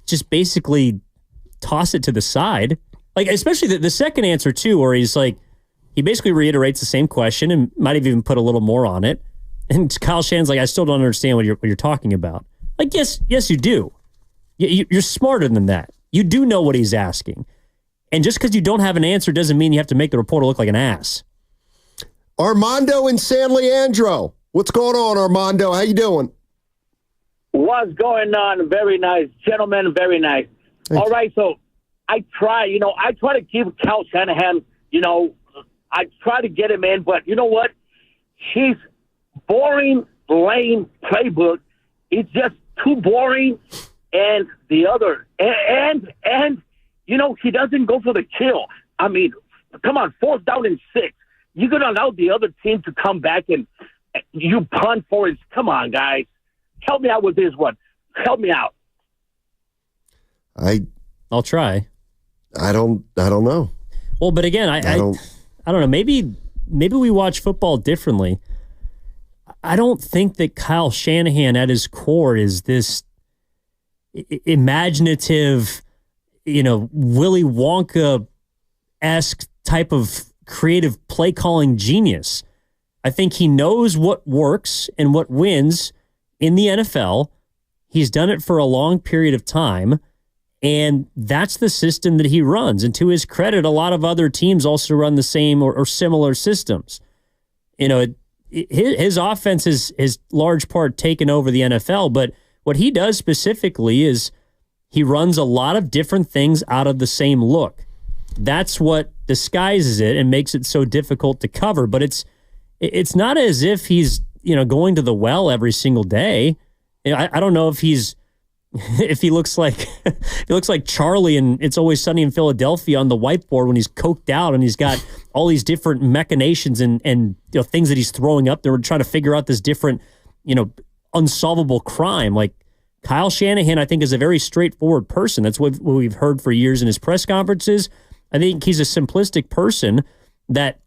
just basically toss it to the side. Like, especially the second answer too, where he's like, he basically reiterates the same question and might have even put a little more on it. And Kyle Shanahan's like, I still don't understand what you're talking about. Like, yes, you do. You're smarter than that. You do know what he's asking. And just because you don't have an answer doesn't mean you have to make the reporter look like an ass. Armando in San Leandro. What's going on, Armando? How you doing? What's going on? Very nice. Gentlemen, very nice. All right, so I try to keep Kyle Shanahan, I try to get him in, but you know what? He's boring, lame playbook. It's just too boring. And the other, and he doesn't go for the kill. I mean, come on, 4th down and 6. You're going to allow the other team to come back and you punt for it. Come on, guys. Help me out with this one. Help me out. I'll try. I don't know. Well, but again, I don't know. Maybe we watch football differently. I don't think that Kyle Shanahan at his core is this imaginative, Willy Wonka-esque type of creative play calling genius. I think he knows what works and what wins in the NFL. He's done it for a long period of time, and that's the system that he runs. And to his credit, a lot of other teams also run the same or similar systems. His offense is large part taken over the NFL, but what he does specifically is he runs a lot of different things out of the same look. That's what disguises it and makes it so difficult to cover. But it's not as if he's going to the well every single day. I don't know if if he looks like Charlie and It's Always Sunny in Philadelphia on the whiteboard when he's coked out and he's got all these different machinations and things that he's throwing up there. We're trying to figure out this different unsolvable crime. Like Kyle Shanahan, I think, is a very straightforward person. That's what we've heard for years in his press conferences. I think he's a simplistic person that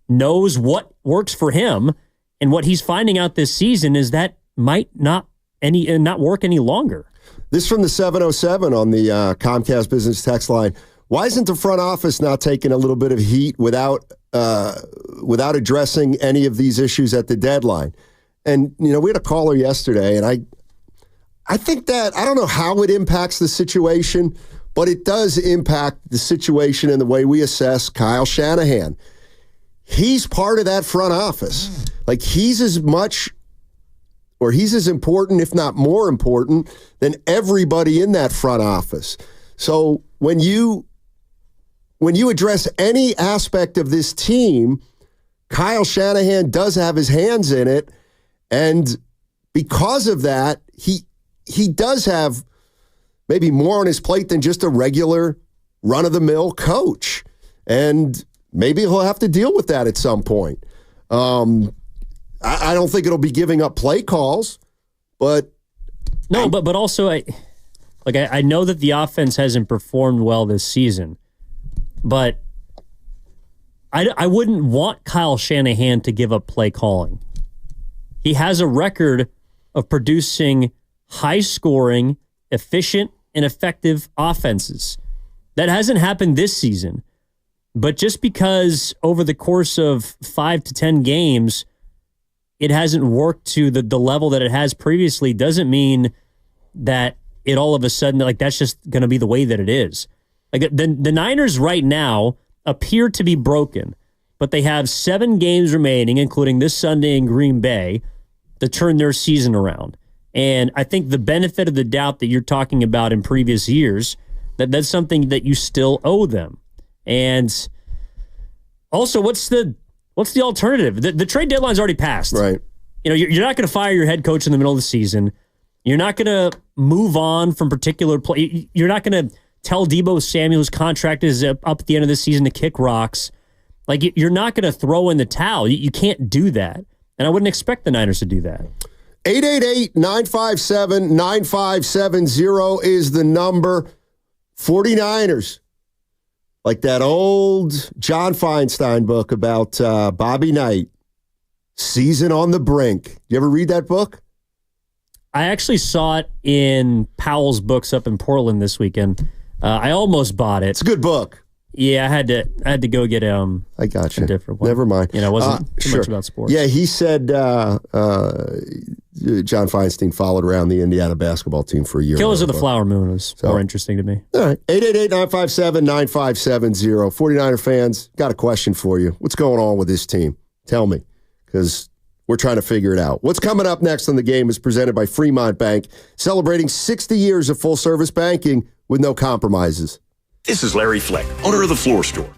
knows what works for him, and what he's finding out this season is that might not work any longer. This from the 707 on the Comcast Business text line. Why isn't the front office now taking a little bit of heat without addressing any of these issues at the deadline? And we had a caller yesterday, and I think that I don't know how it impacts the situation, but it does impact the situation and the way we assess Kyle Shanahan. He's part of that front office. Like he's as important, if not more important, than everybody in that front office. So when you address any aspect of this team, Kyle Shanahan does have his hands in it, and because of that, he does have maybe more on his plate than just a regular run-of-the-mill coach. And maybe he'll have to deal with that at some point. I don't think it'll be giving up play calls, but... No, but also, I know that the offense hasn't performed well this season, but I wouldn't want Kyle Shanahan to give up play calling. He has a record of producing high-scoring, efficient, and effective offenses. That hasn't happened this season. But just because over the course of 5 to 10 games, it hasn't worked to the level that it has previously doesn't mean that it all of a sudden, that's just going to be the way that it is. The Niners right now appear to be broken, but they have 7 games remaining, including this Sunday in Green Bay, to turn their season around. And I think the benefit of the doubt that you're talking about in previous years, that's something that you still owe them. And also, what's the alternative? The trade deadline's already passed. Right. You're not going to fire your head coach in the middle of the season. You're not going to move on from particular play. You're not going to tell Deebo Samuel's contract is up at the end of the season to kick rocks. You're not going to throw in the towel. You can't do that. And I wouldn't expect the Niners to do that. 888-957-9570 is the number. 49ers. Like that old John Feinstein book about Bobby Knight, Season on the Brink. You ever read that book? I actually saw it in Powell's Books up in Portland this weekend. I almost bought it. It's a good book. Yeah, I had to go get I got you. A different one. Never mind. It wasn't too much about sports. Yeah, he said John Feinstein followed around the Indiana basketball team for a year. Killers of the Flower Moon was more interesting to me. All right. 888-957-9570. 49er fans, got a question for you. What's going on with this team? Tell me, because we're trying to figure it out. What's coming up next on The Game is presented by Fremont Bank, celebrating 60 years of full-service banking with no compromises. This is Larry Fleck, owner of The Floor Store.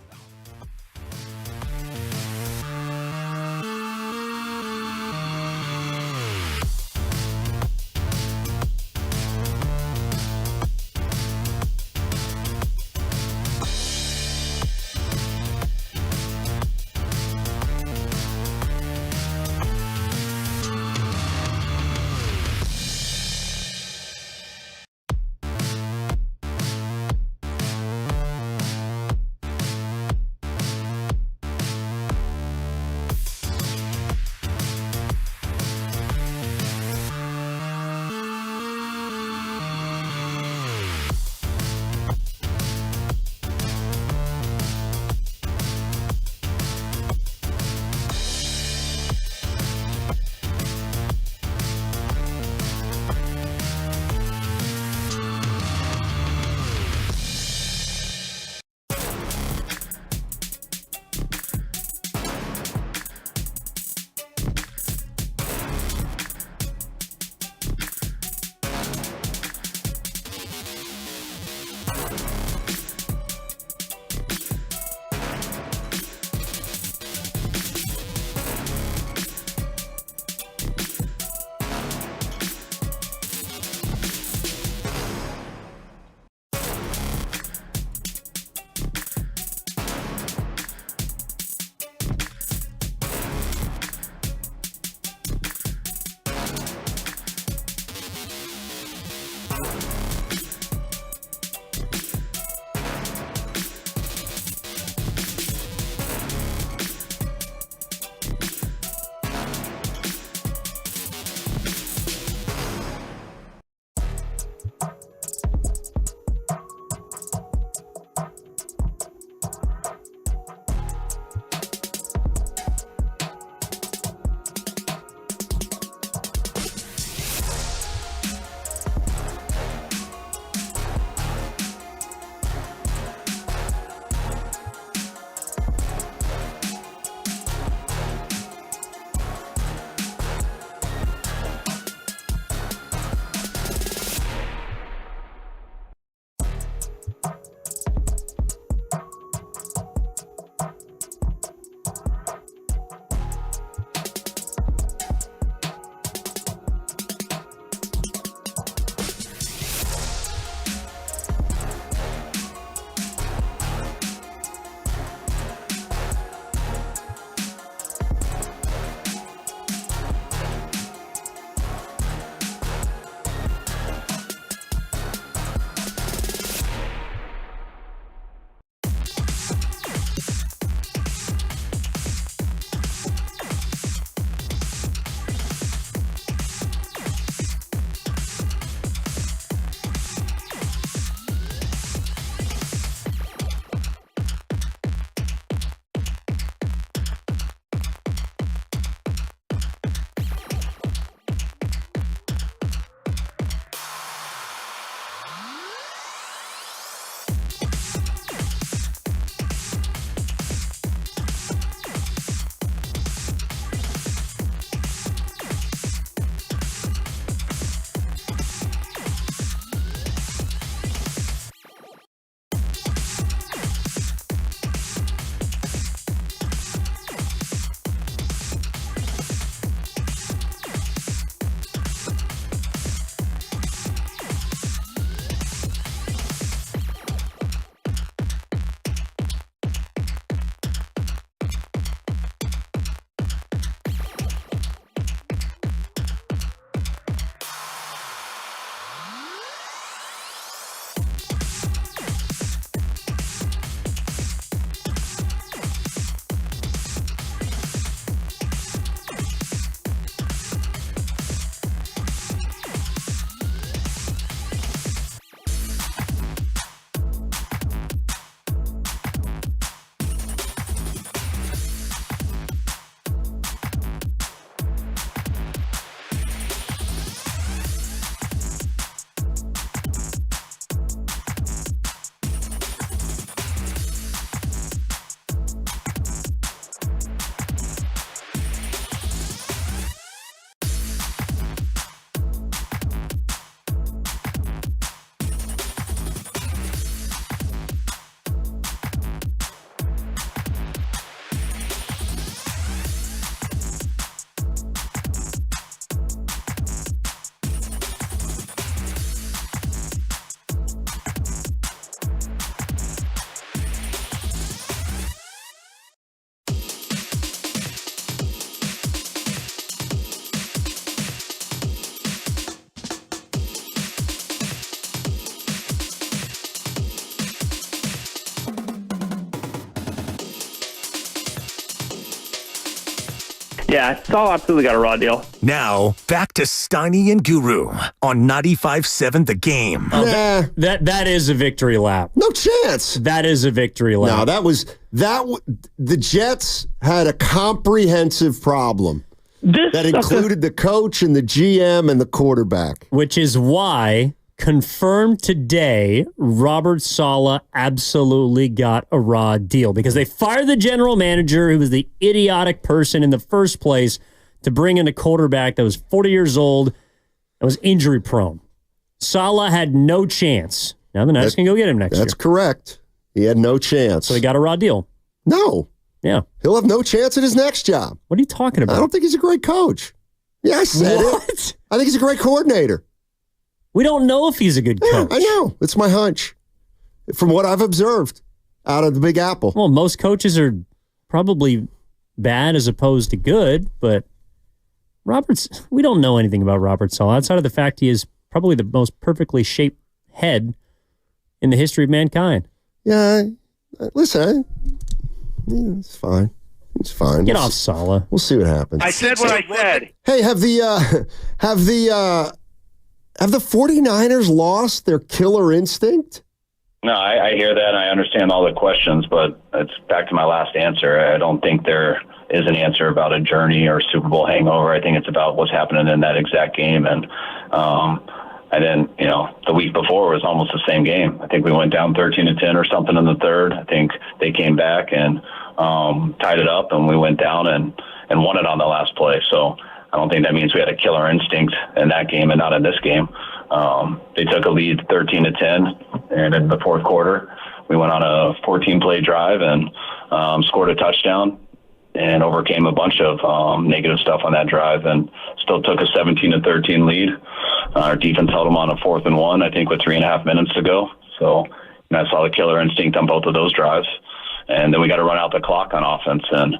Yeah, Saul absolutely got a raw deal. Now, back to Steiny and Guru on 95.7 The Game. Nah. That is a victory lap. No chance. That is a victory lap. No, the Jets had a comprehensive problem that included the coach and the GM and the quarterback. Which is why, confirmed today, Robert Saleh absolutely got a raw deal because they fired the general manager who was the idiotic person in the first place to bring in a quarterback that was 40 years old and was injury prone. Saleh had no chance. Now the Niners can go get him next year. That's correct. He had no chance. So he got a raw deal. No. Yeah. He'll have no chance at his next job. What are you talking about? I don't think he's a great coach. Yeah, I said it. I think he's a great coordinator. We don't know if he's a good coach. I know. It's my hunch from what I've observed out of the Big Apple. Well, most coaches are probably bad as opposed to good, but we don't know anything about Robert Saleh outside of the fact he is probably the most perfectly shaped head in the history of mankind. Yeah, listen, it's fine. It's fine. Get off Saleh. We'll see what happens. I said what I said. Hey, have the 49ers lost their killer instinct? No, I hear that and I understand all the questions, but it's back to my last answer. I don't think there is an answer about a journey or Super Bowl hangover. I think it's about what's happening in that exact game. And then, the week before was almost the same game. I think we went down 13-10 or something in the third. I think they came back and tied it up, and we went down and won it on the last play. So I don't think that means we had a killer instinct in that game and not in this game. They took a lead 13-10, and in the fourth quarter, we went on a 14-play drive and scored a touchdown and overcame a bunch of negative stuff on that drive and still took a 17-13 lead. Our defense held them on a 4th and 1, I think, with 3.5 minutes to go. So I saw the killer instinct on both of those drives. And then we got to run out the clock on offense. And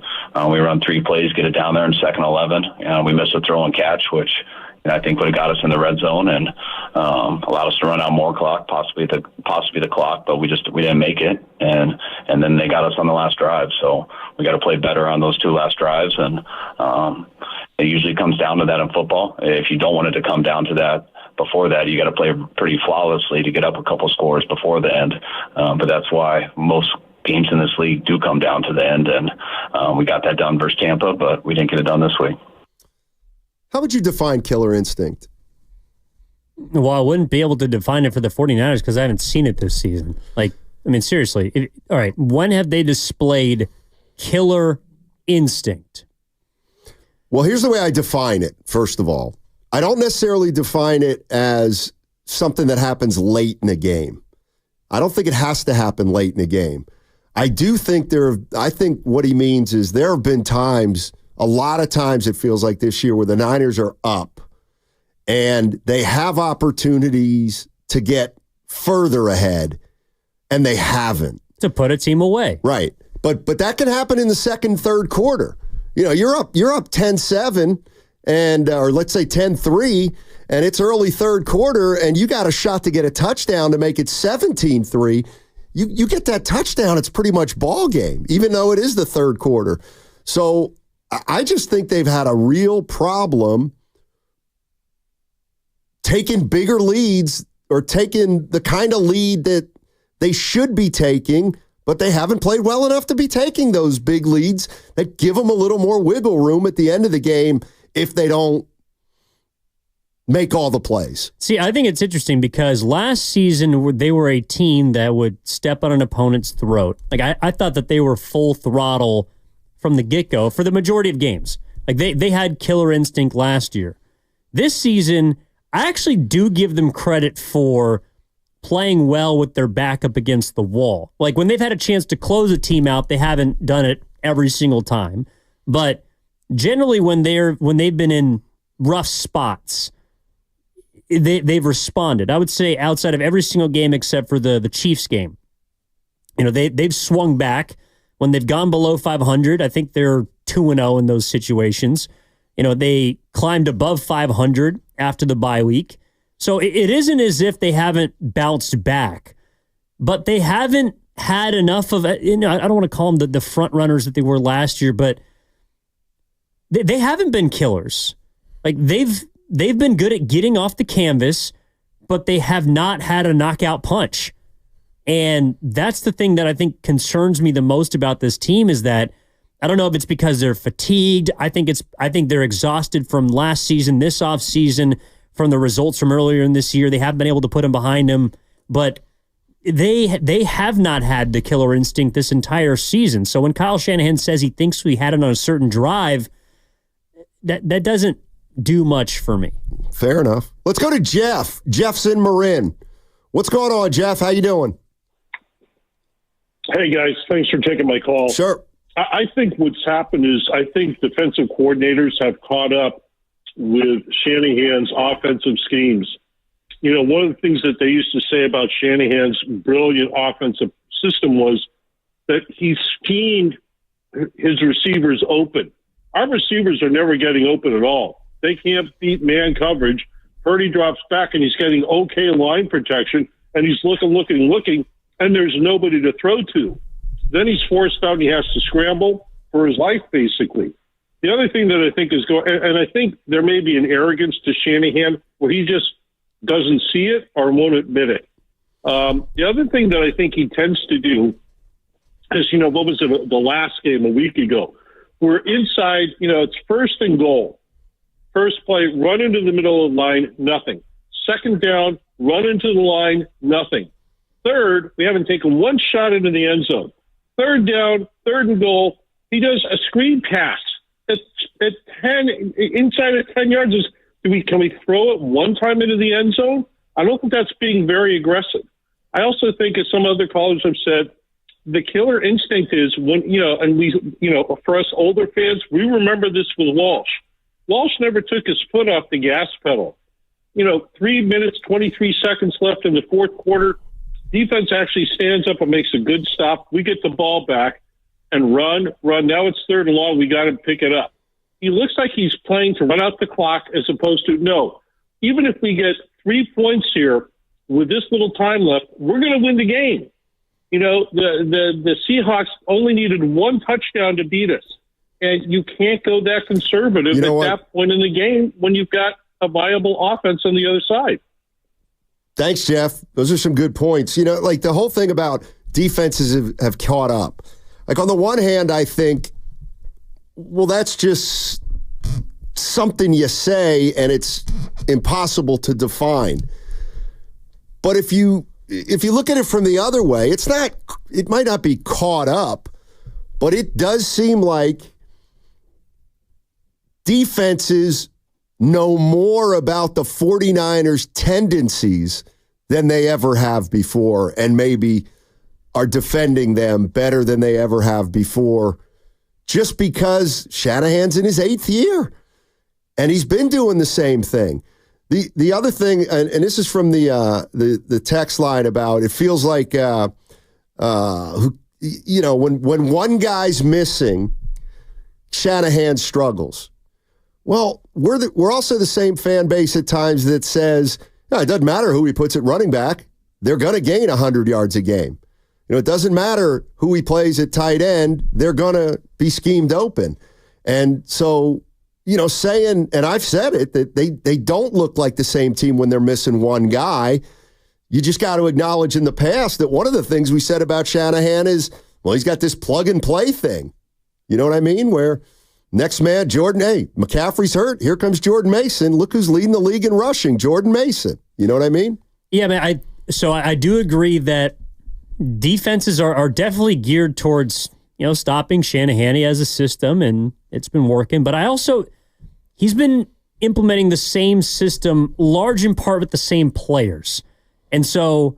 we run 3 plays, get it down there in 2nd 11. And we missed a throw and catch, which I think would have got us in the red zone and allowed us to run out more clock, possibly the clock, but we didn't make it. And then they got us on the last drive. So we got to play better on those 2 last drives. And it usually comes down to that in football. If you don't want it to come down to that before that, you got to play pretty flawlessly to get up a couple scores before the end. But that's why most games in this league do come down to the end. And we got that done versus Tampa, but we didn't get it done this week. How would you define killer instinct? Well, I wouldn't be able to define it for the 49ers because I haven't seen it this season. Seriously. All right, when have they displayed killer instinct? Well, here's the way I define it, first of all. I don't necessarily define it as something that happens late in a game. I don't think it has to happen late in a game. I do think I think what he means is there have been times, a lot of times it feels like this year, where the Niners are up and they have opportunities to get further ahead and they haven't. To put a team away. Right. But that can happen in the second, third quarter. You're up 10-7 and or let's say 10-3 and it's early third quarter and you got a shot to get a touchdown to make it 17-3. You get that touchdown, it's pretty much ball game, even though it is the third quarter. So I just think they've had a real problem taking bigger leads or taking the kind of lead that they should be taking, but they haven't played well enough to be taking those big leads that give them a little more wiggle room at the end of the game if they don't make all the plays. See, I think it's interesting because last season they were a team that would step on an opponent's throat. I thought that they were full throttle from the get-go for the majority of games. They had killer instinct last year. This season, I actually do give them credit for playing well with their back up against the wall. When they've had a chance to close a team out, they haven't done it every single time. But generally when they've been in rough spots, they've responded. I would say outside of every single game except for the Chiefs game. They've swung back. When they've gone below 500, I think they're 2-0 in those situations. They climbed above 500 after the bye week. So it isn't as if they haven't bounced back, but they haven't had enough of it. I don't want to call them the front runners that they were last year, but they haven't been killers. Like they've been good at getting off the canvas, but they have not had a knockout punch. And that's the thing that I think concerns me the most about this team is that I don't know if it's because they're fatigued. I think they're exhausted from last season, this offseason, from the results from earlier in this year. They haven't been able to put them behind them, but they have not had the killer instinct this entire season. So when Kyle Shanahan says he thinks we had it on a certain drive, that doesn't do much for me. Fair enough. Let's go to Jeff. Jeff's in Marin. What's going on, Jeff? How you doing? Hey, guys. Thanks for taking my call. Sure. I think what's happened is I think defensive coordinators have caught up with Shanahan's offensive schemes. You know, one of the things that they used to say about Shanahan's brilliant offensive system was that he schemed his receivers open. Our receivers are never getting open at all. They can't beat man coverage. Purdy drops back, and he's getting okay line protection, and he's looking, and there's nobody to throw to. Then he's forced out, and he has to scramble for his life, basically. The other thing that I think is going, and I think there may be an arrogance to Shanahan where he just doesn't see it or won't admit it. The other thing that I think he tends to do is, what was it, the last game a week ago? We're inside, it's 1st and goal. First play, run into the middle of the line, nothing. Second down, run into the line, nothing. Third, we haven't taken one shot into the end zone. Third down, 3rd and goal, he does a screen pass at 10, inside of 10 yards. Can we throw it one time into the end zone? I don't think that's being very aggressive. I also think, as some other callers have said, the killer instinct is when, and we, for us older fans, we remember this with Walsh. Walsh never took his foot off the gas pedal. 3 minutes, 23 seconds left in the fourth quarter. Defense actually stands up and makes a good stop. We get the ball back and run. Now it's 3rd and long. We got to pick it up. He looks like he's playing to run out the clock as opposed to, no, even if we get 3 points here with this little time left, we're going to win the game. The Seahawks only needed one touchdown to beat us. And you can't go that conservative at that point in the game when you've got a viable offense on the other side. Thanks, Jeff. Those are some good points. Like the whole thing about defenses have caught up. Like on the one hand, I think, well, that's just something you say and it's impossible to define. But if you look at it from the other way, it might not be caught up, but it does seem like defenses know more about the 49ers' tendencies than they ever have before, and maybe are defending them better than they ever have before, just because Shanahan's in his 8th year, and he's been doing the same thing. The other thing, and this is from the text line about, it feels like when one guy's missing, Shanahan struggles. Well, we're also the same fan base at times that says, it doesn't matter who he puts at running back. They're going to gain 100 yards a game. It doesn't matter who he plays at tight end. They're going to be schemed open. And so, saying, and I've said it, that they don't look like the same team when they're missing one guy. You just got to acknowledge in the past that one of the things we said about Shanahan is, well, he's got this plug and play thing. You know what I mean? Where next man, McCaffrey's hurt. Here comes Jordan Mason. Look who's leading the league in rushing, Jordan Mason. You know what I mean? Yeah, man. I do agree that defenses are definitely geared towards, stopping Shanahan. He has a system, and it's been working. But he's been implementing the same system, large in part with the same players. And so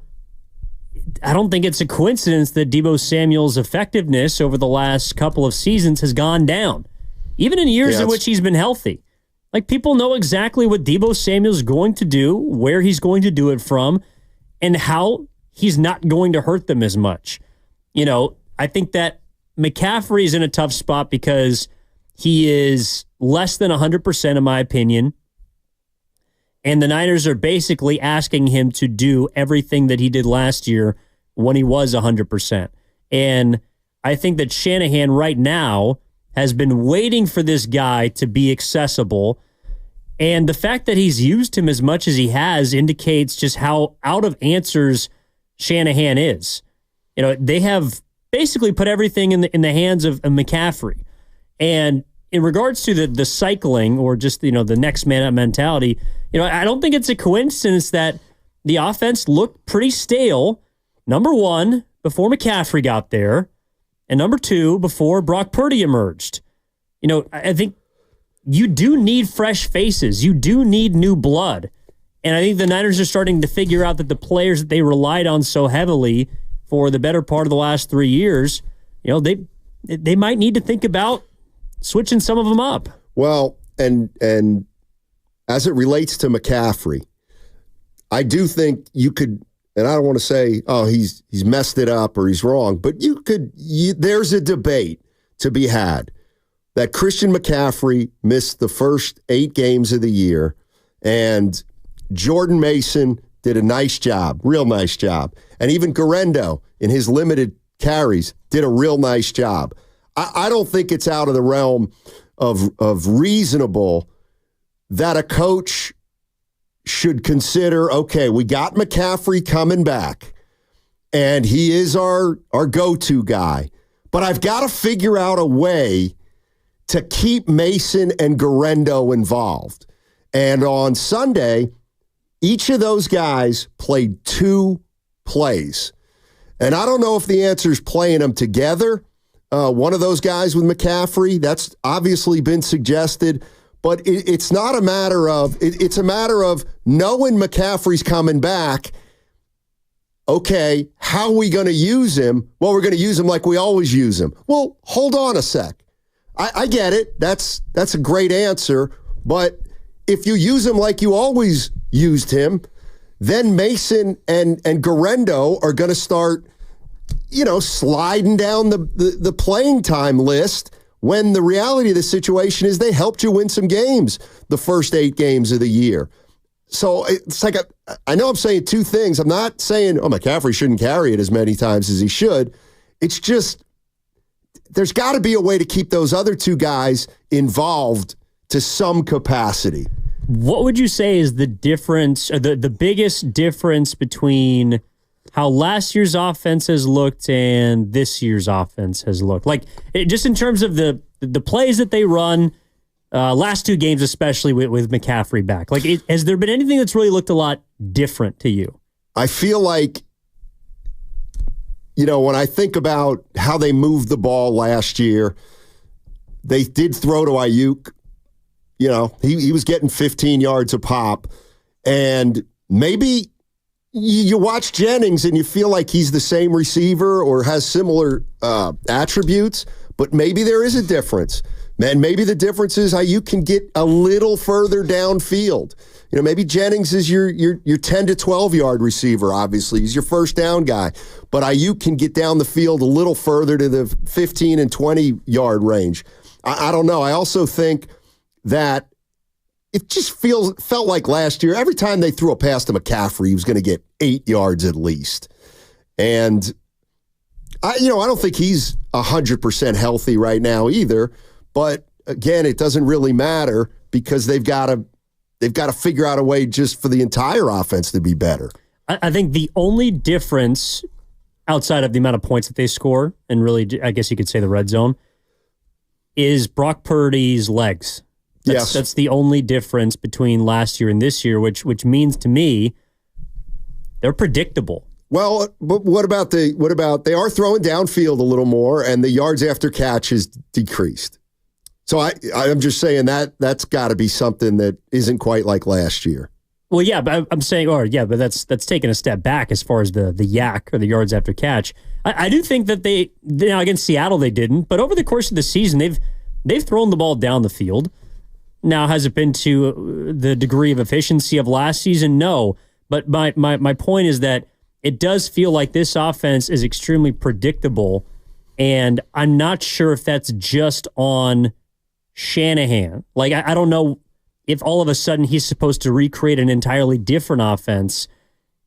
I don't think it's a coincidence that Deebo Samuel's effectiveness over the last couple of seasons has gone down, even in years in which he's been healthy. Like, people know exactly what Deebo Samuel's going to do, where he's going to do it from, and how he's not going to hurt them as much. I think that McCaffrey's in a tough spot because he is less than 100%, in my opinion. And the Niners are basically asking him to do everything that he did last year when he was 100%. And I think that Shanahan right now has been waiting for this guy to be accessible. And the fact that he's used him as much as he has indicates just how out of answers Shanahan is. They have basically put everything in the hands of McCaffrey. And in regards to the cycling or just, the next man up mentality, I don't think it's a coincidence that the offense looked pretty stale, number one, before McCaffrey got there, and number two, before Brock Purdy emerged. I think you do need fresh faces. You do need new blood. And I think the Niners are starting to figure out that the players that they relied on so heavily for the better part of the last 3 years, they might need to think about switching some of them up. Well, and as it relates to McCaffrey, I do think you could, and I don't want to say, oh, he's messed it up or he's wrong, but there's a debate to be had that Christian McCaffrey missed the first 8 games of the year, and Jordan Mason did a nice job, real nice job. And even Garendo, in his limited carries, did a real nice job. I don't think it's out of the realm of reasonable that a coach should consider, okay, we got McCaffrey coming back, and he is our go-to guy. But I've got to figure out a way to keep Mason and Garendo involved. And on Sunday, each of those guys played 2 plays. And I don't know if the answer is playing them together. One of those guys with McCaffrey, that's obviously been suggested, but it's not a matter of, it's a matter of knowing McCaffrey's coming back. Okay, how are we going to use him? Well, we're going to use him like we always use him. Well, hold on a sec. I get it. That's a great answer. But if you use him like you always used him, then Mason and Garendo are going to start, sliding down the playing time list when the reality of the situation is they helped you win some games the first 8 games of the year. So it's like, I know I'm saying 2 things. I'm not saying, McCaffrey shouldn't carry it as many times as he should. It's just, there's got to be a way to keep those other 2 guys involved to some capacity. What would you say is the difference, or the biggest difference between how last year's offense has looked and this year's offense has looked? Like, just in terms of the plays that they run, last 2 games especially with McCaffrey back. Like, has there been anything that's really looked a lot different to you? I feel like, when I think about how they moved the ball last year, they did throw to Ayuk. He was getting 15 yards a pop. And maybe you watch Jennings and you feel like he's the same receiver or has similar attributes, but maybe there is a difference. Man, maybe the difference is Ayuk can get a little further downfield. Maybe Jennings is your 10 to 12 yard receiver, obviously. He's your first down guy. But Ayuk can get down the field a little further to the 15 and 20 yard range. I don't know. I also think that it just felt like last year, every time they threw a pass to McCaffrey, he was going to get 8 yards at least. And I don't think he's 100% healthy right now either. But again, it doesn't really matter because they've got to figure out a way just for the entire offense to be better. I think the only difference outside of the amount of points that they score, and really, I guess you could say the red zone, is Brock Purdy's legs. That's the only difference between last year and this year, which means to me they're predictable. Well, but what about they are throwing downfield a little more, and the yards after catch is decreased. So I'm just saying that's got to be something that isn't quite like last year. Well, yeah, but I'm saying, but that's taking a step back as far as the yak or the yards after catch. I do think that they against Seattle they didn't, but over the course of the season they've thrown the ball down the field. Now, has it been to the degree of efficiency of last season? No. But my point is that it does feel like this offense is extremely predictable, and I'm not sure if that's just on Shanahan. Like, I don't know if all of a sudden he's supposed to recreate an entirely different offense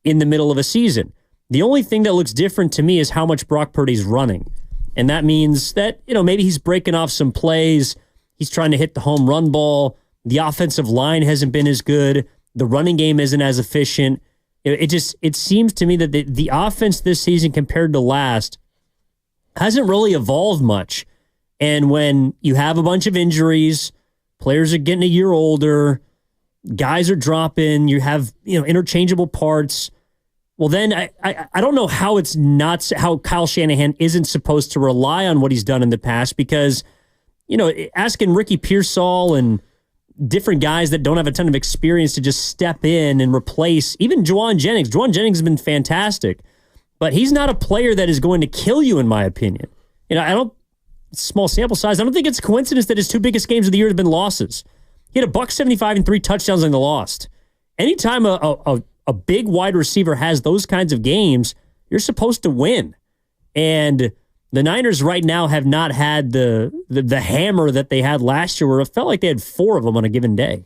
in the middle of a season. The only thing that looks different to me is how much Brock Purdy's running. And that means that, maybe he's breaking off some plays. He's trying to hit the home run ball. The offensive line hasn't been as good. The running game isn't as efficient. It seems to me that the offense this season compared to last hasn't really evolved much. And when you have a bunch of injuries, players are getting a year older, guys are dropping, you have, interchangeable parts. Well, then I don't know how it's not how Kyle Shanahan isn't supposed to rely on what he's done in the past, because, asking Ricky Pearsall and different guys that don't have a ton of experience to just step in and replace even Juwan Jennings. Juwan Jennings has been fantastic, but he's not a player that is going to kill you, in my opinion. Small sample size. I don't think it's a coincidence that his 2 biggest games of the year have been losses. He had $175 and 3 touchdowns and they lost. Anytime a big wide receiver has those kinds of games, you're supposed to win. And the Niners right now have not had the hammer that they had last year, where it felt like they had 4 of them on a given day.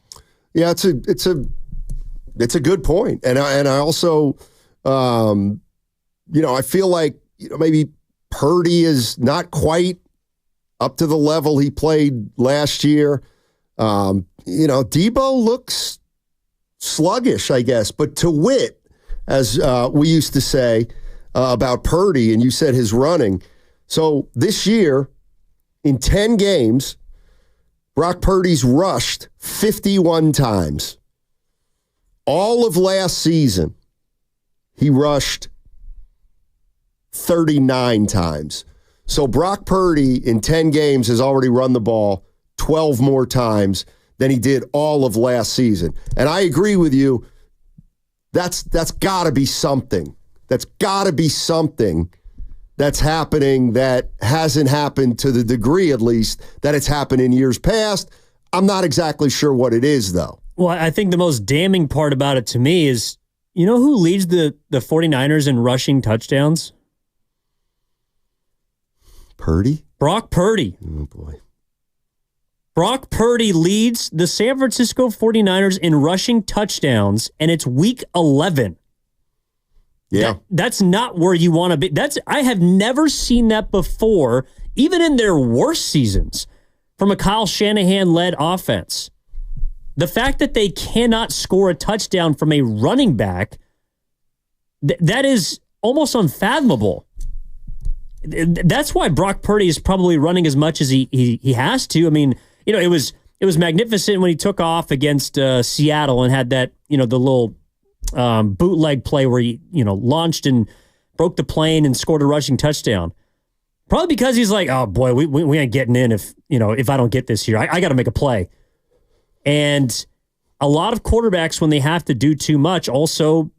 Yeah, it's a good point. And I also, I feel like, maybe Purdy is not quite up to the level he played last year. Debo looks sluggish, I guess. But to wit, as we used to say about Purdy, and you said his running. So this year, in 10 games, Brock Purdy's rushed 51 times. All of last season, he rushed 39 times. So Brock Purdy in 10 games has already run the ball 12 more times than he did all of last season. And I agree with you. That's got to be something. That's got to be something that's happening that hasn't happened to the degree, at least, that it's happened in years past. I'm not exactly sure what it is, though. Well, I think the most damning part about it to me is, who leads the 49ers in rushing touchdowns? Purdy? Brock Purdy. Oh, boy. Brock Purdy leads the San Francisco 49ers in rushing touchdowns, and it's week 11. Yeah. That's not where you want to be. I have never seen that before, even in their worst seasons, from a Kyle Shanahan-led offense. The fact that they cannot score a touchdown from a running back, that is almost unfathomable. That's why Brock Purdy is probably running as much as he has to. I mean, it was magnificent when he took off against Seattle and had that, the little bootleg play where he, launched and broke the plane and scored a rushing touchdown. Probably because he's like, oh boy, we ain't getting in if I don't get this here. I got to make a play. And a lot of quarterbacks, when they have to do too much, also,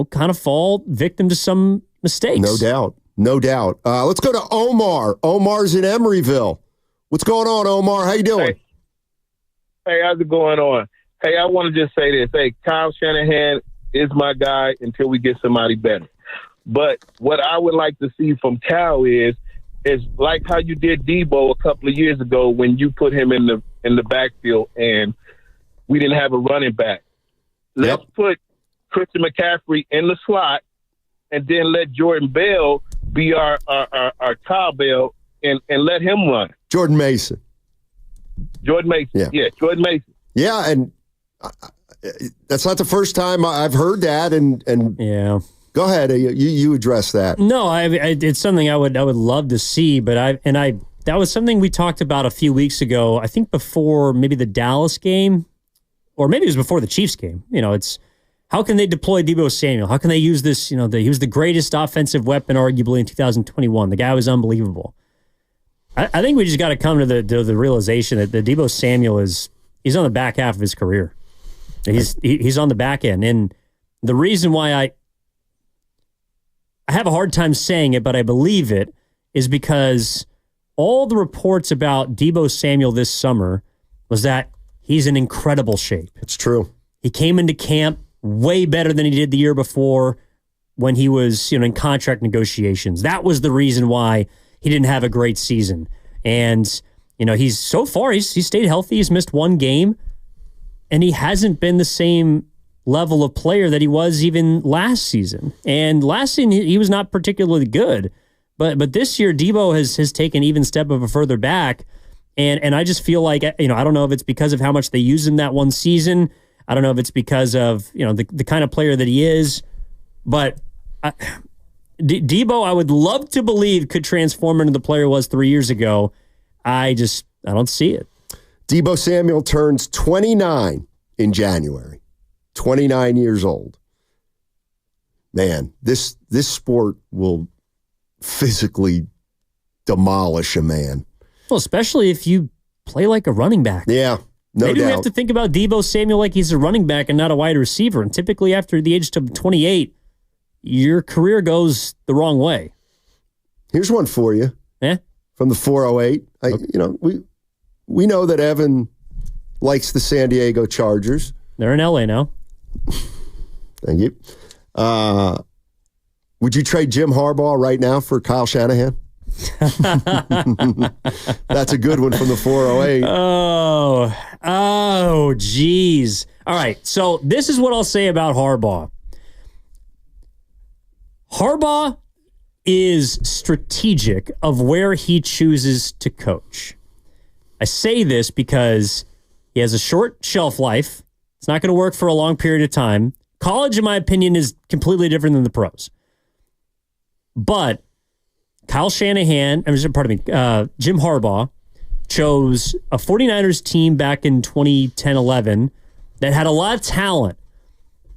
kind of fall victim to some mistakes. No doubt. Let's go to Omar. Omar's in Emeryville. What's going on, Omar? How you doing? Hey, how's it going on? Hey, I want to just say this. Hey, Kyle Shanahan is my guy until we get somebody better. But what I would like to see from Cal is like how you did Debo a couple of years ago when you put him in the backfield and we didn't have a running back. Let's put Christian McCaffrey in the slot and then let Jordan Bell be our cowbell and let him run. Jordan Mason. Yeah, Jordan Mason. Yeah, and that's not the first time I've heard that. And yeah, go ahead. You address that. No, it's something I would love to see, but that was something we talked about a few weeks ago. I think before maybe the Dallas game, or maybe it was before the Chiefs game. It's how can they deploy Deebo Samuel? How can they use this? He was the greatest offensive weapon arguably in 2021. The guy was unbelievable. I think we just got to come to the realization that the Deebo Samuel he's on the back half of his career. He's on the back end, and the reason why I have a hard time saying it, but I believe it, is because all the reports about Deebo Samuel this summer was that he's in incredible shape. It's true. He came into camp way better than he did the year before when he was in contract negotiations. That was the reason why he didn't have a great season. And, he's stayed healthy. He's missed one game, and he hasn't been the same level of player that he was even last season. And last season, he was not particularly good. But this year, Debo has taken even step of a further back. And I just feel like, I don't know if it's because of how much they used him that one season. I don't know if it's because of, the kind of player that he is. But Debo, I would love to believe, could transform into the player he was 3 years ago. I don't see it. Debo Samuel turns 29 in January. 29 years old. Man, this sport will physically demolish a man. Well, especially if you play like a running back. Yeah, no Maybe doubt. we have to think about Debo Samuel like he's a running back and not a wide receiver. And typically after the age of 28, your career goes the wrong way. Here's one for you. Yeah? From the 408. We know that Evan likes the San Diego Chargers. They're in LA now. Thank you. Would you trade Jim Harbaugh right now for Kyle Shanahan? That's a good one from the 408. Oh, geez. All right, so this is what I'll say about Harbaugh. Harbaugh is strategic of where he chooses to coach. I say this because he has a short shelf life. It's not going to work for a long period of time. College, in my opinion, is completely different than the pros. But Kyle Shanahan, Jim Harbaugh, chose a 49ers team back in 2010-11 that had a lot of talent,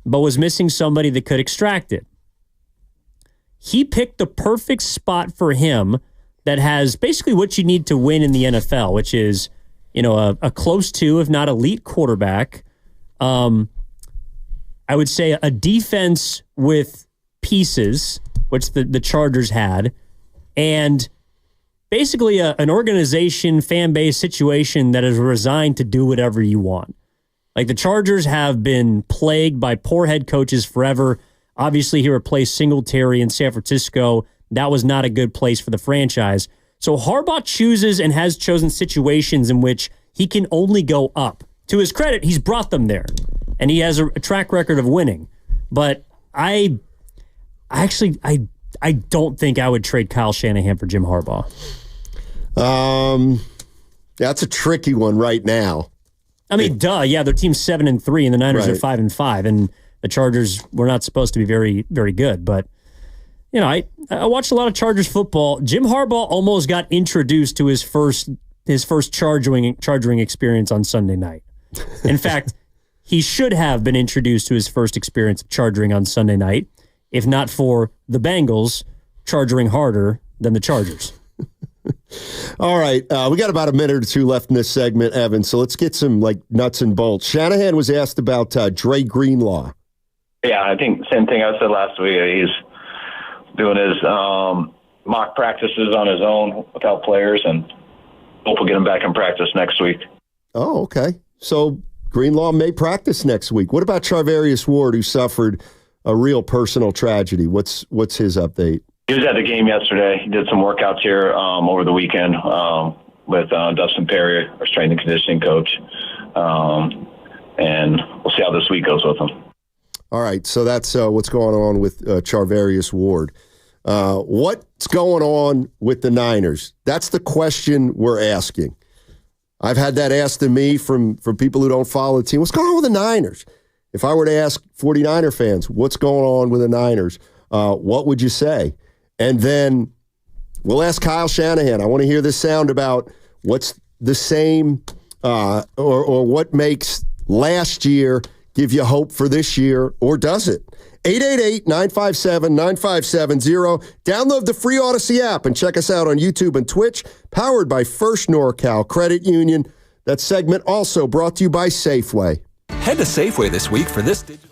but was missing somebody that could extract it. He picked the perfect spot for him that has basically what you need to win in the NFL, which is, a close to, if not elite quarterback. I would say a defense with pieces, which the Chargers had, and basically an organization, fan base situation that is resigned to do whatever you want. Like the Chargers have been plagued by poor head coaches forever. Obviously, he replaced Singletary in San Francisco. That was not a good place for the franchise. So Harbaugh chooses and has chosen situations in which he can only go up. To his credit, he's brought them there, and he has a track record of winning. But I don't think I would trade Kyle Shanahan for Jim Harbaugh. That's a tricky one right now. I mean, yeah, their team's 7-3, and the Niners are 5-5, and the Chargers were not supposed to be very, very good. But I watched a lot of Chargers football. Jim Harbaugh almost got introduced to his first charging experience on Sunday night. In fact, he should have been introduced to his first experience of charging on Sunday night, if not for the Bengals charging harder than the Chargers. All right. We got about a minute or two left in this segment, Evan, so let's get some nuts and bolts. Shanahan was asked about Dre Greenlaw. Yeah, I think same thing I said last week. He's doing his mock practices on his own without players, and hope we'll get him back in practice next week. Oh, okay. So Greenlaw may practice next week. What about Charvarius Ward, who suffered a real personal tragedy? What's his update? He was at the game yesterday. He did some workouts here over the weekend with Dustin Perry, our strength and conditioning coach. And we'll see how this week goes with him. All right, so that's what's going on with Charvarius Ward. What's going on with the Niners? That's the question we're asking. I've had that asked of me from people who don't follow the team. What's going on with the Niners? If I were to ask 49er fans, what's going on with the Niners, what would you say? And then we'll ask Kyle Shanahan. I want to hear this sound about what's the same or what makes last year give you hope for this year, or does it? 888-957-9570. Download the free Odyssey app and check us out on YouTube and Twitch, powered by First NorCal Credit Union. That segment also brought to you by Safeway. Head to Safeway this week for this digital.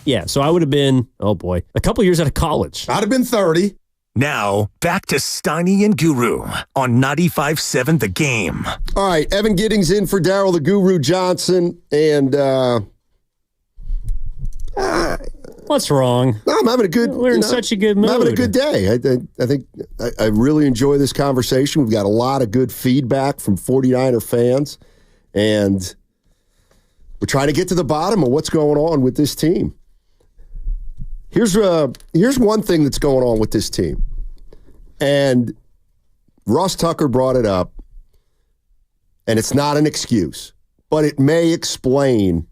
Yeah, so I would have been, oh boy, a couple years out of college. I'd have been 30. Now, back to Steiny and Guru on 95.7 The Game. All right, Evan Giddings in for Daryl the Guru Johnson, and what's wrong? No, I'm having a good. We're in such a good mood. I'm having a good day. I think I really enjoy this conversation. We've got a lot of good feedback from 49er fans, and we're trying to get to the bottom of what's going on with this team. Here's one thing that's going on with this team, and Ross Tucker brought it up, and it's not an excuse, but it may explain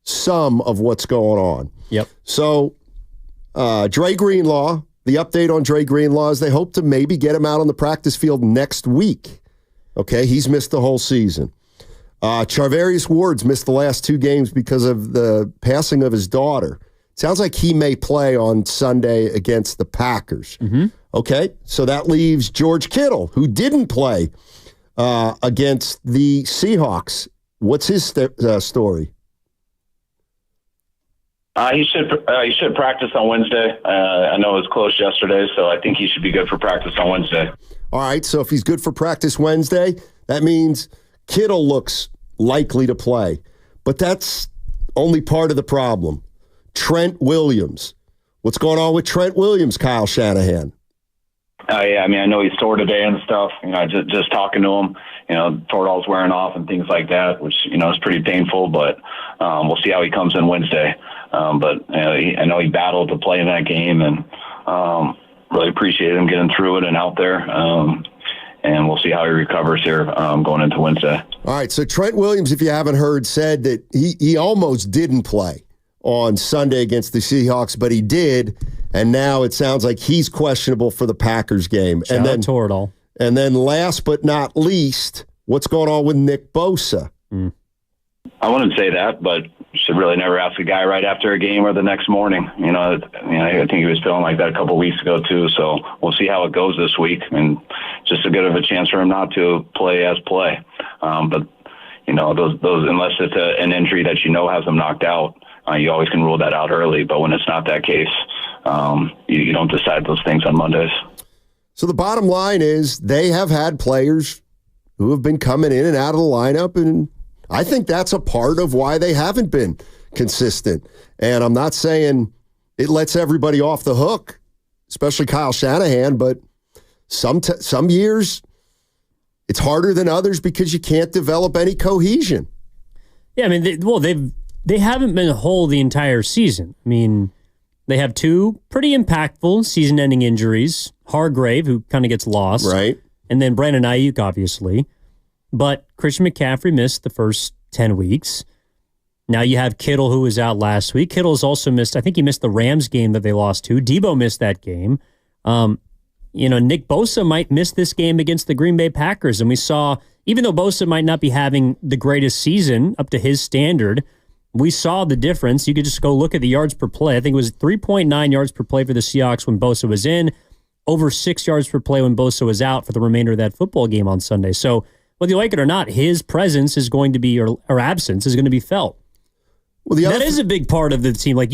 some of what's going on. Yep. So, Dre Greenlaw, the update on Dre Greenlaw is they hope to maybe get him out on the practice field next week. Okay, he's missed the whole season. Charvarius Ward's missed the last 2 games because of the passing of his daughter. Sounds like he may play on Sunday against the Packers. Mm-hmm. Okay, so that leaves George Kittle, who didn't play against the Seahawks. What's his story? He should practice on Wednesday. I know it was close yesterday, so I think he should be good for practice on Wednesday. All right, so if he's good for practice Wednesday, that means Kittle looks likely to play. But that's only part of the problem. Trent Williams. What's going on with Trent Williams, Kyle Shanahan? Yeah, I mean, I know he's sore today and stuff. You know, just talking to him, you know, Toradol's wearing off and things like that, which, you know, is pretty painful, but we'll see how he comes in Wednesday. But you know, I know he battled to play in that game, and really appreciate him getting through it and out there. And we'll see how he recovers here going into Wednesday. All right, so Trent Williams, if you haven't heard, said that he almost didn't play on Sunday against the Seahawks, but he did, and now it sounds like he's questionable for the Packers game. Shout out Toradol. And then last but not least, what's going on with Nick Bosa? I wouldn't say that, but you should really never ask a guy right after a game or the next morning. I think he was feeling like that a couple of weeks ago too. So we'll see how it goes this week, and just a good of a chance for him not to play. But you know, those unless it's an injury that you know has him knocked out, you always can rule that out early. But when it's not that case, you don't decide those things on Mondays. So the bottom line is they have had players who have been coming in and out of the lineup, and I think that's a part of why they haven't been consistent. And I'm not saying it lets everybody off the hook, especially Kyle Shanahan, but some years it's harder than others because you can't develop any cohesion. Yeah, I mean, they haven't been whole the entire season. I mean, they have 2 pretty impactful season-ending injuries. Hargrave, who kind of gets lost. Right. And then Brandon Ayuk, obviously. But Christian McCaffrey missed the first 10 weeks. Now you have Kittle, who was out last week. Kittle's also missed, I think he missed the Rams game that they lost to. Debo missed that game. Nick Bosa might miss this game against the Green Bay Packers. And we saw, even though Bosa might not be having the greatest season up to his standard, we saw the difference. You could just go look at the yards per play. I think it was 3.9 yards per play for the Seahawks when Bosa was in, over 6 yards per play when Bosa was out for the remainder of that football game on Sunday. So whether you like it or not, his presence is going to be, or absence is going to be felt. Well, that is a big part of the team. Like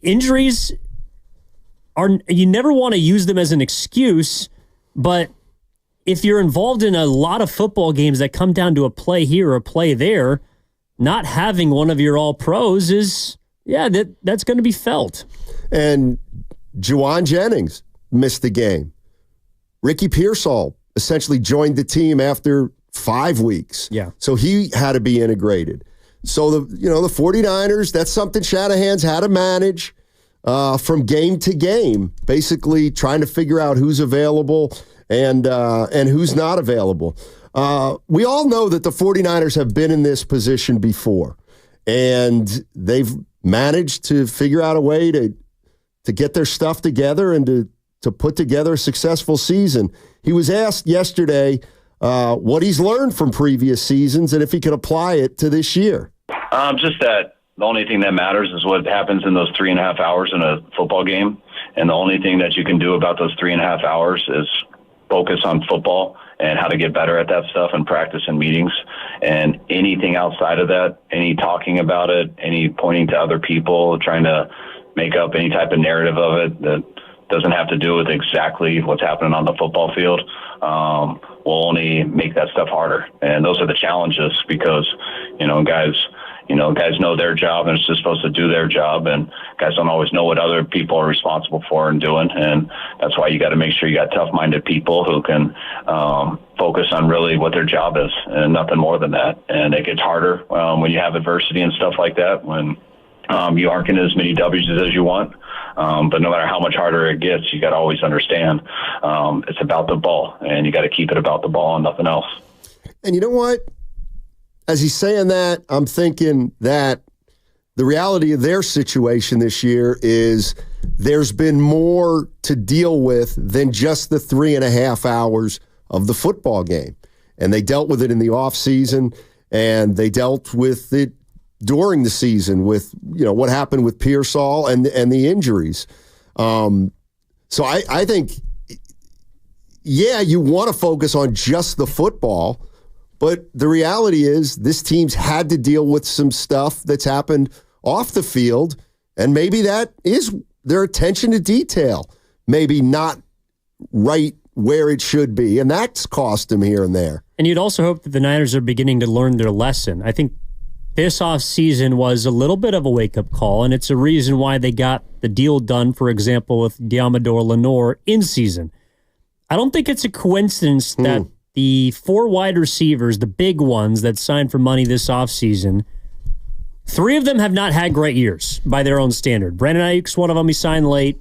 injuries you never want to use them as an excuse, but if you're involved in a lot of football games that come down to a play here or a play there, not having one of your all-pros that's going to be felt. And Juwan Jennings missed the game. Ricky Pearsall essentially joined the team after 5 weeks. Yeah. So he had to be integrated. So the 49ers, that's something Shanahan's had to manage from game to game, basically trying to figure out who's available and who's not available. We all know that the 49ers have been in this position before, and they've managed to figure out a way to get their stuff together and to put together a successful season. He was asked yesterday what he's learned from previous seasons and if he can apply it to this year. Just that the only thing that matters is what happens in those 3.5 hours in a football game. And the only thing that you can do about those 3.5 hours is focus on football and how to get better at that stuff and practice and meetings. And anything outside of that, any talking about it, any pointing to other people, trying to make up any type of narrative of it that doesn't have to do with exactly what's happening on the football field, will only make that stuff harder. And those are the challenges because, guys know their job and it's just supposed to do their job, and guys don't always know what other people are responsible for and doing. And that's why you got to make sure you got tough-minded people who can focus on really what their job is and nothing more than that. And it gets harder when you have adversity and stuff like that, when you aren't getting as many W's as you want. But no matter how much harder it gets, you got to always understand it's about the ball, and you got to keep it about the ball and nothing else. And you know what? As he's saying that, I'm thinking that the reality of their situation this year is there's been more to deal with than just the 3.5 hours of the football game. And they dealt with it in the offseason, and they dealt with it during the season with, what happened with Pearsall and the injuries. So I think, you want to focus on just the football, but the reality is this team's had to deal with some stuff that's happened off the field, and maybe that is their attention to detail, maybe not right where it should be, and that's cost them here and there. And you'd also hope that the Niners are beginning to learn their lesson. I think this offseason was a little bit of a wake-up call, and it's a reason why they got the deal done, for example, with Diamador Lenore in season. I don't think it's a coincidence that the 4 wide receivers, the big ones that signed for money this offseason, 3 of them have not had great years by their own standard. Brandon Ayuk's one of them. He signed late.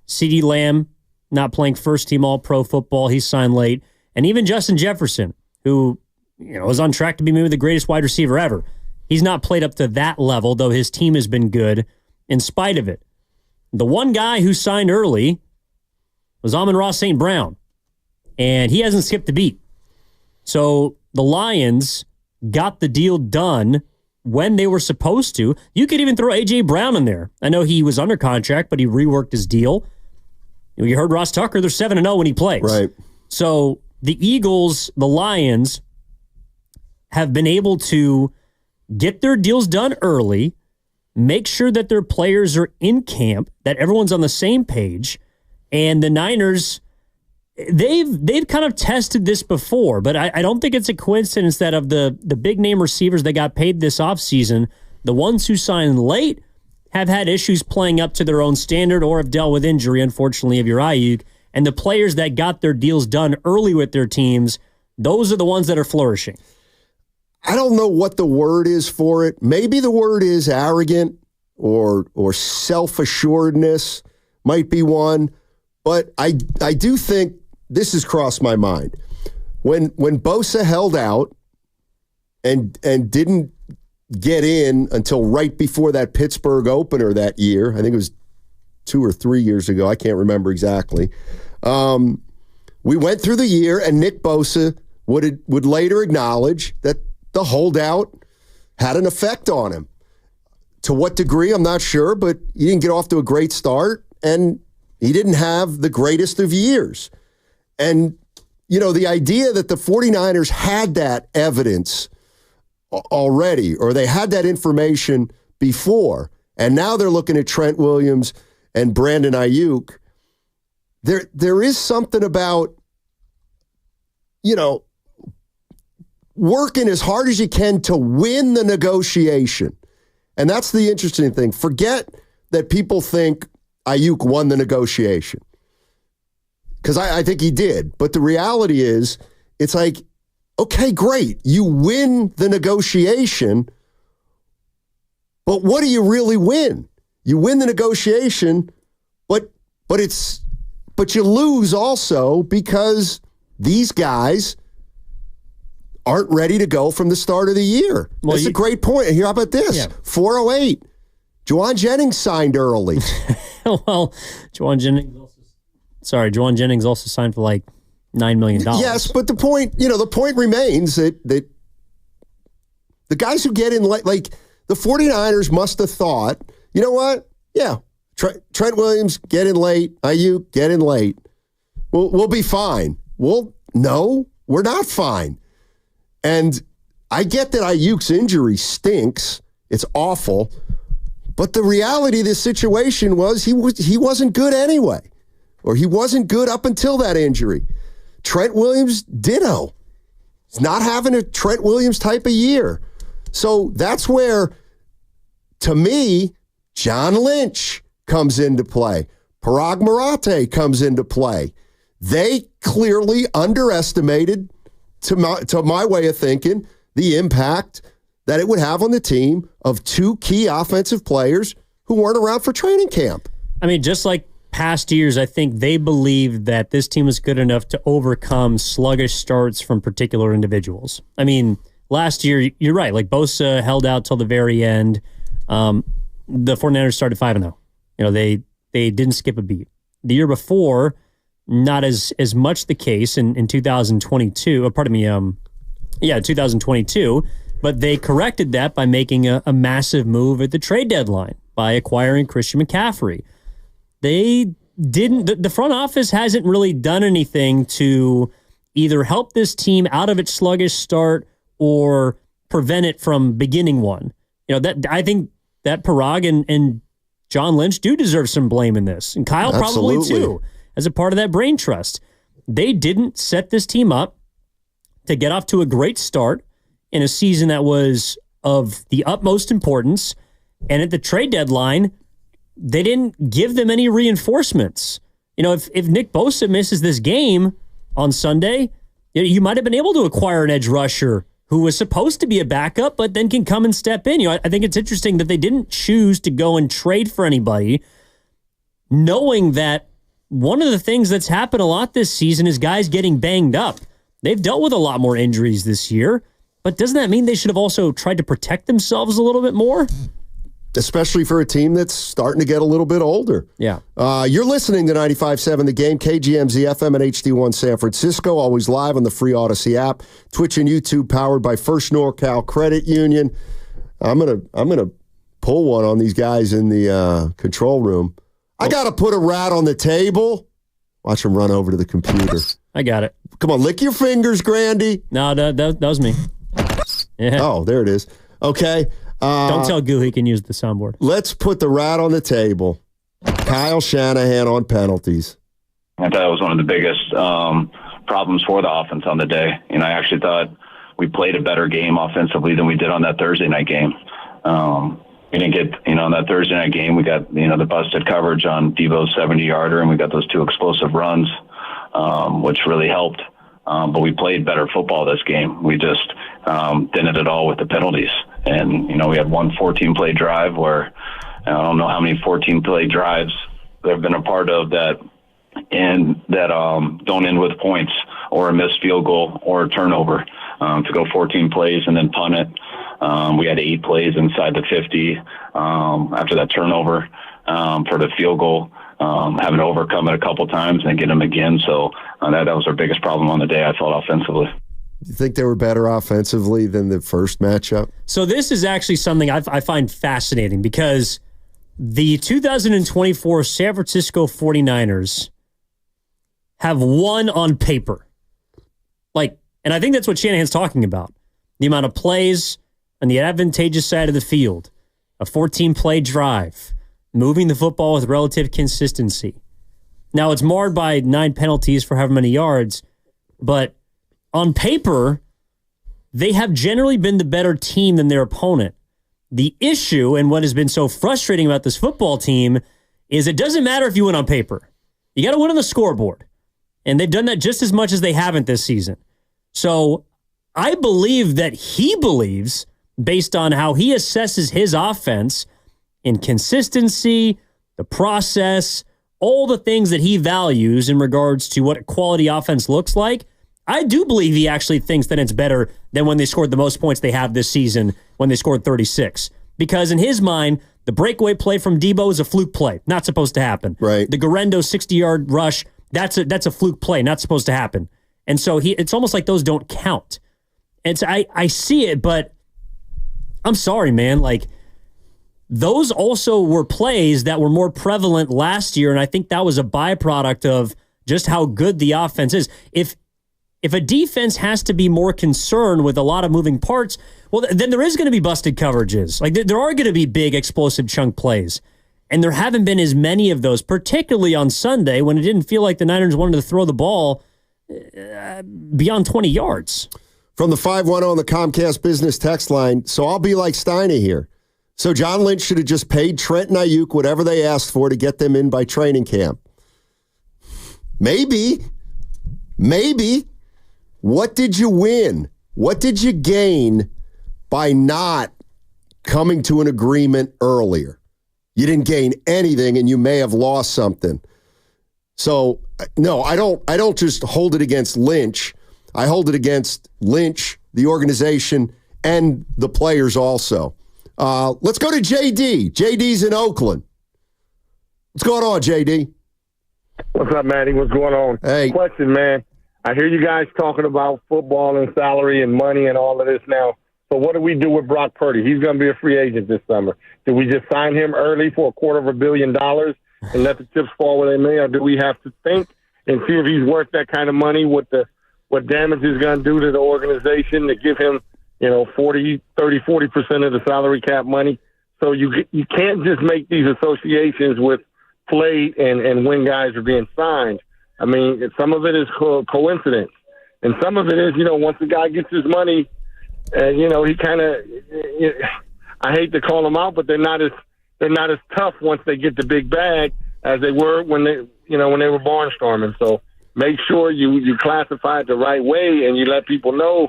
CeeDee Lamb, not playing first-team All-Pro football. He signed late. And even Justin Jefferson, who is on track to be maybe the greatest wide receiver ever. He's not played up to that level, though his team has been good in spite of it. The one guy who signed early was Amon-Ra St. Brown, and he hasn't skipped a beat. So the Lions got the deal done when they were supposed to. You could even throw A.J. Brown in there. I know he was under contract, but he reworked his deal. You heard Ross Tucker, they're 7-0 when he plays. Right. So the Eagles, the Lions, have been able to get their deals done early, make sure that their players are in camp, that everyone's on the same page, and the Niners, they've kind of tested this before, but I don't think it's a coincidence that of the big-name receivers that got paid this offseason, the ones who signed late have had issues playing up to their own standard or have dealt with injury, unfortunately, of your Ayuk, and the players that got their deals done early with their teams, those are the ones that are flourishing. I don't know what the word is for it. Maybe the word is arrogant or self-assuredness might be one. But I do think this has crossed my mind. When Bosa held out and didn't get in until right before that Pittsburgh opener that year, I think it was 2 or 3 years ago, I can't remember exactly. We went through the year, and Nick Bosa would later acknowledge that the holdout had an effect on him. To what degree, I'm not sure, but he didn't get off to a great start, and he didn't have the greatest of years. And, the idea that the 49ers had that evidence already, or they had that information before, and now they're looking at Trent Williams and Brandon Ayuk, there is something about, working as hard as you can to win the negotiation. And that's the interesting thing. Forget that people think Ayuk won the negotiation, because I think he did. But the reality is, it's like, okay, great. You win the negotiation, but what do you really win? You win the negotiation, but you lose also because these guys aren't ready to go from the start of the year. Well, that's a great point. Here, how about this? Yeah. 408. Juwan Jennings signed early. Well, Juwan Jennings also signed for like $9 million. Yes, but the point remains that the guys who get in late, like the 49ers must have thought, you know what? Yeah, Trent Williams, get in late. Ayuk, get in late. We'll be fine. Well, no, we're not fine. And I get that Ayuk's injury stinks. It's awful. But the reality of this situation was he wasn't good anyway. Or he wasn't good up until that injury. Trent Williams, ditto. He's not having a Trent Williams type of year. So that's where, to me, John Lynch comes into play. Parag Marate comes into play. They clearly underestimated, to my way of thinking, the impact that it would have on the team of two key offensive players who weren't around for training camp. I mean, just like past years, I think they believed that this team was good enough to overcome sluggish starts from particular individuals. I mean, last year, you're right. Like Bosa held out till the very end. The 49ers started 5-0. They didn't skip a beat. The year before, not as much the case in 2022. 2022. But they corrected that by making a massive move at the trade deadline by acquiring Christian McCaffrey. They didn't. The front office hasn't really done anything to either help this team out of its sluggish start or prevent it from beginning one. That I think that Parag and John Lynch do deserve some blame in this, and Kyle probably too, as a part of that brain trust. They didn't set this team up to get off to a great start in a season that was of the utmost importance, and at the trade deadline, they didn't give them any reinforcements. If Nick Bosa misses this game on Sunday, you might have been able to acquire an edge rusher who was supposed to be a backup, but then can come and step in. I think it's interesting that they didn't choose to go and trade for anybody, knowing that one of the things that's happened a lot this season is guys getting banged up. They've dealt with a lot more injuries this year, but doesn't that mean they should have also tried to protect themselves a little bit more? Especially for a team that's starting to get a little bit older. Yeah. You're listening to 95.7 The Game, KGMZ FM and HD1 San Francisco, always live on the free Odyssey app, Twitch and YouTube, powered by First NorCal Credit Union. I'm gonna pull one on these guys in the control room. I got to put a rat on the table. Watch him run over to the computer. I got it. Come on, lick your fingers, Grandy. No, that was me. Yeah. Oh, there it is. Okay. Don't tell Goo he can use the soundboard. Let's put the rat on the table. Kyle Shanahan on penalties. I thought it was one of the biggest problems for the offense on the day. I actually thought we played a better game offensively than we did on that Thursday night game. We didn't get, on that Thursday night game, we got, the busted coverage on Debo's 70-yarder, and we got those two explosive runs, which really helped. But we played better football this game. We just didn't at all with the penalties. And, we had one 14-play drive where I don't know how many 14-play drives there have been a part of that don't end with points or a missed field goal or a turnover. To go 14 plays and then punt it. We had 8 plays inside the 50 after that turnover for the field goal. Having to overcome it a couple times and then get them again. So that was our biggest problem on the day, I thought, offensively. Do you think they were better offensively than the first matchup? So this is actually something I find fascinating because the 2024 San Francisco 49ers have won on paper. And I think that's what Shanahan's talking about. The amount of plays on the advantageous side of the field, a 14-play drive, moving the football with relative consistency. Now, it's marred by 9 penalties for however many yards, but on paper, they have generally been the better team than their opponent. The issue, and what has been so frustrating about this football team, is it doesn't matter if you win on paper. You got to win on the scoreboard. And they've done that just as much as they haven't this season. So I believe that he believes, based on how he assesses his offense in consistency, the process, all the things that he values in regards to what a quality offense looks like, I do believe he actually thinks that it's better than when they scored the most points they have this season when they scored 36. Because in his mind, the breakaway play from Debo is a fluke play, not supposed to happen. Right. The Garendo 60-yard rush, that's a fluke play, not supposed to happen. And so it's almost like those don't count. And so I see it, but I'm sorry, man. Those also were plays that were more prevalent last year, and I think that was a byproduct of just how good the offense is. If if a defense has to be more concerned with a lot of moving parts, well, then there is going to be busted coverages. Like there are going to be big explosive chunk plays. And there haven't been as many of those, particularly on Sunday when it didn't feel like the Niners wanted to throw the ball beyond 20 yards. From the 510 on the Comcast business text line, so I'll be like Steiny here. So John Lynch should have just paid Trent and Ayuk whatever they asked for to get them in by training camp. Maybe. What did you win? What did you gain by not coming to an agreement earlier? You didn't gain anything, and you may have lost something. So, no, I don't just hold it against Lynch. I hold it against Lynch, the organization, and the players also. Let's go to JD. JD's in Oakland. What's going on, JD? What's up, Matty? What's going on? Hey. Question, man. I hear you guys talking about football and salary and money and all of this now. So what do we do with Brock Purdy? He's going to be a free agent this summer. Do we just sign him early for $250 million and let the chips fall where they may, or do we have to think and see if he's worth that kind of money, what damage is going to do to the organization to give him, 40% of the salary cap money? So you can't just make these associations with play and when guys are being signed. I mean, some of it is coincidence, and some of it is, once the guy gets his money, he kind of, I hate to call them out, but they're not as tough once they get the big bag as they were when they were barnstorming. So make sure you classify it the right way and you let people know.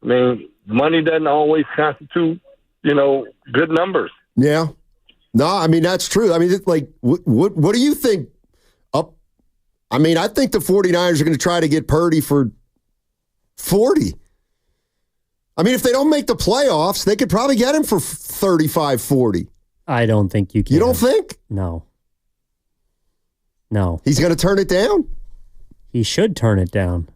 I mean, money doesn't always constitute, good numbers. Yeah. No, I mean, that's true. I mean, what do you think? I mean, I think the 49ers are going to try to get Purdy for 40. I mean, if they don't make the playoffs, they could probably get him for 35, 40. I don't think you can. You don't think? No. He's going to turn it down? He should turn it down.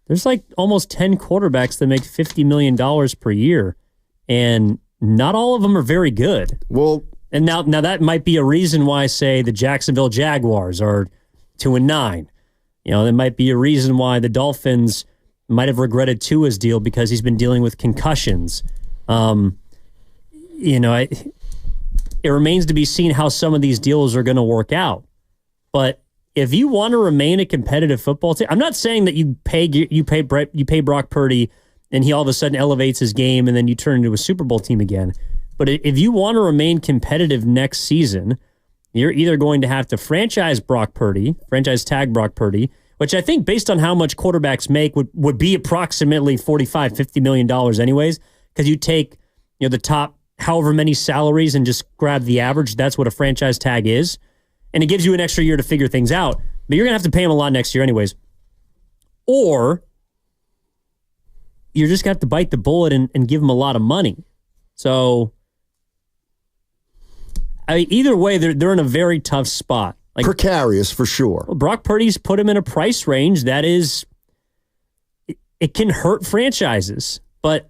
There's like almost 10 quarterbacks that make $50 million per year, and not all of them are very good. Well, and now that might be a reason why, say, the Jacksonville Jaguars are 2-9. That might be a reason why the Dolphins might have regretted Tua's deal because he's been dealing with concussions. It remains to be seen how some of these deals are going to work out. But if you want to remain a competitive football team, I'm not saying that you pay Brock Purdy and he all of a sudden elevates his game and then you turn into a Super Bowl team again. But if you want to remain competitive next season, you're either going to have to franchise tag Brock Purdy, which I think based on how much quarterbacks make would be approximately $45-50 million anyways, because you take the top however many salaries and just grab the average. That's what a franchise tag is. And it gives you an extra year to figure things out. But you're going to have to pay him a lot next year anyways. Or you're just going to have to bite the bullet and give him a lot of money. So either way, they're in a very tough spot. Like, precarious for sure. Well, Brock Purdy's put him in a price range that is, it can hurt franchises, but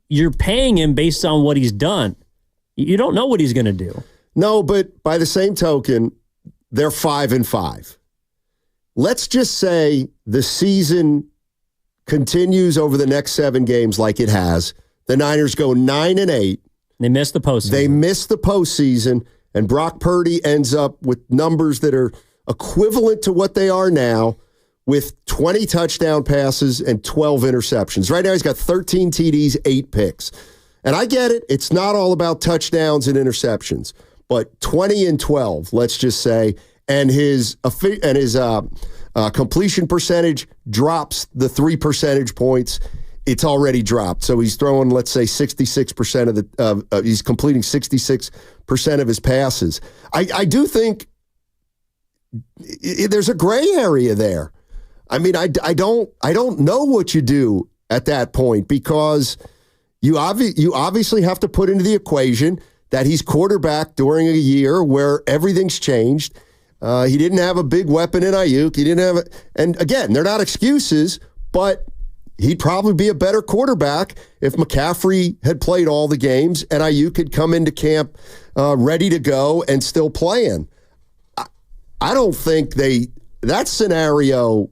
you're paying him based on what he's done. You don't know what he's going to do. No, but by the same token, they're 5-5. Let's just say the season continues over the next 7 games like it has. The Niners go 9-8. They miss the postseason. And Brock Purdy ends up with numbers that are equivalent to what they are now, with 20 touchdown passes and 12 interceptions. Right now, he's got 13 TDs, 8 picks. And I get it. It's not all about touchdowns and interceptions, but 20 and 12, let's just say, and his completion percentage drops the 3 percentage points. It's already dropped. So he's throwing, let's say, 66% he's completing 66% of his passes. I do think there's a gray area there. I mean, I don't know what you do at that point, because you obviously have to put into the equation that he's quarterback during a year where everything's changed. He didn't have a big weapon in Ayuk. He didn't have and again, they're not excuses, but he'd probably be a better quarterback if McCaffrey had played all the games and Ayuk had come into camp ready to go and still playing. I don't think that scenario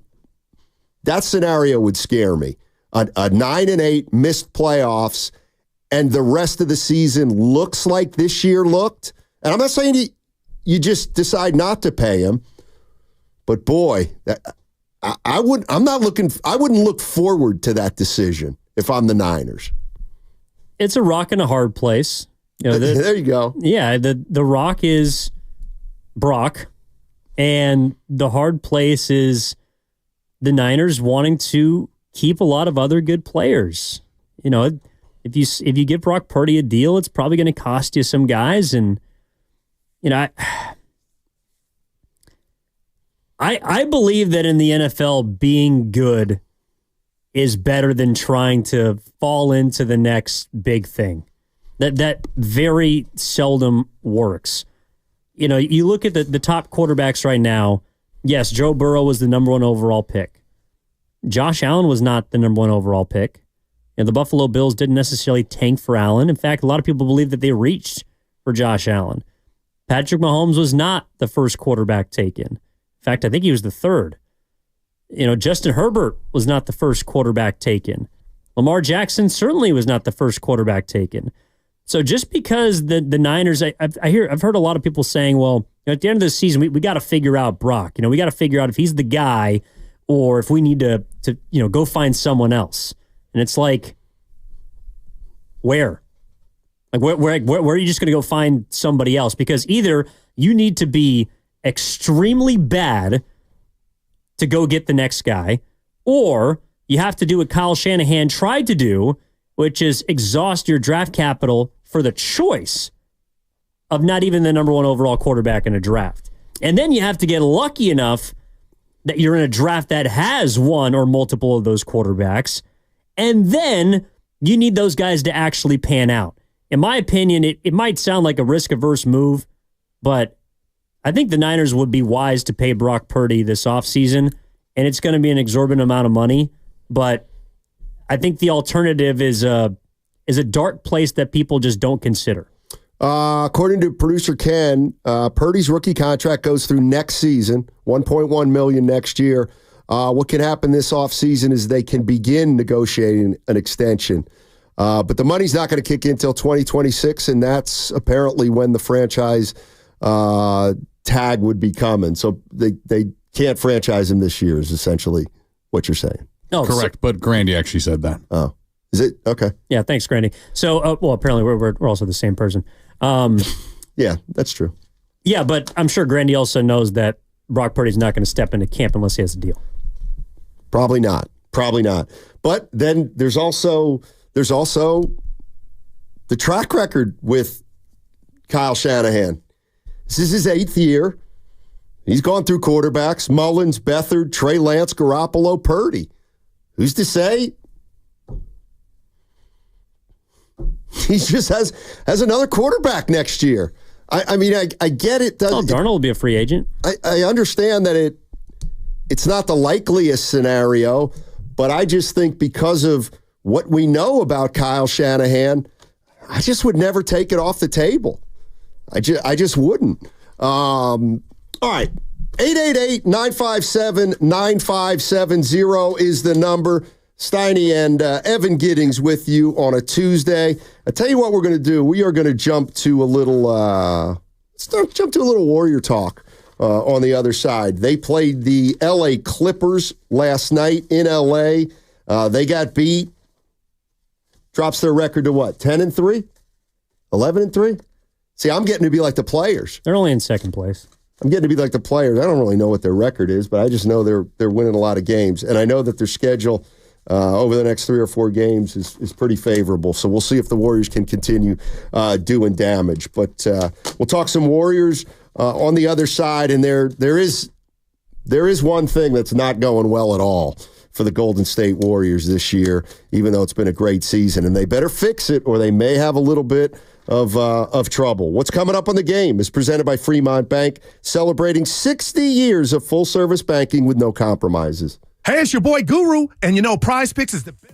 That scenario would scare me. A 9-8 missed playoffs, and the rest of the season looks like this year looked. And I'm not saying you just decide not to pay him, but boy, I wouldn't look forward to that decision if I'm the Niners. It's a rock and a hard place. There you go. Yeah, the rock is Brock, and the hard place is the Niners wanting to keep a lot of other good players. If you give Brock Purdy a deal, it's probably going to cost you some guys, and I believe that in the NFL, being good is better than trying to fall into the next big thing. That very seldom works. You look at the top quarterbacks right now. Yes, Joe Burrow was the number 1 overall pick. Josh Allen was not the number 1 overall pick. The Buffalo Bills didn't necessarily tank for Allen. In fact, a lot of people believe that they reached for Josh Allen. Patrick Mahomes was not the first quarterback taken. In fact, I think he was the third. Justin Herbert was not the first quarterback taken. Lamar Jackson certainly was not the first quarterback taken. So just because the Niners, I've heard a lot of people saying, well, at the end of the season, we got to figure out Brock. We got to figure out if he's the guy or if we need to go find someone else. And it's like, where? Like where are you just going to go find somebody else? Because either you need to be extremely bad to go get the next guy, or you have to do what Kyle Shanahan tried to do, which is exhaust your draft capital for the choice of not even the number 1 overall quarterback in a draft. And then you have to get lucky enough that you're in a draft that has one or multiple of those quarterbacks. And then you need those guys to actually pan out. In my opinion, it might sound like a risk-averse move, but I think the Niners would be wise to pay Brock Purdy this offseason, and it's going to be an exorbitant amount of money. But I think the alternative is a dark place that people just don't consider. According to producer Ken, Purdy's rookie contract goes through next season, $1.1 million next year. What can happen this offseason is they can begin negotiating an extension. But the money's not going to kick in until 2026, and that's apparently when the franchise tag would be coming. So they can't franchise him this year is essentially what you're saying. Oh, correct. But Grandy actually said that. Oh, is it? Okay. Yeah, thanks, Grandy. So, apparently we're also the same person. Yeah, that's true. Yeah, but I'm sure Grandy also knows that Brock Purdy's not going to step into camp unless he has a deal. Probably not. But then there's also the track record with Kyle Shanahan. This is his 8th year. He's gone through quarterbacks: Mullins, Beathard, Trey Lance, Garoppolo, Purdy. Who's to say he just has another quarterback next year? I mean, I get it. Darnold will be a free agent. I understand that it's not the likeliest scenario, but I just think because of what we know about Kyle Shanahan, I just would never take it off the table. I just wouldn't. All right. 888-957-9570 is the number. Steiny and Evan Giddings with you on a Tuesday. I tell you what we're going to do. We are going to jump to a little Warrior talk on the other side. They played the L.A. Clippers last night in L.A. They got beat. Drops their record to what? 10-3? 11-3? See, I'm getting to be like the players. They're only in second place. I'm getting to be like the players. I don't really know what their record is, but I just know they're winning a lot of games. And I know that their schedule over the next 3 or 4 games is pretty favorable. So we'll see if the Warriors can continue doing damage. But we'll talk some Warriors on the other side. And there is one thing that's not going well at all for the Golden State Warriors this year, even though it's been a great season. And they better fix it or they may have a little bit of trouble. What's coming up on the game is presented by Fremont Bank, celebrating 60 years of full-service banking with no compromises. Hey, it's your boy Guru, and you know Prize Picks is the best.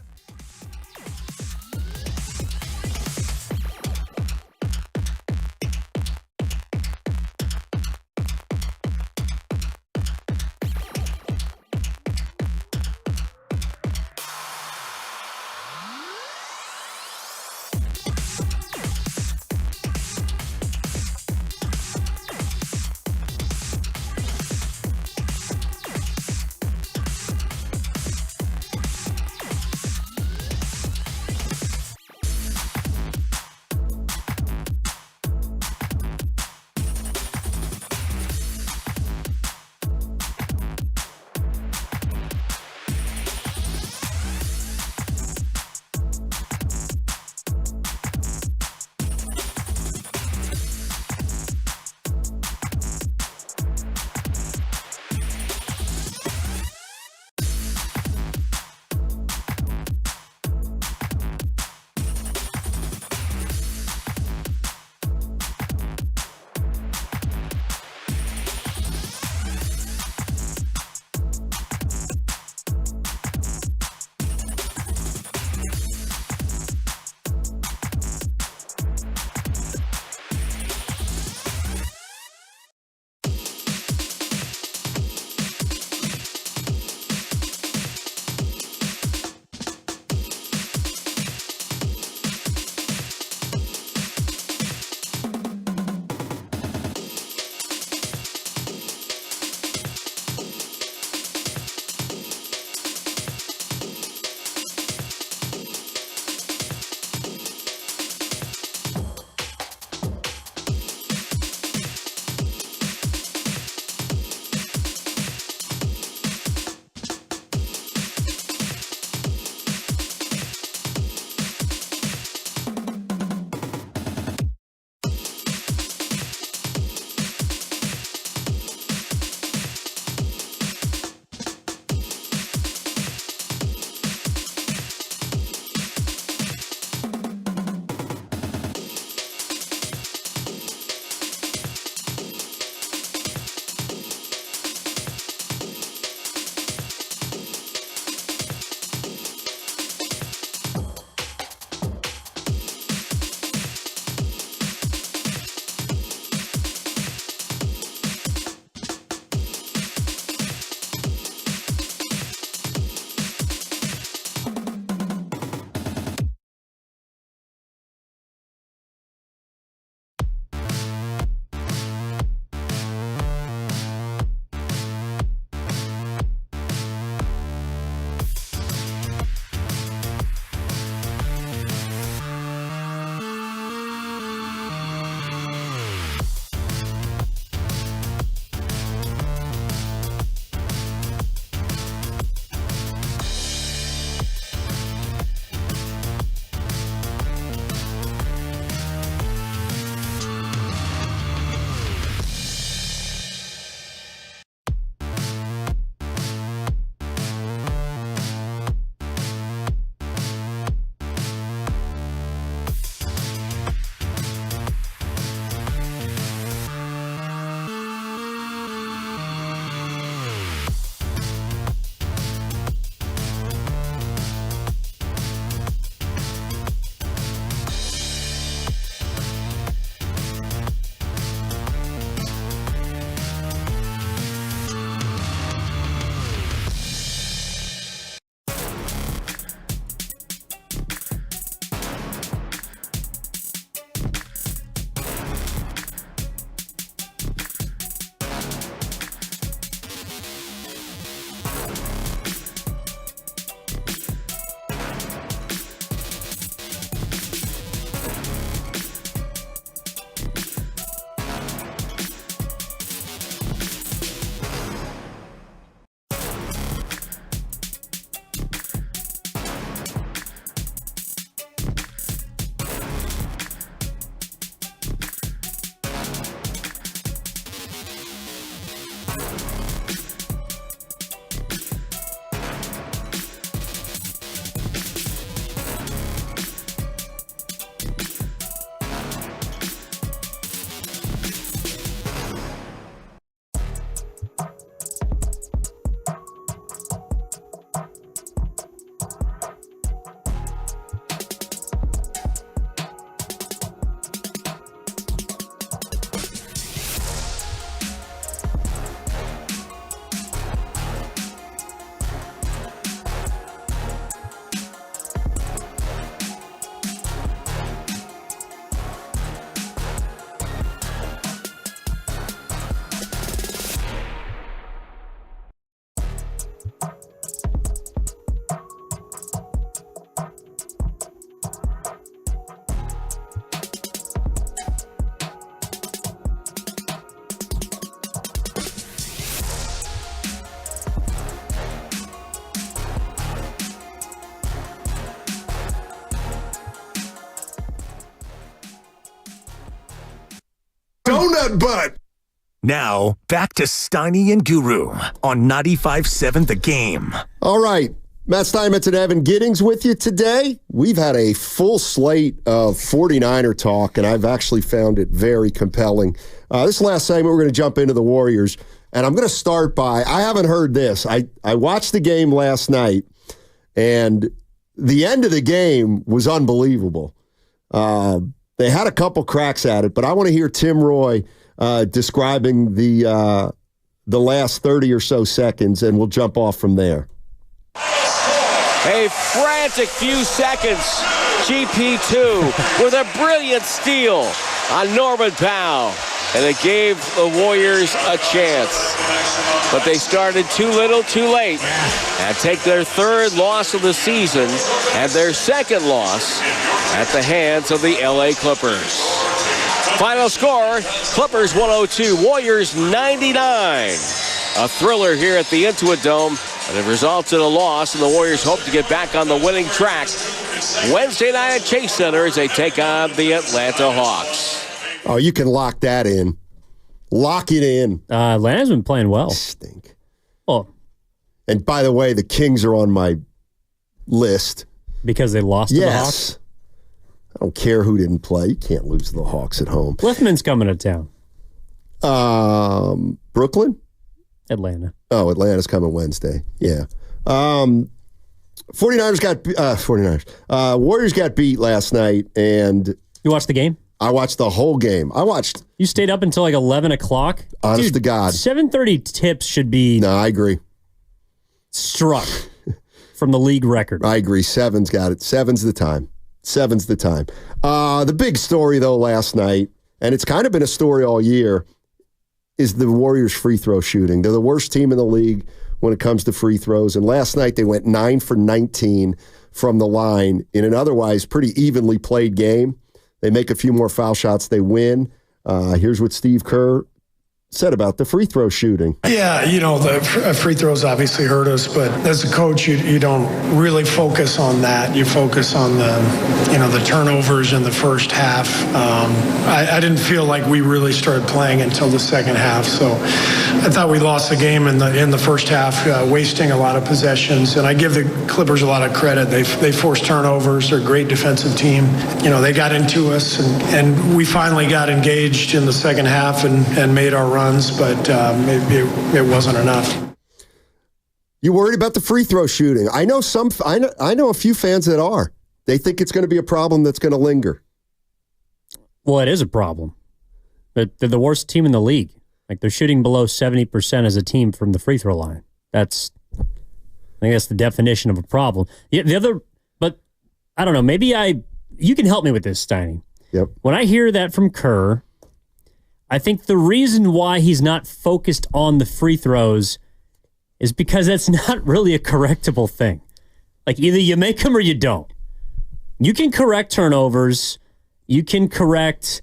But. Now, back to Steiny and Guru on 95.7 The Game. All right. Matt Steinmetz and Evan Giddings with you today. We've had a full slate of 49er talk, and I've actually found it very compelling. This last segment, we're going to jump into the Warriors, and I'm going to start by, I haven't heard this. I watched the game last night, and the end of the game was unbelievable. They had a couple cracks at it, but I want to hear Tim Roy describing the last 30 or so seconds, and we'll jump off from there. A frantic few seconds. GP2 with a brilliant steal on Norman Powell. And it gave the Warriors a chance. But they started too little, too late. And take their third loss of the season and their second loss at the hands of the LA Clippers. Final score, Clippers 102, Warriors 99. A thriller here at the Intuit Dome. And it results in a loss, and the Warriors hope to get back on the winning track Wednesday night at Chase Center as they take on the Atlanta Hawks. Oh, you can lock that in. Lock it in. Atlanta's been playing well. Stink. Oh. And by the way, the Kings are on my list. Because they lost to the Hawks? I don't care who didn't play. You can't lose to the Hawks at home. Cliffman's coming to town. Brooklyn? Atlanta. Oh, Atlanta's coming Wednesday. Yeah. 49ers got Warriors got beat last night, and you watched the game? I watched the whole game. You stayed up until like 11 o'clock? Honest to God. 7:30 tips should be... No, I agree. Struck from the league record. I agree. Seven's got it. Seven's the time. The big story, though, last night, and it's kind of been a story all year, is the Warriors free throw shooting. They're the worst team in the league when it comes to free throws. And last night they went 9 for 19 from the line in an otherwise pretty evenly played game. They make a few more foul shots. They win. Here's what Steve Kerr said about the free throw shooting. Yeah, the free throws obviously hurt us, but as a coach, you don't really focus on that. You focus on the turnovers in the first half. I didn't feel like we really started playing until the second half, so I thought we lost the game in the first half, wasting a lot of possessions. And I give the Clippers a lot of credit. They forced turnovers. They're a great defensive team. They got into us, and we finally got engaged in the second half and made our runs, but it wasn't enough. You worried about the free throw shooting? I know a few fans that are. They think it's going to be a problem that's going to linger. Well, it is a problem. But they're the worst team in the league. Like, they're shooting below 70% as a team from the free throw line. I think that's the definition of a problem. But I don't know. Maybe you can help me with this, Steiny. Yep. When I hear that from Kerr, I think the reason why he's not focused on the free throws is because that's not really a correctable thing. Like, either you make them or you don't. You can correct turnovers. You can correct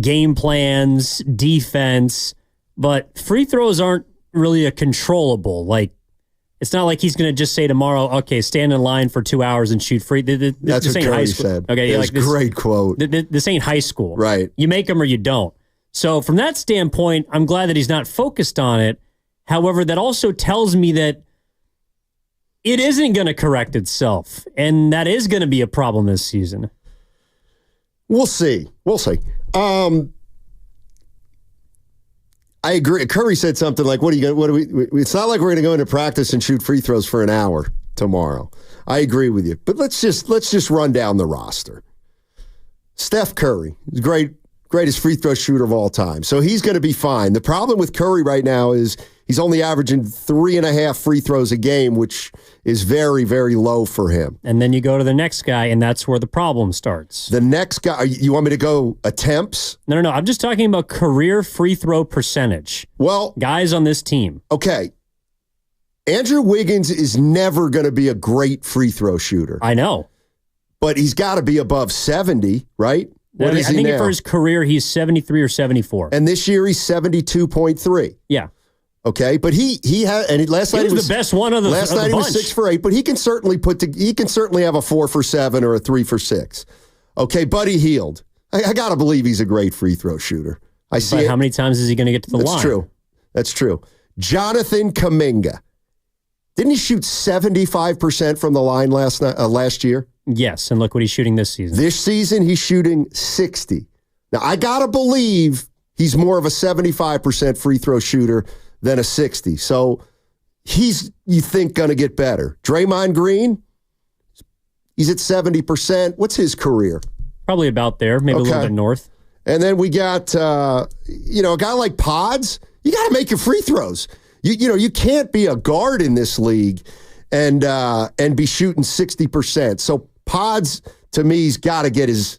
game plans, defense, but free throws aren't really a controllable. Like, it's not like he's going to just say tomorrow, okay, stand in line for 2 hours and shoot free. That's what Curry said. Okay, that's a great quote. This ain't high school. Right. You make them or you don't. So from that standpoint, I'm glad that he's not focused on it. However, that also tells me that it isn't going to correct itself, and that is going to be a problem this season. We'll see. I agree. Curry said something like, it's not like we're going to go into practice and shoot free throws for an hour tomorrow. I agree with you. But let's just run down the roster. Steph Curry is greatest free throw shooter of all time. So he's going to be fine. The problem with Curry right now is he's only averaging 3.5 free throws a game, which is very, very low for him. And then you go to the next guy, and that's where the problem starts. The next guy, you want me to go attempts? No. I'm just talking about career free throw percentage. Well, guys on this team. Okay. Andrew Wiggins is never going to be a great free throw shooter. I know. But he's got to be above 70, right? I think for his career, he's 73 or 74. And this year, he's 72.3. Yeah. Okay, but he had, and last night he was the best one of the last night he was bunch. 6 for 8, but he can certainly have a 4 for 7 or a 3 for 6. Okay, Buddy Hield. I got to believe he's a great free throw shooter. I see but it. how many times is he going to get to the line? That's true. Jonathan Kuminga. Didn't he shoot 75% from the line last year? Yes, and look what he's shooting this season. This season, he's shooting 60. Now, I got to believe he's more of a 75% free throw shooter than a 60. So he's, you think, going to get better. Draymond Green, he's at 70%. What's his career? Probably about there, maybe a little bit north. And then we got, a guy like Pods. You got to make your free throws. You can't be a guard in this league and be shooting 60%. So Pods, to me, he's got to get his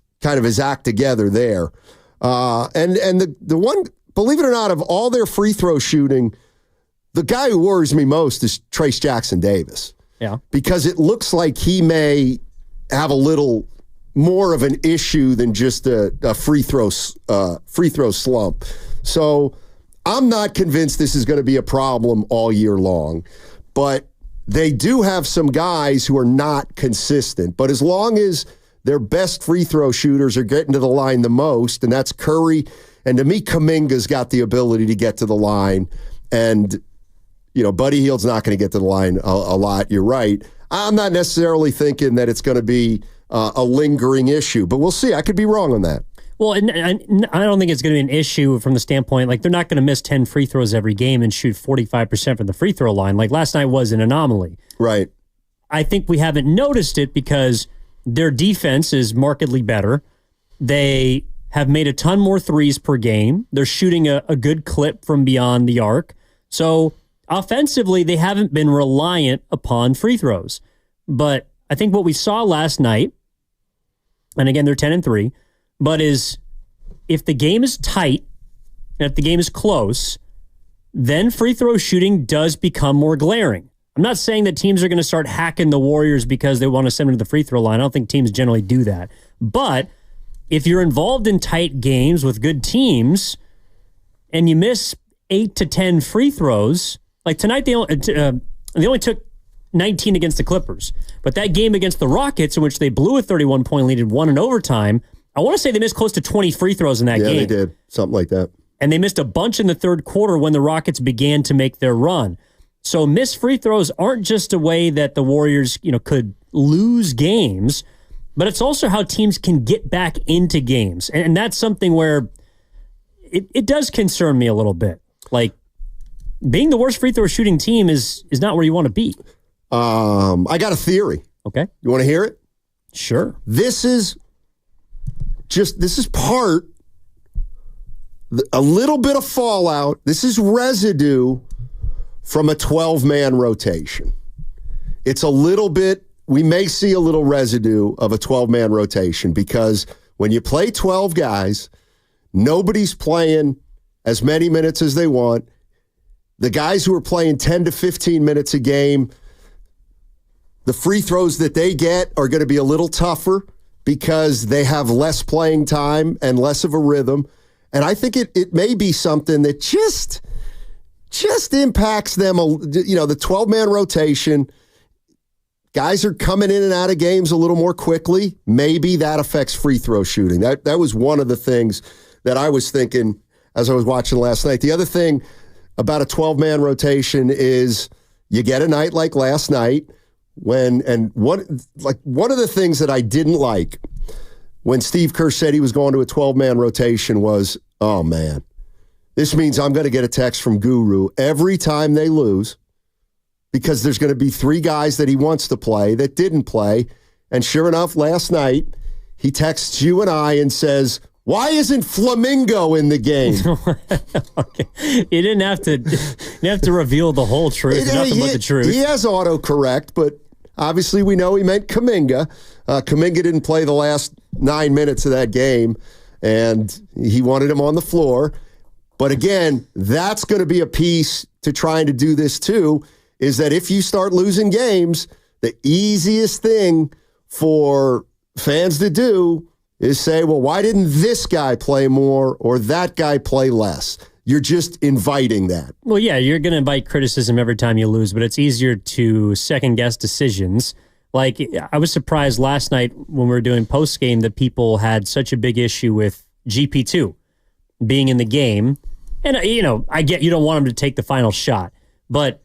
act together there. And the one, believe it or not, of all their free throw shooting, the guy who worries me most is Trace Jackson Davis. Yeah. Because it looks like he may have a little more of an issue than just a free throw slump. So I'm not convinced this is going to be a problem all year long, but they do have some guys who are not consistent. But as long as their best free throw shooters are getting to the line the most, and that's Curry, and to me, Kuminga's got the ability to get to the line, and Buddy Hield's not going to get to the line a lot. You're right. I'm not necessarily thinking that it's going to be a lingering issue, but we'll see. I could be wrong on that. Well, I don't think it's going to be an issue from the standpoint, like, they're not going to miss 10 free throws every game and shoot 45% from the free throw line. Like, last night was an anomaly. Right. I think we haven't noticed it because their defense is markedly better. They have made a ton more threes per game. They're shooting a good clip from beyond the arc. So offensively, they haven't been reliant upon free throws. But I think what we saw last night, and again, they're 10-3, but is if the game is tight and if the game is close, then free throw shooting does become more glaring. I'm not saying that teams are going to start hacking the Warriors because they want to send them to the free throw line. I don't think teams generally do that. But if you're involved in tight games with good teams and you miss 8 to 10 free throws, like tonight they only took 19 against the Clippers. But that game against the Rockets, in which they blew a 31-point lead and won in overtime, I want to say they missed close to 20 free throws in that game. Yeah, they did. Something like that. And they missed a bunch in the third quarter when the Rockets began to make their run. So missed free throws aren't just a way that the Warriors, could lose games, but it's also how teams can get back into games. And that's something where it does concern me a little bit. Like, being the worst free throw shooting team is not where you want to be. I got a theory. Okay. You want to hear it? Sure. This is part, a little bit of fallout. This is residue from a 12-man rotation. It's a little bit, we may see a little residue of a 12-man rotation because when you play 12 guys, nobody's playing as many minutes as they want. The guys who are playing 10 to 15 minutes a game, the free throws that they get are going to be a little tougher because they have less playing time and less of a rhythm. And I think it may be something that just impacts them. The 12-man rotation, guys are coming in and out of games a little more quickly. Maybe that affects free throw shooting. That was one of the things that I was thinking as I was watching last night. The other thing about a 12-man rotation is you get a night like last night one of the things that I didn't like when Steve Kerr said he was going to a 12-man rotation was, oh man, this means I'm going to get a text from Guru every time they lose because there's going to be 3 guys that he wants to play that didn't play. And sure enough, last night, he texts you and I and says, why isn't Flamingo in the game? Okay. You didn't have to reveal the whole truth, nothing but the truth. He has autocorrect, but obviously we know he meant Kuminga. Kuminga didn't play the last 9 minutes of that game, and he wanted him on the floor. But again, that's going to be a piece to trying to do this too, is that if you start losing games, the easiest thing for fans to do is say, well, why didn't this guy play more or that guy play less? You're just inviting that. Well, yeah, you're going to invite criticism every time you lose, but it's easier to second-guess decisions. Like, I was surprised last night when we were doing post-game that people had such a big issue with GP2. being in the game. And, I get you don't want him to take the final shot. But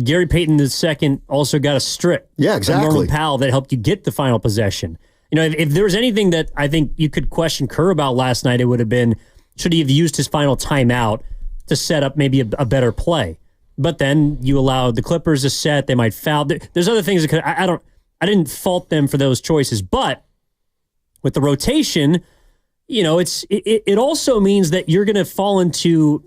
Gary Payton II also got a strip. Yeah, exactly. Norman Powell that helped you get the final possession. If there was anything that I think you could question Kerr about last night, it would have been, should he have used his final timeout to set up maybe a better play? But then you allowed the Clippers to set. They might foul. There's other things that could. I didn't fault them for those choices. But with the rotation, it also means that you're going to fall into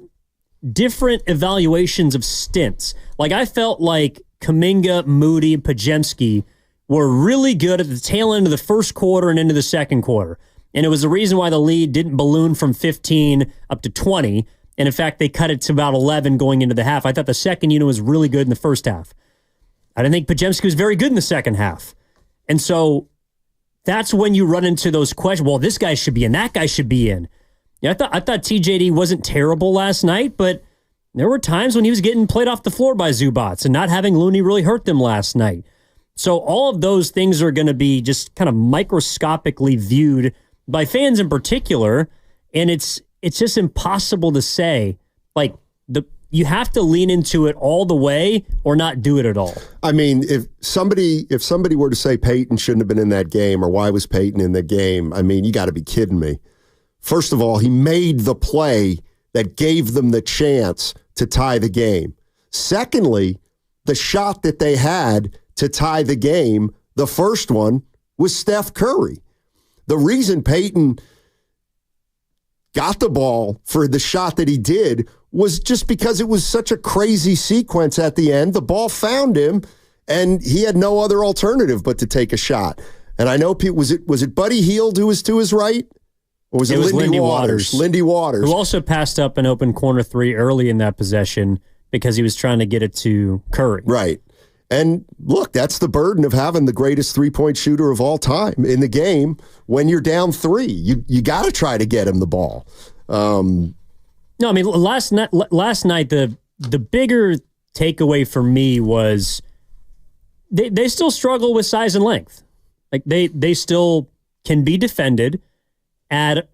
different evaluations of stints. Like I felt like Kuminga, Moody, and Podziemski were really good at the tail end of the first quarter and into the second quarter. And it was the reason why the lead didn't balloon from 15 up to 20. And in fact, they cut it to about 11 going into the half. I thought the second unit was really good in the first half. I didn't think Podziemski was very good in the second half. And so that's when you run into those questions. Well, this guy should be in, that guy should be in. Yeah, I thought TJD wasn't terrible last night, but there were times when he was getting played off the floor by Zubats, and not having Looney really hurt them last night. So all of those things are going to be just kind of microscopically viewed by fans in particular, and it's just impossible to say. Like you have to lean into it all the way or not do it at all. I mean, if somebody were to say Peyton shouldn't have been in that game, or why was Peyton in the game, I mean, you got to be kidding me. First of all, he made the play that gave them the chance to tie the game. Secondly, the shot that they had to tie the game, the first one, was Steph Curry. The reason Peyton got the ball for the shot that he did was just because it was such a crazy sequence at the end. The ball found him, and he had no other alternative but to take a shot. And I know was it Buddy Hield who was to his right? Or was it Lindy Waters? Lindy Waters. Who also passed up an open corner three early in that possession because he was trying to get it to Curry. Right. And look, that's the burden of having the greatest three-point shooter of all time in the game when you're down 3. You got to try to get him the ball. No, I mean, last night the bigger takeaway for me was they still struggle with size and length. Like they still can be defended at,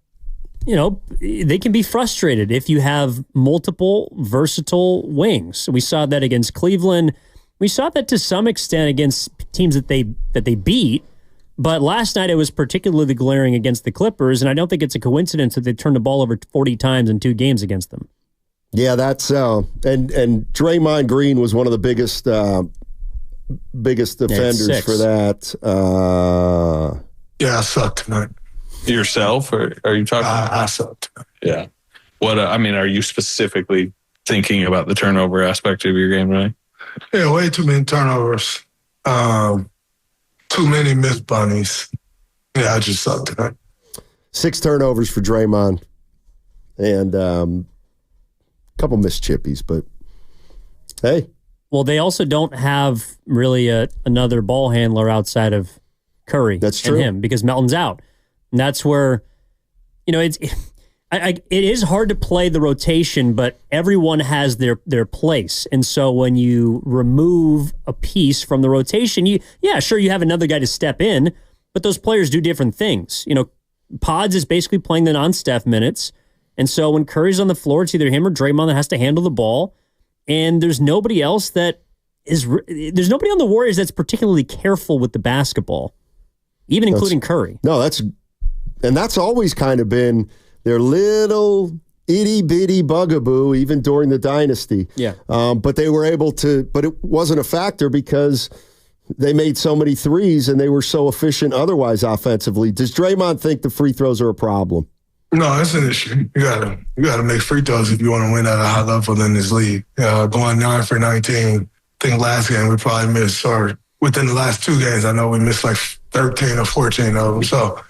they can be frustrated if you have multiple versatile wings. We saw that against Cleveland. We saw that to some extent against teams that they beat, but last night it was particularly glaring against the Clippers, and I don't think it's a coincidence that they turned the ball over 40 times in 2 games against them. Yeah, that's and Draymond Green was one of the biggest offenders for that. Yeah, I sucked tonight. Yourself, or are you talking? I sucked tonight. Yeah. What? Are you specifically thinking about the turnover aspect of your game, right? Yeah, way too many turnovers. Too many missed bunnies. Yeah, I just sucked tonight. 6 turnovers for Draymond. And a couple missed chippies, but hey. Well, they also don't have really another ball handler outside of Curry. That's true. And him, because Melton's out. And that's where, it is hard to play the rotation, but everyone has their place. And so when you remove a piece from the rotation, you have another guy to step in, but those players do different things. Pods is basically playing the non-Steph minutes. And so when Curry's on the floor, it's either him or Draymond that has to handle the ball. And there's nobody else there's nobody on the Warriors that's particularly careful with the basketball, even including Curry. No, that's always kind of been their little itty-bitty bugaboo, even during the dynasty. Yeah. But they were able to, but it wasn't a factor because they made so many threes and they were so efficient otherwise offensively. Does Draymond think the free throws are a problem? No, it's an issue. You gotta make free throws if you want to win at a high level in this league. Going 9 for 19. I think last game we probably missed, or within the last 2 games, I know we missed like 13 or 14 of them. So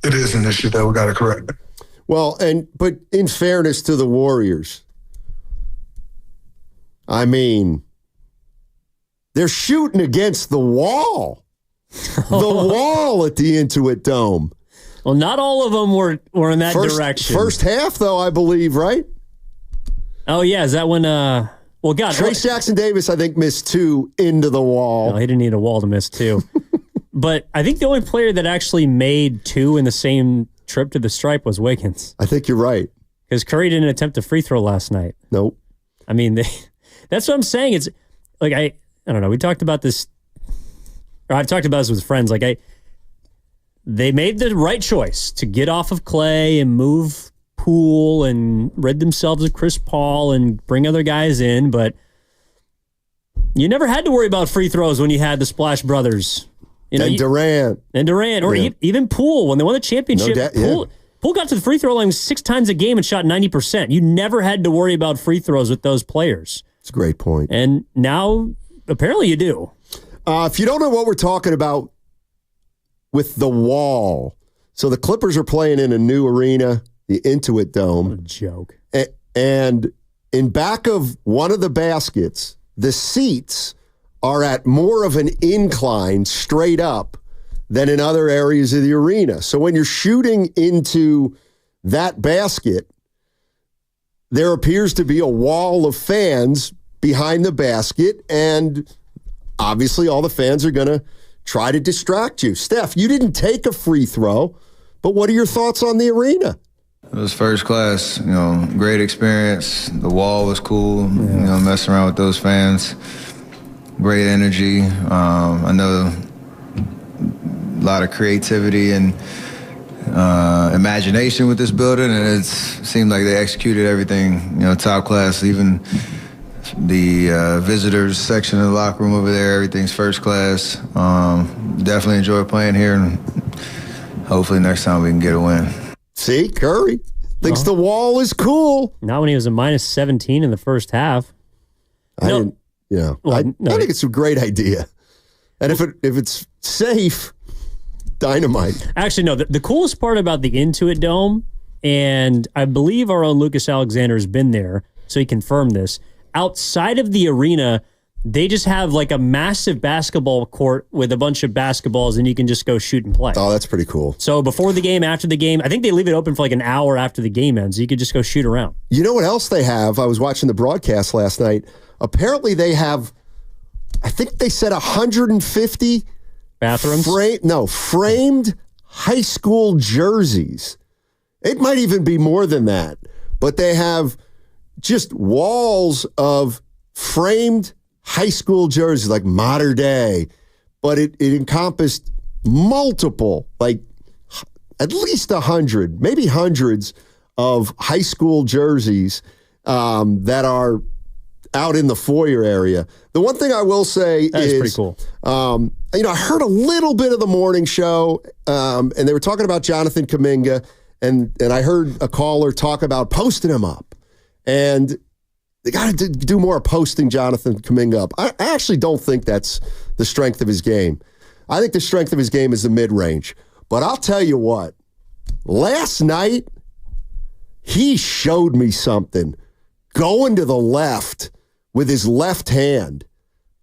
it is an issue that we got to correct. Well, but in fairness to the Warriors, I mean, they're shooting against the wall. The wall at the Intuit Dome. Well, not all of them were in that direction. First half, though, I believe, right? Oh, yeah. Is that when... Well, God, Trace Jackson-Davis, I think, missed 2 into the wall. No, he didn't need a wall to miss 2. But I think the only player that actually made 2 in the same trip to the stripe was Wiggins. I think you're right. Because Curry didn't attempt a free throw last night. Nope. I mean, that's what I'm saying. It's like, I don't know. We talked about this, or I've talked about this with friends. Like, they made the right choice to get off of Clay and move Poole and rid themselves of Chris Paul and bring other guys in, but you never had to worry about free throws when you had the Splash Brothers. Durant. Or even Poole. When they won the championship, Poole got to the free throw line 6 times a game and shot 90%. You never had to worry about free throws with those players. It's a great point. And now, apparently you do. If you don't know what we're talking about with the wall, so the Clippers are playing in a new arena, the Intuit Dome. What a joke. And in back of one of the baskets, the seats are at more of an incline straight up than in other areas of the arena. So when you're shooting into that basket, there appears to be a wall of fans behind the basket, and obviously all the fans are going to try to distract you. Steph, you didn't take a free throw, but what are your thoughts on the arena? It was first class, great experience. The wall was cool, messing around with those fans. Great energy. I know a lot of creativity and imagination with this building, and it seemed like they executed everything, top class. Even the visitors section of the locker room over there, everything's first class. Definitely enjoy playing here, and hopefully next time we can get a win. See, Curry thinks the wall is cool. Not when he was a minus 17 in the first half. I think it's a great idea. And if it's safe, dynamite. Actually, no, the coolest part about the Intuit Dome, and I believe our own Lucas Alexander has been there, so he confirmed this, outside of the arena, they just have like a massive basketball court with a bunch of basketballs, and you can just go shoot and play. Oh, that's pretty cool. So before the game, after the game, I think they leave it open for like an hour after the game ends. You could just go shoot around. You know what else they have? I was watching the broadcast last night. Apparently they have, I think they said 150 bathrooms? Framed high school jerseys. It might even be more than that. But they have just walls of framed high school jerseys, like modern day, but it encompassed multiple, like at least 100, maybe hundreds of high school jerseys that are out in the foyer area. The one thing I will say is pretty cool. I heard a little bit of the morning show, and they were talking about Jonathan Kuminga, and I heard a caller talk about posting him up, and they got to do more posting Jonathan Kuminga up. I actually don't think that's the strength of his game. I think the strength of his game is the mid-range. But I'll tell you what, last night, he showed me something. Going to the left with his left hand.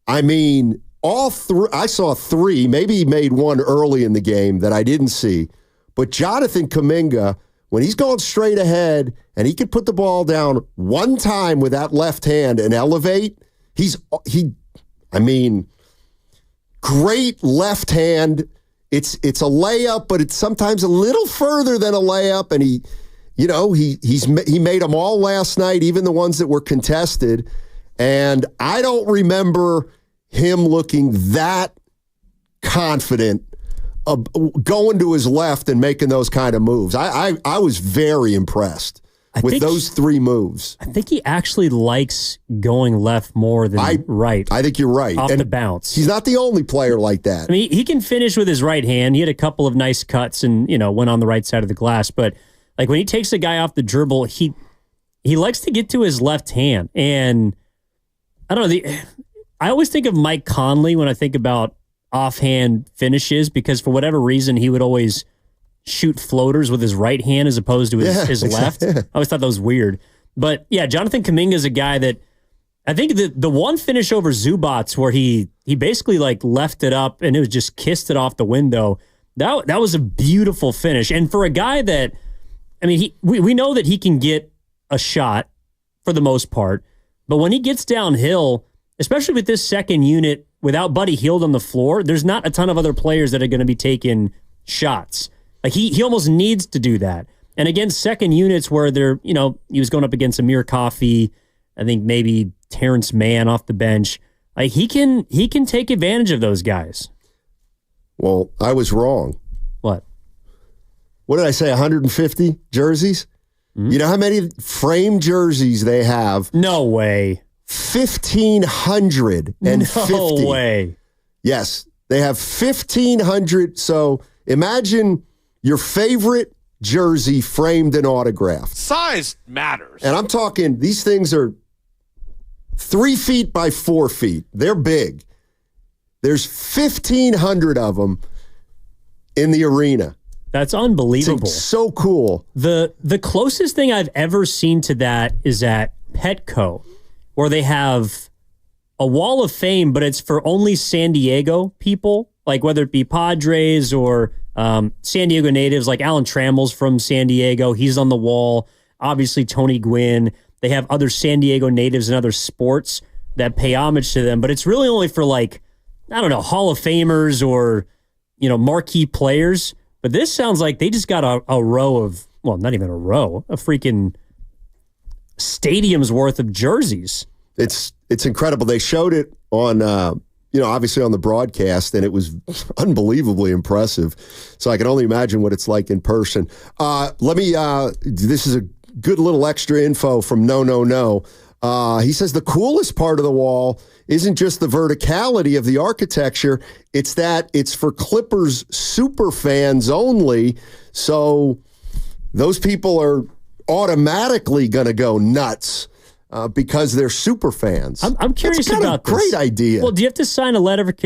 I mean, I saw 3, maybe he made one early in the game that I didn't see. But Jonathan Kuminga, when he's going straight ahead and he can put the ball down one time with that left hand and elevate, great left hand. It's a layup, but it's sometimes a little further than a layup, and he made them all last night, even the ones that were contested. And I don't remember him looking that confident of going to his left and making those kind of moves. I was very impressed with those 3 moves. I think he actually likes going left more than right. I think you're right. Off the bounce. He's not the only player like that. I mean, he can finish with his right hand. He had a couple of nice cuts and, went on the right side of the glass. But like when he takes a guy off the dribble, he likes to get to his left hand. And I don't know. I always think of Mike Conley when I think about offhand finishes, because for whatever reason, he would always shoot floaters with his right hand as opposed to his left. I always thought that was weird. But yeah, Jonathan Kuminga is a guy that I think the one finish over Zubats where he basically like left it up and it was just kissed it off the window. That was a beautiful finish. And for a guy that, I mean, we know that he can get a shot for the most part, but when he gets downhill, especially with this second unit without Buddy Hield on the floor, there's not a ton of other players that are going to be taking shots. Like he almost needs to do that. And against second units where they're, he was going up against Amir Coffey, I think maybe Terrence Mann off the bench. Like he can take advantage of those guys. Well, I was wrong. What? What did I say? 150 jerseys? Mm-hmm. You know how many framed jerseys they have? No way. 1,550. No way. Yes, they have 1,500. So imagine your favorite jersey framed and autographed. Size matters. And I'm talking, these things are 3 feet by 4 feet. They're big. There's 1,500 of them in the arena. That's unbelievable. It's so cool. The closest thing I've ever seen to that is at Petco, where they have a wall of fame, but it's for only San Diego people, like whether it be Padres or San Diego natives, like Alan Trammell's from San Diego. He's on the wall. Obviously, Tony Gwynn. They have other San Diego natives and other sports that pay homage to them, but it's really only for Hall of Famers or, marquee players. But this sounds like they just got a row of, well, not even a row, a freaking stadium's worth of jerseys. It's incredible. They showed it on, obviously on the broadcast, and it was unbelievably impressive. So I can only imagine what it's like in person. This is a good little extra info from No. He says the coolest part of the wall isn't just the verticality of the architecture, it's that it's for Clippers super fans only. So those people are automatically going to go nuts because they're super fans. I'm curious about this. Great idea. Well, do you have to sign a letter of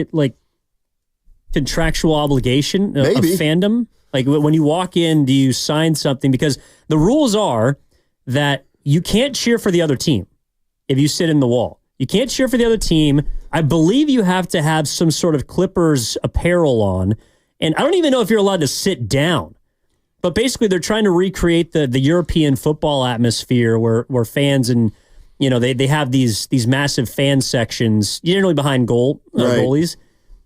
contractual obligation of fandom? Like when you walk in, do you sign something? Because the rules are that you can't cheer for the other team if you sit in the wall. You can't cheer for the other team. I believe you have to have some sort of Clippers apparel on. And I don't even know if you're allowed to sit down. But basically, they're trying to recreate the European football atmosphere where fans and, they have these massive fan sections, generally behind goalies.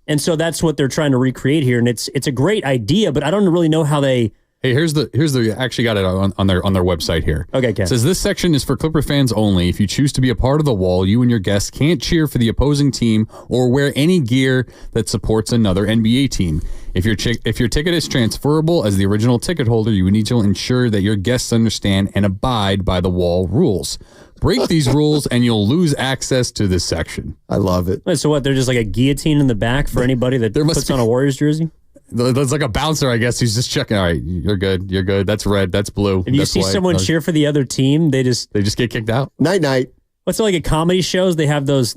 And so that's what they're trying to recreate here. And it's a great idea, but I don't really know how they... Hey, here's the actually got it on their website here. Okay, Ken. It says this section is for Clipper fans only. If you choose to be a part of the wall, you and your guests can't cheer for the opposing team or wear any gear that supports another NBA team. If your ticket is transferable as the original ticket holder, you need to ensure that your guests understand and abide by the wall rules. Break these rules and you'll lose access to this section. I love it. Wait, so what? They're just like a guillotine in the back for anybody that puts on a Warriors jersey? There's like a bouncer, I guess. He's just checking. All right, you're good. You're good. That's red. That's blue. If you see someone cheer for the other team, they just get kicked out. Night. What's it like at comedy shows? They have those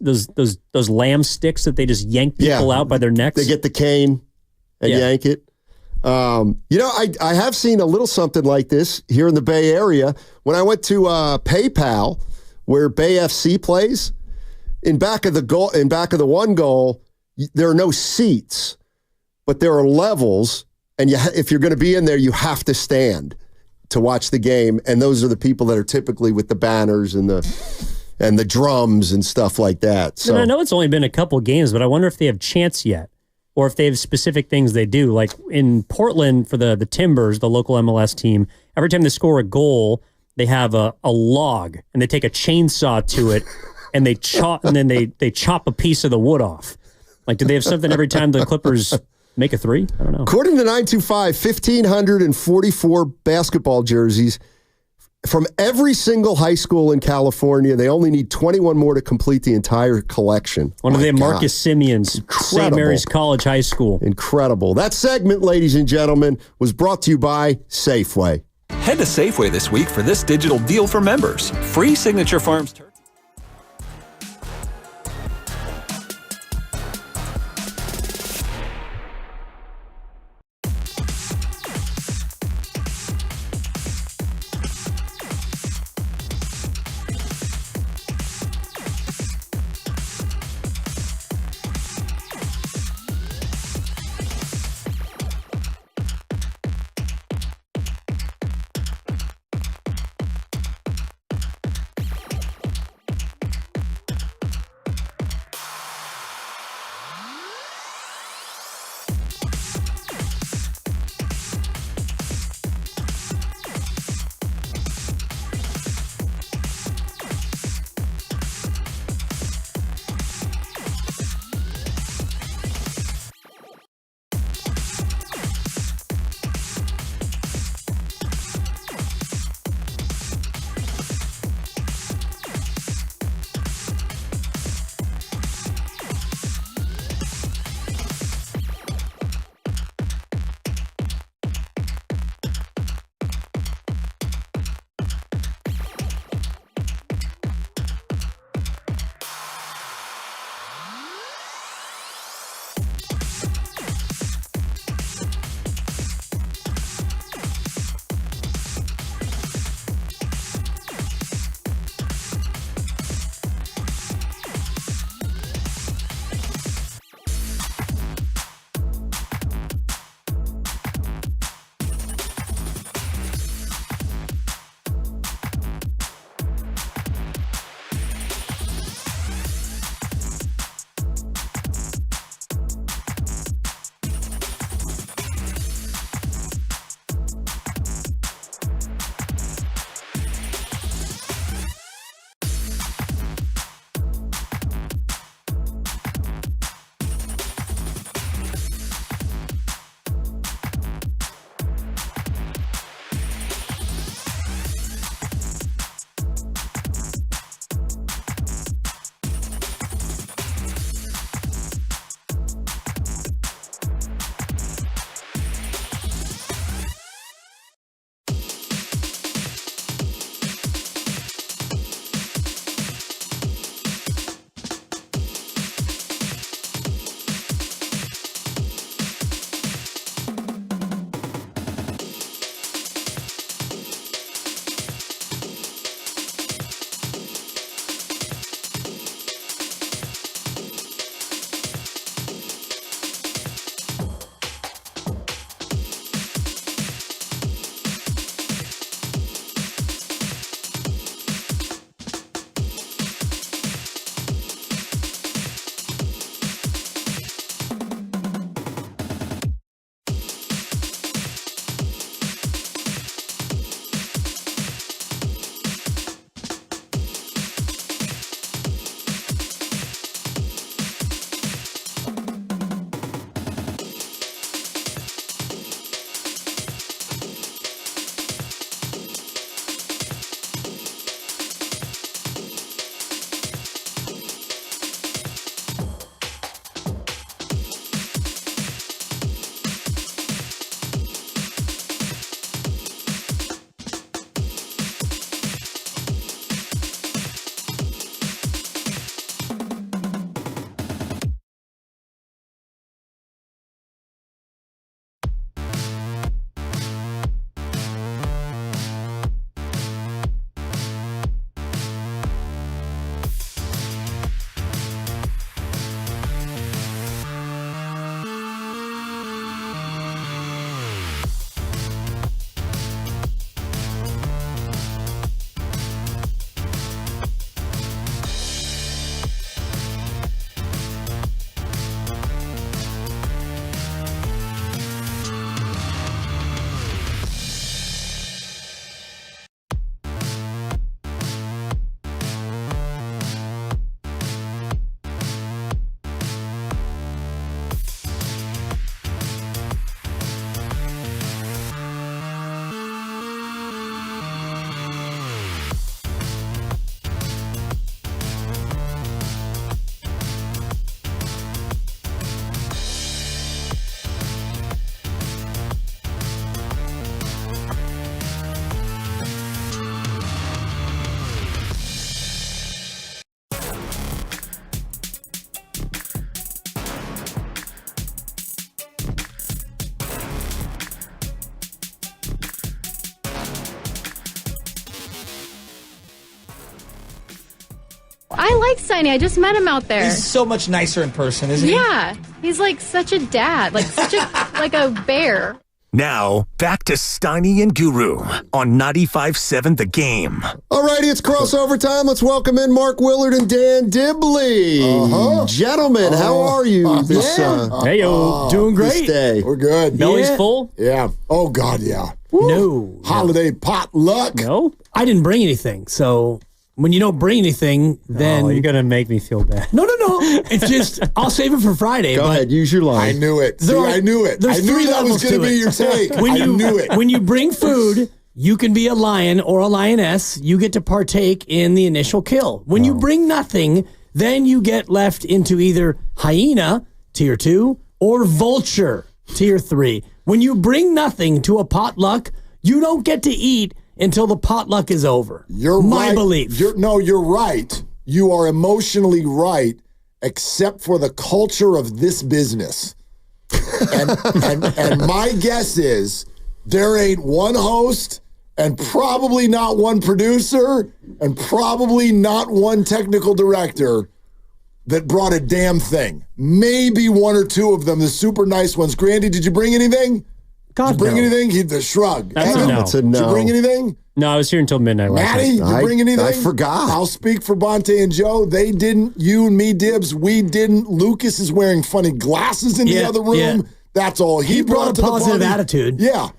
lamb sticks that they just yank people out by their necks. They get the cane and yank it. I have seen a little something like this here in the Bay Area. When I went to PayPal, where Bay FC plays, in back of the one goal, there are no seats. But there are levels, and if you're going to be in there, you have to stand to watch the game. And those are the people that are typically with the banners and the drums and stuff like that. So and I know it's only been a couple games, but I wonder if they have chants yet, or if they have specific things they do. Like in Portland for the Timbers, the local MLS team, every time they score a goal, they have a log, and they take a chainsaw to it, and they chop, and then they chop a piece of the wood off. Like, do they have something every time the Clippers make a three? I don't know. According to 925, 1,544 basketball jerseys from every single high school in California. They only need 21 more to complete the entire collection. One of them, Marcus Simeon's, St. Mary's College High School. Incredible. That segment, ladies and gentlemen, was brought to you by Safeway. Head to Safeway this week for this digital deal for members. Free Signature Farms turkey. I like Steiny. I just met him out there. He's so much nicer in person, isn't he? Yeah. He's like such a dad, like such a like a bear. Now, back to Steiny and Guru on 95.7 The Game. All righty, it's crossover time. Let's welcome in Mark Willard and Dan Dibley. Gentlemen, how are you this doing great. this day? We're good. Belly's full? Yeah. Oh, God, yeah. No. Holiday potluck. No. I didn't bring anything, so when you don't bring anything, then you're gonna make me feel bad. No. It's just I'll save it for Friday. Go ahead, use your line. I knew it. I knew it. I knew that was going to be your take. I knew it. When you bring food, you can be a lion or a lioness. You get to partake in the initial kill. When you bring nothing, then you get left into either hyena, tier 2, or vulture, tier 3. When you bring nothing to a potluck, you don't get to eat until the potluck is over. You're my right. belief. You're right. You are emotionally right, except for the culture of this business. And my guess is there ain't one host and probably not one producer and probably not one technical director that brought a damn thing. Maybe one or two of them, the super nice ones. Grandy, did you bring anything? God, did you bring no. anything? He the shrug. That's Evan, a no. That's a no. Did you bring anything? No, I was here until midnight last Maddie, night. you bring anything? I forgot. I'll speak for Bonte and Joe. They didn't. You and me, Dibs, we didn't. Lucas is wearing funny glasses in the other room. Yeah. That's all he brought a to the positive party. attitude. Yeah.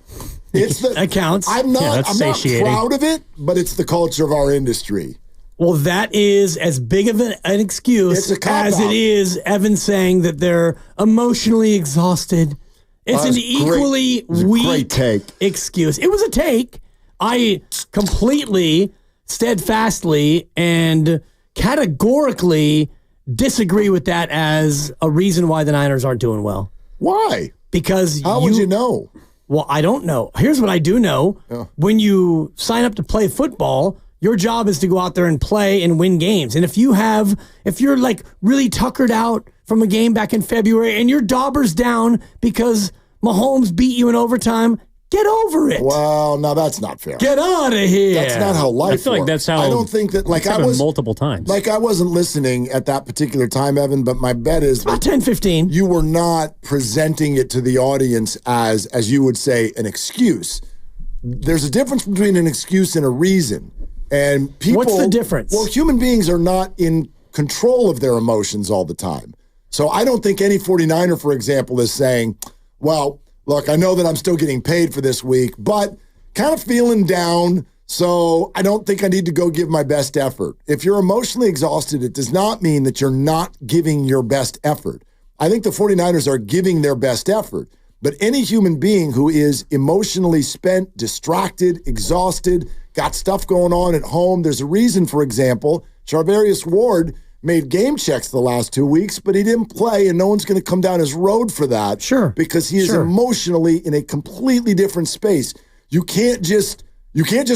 It's the, that counts. I'm not satiating. proud of it, but it's the culture of our industry. Well, that is as big of an excuse It's a cop-out. as it is Evan saying that they're emotionally exhausted. It's an equally weak great take. excuse. It was a take. I completely, steadfastly, and categorically disagree with that as a reason why the Niners aren't doing well. Why? Because How would you know? Well, I don't know. Here's what I do know. Yeah. When you sign up to play football, your job is to go out there and play and win games. And if you're like really tuckered out from a game back in February and your dauber's down because Mahomes beat you in overtime, get over it. Well, no, that's not fair. Get out of here. That's not how life works. I feel like that's how. I don't think that. Like it's I was multiple times. Like I wasn't listening at that particular time, Evan. But my bet is about 10-15. You were not presenting it to the audience as you would say, an excuse. There's a difference between an excuse and a reason. And people. What's the difference? Well, human beings are not in control of their emotions all the time. So I don't think any 49er, for example, is saying, well, look, I know that I'm still getting paid for this week, but kind of feeling down, so I don't think I need to go give my best effort. If you're emotionally exhausted, it does not mean that you're not giving your best effort. I think the 49ers are giving their best effort, but any human being who is emotionally spent, distracted, exhausted, got stuff going on at home, there's a reason, for example, Charvarius Ward made game checks the last 2 weeks, but he didn't play, and no one's going to come down his road for that. Sure. Because he is emotionally in a completely different space. You can't just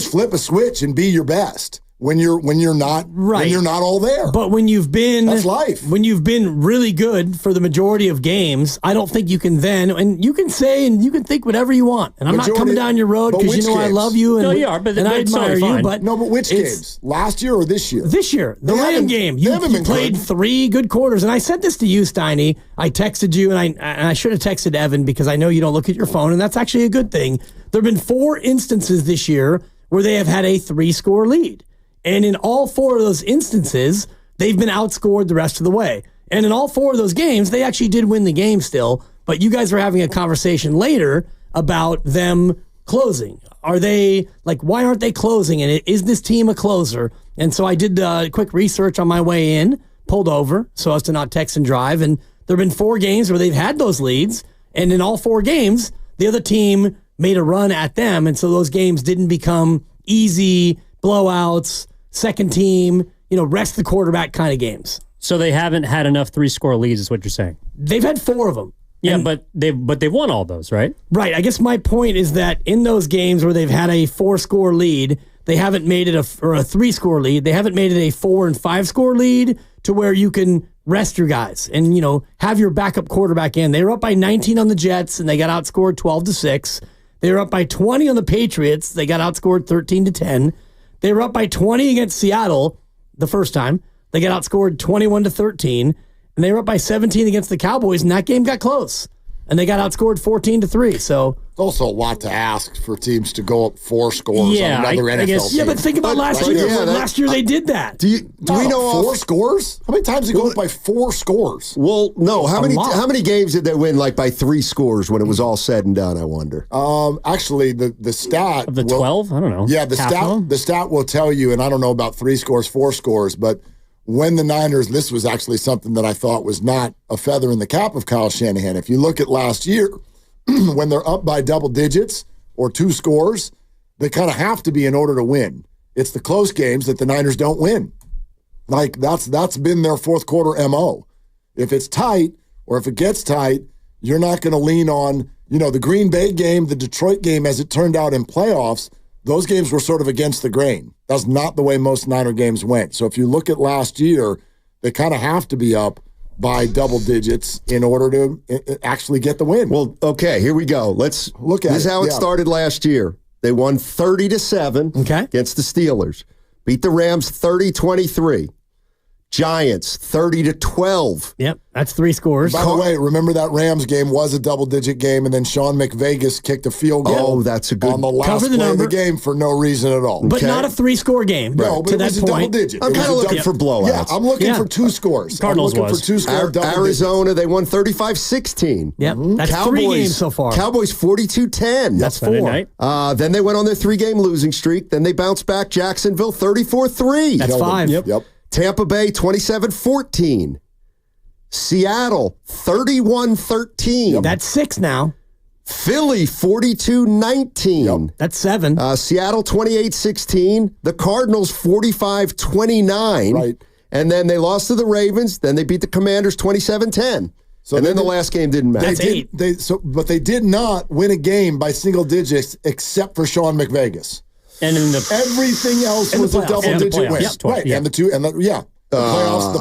flip a switch and be your best when you're not right. When you're not all there. But when you've been that's life. When you've been really good for the majority of games, I don't think you can then, and you can say and you can think whatever you want. And I'm not coming down your road because you know I love you and, I admire you. But which games? Last year or this year? This year, the Ram game. You played 3 good quarters, and I said this to you, Steiny. I texted you, and I should have texted Evan because I know you don't look at your phone, and that's actually a good thing. There have been 4 instances this year where they have had a 3-score lead. And in all 4 of those instances, they've been outscored the rest of the way. And in all 4 of those games, they actually did win the game still. But you guys were having a conversation later about them closing. Are they, why aren't they closing? And is this team a closer? And so I did quick research on my way in, pulled over so as to not text and drive. And there have been 4 games where they've had those leads. And in all 4 games, the other team made a run at them. And so those games didn't become easy blowouts, second team, rest the quarterback kind of games. So they haven't had enough 3-score leads, is what you're saying. They've had 4 of them. Yeah, but they've won all those, right? Right. I guess my point is that in those games where they've had a 4-score lead, they haven't made it a 3-score lead. They haven't made it a 4 and 5-score lead to where you can rest your guys and have your backup quarterback in. They were up by 19 on the Jets and they got outscored 12-6. They were up by 20 on the Patriots. They got outscored 13-10. They were up by 20 against Seattle the first time. They got outscored 21-13, and they were up by 17 against the Cowboys, and that game got close. And they got outscored 14-3. So it's also a lot to ask for teams to go up 4 scores on another NFL team. Yeah, but think about last year. Last year they did that. Do we know 4 scores? How many times did they go up by 4 scores? Well, no. How many games did they win like by 3 scores when it was all said and done? I wonder. Actually, the stat of the 12. I don't know. Yeah, the stat will tell you, and I don't know about 3 scores, 4 scores, but when the Niners, this was actually something that I thought was not a feather in the cap of Kyle Shanahan. If you look at last year, when they're up by double digits or 2 scores, they kind of have to be in order to win. It's the close games that the Niners don't win. Like that's been their fourth quarter MO. If it's tight or if it gets tight, you're not going to lean on, the Green Bay game, the Detroit game, as it turned out in playoffs. Those games were sort of against the grain. That's not the way most Niner games went. So if you look at last year, they kind of have to be up by double digits in order to actually get the win. Well, okay, here we go. Let's look at it. This is how it started last year. They won 30-7 against the Steelers. Beat the Rams 30-23. Giants 30-12. Yep, that's 3 scores. By the way, remember that Rams game was a double-digit game, and then Sean McVegas kicked a field goal. Oh, that's a good on the last play of the game for no reason at all. But not a 3-score game. No, but to it that was a point. double-digit. I'm kind of looking for blowouts. Yeah, I'm looking for 2 scores. Cardinals I'm looking for 2 scores. Arizona, they won 35-16. Yep, that's Cowboys, 3 games so far. Cowboys 42-10. That's 4. Night. Then they went on their 3-game losing streak. Then they bounced back. Jacksonville 34-3. That's 5. Yep. Tampa Bay 27-14. Seattle 31-13. Yep. That's 6 now. Philly 42-19. Yep. That's 7. Seattle 28-16. The Cardinals 45-29. Right. And then they lost to the Ravens. Then they beat the Commanders 27-10. So and then the last game didn't matter. That's 8. But they did not win a game by single digits except for Sean McVegas. And in everything else was a double-digit win, right? Yep. And the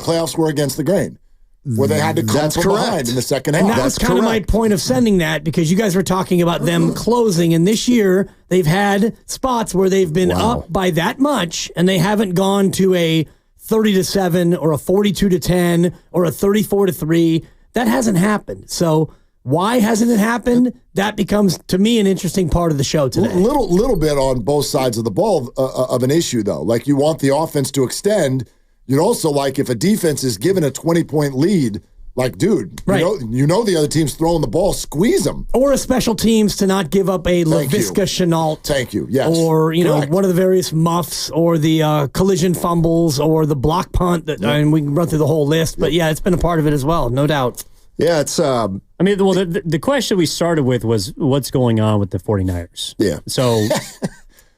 playoffs were against the grain, where they had to come from behind in the second half. And that was kind of my point of sending that, because you guys were talking about them closing, and this year they've had spots where they've been up by that much, and they haven't gone to a 30-7 or a 42-10 or a 34-3. That hasn't happened. So why hasn't it happened? That becomes, to me, an interesting part of the show today. Little bit on both sides of the ball of an issue, though. Like, you want the offense to extend. You'd also like, if a defense is given a 20-point lead, like, dude, right. you know the other team's throwing the ball, squeeze them. Or a special teams to not give up a LaVisca Chenault. Thank you, yes. Or, one of the various muffs, or the collision fumbles, or the block punt. And we can run through the whole list. But, yeah, it's been a part of it as well, no doubt. Yeah, it's... I mean, well, the question we started with was, what's going on with the 49ers? Yeah. So...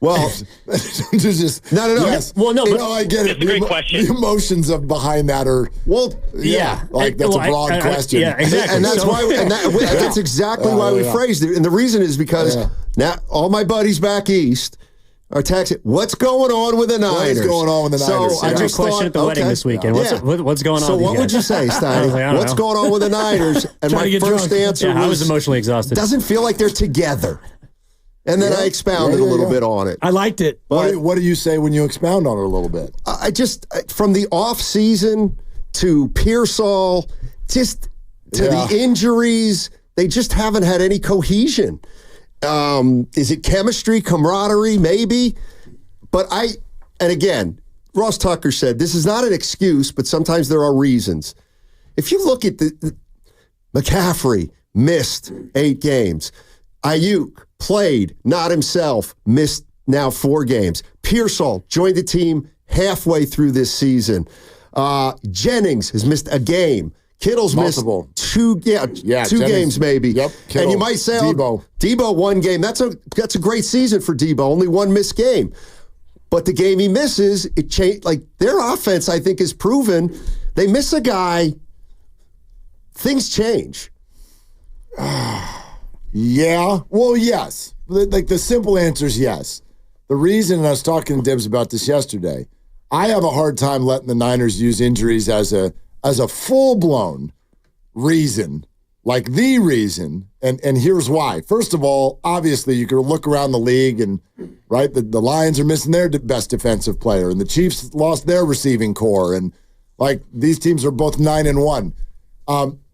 Well, just no. Yes. Well, no, but I get it. It's a great question. The emotions behind that are that's a broad question. Yeah, exactly. And that's that's exactly why we phrased it. And the reason is because now all my buddies back east are texting, what's going on with the Niners? What is going on with the Niners? So I just question at the wedding this weekend. What's going on? So what would you say, Steiny? What's going on with the Niners? And my first answer was, I was emotionally exhausted. Doesn't feel like they're together. And then I expounded a little bit on it. I liked it. But what do you say when you expound on it a little bit? I just, from the off season to Pearsall, just to the injuries, they just haven't had any cohesion. Is it chemistry, camaraderie? Maybe. But and again, Ross Tucker said, this is not an excuse, but sometimes there are reasons. If you look at the McCaffrey missed 8 games. Ayuk played, not himself, missed now 4 games. Pearsall joined the team halfway through this season. Jennings has missed a game. Kittle's Multiple. missed 2 games maybe. Yep. Kittle, and you might say, Debo 1 game. That's a great season for Debo. Only 1 missed game. But the game he misses, it changed. Like, their offense, I think, is proven. They miss a guy, things change. Yeah. Well, yes. Like, the simple answer is yes. The reason, and I was talking to Dibs about this yesterday, I have a hard time letting the Niners use injuries as a full-blown reason, like the reason, and here's why. First of all, obviously, you can look around the league and, right, the Lions are missing their best defensive player, and the Chiefs lost their receiving core, and Like, these teams are both 9-1.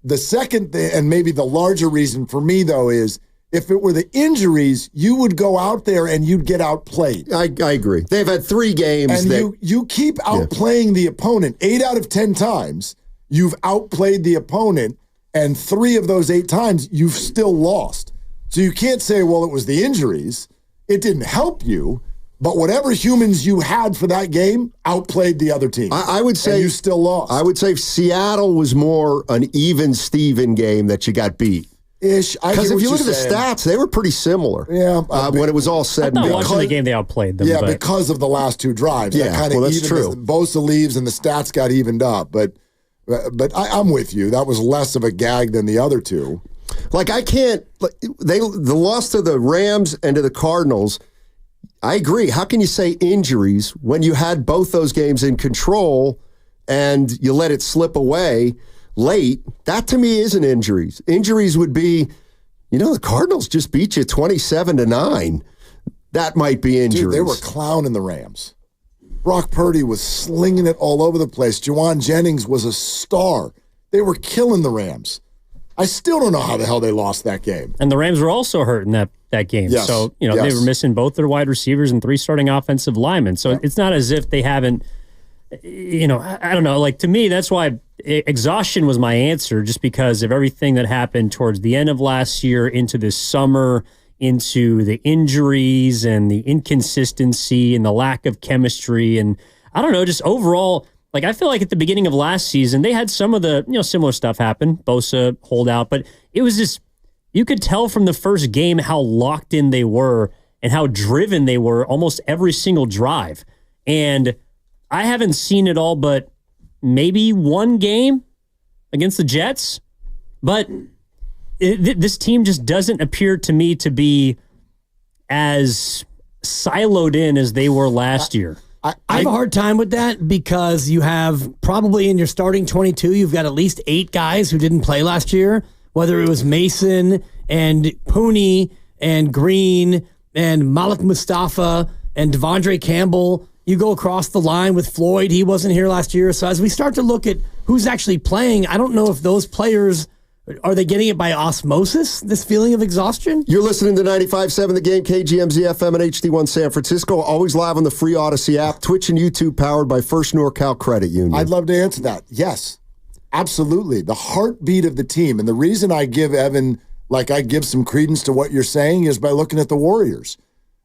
The second and maybe the larger reason for me, though, is if it were the injuries, you would go out there and you'd get outplayed. I agree. They've had 3 games. And you keep outplaying the opponent 8 out of 10 times. You've outplayed the opponent, and 3 of those 8 times you've still lost. So you can't say, well, it was the injuries. It didn't help you. But whatever humans you had for that game outplayed the other team. I would say and you still lost. I would say Seattle was more an even-Steven game that you got beat. Ish. Because if you look at the stats, they were pretty similar. Yeah. When it was all said and done. Watching the game, they outplayed them. Yeah, because of the last 2 drives. Yeah, that kind of that's true. Bosa leaves and the stats got evened up. But I'm with you. That was less of a gag than the other 2. Like, I can't. The loss to the Rams and to the Cardinals. I agree. How can you say injuries when you had both those games in control and you let it slip away late? That to me isn't injuries. Injuries would be, the Cardinals just beat you 27-9. That might be injuries. Dude, they were clowning the Rams. Brock Purdy was slinging it all over the place. Juwan Jennings was a star. They were killing the Rams. I still don't know how the hell they lost that game. And the Rams were also hurt in that game. Yes. So, they were missing both their wide receivers and 3 starting offensive linemen. So it's not as if they haven't, I don't know. Like, to me, that's why exhaustion was my answer, just because of everything that happened towards the end of last year into this summer, into the injuries and the inconsistency and the lack of chemistry. And I don't know, just overall, like, I feel like at the beginning of last season, they had some of the, similar stuff happen. Bosa holdout, but it was just, you could tell from the first game how locked in they were and how driven they were almost every single drive. And I haven't seen it all but maybe 1 game against the Jets, but this team just doesn't appear to me to be as siloed in as they were last year. I have a hard time with that because you have probably in your starting 22, you've got at least 8 guys who didn't play last year, whether it was Mason and Pooney and Green and Malik Mustafa and Devondre Campbell. You go across the line with Floyd. He wasn't here last year. So as we start to look at who's actually playing, I don't know if those players, are they getting it by osmosis, this feeling of exhaustion? You're listening to 95.7 The Game, KGMZ FM and HD1 San Francisco. Always live on the free Odyssey app, Twitch and YouTube, powered by First NorCal Credit Union. I'd love to answer that. Yes, absolutely. The heartbeat of the team. And the reason I give Evan, I give some credence to what you're saying is by looking at the Warriors.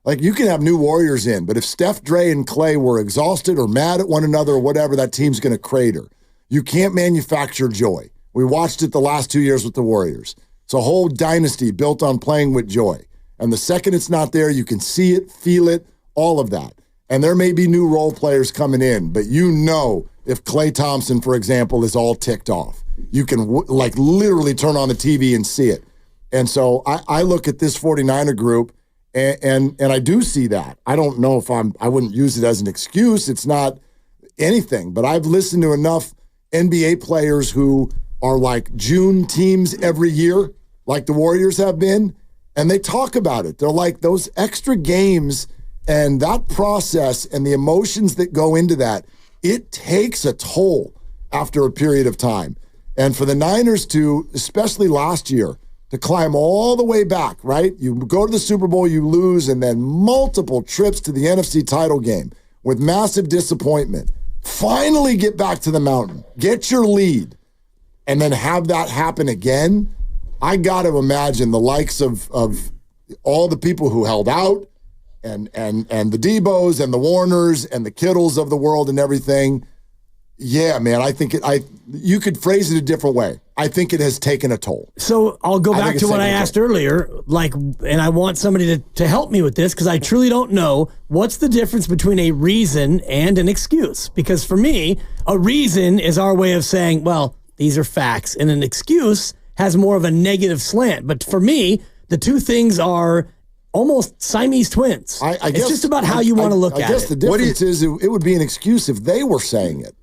Like, you can have new Warriors in, but if Steph, Dre, and Clay were exhausted or mad at one another or whatever, that team's going to crater. You can't manufacture joy. We watched it the last 2 years with the Warriors. It's a whole dynasty built on playing with joy. And the second it's not there, you can see it, feel it, all of that. And there may be new role players coming in, but if Klay Thompson, for example, is all ticked off, you can literally turn on the TV and see it. And so I look at this 49er group, and I do see that. I don't know if I wouldn't use it as an excuse. It's not anything, but I've listened to enough NBA players who are like June teams every year, like the Warriors have been, and they talk about it. They're like, those extra games and that process and the emotions that go into that, it takes a toll after a period of time. And for the Niners to, especially last year, to climb all the way back, right? You go to the Super Bowl, you lose, and then multiple trips to the NFC title game with massive disappointment. Finally get back to the mountain, get your lead, and then have that happen again. I got to imagine the likes of all the people who held out and the Debos and the Warners and the Kittles of the world and everything. Yeah, man, I think you could phrase it a different way. I think it has taken a toll. So I'll go back to what I asked earlier, and I want somebody to help me with this because I truly don't know what's the difference between a reason and an excuse. Because for me, a reason is our way of saying, well, these are facts, and an excuse has more of a negative slant. But for me, the two things are almost Siamese twins. I guess it's just about how you want to look at it. I guess the difference is it would be an excuse if they were saying it.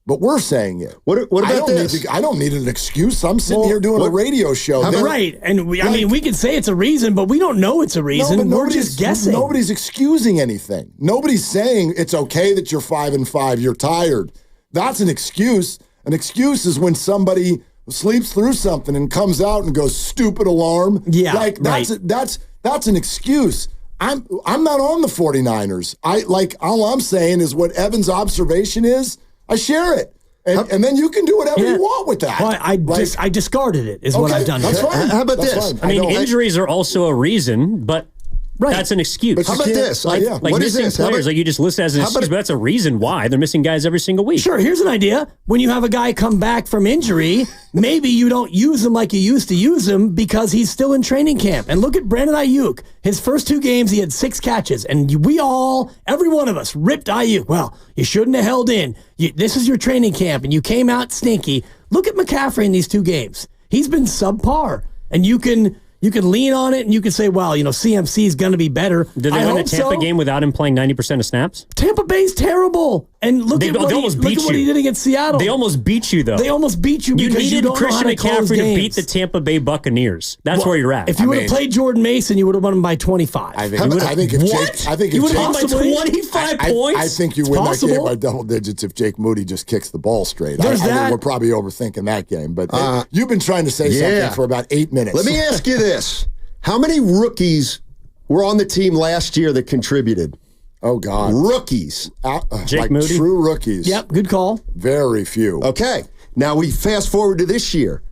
But we're saying it. What about this? I don't need an excuse. I'm sitting here doing a radio show. Right. And we could say it's a reason, but we don't know it's a reason. We're just guessing. Nobody's excusing anything. Nobody's saying it's okay that you're 5-5. You're tired. that's an excuse. An excuse is when somebody sleeps through something and comes out and goes, stupid alarm. Yeah, like that's an excuse. I'm not on the 49ers. All I'm saying is what Evan's observation is, I share it. And then you can do whatever you want with that. Well, I discarded it, is what I've done. That's fine. How about That's this? fine. I mean, injuries are also a reason, but that's an excuse. But how about this? Like What is missing this? How players, about- like you just list as an excuse, but that's a reason why they're missing guys every single week. Sure, here's an idea. When you have a guy come back from injury, maybe you don't use him like you used to use him because he's still in training camp. And look at Brandon Ayuk. His first 2 games, he had 6 catches. And every one of us, ripped Ayuk. Well, you shouldn't have held in. This is your training camp, and you came out stinky. Look at McCaffrey in these 2 games. He's been subpar. And you can lean on it and you can say, well, CMC is going to be better. Did they win the Tampa game without him playing 90% of snaps? Tampa Bay's terrible. And look at what he did against Seattle. They almost beat you, though. They almost beat you because needed you don't Christian know how to McCaffrey to beat games. the Tampa Bay Buccaneers. That's where you're at. If you would have played Jordan Mason, you would have won him by 25. I think if you would have Jake, won by 25 points. I think you win that game by double digits if Jake Moody just kicks the ball straight. I think we're probably overthinking that game. But you've been trying to say something for about 8 minutes. Let me ask you this. How many rookies were on the team last year that contributed? Oh, God. Rookies. Jake Moody? True rookies. Yep, good call. Very few. Okay. Now we fast forward to this year.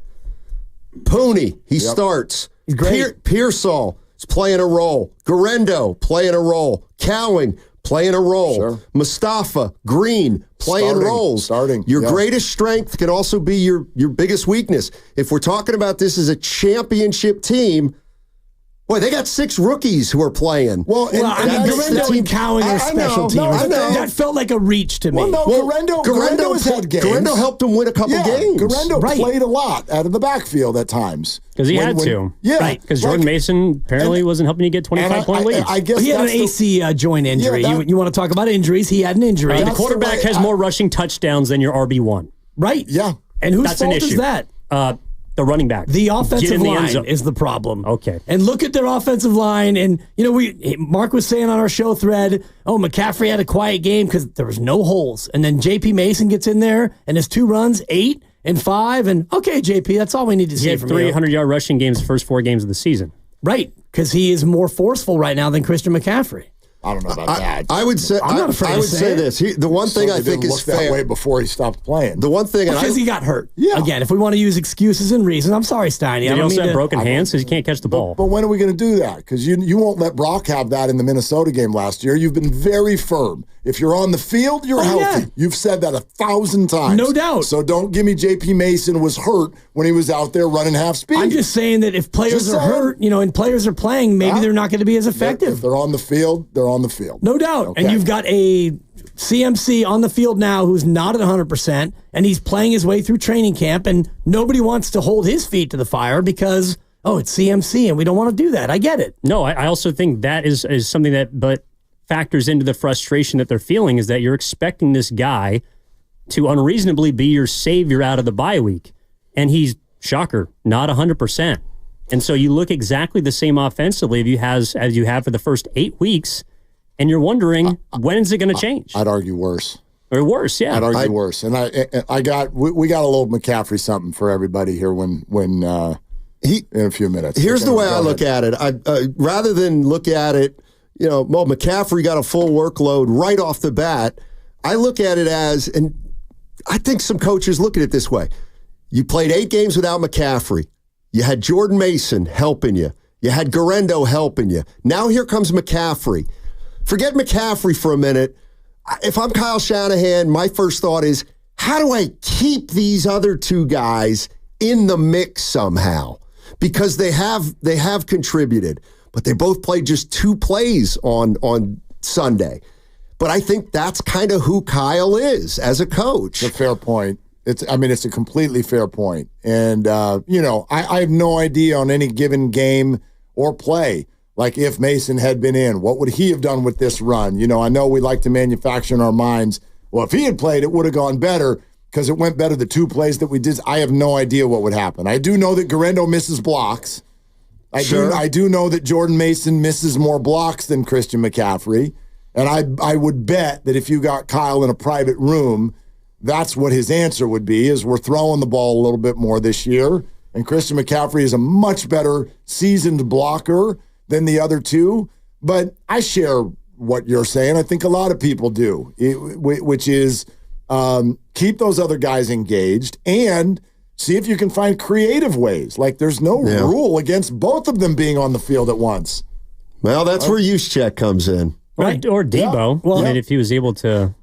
Pooney, he starts. He's great. Pearsall is playing a role. Garendo playing a role. Cowing playing a role. Sure. Mustafa, Green playing roles. Your greatest strength can also be your biggest weakness. If we're talking about this as a championship team, boy, they got 6 rookies who are playing. Garendo and Cowing are special teams. That felt like a reach to me. Garendo has had games. Garendo helped them win a couple games. Garendo played a lot out of the backfield at times. Because he had to. Yeah. Right. Because Jordan Mason apparently wasn't helping you get 25-point leads. I guess he had an AC joint injury. You want to talk about injuries? He had an injury. The quarterback has more rushing touchdowns than your RB1. Right. Yeah. And whose fault is that? The running back. The offensive line is the problem. Okay. And look at their offensive line. And, Mark was saying on our show thread, McCaffrey had a quiet game because there was no holes. And then J.P. Mason gets in there and his 2 runs, 8 and 5. And, okay, J.P., that's all we need to see from you. He had 300-yard rushing games the first 4 games of the season. Right. Because he is more forceful right now than Christian McCaffrey. I don't know about that. I would say I'm not afraid I would say this. The one thing I think is fair. That way before he stopped playing. The one thing, because he got hurt. Yeah. Again, if we want to use excuses and reasons, I'm sorry, Steiny. Did he also have broken hands because he can't catch the ball? But when are we going to do that? Because you won't let Brock have that in the Minnesota game last year. You've been very firm. If you're on the field, you're healthy. Yeah. You've said that 1,000 times. No doubt. So don't give me J.P. Mason was hurt when he was out there running half speed. I'm just saying that if players are hurt, and players are playing, maybe they're not going to be as effective. If they're on the field, they're on the field. No doubt. Okay. And you've got a CMC on the field now who's not at 100%, and he's playing his way through training camp, and nobody wants to hold his feet to the fire because, it's CMC, and we don't want to do that. I get it. No, I also think that is something that factors into the frustration that they're feeling is that you're expecting this guy to unreasonably be your savior out of the bye week. And he's, shocker, not 100%. And so you look exactly the same offensively as you have for the first 8 weeks, and you're wondering, when is it going to change? I'd argue worse. Or worse, yeah. I'd argue worse. And we got a little McCaffrey something for everybody here when in a few minutes. Here's the way I look at it. Rather than look at it, McCaffrey got a full workload right off the bat. I look at it as, and I think some coaches look at it this way. You played 8 games without McCaffrey. You had Jordan Mason helping you. You had Garendo helping you. Now here comes McCaffrey. Forget McCaffrey for a minute. If I'm Kyle Shanahan, my first thought is, how do I keep these other 2 guys in the mix somehow? Because they have contributed. But they both played just 2 plays on Sunday. But I think that's kind of who Kyle is as a coach. It's a fair point. It's a completely fair point. And, I have no idea on any given game or play, like if Mason had been in, what would he have done with this run? I know we like to manufacture in our minds, well, if he had played, it would have gone better because it went better the 2 plays that we did. I have no idea what would happen. I do know that Garendo misses blocks. I do know that Jordan Mason misses more blocks than Christian McCaffrey. And I would bet that if you got Kyle in a private room, that's what his answer would be, is we're throwing the ball a little bit more this year. And Christian McCaffrey is a much better seasoned blocker than the other two. But I share what you're saying. I think a lot of people do, which is keep those other guys engaged and see if you can find creative ways. Like there's no rule against both of them being on the field at once. Well, that's where Juszczyk comes in. Right. Or Debo. Yeah. I mean, if he was able to,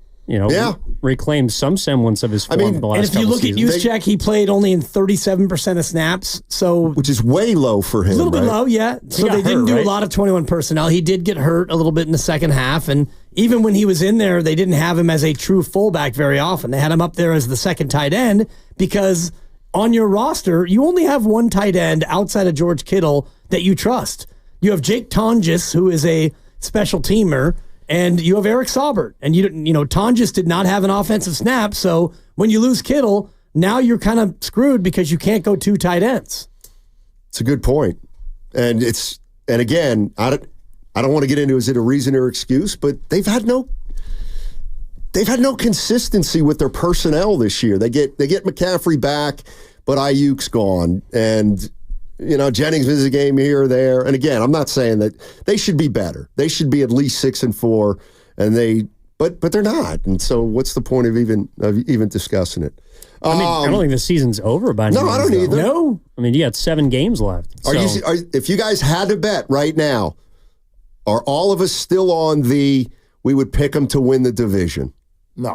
reclaim some semblance of his form the last and if you couple look seasons. at Juszczyk, he played only in 37% of snaps. So which is way low for him. A little bit low, yeah. So they didn't do right? a lot of 21 personnel. He did get hurt a little bit in the second half. And even when he was in there, they didn't have him as a true fullback very often. They had him up there as the second tight end because on your roster, you only have one tight end outside of George Kittle that you trust. You have Jake Tonjes, who is a special teamer, and you have Eric Saubert. And Tonjes did not have an offensive snap, so when you lose Kittle, now you're kind of screwed because you can't go two tight ends. It's a good point. And again, I don't want to get into is it a reason or excuse, but they've had no consistency with their personnel this year. They get McCaffrey back, but Ayuk's gone. And Jennings misses a game here or there. And again, I'm not saying that they should be better. They should be at least 6-4, but they're not. And so, what's the point of even discussing it? I don't think the season's over by now. No, I don't either. No, I mean you got 7 games left. If you guys had to bet right now, are all of us still on we would pick them to win the division?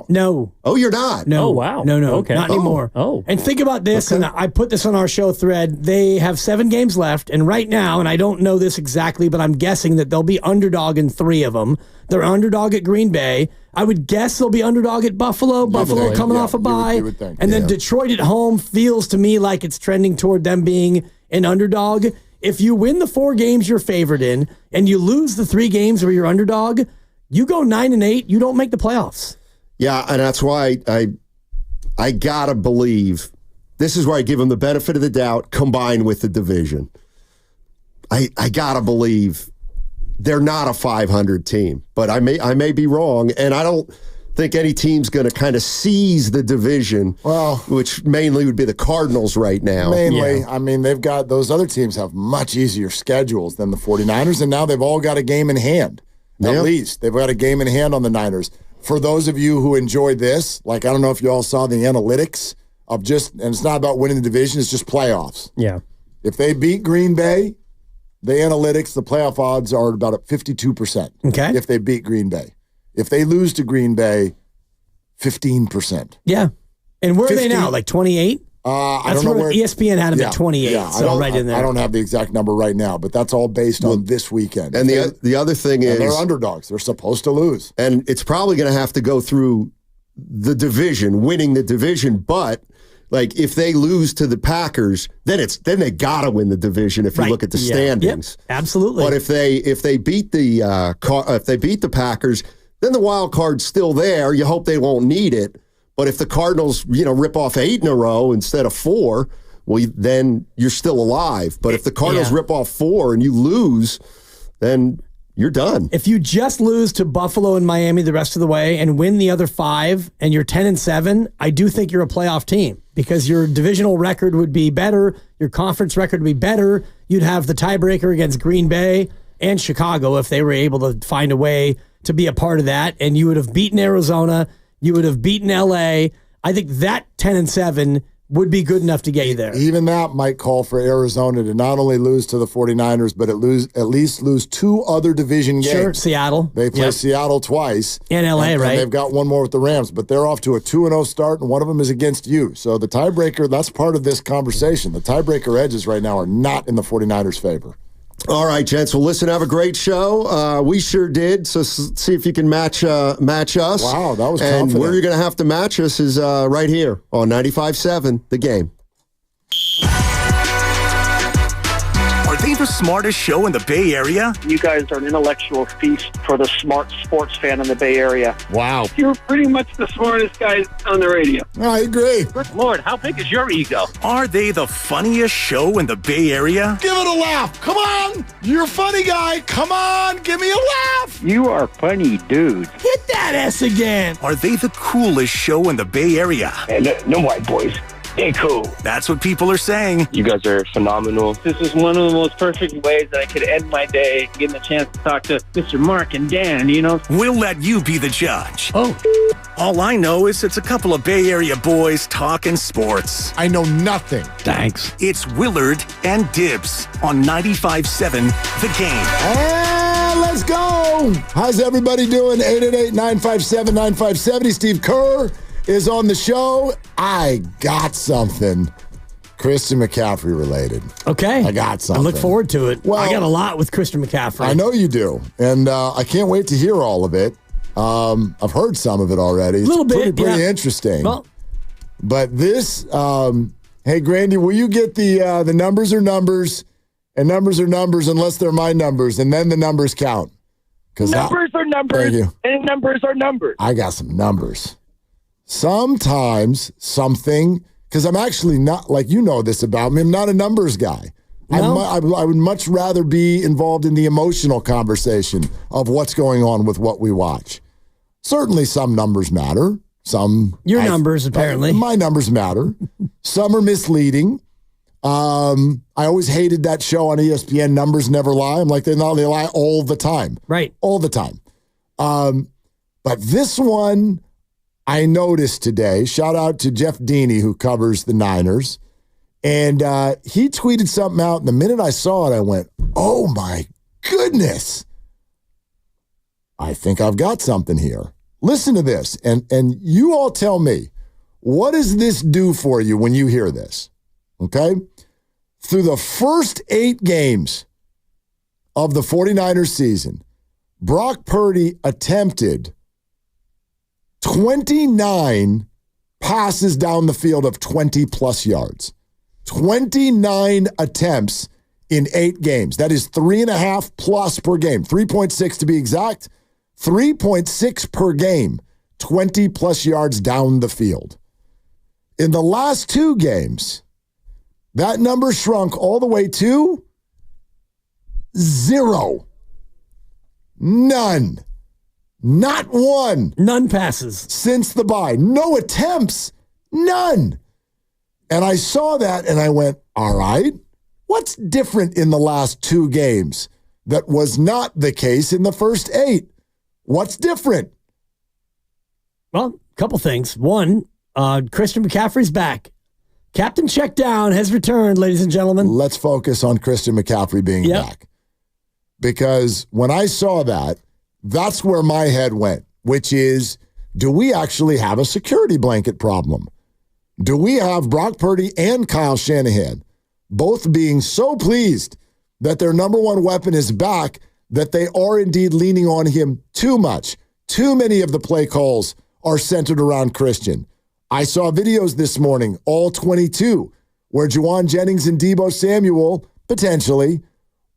No. Oh, you're not? No. Oh, wow. No. Okay. Not anymore. Oh. And think about this, and I put this on our show thread. They have 7 games left, and right now, and I don't know this exactly, but I'm guessing that they'll be underdog in 3 of them. They're underdog at Green Bay. I would guess they'll be underdog at Buffalo. Buffalo coming off a bye. You would think. And then Detroit at home feels to me like it's trending toward them being an underdog. If you win the 4 games you're favored in, and you lose the 3 games where you're underdog, you go 9-8, you don't make the playoffs. Yeah, and that's why I gotta believe this is where I give them the benefit of the doubt combined with the division. I gotta believe they're not a 500 team, but I may be wrong, and I don't think any team's going to kind of seize the division, which mainly would be the Cardinals right now. Mainly, I mean, they've got those other teams have much easier schedules than the 49ers, and now they've all got a game in hand. At least they've got a game in hand on the Niners. For those of you who enjoyed this, like I don't know if you all saw the analytics of and it's not about winning the division, it's just playoffs. Yeah. If they beat Green Bay, the analytics, the playoff odds are about at 52%. Okay. If they beat Green Bay. If they lose to Green Bay, 15%. Yeah. And where are they now? Like 28? I don't know where ESPN had them at 28. Yeah, so right in there. I don't have the exact number right now, but that's all based on this weekend. And the other thing is they're underdogs. They're supposed to lose. And it's probably going to have to go through the division, winning the division, but like if they lose to the Packers, then they got to win the division if you look at the standings. Yep, absolutely. But if they beat the Packers, then the wild card's still there. You hope they won't need it. But if the Cardinals, rip off 8 in a row instead of 4, well, then you're still alive. But if the Cardinals rip off 4 and you lose, then you're done. If you just lose to Buffalo and Miami the rest of the way and win the other 5 and you're 10-7, I do think you're a playoff team because your divisional record would be better. Your conference record would be better. You'd have the tiebreaker against Green Bay and Chicago if they were able to find a way to be a part of that. And you would have beaten Arizona. You would have beaten LA. I think that 10-7 would be good enough to get you there. Even that might call for Arizona to not only lose to the 49ers, but at least lose 2 other division games. Sure, Seattle. They play Seattle twice. And LA, right? And they've got one more with the Rams, but they're off to a 2-0 start, and one of them is against you. So the tiebreaker, that's part of this conversation. The tiebreaker edges right now are not in the 49ers' favor. All right, gents. Well, listen, have a great show. We sure did. So see if you can match us. Wow, that was And confident. where you're going to have to match us is right here on 95.7 The Game. Are they the smartest show in the Bay Area? You guys are an intellectual feast for the smart sports fan in the Bay Area. Wow. You're pretty much the smartest guys on the radio. I agree. Good Lord, how big is your ego? Are they the funniest show in the Bay Area? Give it a laugh. Come on. You're a funny guy. Come on. Give me a laugh. You are funny, dude. Hit that S again. Are they the coolest show in the Bay Area? And no white boys. They cool. That's what people are saying. You guys are phenomenal. This is one of the most perfect ways that I could end my day, getting the chance to talk to Mr. Mark and Dan, you know? We'll let you be the judge. Oh. All I know is it's a couple of Bay Area boys talking sports. I know nothing. Thanks. It's Willard and Dibs on 95.7 The Game. And let's go. How's everybody doing? 888-957-9570. Steve Kerr is on the show. I got something Christian McCaffrey related. Okay. I got something. I look forward to it. Well, I got a lot with Christian McCaffrey. I know you do. And I can't wait to hear all of it. I've heard some of it already. It's a little bit. Pretty interesting. Well, but this, hey, Grandy, will you get the numbers are numbers and numbers are numbers unless they're my numbers, and then the numbers count. Numbers are numbers, and numbers are numbers. I got some numbers. Sometimes something, because I'm actually not, like you know this about me, I'm not a numbers guy. No? I would much rather be involved in the emotional conversation of what's going on with what we watch. Certainly some numbers matter. Your numbers, apparently. My numbers matter. Some are misleading. I always hated that show on ESPN, Numbers Never Lie. I'm like, they lie all the time. Right. All the time. But this one I noticed today, shout out to Jeff Deeney, who covers the Niners, and he tweeted something out, and the minute I saw it, I went, oh my goodness. I think I've got something here. Listen to this, and you all tell me, what does this do for you when you hear this? Okay? Through the first 8 games of the 49ers season, Brock Purdy attempted 29 passes down the field of 20-plus yards. 29 attempts in 8 games. That is 3.5 plus per game. 3.6 to be exact. 3.6 per game. 20-plus yards down the field. In the last 2 games, that number shrunk all the way to 0. None. Not one. None passes. Since the bye. No attempts. None. And I saw that and I went, all right, what's different in the last 2 games that was not the case in the first 8? What's different? Well, a couple things. One, Christian McCaffrey's back. Captain Checkdown has returned, ladies and gentlemen. Let's focus on Christian McCaffrey being back. Because when I saw that, that's where my head went, which is, do we actually have a security blanket problem? Do we have Brock Purdy and Kyle Shanahan both being so pleased that their number one weapon is back that they are indeed leaning on him too much? Too many of the play calls are centered around Christian. I saw videos this morning, all 22, where Juwan Jennings and Deebo Samuel, potentially,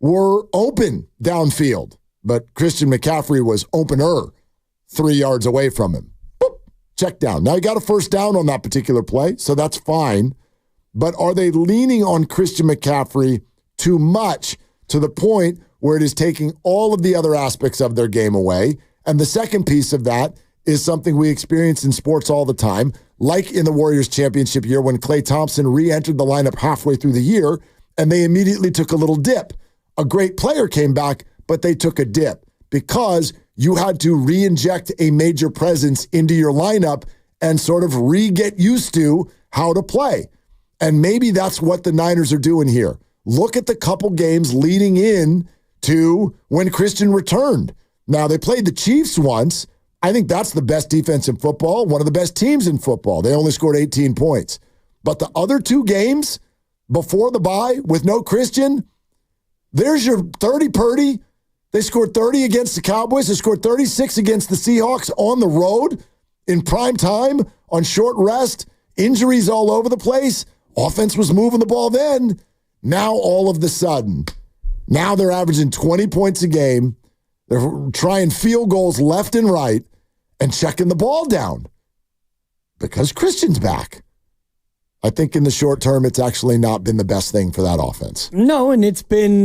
were open downfield. But Christian McCaffrey was opener 3 yards away from him. Boop, check down. Now, he got a first down on that particular play, so that's fine. But are they leaning on Christian McCaffrey too much to the point where it is taking all of the other aspects of their game away? And the second piece of that is something we experience in sports all the time, like in the Warriors championship year when Klay Thompson re-entered the lineup halfway through the year, and they immediately took a little dip. A great player came back, but they took a dip because you had to re-inject a major presence into your lineup and sort of re-get used to how to play. And maybe that's what the Niners are doing here. Look at the couple games leading in to when Christian returned. Now, they played the Chiefs once. I think that's the best defense in football, one of the best teams in football. They only scored 18 points. But the other 2 games before the bye with no Christian, there's your 30 Purdy. They scored 30 against the Cowboys. They scored 36 against the Seahawks on the road in prime time on short rest. Injuries all over the place. Offense was moving the ball then. Now, all of the sudden, Now they're averaging 20 points a game. They're trying field goals left and right and checking the ball down because Christian's back. I think in the short term, it's actually not been the best thing for that offense. No, and it's been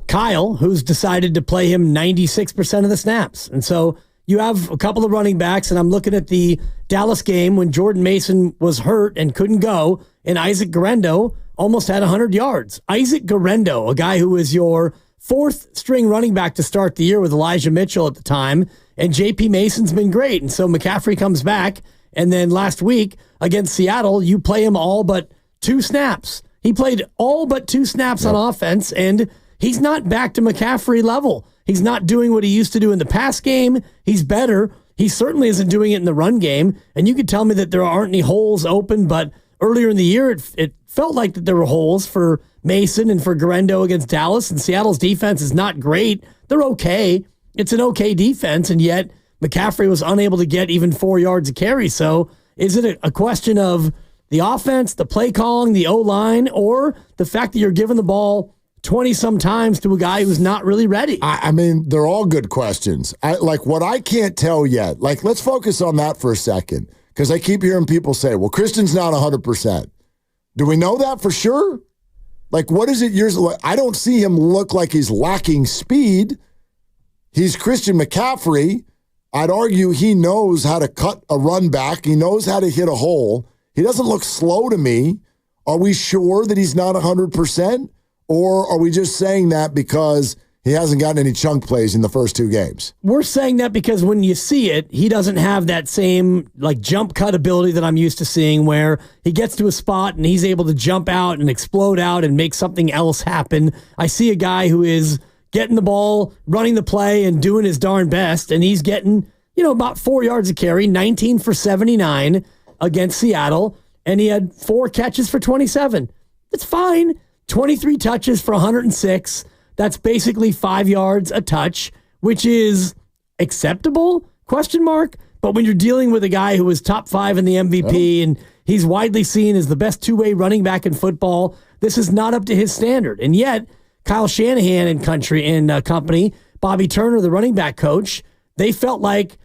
Kyle who's decided to play him 96% of the snaps. And so you have a couple of running backs, and I'm looking at the Dallas game when Jordan Mason was hurt and couldn't go, and Isaac Guerendo almost had 100 yards. Isaac Guerendo, a guy who was your fourth string running back to start the year with Elijah Mitchell at the time, and J.P. Mason's been great. And so McCaffrey comes back, and then last week against Seattle, you play him all but 2 snaps. He played all but 2 snaps on offense, and he's not back to McCaffrey level. He's not doing what he used to do in the pass game. He's better. He certainly isn't doing it in the run game. And you could tell me that there aren't any holes open, but earlier in the year, it felt like that there were holes for Mason and for Guerendo against Dallas, and Seattle's defense is not great. They're okay. It's an okay defense, and yet McCaffrey was unable to get even 4 yards a carry. So is it a question of the offense, the play calling, the O-line, or the fact that you're giving the ball 20-some times to a guy who's not really ready? I mean, they're all good questions. What I can't tell yet, let's focus on that for a second, because I keep hearing people say, well, Christian's not 100%. Do we know that for sure? What is it years? I don't see him look like he's lacking speed. He's Christian McCaffrey. I'd argue he knows how to cut a run back. He knows how to hit a hole. He doesn't look slow to me. Are we sure that he's not 100%? Or are we just saying that because he hasn't gotten any chunk plays in the first 2 games? We're saying that because when you see it, he doesn't have that same jump cut ability that I'm used to seeing, where he gets to a spot and he's able to jump out and explode out and make something else happen. I see a guy who is getting the ball, running the play, and doing his darn best, and he's getting, about 4 yards a carry, 19 for 79 against Seattle, and he had 4 catches for 27. It's fine. 23 touches for 106. That's basically 5 yards a touch, which is acceptable, ? But when you're dealing with a guy who was top 5 in the MVP and he's widely seen as the best 2-way running back in football, this is not up to his standard. And yet, Kyle Shanahan and company, Bobby Turner, the running back coach, they felt like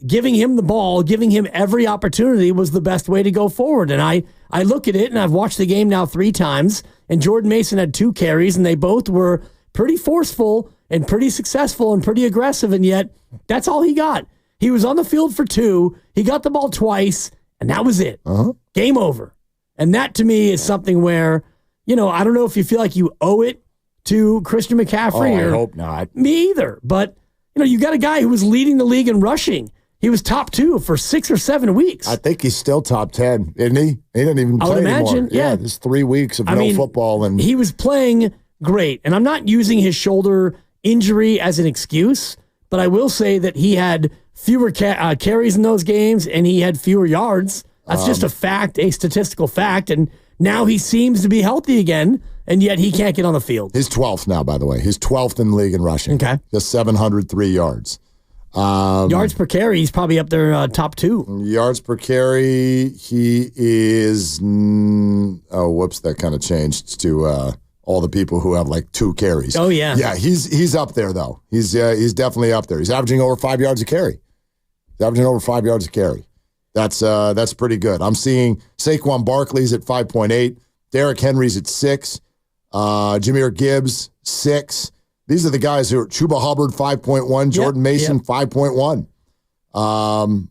giving him the ball, giving him every opportunity was the best way to go forward. And I look at it, and I've watched the game now 3 times, and Jordan Mason had 2 carries, and they both were pretty forceful and pretty successful and pretty aggressive, and yet that's all he got. He was on the field for 2. He got the ball twice, and that was it. Game over. And that, to me, is something where, I don't know if you feel like you owe it to Christian McCaffrey. I hope not. Me either. But, you got a guy who was leading the league in rushing. He was top 2 for 6 or 7 weeks. I think he's still top 10, isn't he? He doesn't even play anymore. Yeah. There's 3 weeks of football. And he was playing great. And I'm not using his shoulder injury as an excuse, but I will say that he had fewer carries in those games, and he had fewer yards. That's just a fact, a statistical fact. And now he seems to be healthy again, and yet he can't get on the field. He's 12th now, by the way. He's 12th in the league in rushing. Okay. Just 703 yards. Yards per carry, he's probably up there top 2. Yards per carry, he is. That kind of changed to all the people who have 2 carries. Oh yeah, yeah. He's up there though. He's definitely up there. He's averaging over 5 yards a carry. That's pretty good. I'm seeing Saquon Barkley's at 5.8. Derrick Henry's at 6. Jahmyr Gibbs 6. These are the guys who are Chuba Hubbard, 5.1, Jordan Mason, 5.1.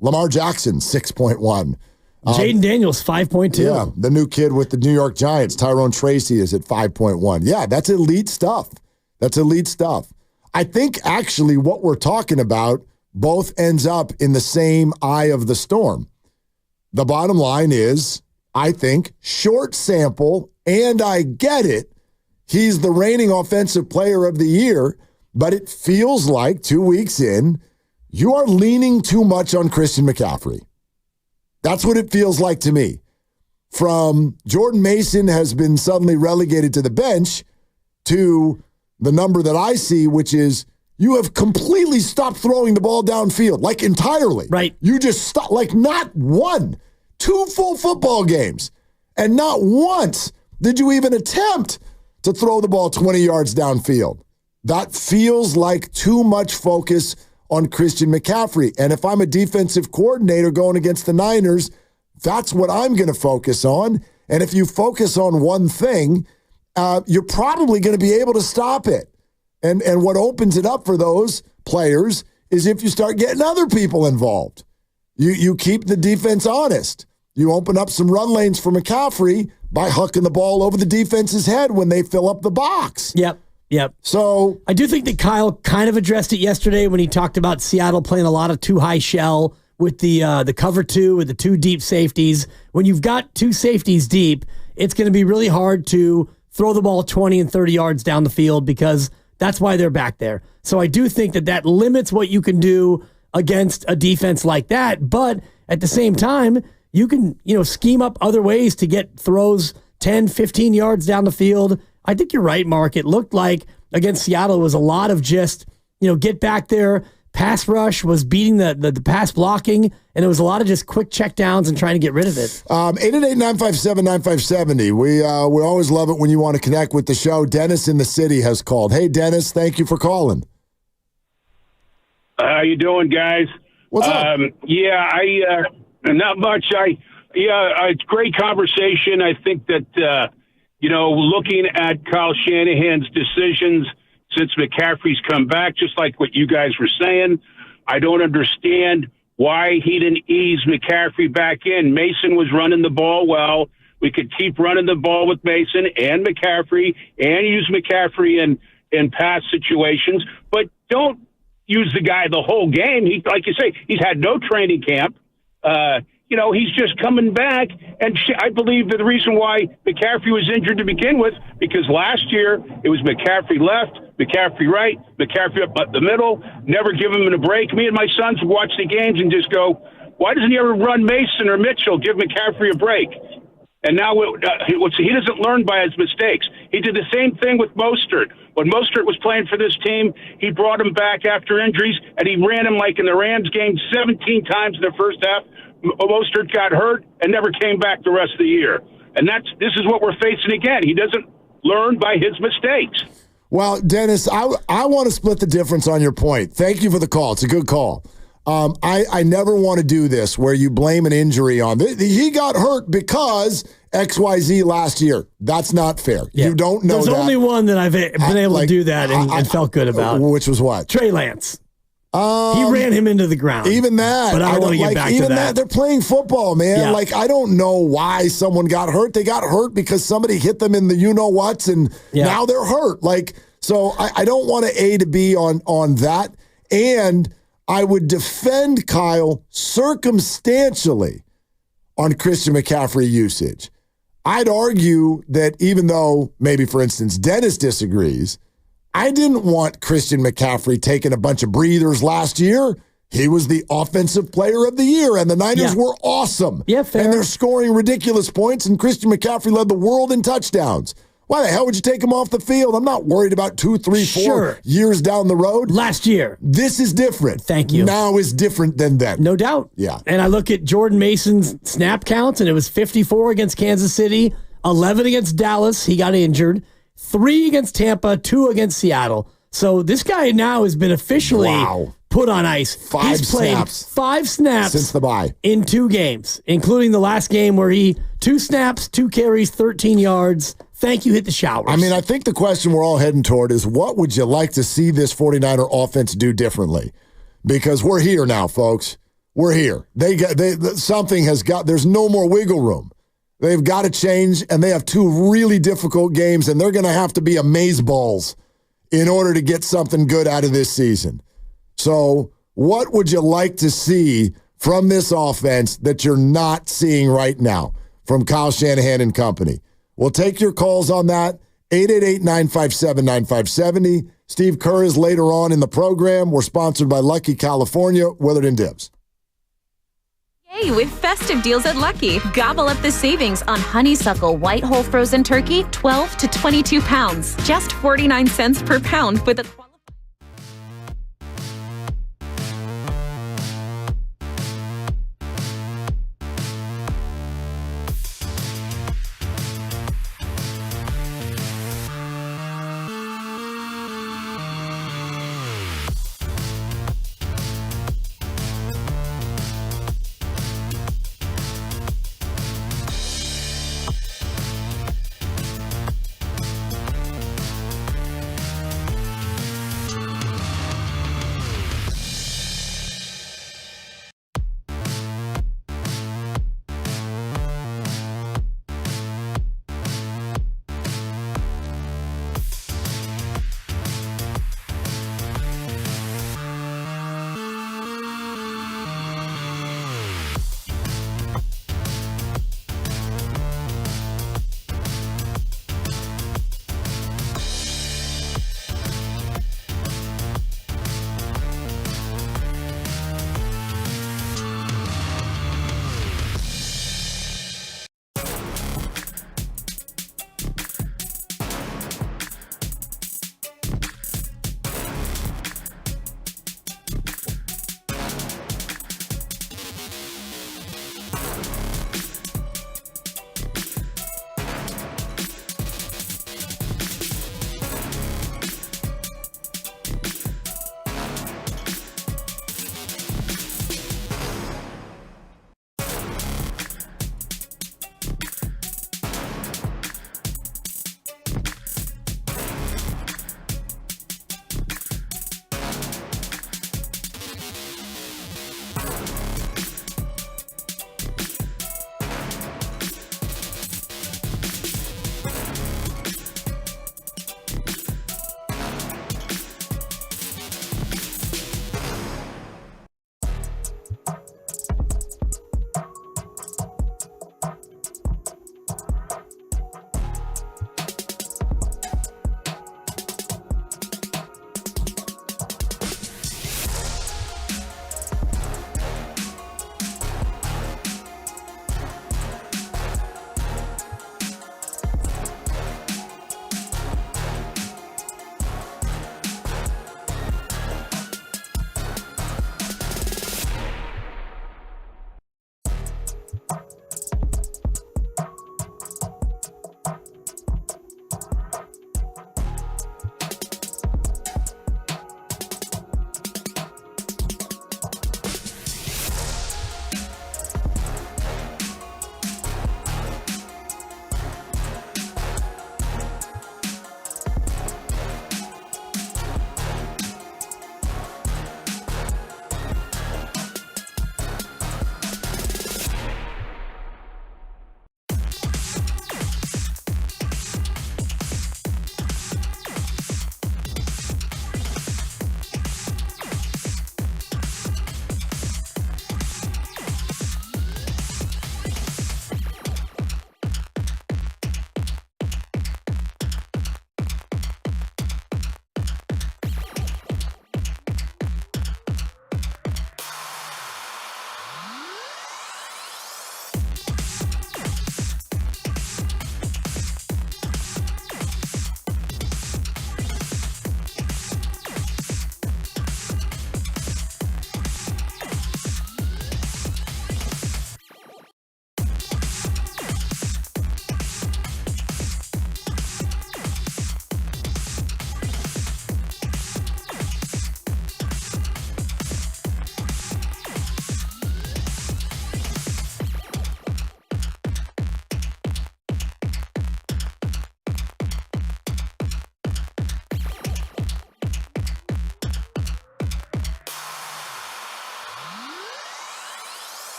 Lamar Jackson, 6.1. Jaden Daniels, 5.2. Yeah, the new kid with the New York Giants, Tyrone Tracy, is at 5.1. Yeah, that's elite stuff. I think actually what we're talking about both ends up in the same eye of the storm. The bottom line is, I think, short sample, and I get it. He's the reigning offensive player of the year, but it feels like 2 weeks in, you are leaning too much on Christian McCaffrey. That's what it feels like to me. From Jordan Mason has been suddenly relegated to the bench to the number that I see, which is you have completely stopped throwing the ball downfield, entirely. Right. You just stopped, not 2 full football games. And not once did you even attempt to throw the ball 20 yards downfield. That feels like too much focus on Christian McCaffrey. And if I'm a defensive coordinator going against the Niners, that's what I'm going to focus on. And if you focus on one thing, you're probably going to be able to stop it. And what opens it up for those players is if you start getting other people involved. You keep the defense honest. You open up some run lanes for McCaffrey by hucking the ball over the defense's head when they fill up the box. Yep. So I do think that Kyle kind of addressed it yesterday when he talked about Seattle playing a lot of too high shell with the cover two with the two deep safeties. When you've got two safeties deep, it's going to be really hard to throw the ball 20 and 30 yards down the field because that's why they're back there. So I do think that limits what you can do against a defense like that. But at the same time, you can, scheme up other ways to get throws 10, 15 yards down the field. I think you're right, Mark. It looked like against Seattle it was a lot of just, get back there. Pass rush was beating the pass blocking, and it was a lot of just quick check downs and trying to get rid of it. 888-957-9570. We always love it when you want to connect with the show. Dennis in the city has called. Hey, Dennis, thank you for calling. How you doing, guys? What's up? Not much. It's great conversation. I think that, looking at Kyle Shanahan's decisions since McCaffrey's come back, just like what you guys were saying, I don't understand why he didn't ease McCaffrey back in. Mason was running the ball well. We could keep running the ball with Mason and McCaffrey and use McCaffrey in pass situations, but don't use the guy the whole game. He, like you say, he's had no training camp. He's just coming back. And I believe that the reason why McCaffrey was injured to begin with, because last year it was McCaffrey left, McCaffrey right, McCaffrey up the middle, never give him a break. Me and my sons would watch the games and just go, why doesn't he ever run Mason or Mitchell, give McCaffrey a break? And now he doesn't learn by his mistakes. He did the same thing with Mostert. When Mostert was playing for this team, he brought him back after injuries, and he ran him like in the Rams game 17 times in the first half. Mostert got hurt and never came back the rest of the year. And this is what we're facing again. He doesn't learn by his mistakes. Well, Dennis, I want to split the difference on your point. Thank you for the call. It's a good call. I never want to do this where you blame an injury on he got hurt because XYZ last year. That's not fair. Yeah. You don't know. There's only one that I've been able to do that and felt good about. Which was what? Trey Lance. He ran him into the ground. Even that. But I don't want to get back to that. They're playing football, man. Yeah. I don't know why someone got hurt. They got hurt because somebody hit them in the you-know-whats, and now they're hurt. So I don't want to A to B on that. And I would defend Kyle circumstantially on Christian McCaffrey usage. I'd argue that even though maybe, for instance, Dennis disagrees, I didn't want Christian McCaffrey taking a bunch of breathers last year. He was the offensive player of the year, and the Niners were awesome. Yeah, fair. And they're scoring ridiculous points, and Christian McCaffrey led the world in touchdowns. Why the hell would you take him off the field? I'm not worried about 2, 3, 4 years down the road. Last year. This is different. Thank you. Now is different than then. No doubt. Yeah. And I look at Jordan Mason's snap counts, and it was 54 against Kansas City, 11 against Dallas. He got injured. 3 against Tampa, 2 against Seattle. So this guy now has been officially put on ice. He's played 5 snaps since the bye in 2 games, including the last game where he 2 snaps, 2 carries, 13 yards. Thank you, hit the showers. I mean, I think the question we're all heading toward is what would you like to see this 49er offense do differently? Because we're here now, folks. We're here. Something has got, there's no more wiggle room. They've got to change, and they have 2 really difficult games, and they're going to have to be amazeballs in order to get something good out of this season. So what would you like to see from this offense that you're not seeing right now from Kyle Shanahan and company? We'll take your calls on that, 888-957-9570. Steve Kerr is later on in the program. We're sponsored by Lucky California, Willard and Dibs. Hey, with festive deals at Lucky, gobble up the savings on honeysuckle white whole frozen turkey, 12 to 22 pounds, just 49 cents per pound with a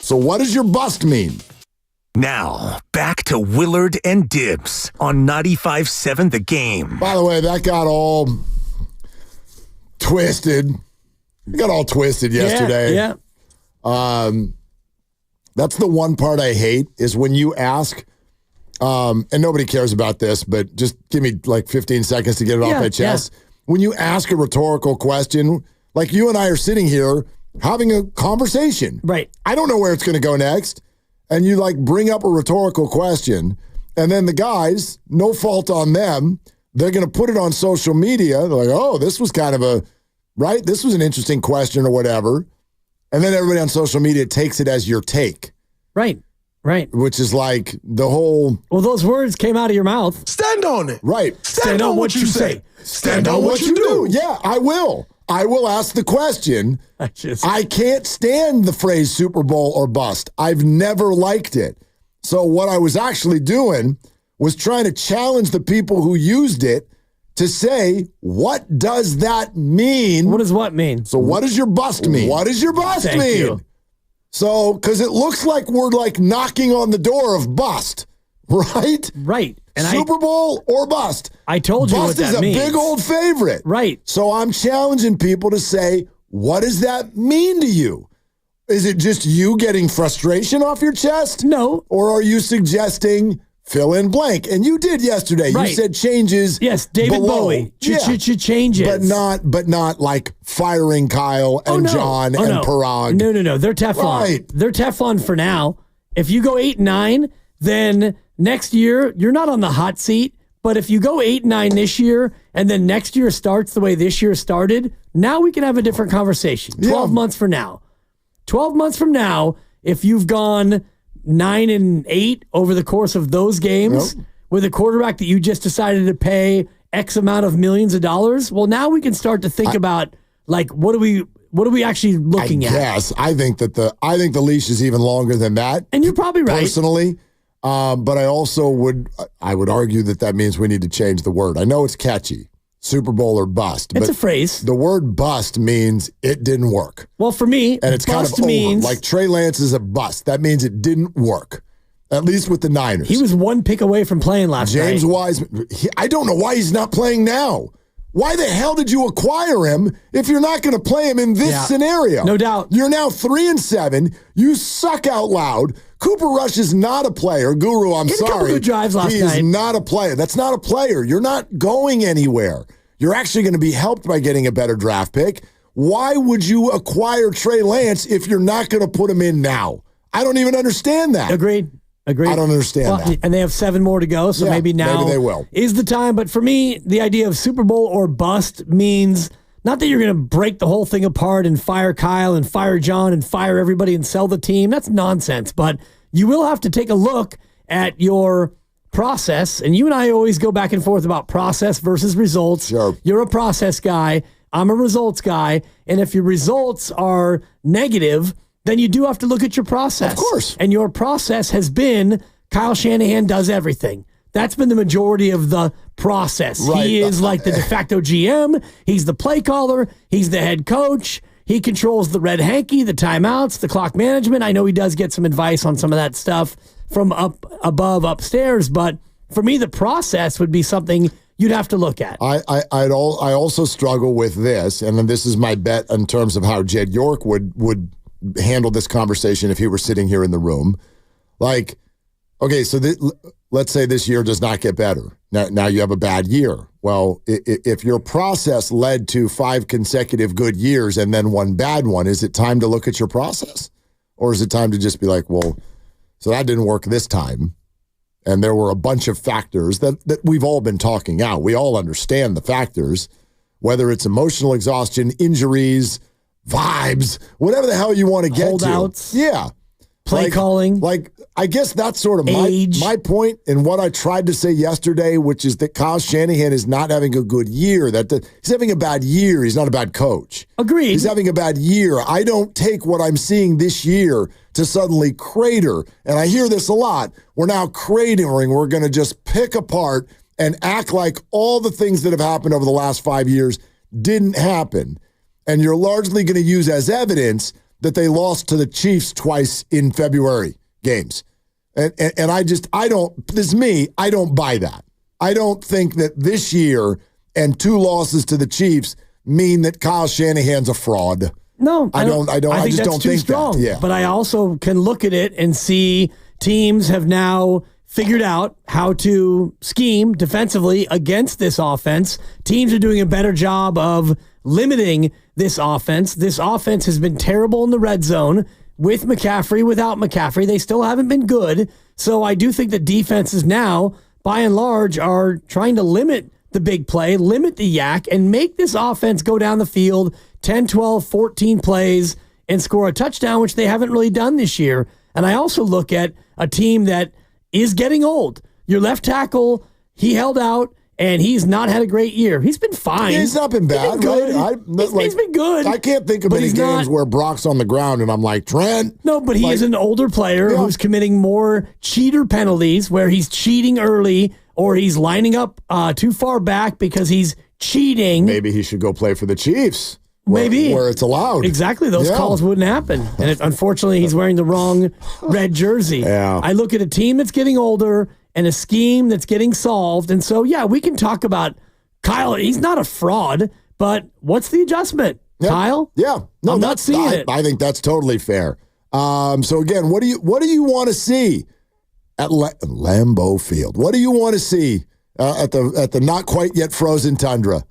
So what does your bust mean? Now, back to Willard and Dibs on 95.7 The Game. By the way, that got all twisted. It got all twisted yesterday. Yeah. That's the one part I hate is when you ask, and nobody cares about this, but just give me like 15 seconds to get it off my chest. Yeah. When you ask a rhetorical question, like you and I are sitting here having a conversation. Right. I don't know where it's going to go next. And you like bring up a rhetorical question, and then the guys, no fault on them, they're going to put it on social media. They're like, oh, this was kind of this was an interesting question or whatever. And then everybody on social media takes it as your take. Right. Which is like the whole... Well, those words came out of your mouth. Stand on it. Right. Stand on what you say. Stand on what you do. Yeah, I will. I will ask the question. I can't stand the phrase Super Bowl or bust. I've never liked it. So what I was actually doing was trying to challenge the people who used it to say, what does that mean? What does what mean? So what does your bust mean? What does your bust mean? You. So, because it looks like we're like knocking on the door of bust, right? Right. And Super Bowl or bust. I told you bust what that means. means. Bust is a big old favorite. Right. So I'm challenging people to say, what does that mean to you? Is it just you getting frustration off your chest? No. Or are you suggesting fill in blank? And you did yesterday. Right. You said changes. Yes, David below. Bowie. Changes. But not like firing Kyle and John and Parag. No. They're Teflon. Right. They're Teflon for now. If you go 8-9, then next year you're not on the hot seat. But if you go 8-9 this year and then next year starts the way this year started, now we can have a different conversation. 12 months from now. 12 months from now, if you've gone 9-8 over the course of those games with a quarterback that you just decided to pay X amount of millions of dollars, well, now we can start to think about like what are we actually looking at? Yes, I think the leash is even longer than that. And you're probably right. Personally. But I also would argue that means we need to change the word. I know it's catchy, Super Bowl or bust. It's a phrase. The word bust means it didn't work. Well, for me, and it's kind of over. Like Trey Lance is a bust. That means it didn't work, at least with the Niners. He was one pick away from playing last night. James Wiseman, I don't know why he's not playing now. Why the hell did you acquire him if you're not going to play him in this scenario? No doubt. You're now 3-7. You suck out loud. Cooper Rush is not a player. Guru, I'm sorry. A couple good drives last night. He is not a player. That's not a player. You're not going anywhere. You're actually going to be helped by getting a better draft pick. Why would you acquire Trey Lance if you're not going to put him in now? I don't even understand that. Agreed. I don't understand that. And they have 7 more to go, so maybe now they will. Is the time. But for me, the idea of Super Bowl or bust means not that you're going to break the whole thing apart and fire Kyle and fire John and fire everybody and sell the team. That's nonsense. But you will have to take a look at your process. And you and I always go back and forth about process versus results. Sure. You're a process guy. I'm a results guy. And if your results are negative, then you do have to look at your process. Of course. And your process has been Kyle Shanahan does everything. That's been the majority of the process. Right. He is like the de facto GM. He's the play caller. He's the head coach. He controls the red hanky, the timeouts, the clock management. I know he does get some advice on some of that stuff from up above upstairs, but for me, the process would be something you'd have to look at. I also struggle with this, and then this is my bet in terms of how Jed York would handle this conversation if he were sitting here in the room. Like, okay, so let's say this year does not get better. Now you have a bad year. Well, if your process led to 5 consecutive good years and then 1 bad one, is it time to look at your process? Or is it time to just be like, well, so that didn't work this time. And there were a bunch of factors that we've all been talking out. We all understand the factors, whether it's emotional exhaustion, injuries, vibes, whatever the hell you want to get Holdouts. to. Yeah. Play calling. Like, I guess that's sort of Age. my point and what I tried to say yesterday, which is that Kyle Shanahan is not having a good year. He's having a bad year. He's not a bad coach. Agreed. He's having a bad year. I don't take what I'm seeing this year to suddenly crater. And I hear this a lot. We're now cratering. We're going to just pick apart and act like all the things that have happened over the last 5 years didn't happen. And you're largely going to use as evidence that they lost to the Chiefs twice in February games. And I don't buy that. I don't think that this year and 2 losses to the Chiefs mean that Kyle Shanahan's a fraud. No, I just don't think strong. that. Yeah. But I also can look at it and see teams have now figured out how to scheme defensively against this offense. Teams are doing a better job of limiting this offense. This offense has been terrible in the red zone with McCaffrey, without McCaffrey. They still haven't been good. So I do think that defenses now, by and large, are trying to limit the big play, limit the yak, and make this offense go down the field 10, 12, 14 plays and score a touchdown, which they haven't really done this year. And I also look at a team that is getting old. Your left tackle, he held out, and he's not had a great year. He's been fine. He's not been bad. He's been good. He's been good. I can't think of any games where Brock's on the ground and I'm like, Trent. No, but he is an older player who's committing more cheater penalties where he's cheating early or he's lining up too far back because he's cheating. Maybe he should go play for the Chiefs. Maybe. Where it's allowed. Exactly. Those calls wouldn't happen. And unfortunately, he's wearing the wrong red jersey. Yeah. I look at a team that's getting older and a scheme that's getting solved. And so, yeah, we can talk about Kyle. He's not a fraud, but what's the adjustment, Kyle? Yeah. No, I'm not seeing it. I think that's totally fair. So, again, what do you want to see at Lambeau Field? What do you want to see at the not quite yet frozen tundra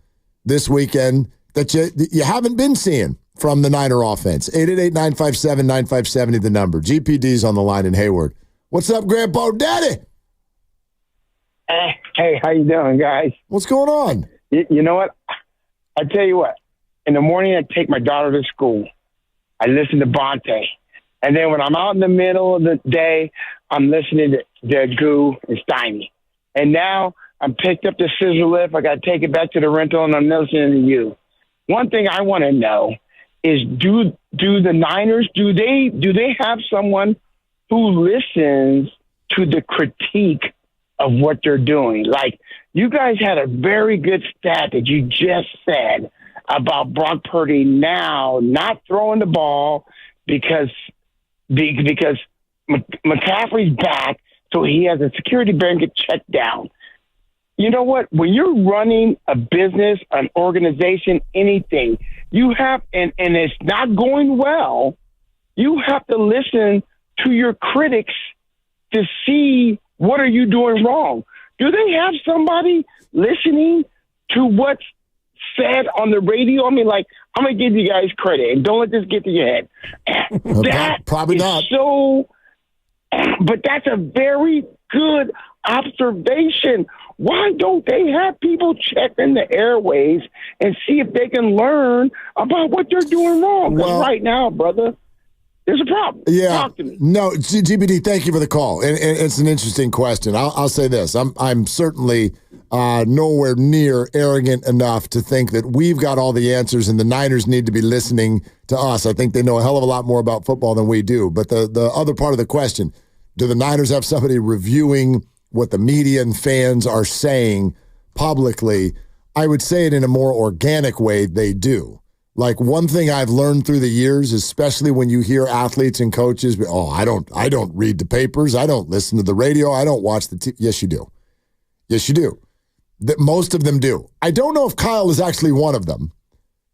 this weekend that you haven't been seeing from the Niner offense? 888-957-9570, the number. GPD's on the line in Hayward. What's up, Grandpa Daddy? Hey, how you doing, guys? What's going on? You know what? I tell you what. In the morning, I take my daughter to school. I listen to banter. And then when I'm out in the middle of the day, I'm listening to Goo and Steiny. And now I'm picked up the scissor lift. I got to take it back to the rental, and I'm listening to you. One thing I want to know is do the Niners, do they have someone who listens to the critique of what they're doing? Like, you guys had a very good stat that you just said about Brock Purdy now not throwing the ball because McCaffrey's back, so he has a security blanket checked down. You know what? When you're running a business, an organization, anything, you have, and it's not going well, you have to listen to your critics to see what are you doing wrong. Do they have somebody listening to what's said on the radio? I mean, like, I'm going to give you guys credit, and don't let this get to your head. Probably not. But that's a very good observation. Why don't they have people check in the airways and see if they can learn about what they're doing wrong? Because right now, brother, there's a problem. Yeah. Talk to me. No, GBD, thank you for the call. And it's an interesting question. I'll say this. I'm certainly nowhere near arrogant enough to think that we've got all the answers and the Niners need to be listening to us. I think they know a hell of a lot more about football than we do. But the other part of the question, do the Niners have somebody reviewing what the media and fans are saying publicly? I would say it in a more organic way, they do. Like, one thing I've learned through the years, especially when you hear athletes and coaches, I don't read the papers, I don't listen to the radio, I don't watch the TV. Yes, you do. Yes, you do. That most of them do. I don't know if Kyle is actually one of them.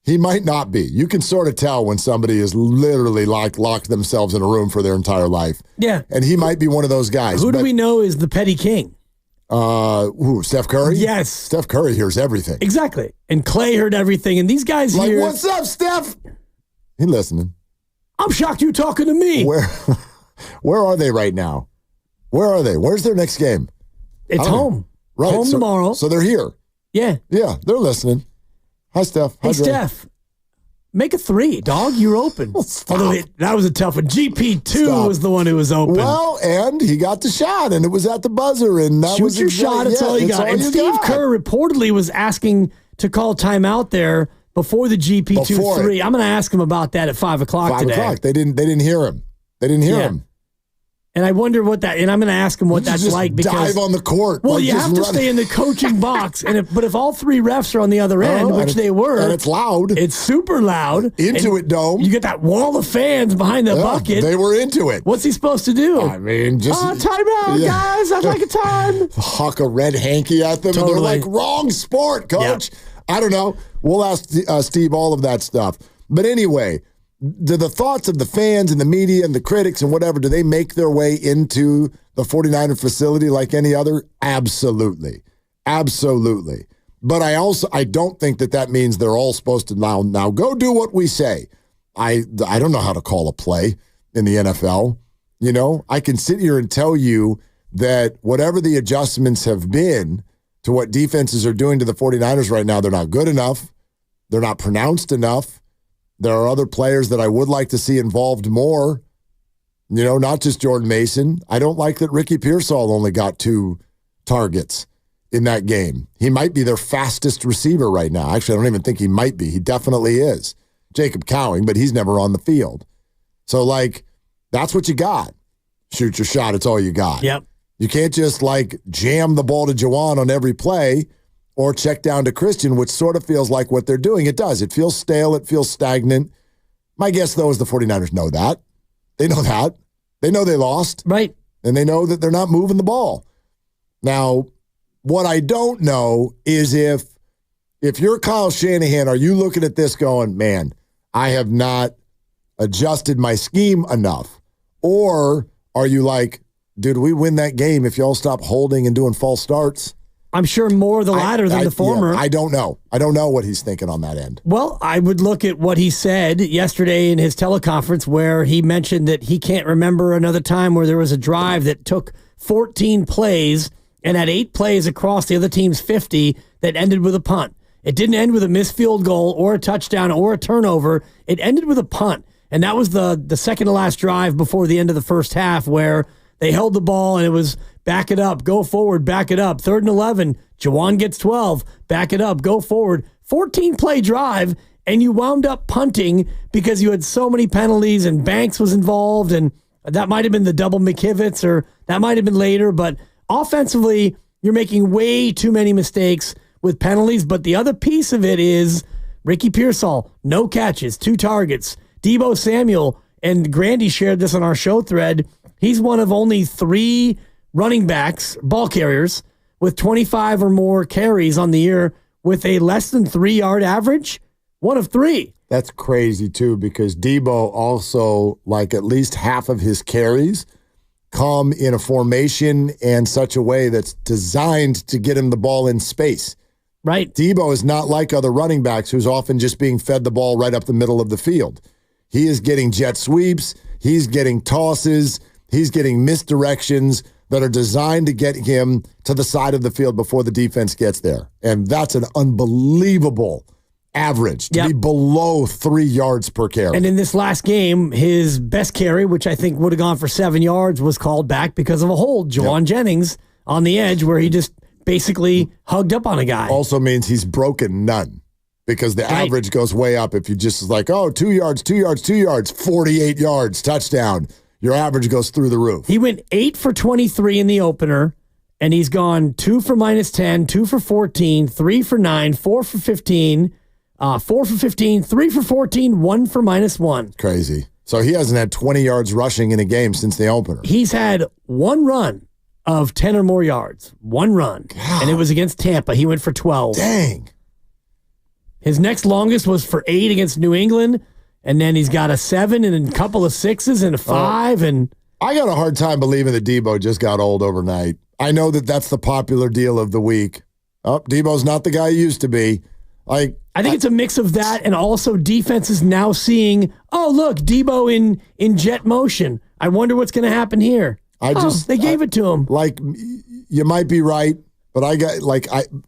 He might not be. You can sort of tell when somebody is literally locked themselves in a room for their entire life. Yeah. And he might be one of those guys. Who do we know is the petty king? Steph Curry? Yes. Steph Curry hears everything. Exactly. And Clay heard everything. And these guys like, here. What's up, Steph? He listening. I'm shocked you talking to me. Where are they right now? Where are they? Where's their next game? It's home. Right. Home tomorrow. So they're here. Yeah. Yeah, they're listening. Hi, Steph. Hey, Steph. Make a 3, dog. You're open. Although that was a tough one. GP2 was the one who was open. Well, and he got the shot, and it was at the buzzer, and that was your shot. That's all you got. And Steve Kerr reportedly was asking to call timeout there before the GP2 3. I'm going to ask him about that at 5 o'clock today. 5 o'clock. They didn't hear him. They didn't hear him. And I wonder what that, and I'm going to ask him what that's just like because dive on the court. Well, like, you have to stay in the coaching box, but if all three refs are on the other end, which they were, and it's loud, it's super loud. Intuit Dome. You get that wall of fans behind the bucket. They were into it. What's he supposed to do? I mean, just timeout, guys. I'd like a time. Huck a red hanky at them, Totally. and they're like, "Wrong sport, coach." Yep. I don't know. We'll ask Steve all of that stuff. But anyway. Do the thoughts of the fans and the media and the critics and whatever, do they make their way into the 49er facility like any other? Absolutely. Absolutely. But I don't think that means they're all supposed to now go do what we say. I don't know how to call a play in the NFL. You know, I can sit here and tell you that whatever the adjustments have been to what defenses are doing to the 49ers right now, they're not good enough. They're not pronounced enough. There are other players that I would like to see involved more, you know, not just Jordan Mason. I don't like that Ricky Pearsall only got 2 targets in that game. He might be their fastest receiver right now. Actually, I don't even think he might be. He definitely is. Jacob Cowing, but he's never on the field. So, like, that's what you got. Shoot your shot. It's all you got. Yep. You can't just, like, jam the ball to Juwan on every play or check down to Christian, which sort of feels like what they're doing. It does. It feels stale. It feels stagnant. My guess, though, is the 49ers know that. They know that. They know they lost. Right. And they know that they're not moving the ball. Now, what I don't know is if you're Kyle Shanahan, are you looking at this going, man, I have not adjusted my scheme enough? Or are you like, dude, we win that game if y'all stop holding and doing false starts? I'm sure more the latter than the former. Yeah, I don't know. I don't know what he's thinking on that end. Well, I would look at what he said yesterday in his teleconference where he mentioned that he can't remember another time where there was a drive that took 14 plays and had 8 plays across the other team's 50 that ended with a punt. It didn't end with a missed field goal or a touchdown or a turnover. It ended with a punt. And that was the second to last drive before the end of the first half where they held the ball and it was back it up, go forward, back it up. 3rd and 11, Juwan gets 12, back it up, go forward. 14-play drive, and you wound up punting because you had so many penalties and Banks was involved, and that might have been the double McKivitz or that might have been later, but offensively, you're making way too many mistakes with penalties. But the other piece of it is Ricky Pearsall, no catches, 2 targets. Deebo Samuel, and Grandy shared this on our show thread, he's one of only 3 running backs, ball carriers, with 25 or more carries on the year with a less than 3-yard average. 1 of 3. That's crazy, too, because Deebo also, like at least half of his carries come in a formation and such a way that's designed to get him the ball in space. Right. Deebo is not like other running backs who's often just being fed the ball right up the middle of the field. He is getting jet sweeps. He's getting tosses. He's getting misdirections that are designed to get him to the side of the field before the defense gets there. And that's an unbelievable average to be below 3 yards per carry. And in this last game, his best carry, which I think would have gone for 7 yards, was called back because of a hold. Juwan Jennings on the edge where he just basically hugged up on a guy. Also means he's broken none because the average goes way up. If you just like, 2 yards, 2 yards, 2 yards, 48 yards, touchdown. Your average goes through the roof. He went 8 for 23 in the opener, and he's gone 2 for -10, 2 for 14, 3 for 9, 4 for 15, 4 for 15, 3 for 14, 1 for -1. Crazy. So he hasn't had 20 yards rushing in a game since the opener. He's had 1 run of 10 or more yards. 1 run. God. And it was against Tampa. He went for 12. Dang. His next longest was for 8 against New England. And then he's got a 7 and a couple of 6s and a 5. And I got a hard time believing that Deebo just got old overnight. I know that that's the popular deal of the week. Deebo's not the guy he used to be. I think it's a mix of that and also defenses now seeing, look, Deebo in jet motion. I wonder what's going to happen here. They gave it to him. Like, you might be right. But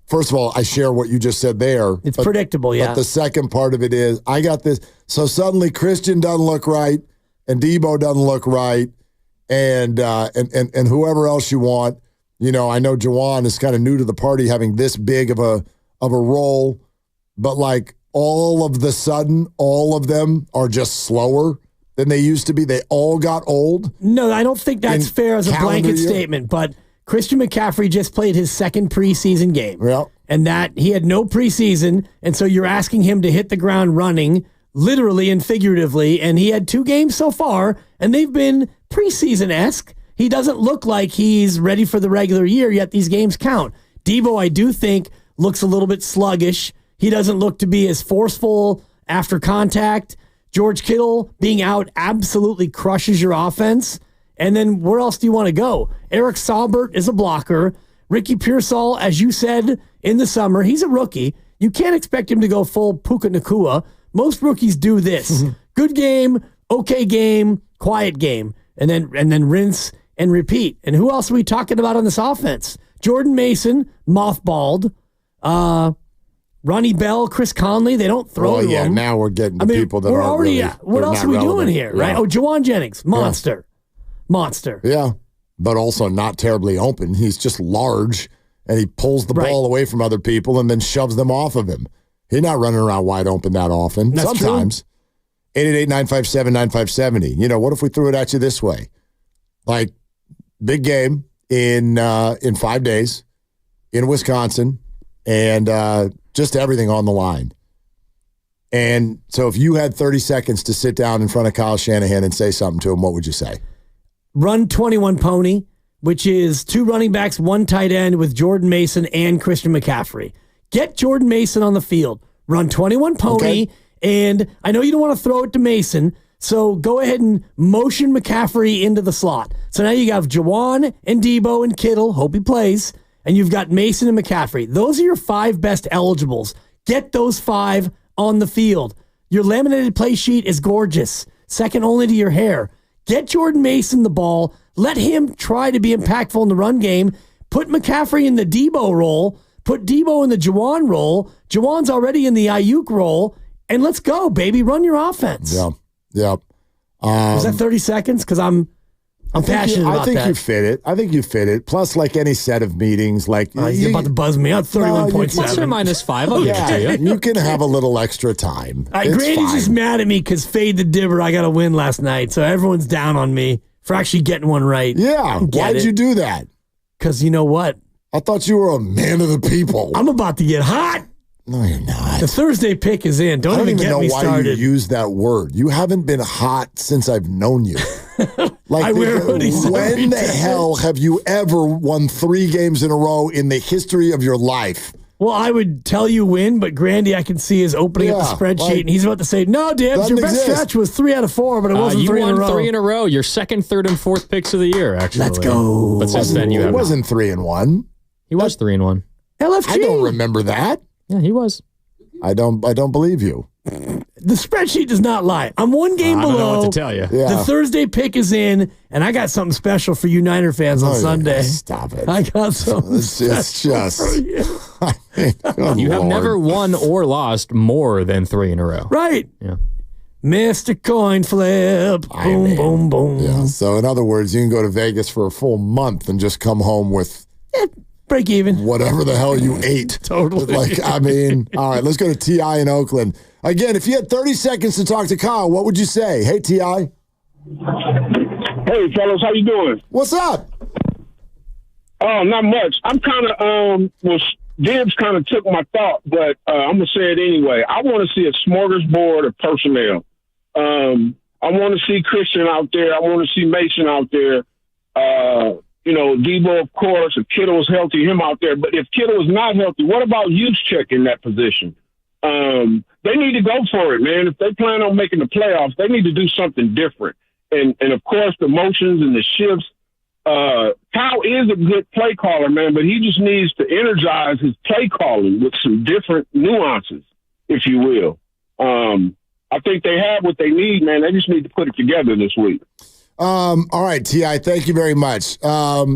first of all, I share what you just said there. It's predictable, yeah. But the second part of it is, I got this. So suddenly Christian doesn't look right, and Deebo doesn't look right, and whoever else you want. You know, I know Juwan is kind of new to the party, having this big of a role, but like all of the sudden, all of them are just slower than they used to be? They all got old? No, I don't think that's fair as a blanket statement, but Christian McCaffrey just played his second preseason game. Yeah. And that he had no preseason, and so you're asking him to hit the ground running, literally and figuratively, and he had 2 games so far, and they've been preseason-esque. He doesn't look like he's ready for the regular year, yet these games count. Deebo, I do think, looks a little bit sluggish. He doesn't look to be as forceful after contact. George Kittle being out absolutely crushes your offense. And then where else do you want to go? Eric Saubert is a blocker. Ricky Pearsall, as you said in the summer, he's a rookie. You can't expect him to go full Puka Nacua. Most rookies do this. Good game, okay game, quiet game, and then rinse and repeat. And who else are we talking about on this offense? Jordan Mason, mothballed. Ronnie Bell, Chris Conley, they don't throw to him. Now we're getting to people that we're aren't already. really, what else are we doing here, right? Yeah. Oh, Jawan Jennings, monster. Yeah, but also not terribly open. He's just large, and he pulls the ball away from other people and then shoves them off of him. He's not running around wide open that often. That's Sometimes. 888-957-9570. You know, what if we threw it at you this way? Like, big game in 5 days in Wisconsin, and just everything on the line. And so if you had 30 seconds to sit down in front of Kyle Shanahan and say something to him, what would you say? Run 21 pony, which is 2 running backs, 1 tight end with Jordan Mason and Christian McCaffrey. Get Jordan Mason on the field. Run 21 pony, and I know you don't want to throw it to Mason, so go ahead and motion McCaffrey into the slot. So now you have Jawan and Deebo and Kittle, hope he plays, and you've got Mason and McCaffrey. Those are your 5 best eligibles. Get those 5 on the field. Your laminated play sheet is gorgeous, second only to your hair. Get Jordan Mason the ball. Let him try to be impactful in the run game. Put McCaffrey in the Deebo role. Put Deebo in the Jawan role. Jawan's already in the Ayuk role. And let's go, baby. Run your offense. Yeah. Was that 30 seconds? Because I'm passionate about that. I think you fit it. Plus, like any set of meetings, like you're about to buzz me out. 31.7. Plus or minus 5. I'll give it to you. You can have a little extra time. Granny's just mad at me because Fade the Dibber, I got a win last night. So everyone's down on me for actually getting one right. Yeah. Why'd you do that? Because you know what? I thought you were a man of the people. I'm about to get hot. No, you're not. The Thursday pick is in. Don't even get me started. I don't even know why you use that word. You haven't been hot since I've known you. I wear hoodies. When the hell have you ever won 3 games in a row in the history of your life? Well, I would tell you when, but Grandy, I can see is opening up the spreadsheet, and he's about to say, no, Dibs, your best stretch was 3 out of 4, but it wasn't 3 in a row. You won 3 in a row. Your second, third, and fourth picks of the year, actually. Let's go. But since then, you have It wasn't 3-1. He was 3-1. LFG. I don't remember that. Yeah, he was. I don't believe you. The spreadsheet does not lie. I'm 1 game below. I don't know what to tell you. Yeah. The Thursday pick is in, and I got something special for you Niner fans on Sunday. Stop it. I got something It's just. for you. You have never won or lost more than 3 in a row. Right. Yeah. Mr. Coin Flip. Boom, boom, boom. Yeah. So, in other words, you can go to Vegas for a full month and just come home with break even. Whatever the hell you ate. Totally. All right, let's go to T.I. in Oakland. Again, if you had 30 seconds to talk to Kyle, what would you say? Hey, T.I. Hey, fellas, how you doing? What's up? Oh, not much. I'm kind of, Dibs kind of took my thought, but I'm going to say it anyway. I want to see a smorgasbord of personnel. I want to see Christian out there. I want to see Mason out there. Deebo, of course. If Kittle is healthy, him out there. But if Kittle is not healthy, what about Juszczyk in that position? They need to go for it, man. If they plan on making the playoffs, they need to do something different. And of course, the motions and the shifts. Kyle is a good play caller, man, but he just needs to energize his play calling with some different nuances, if you will. I think they have what they need, man. They just need to put it together this week. All right, T.I., thank you very much.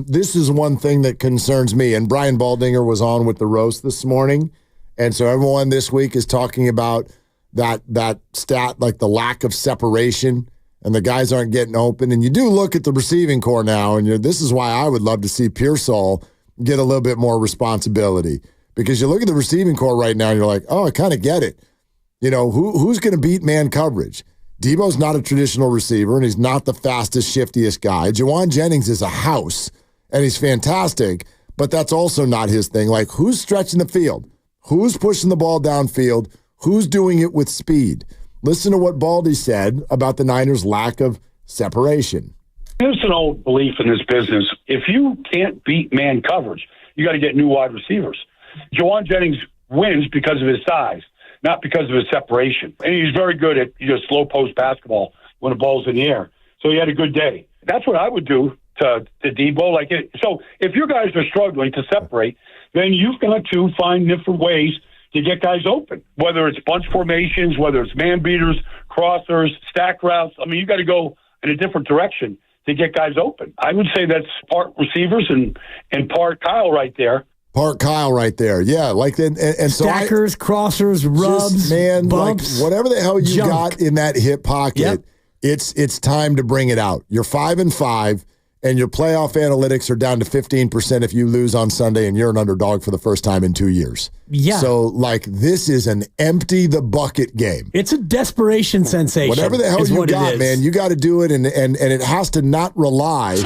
This is one thing that concerns me, and Brian Baldinger was on with the roast this morning, and so everyone this week is talking about that stat, like the lack of separation, and the guys aren't getting open. And you do look at the receiving core now, and this is why I would love to see Pearsall get a little bit more responsibility, because you look at the receiving core right now, and you're like, oh, I kind of get it. Who's going to beat man coverage? Debo's not a traditional receiver, and he's not the fastest, shiftiest guy. Jawan Jennings is a house, and he's fantastic, but that's also not his thing. Like, who's stretching the field? Who's pushing the ball downfield? Who's doing it with speed? Listen to what Baldy said about the Niners' lack of separation. There's an old belief in this business. If you can't beat man coverage, you got to get new wide receivers. Jawan Jennings wins because of his size, not because of his separation. And he's very good at slow post basketball when the ball's in the air. So he had a good day. That's what I would do to Debo. So if your guys are struggling to separate, then you've got to find different ways to get guys open, whether it's bunch formations, whether it's man beaters, crossers, stack routes. I mean, you got to go in a different direction to get guys open. I would say that's part receivers and part Kyle right there. Part Kyle right there. Yeah, like that. And so stackers, crossers, rubs, bumps, like whatever the hell you got in that hip pocket, it's time to bring it out. You're 5-5, and your playoff analytics are down to 15% if you lose on Sunday and you're an underdog for the first time in 2 years. Yeah. So, this is an empty the bucket game. It's a desperation sensation. Whatever the hell you got, man, you got to do it, and it has to not rely.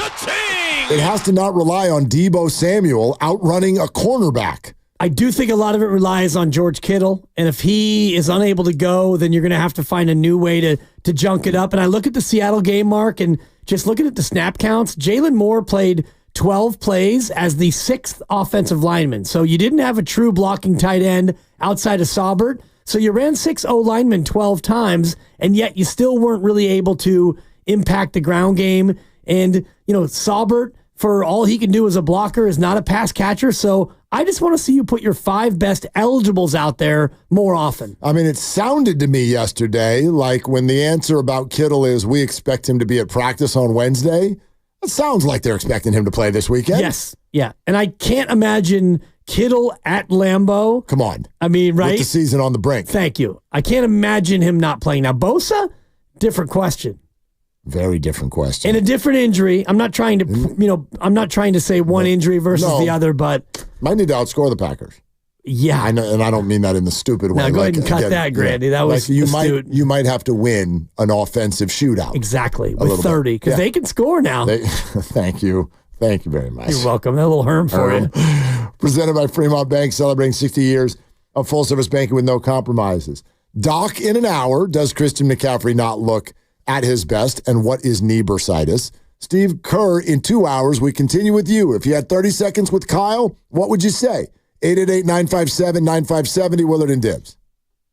It has to not rely on Debo Samuel outrunning a cornerback. I do think a lot of it relies on George Kittle, and if he is unable to go, then you're going to have to find a new way to junk it up. And I look at the Seattle game, Mark, and just looking at the snap counts, Jalen Moore played 12 plays as the 6th offensive lineman. So you didn't have a true blocking tight end outside of Saubert. So you ran 6 O-linemen 12 times, and yet you still weren't really able to impact the ground game. And, Saubert, for all he can do as a blocker, is not a pass catcher. So I just want to see you put your 5 best eligibles out there more often. I mean, it sounded to me yesterday like when the answer about Kittle is we expect him to be at practice on Wednesday, it sounds like they're expecting him to play this weekend. Yes. Yeah. And I can't imagine Kittle at Lambeau. Come on. I mean, right? With the season on the brink. Thank you. I can't imagine him not playing. Now, Bosa, different question. Very different question. And a different injury. I'm not trying to say one injury versus the other, but might need to outscore the Packers. Yeah, I know, and I don't mean that in the stupid way. Now go ahead and cut that, Grandy. That was you might have to win an offensive shootout. Exactly, with 30 because they can score now. Thank you very much. You're welcome. That little Herm for you. Presented by Fremont Bank, celebrating 60 years of full service banking with no compromises. Doc, in an hour, does Christian McCaffrey not look at his best, and what is knee bursitis? Steve Kerr, in 2 hours, we continue with you. If you had 30 seconds with Kyle, what would you say? 888-957-9570, Willard and Dibs.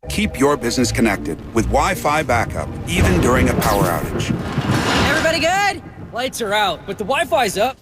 Keep your business connected with Wi-Fi backup, even during a power outage. Everybody good? Lights are out, but the Wi-Fi's up.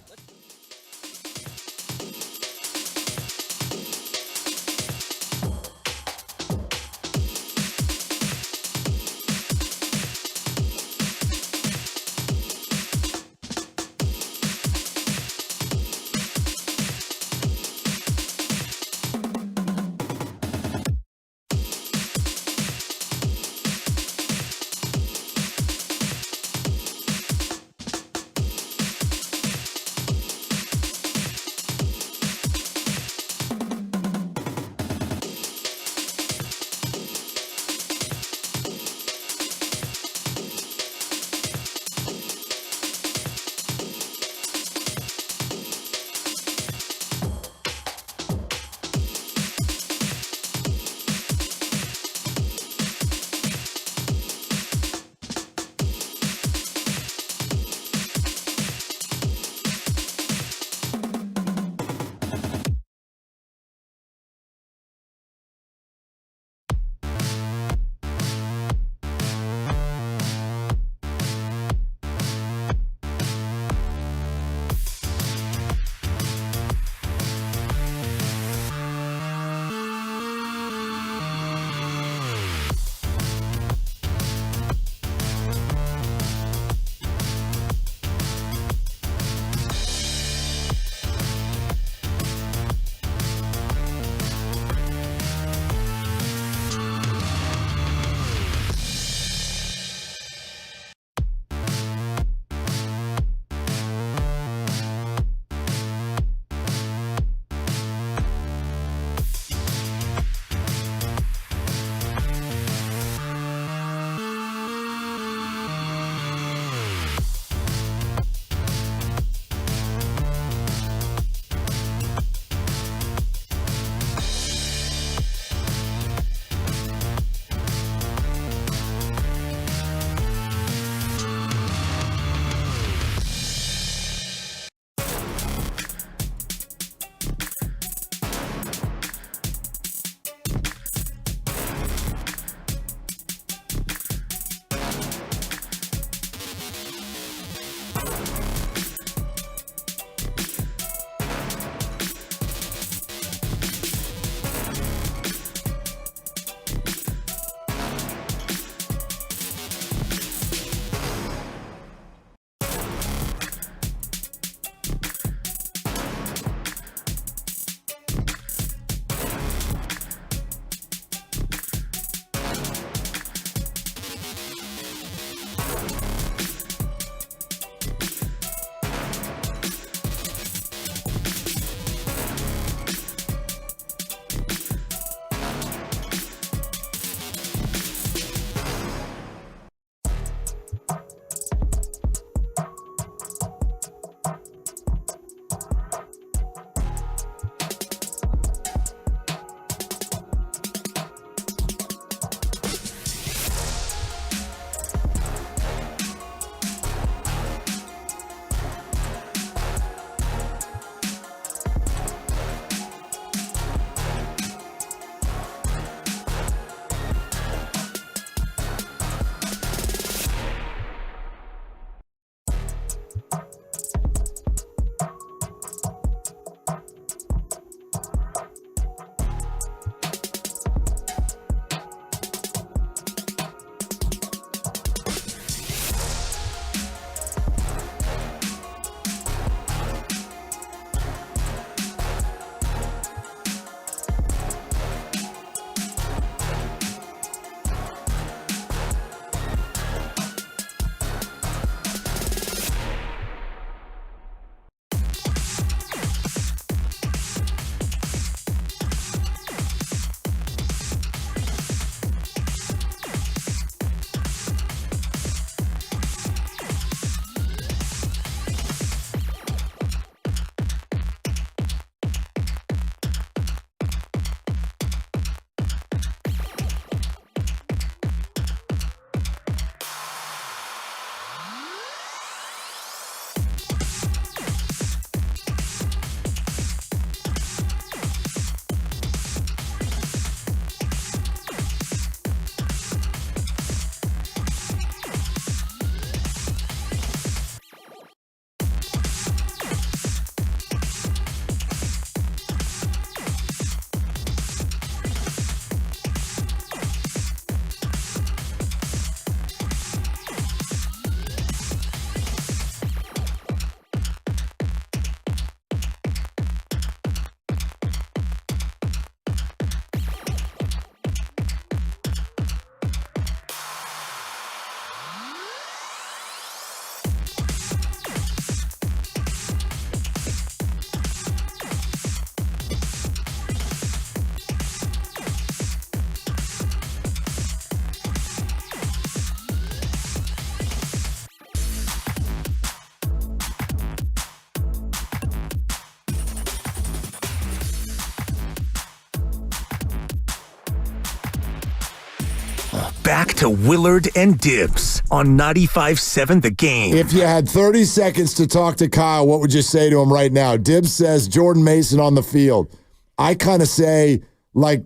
Back to Willard and Dibs on 95.7 The Game. If you had 30 seconds to talk to Kyle, what would you say to him right now? Dibs says Jordan Mason on the field. I kind of say, like,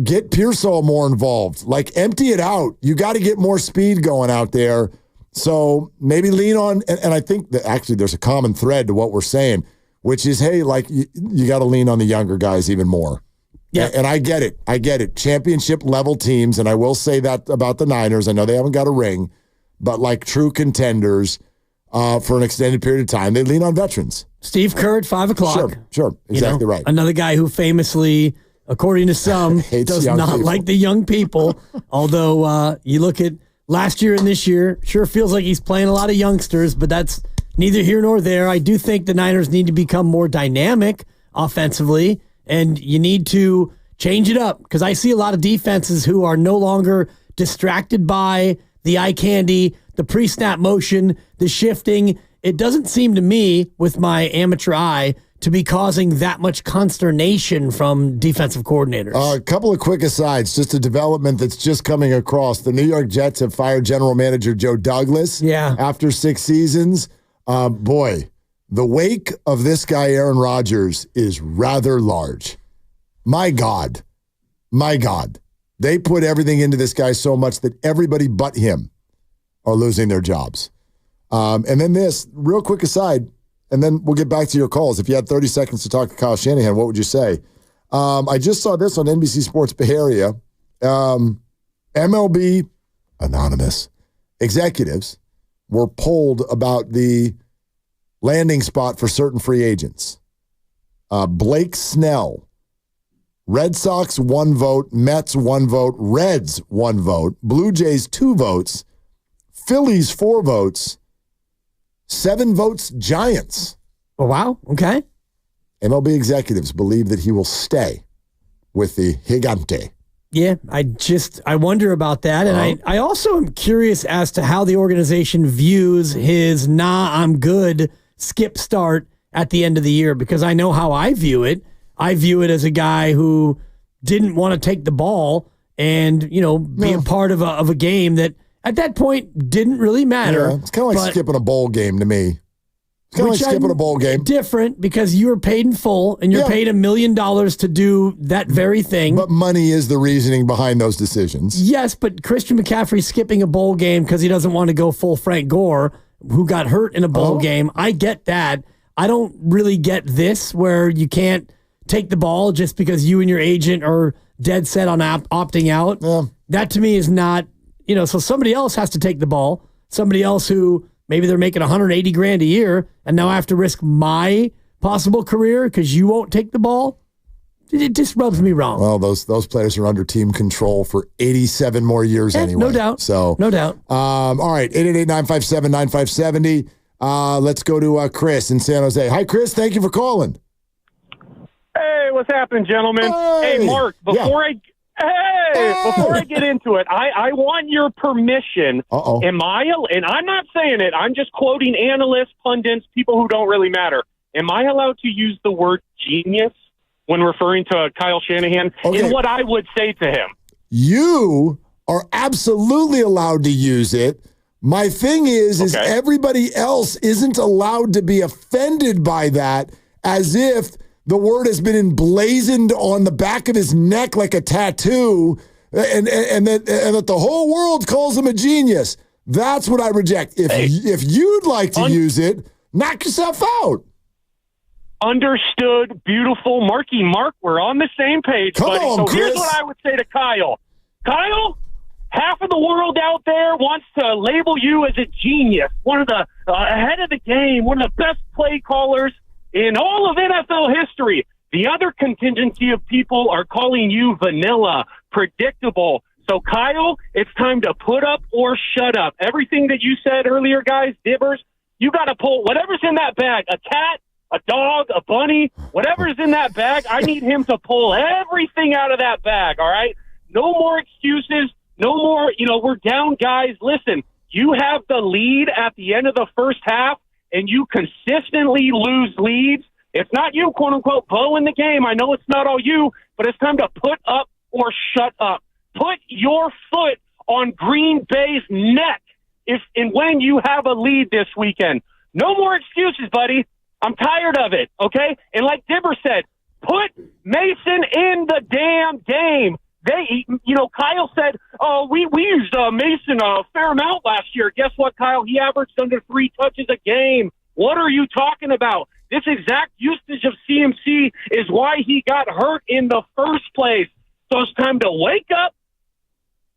get Pearsall more involved. Like, empty it out. You got to get more speed going out there. So maybe lean on, and I think that actually there's a common thread to what we're saying, which is, hey, like, you got to lean on the younger guys even more. Yeah. And I get it. I get it. Championship level teams, and I will say that about the Niners. I know they haven't got a ring, but like true contenders for an extended period of time, they lean on veterans. Steve Kerr at 5 o'clock. Sure. Exactly right. Another guy who famously, according to some, does not people. Like the young people. Although you look at last year and this year, sure feels like he's playing a lot of youngsters, but that's neither here nor there. I do think the Niners need to become more dynamic offensively. And you need to change it up because I see a lot of defenses who are no longer distracted by the eye candy, the pre-snap motion, the shifting. It doesn't seem to me, with my amateur eye, to be causing that much consternation from defensive coordinators. A couple of quick asides, just a development that's just coming across. The New York Jets have fired general manager Joe Douglas after 6 seasons. Boy. The wake of this guy, Aaron Rodgers, is rather large. My God. They put everything into this guy so much that everybody but him are losing their jobs. And then this, real quick aside, and then we'll get back to your calls. If you had 30 seconds to talk to Kyle Shanahan, what would you say? I just saw this on NBC Sports Bay Area. MLB anonymous executives were polled about the landing spot for certain free agents. Blake Snell, Red Sox 1 vote, Mets 1 vote, Reds 1 vote, Blue Jays 2 votes, Phillies 4 votes, 7 votes Giants. Oh, wow. Okay. MLB executives believe that he will stay with the Gigante. Yeah, I wonder about that. And I also am curious as to how the organization views his I'm good skip start at the end of the year, because I know how I view it. I view it as a guy who didn't want to take the ball and, be a part of a game that at that point didn't really matter. Yeah, it's kind of like skipping a bowl game to me. It's kind of like skipping a bowl game. Different, because you were paid in full and you're paid $1 million to do that very thing. But money is the reasoning behind those decisions. Yes, but Christian McCaffrey skipping a bowl game because he doesn't want to go full Frank Gore, who got hurt in a bowl game. I get that. I don't really get this, where you can't take the ball just because you and your agent are dead set on opting out. Yeah. That to me is not, so somebody else has to take the ball. Somebody else who maybe they're making $180,000 a year, and now I have to risk my possible career because you won't take the ball. It just rubs me wrong. Well, those players are under team control for 87 more years anyway. No doubt. So no doubt. All right, 888-957-9570. Let's go to Chris in San Jose. Hi, Chris. Thank you for calling. Hey, what's happening, gentlemen? Hey, Mark. Before I get into it, I want your permission. And I'm not saying it. I'm just quoting analysts, pundits, people who don't really matter. Am I allowed to use the word genius when referring to Kyle Shanahan in what I would say to him? You are absolutely allowed to use it. My thing is everybody else isn't allowed to be offended by that, as if the word has been emblazoned on the back of his neck like a tattoo, and that the whole world calls him a genius. That's what I reject. If you'd like to use it, knock yourself out. Understood. Beautiful. Marky Mark, we're on the same page, buddy. So Chris. Here's what I would say to Kyle. Kyle, half of the world out there wants to label you as a genius, one of the ahead of the game, one of the best play callers in all of NFL history. The other contingency of people are calling you vanilla, predictable. So, Kyle, it's time to put up or shut up. Everything that you said earlier, guys, Dibbers, you got to pull whatever's in that bag, a cat, a dog, a bunny, whatever's in that bag, I need him to pull everything out of that bag, all right? No more excuses. No more, we're down, guys. Listen, you have the lead at the end of the first half, and you consistently lose leads. It's not you, quote-unquote, blowing the game. I know it's not all you, but it's time to put up or shut up. Put your foot on Green Bay's neck if and when you have a lead this weekend. No more excuses, buddy. I'm tired of it, okay? And like Dibber said, put Mason in the damn game. Kyle said, we used Mason a fair amount last year. Guess what, Kyle? He averaged under 3 touches a game. What are you talking about? This exact usage of CMC is why he got hurt in the first place. So it's time to wake up,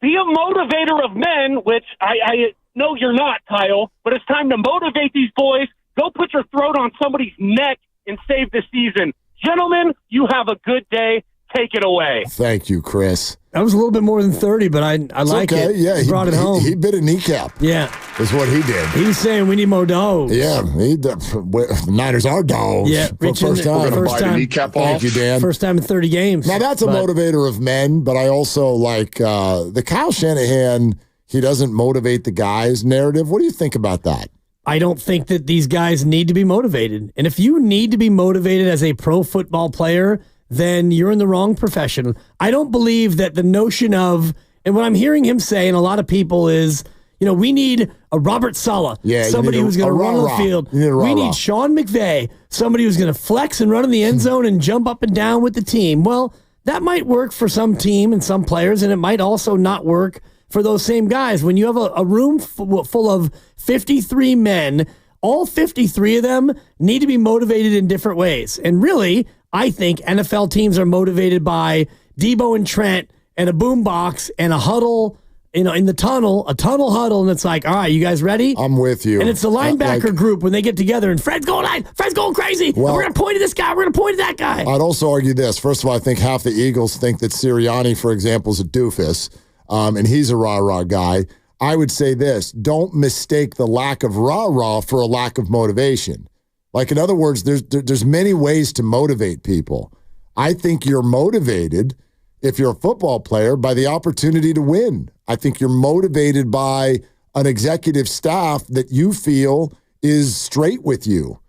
be a motivator of men, which I know you're not, Kyle, but it's time to motivate these boys. Go put your throat on somebody's neck and save the season. Gentlemen, you have a good day. Take it away. Thank you, Chris. That was a little bit more than 30, but I like it. Yeah, he brought it home. He bit a kneecap. Yeah. Is what he did. He was saying we need more dogs. Yeah, the Niners are dogs. Yeah, for first time. We're going to bite a kneecap off. Thank you, Dan. First time in 30 games. Now, that's a motivator of men, but I also like the Kyle Shanahan, he doesn't motivate the guys narrative. What do you think about that? I don't think that these guys need to be motivated. And if you need to be motivated as a pro football player, then you're in the wrong profession. I don't believe that the notion of, and what I'm hearing him say, and a lot of people is, we need a Robert Saleh, somebody who's going to run on the field. We need Sean McVay, somebody who's going to flex and run in the end zone and jump up and down with the team. Well, that might work for some team and some players, and it might also not work for those same guys. When you have a room full of 53 men, all 53 of them need to be motivated in different ways. And really, I think NFL teams are motivated by Debo and Trent and a boombox and a huddle, in the tunnel, a tunnel huddle, and it's like, all right, you guys ready? I'm with you. And it's the linebacker group when they get together, and Fred's going crazy. Well, we're going to point at this guy. We're going to point at that guy. I'd also argue this. First of all, I think half the Eagles think that Sirianni, for example, is a doofus, and he's a rah-rah guy. I would say this. Don't mistake the lack of rah-rah for a lack of motivation. Like, in other words, there's many ways to motivate people. I think you're motivated, if you're a football player, by the opportunity to win. I think you're motivated by an executive staff that you feel is straight with you.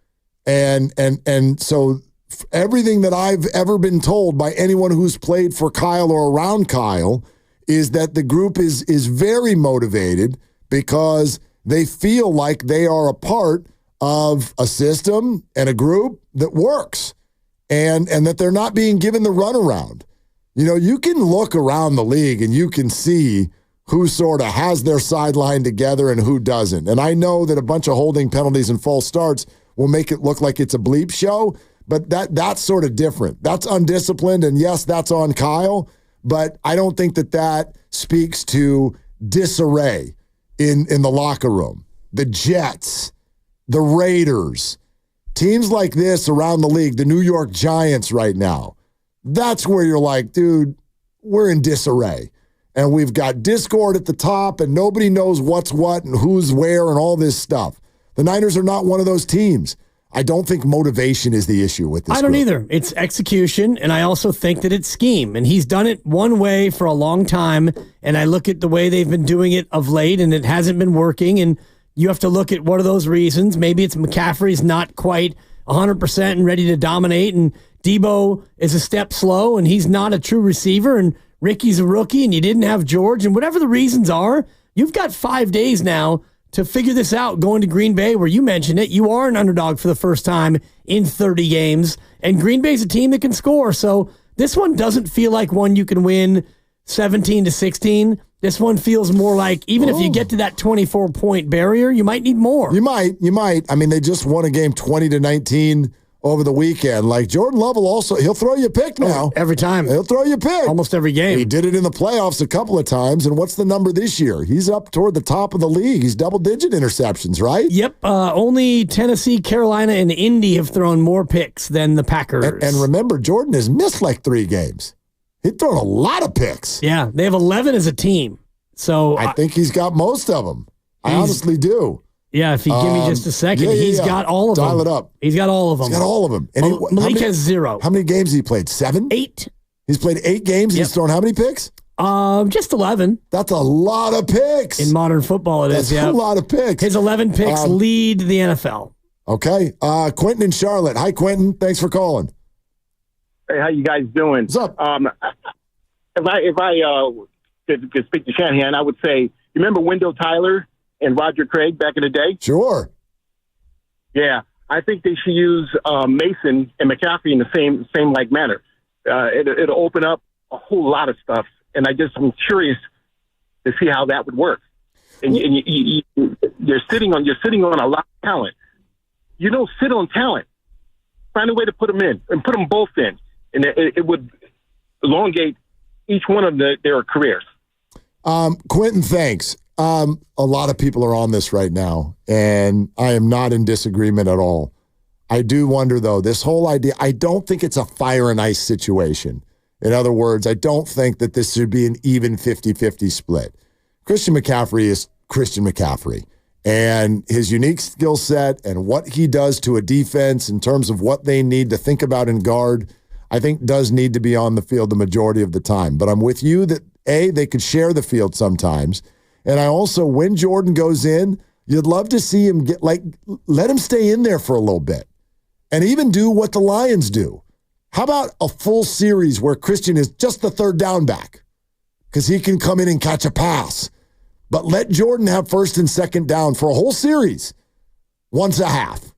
And so everything that I've ever been told by anyone who's played for Kyle or around Kyle is that the group is very motivated because they feel like they are a part of a system and a group that works and that they're not being given the runaround. You can look around the league and you can see who sort of has their sideline together and who doesn't. And I know that a bunch of holding penalties and false starts will make it look like it's a bleep show, but that's sort of different. That's undisciplined, and yes, that's on Kyle, but I don't think that speaks to disarray in the locker room. The Jets, the Raiders, teams like this around the league, the New York Giants right now, that's where you're like, dude, we're in disarray. And we've got discord at the top, and nobody knows what's what and who's where and all this stuff. The Niners are not one of those teams. I don't think motivation is the issue with this I don't group. either. It's execution, and I also think that it's scheme. And he's done it one way for a long time, and I look at the way they've been doing it of late, and it hasn't been working. And you have to look at what are those reasons. Maybe it's McCaffrey's not quite 100% and ready to dominate, and Debo is a step slow, and he's not a true receiver, and Ricky's a rookie, and you didn't have George, and whatever the reasons are, you've got 5 days now to figure this out going to Green Bay, where you mentioned it. You are an underdog for the first time in 30 games, and Green Bay's a team that can score. So this one doesn't feel like one you can win 17-16. This one feels more like, even if you get to that 24-point barrier, you might need more. You might. I mean, they just won a game 20-19 over the weekend. Like, Jordan Love he'll throw you a pick now. Every time. He'll throw you a pick. Almost every game. He did it in the playoffs a couple of times, and what's the number this year? He's up toward the top of the league. He's double-digit interceptions, right? Yep. Only Tennessee, Carolina, and Indy have thrown more picks than the Packers. And remember, Jordan has missed like 3 games. He's thrown a lot of picks. Yeah, they have 11 as a team. So I think he's got most of them. I honestly do. Yeah, if you give me just a second, he's got all of them. Dial it up. He's got all of them. He's got all of them. And Malik has 0. How many games has he played? 7? 8. He's played 8 games. Yep. He's thrown how many picks? Just 11. That's a lot of picks. In modern football, That's a lot of picks. His 11 picks lead the NFL. Okay. Quentin in Charlotte. Hi, Quentin. Thanks for calling. Hey, how you guys doing? What's up? If I could speak to Shanahan, I would say, you remember Wendell Tyler and Roger Craig back in the day? Sure. Yeah, I think they should use Mason and McCaffrey in the same like manner. It'll open up a whole lot of stuff, and I'm curious to see how that would work. And you're sitting on a lot of talent. You don't sit on talent. Find a way to put them in and put them both in, and it would elongate each one of their careers. Quentin, thanks. A lot of people are on this right now, and I am not in disagreement at all. I do wonder, though, this whole idea, I don't think it's a fire and ice situation. In other words, I don't think that this should be an even 50-50 split. Christian McCaffrey is Christian McCaffrey, and his unique skill set and what he does to a defense in terms of what they need to think about in guard, I think does need to be on the field the majority of the time. But I'm with you that, A, they could share the field sometimes. And I also, when Jordan goes in, you'd love to see him let him stay in there for a little bit and even do what the Lions do. How about a full series where Christian is just the third down back because he can come in and catch a pass, but let Jordan have first and second down for a whole series, once a half.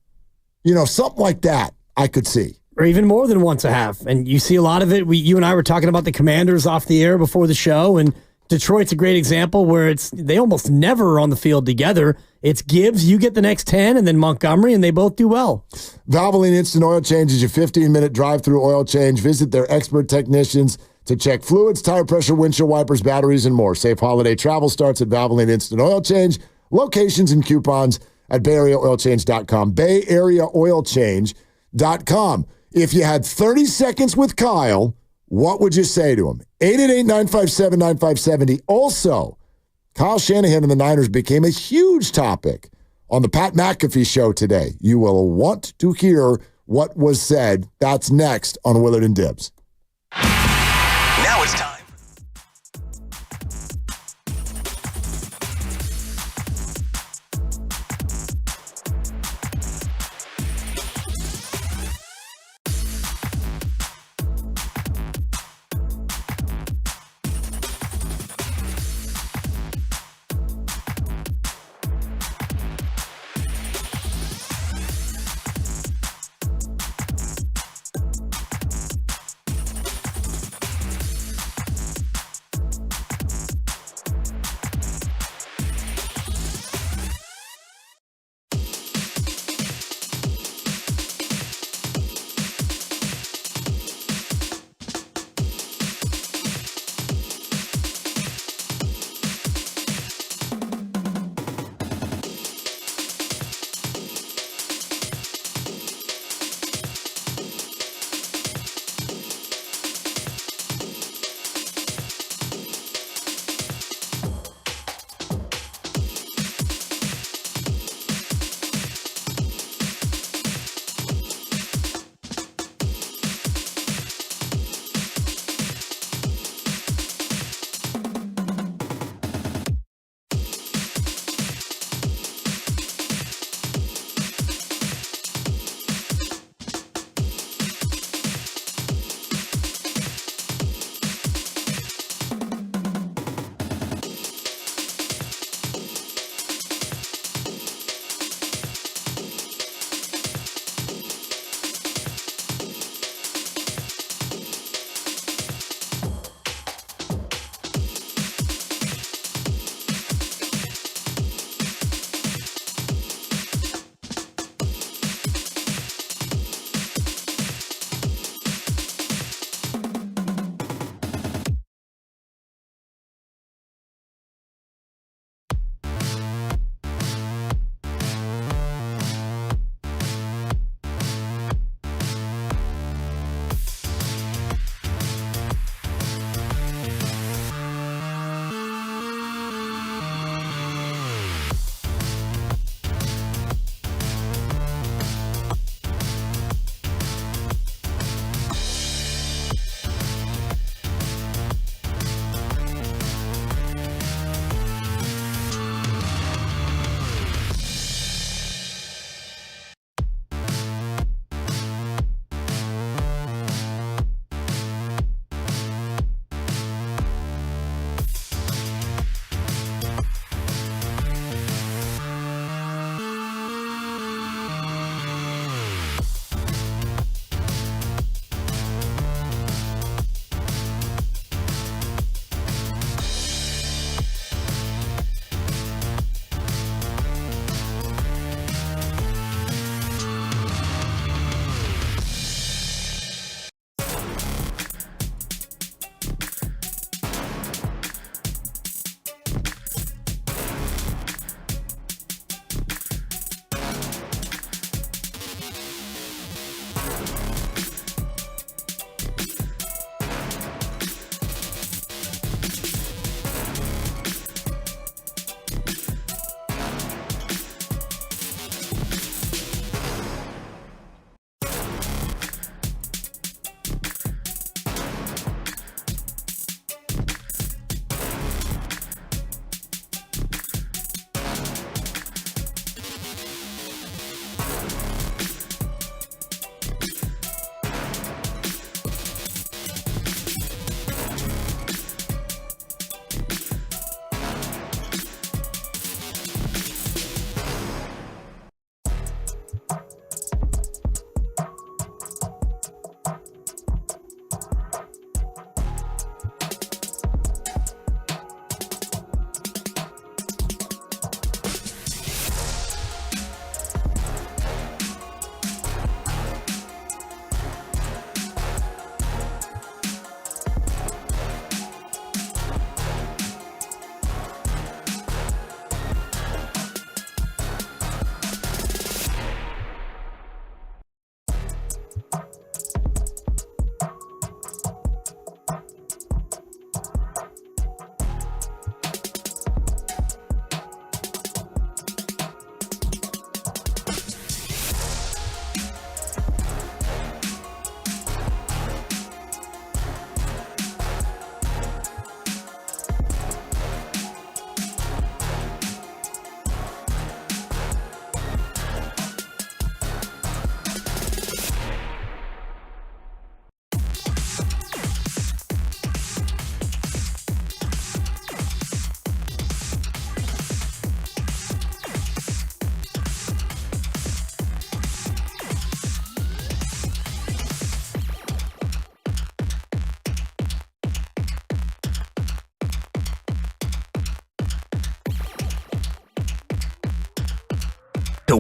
Something like that I could see. Or even more than once a half. And you see a lot of it. You and I were talking about the Commanders off the air before the show, and Detroit's a great example where they almost never are on the field together. It's Gibbs, you get the next 10, and then Montgomery, and they both do well. Valvoline Instant Oil Change is your 15-minute drive-through oil change. Visit their expert technicians to check fluids, tire pressure, windshield wipers, batteries, and more. Safe holiday travel starts at Valvoline Instant Oil Change. Locations and coupons at BayAreaOilChange.com. BayAreaOilChange.com. If you had 30 seconds with Kyle, what would you say to him? 888-957-9570. Also, Kyle Shanahan and the Niners became a huge topic on the Pat McAfee show today. You will want to hear what was said. That's next on Willard and Dibs. Now it's time.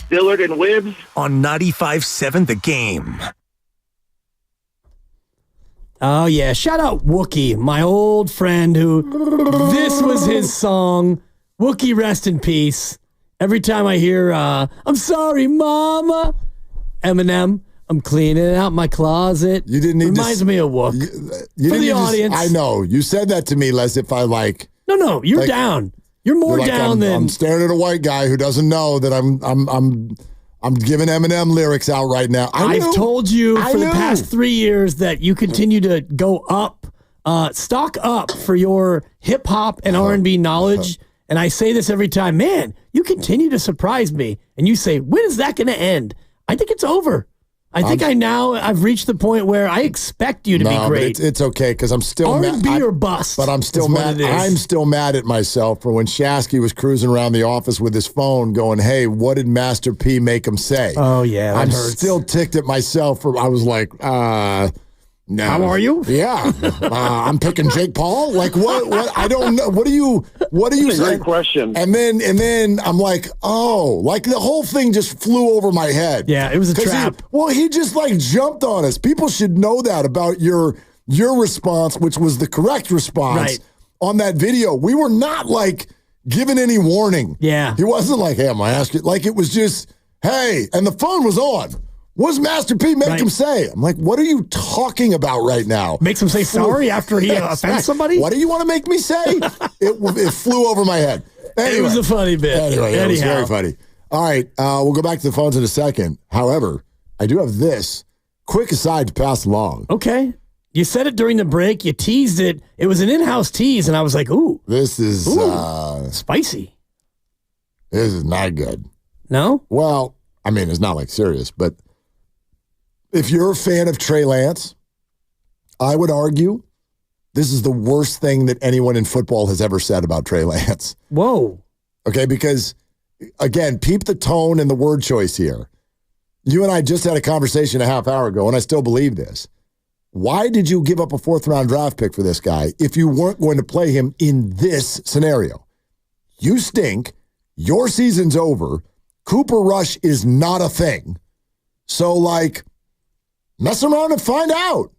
Dillard and Wibbs on 95.7 The Game. Oh, yeah. Shout out Wookie, my old friend who this was his song. Wookie, rest in peace. Every time I hear, I'm sorry, Mama, Eminem, I'm cleaning out my closet. You didn't need Reminds me of Wook. You For didn't the need audience. I know. You said that to me as if I No, you're down. You're more down than. I'm staring at a white guy who doesn't know that I'm giving Eminem lyrics out right now. I've told you for the past 3 years that you continue to go up, stock up for your hip hop and R&B knowledge. And I say this every time, man, you continue to surprise me. And you say, when is that going to end? I think it's over. I think I've reached the point where I expect you to be great. But it's okay because I'm still R&B or bust. But I'm still mad. I'm still mad at myself for when Shasky was cruising around the office with his phone, going, "Hey, what did Master P make him say?" Oh yeah, I'm still ticked at myself for. I was like, no. How are you? Yeah, I'm picking Jake Paul. Like what? I don't know. What are you saying? Great question. And then I'm like, oh, like the whole thing just flew over my head. Yeah, it was a trap. He just like jumped on us. People should know that about your response, which was the correct response on that video. We were not like given any warning. Yeah, he wasn't like, "Hey, I'm gonna ask you." Like it was just, "Hey," and the phone was on. What does Master P make him say? I'm like, what are you talking about right now? Makes him say sorry after he offends somebody? What do you want to make me say? It flew over my head. Anyway, it was a funny bit. Anyway, it was very funny. All right, we'll go back to the phones in a second. However, I do have this quick aside to pass along. Okay. You said it during the break. You teased it. It was an in-house tease, and I was like, ooh. This is spicy. This is not good. No? Well, I mean, it's not like serious, but if you're a fan of Trey Lance, I would argue this is the worst thing that anyone in football has ever said about Trey Lance. Whoa. Okay, because, again, peep the tone and the word choice here. You and I just had a conversation a half hour ago, and I still believe this. Why did you give up a fourth-round draft pick for this guy if you weren't going to play him in this scenario? You stink. Your season's over. Cooper Rush is not a thing. So, mess around and find out.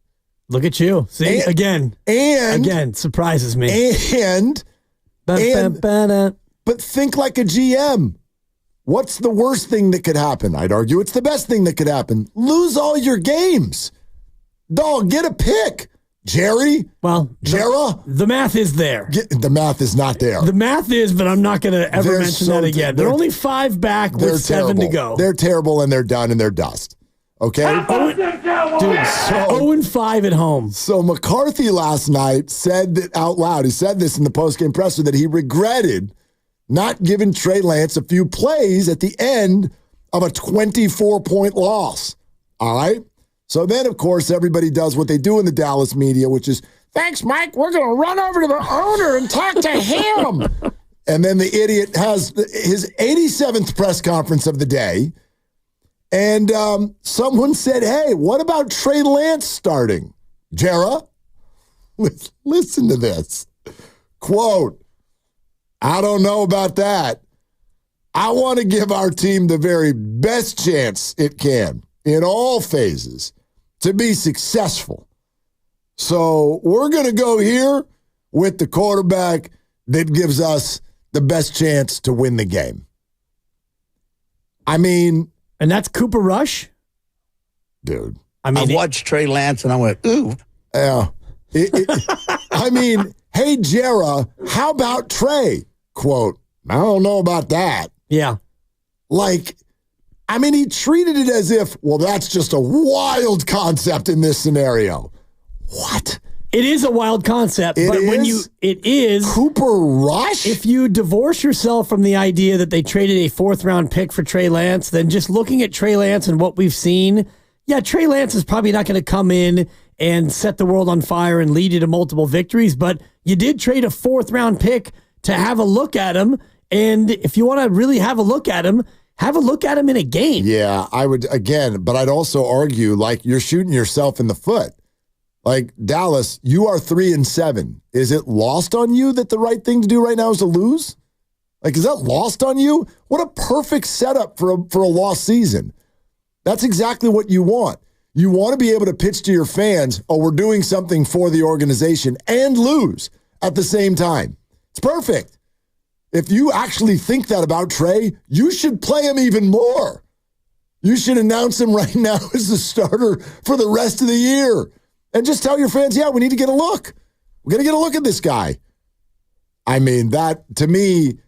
Look at you. See, again, surprises me. But think like a GM. What's the worst thing that could happen? I'd argue it's the best thing that could happen. Lose all your games. Dog, get a pick. Jerry? Well, Jera? The math is there. The math is not there. The math is, but I'm not going to ever mention that again. They're only 5 back with 7 to go. They're terrible, and they're done, and they're dust. Okay? 0-5 at home. So McCarthy last night said that out loud. He said this in the postgame presser that he regretted not giving Trey Lance a few plays at the end of a 24-point loss. All right? So then, of course, everybody does what they do in the Dallas media, which is, "Thanks, Mike. We're going to run over to the owner and talk to him." And then the idiot has his 87th press conference of the day. And someone said, "Hey, what about Trey Lance starting?" Jera, listen to this. Quote, "I don't know about that. I want to give our team the very best chance it can in all phases to be successful. So we're going to go here with the quarterback that gives us the best chance to win the game." I mean... And that's Cooper Rush? Dude. I watched Trey Lance and I went, ooh. Yeah. I mean, "Hey, Jera, how about Trey?" Quote, "I don't know about that." Yeah. He treated it as if, well, that's just a wild concept in this scenario. What? It is a wild concept, it is Cooper Rush. If you divorce yourself from the idea that they traded a 4th-round pick for Trey Lance, then just looking at Trey Lance and what we've seen, Trey Lance is probably not going to come in and set the world on fire and lead you to multiple victories, but you did trade a 4th-round pick to have a look at him, and if you want to really have a look at him in a game. Yeah, I would, again, but I'd also argue, you're shooting yourself in the foot. Dallas, you are 3-7. Is it lost on you that the right thing to do right now is to lose? Like, is that lost on you? What a perfect setup for a lost season. That's exactly what you want. You want to be able to pitch to your fans, oh, we're doing something for the organization and lose at the same time. It's perfect. If you actually think that about Trey, you should play him even more. You should announce him right now as the starter for the rest of the year. And just tell your fans, yeah, we need to get a look. We're going to get a look at this guy. I mean, that, to me,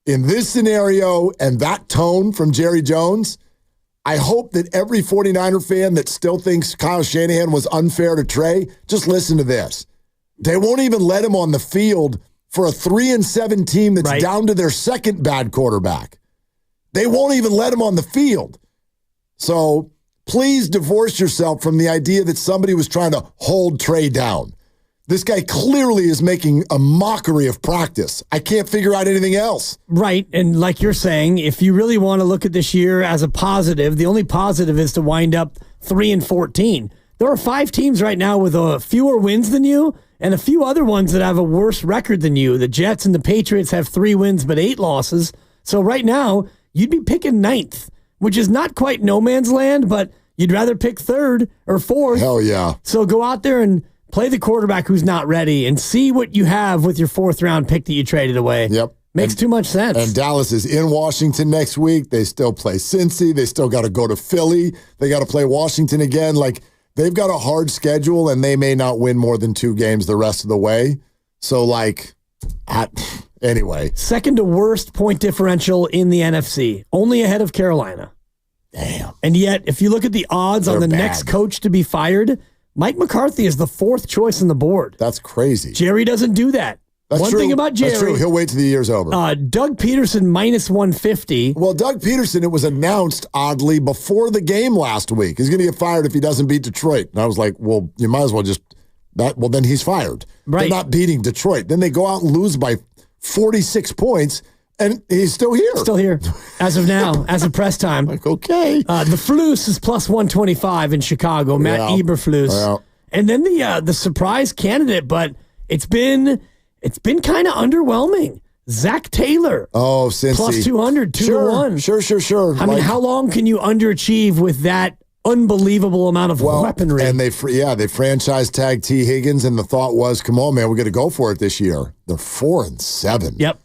in this scenario and that tone from Jerry Jones, I hope that every 49er fan that still thinks Kyle Shanahan was unfair to Trey, just listen to this. They won't even let him on the field for a 3-7 team that's down to their second bad quarterback. They won't even let him on the field. So please divorce yourself from the idea that somebody was trying to hold Trey down. This guy clearly is making a mockery of practice. I can't figure out anything else. Right. And like you're saying, if you really want to look at this year as a positive, the only positive is to wind up 3-14. There are 5 teams right now with fewer wins than you and a few other ones that have a worse record than you. The Jets and the Patriots have 3 wins but 8 losses. So right now, you'd be picking 9th, which is not quite no man's land, but you'd rather pick 3rd or 4th. Hell yeah. So go out there and play the quarterback who's not ready and see what you have with your 4th-round pick that you traded away. Yep. Makes too much sense. And Dallas is in Washington next week. They still play Cincy. They still got to go to Philly. They got to play Washington again. Like, they've got a hard schedule, and they may not win more than 2 games the rest of the way. So, like, anyway. Second to worst point differential in the NFC, only ahead of Carolina. Damn. And yet, if you look at the odds on the bad. next coach to be fired, Mike McCarthy is the 4th choice on the board. That's crazy. Jerry doesn't do that. That's One true. thing about Jerry. That's true. He'll wait till the year's over. Doug Peterson minus 150. Well, Doug Peterson, it was announced, oddly, before the game last week. He's going to get fired if he doesn't beat Detroit. And I was like, well, you might as well just well, then he's fired. Right. They're not beating Detroit. Then they go out and lose by 46 points, and he's still here. Still here. As of now, as of press time. Like, okay. The Flus is plus 125 in Chicago. Matt Eberflus. Yeah. And then the surprise candidate, but it's been kind of underwhelming. Zach Taylor. Oh, Cincy. Plus 200, 2-1. Sure. I mean, how long can you underachieve with that unbelievable amount of weaponry? And they franchised tag T. Higgins, and the thought was, come on, man, we're going to go for it this year. They're 4-7. Yep.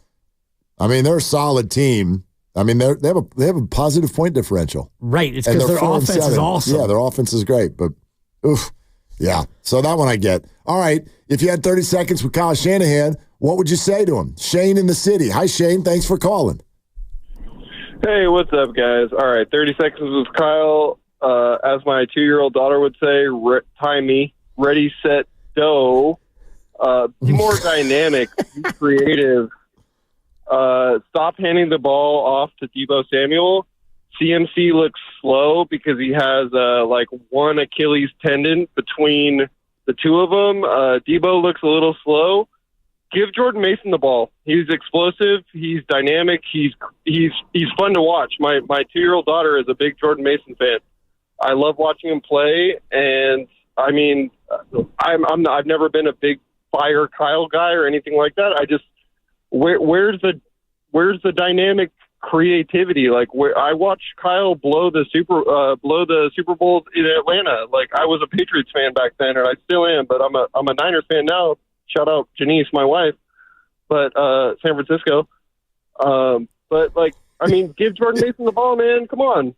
I mean, they're a solid team. I mean, they have a positive point differential. Right. It's because their offense is awesome. Yeah, their offense is great, but oof. Yeah, so that one I get. All right, if you had 30 seconds with Kyle Shanahan, what would you say to him? Shane in the city. Hi, Shane. Thanks for calling. Hey, what's up, guys? All right, 30 seconds with Kyle. As my 2-year-old daughter would say, time me, ready, set, go. Be more dynamic, be creative. Stop handing the ball off to Deebo Samuel. CMC looks slow because he has one Achilles tendon between the two of them. Deebo looks a little slow. Give Jordan Mason the ball. He's explosive. He's dynamic. He's fun to watch. My 2-year-old daughter is a big Jordan Mason fan. I love watching him play, and I mean, I've never been a big fire Kyle guy or anything like that. I just where's the dynamic creativity? Like, where I watched Kyle blow the Super Bowl in Atlanta. Like, I was a Patriots fan back then, and I still am, but I'm a Niners fan now. Shout out Janice, my wife, but San Francisco. But like, I mean, give Jordan Mason the ball, man. Come on.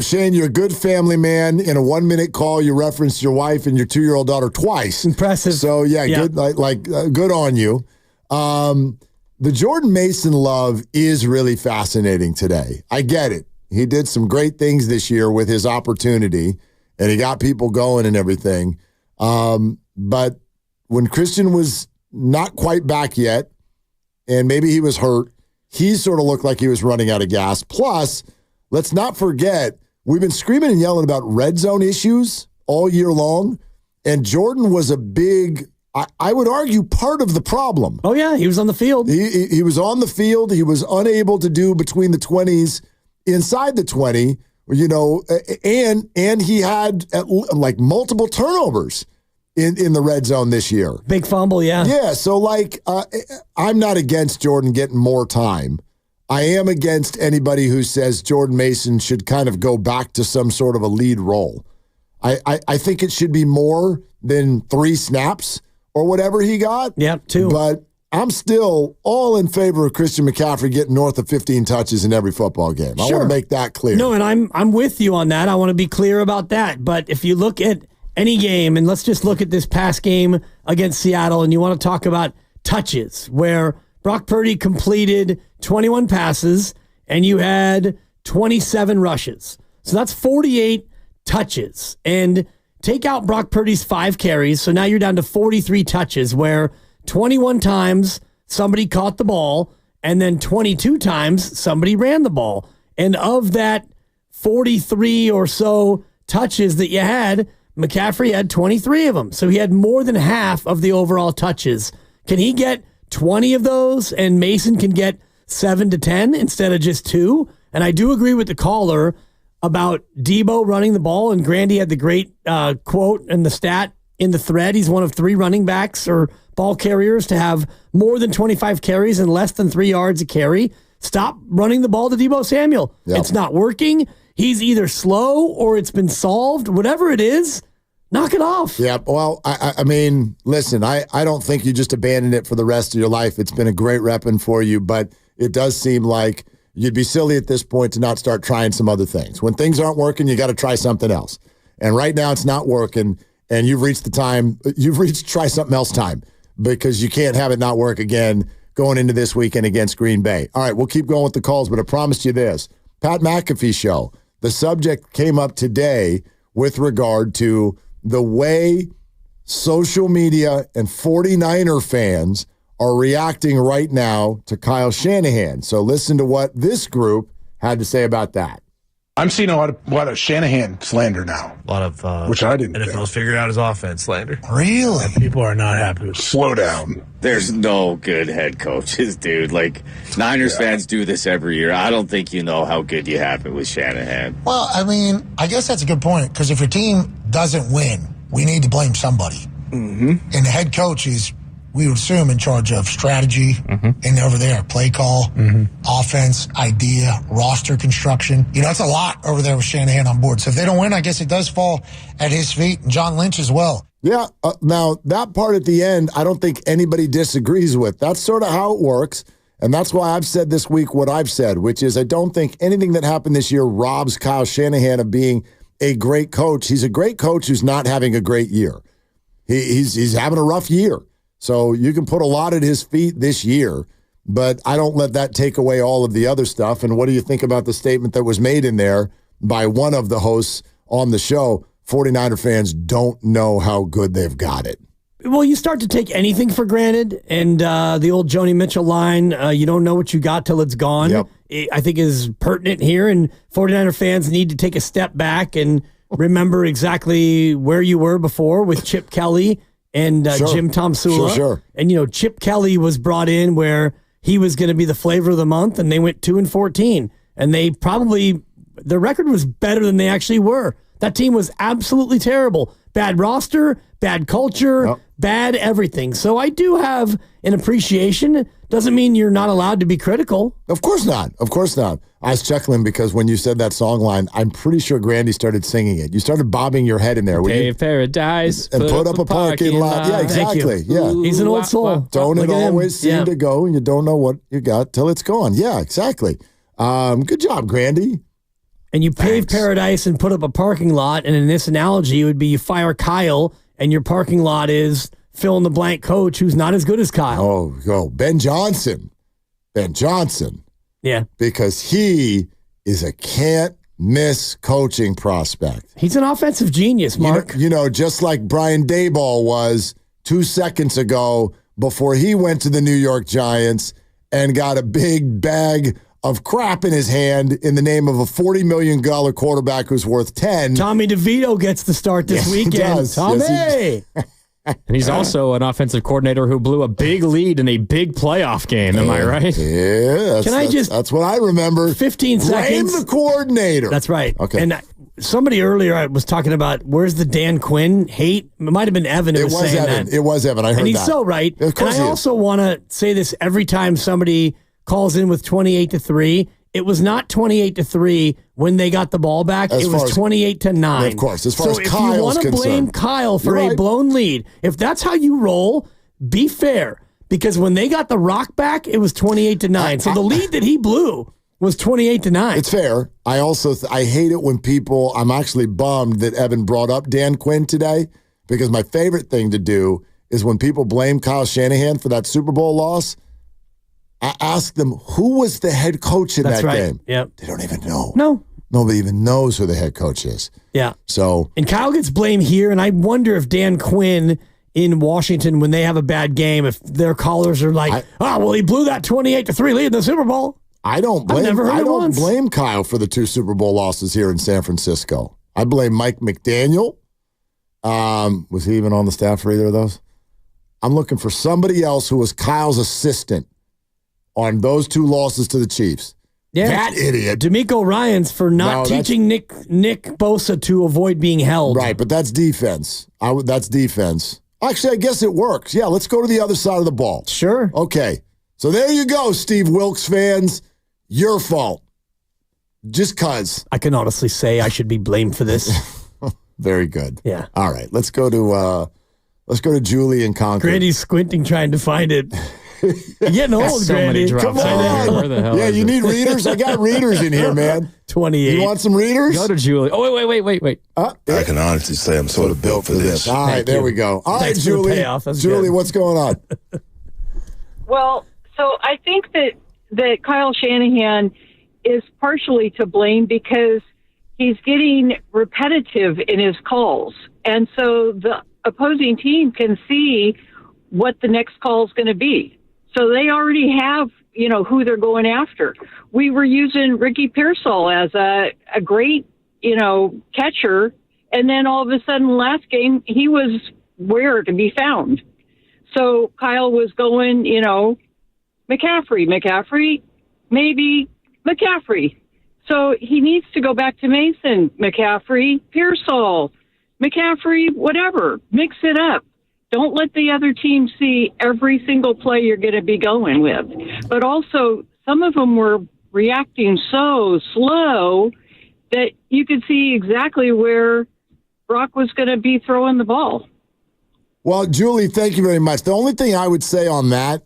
Shane, you're a good family man. In a 1-minute call, you referenced your wife and your 2-year-old daughter twice. Impressive. So yeah. Good. Good on you. The Jordan Mason love is really fascinating today. I get it. He did some great things this year with his opportunity, and he got people going and everything. But when Christian was not quite back yet, and maybe he was hurt, he sort of looked like he was running out of gas. Plus, let's not forget, we've been screaming and yelling about red zone issues all year long, and Jordan was a big, I would argue, part of the problem. Oh, yeah, he was on the field. He was on the field. He was unable to do between the 20s, inside the 20, and he had multiple turnovers in the red zone this year. Big fumble, yeah. Yeah, so I'm not against Jordan getting more time. I am against anybody who says Jordan Mason should kind of go back to some sort of a lead role. I think it should be more than 3 snaps or whatever he got. Yep, 2. But I'm still all in favor of Christian McCaffrey getting north of 15 touches in every football game. I want to make that clear. No, and I'm with you on that. I want to be clear about that. But if you look at any game, and let's just look at this past game against Seattle, and you want to talk about touches, where Brock Purdy completed 21 passes, and you had 27 rushes. So that's 48 touches. And take out Brock Purdy's 5 carries, so now you're down to 43 touches, where 21 times somebody caught the ball, and then 22 times somebody ran the ball. And of that 43 or so touches that you had, McCaffrey had 23 of them. So he had more than half of the overall touches. Can he get 20 of those and Mason can get 7 to 10 instead of just 2? And I do agree with the caller about Debo running the ball. And Grandy had the great quote and the stat in the thread. He's one of 3 running backs or ball carriers to have more than 25 carries and less than 3 yards a carry. Stop running the ball to Debo Samuel. Yep. It's not working. He's either slow or it's been solved. Whatever it is, knock it off. Yeah, well, I mean, listen, I don't think you just abandon it for the rest of your life. It's been a great repping for you, but it does seem like you'd be silly at this point to not start trying some other things. When things aren't working, you got to try something else. And right now it's not working, and you've reached try something else time, because you can't have it not work again going into this weekend against Green Bay. All right, we'll keep going with the calls, but I promised you this. Pat McAfee show. The subject came up today with regard to the way social media and 49er fans are reacting right now to Kyle Shanahan. So listen to what this group had to say about that. I'm seeing a lot of Shanahan slander now. A lot of which I didn't. NFL's figured out his offense slander. Really? And people are not happy with slow down. There's no good head coaches, dude. Like, Niners fans do this every year. I don't think you know how good you have it with Shanahan. Well, I mean, I guess that's a good point, because if your team doesn't win, we need to blame somebody. Mm-hmm. And the head coach is, we would assume, in charge of strategy and over there, play call, offense, idea, roster construction. You know, it's a lot over there with Shanahan on board. So if they don't win, I guess it does fall at his feet, and John Lynch as well. Yeah, now that part at the end, I don't think anybody disagrees with. That's sort of how it works, and that's why I've said this week what I've said, which is I don't think anything that happened this year robs Kyle Shanahan of being a great coach. He's a great coach who's not having a great year. He's having a rough year. So you can put a lot at his feet this year, but I don't let that take away all of the other stuff. And what do you think about the statement that was made in there by one of the hosts on the show? 49er fans don't know how good they've got it. Well, you start to take anything for granted, and the old Joni Mitchell line, you don't know what you got till it's gone, yep. I think is pertinent here, and 49er fans need to take a step back and remember exactly where you were before with Chip Kelly and Jim Tomsula. Sure. And, you know, Chip Kelly was brought in where he was going to be the flavor of the month, and they went 2-14. And they their record was better than they actually were. That team was absolutely terrible. Bad roster, bad culture, bad everything. So I do have an appreciation. Doesn't mean you're not allowed to be critical. Of course not. Of course not. I was chuckling because when you said that song line, I'm pretty sure Grandy started singing it. You started bobbing your head in there. Pave paradise. And put up a parking lot. Yeah, exactly. Yeah. He's an old soul. Don't it always seem to go, and you don't know what you got till it's gone. Yeah, exactly. Good job, Grandy. And you pave paradise and put up a parking lot, and in this analogy, it would be you fire Kyle, and your parking lot is fill-in-the-blank coach who's not as good as Kyle. Oh, Ben Johnson. Ben Johnson. Yeah. Because he is a can't-miss coaching prospect. He's an offensive genius, Mark. You know, just like Brian Daboll was 2 seconds ago before he went to the New York Giants and got a big bag of crap in his hand in the name of a $40 million quarterback who's worth 10. Tommy DeVito gets the start this weekend. He does. Tommy! Yes, and he's also an offensive coordinator who blew a big lead in a big playoff game. Am I right? Yeah. That's what I remember. 15 seconds. Blame the coordinator. That's right. Okay. And somebody earlier was talking about where's the Dan Quinn hate. It might have been Evan who was saying Evan. that. It was Evan. I heard that. And he's so right. Of course and I also want to say this every time somebody calls in with 28-3. It was not 28-3 when they got the ball back. It was 28-9. Of course. As far as if Kyle's you want to blame concerned. Kyle for You're a right. blown lead, if that's how you roll, be fair. Because when they got the rock back, it was 28-9. So the lead that he blew was 28-9. It's fair. I also I hate it when people. I'm actually bummed that Evan brought up Dan Quinn today, because my favorite thing to do is when people blame Kyle Shanahan for that Super Bowl loss, I ask them who was the head coach in that game. Yep. They don't even know. No. Nobody even knows who the head coach is. Yeah. So and Kyle gets blamed here, and I wonder if Dan Quinn in Washington, when they have a bad game, if their callers are like, he blew that 28-3 lead in the Super Bowl. I don't blame. I've never heard I it don't once. blame Kyle for the 2 Super Bowl losses here in San Francisco. I blame Mike McDaniel. Was he even on the staff for either of those? I'm looking for somebody else who was Kyle's assistant on those 2 losses to the Chiefs. Yeah, that idiot, D'Amico Ryans, for not teaching Nick Bosa to avoid being held. Right, but that's defense. That's defense. Actually, I guess it works. Yeah, let's go to the other side of the ball. Sure. Okay. So there you go, Steve Wilkes fans. Your fault. Just cuz. I can honestly say I should be blamed for this. Very good. Yeah. All right. Let's go to Julie in Concord. Granny's squinting trying to find it. You're getting old, so Granny. many drops Come in here. on. Where the hell Yeah, is you it? need readers? I got readers in here, man. 28. You want some readers? Go to Julie. Oh, wait. I can honestly say I'm sort of built for this. All right, there we go. All right, Thanks for the Julie. payoff. That's Julie, good. what's going on? Well, so I think that Kyle Shanahan is partially to blame because he's getting repetitive in his calls. And so the opposing team can see what the next call is going to be. So they already have, who they're going after. We were using Ricky Pearsall as a great, catcher. And then all of a sudden last game, he was where to be found. So Kyle was going, McCaffrey, maybe McCaffrey. So he needs to go back to Mason, McCaffrey, Pearsall, McCaffrey, whatever. Mix it up. Don't let the other team see every single play you're going to be going with. But also, some of them were reacting so slow that you could see exactly where Brock was going to be throwing the ball. Well, Julie, thank you very much. The only thing I would say on that,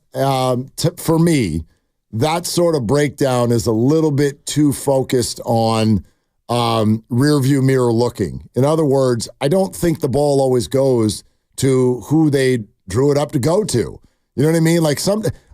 for me, that sort of breakdown is a little bit too focused on rear view mirror looking. In other words, I don't think the ball always goes to who they drew it up to go to. You know what I mean?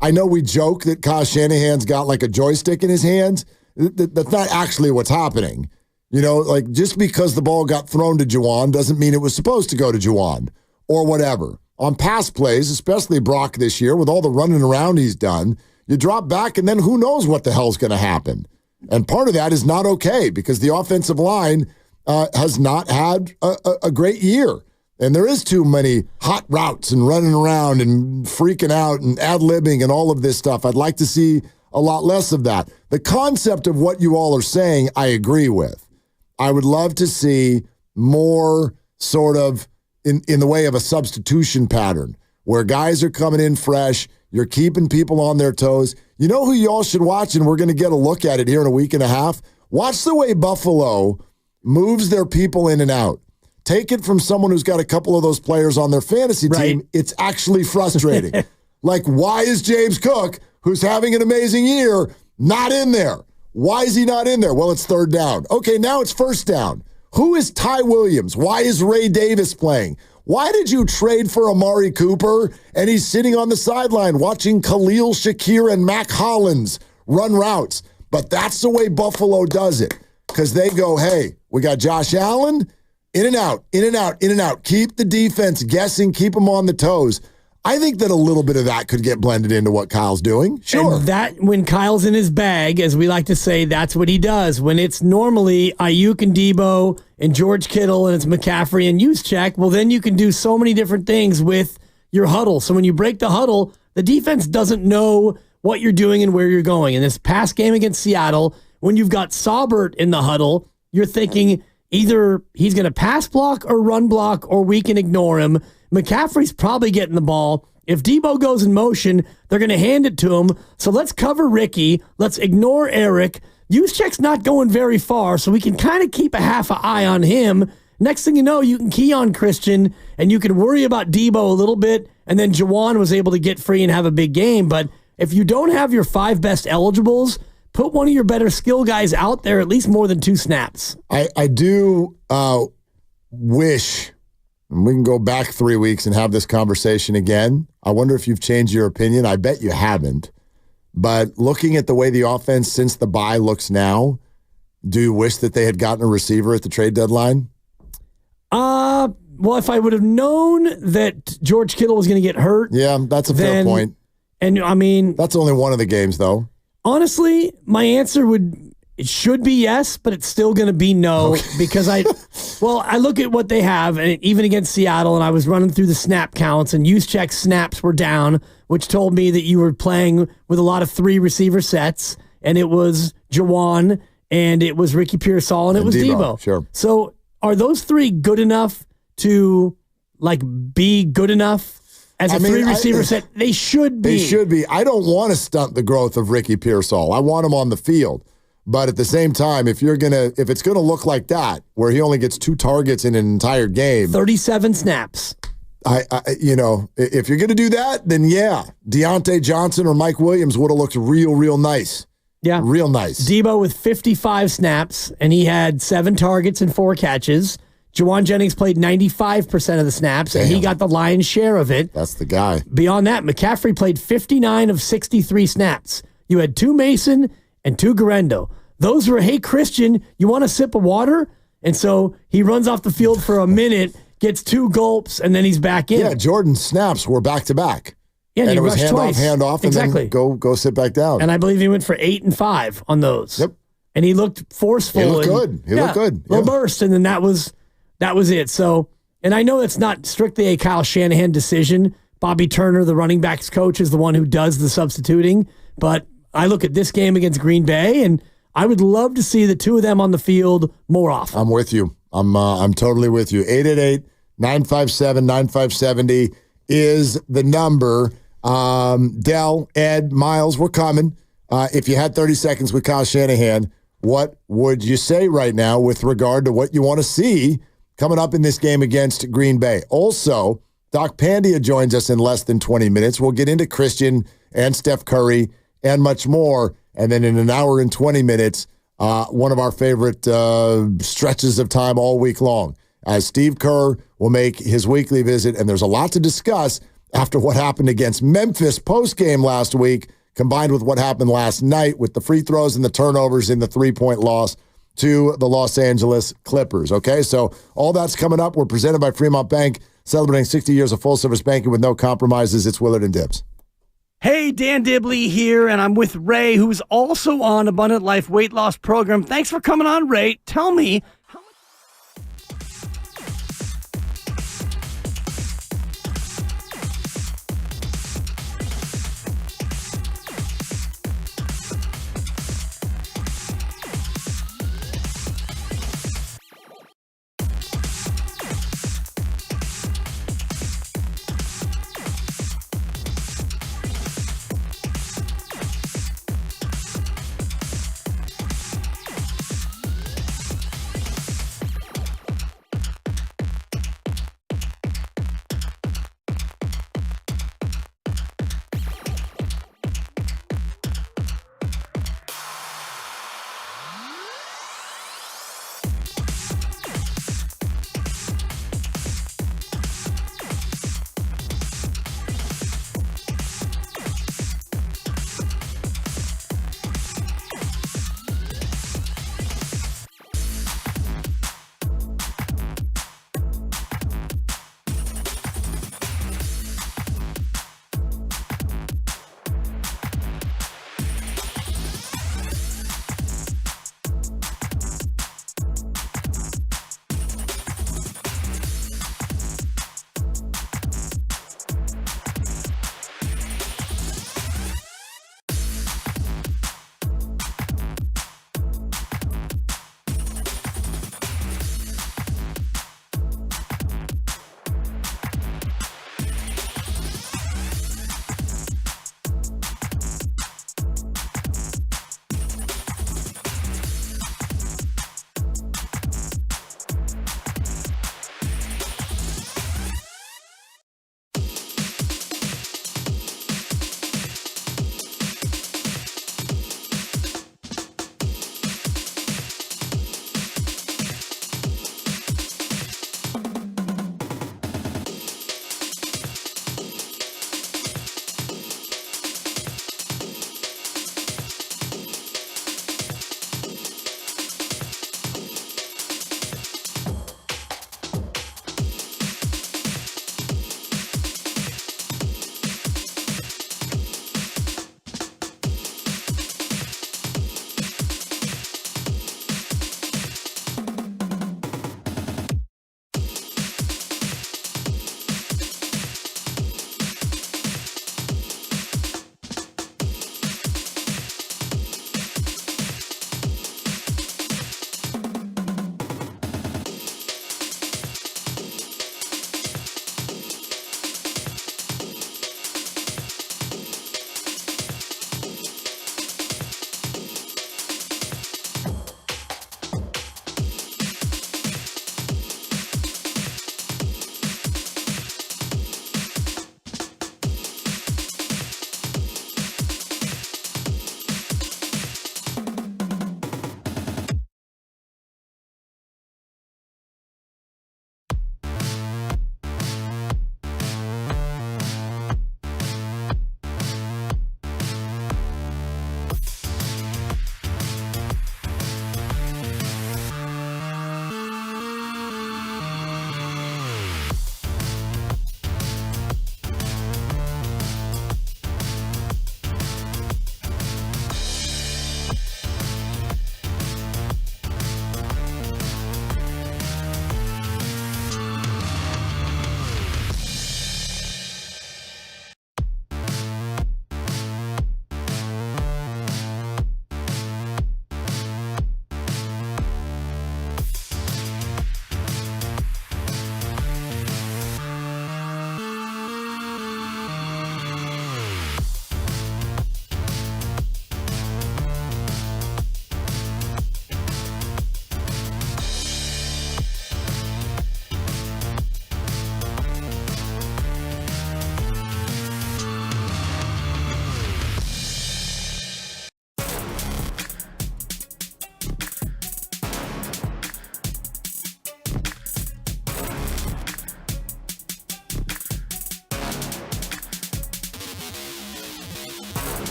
I know we joke that Kyle Shanahan's got like a joystick in his hands. That's not actually what's happening. Just because the ball got thrown to Juwan doesn't mean it was supposed to go to Juwan or whatever. On pass plays, especially Brock this year, with all the running around he's done, you drop back and then who knows what the hell's going to happen. And part of that is not okay because the offensive line has not had a great year. And there is too many hot routes and running around and freaking out and ad-libbing and all of this stuff. I'd like to see a lot less of that. The concept of what you all are saying, I agree with. I would love to see more sort of in the way of a substitution pattern where guys are coming in fresh, you're keeping people on their toes. You know who you all should watch, and we're going to get a look at it here in a week and a half? Watch the way Buffalo moves their people in and out. Take it from someone who's got a couple of those players on their fantasy team. It's actually frustrating. Why is James Cook, who's having an amazing year, not in there? Why is he not in there? Well, it's third down. Okay, now it's first down. Who is Ty Williams? Why is Ray Davis playing? Why did you trade for Amari Cooper and he's sitting on the sideline watching Khalil Shakir and Mac Hollins run routes? But that's the way Buffalo does it because they go, hey, we got Josh Allen, in and out, in and out, in and out. Keep the defense guessing, keep them on the toes. I think that a little bit of that could get blended into what Kyle's doing. Sure. And that, when Kyle's in his bag, as we like to say, that's what he does. When it's normally Ayuk and Debo and George Kittle and it's McCaffrey and Juszczyk, well, then you can do so many different things with your huddle. So when you break the huddle, the defense doesn't know what you're doing and where you're going. In this past game against Seattle, when you've got Saubert in the huddle, you're thinking, either he's going to pass block or run block, or we can ignore him. McCaffrey's probably getting the ball. If Debo goes in motion, they're going to hand it to him. So let's cover Ricky. Let's ignore Eric. Juszczyk's not going very far, so we can kind of keep a half an eye on him. Next thing you know, you can key on Christian, and you can worry about Debo a little bit, and then Juwan was able to get free and have a big game. But if you don't have your 5 best eligibles, put one of your better skill guys out there at least more than 2 snaps. I do wish, and we can go back 3 weeks and have this conversation again. I wonder if you've changed your opinion. I bet you haven't. But looking at the way the offense since the bye looks now, do you wish that they had gotten a receiver at the trade deadline? Well, if I would have known that George Kittle was going to get hurt. Yeah, that's a fair point. And I mean, that's only one of the games, though. Honestly, my answer should be yes, but it's still going to be no because I look at what they have, and even against Seattle, and I was running through the snap counts, and Juszczyk's snaps were down, which told me that you were playing with a lot of 3 receiver sets, and it was Juwan, and it was Ricky Pearsall, and it was Debo. Sure. So are those 3 good enough to be good enough as a 3 receiver set? They should be. They should be. I don't want to stunt the growth of Ricky Pearsall. I want him on the field. But at the same time, if it's gonna look like that, where he only gets 2 targets in an entire game, 37 snaps. If you're gonna do that, then yeah, Deontay Johnson or Mike Williams would have looked real nice. Yeah, real nice. Debo with 55 snaps, and he had 7 targets and 4 catches. Juwan Jennings played 95% of the snaps, and he got the lion's share of it. That's the guy. Beyond that, McCaffrey played 59 of 63 snaps. You had 2 Mason and 2 Garendo. Those were, hey, Christian, you want a sip of water? And so he runs off the field for a minute, gets 2 gulps, and then he's back in. Yeah, Jordan's snaps were back-to-back. Yeah, and he it was rushed twice. handoff, and then go sit back down. And I believe he went for 8 and 5 on those. Yep. And he looked forceful. He looked good. He looked good. Little burst, and then that was it. So, and I know it's not strictly a Kyle Shanahan decision. Bobby Turner, the running backs coach, is the one who does the substituting. But I look at this game against Green Bay, and I would love to see the 2 of them on the field more often. I'm with you. I'm totally with you. 888-957-9570 is the number. Dell, Ed, Miles, we're coming. If you had 30 seconds with Kyle Shanahan, what would you say right now with regard to what you want to see coming up in this game against Green Bay? Also, Doc Pandia joins us in less than 20 minutes. We'll get into Christian and Steph Curry and much more. And then in an hour and 20 minutes, one of our favorite stretches of time all week long, as Steve Kerr will make his weekly visit. And there's a lot to discuss after what happened against Memphis post-game last week, combined with what happened last night with the free throws and the turnovers in the 3-point loss to the Los Angeles Clippers. Okay, so all that's coming up. We're presented by Fremont Bank, celebrating 60 years of full-service banking with no compromises. It's Willard and Dibbs. Hey, Dan Dibley here, and I'm with Ray, who's also on Abundant Life Weight Loss Program. Thanks for coming on, Ray. Tell me,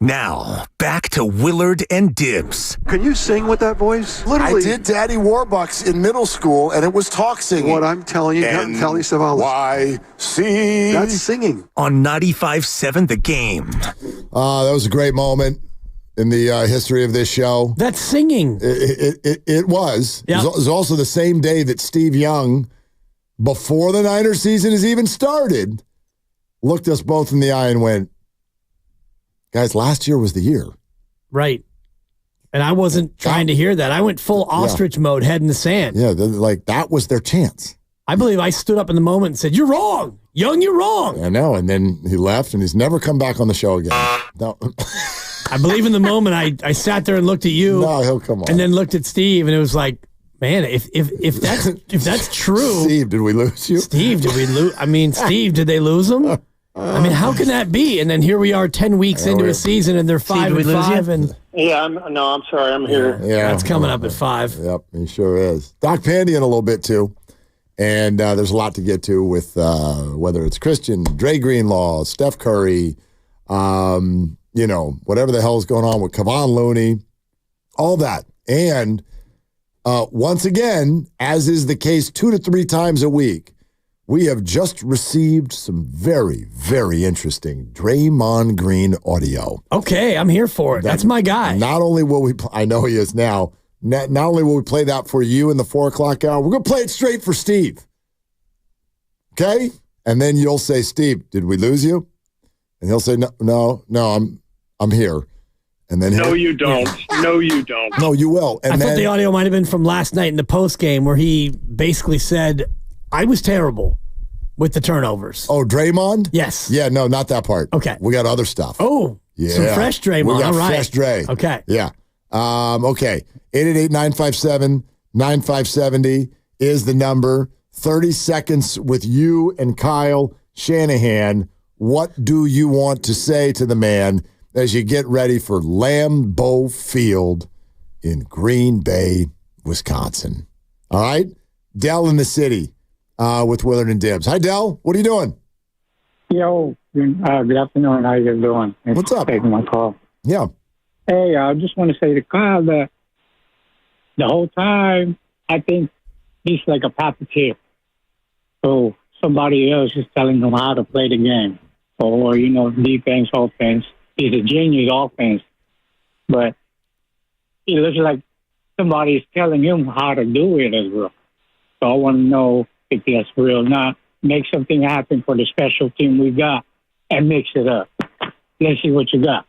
Now, back to Willard and Dibs. Can you sing with that voice? Literally. I did Daddy Warbucks in middle school, and it was talk singing. What I'm telling you, tell you something. NYC. That's singing. On 95.7 The Game. That was a great moment in the history of this show. That's singing. It was. Yep. It was also the same day that Steve Young, before the Niners season has even started, looked us both in the eye and went, guys, last year was the year. Right. And I wasn't trying to hear that. I went full ostrich mode, head in the sand. Yeah, that was their chance. I believe I stood up in the moment and said, "You're wrong. Young, you're wrong." I know. And then he left, and he's never come back on the show again. No. I believe in the moment I sat there and looked at you. No, he'll come on. And then looked at Steve, and it was like, man, if that's true. Steve, did we lose you? Steve, did we lose? I mean, Steve, did they lose him? I mean, how can that be? And then here we are 10 weeks into a season, and they're 5-5. And Yeah, I'm sorry, I'm here. Yeah, that's coming up at 5. Yep, he sure is. Doc Pandy in a little bit, too. And there's a lot to get to with whether it's Christian, Dre Greenlaw, Steph Curry, whatever the hell is going on with Kevon Looney, all that. And once again, as is the case 2 to 3 times a week, we have just received some very, very interesting Draymond Green audio. Okay, I'm here for it. That's my guy. Not only will we, I know he is now, not only will we play that for you in the 4 o'clock hour, we're going to play it straight for Steve. Okay? And then you'll say, Steve, did we lose you? And he'll say, no, I'm here. And then No, you don't. No, you don't. No, you will. And I thought the audio might have been from last night in the post game where he basically said, I was terrible with the turnovers. Oh, Draymond? Yes. Yeah, no, not that part. Okay. We got other stuff. Oh, yeah. some fresh Draymond. We got all right. fresh Dre. Okay. Yeah. Okay. 888-957-9570 is the number. 30 seconds with you and Kyle Shanahan. What do you want to say to the man as you get ready for Lambeau Field in Green Bay, Wisconsin? All right? Dell in the city with Willard and Dibs. Hi, Dell. What are you doing? Yo, good afternoon. How you doing? Thanks What's up? for taking my call. Yeah. Hey, I just want to say to Kyle that the whole time, I think he's like a puppeteer. So somebody else is telling him how to play the game. Or, defense, offense. He's a genius offense. But it looks like somebody is telling him how to do it as well. So I want to know if that's real or not. Make something happen for the special team we got and mix it up. Let's see what you got.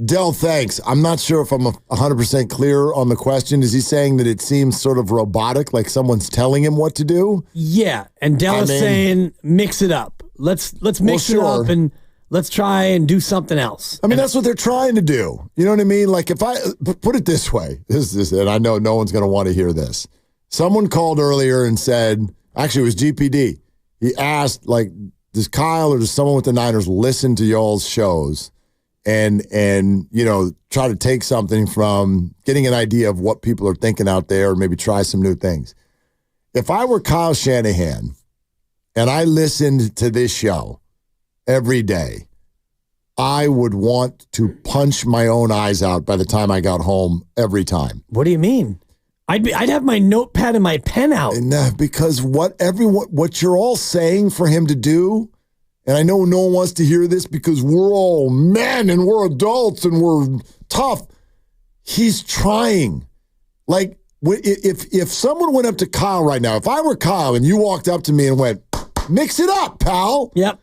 Dell, thanks. I'm not sure if I'm 100% clear on the question. Is he saying that it seems sort of robotic, like someone's telling him what to do? Yeah, and Dell is saying mix it up. Let's mix it up and let's try and do something else. I mean, that's what they're trying to do. You know what I mean? Like, if I put it this way, and I know no one's going to want to hear this. Someone called earlier and said, actually, it was GPD. He asked, like, does Kyle or does someone with the Niners listen to y'all's shows and try to take something from getting an idea of what people are thinking out there or maybe try some new things? If I were Kyle Shanahan and I listened to this show every day, I would want to punch my own eyes out by the time I got home every time. What do you mean? I'd have my notepad and my pen out. Because what you're all saying for him to do, and I know no one wants to hear this because we're all men and we're adults and we're tough. He's trying. Like, if someone went up to Kyle right now, if I were Kyle and you walked up to me and went, mix it up, pal. Yep.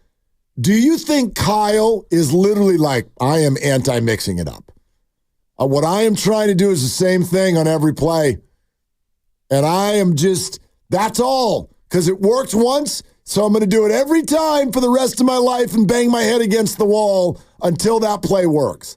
Do you think Kyle is literally like, I am anti-mixing it up? What I am trying to do is the same thing on every play. And I am that's all. Because it worked once, so I'm going to do it every time for the rest of my life and bang my head against the wall until that play works.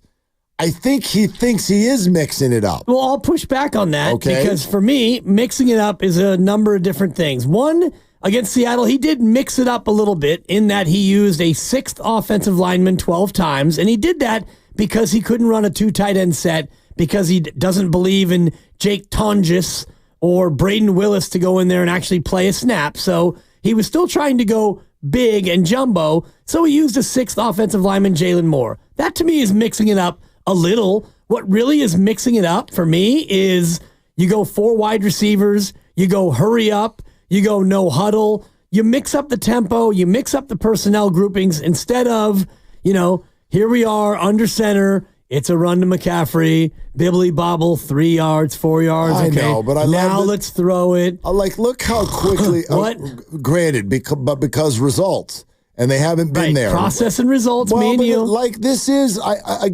I think he thinks he is mixing it up. Well, I'll push back on that because for me, mixing it up is a number of different things. One, against Seattle, he did mix it up a little bit in that he used a 6th offensive lineman 12 times, and he did that because he couldn't run a 2 tight end set because he doesn't believe in Jake Tonjes or Braden Willis to go in there and actually play a snap. So he was still trying to go big and jumbo, so he used a 6th offensive lineman, Jalen Moore. That to me is mixing it up a little. What really is mixing it up for me is you go 4 wide receivers, you go hurry up, you go no huddle, you mix up the tempo, you mix up the personnel groupings instead of, here we are under center. It's a run to McCaffrey, bibbly bobble, 3 yards, 4 yards. I know, but let's throw it. Look how quickly. What? Granted, because results. And they haven't been there. Process and results, me and you. This is, I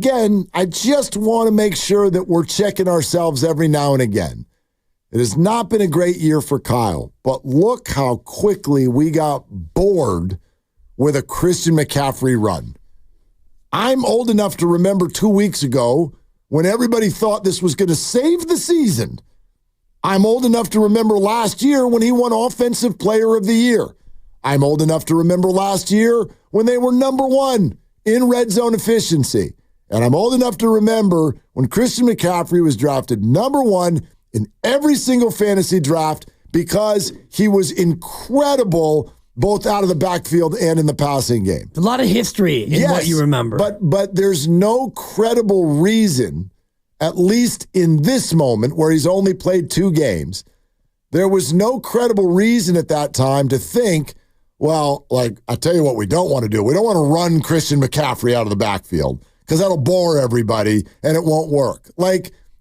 just want to make sure that we're checking ourselves every now and again. It has not been a great year for Kyle, but look how quickly we got bored with a Christian McCaffrey run. I'm old enough to remember 2 weeks ago when everybody thought this was going to save the season. I'm old enough to remember last year when he won Offensive Player of the Year. I'm old enough to remember last year when they were number 1 in red zone efficiency. And I'm old enough to remember when Christian McCaffrey was drafted number 1 in every single fantasy draft because he was incredible both out of the backfield and in the passing game. A lot of history in what you remember. But there's no credible reason, at least in this moment where he's only played 2 games, there was no credible reason at that time to think, well, I tell you what we don't want to do. We don't want to run Christian McCaffrey out of the backfield because that'll bore everybody and it won't work.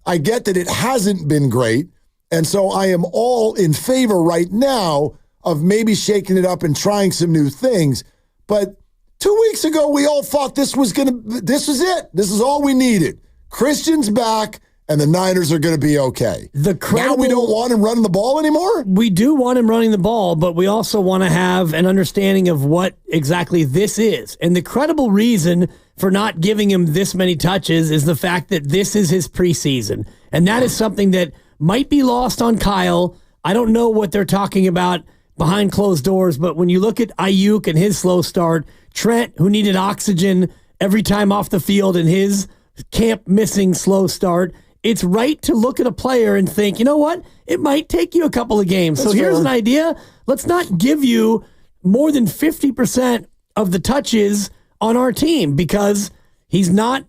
I get that it hasn't been great, and so I am all in favor right now of maybe shaking it up and trying some new things. But 2 weeks ago, we all thought this was it. This is all we needed. Christian's back, and the Niners are going to be okay. Now we don't want him running the ball anymore? We do want him running the ball, but we also want to have an understanding of what exactly this is. And the credible reason for not giving him this many touches is the fact that this is his preseason. And that is something that might be lost on Kyle. I don't know what they're talking about behind closed doors, but when you look at Ayuk and his slow start, Trent, who needed oxygen every time off the field and his camp missing slow start, it's right to look at a player and think, you know what? It might take you a couple of games. So here's an idea. Let's not give you more than 50% of the touches on our team because he's not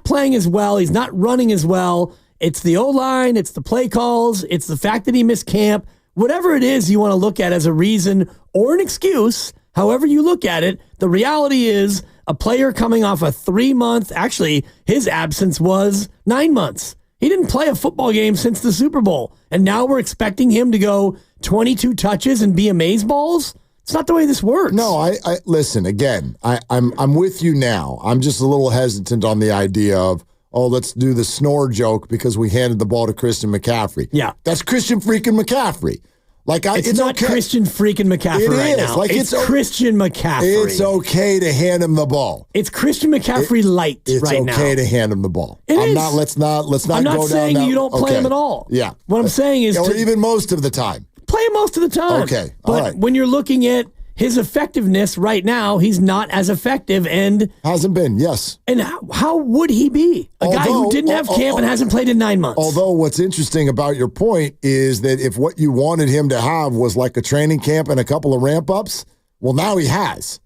playing as well. He's not running as well. It's the O-line. It's the play calls. It's the fact that he missed camp. Whatever it is you want to look at as a reason or an excuse, however you look at it, the reality is a player coming off a 3-month, actually his absence was 9 months. He didn't play a football game since the Super Bowl. And now we're expecting him to go 22 touches and be amazeballs? It's not the way this works. No, I listen, again, I'm with you now. I'm just a little hesitant on the idea of, let's do the snore joke because we handed the ball to Christian McCaffrey. Yeah. That's Christian freaking McCaffrey. It's not okay. Christian freaking McCaffrey right now. It's Christian McCaffrey. It's okay to hand him the ball. It's Christian McCaffrey light right now. It's okay to hand him the ball. Let's not I'm not go saying down you don't play him at all. Yeah. What I'm saying is or even most of the time. Play him most of the time. Okay. But when you're looking at his effectiveness right now, he's not as effective and hasn't been, yes. And how would he be? A guy who didn't have camp and hasn't played in 9 months. Although what's interesting about your point is that if what you wanted him to have was like a training camp and a couple of ramp-ups, well, now he has.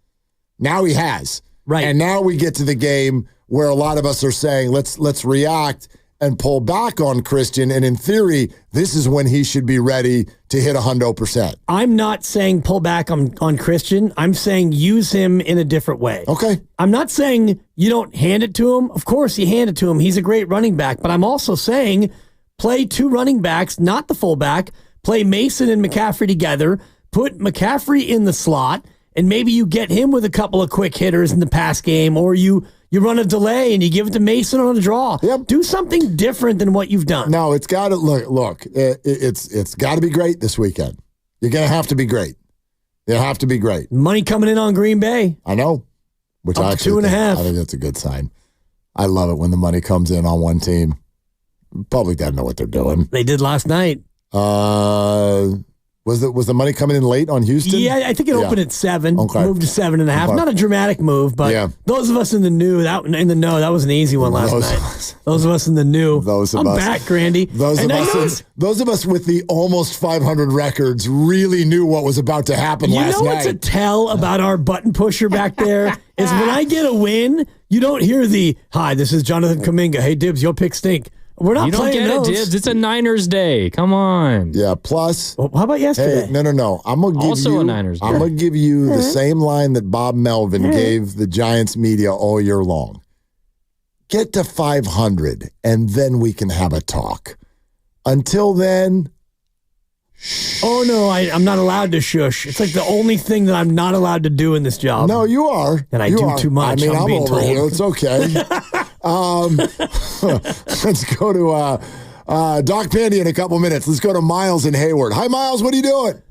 Right. And now we get to the game where a lot of us are saying, let's react and pull back on Christian. And in theory, this is when he should be ready to hit 100%. I'm not saying pull back on Christian. I'm saying use him in a different way. Okay. I'm not saying you don't hand it to him. Of course, you hand it to him. He's a great running back. But I'm also saying play 2 running backs, not the fullback. Play Mason and McCaffrey together. Put McCaffrey in the slot, and maybe you get him with a couple of quick hitters in the pass game, or you run a delay and you give it to Mason on a draw. Yep. Do something different than what you've done. No, it's got to look. It's got to be great this weekend. You're gonna have to be great. You have to be great. Money coming in on Green Bay. I know. Which up I to 2.5. I think that's a good sign. I love it when the money comes in on one team. Public doesn't know what they're doing. They did last night. Was the money coming in late on Houston? Yeah, I think it opened at 7. Okay. Moved to 7.5. Okay. Not a dramatic move, but those of us in the know, that was an easy one last night. Those of us in the know. I'm back, Grandy. Those of us with the almost 500 records really knew what was about to happen last night. You know what's a tell about our button pusher back there is when I get a win, You don't hear the, hi, this is Jonathan Kuminga. Hey, Dibs, you'll pick stink. We're not playing You don't get it, Dibs. It's a Niners day. Come on. Yeah, plus. Well, how about yesterday? Hey, no. I'm going to give you the same line that Bob Melvin gave the Giants media all year long. Get to 500, and then we can have a talk. Until then... Oh, no, I'm not allowed to shush. It's like the only thing that I'm not allowed to do in this job. No, you are. And I do too much. I mean, I'm being over told. here. It's okay. Let's go to Doc Pandy in a couple minutes. Let's go to Miles in Hayward. Hi, Miles. What are you doing?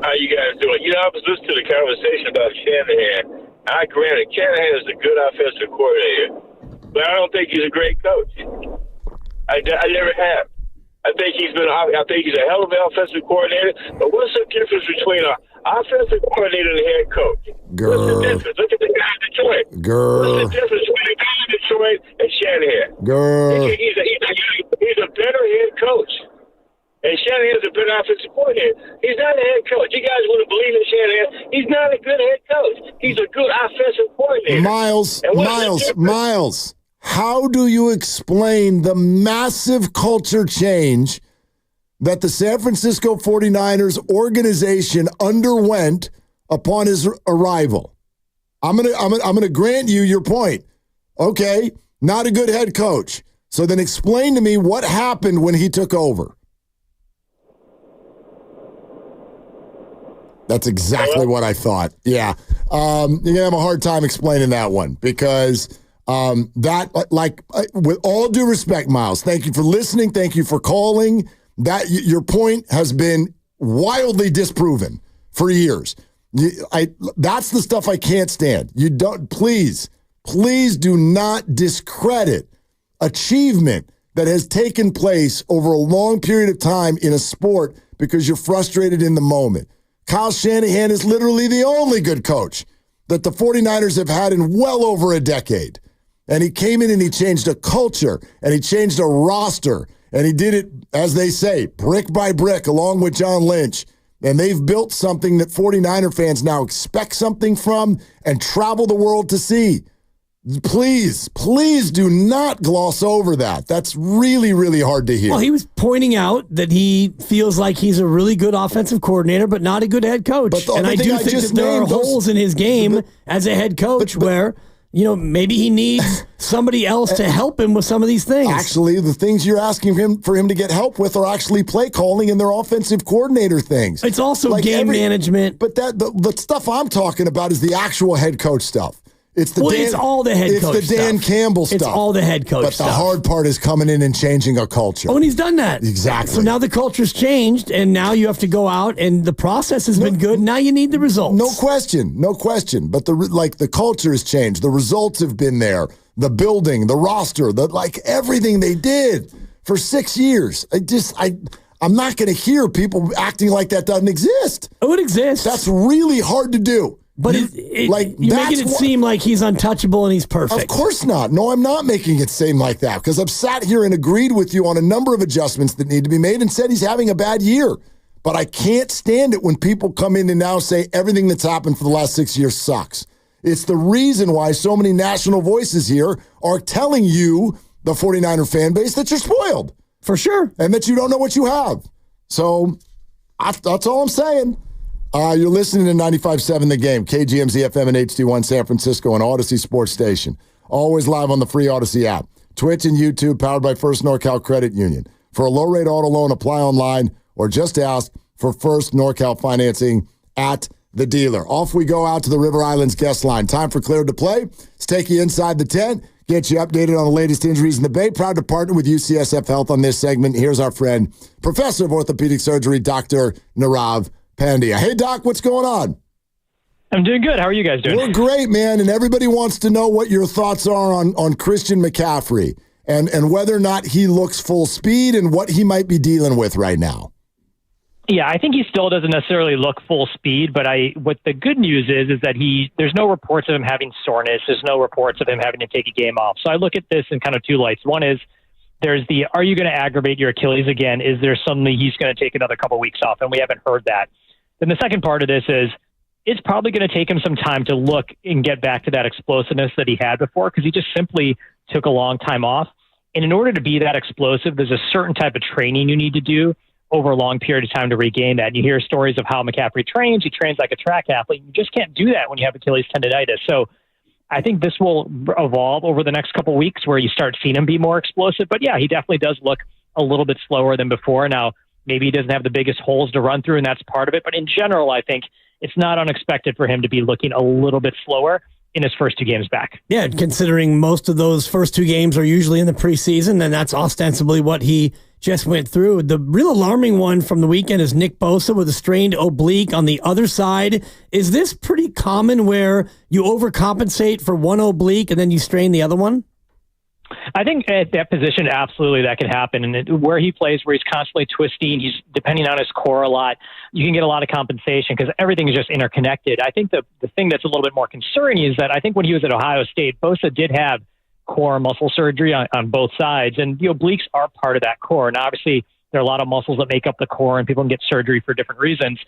How you guys doing? I was listening to the conversation about Shanahan. Granted, Shanahan is a good offensive coordinator, but I don't think he's a great coach. I never have. I think he's a hell of an offensive coordinator. But what's the difference between an offensive coordinator and a head coach? What's the difference? Look at the guy in Detroit. What's the difference between the guy in Detroit and Shanahan? He's a better head coach. And Shanahan's a better offensive coordinator. He's not a head coach. You guys wouldn't believe in Shanahan. He's not a good head coach. He's a good offensive coordinator. Miles. How do you explain the massive culture change that the San Francisco 49ers organization underwent upon his arrival? I'm gonna grant you your point. Okay, not a good head coach. So then explain to me what happened when he took over. That's exactly what I thought. Yeah. You're going to have a hard time explaining that one because with all due respect, Miles, thank you for listening. Thank you for calling. Your point has been wildly disproven for years. That's the stuff I can't stand. Please do not discredit achievement that has taken place over a long period of time in a sport because you're frustrated in the moment. Kyle Shanahan is literally the only good coach that the 49ers have had in well over a decade. And he came in and he changed a culture and he changed a roster and he did it, as they say, brick by brick along with John Lynch. And they've built something that 49er fans now expect something from and travel the world to see. Please do not gloss over that. That's really, really hard to hear. Well, he was pointing out that he feels like he's a really good offensive coordinator, but not a good head coach. And I do think that there are holes in his game as a head coach where, maybe he needs somebody else to help him with some of these things. Actually, the things you're asking for him to get help with are actually play calling and their offensive coordinator things. It's also game management. But the stuff I'm talking about is the actual head coach stuff. It's all the head coach stuff. It's the Dan Campbell stuff. It's all the head coach stuff. But the hard part is coming in and changing a culture. Oh, and he's done that. Exactly. So now the culture's changed, and now you have to go out, and the process has been good. Now you need the results. No question. But the culture has changed. The results have been there. The building, the roster, everything they did for 6 years. I'm not going to hear people acting like that doesn't exist. Oh, it exists. That's really hard to do. But you're making it seem like he's untouchable and he's perfect. Of course not. No, I'm not making it seem like that because I've sat here and agreed with you on a number of adjustments that need to be made and said he's having a bad year. But I can't stand it when people come in and now say everything that's happened for the last 6 years sucks. It's the reason why so many national voices here are telling you, the 49er fan base, that you're spoiled. For sure. And that you don't know what you have. So that's all I'm saying. You're listening to 95.7 The Game, KGMZ FM and HD1 San Francisco and Odyssey Sports Station. Always live on the free Odyssey app. Twitch and YouTube powered by First NorCal Credit Union. For a low-rate auto loan, apply online or just ask for First NorCal financing at the dealer. Off we go out to the River Islands guest line. Time for Cleared to Play. Let's take you inside the tent, get you updated on the latest injuries in the Bay. Proud to partner with UCSF Health on this segment. Here's our friend, Professor of Orthopedic Surgery, Dr. Nirav Pandya. Hey, Doc, what's going on? I'm doing good. How are you guys doing? We're great, man, and everybody wants to know what your thoughts are on Christian McCaffrey and whether or not he looks full speed and what he might be dealing with right now. Yeah, I think he still doesn't necessarily look full speed, but what the good news is that there's no reports of him having soreness. There's no reports of him having to take a game off. So I look at this in kind of two lights. One is, are you going to aggravate your Achilles again? Is there something he's going to take another couple weeks off? And we haven't heard that. Then the second part of this is it's probably going to take him some time to look and get back to that explosiveness that he had before, because he just simply took a long time off. And in order to be that explosive, there's a certain type of training you need to do over a long period of time to regain that. And you hear stories of how McCaffrey trains. He trains like a track athlete. You just can't do that when you have Achilles tendonitis. So I think this will evolve over the next couple of weeks where you start seeing him be more explosive. But yeah, he definitely does look a little bit slower than before. Now, maybe he doesn't have the biggest holes to run through, and that's part of it. But in general, I think it's not unexpected for him to be looking a little bit slower in his first 2 games back. Yeah, considering most of those first 2 games are usually in the preseason, and that's ostensibly what he just went through. The real alarming one from the weekend is Nick Bosa with a strained oblique on the other side. Is this pretty common where you overcompensate for one oblique and then you strain the other one? I think at that position, absolutely, that could happen. And where he plays, where he's constantly twisting, he's depending on his core a lot, you can get a lot of compensation because everything is just interconnected. I think the thing that's a little bit more concerning is that I think when he was at Ohio State, Bosa did have core muscle surgery on both sides, and the obliques are part of that core. And obviously, there are a lot of muscles that make up the core, and people can get surgery for different reasons.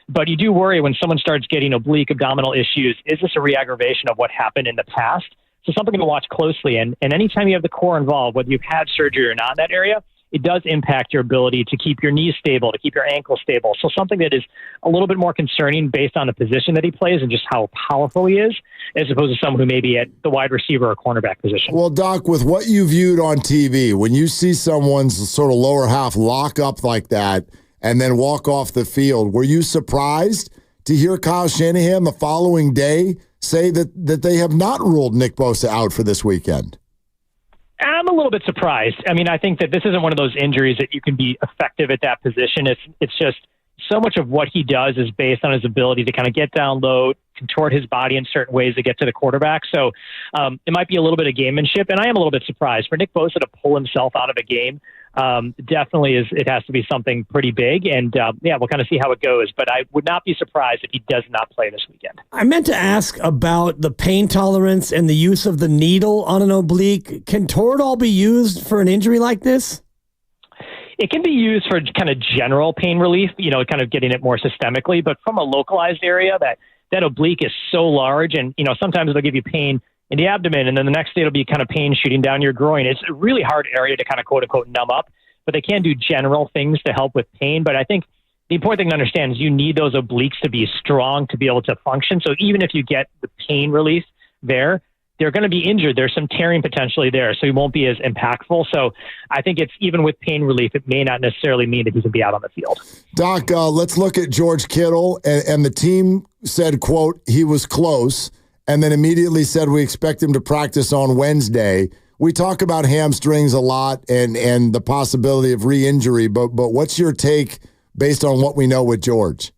But you do worry when someone starts getting oblique abdominal issues, is this a re-aggravation of what happened in the past? So something to watch closely. And anytime you have the core involved, whether you've had surgery or not in that area, it does impact your ability to keep your knees stable, to keep your ankles stable. So something that is a little bit more concerning based on the position that he plays and just how powerful he is, as opposed to someone who may be at the wide receiver or cornerback position. Well, Doc, with what you viewed on TV, when you see someone's sort of lower half lock up like that and then walk off the field, were you surprised to hear Kyle Shanahan the following day say that they have not ruled Nick Bosa out for this weekend? I'm a little bit surprised. I mean, I think that this isn't one of those injuries that you can be effective at that position. It's just so much of what he does is based on his ability to kind of get down low, contort his body in certain ways to get to the quarterback. So it might be a little bit of gamemanship, and I am a little bit surprised. For Nick Bosa to pull himself out of a game, definitely it has to be something pretty big. And we'll kind of see how it goes. But I would not be surprised if he does not play this weekend. I meant to ask about the pain tolerance and the use of the needle on an oblique. Can Toradol be used for an injury like this? It can be used for kind of general pain relief, kind of getting it more systemically. But from a localized area, that oblique is so large, and sometimes they'll give you pain in the abdomen, and then the next day it'll be kind of pain shooting down your groin. It's a really hard area to kind of quote unquote numb up, but they can do general things to help with pain. But I think the important thing to understand is you need those obliques to be strong to be able to function. So even if you get the pain relief there, they're going to be injured. There's some tearing potentially there, so he won't be as impactful. So I think it's even with pain relief, it may not necessarily mean that he can be out on the field. Doc, let's look at George Kittle, and the team said, quote, he was close, and then immediately said we expect him to practice on Wednesday. We talk about hamstrings a lot and the possibility of re-injury, but what's your take based on what we know with George?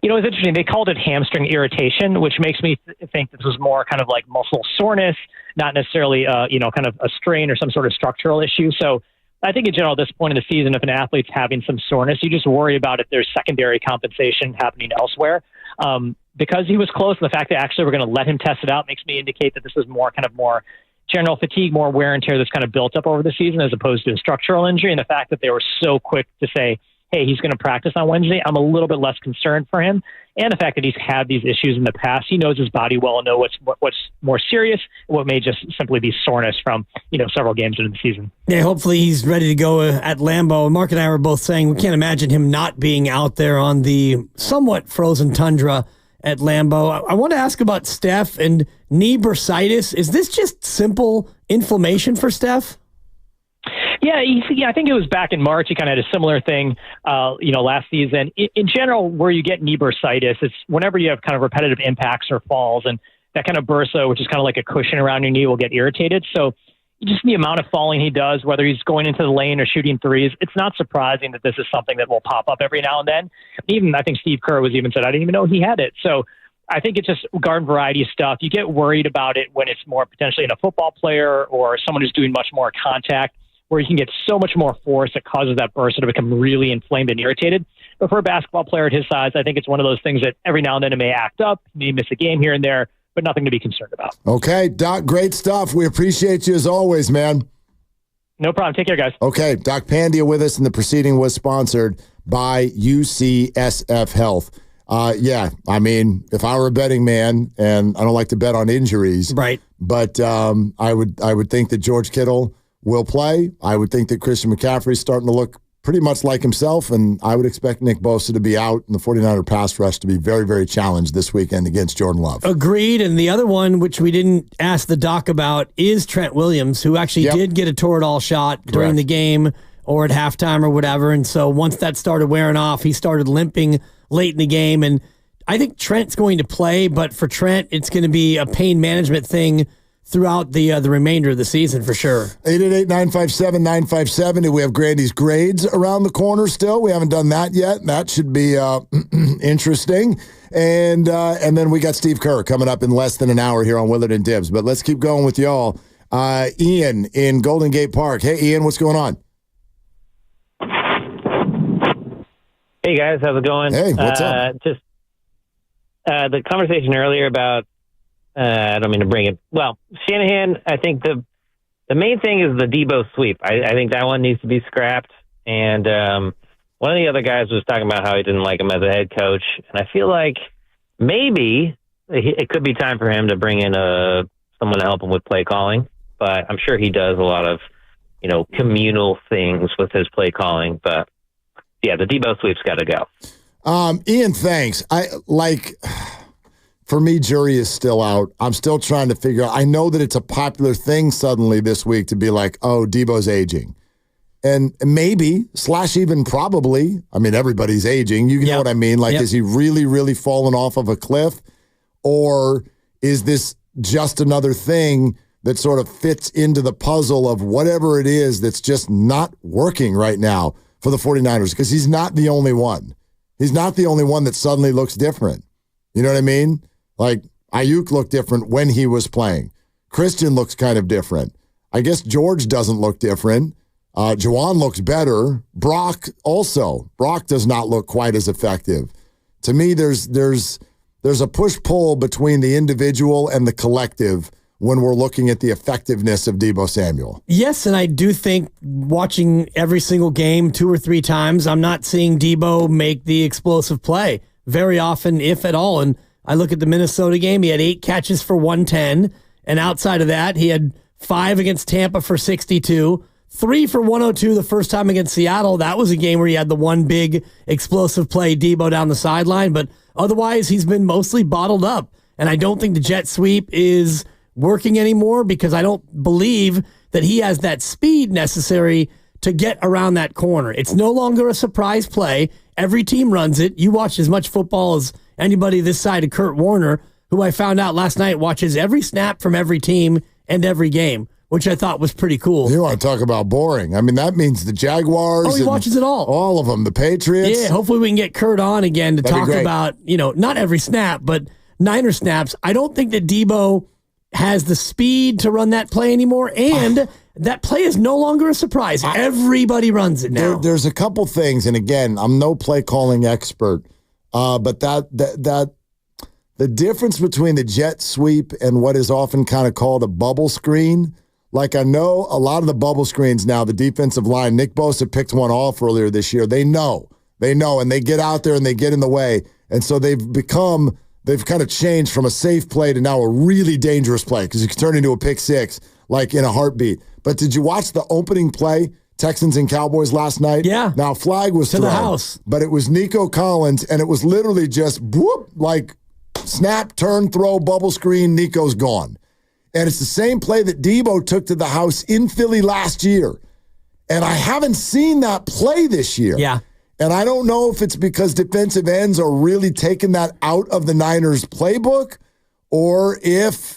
It's interesting. They called it hamstring irritation, which makes me think this was more kind of like muscle soreness, not necessarily, kind of a strain or some sort of structural issue. So I think in general, at this point in the season, if an athlete's having some soreness, you just worry about if there's secondary compensation happening elsewhere. Because he was close, and the fact that actually we're going to let him test it out makes me indicate that this is more general fatigue, more wear and tear that's kind of built up over the season as opposed to a structural injury. And the fact that they were so quick to say, hey, he's going to practice on Wednesday, I'm a little bit less concerned for him. And the fact that he's had these issues in the past, he knows his body well and knows what's more serious, and what may just simply be soreness from, several games into the season. Yeah, hopefully he's ready to go at Lambeau. Mark and I were both saying we can't imagine him not being out there on the somewhat frozen tundra at Lambeau. I want to ask about Steph and knee bursitis. Is this just simple inflammation for Steph? Yeah, I think it was back in March. He kind of had a similar thing, last season. In general, where you get knee bursitis, it's whenever you have kind of repetitive impacts or falls, and that kind of bursa, which is kind of like a cushion around your knee, will get irritated. So just the amount of falling he does, whether he's going into the lane or shooting threes, it's not surprising that this is something that will pop up every now and then. Even I think Steve Kerr was even said, I didn't even know he had it. So I think it's just garden variety stuff. You get worried about it when it's more potentially in a football player or someone who's doing much more contact, where you can get so much more force that causes that bursa to become really inflamed and irritated. But for a basketball player at his size, I think it's one of those things that every now and then it may act up. You may miss a game here and there, but nothing to be concerned about. Okay, Doc, great stuff. We appreciate you as always, man. No problem. Take care, guys. Okay, Doc Pandia with us, and the proceeding was sponsored by UCSF Health. Yeah, I mean, if I were a betting man, and I don't like to bet on injuries, right? But I would think that George Kittle will play. I would think that Christian McCaffrey's starting to look pretty much like himself, and I would expect Nick Bosa to be out and the 49er pass rush to be very, very challenged this weekend against Jordan Love. Agreed. And the other one, which we didn't ask the doc about, is Trent Williams, who actually did get a Toradol shot during the game or at halftime or whatever. And so once that started wearing off, he started limping late in the game. And I think Trent's going to play, but for Trent, it's going to be a pain management thing throughout the remainder of the season for sure. 888-957-957. We have Grandy's grades around the corner still. We haven't done that yet. That should be interesting. And then we got Steve Kerr coming up in less than an hour here on Willard and Dibs. But let's keep going with y'all. Ian in Golden Gate Park. Hey, Ian, what's going on? Hey, guys. How's it going? Hey, what's up? Just the conversation earlier about I don't mean to bring it. Well, Shanahan, I think the main thing is the Debo sweep. I think that one needs to be scrapped. And one of the other guys was talking about how he didn't like him as a head coach. And I feel like maybe it could be time for him to bring in someone to help him with play calling. But I'm sure he does a lot of, communal things with his play calling. But, yeah, the Debo sweep's got to go. Ian, thanks. For me, jury is still out. I'm still trying to figure out. I know that it's a popular thing suddenly this week to be like, oh, Debo's aging. And maybe, / even probably, I mean, everybody's aging. You know what I mean? Like, is he really, really fallen off of a cliff? Or is this just another thing that sort of fits into the puzzle of whatever it is that's just not working right now for the 49ers? Because he's not the only one. He's not the only one that suddenly looks different. You know what I mean? Like, Ayuk looked different when he was playing. Christian looks kind of different. I guess George doesn't look different. Juwan looks better. Brock also. Brock does not look quite as effective. To me, there's a push-pull between the individual and the collective when we're looking at the effectiveness of Deebo Samuel. Yes, and I do think watching every single game 2 or 3 times, I'm not seeing Deebo make the explosive play very often, if at all. And I look at the Minnesota game, he had 8 catches for 110, and outside of that, he had 5 against Tampa for 62, 3 for 102 the first time against Seattle. That was a game where he had the one big explosive play, Deebo down the sideline, but otherwise he's been mostly bottled up. And I don't think the jet sweep is working anymore because I don't believe that he has that speed necessary to get around that corner. It's no longer a surprise play. Every team runs it. You watch as much football as anybody this side of Kurt Warner, who I found out last night watches every snap from every team and every game, which I thought was pretty cool. You want to talk about boring. I mean, that means the Jaguars. Oh, he watches it all. All of them. The Patriots. Yeah, hopefully we can get Kurt on again to talk about, not every snap, but Niner snaps. I don't think that Deebo has the speed to run that play anymore, and that play is no longer a surprise. Everybody runs it now. There's a couple things, and again, I'm no play calling expert, but that the difference between the jet sweep and what is often kind of called a bubble screen, like I know a lot of the bubble screens now, the defensive line, Nick Bosa picked one off earlier this year. They know, and they get out there and they get in the way, and so they've kind of changed from a safe play to now a really dangerous play because it can turn into a pick six like in a heartbeat. But did you watch the opening play, Texans and Cowboys last night? Yeah. Now, flag was thrown. To the house. But it was Nico Collins, and it was literally just whoop, like snap, turn, throw, bubble screen, Nico's gone. And it's the same play that Deebo took to the house in Philly last year. And I haven't seen that play this year. Yeah. And I don't know if it's because defensive ends are really taking that out of the Niners playbook or if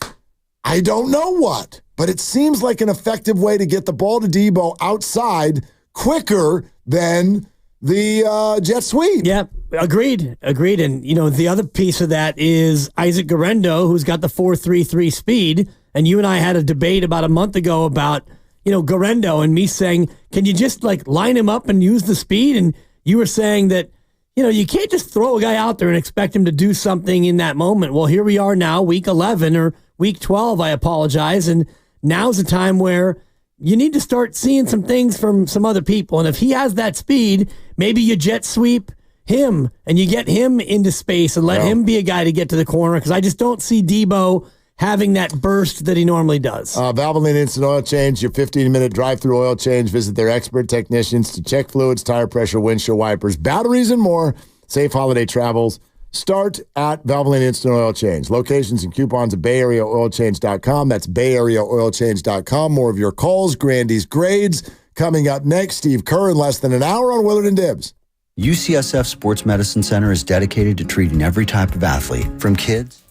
I don't know what. But it seems like an effective way to get the ball to Deebo outside quicker than the jet sweep. Yeah, agreed. And, the other piece of that is Isaac Guerrero, who's got the 4.33 speed. And you and I had a debate about a month ago about, Guerrero and me saying, can you just line him up and use the speed? And you were saying that, you can't just throw a guy out there and expect him to do something in that moment. Well, here we are now, week 11 or week 12, I apologize. And now's the time where you need to start seeing some things from some other people. And if he has that speed, maybe you jet sweep, him and you get him into space and let him be a guy to get to the corner, because I just don't see Debo having that burst that he normally does. Valvoline Instant Oil Change, your 15-minute drive-through oil change. Visit their expert technicians to check fluids, tire pressure, windshield wipers, batteries, and more. Safe holiday travels. Start at Valvoline Instant Oil Change. Locations and coupons at BayAreaOilChange.com. That's BayAreaOilChange.com. More of your calls, Grandy's grades. Coming up next, Steve Kerr in less than an hour on Willard and Dibs. UCSF Sports Medicine Center is dedicated to treating every type of athlete, from kids.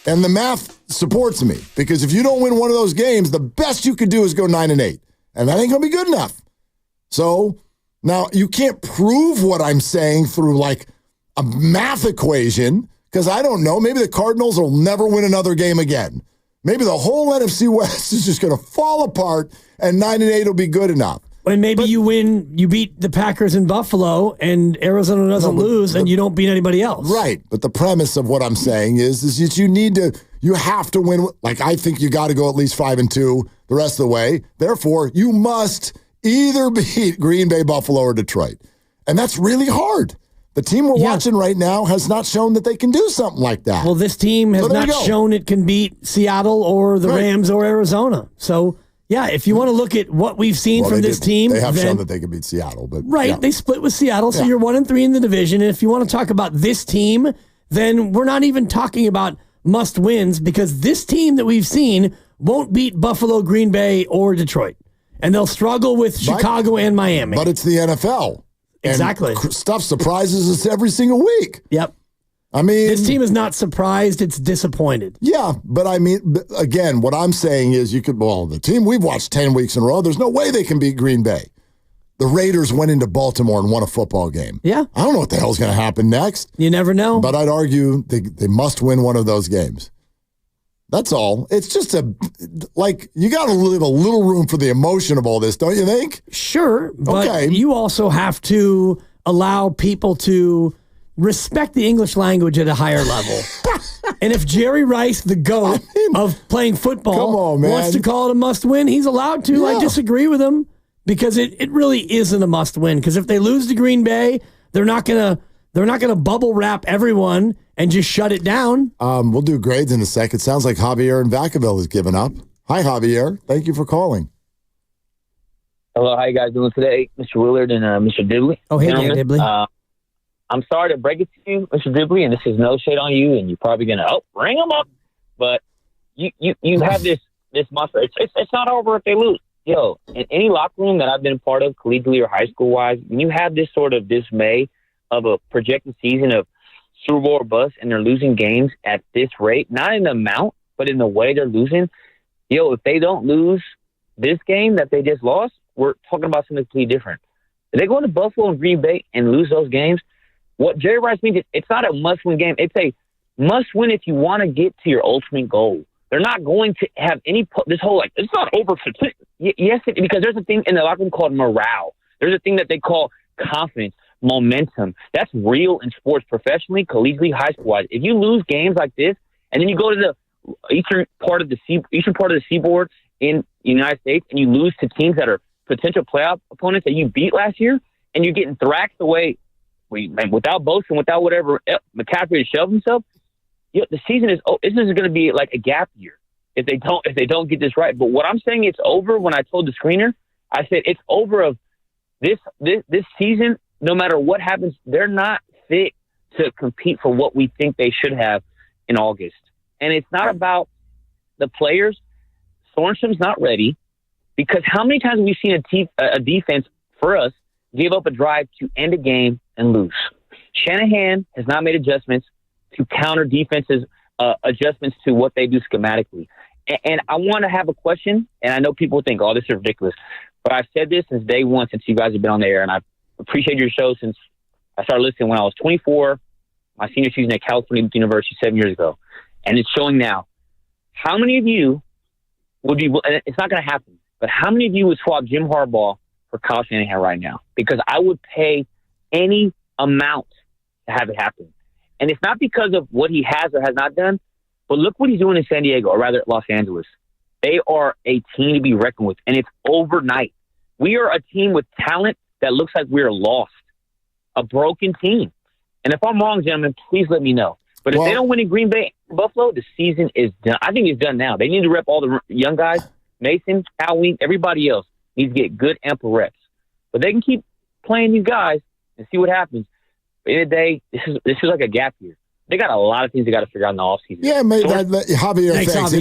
And the math supports me because if you don't win one of those games, the best you could do is go 9-8. And that ain't going to be good enough. So now you can't prove what I'm saying through like a math equation because I don't know. Maybe the Cardinals will never win another game again. Maybe the whole NFC West is just going to fall apart and 9-8 will be good enough. And maybe you beat the Packers in Buffalo and Arizona doesn't lose and you don't beat anybody else. Right. But the premise of what I'm saying is that you have to win. Like, I think you got to go at least 5-2 the rest of the way. Therefore, you must either beat Green Bay, Buffalo, or Detroit. And that's really hard. The team we're watching right now has not shown that they can do something like that. Well, this team has not shown it can beat Seattle or the Rams or Arizona. So, yeah, if you want to look at what we've seen from this team. They have shown that they can beat Seattle. But they split with Seattle, so you're 1-3 in the division. And if you want to talk about this team, then we're not even talking about must-wins because this team that we've seen won't beat Buffalo, Green Bay, or Detroit. And they'll struggle with Chicago and Miami. But it's the NFL. Exactly. And stuff surprises us every single week. Yep. I mean, this team is not surprised, it's disappointed. Yeah, but I mean, again, what I'm saying is the team we've watched 10 weeks in a row, there's no way they can beat Green Bay. The Raiders went into Baltimore and won a football game. Yeah. I don't know what the hell's going to happen next. You never know. But I'd argue they must win one of those games. That's all. It's just you got to leave a little room for the emotion of all this, don't you think? Sure, but you also have to allow people to respect the English language at a higher level. And if Jerry Rice, the GOAT of playing football, wants to call it a must-win, he's allowed to. I disagree with him because it really isn't a must-win. Because if they lose to Green Bay, they're not gonna bubble wrap everyone and just shut it down. We'll do grades in a second. Sounds like Javier in Vacaville has given up. Hi, Javier. Thank you for calling. Hello, how you guys doing today? Mr. Willard and Mr. Dibley. Oh, hey, Dan Dibley. I'm sorry to break it to you, Mr. Dibley, and this is no shade on you, and you're probably going to, bring them up. But you have this monster. It's not over if they lose. Yo, in any locker room that I've been a part of, collegially or high school-wise, when you have this sort of dismay of a projected season of Super Bowl or bust, and they're losing games at this rate, not in the amount, but in the way they're losing, if they don't lose this game that they just lost, we're talking about something completely different. If they go into Buffalo and Green Bay and lose those games, what Jerry Rice means is it's not a must-win game. It's a must-win if you want to get to your ultimate goal. They're not going to have this whole, it's not over for yes, because there's a thing in the locker room called morale. There's a thing that they call confidence, momentum. That's real in sports professionally, collegially, high school-wise. If you lose games like this, and then you go to the eastern part of the seaboard in the United States, and you lose to teams that are potential playoff opponents that you beat last year, and you're getting thrashed away without Bosa and without whatever McCaffrey has shoved himself, the season is going to be like a gap year if they don't get this right. But what I'm saying, it's over. When I told the screener, I said it's over of this season. No matter what happens, they're not fit to compete for what we think they should have in August. And it's not about the players. Sorensen's not ready because how many times have we seen a defense for us give up a drive to end a game and lose? Shanahan has not made adjustments to counter defenses, adjustments to what they do schematically. And I want to have a question, and I know people think, this is ridiculous, but I've said this since day one, since you guys have been on the air, and I've appreciated your show since I started listening when I was 24, my senior season at California University 7 years ago, and it's showing now. How many of you would be, and it's not going to happen, but how many of you would swap Jim Harbaugh for Kyle Shanahan right now? Because I would pay any amount to have it happen. And it's not because of what he has or has not done, but look what he's doing in San Diego, or rather Los Angeles. They are a team to be reckoned with, and it's overnight. We are a team with talent that looks like we're lost, a broken team. And if I'm wrong, gentlemen, please let me know. But if they don't win in Green Bay, Buffalo, the season is done. I think it's done now. They need to rep all the young guys, Mason, Hoween, everybody else needs to get good ample reps. But they can keep playing these guys and see what happens. At the end of the day, this is like a gap year. They got a lot of things they got to figure out in the offseason. Yeah, Javier, thanks.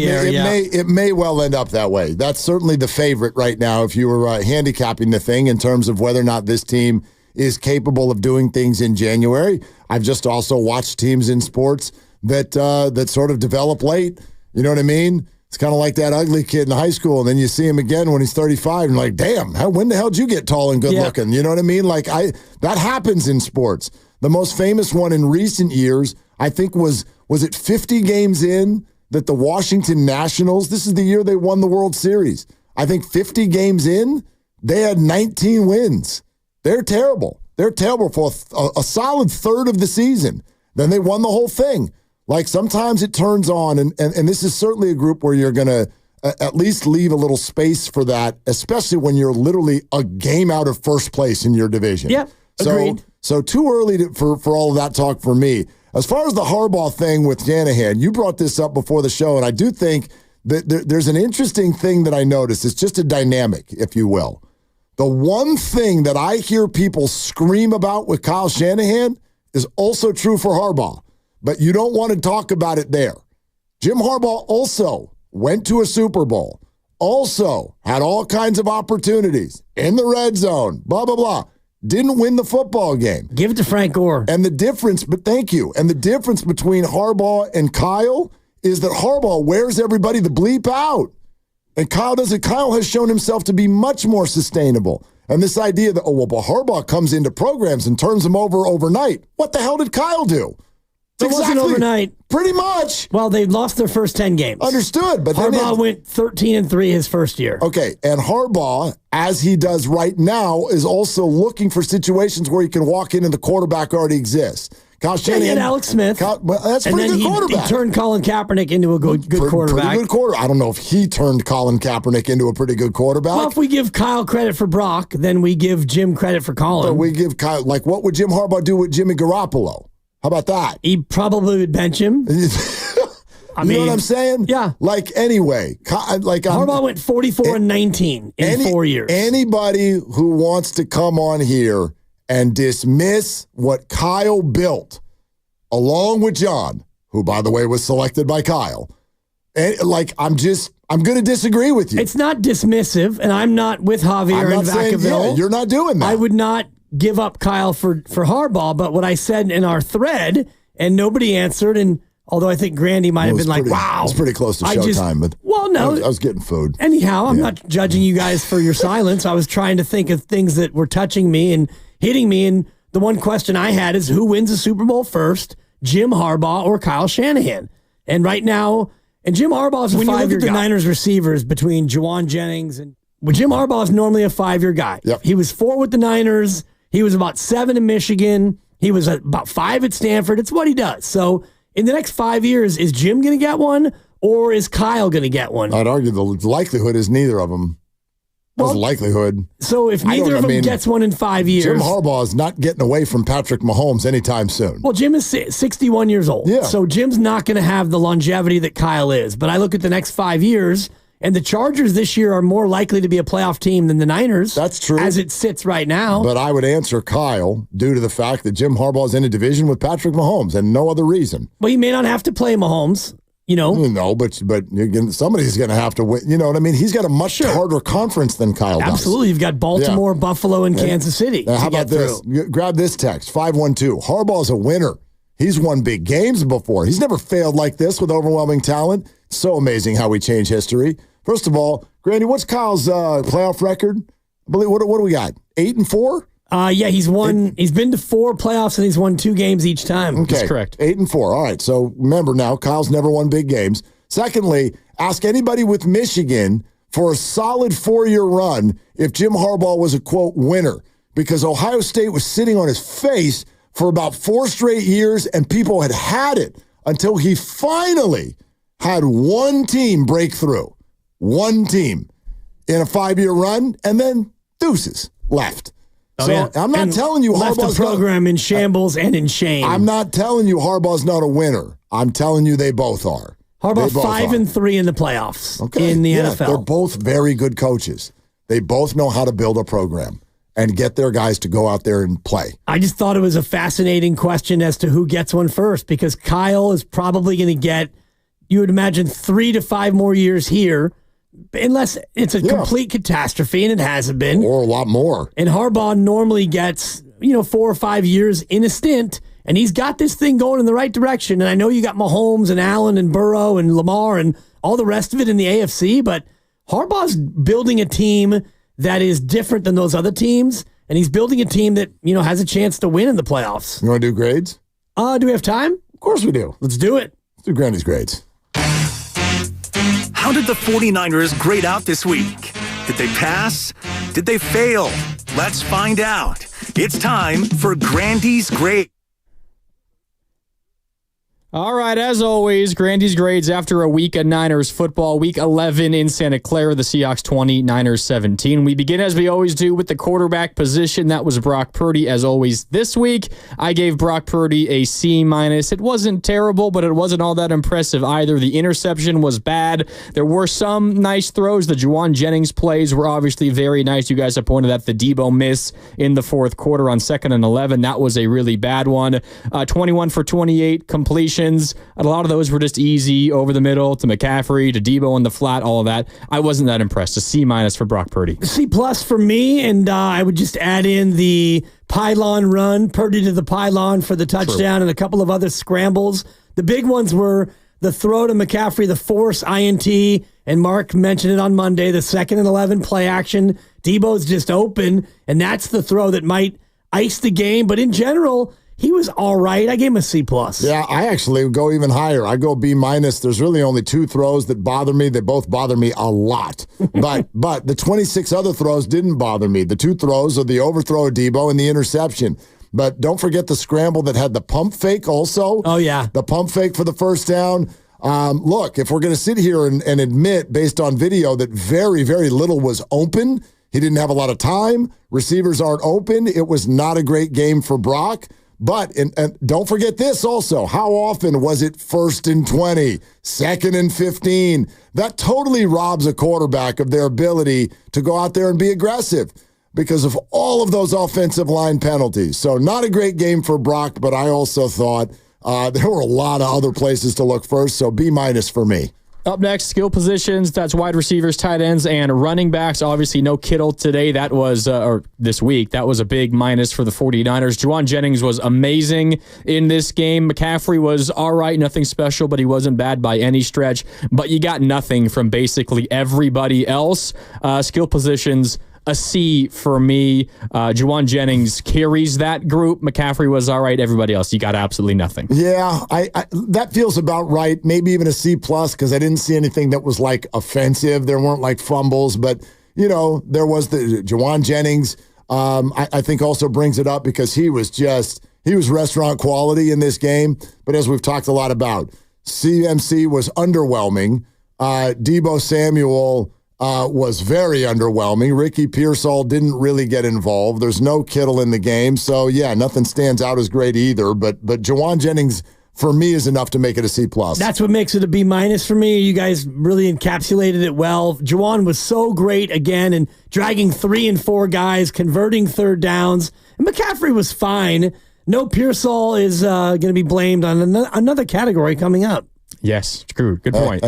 It may well end up that way. That's certainly the favorite right now if you were handicapping the thing in terms of whether or not this team is capable of doing things in January. I've just also watched teams in sports that sort of develop late. You know what I mean? It's kind of like that ugly kid in high school, and then you see him again when he's 35, and you're like, damn, when the hell did you get tall and good looking? You know what I mean? Like that happens in sports. The most famous one in recent years, I think, was it 50 games in that the Washington Nationals, this is the year they won the World Series. I think 50 games in, they had 19 wins. They're terrible. They're terrible for a solid third of the season. Then they won the whole thing. Like sometimes it turns on, and this is certainly a group where you're going to at least leave a little space for that, especially when you're literally a game out of first place in your division. Yep, agreed. So too early for all of that talk for me. As far as the Harbaugh thing with Shanahan, you brought this up before the show, and I do think that there's an interesting thing that I noticed. It's just a dynamic, if you will. The one thing that I hear people scream about with Kyle Shanahan is also true for Harbaugh. But you don't want to talk about it there. Jim Harbaugh also went to a Super Bowl, also had all kinds of opportunities in the red zone, blah, blah, blah. Didn't win the football game. Give it to Frank Gore. And the difference, but thank you. And the difference between Harbaugh and Kyle is that Harbaugh wears everybody the bleep out. And Kyle doesn't. Kyle has shown himself to be much more sustainable. And this idea that, Harbaugh comes into programs and turns them over overnight. What the hell did Kyle do? It wasn't overnight. Pretty much. Well, they lost their first 10 games. Understood. But Harbaugh went 13-3 his first year. Okay, and Harbaugh, as he does right now, is also looking for situations where he can walk in and the quarterback already exists. Kyle Shanahan, he had Alex Smith. That's a pretty good quarterback. He turned Colin Kaepernick into a good quarterback. Pretty good quarterback. I don't know if he turned Colin Kaepernick into a pretty good quarterback. Well, if we give Kyle credit for Brock, then we give Jim credit for Colin. But we give Kyle, what would Jim Harbaugh do with Jimmy Garoppolo? How about that? He probably would bench him. You know what I'm saying? Yeah. Anyway. Harbaugh went 44-19 in 4 years. Anybody who wants to come on here and dismiss what Kyle built, along with John, who, by the way, was selected by Kyle, and I'm going to disagree with you. It's not dismissive, and I'm not with Javier and Vacaville. You're not doing that. I would not give up Kyle for Harbaugh, but what I said in our thread, and nobody answered, and although I think Grandy might have been wow. It was pretty close to showtime, but no. I was getting food. Anyhow, I'm not judging you guys for your silence. I was trying to think of things that were touching me and hitting me, and the one question I had is who wins the Super Bowl first, Jim Harbaugh or Kyle Shanahan? And right now, and Jim Harbaugh is a 5-year guy. When you look at the Niners receivers between Juwan Jennings and Jim Harbaugh is normally a 5-year guy. Yep. He was 4 with the Niners. He was about 7 in Michigan. He was about 5 at Stanford. It's what he does. So in the next 5 years, is Jim going to get one or is Kyle going to get one? I'd argue the likelihood is neither of them. Well, the likelihood. So if neither of them gets one in 5 years. Jim Harbaugh is not getting away from Patrick Mahomes anytime soon. Well, Jim is 61 years old. Yeah. So Jim's not going to have the longevity that Kyle is. But I look at the next 5 years, and the Chargers this year are more likely to be a playoff team than the Niners. That's true. As it sits right now. But I would answer Kyle due to the fact that Jim Harbaugh is in a division with Patrick Mahomes and no other reason. Well, he may not have to play Mahomes. No, but somebody's going to have to win. You know what I mean? He's got a much harder conference than Kyle does. Absolutely. You've got Baltimore, Buffalo, and Kansas City. How about this? Grab this text, 512. Harbaugh's a winner. He's won big games before. He's never failed like this with overwhelming talent. So amazing how we change history. First of all, Grandy, what's Kyle's playoff record? I believe what do we got? 8-4? Yeah, he's won. He's been to 4 playoffs and he's won 2 games each time. Okay, that's correct. 8-4. All right. So remember now, Kyle's never won big games. Secondly, ask anybody with Michigan for a solid 4-year run if Jim Harbaugh was a quote winner, because Ohio State was sitting on his face for about 4 straight years and people had it until he finally had one team break through. One team in a 5-year run, and then deuces left. I'm not telling you left Harbaugh's the program in shambles and in shame. I'm not telling you Harbaugh's not a winner. I'm telling you they both are. Harbaugh 5-3 in the playoffs in the NFL. They're both very good coaches. They both know how to build a program and get their guys to go out there and play. I just thought it was a fascinating question as to who gets one first, because Kyle is probably going to get, you would imagine, 3 to 5 more years here, unless it's a complete catastrophe, and it hasn't been. Or a lot more. And Harbaugh normally gets, 4 or 5 years in a stint, And he's got this thing going in the right direction. And I know you got Mahomes and Allen and Burrow and Lamar and all the rest of it in the AFC, but Harbaugh's building a team that is different than those other teams. And he's building a team that, has a chance to win in the playoffs. You want to do grades? Do we have time? Of course we do. Let's do it. Let's do Grandy's grades. How did the 49ers grade out this week? Did they pass? Did they fail? Let's find out. It's time for Grandy's grade. All right, as always, Grandy's grades after a week of Niners football. Week 11 in Santa Clara, the Seahawks 20, Niners 17. We begin, as we always do, with the quarterback position. That was Brock Purdy, as always, this week. I gave Brock Purdy a C-. It wasn't terrible, but it wasn't all that impressive either. The interception was bad. There were some nice throws. The Juwan Jennings plays were obviously very nice. You guys have pointed out the Debo miss in the fourth quarter on 2nd and 11. That was a really bad one. 21 for 28 completion. A lot of those were just easy over the middle to McCaffrey, to Debo in the flat, all of that. I wasn't that impressed. A C- for Brock Purdy. C+ for me, and I would just add in the pylon run, Purdy to the pylon for the touchdown, and a couple of other scrambles. The big ones were the throw to McCaffrey, the force INT, and Mark mentioned it on Monday, the 2nd and 11 play action. Debo's just open, and that's the throw that might ice the game. But in general, he was all right. I gave him a C+. Yeah, I actually would go even higher. I go B-. There's really only 2 throws that bother me. They both bother me a lot. But the 26 other throws didn't bother me. The 2 throws are the overthrow of Debo and the interception. But don't forget the scramble that had the pump fake also. Oh, yeah. The pump fake for the first down. Look, if we're going to sit here and admit based on video that very, very little was open, he didn't have a lot of time, receivers aren't open, it was not a great game for Brock. But, and don't forget this also, how often was it 1st and 20, 2nd and 15? That totally robs a quarterback of their ability to go out there and be aggressive because of all of those offensive line penalties. So not a great game for Brock, but I also thought there were a lot of other places to look first, so B- for me. Up next, skill positions. That's wide receivers, tight ends, and running backs. Obviously, no Kittle today. That was, or this week, that was a big minus for the 49ers. Juwan Jennings was amazing in this game. McCaffrey was all right, nothing special, but he wasn't bad by any stretch. But you got nothing from basically everybody else. Skill positions, a C for me. Juwan Jennings carries that group. McCaffrey was all right. Everybody else, you got absolutely nothing. Yeah, I that feels about right. Maybe even a C+ because I didn't see anything that was like offensive. There weren't like fumbles, but there was the Juwan Jennings. I think also brings it up because he was restaurant quality in this game. But as we've talked a lot about, CMC was underwhelming. Debo Samuel was very underwhelming. Ricky Pearsall didn't really get involved. There's no Kittle in the game. So, yeah, nothing stands out as great either. But Juwan Jennings, for me, is enough to make it a C+. That's what makes it a B- for me. You guys really encapsulated it well. Juwan was so great again and dragging 3 and 4 guys, converting third downs. And McCaffrey was fine. No Pearsall is going to be blamed on another category coming up. Yes, true. Good point.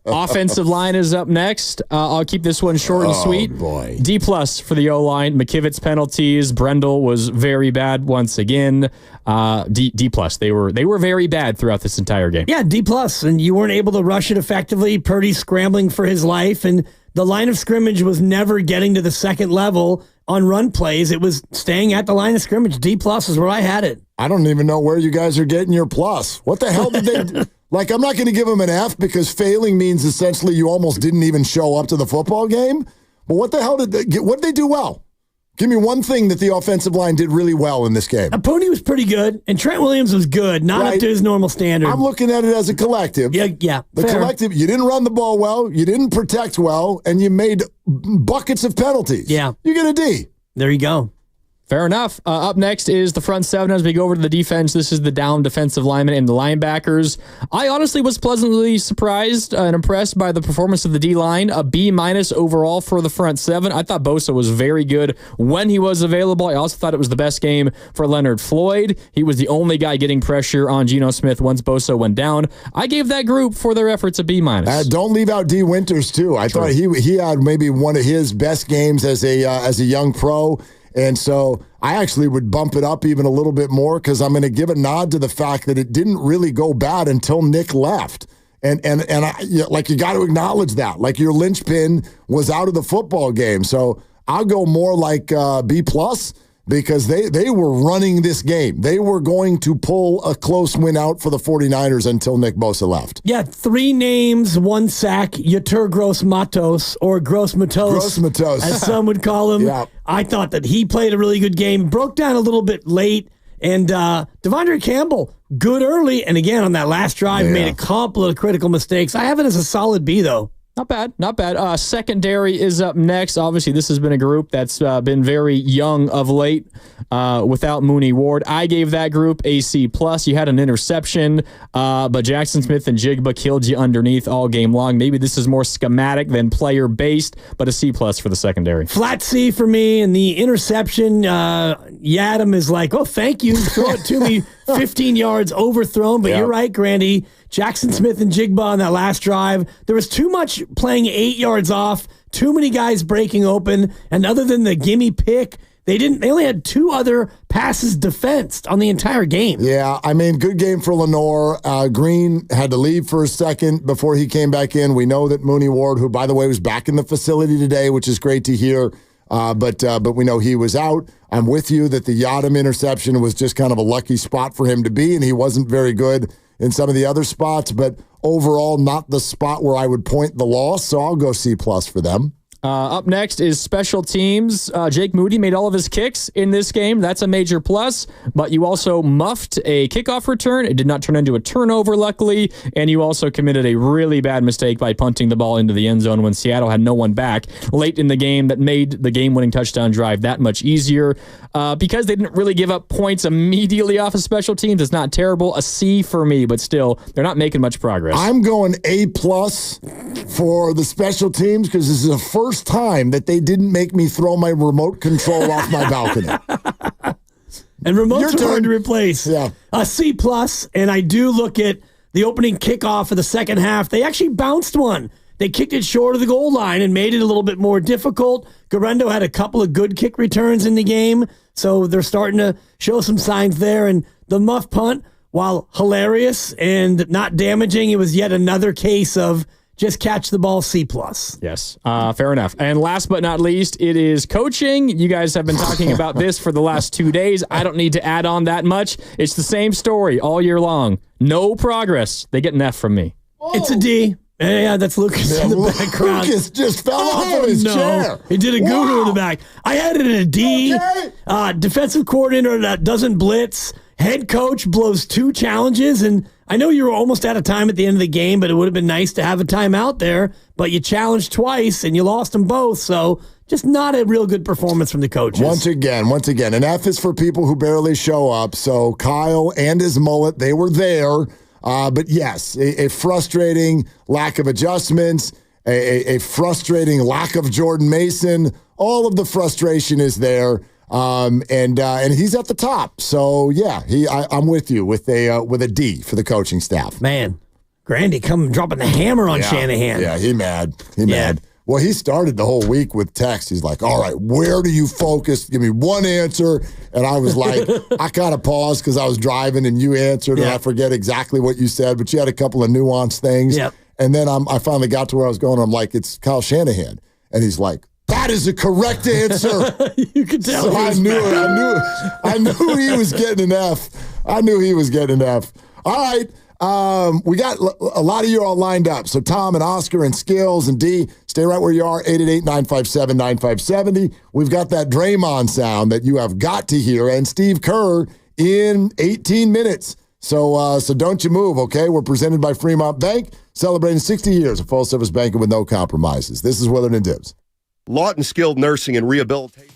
Offensive line is up next. I'll keep this one short and sweet. Boy. D+ for the O-line. McKivitz penalties. Brendel was very bad once again. D+. They were very bad throughout this entire game. Yeah, D+. And you weren't able to rush it effectively. Purdy scrambling for his life. And the line of scrimmage was never getting to the second level on run plays. It was staying at the line of scrimmage. D+ is where I had it. I don't even know where you guys are getting your plus. What the hell did they do? Like, I'm not going to give them an F because failing means essentially you almost didn't even show up to the football game. But what the hell what did they do well? Give me one thing that the offensive line did really well in this game. Pony was pretty good, and Trent Williams was good, not up to his normal standard. I'm looking at it as a collective. Yeah. The fair. collective, you didn't run the ball well, you didn't protect well, and you made buckets of penalties. Yeah. You get a D. There you go. Fair enough. Up next is the front seven as we go over to the defense. This is the down defensive linemen and the linebackers. I honestly was pleasantly surprised and impressed by the performance of the D-line. A B- overall for the front seven. I thought Bosa was very good when he was available. I also thought it was the best game for Leonard Floyd. He was the only guy getting pressure on Geno Smith once Bosa went down. I gave that group for their efforts a B-. Don't leave out D. Winters, too. I thought he had maybe one of his best games as a young pro. And so I actually would bump it up even a little bit more because I'm going to give a nod to the fact that it didn't really go bad until Nick left. And you got to acknowledge that. Like, your linchpin was out of the football game. So I'll go more like B+, because they were running this game. They were going to pull a close win out for the 49ers until Nick Bosa left. Yeah, 3 names, 1 sack, Yetur Gross-Matos, or Gross-Matos. Gross-Matos. As some would call him. Yeah. I thought that he played a really good game, broke down a little bit late, and Devondre Campbell, good early, and again, on that last drive, made a couple of critical mistakes. I have it as a solid B, though. Not bad, not bad. Secondary is up next. Obviously, this has been a group that's been very young of late without Mooney Ward. I gave that group a C+. You had an interception, but Jackson Smith and Jigba killed you underneath all game long. Maybe this is more schematic than player-based, but a C+ for the secondary. Flat C for me, and the interception, Yadam is like, oh, thank you, throw it to me, 15 yards overthrown, but you're right, Grandy. Jackson Smith and Jigba on that last drive. There was too much playing 8 yards off, too many guys breaking open, and other than the gimme pick, they only had 2 other passes defensed on the entire game. Yeah, I mean, good game for Lenore. Green had to leave for a second before he came back in. We know that Mooney Ward, who, by the way, was back in the facility today, which is great to hear, but we know he was out. I'm with you that the Yadam interception was just kind of a lucky spot for him to be, and he wasn't very good in some of the other spots, but overall not the spot where I would point the loss, so I'll go C+ for them. Up next is special teams. Jake Moody made all of his kicks in this game. That's a major plus, but you also muffed a kickoff return. It did not turn into a turnover, luckily, and you also committed a really bad mistake by punting the ball into the end zone when Seattle had no one back late in the game. That made the game-winning touchdown drive that much easier. Because they didn't really give up points immediately off of special teams, it's not terrible. A C for me, but still, they're not making much progress. I'm going A+ for the special teams because this is the first time that they didn't make me throw my remote control off my balcony. And remotes are hard to replace. Yeah. A C+, and I do look at the opening kickoff of the second half. They actually bounced one. They kicked it short of the goal line and made it a little bit more difficult. Garendo had a couple of good kick returns in the game, so they're starting to show some signs there. And the muff punt, while hilarious and not damaging, it was yet another case of just catch the ball, C+. Yes, fair enough. And last but not least, it is coaching. You guys have been talking about this for the last 2 days. I don't need to add on that much. It's the same story all year long. No progress. They get an F from me. Whoa. It's a D. Yeah, that's Lucas in the background. Lucas just fell off of his chair. He did a goo-goo in the back. I had it at a D. Okay. Defensive coordinator that doesn't blitz. Head coach blows 2 challenges, and I know you were almost out of time at the end of the game, but it would have been nice to have a timeout there. But you challenged twice, and you lost them both, so just not a real good performance from the coaches. Once again, an F is for people who barely show up. So Kyle and his mullet, they were there. But yes, a frustrating lack of adjustments, a frustrating lack of Jordan Mason. All of the frustration is there. And he's at the top. So yeah, I'm with you with a D for the coaching staff. Man, Grandy dropping the hammer on Shanahan. Yeah, he mad. Well, he started the whole week with text. He's like, all right, where do you focus? Give me one answer. And I was like, I kind of paused because I was driving and you answered, and I forget exactly what you said, but you had a couple of nuanced things. Yep. And then I finally got to where I was going. I'm like, it's Kyle Shanahan. And he's like, that is the correct answer. You could tell. So I knew he was getting an F. I knew he was getting an F. All right. We got a lot of you all lined up. So Tom and Oscar and Skills and D, stay right where you are, 888-957-9570. We've got that Draymond sound that you have got to hear, and Steve Kerr in 18 minutes. So don't you move, okay? We're presented by Fremont Bank, celebrating 60 years of full-service banking with no compromises. This is Willard and Dibs. Lawton Skilled Nursing and Rehabilitation.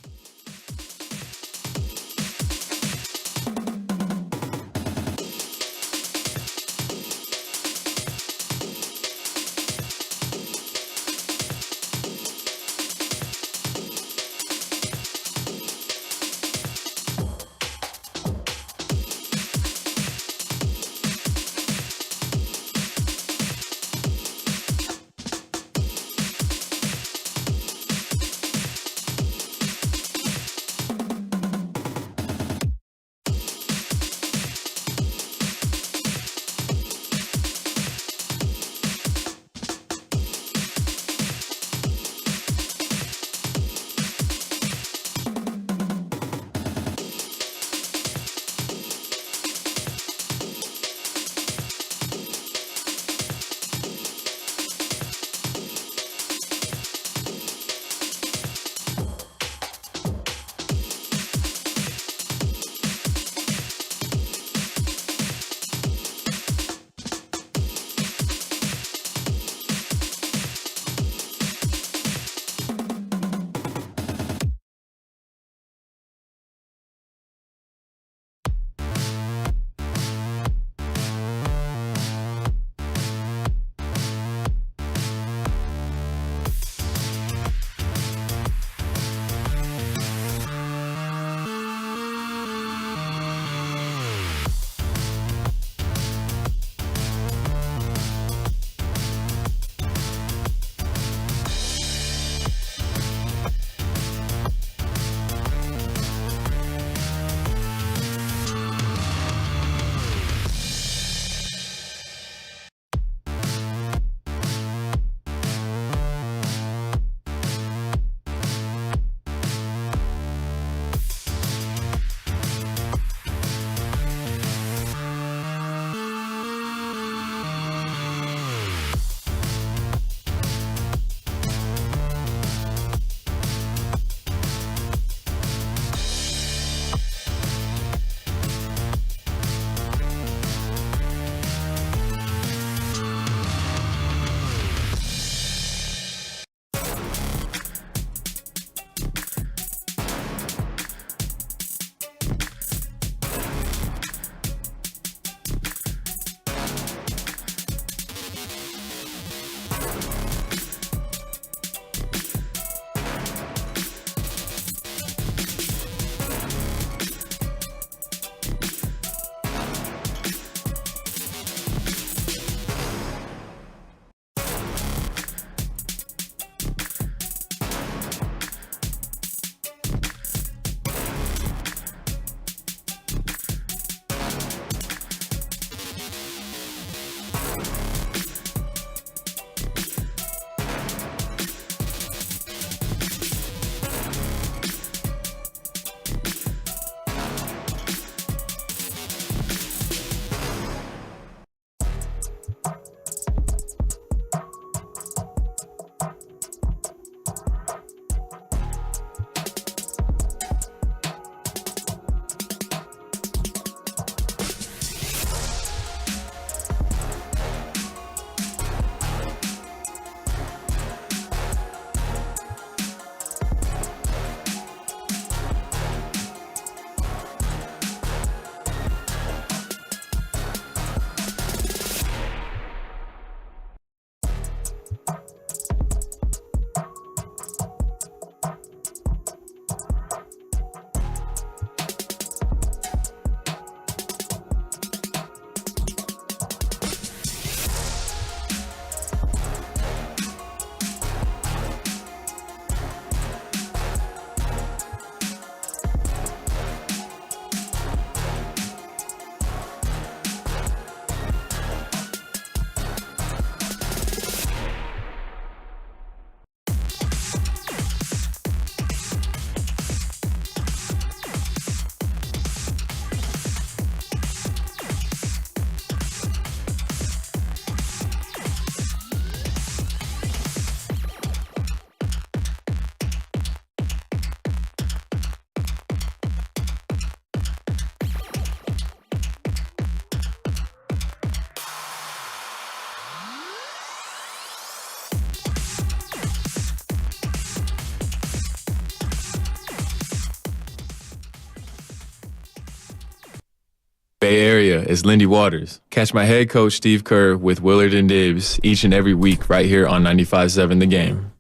it's Lindy Waters. Catch my head coach, Steve Kerr, with Willard and Dibs each and every week right here on 95.7 The Game.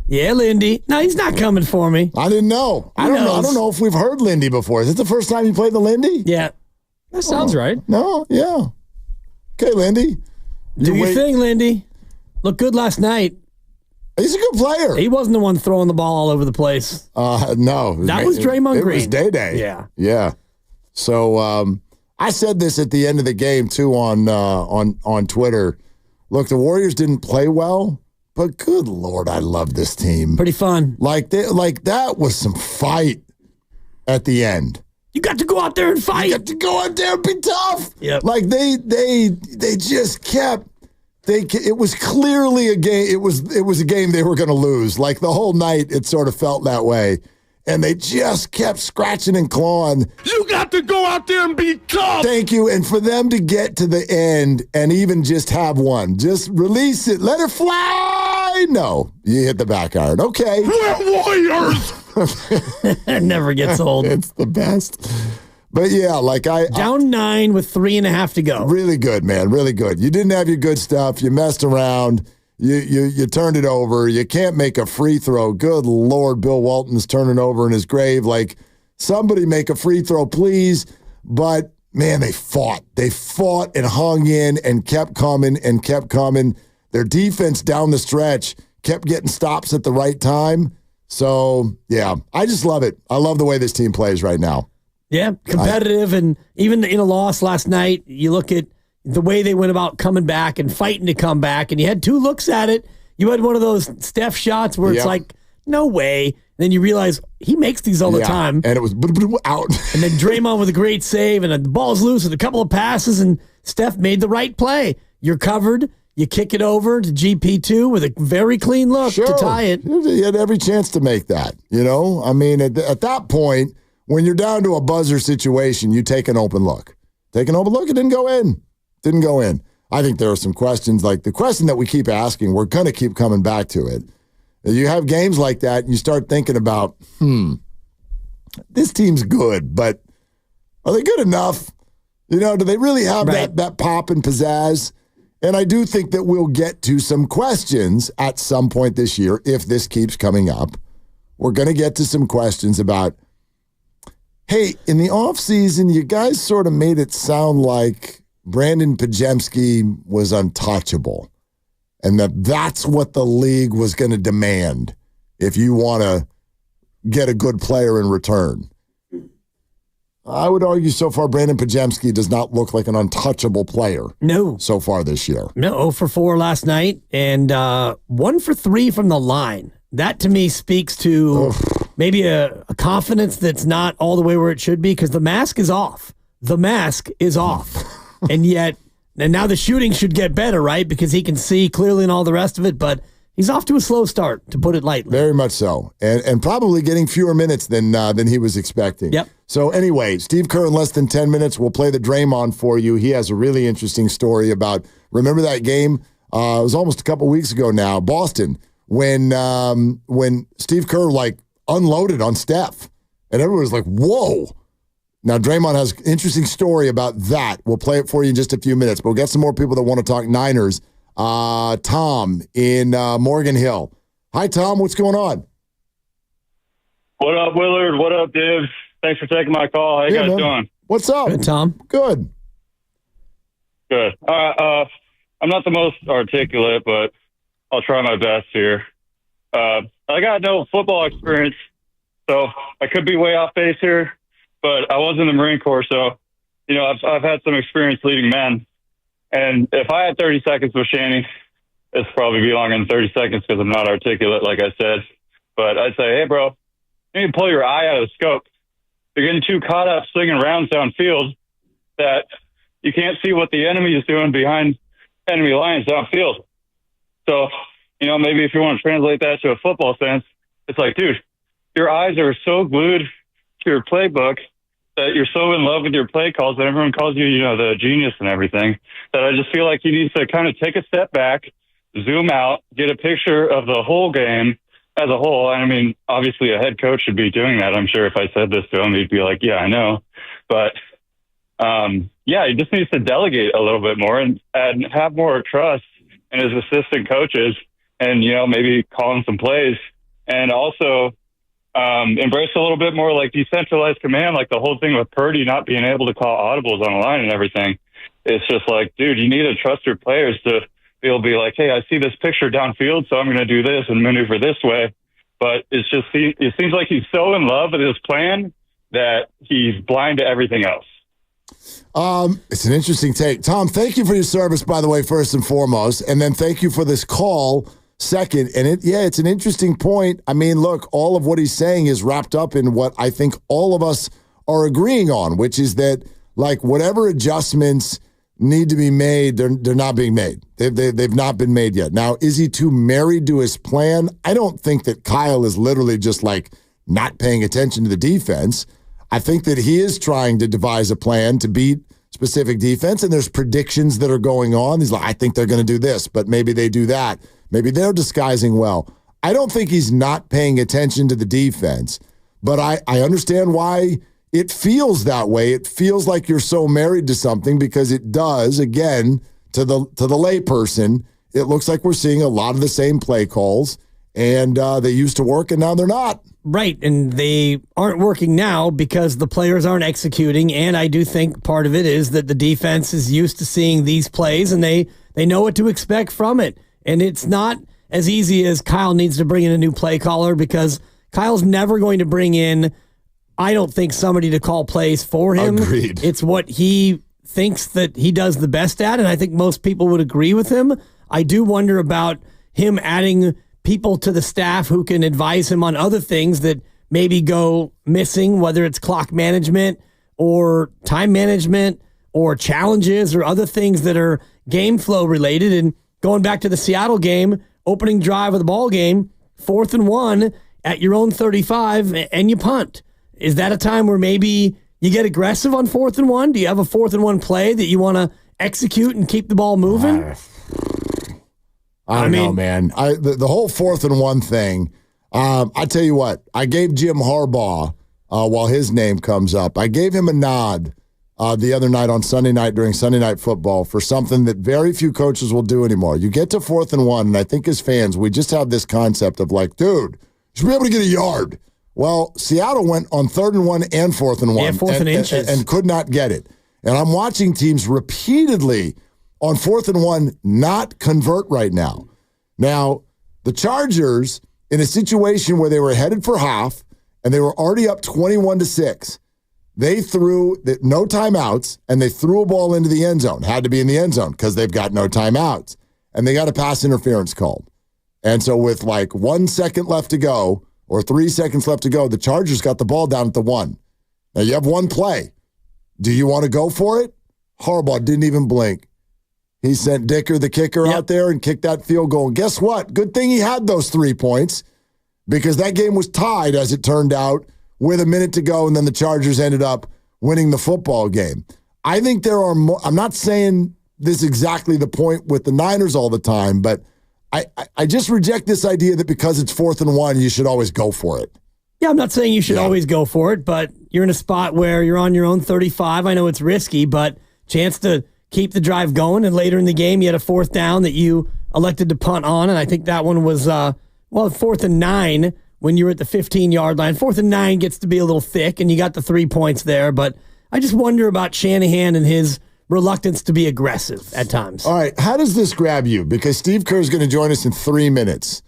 Yeah, Lindy. No, he's not coming for me. I didn't know. I don't know if we've heard Lindy before. Is it the first time you played the Lindy? Yeah. That sounds right. No, yeah. Okay, Lindy. Do your thing, Lindy. Looked good last night. He's a good player. He wasn't the one throwing the ball all over the place. No. That was Draymond Green. It was Day-Day. Yeah. Yeah. So I said this at the end of the game, too, on Twitter. Look, the Warriors didn't play well, but good Lord, I love this team. Pretty fun. Like that was some fight at the end. You got to go out there and fight. You got to go out there and be tough. Yep. Like they just kept. It was clearly a game. It was a game they were going to lose. Like the whole night, it sort of felt that way. And they just kept scratching and clawing. You got to go out there and be tough. Thank you. And for them to get to the end and even just have one, just release it, let it fly. No, you hit the back iron. Okay. We're Warriors. It never gets old. It's the best. But yeah, down 9 with 3.5 to go. Really good, man. Really good. You didn't have your good stuff. You messed around. You turned it over. You can't make a free throw. Good Lord, Bill Walton's turning over in his grave. Like, somebody make a free throw, please. But man, they fought. They fought and hung in and kept coming and kept coming. Their defense down the stretch kept getting stops at the right time. So yeah, I just love it. I love the way this team plays right now. Yeah, competitive, and even in a loss last night, you look at the way they went about coming back and fighting to come back, and you had 2 looks at it. You had one of those Steph shots where it's like, no way. And then you realize he makes these all the time. And it was out. And then Draymond with a great save, and the ball's loose with a couple of passes, and Steph made the right play. You're covered. You kick it over to GP2 with a very clean look to tie it. You had every chance to make that, I mean, at that point, when you're down to a buzzer situation, you take an open look. Take an open look, it didn't go in. Didn't go in. I think there are some questions, like the question that we keep asking, we're going to keep coming back to it. You have games like that, and you start thinking about, this team's good, but are they good enough? Do they really have that pop and pizzazz? And I do think that we'll get to some questions at some point this year if this keeps coming up. We're going to get to some questions about, hey, in the offseason, you guys sort of made it sound like Brandon Podziemski was untouchable and that's what the league was going to demand if you want to get a good player in return. I would argue so far Brandon Podziemski does not look like an untouchable player. No. So far this year. No, 0 for 4 last night and 1 for 3 from the line. That to me speaks to maybe a confidence that's not all the way where it should be because the mask is off. The mask is off. And now the shooting should get better, right? Because he can see clearly and all the rest of it, but he's off to a slow start, to put it lightly. Very much so. And probably getting fewer minutes than he was expecting. Yep. So anyway, Steve Kerr in less than 10 minutes. We'll play the Draymond for you. He has a really interesting story about, remember that game? It was almost a couple weeks ago now, Boston, when Steve Kerr unloaded on Steph. And everyone was like, whoa. Now, Draymond has an interesting story about that. We'll play it for you in just a few minutes, but we'll get some more people that want to talk Niners. Tom in Morgan Hill. Hi, Tom. What's going on? What up, Willard? What up, Dibs? Thanks for taking my call. How you guys doing? What's up? Good, Tom. Good. Good. I'm not the most articulate, but I'll try my best here. I got no football experience, so I could be way off base here, but I was in the Marine Corps, so, I've had some experience leading men. And if I had 30 seconds with Shanny, it's probably be longer than 30 seconds because I'm not articulate, like I said. But I'd say, hey, bro, you need to pull your eye out of the scope. You're getting too caught up slinging rounds downfield that you can't see what the enemy is doing behind enemy lines downfield. So, maybe if you want to translate that to a football sense, it's like, dude, your eyes are so glued to your playbook that you're so in love with your play calls that everyone calls you, the genius and everything, that I just feel like you need to kind of take a step back, zoom out, get a picture of the whole game as a whole. And I mean, obviously a head coach should be doing that. I'm sure if I said this to him, he'd be like, yeah, I know. But He just needs to delegate a little bit more and have more trust in his assistant coaches and, maybe call him some plays and also embrace a little bit more like decentralized command, like the whole thing with Purdy not being able to call audibles on the line and everything. It's just like, dude, you need to trust your players to be able to be like, hey, I see this picture downfield, so I'm going to do this and maneuver this way. But it seems like he's so in love with his plan that he's blind to everything else. It's an interesting take. Tom, thank you for your service, by the way, first and foremost. And then thank you for this call, second. And it's an interesting point. I mean, look, all of what he's saying is wrapped up in what I think all of us are agreeing on, which is that, like, whatever adjustments need to be made, they're not being made. They've not been made yet. Now, is he too married to his plan? I don't think that Kyle is literally just, like, not paying attention to the defense. I think that he is trying to devise a plan to beat specific defense, and there's predictions that are going on. He's like, I think they're going to do this, but maybe they do that. Maybe they're disguising well. I don't think he's not paying attention to the defense, but I understand why it feels that way. It feels like you're so married to something because it does, again, to the layperson, it looks like we're seeing a lot of the same play calls, and they used to work, and now they're not. Right, and they aren't working now because the players aren't executing, and I do think part of it is that the defense is used to seeing these plays, and they know what to expect from it. And it's not as easy as Kyle needs to bring in a new play caller because Kyle's never going to bring in, I don't think, somebody to call plays for him. Agreed. It's what he thinks that he does the best at, and I think most people would agree with him. I do wonder about him adding people to the staff who can advise him on other things that maybe go missing, whether it's clock management or time management or challenges or other things that are game flow related. And going back to the Seattle game, opening drive of the ball game, 4th and 1 at your own 35 and you punt. Is that a time where maybe you get aggressive on 4th and 1? Do you have a 4th and 1 play that you want to execute and keep the ball moving? I don't know, man. The whole 4th and 1 thing, I tell you what, I gave Jim Harbaugh, while his name comes up, I gave him a nod the other night on Sunday night during Sunday Night Football for something that very few coaches will do anymore. You get to 4th and 1, and I think as fans, we just have this concept of like, dude, you should be able to get a yard. Well, Seattle went on 3rd and 1 and 4th and 1. Yeah, 4th and inches. And could not get it. And I'm watching teams repeatedly on 4th and 1 not convert right now. Now, the Chargers, in a situation where they were headed for half and they were already up 21-6, they threw no timeouts and they threw a ball into the end zone. Had to be in the end zone because they've got no timeouts. And they got a pass interference called. And so with like 1 second left to go or 3 seconds left to go, the Chargers got the ball down at the 1. Now, you have one play. Do you want to go for it? Harbaugh didn't even blink. He sent Dicker, the kicker, out there and kicked that field goal. And guess what? Good thing he had those 3 points because that game was tied, as it turned out, with a minute to go, and then the Chargers ended up winning the football game. I think there are more. I'm not saying this is exactly the point with the Niners all the time, but I just reject this idea that because it's 4th and 1, you should always go for it. Yeah, I'm not saying you should always go for it, but you're in a spot where you're on your own 35. I know it's risky, but chance to keep the drive going, and later in the game, you had a 4th down that you elected to punt on, and I think that one was, 4th and 9 when you were at the 15-yard line. 4th and 9 gets to be a little thick, and you got the 3 points there, but I just wonder about Shanahan and his reluctance to be aggressive at times. All right, how does this grab you? Because Steve Kerr is going to join us in 3 minutes,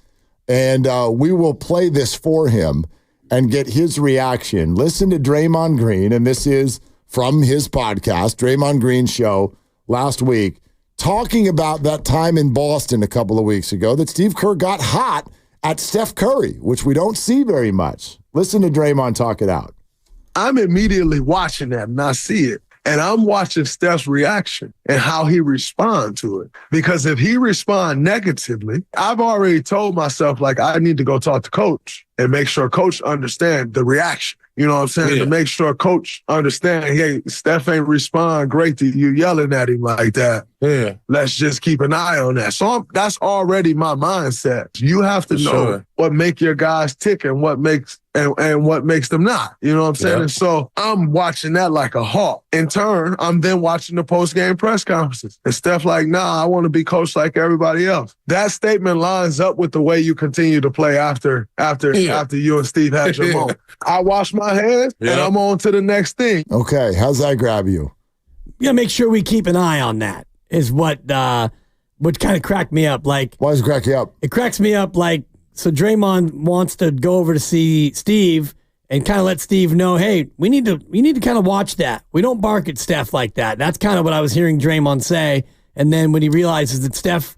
and we will play this for him and get his reaction. Listen to Draymond Green, and this is from his podcast, Draymond Green Show, last week, talking about that time in Boston a couple of weeks ago that Steve Kerr got hot at Steph Curry, which we don't see very much. Listen to Draymond talk it out. I'm immediately watching that and I see it. And I'm watching Steph's reaction and how he responds to it. Because if he responds negatively, I've already told myself, like, I need to go talk to coach. and make sure coach understand the reaction. You know what I'm saying? Yeah. To make sure coach understand, hey, Steph ain't respond great to you yelling at him like that. Yeah. Let's just keep an eye on that. So that's already my mindset. You have to know what make your guys tick and what makes and what makes them not. You know what I'm saying? Yeah. And so I'm watching that like a hawk. In turn, I'm then watching the post-game press conferences. And Steph like, nah, I want to be coached like everybody else. That statement lines up with the way you continue to play after you and Steve had your moment. I wash my hands and I'm on to the next thing. Okay, how's that grab you? Yeah, make sure we keep an eye on that is what kind of cracked me up. Like, why does it crack you up? It cracks me up like, so Draymond wants to go over to see Steve and kind of let Steve know, hey, we need to kind of watch that. We don't bark at Steph like that. That's kind of what I was hearing Draymond say. And then when he realizes that Steph,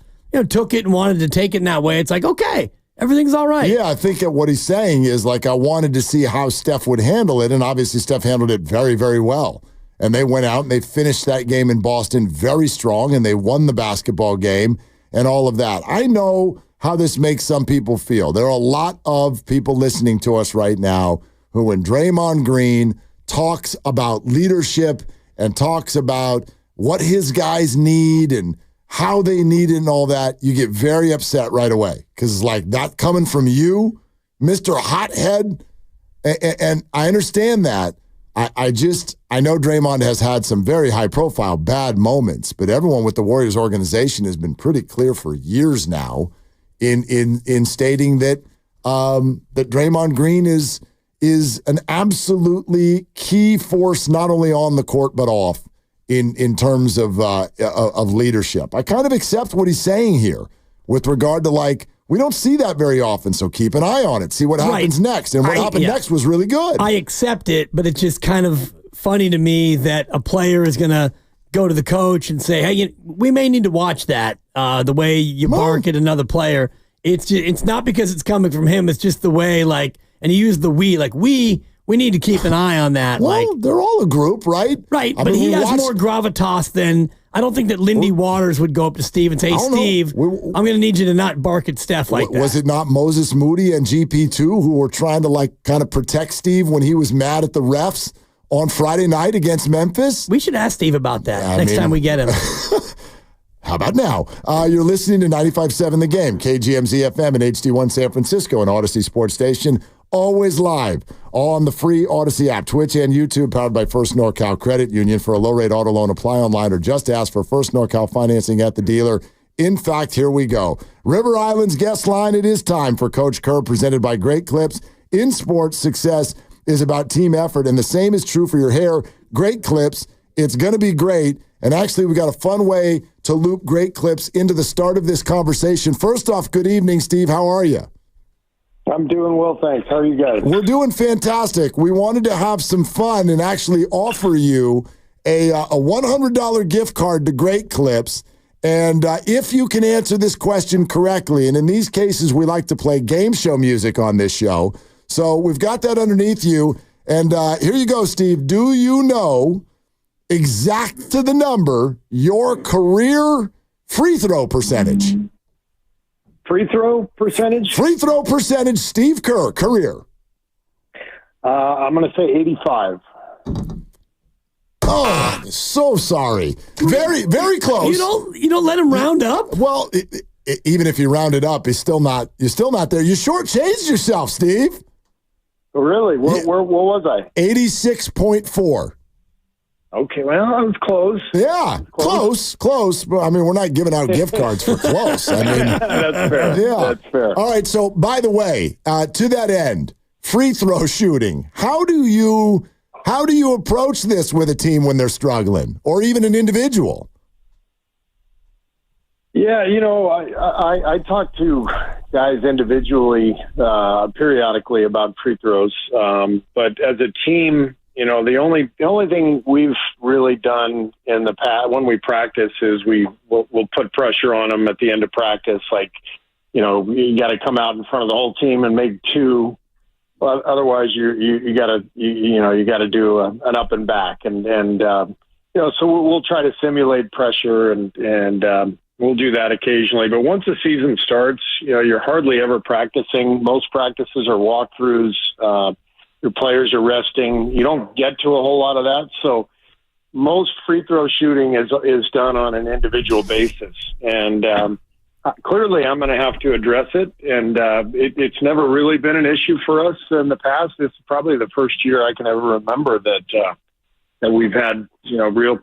took it and wanted to take it in that way, it's like, okay, everything's all right. Yeah, I think that what he's saying is like, I wanted to see how Steph would handle it, and obviously Steph handled it very, very well. And they went out and they finished that game in Boston very strong, and they won the basketball game and all of that. I know how this makes some people feel. There are a lot of people listening to us right now who, when Draymond Green talks about leadership and talks about what his guys need and how they need it and all that, you get very upset right away. Because it's like, that coming from you, Mr. Hothead, and I understand that. I know Draymond has had some very high-profile bad moments, but everyone with the Warriors organization has been pretty clear for years now in stating that that Draymond Green is an absolutely key force, not only on the court but off, in terms of leadership. I kind of accept what he's saying here with regard to, like, we don't see that very often, so keep an eye on it. See what happens next. And what happened next was really good. I accept it, but it's just kind of funny to me that a player is going to go to the coach and say, hey, we may need to watch that, the way you bark at another player. It's not because it's coming from him. It's just the way, like, and he used the we need to keep an eye on that. Well, like, they're all a group, right? Right, but he has more gravitas than... I don't think that Lindy Waters would go up to Steve and say, hey, Steve, I'm going to need you to not bark at Steph like that. Was it not Moses Moody and GP2 who were trying to, like, kind of protect Steve when he was mad at the refs on Friday night against Memphis? We should ask Steve about that next time we get him. How about now? You're listening to 95.7 The Game, KGMZ FM and HD1 San Francisco, and Odyssey Sports Station. Always live on the free Odyssey app, Twitch and YouTube, powered by First NorCal Credit Union. For a low-rate auto loan, apply online or just ask for First NorCal financing at the dealer. In fact, here we go. River Island's guest line, it is time for Coach Kerr, presented by Great Clips. In sports, success is about team effort, and the same is true for your hair. Great Clips, it's going to be great. And actually, we got a fun way to loop Great Clips into the start of this conversation. First off, good evening, Steve. How are you? I'm doing well, thanks. How are you guys? We're doing fantastic. We wanted to have some fun and actually offer you a $100 gift card to Great Clips. And if you can answer this question correctly, and in these cases, we like to play game show music on this show. So we've got that underneath you. And here you go, Steve. Do you know exact to the number your career free throw percentage? Free throw percentage? Free throw percentage, Steve Kerr, career. I'm going to say 85. Oh, so sorry. Very, very close. You don't let him round up? Well, even if you round it up, you're still not there. You shortchanged yourself, Steve. Really? Where was I? 86.4. Okay, well, I was close. Yeah, close. But I mean, we're not giving out gift cards for close. I mean, that's fair. Yeah, that's fair. All right. So, by the way, to that end, free throw shooting. How do you approach this with a team when they're struggling, or even an individual? Yeah, I talk to guys individually periodically about free throws, but as a team. The only thing we've really done in the past when we practice is we'll put pressure on them at the end of practice. Like, you got to come out in front of the whole team and make two. Well, otherwise, you got to do an up and back, and so we'll try to simulate pressure and we'll do that occasionally. But once the season starts, you're hardly ever practicing. Most practices are walkthroughs. Your players are resting. You don't get to a whole lot of that. So most free throw shooting is done on an individual basis. And clearly I'm going to have to address it. And it's never really been an issue for us in the past. This is probably the first year I can ever remember that we've had,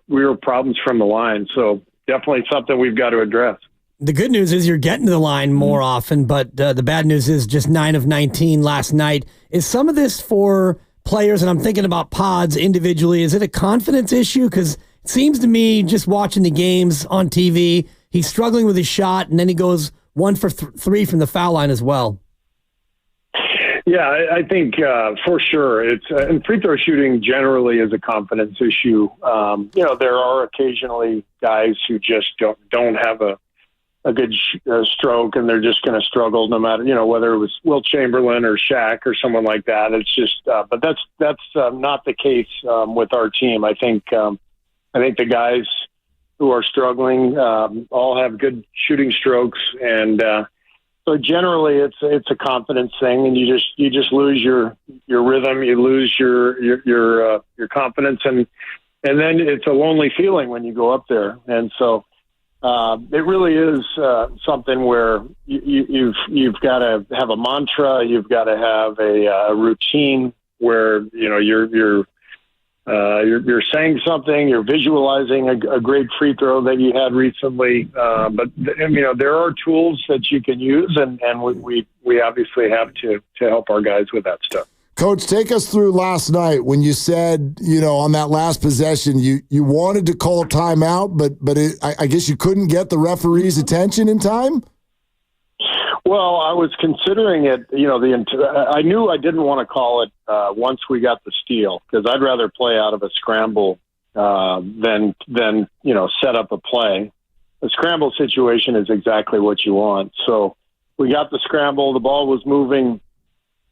real problems from the line. So definitely something we've got to address. The good news is you're getting to the line more often, but the bad news is just 9 of 19 last night. Is some of this for players, and I'm thinking about Pods individually, is it a confidence issue? Because it seems to me, just watching the games on TV, he's struggling with his shot, and then he goes 1 for 3 from the foul line as well. Yeah, I think for sure and free throw shooting generally is a confidence issue. There are occasionally guys who just don't have a good stroke, and they're just going to struggle no matter, whether it was Will Chamberlain or Shaq or someone like that. It's just, but that's not the case with our team. I think the guys who are struggling all have good shooting strokes, and so generally it's a confidence thing, and you just lose your rhythm, you lose your confidence, and then it's a lonely feeling when you go up there, and so. It really is something where you've got to have a mantra. You've got to have a routine where you're saying something. You're visualizing a great free throw that you had recently. But there are tools that you can use, and we obviously have to help our guys with that stuff. Coach, take us through last night when you said, on that last possession, you wanted to call timeout, but I guess you couldn't get the referee's attention in time? Well, I was considering it, I knew I didn't want to call it once we got the steal, because I'd rather play out of a scramble than set up a play. The scramble situation is exactly what you want. So we got the scramble, the ball was moving.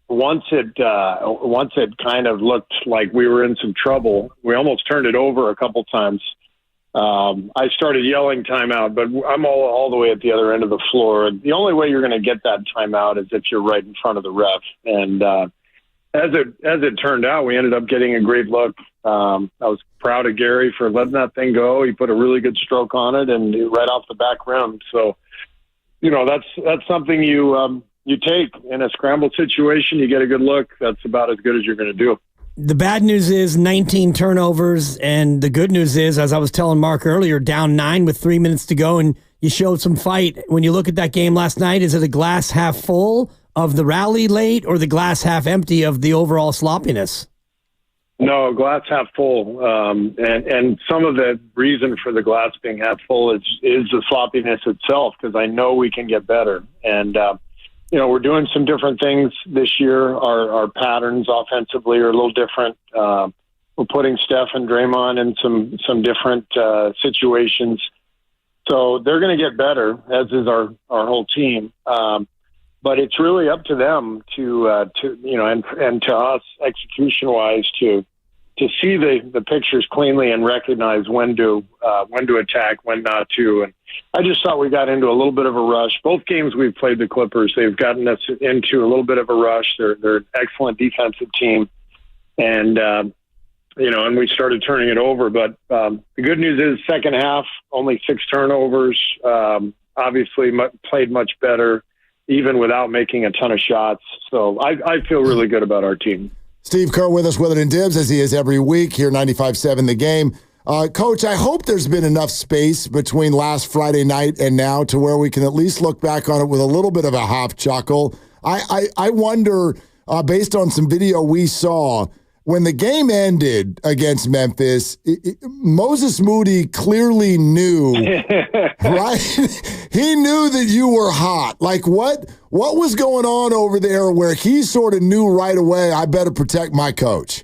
Once it kind of looked like we were in some trouble, we almost turned it over a couple times. I started yelling timeout, but I'm all the way at the other end of the floor. The only way you're going to get that timeout is if you're right in front of the ref. And as it turned out, we ended up getting a great look. I was proud of Gary for letting that thing go. He put a really good stroke on it, and right off the back rim. So, that's something you take in a scramble situation. You get a good look. That's about as good as you're going to do. The bad news is 19 turnovers, and the good news is, as I was telling Mark earlier, down 9 with 3 minutes to go, and you showed some fight. When you look at that game last night, is it a glass half full of the rally late or the glass half empty of the overall sloppiness? No, glass half full. And some of the reason for the glass being half full is the sloppiness itself, because I know we can get better. And, we're doing some different things this year. Our patterns offensively are a little different. We're putting Steph and Draymond in some different situations. So they're going to get better, as is our whole team. But it's really up to them to and to us execution-wise to see the pictures cleanly and recognize when to attack, when not to. And I just thought we got into a little bit of a rush. Both games we've played the Clippers, they've gotten us into a little bit of a rush. They're an excellent defensive team, and and we started turning it over. But the good news is, second half, only 6 turnovers. Obviously, played much better, even without making a ton of shots. So I feel really good about our team. Steve Kerr with us, Willard and Dibs, as he is every week here, 95.7 The Game. Coach, I hope there's been enough space between last Friday night and now to where we can at least look back on it with a little bit of a half chuckle. I wonder, based on some video we saw, when the game ended against Memphis, Moses Moody clearly knew, right? He knew that you were hot. Like, what was going on over there where he sort of knew right away, I better protect my coach?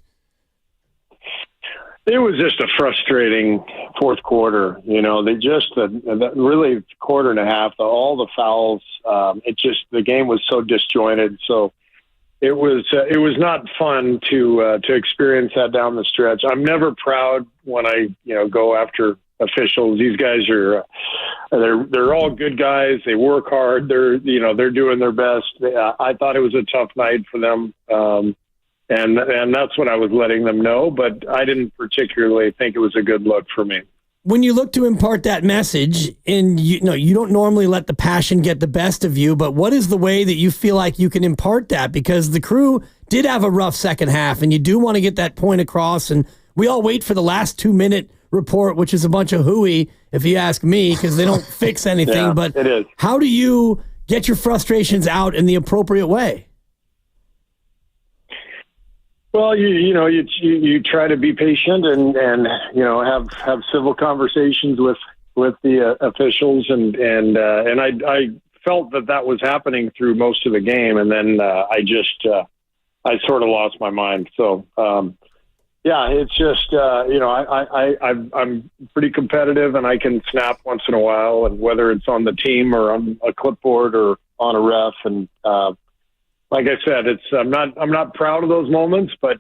It was just a frustrating fourth quarter. They just really quarter and a half, all the fouls. The game was so disjointed. So it was not fun to experience that down the stretch. I'm never proud when I go after officials. These guys are they're all good guys. They work hard. They're doing their best. I thought it was a tough night for them, and that's what I was letting them know. But I didn't particularly think it was a good look for me. When you look to impart that message, and you don't normally let the passion get the best of you, but what is the way that you feel like you can impart that? Because the Crew did have a rough second half, and you do want to get that point across, and we all wait for the last 2-minute report, which is a bunch of hooey, if you ask me, because they don't fix anything. Yeah, but it is. How do you get your frustrations out in the appropriate way? Well, you try to be patient and have civil conversations with the officials and I felt that was happening through most of the game, and then I sort of lost my mind. So it's just I'm pretty competitive, and I can snap once in a while, and whether it's on the team or on a clipboard or on a ref, and like I said, I'm not proud of those moments, but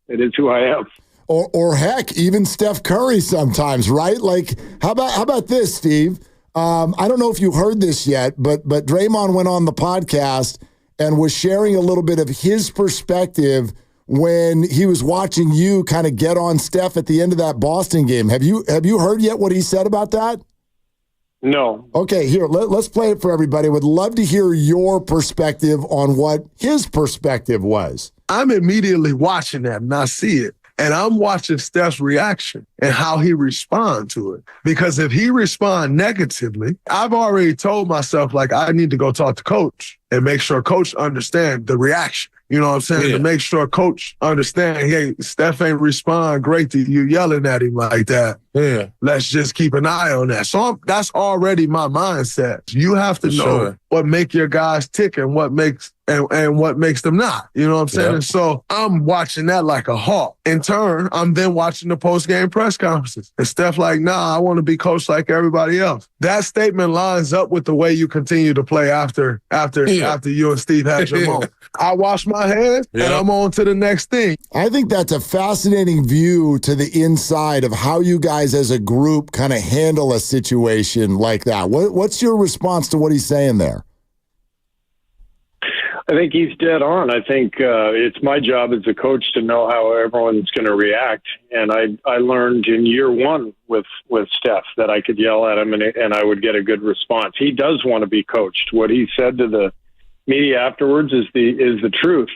it is who I am. Or heck, even Steph Curry sometimes, right? Like, how about this, Steve? I don't know if you heard this yet, but Draymond went on the podcast and was sharing a little bit of his perspective when he was watching you kind of get on Steph at the end of that Boston game. Have you heard yet what he said about that? No. Okay, here, let's play it for everybody. Would love to hear your perspective on what his perspective was. I'm immediately watching that and I see it. And I'm watching Steph's reaction and how he responds to it. Because if he responds negatively, I've already told myself, like, I need to go talk to coach and make sure coach understands the reaction. You know what I'm saying? Yeah. To make sure coach understand, hey, Steph ain't respond great to you yelling at him like that. Yeah. Let's just keep an eye on that. So that's already my mindset. You have to know what make your guys tick and what makes and what makes them not. You know what I'm saying? Yeah. And so I'm watching that like a hawk. In turn, I'm then watching the post-game press conferences. And Steph like, nah, I want to be coached like everybody else. That statement lines up with the way you continue to play after you and Steve had your moment. I wash my hands and I'm on to the next thing. I think that's a fascinating view to the inside of how you guys as a group kind of handle a situation like that. What's your response to what he's saying there? I think he's dead on. I think it's my job as a coach to know how everyone's going to react. And I learned in year one with Steph that I could yell at him and I would get a good response. He does want to be coached. What he said to the media afterwards is the truth.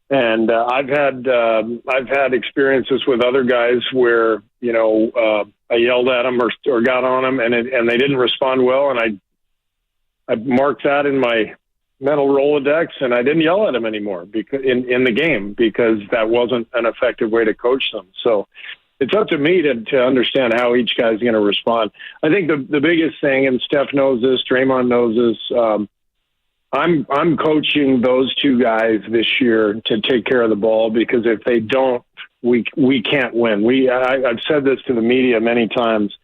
And I've had experiences with other guys where I yelled at them or got on them and they didn't respond well, and I marked that in my mental Rolodex, and I didn't yell at them anymore because in the game, because that wasn't an effective way to coach them. So it's up to me to understand how each guy's going to respond. I think the biggest thing, and Steph knows this, Draymond knows this, I'm coaching those two guys this year to take care of the ball, because if they don't, we can't win. I've said this to the media many times.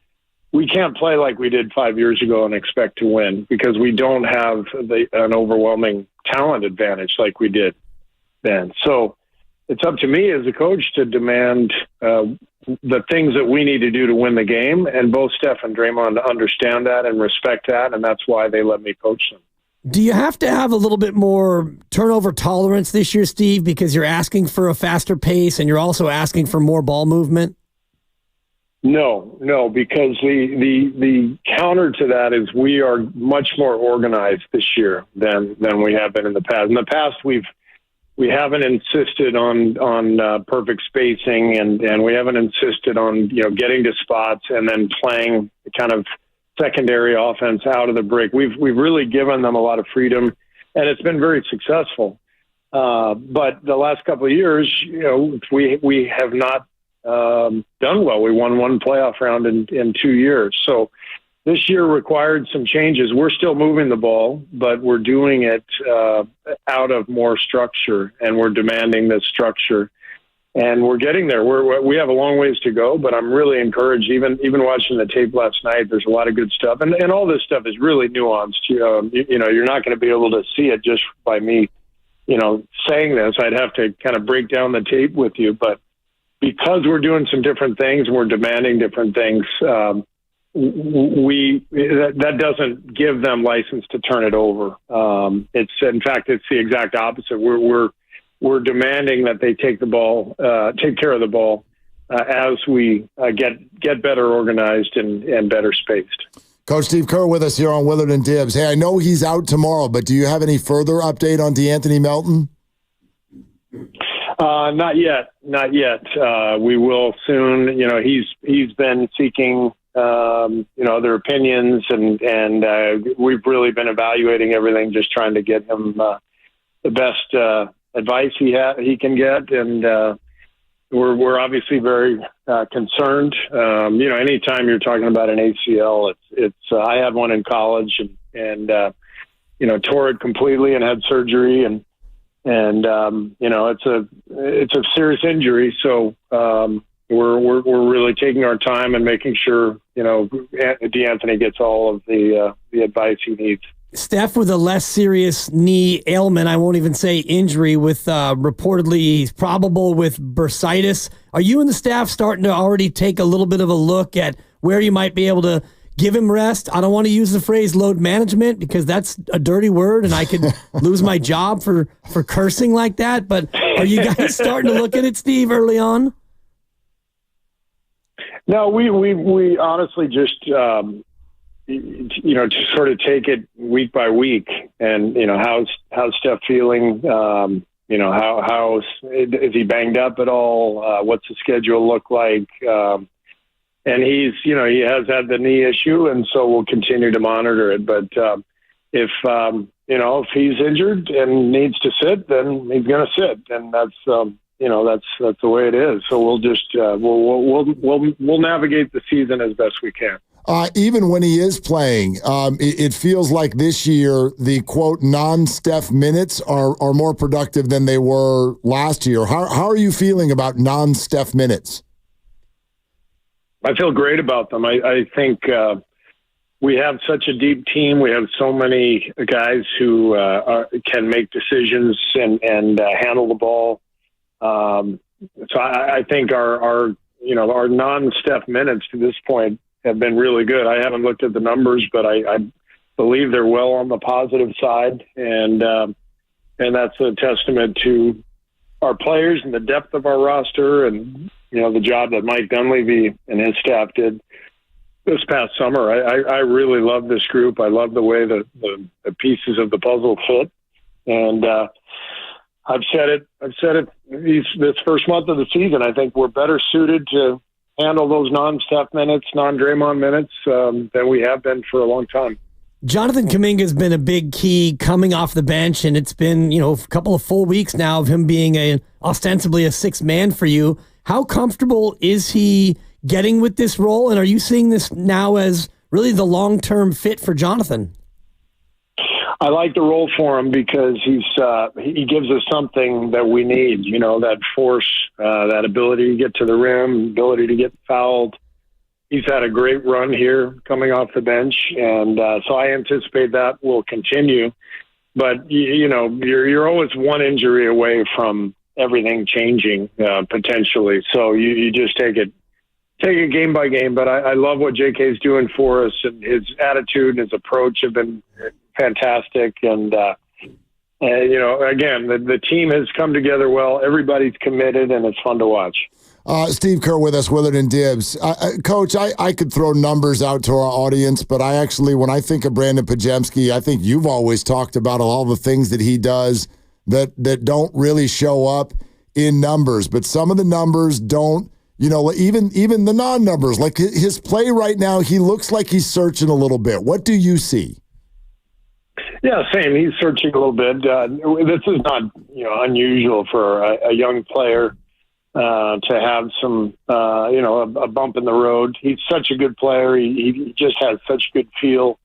We can't play like we did 5 years ago and expect to win, because we don't have an overwhelming talent advantage like we did then. So it's up to me as a coach to demand the things that we need to do to win the game, and both Steph and Draymond understand that and respect that, and that's why they let me coach them. Do you have to have a little bit more turnover tolerance this year, Steve, because you're asking for a faster pace and you're also asking for more ball movement? No, because the counter to that is we are much more organized this year than we have been in the past. In the past, we haven't insisted on perfect spacing, and we haven't insisted on getting to spots and then playing kind of secondary offense out of the break. We've really given them a lot of freedom, and it's been very successful. But the last couple of years, we have not done well. We won one playoff round in 2 years. So this year required some changes. We're still moving the ball, but we're doing it out of more structure, and we're demanding this structure. And we're getting there. We have a long ways to go, but I'm really encouraged. Even watching the tape last night, there's a lot of good stuff, and all this stuff is really nuanced. You're not going to be able to see it just by me, saying this. I'd have to kind of break down the tape with you, but because we're doing some different things and we're demanding different things, that doesn't give them license to turn it over. It's in fact, it's the exact opposite. We're demanding that they take care of the ball as we get better organized and better spaced. Coach Steve Kerr with us here on Willard and Dibs. Hey, I know he's out tomorrow, but do you have any further update on DeAnthony Melton? Not yet. We will soon. You know, he's been seeking other opinions, and we've really been evaluating everything, just trying to get him the best advice he can get, and we're obviously very concerned. Anytime you're talking about an ACL, it's I had one in college, and tore it completely and had surgery, and it's a serious injury. So we're really taking our time and making sure DeAnthony gets all of the advice he needs. Steph with a less serious knee ailment, I won't even say injury, with reportedly he's probable with bursitis. Are you and the staff starting to already take a little bit of a look at where you might be able to give him rest? I don't want to use the phrase load management because that's a dirty word and I could lose my job for cursing like that. But are you guys starting to look at it, Steve, early on? No, we honestly just to sort of take it week by week, and how's Steph feeling? How is he banged up at all? What's the schedule look like? And he has had the knee issue, and so we'll continue to monitor it. But if he's injured and needs to sit, then he's going to sit, and that's the way it is. So we'll just we'll navigate the season as best we can. Even when he is playing, it feels like this year the quote non-Steph minutes are more productive than they were last year. How are you feeling about non-Steph minutes? I feel great about them. I think we have such a deep team. We have so many guys who can make decisions and handle the ball. So I think our non-Steph minutes to this point have been really good. I haven't looked at the numbers, but I believe they're well on the positive side, and that's a testament to our players and the depth of our roster, and the job that Mike Dunleavy and his staff did this past summer. I really love this group. I love the way the pieces of the puzzle fit, and I've said it. This first month of the season, I think we're better suited to handle those non-Steph minutes, non-Draymond minutes than we have been for a long time. Jonathan Kuminga has been a big key coming off the bench, and it's been a couple of full weeks now of him being ostensibly a sixth man for you. How comfortable is he getting with this role, and are you seeing this now as really the long-term fit for Jonathan? I like the role for him because he gives us something that we need, that force, that ability to get to the rim, ability to get fouled. He's had a great run here coming off the bench, and so I anticipate that will continue. But, you're always one injury away from everything changing potentially. So you just take it game by game. But I love what JK is doing for us, and his attitude and his approach have been fantastic. And, again, the team has come together well. Everybody's committed, and it's fun to watch. Steve Kerr with us, Willard and Dibs. Coach, I could throw numbers out to our audience, but when I think of Brandon Podziemski, I think you've always talked about all the things that he does that don't really show up in numbers. But some of the numbers don't, even the non-numbers. Like his play right now, he looks like he's searching a little bit. What do you see? Yeah, same. He's searching a little bit. This is not, unusual for a young player to have some, a bump in the road. He's such a good player. He just has such good feel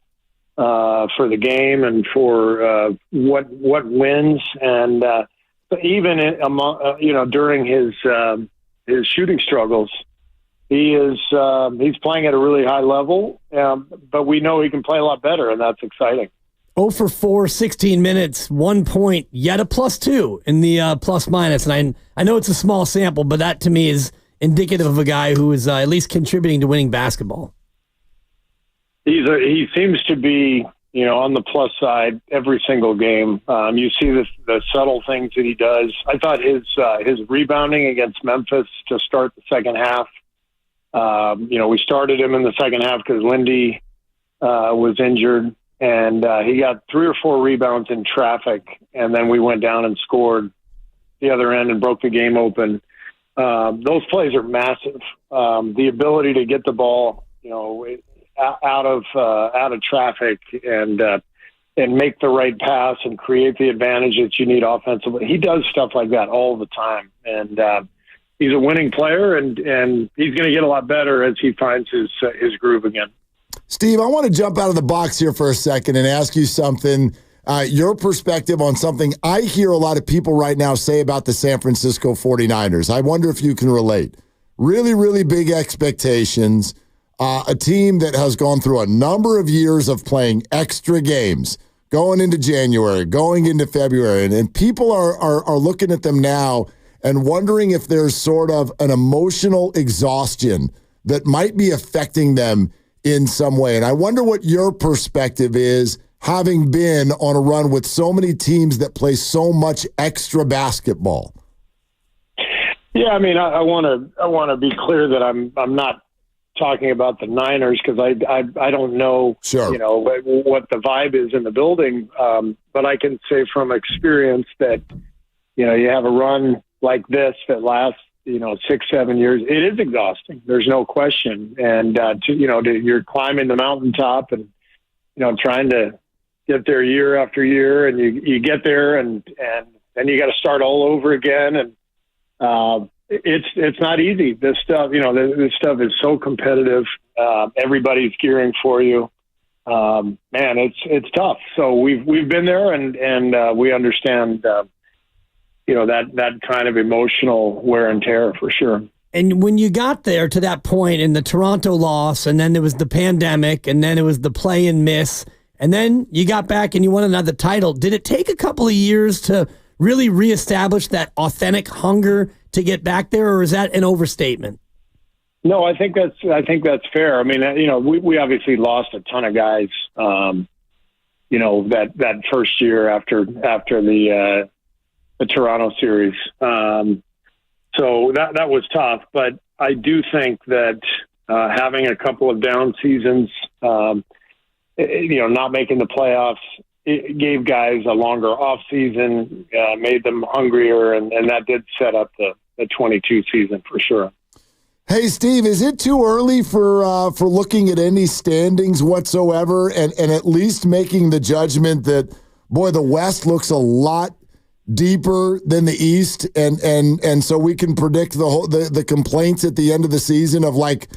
for the game and for what wins. And even during his shooting struggles, he's playing at a really high level. But we know he can play a lot better, and that's exciting. 0 for 4, 16 minutes, 1 point, yet a +2 in the plus-minus. And I know it's a small sample, but that to me is indicative of a guy who is at least contributing to winning basketball. he seems to be, on the plus side every single game. You see the subtle things that he does. I thought his rebounding against Memphis to start the second half. We started him in the second half because Lindy was injured, and he got 3 or 4 rebounds in traffic, and then we went down and scored the other end and broke the game open. Those plays are massive. The ability to get the ball, out of traffic and make the right pass and create the advantage that you need offensively. He does stuff like that all the time, and he's a winning player, and he's going to get a lot better as he finds his groove again. Steve, I want to jump out of the box here for a second and ask you something. Your perspective on something I hear a lot of people right now say about the San Francisco 49ers. I wonder if you can relate. Really, really big expectations. A team that has gone through a number of years of playing extra games, going into January, going into February, and people are looking at them now and wondering if there's sort of an emotional exhaustion that might be affecting them in some way. And I wonder what your perspective is, having been on a run with so many teams that play so much extra basketball. Yeah, I mean, I want to be clear that I'm not talking about the Niners because I don't know, what the vibe is in the building. But I can say from experience that, you have a run like this that lasts, 6-7 years. It is exhausting. There's no question. And, you're climbing the mountaintop and, trying to get there year after year, and you get there and then you got to start all over again. And, it's not easy. This stuff, this stuff is so competitive. Everybody's gearing for you. Man, it's tough. So we've been there and we understand, that kind of emotional wear and tear for sure. And when you got there to that point in the Toronto loss, and then there was the pandemic, and then it was the play and miss, and then you got back and you won another title. Did it take a couple of years to really reestablish that authentic hunger to get back there, or is that an overstatement? No, I think that's fair. I mean, we obviously lost a ton of guys, that first year after the Toronto series. So that was tough, but I do think that having a couple of down seasons, not making the playoffs, it gave guys a longer off season, made them hungrier, and that did set up the 22 season for sure. Hey, Steve, is it too early for looking at any standings whatsoever and at least making the judgment that, boy, the West looks a lot deeper than the East, and so we can predict the complaints at the end of the season of right,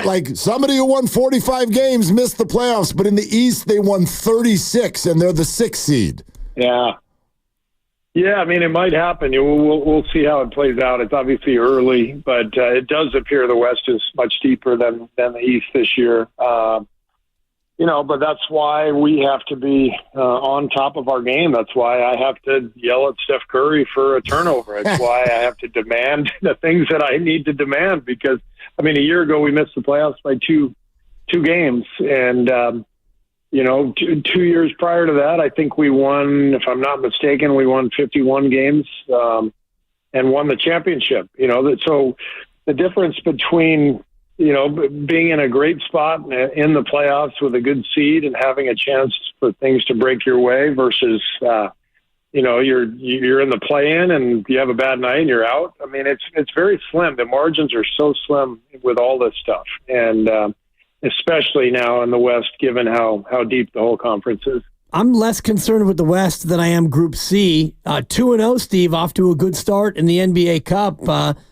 like somebody who won 45 games missed the playoffs, but in the East they won 36 and they're the 6th seed. Yeah, I mean, it might happen. We'll see how it plays out. It's obviously early, but it does appear the West is much deeper than the East this year. But that's why we have to be on top of our game. That's why I have to yell at Steph Curry for a turnover. That's why I have to demand the things that I need to demand because, a year ago we missed the playoffs by two games. And, 2 years prior to that, I think we won, if I'm not mistaken, we won 51 games and won the championship. So the difference between being in a great spot in the playoffs with a good seed and having a chance for things to break your way versus, you're in the play-in and you have a bad night and you're out. I mean, it's very slim. The margins are so slim with all this stuff. And especially now in the West, given how deep the whole conference is. I'm less concerned with the West than I am Group C. 2-0, Steve, off to a good start in the NBA Cup.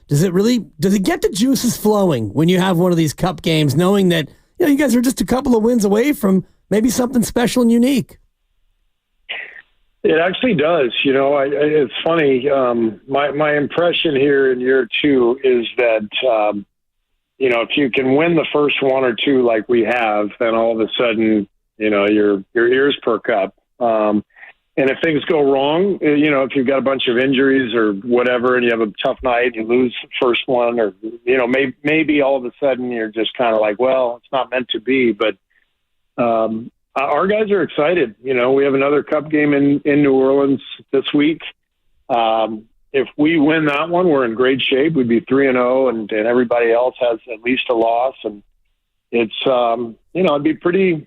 Does it get the juices flowing when you have one of these Cup games, knowing that you guys are just a couple of wins away from maybe something special and unique? It actually does. It's funny. My impression here in year 2 is that if you can win the first 1 or 2 like we have, then all of a sudden, your ears perk up. And if things go wrong, if you've got a bunch of injuries or whatever, and you have a tough night, you lose the first one, or, maybe all of a sudden you're just kind of like, well, it's not meant to be. But our guys are excited. You know, we have another Cup game in New Orleans this week. If we win that one, we're in great shape. We'd be 3-0, and everybody else has at least a loss. And it's, it'd be pretty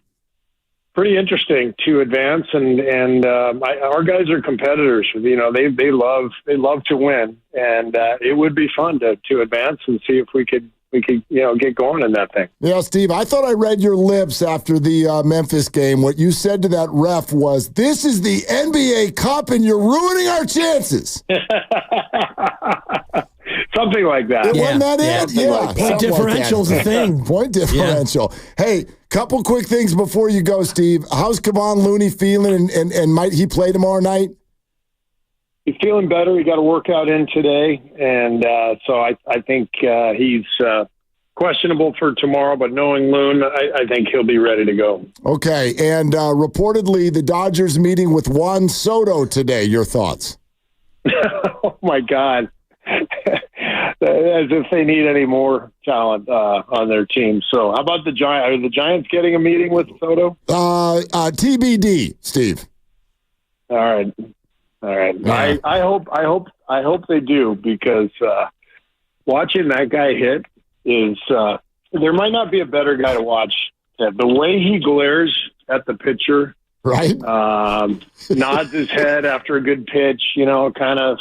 interesting to advance. And our guys are competitors. You know, they love to win, and it would be fun to advance and see if we could get going in that thing. Yeah, Steve, I thought I read your lips after the Memphis game. What you said to that ref was, "This is the NBA Cup, and you're ruining our chances." Something like that. Wasn't that it? Yeah. Like Point differential's a thing. Point differential. Yeah. Hey, couple quick things before you go, Steve. How's Kevon Looney feeling, and might he play tomorrow night? He's feeling better. He got a workout in today, and so I think he's questionable for tomorrow. But knowing Loon, I think he'll be ready to go. Okay, and reportedly the Dodgers meeting with Juan Soto today. Your thoughts? Oh my God! As if they need any more talent on their team. So how about the Giants? Are the Giants getting a meeting with Soto? TBD, Steve. All right. Yeah. I hope they do, because watching that guy hit is there might not be a better guy to watch. The way he glares at the pitcher, right? Nods his head after a good pitch, kind of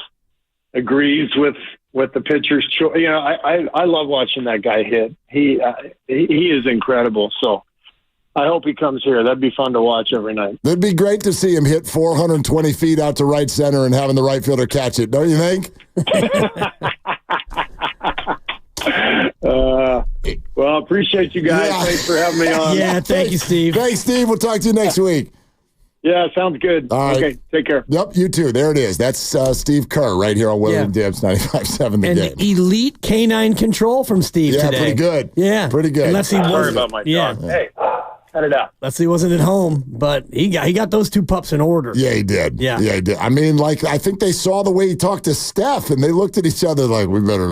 agrees with the pitcher's choice. I love watching that guy hit. He is incredible. So I hope he comes here. That'd be fun to watch every night. It'd be great to see him hit 420 feet out to right center and having the right fielder catch it, don't you think? Well, appreciate you guys. Yeah. Thanks for having me on. Yeah, thank you, Steve. Thanks, Steve. We'll talk to you next week. Yeah, sounds good. All right. Okay, take care. Yep, you too. There it is. That's Steve Kerr right here on William Dibbs 95.7 The And Game. elite canine control from Steve Yeah, today. pretty good. Yeah. Pretty good. Unless he Sorry wasn't. about my dog. Yeah. Hey, cut it out. Unless he wasn't at home, but he got those two pups in order. Yeah, he did. Yeah. He did. I mean, I think they saw the way he talked to Steph, and they looked at each other like, we better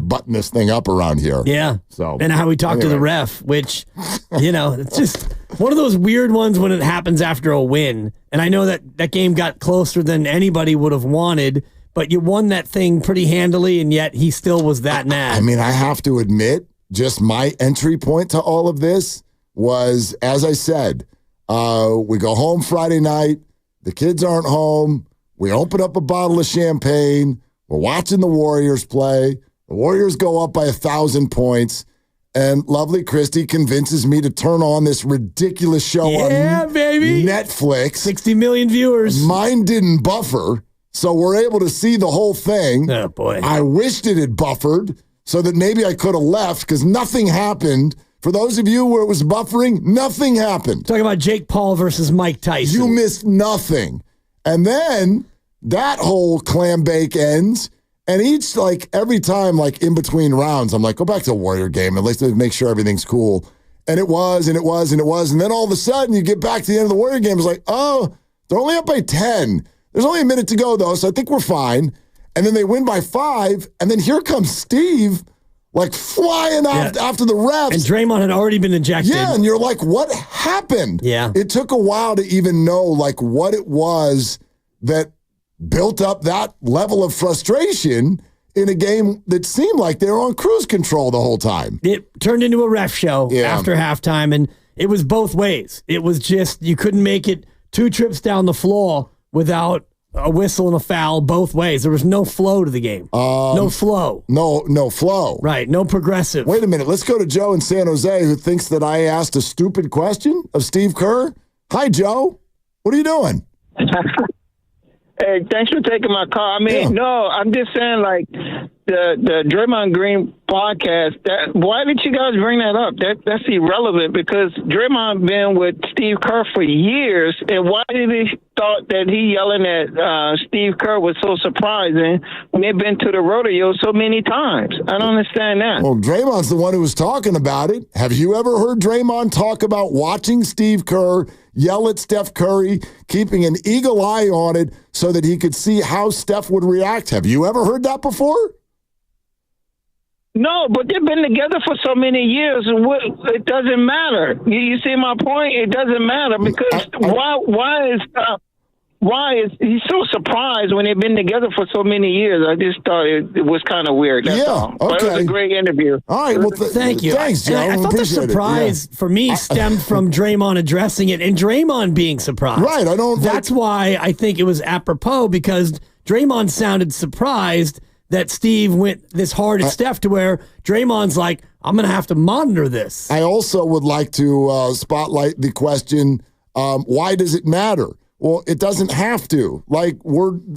button this thing up around here. Yeah. So, and how he talked to the ref, which, it's just one of those weird ones when it happens after a win. And I know that game got closer than anybody would have wanted, but you won that thing pretty handily, and yet he still was that mad. I mean, I have to admit, just my entry point to all of this was, as I said, we go home Friday night, the kids aren't home, we open up a bottle of champagne, we're watching the Warriors play, the Warriors go up by 1,000 points, and lovely Christy convinces me to turn on this ridiculous show on baby. Netflix. 60 million viewers. Mine didn't buffer, so we're able to see the whole thing. Oh, boy. I wished it had buffered so that maybe I could have left, because nothing happened. For those of you where it was buffering, nothing happened. Talking about Jake Paul versus Mike Tyson. You missed nothing. And then that whole clam bake ends. And every time, in between rounds, I'm like, go back to the Warrior game. At least make sure everything's cool. And it was. And then all of a sudden, you get back to the end of the Warrior game. It's like, oh, they're only up by 10. There's only a minute to go, though, so I think we're fine. And then they win by 5. And then here comes Steve, flying out after the refs. And Draymond had already been ejected. Yeah, and you're like, what happened? Yeah. It took a while to even know, what it was that built up that level of frustration in a game that seemed like they were on cruise control the whole time. It turned into a ref show after halftime, and it was both ways. It was just, you couldn't make it 2 trips down the floor without a whistle and a foul both ways. There was no flow to the game. No flow. No flow. Right, no progressive. Wait a minute. Let's go to Joe in San Jose, who thinks that I asked a stupid question of Steve Kerr. Hi, Joe. What are you doing? Hey, thanks for taking my call. I mean, no, I'm just saying, the Draymond Green podcast, why did you guys bring that up? That's irrelevant, because Draymond been with Steve Kerr for years, and why did he thought that he yelling at Steve Kerr was so surprising when they've been to the rodeo so many times? I don't understand that. Well, Draymond's the one who was talking about it. Have you ever heard Draymond talk about watching Steve Kerr yell at Steph Curry, keeping an eagle eye on it so that he could see how Steph would react? Have you ever heard that before? No, but they've been together for so many years. It doesn't matter. You see my point? It doesn't matter because why is he so surprised when they've been together for so many years? I just thought it was kind of weird. That's all. But it was a great interview. All right. Well, thank you. Thanks, Joe. I thought the surprise for me stemmed from Draymond addressing it and Draymond being surprised. Right. That's why I think it was apropos because Draymond sounded surprised that Steve went this hard at Steph to where Draymond's like, I'm going to have to monitor this. I also would like to spotlight the question, why does it matter? Well, it doesn't have to.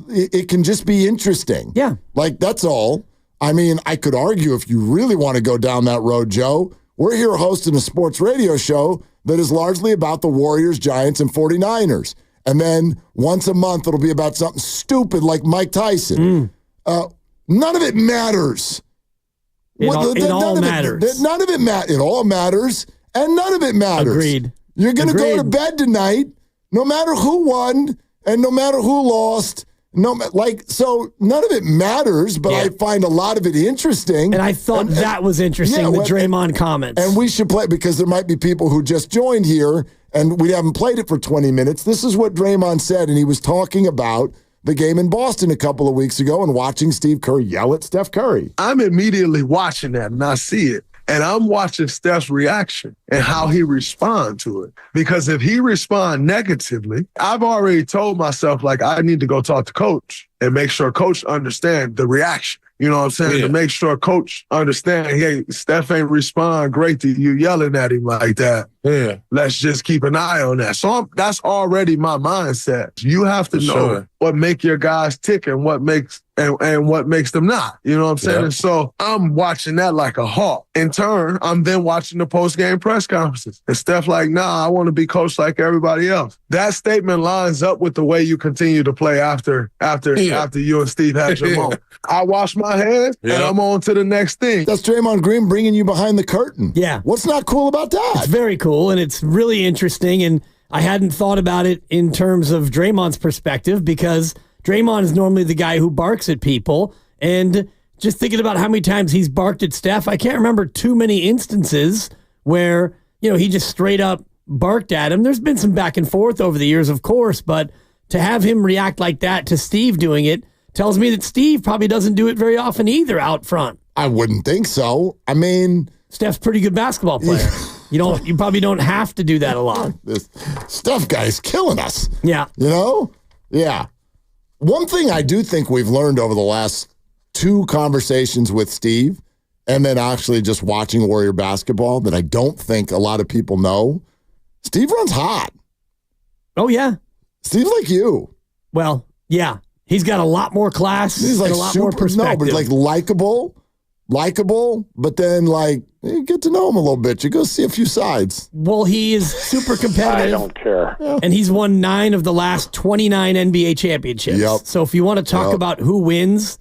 It can just be interesting. Yeah. That's all. I mean, I could argue if you really want to go down that road, Joe. We're here hosting a sports radio show that is largely about the Warriors, Giants, and 49ers. And then once a month, it'll be about something stupid like Mike Tyson. None of it matters. It all matters. None of it matters. It all matters, and none of it matters. Agreed. You're going to go to bed tonight, no matter who won and no matter who lost. So none of it matters, but I find a lot of it interesting. And I thought that was interesting, the Draymond comments. And we should play, because there might be people who just joined here, and we haven't played it for 20 minutes. This is what Draymond said, and he was talking about the game in Boston a couple of weeks ago and watching Steve Kerr yell at Steph Curry. I'm immediately watching that, and I see it. And I'm watching Steph's reaction and how he responds to it. Because if he responds negatively, I've already told myself, I need to go talk to Coach and make sure Coach understands the reaction. You know what I'm saying? Yeah. To make sure Coach understands, hey, Steph ain't respond great to you yelling at him like that. Yeah. Let's just keep an eye on that. So that's already my mindset. You have to know what make your guys tick and what makes and what makes them not. You know what I'm saying? Yeah. And so I'm watching that like a hawk. In turn, I'm then watching the post-game press conferences. And Steph like, nah, I want to be coached like everybody else. That statement lines up with the way you continue to play after you and Steve had your moment. I wash my hands and I'm on to the next thing. That's Draymond Green bringing you behind the curtain. Yeah. What's not cool about that? It's very cool, and it's really interesting, and I hadn't thought about it in terms of Draymond's perspective because Draymond is normally the guy who barks at people, and just thinking about how many times he's barked at Steph, I can't remember too many instances where, he just straight up barked at him. There's been some back and forth over the years, of course, but to have him react like that to Steve doing it tells me that Steve probably doesn't do it very often either out front. I wouldn't think so. I mean, Steph's a pretty good basketball player. You probably don't have to do that a lot. This Steph guy's killing us. Yeah. Yeah. One thing I do think we've learned over the last 2 conversations with Steve, and then actually just watching Warrior basketball that I don't think a lot of people know, Steve runs hot. Oh, yeah. Steve's like you. Well, yeah. He's got a lot more class. He's and a lot more perspective. No, but likable, but then you get to know him a little bit. You go see a few sides. Well, he is super competitive. I don't care. And he's won 9 of the last 29 NBA championships. Yep. So if you want to talk about who wins,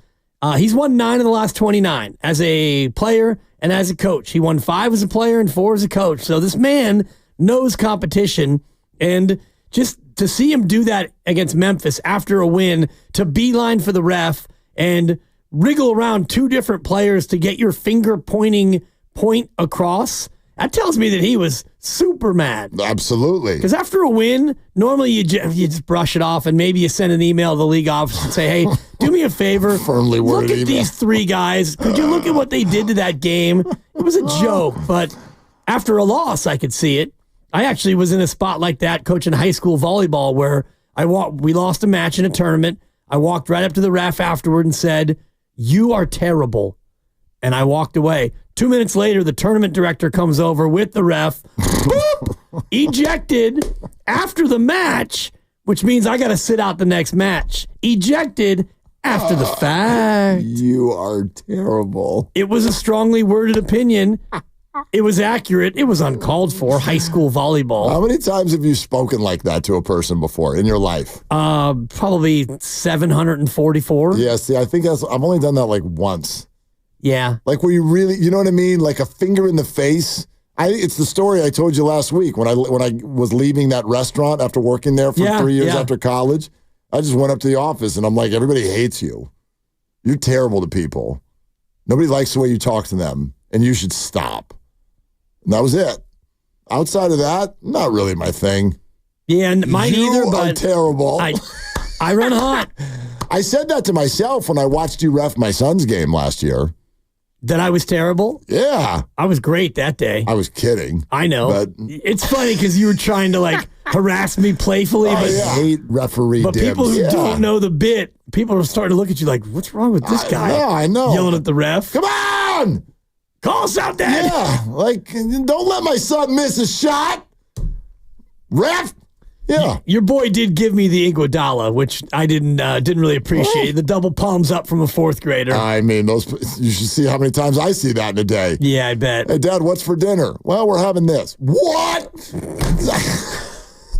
he's won 9 of the last 29 as a player and as a coach. He won 5 as a player and 4 as a coach. So this man knows competition, and just to see him do that against Memphis after a win, to beeline for the ref and wriggle around 2 different players to get your finger pointing point across, that tells me that he was super mad. Absolutely. Because after a win, normally you just brush it off and maybe you send an email to the league office and say, hey, do me a favor. Firmly worded look at these 3 guys. Could you look at what they did to that game? It was a joke, but after a loss, I could see it. I actually was in a spot like that coaching high school volleyball where we lost a match in a tournament. I walked right up to the ref afterward and said, you are terrible. And I walked away. 2 minutes later, the tournament director comes over with the ref. Boop! Ejected after the match, which means I got to sit out the next match. Ejected after the fact. You are terrible. It was a strongly worded opinion. It was accurate. It was uncalled for. High school volleyball. How many times have you spoken like that to a person before in your life? Probably 744. Yeah, see, I think I've only done that once. Yeah. Where you really, you know what I mean? Like a finger in the face. It's the story I told you last week when I was leaving that restaurant after working there for 3 years after college. I just went up to the office and I'm like, everybody hates you. You're terrible to people. Nobody likes the way you talk to them, and you should stop. And that was it. Outside of that, not really my thing. Yeah, mine you either, are but terrible. I run hot. I said that to myself when I watched you ref my son's game last year. That I was terrible? Yeah. I was great that day. I was kidding. I know. But it's funny because you were trying to like harass me playfully. I hate referee But dibs. people who don't know the bit, people are starting to look at you like, what's wrong with this guy? I know. Yelling at the ref. Come on! Call something! Yeah. Like, don't let my son miss a shot. Ref! Yeah. Your boy did give me the Iguodala, which I didn't really appreciate. The double palms up from a fourth grader. I mean, you should see how many times I see that in a day. Yeah, I bet. Hey, Dad, what's for dinner? Well, we're having this. What?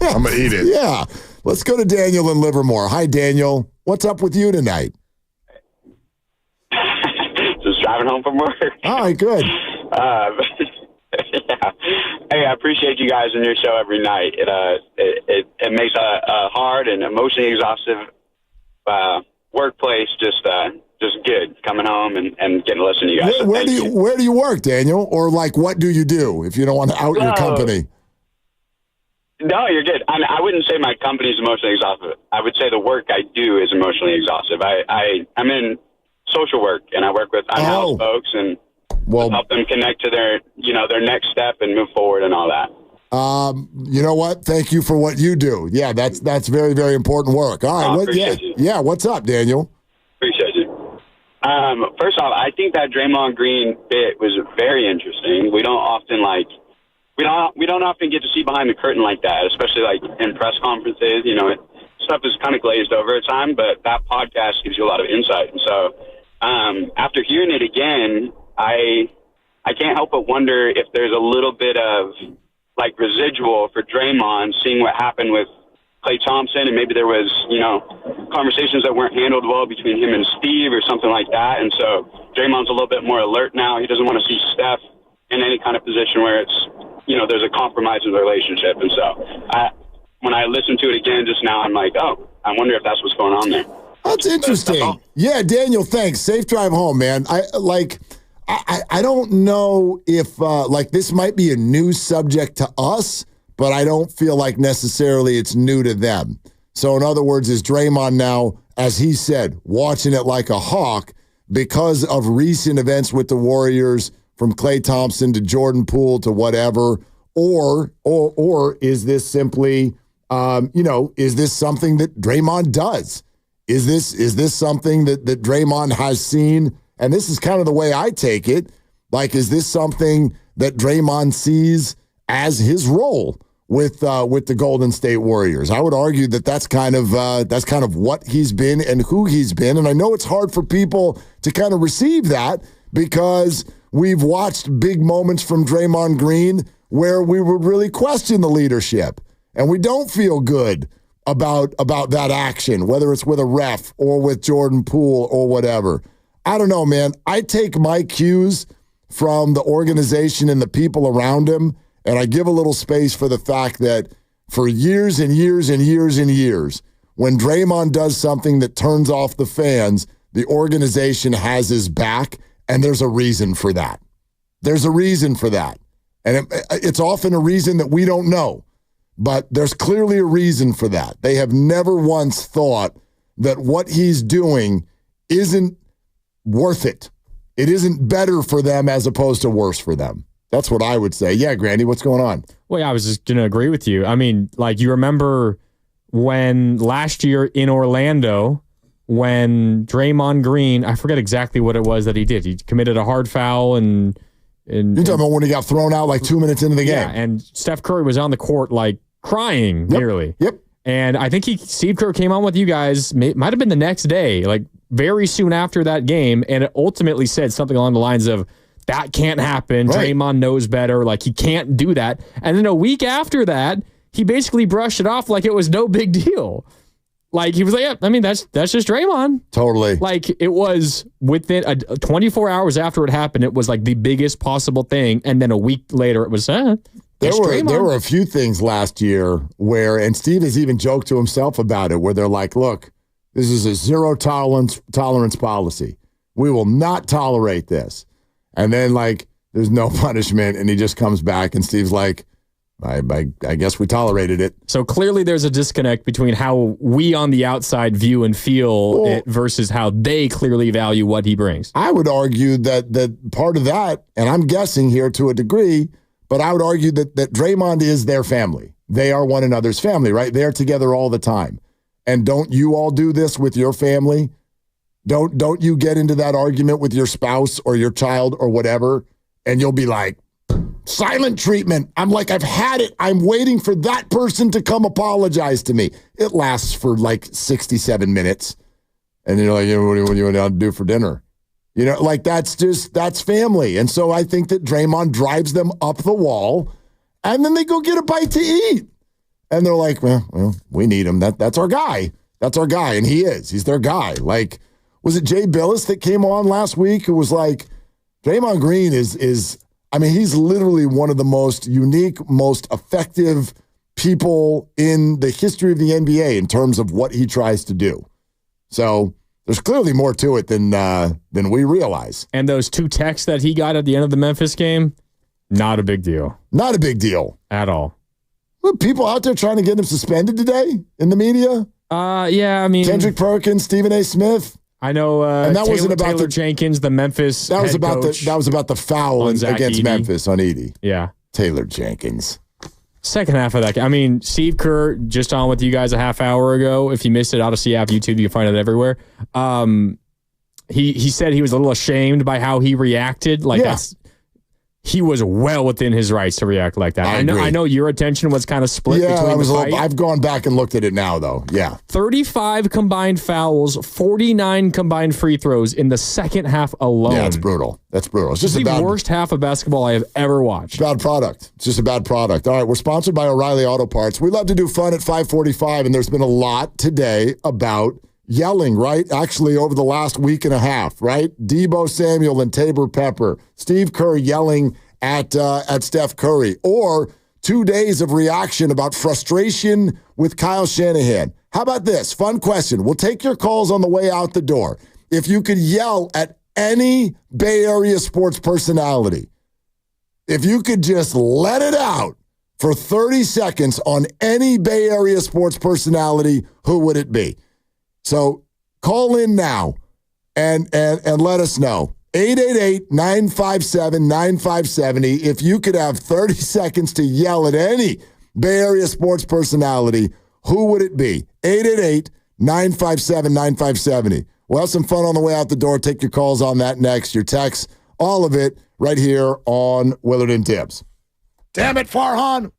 I'm going to eat it. Yeah. Let's go to Daniel in Livermore. Hi, Daniel. What's up with you tonight? Just driving home from work. All right, good. Yeah. Hey, I appreciate you guys in your show every night. It makes a hard and emotionally exhaustive workplace just good. Coming home and getting to listen to you guys. Where do you work, Daniel? Or like, what do you do if you don't want to out your company? No, you're good. I wouldn't say my company is emotionally exhaustive. I would say the work I do is emotionally exhaustive. I'm in social work and I work with unhoused folks and help them connect to their next step and move forward and all that. You know what? Thank you for what you do. Yeah, that's very, very important work. All right. Yeah. What's up, Daniel? Appreciate you. First off, I think that Draymond Green bit was very interesting. We don't often get to see behind the curtain like that, especially like in press conferences. Stuff is kind of glazed over at time, but that podcast gives you a lot of insight. And so, after hearing it again, I can't help but wonder if there's a little bit of like residual for Draymond, seeing what happened with Klay Thompson, and maybe there was, conversations that weren't handled well between him and Steve or something like that. And so Draymond's a little bit more alert now. He doesn't want to see Steph in any kind of position where it's, there's a compromise in the relationship. And so when I listened to it again just now, I'm like, oh, I wonder if that's what's going on there. That's interesting. Yeah, Daniel, thanks. Safe drive home, man. I don't know if this might be a new subject to us, but I don't feel like necessarily it's new to them. So in other words, is Draymond now, as he said, watching it like a hawk because of recent events with the Warriors, from Klay Thompson to Jordan Poole to whatever, or is this simply, is this something that Draymond does? Is this something that Draymond has seen? And this is kind of the way I take it. Like, is this something that Draymond sees as his role with the Golden State Warriors? I would argue that that's kind of what he's been and who he's been. And I know it's hard for people to kind of receive that because we've watched big moments from Draymond Green where we would really question the leadership, and we don't feel good about that action, whether it's with a ref or with Jordan Poole or whatever. I don't know, man. I take my cues from the organization and the people around him, and I give a little space for the fact that for years and years and years and years, when Draymond does something that turns off the fans, the organization has his back, and there's a reason for that. There's a reason for that. And it's often a reason that we don't know, but there's clearly a reason for that. They have never once thought that what he's doing isn't worth it. It isn't better for them as opposed to worse for them. That's what I would say. Yeah, Grandy, what's going on? Well, yeah, I was just going to agree with you. I mean, like, you remember when last year in Orlando, when Draymond Green, I forget exactly what it was that he did. He committed a hard foul and you're talking about when he got thrown out like 2 minutes into the game. Yeah, and Steph Curry was on the court like crying nearly. Yep. And I think Steve Kerr came on with you guys, might have been the next day, like very soon after that game, and it ultimately said something along the lines of, that can't happen. Right. Draymond knows better. Like, he can't do that. And then a week after that, he basically brushed it off like it was no big deal. Like, he was like, yeah, I mean, that's just Draymond. Totally. Like, it was within 24 hours after it happened, it was like the biggest possible thing. And then a week later, it was, there were a few things last year where, and Steve has even joked to himself about it, where they're like, look, this is a zero tolerance policy. We will not tolerate this. And then, like, there's no punishment, and he just comes back, and Steve's like, I guess we tolerated it. So clearly there's a disconnect between how we on the outside view and feel it versus how they clearly value what he brings. I would argue that part of that, and I'm guessing here to a degree, but I would argue that Draymond is their family. They are one another's family, right? They're together all the time. And don't you all do this with your family? Don't you get into that argument with your spouse or your child or whatever, and you'll be like, silent treatment. I'm like, I've had it. I'm waiting for that person to come apologize to me. It lasts for like 67 minutes. And you're like, what do you want to do for dinner? Like that's family. And so I think that Draymond drives them up the wall, and then they go get a bite to eat. And they're like, well, we need him. That's our guy. That's our guy. And he is. He's their guy. Like, was it Jay Billis that came on last week who was like, Draymond Green is he's literally one of the most unique, most effective people in the history of the NBA in terms of what he tries to do. So there's clearly more to it than we realize. And those 2 texts that he got at the end of the Memphis game, not a big deal. Not a big deal. At all. Were people out there trying to get him suspended today in the media? Yeah, I mean, Kendrick Perkins, Stephen A. Smith. I know, and that wasn't about Taylor Jenkins, the Memphis. That was about the foul against Edey. Memphis on Edey. Yeah, Taylor Jenkins. Second half of that. I mean, Steve Kerr just on with you guys a half hour ago. If you missed it, Odyssey app, YouTube, you can find it everywhere. He said he was a little ashamed by how he reacted. He was well within his rights to react like that. I know your attention was kind of split between the fight. I've gone back and looked at it now, though. Yeah. 35 combined fouls, 49 combined free throws in the second half alone. Yeah, it's brutal. That's brutal. It's just the worst half of basketball I have ever watched. Bad product. It's just a bad product. All right, we're sponsored by O'Reilly Auto Parts. We love to do fun at 5:45, and there's been a lot today about yelling, right? Actually, over the last week and a half, right? Deebo Samuel and Tabor Pepper. Steve Kerr yelling at Steph Curry. Or 2 days of reaction about frustration with Kyle Shanahan. How about this? Fun question. We'll take your calls on the way out the door. If you could yell at any Bay Area sports personality, if you could just let it out for 30 seconds on any Bay Area sports personality, who would it be? So call in now and let us know. 888-957-9570. If you could have 30 seconds to yell at any Bay Area sports personality, who would it be? 888-957-9570. We'll have some fun on the way out the door. Take your calls on that next. Your texts, all of it right here on Willard and Tibbs. Damn it, Farhan.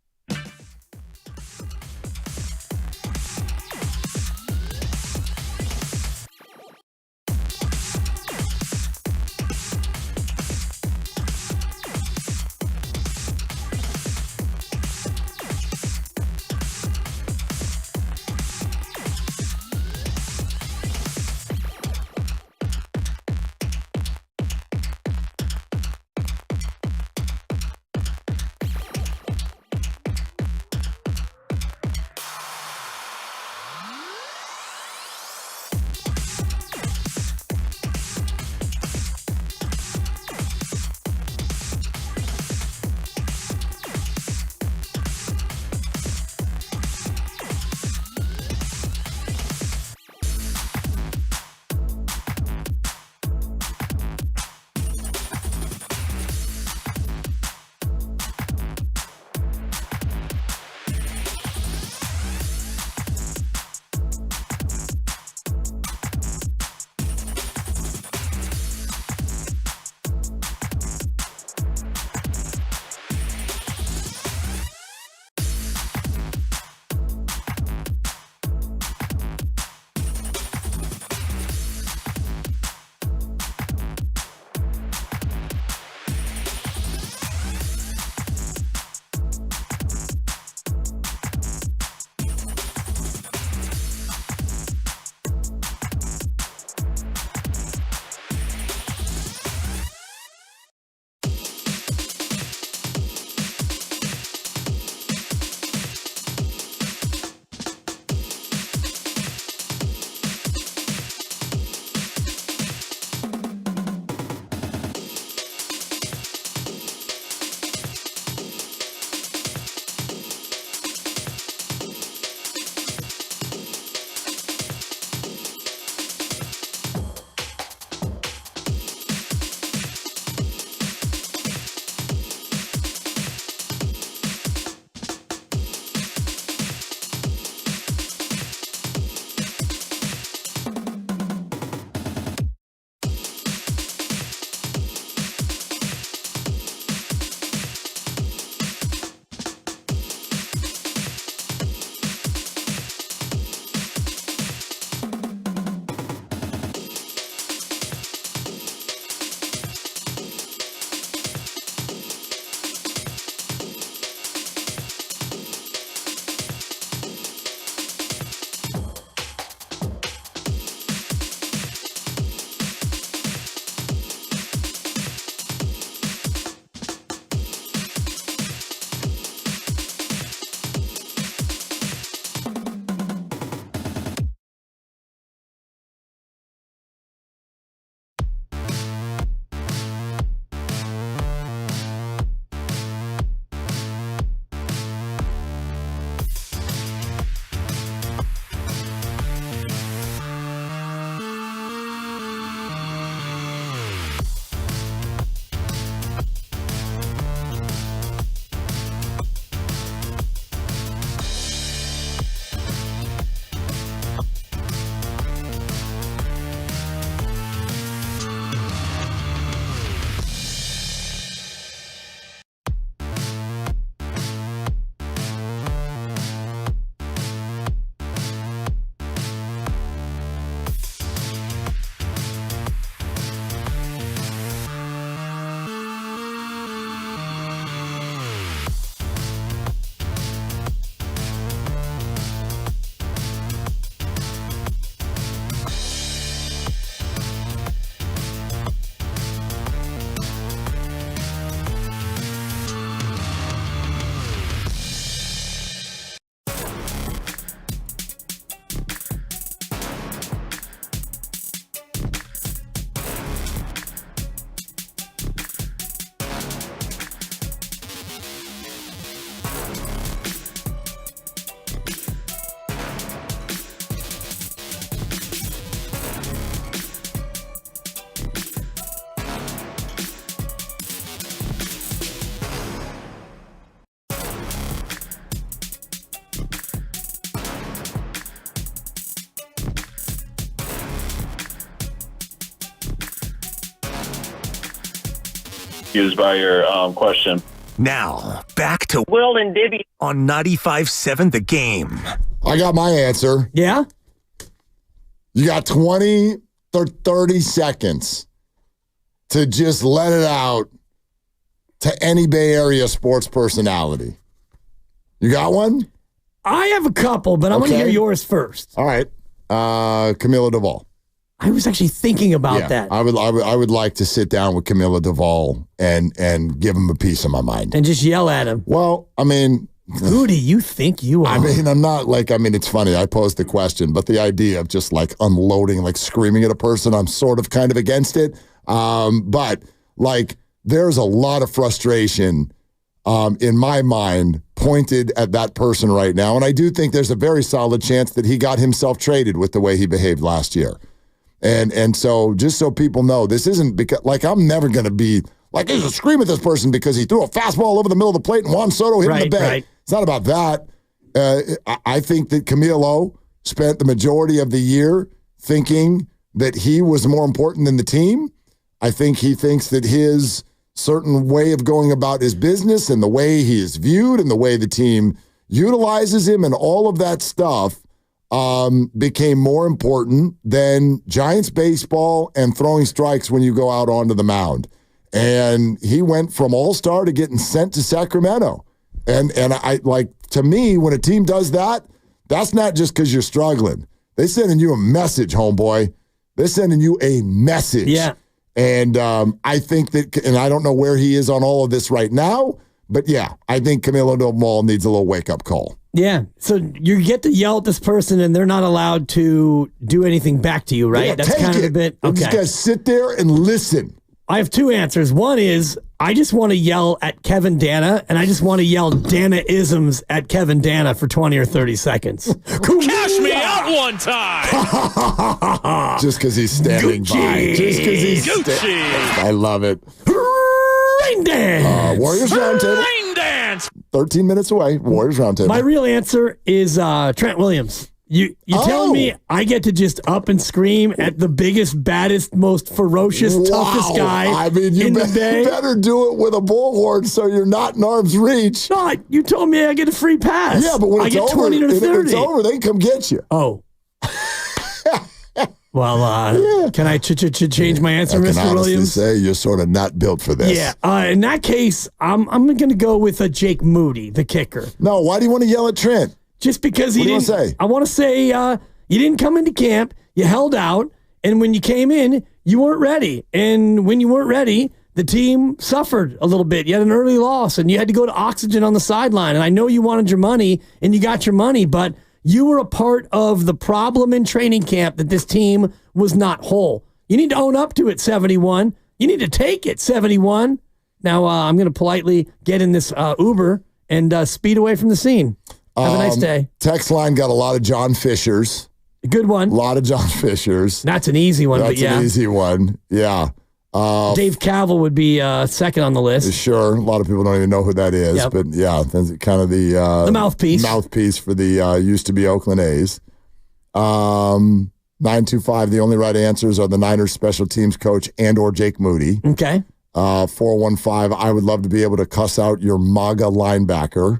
confused by your question. Now, back to Will and Dibby on 95.7 The Game. I got my answer. Yeah? You got 20 or 30 seconds to just let it out to any Bay Area sports personality. You got one? I have a couple, but I'm going to hear yours first. All right. Camila Duvall. I was actually thinking about that. I would like to sit down with Camila Duvall and give him a piece of my mind. And just yell at him. Well, I mean, who do you think you are? I mean, I'm not like, I mean, it's funny. I posed the question, but the idea of just like unloading, like screaming at a person, I'm sort of kind of against it. But like, there's a lot of frustration in my mind pointed at that person right now. And I do think there's a very solid chance that he got himself traded with the way he behaved last year. And so just so people know, this isn't because, like, I'm never going to be like, I just scream at this person because he threw a fastball over the middle of the plate and Juan Soto hit him in the bag. Right. It's not about that. I think that Camilo spent the majority of the year thinking that he was more important than the team. I think he thinks that his certain way of going about his business and the way he is viewed and the way the team utilizes him and all of that stuff became more important than Giants baseball and throwing strikes when you go out onto the mound. And he went from all-star to getting sent to Sacramento. And I like, to me, when a team does that, that's not just because you're struggling. They're sending you a message, homeboy. They're sending you a message. Yeah. And I think that, and I don't know where he is on all of this right now, but yeah, I think Camilo Doval needs a little wake-up call. Yeah. So you get to yell at this person and they're not allowed to do anything back to you, right? Yeah, that's kind of the bit. Okay. Just gotta sit there and listen. I have two answers. One is I just want to yell at Kevin Dana, and I just want to yell Dana-isms at Kevin Dana for 20 or 30 seconds. Cash me out one time. Just because he's standing by. Just because he's I love it. Rain dance. Warriors Roundtable. Rain dance. 13 minutes away. Warriors Roundtable. My real answer is Trent Williams. You telling me I get to just up and scream at the biggest, baddest, most ferocious, toughest guy I mean, you in the day? better do it with a bullhorn so you're not in arm's reach. No, you told me I get a free pass. Yeah, but when I it's get over, 20 to 30. when it's over, they can come get you. Oh. Well, can I change my answer, Mr. I can honestly Williams? say you're sort of not built for this. Yeah. In that case, I'm going to go with Jake Moody, the kicker. No, why do you want to yell at Trent? Just because he didn't. Say? I want to say you didn't come into camp. You held out, and when you came in, you weren't ready. And when you weren't ready, the team suffered a little bit. You had an early loss, and you had to go to oxygen on the sideline. And I know you wanted your money, and you got your money, but you were a part of the problem in training camp that this team was not whole. You need to own up to it, 71. You need to take it, 71. Now, I'm going to politely get in this Uber and speed away from the scene. Have a nice day. Text line got a lot of John Fishers. Good one. A lot of John Fishers. That's an easy one, but yeah. That's an easy one. Yeah. Dave Cavill would be second on the list. Sure. A lot of people don't even know who that is. Yep. But yeah, that's kind of the mouthpiece. Mouthpiece for the used to be Oakland A's. 925, the only right answers are the Niners special teams coach and or Jake Moody. Okay. 415, I would love to be able to cuss out your MAGA linebacker.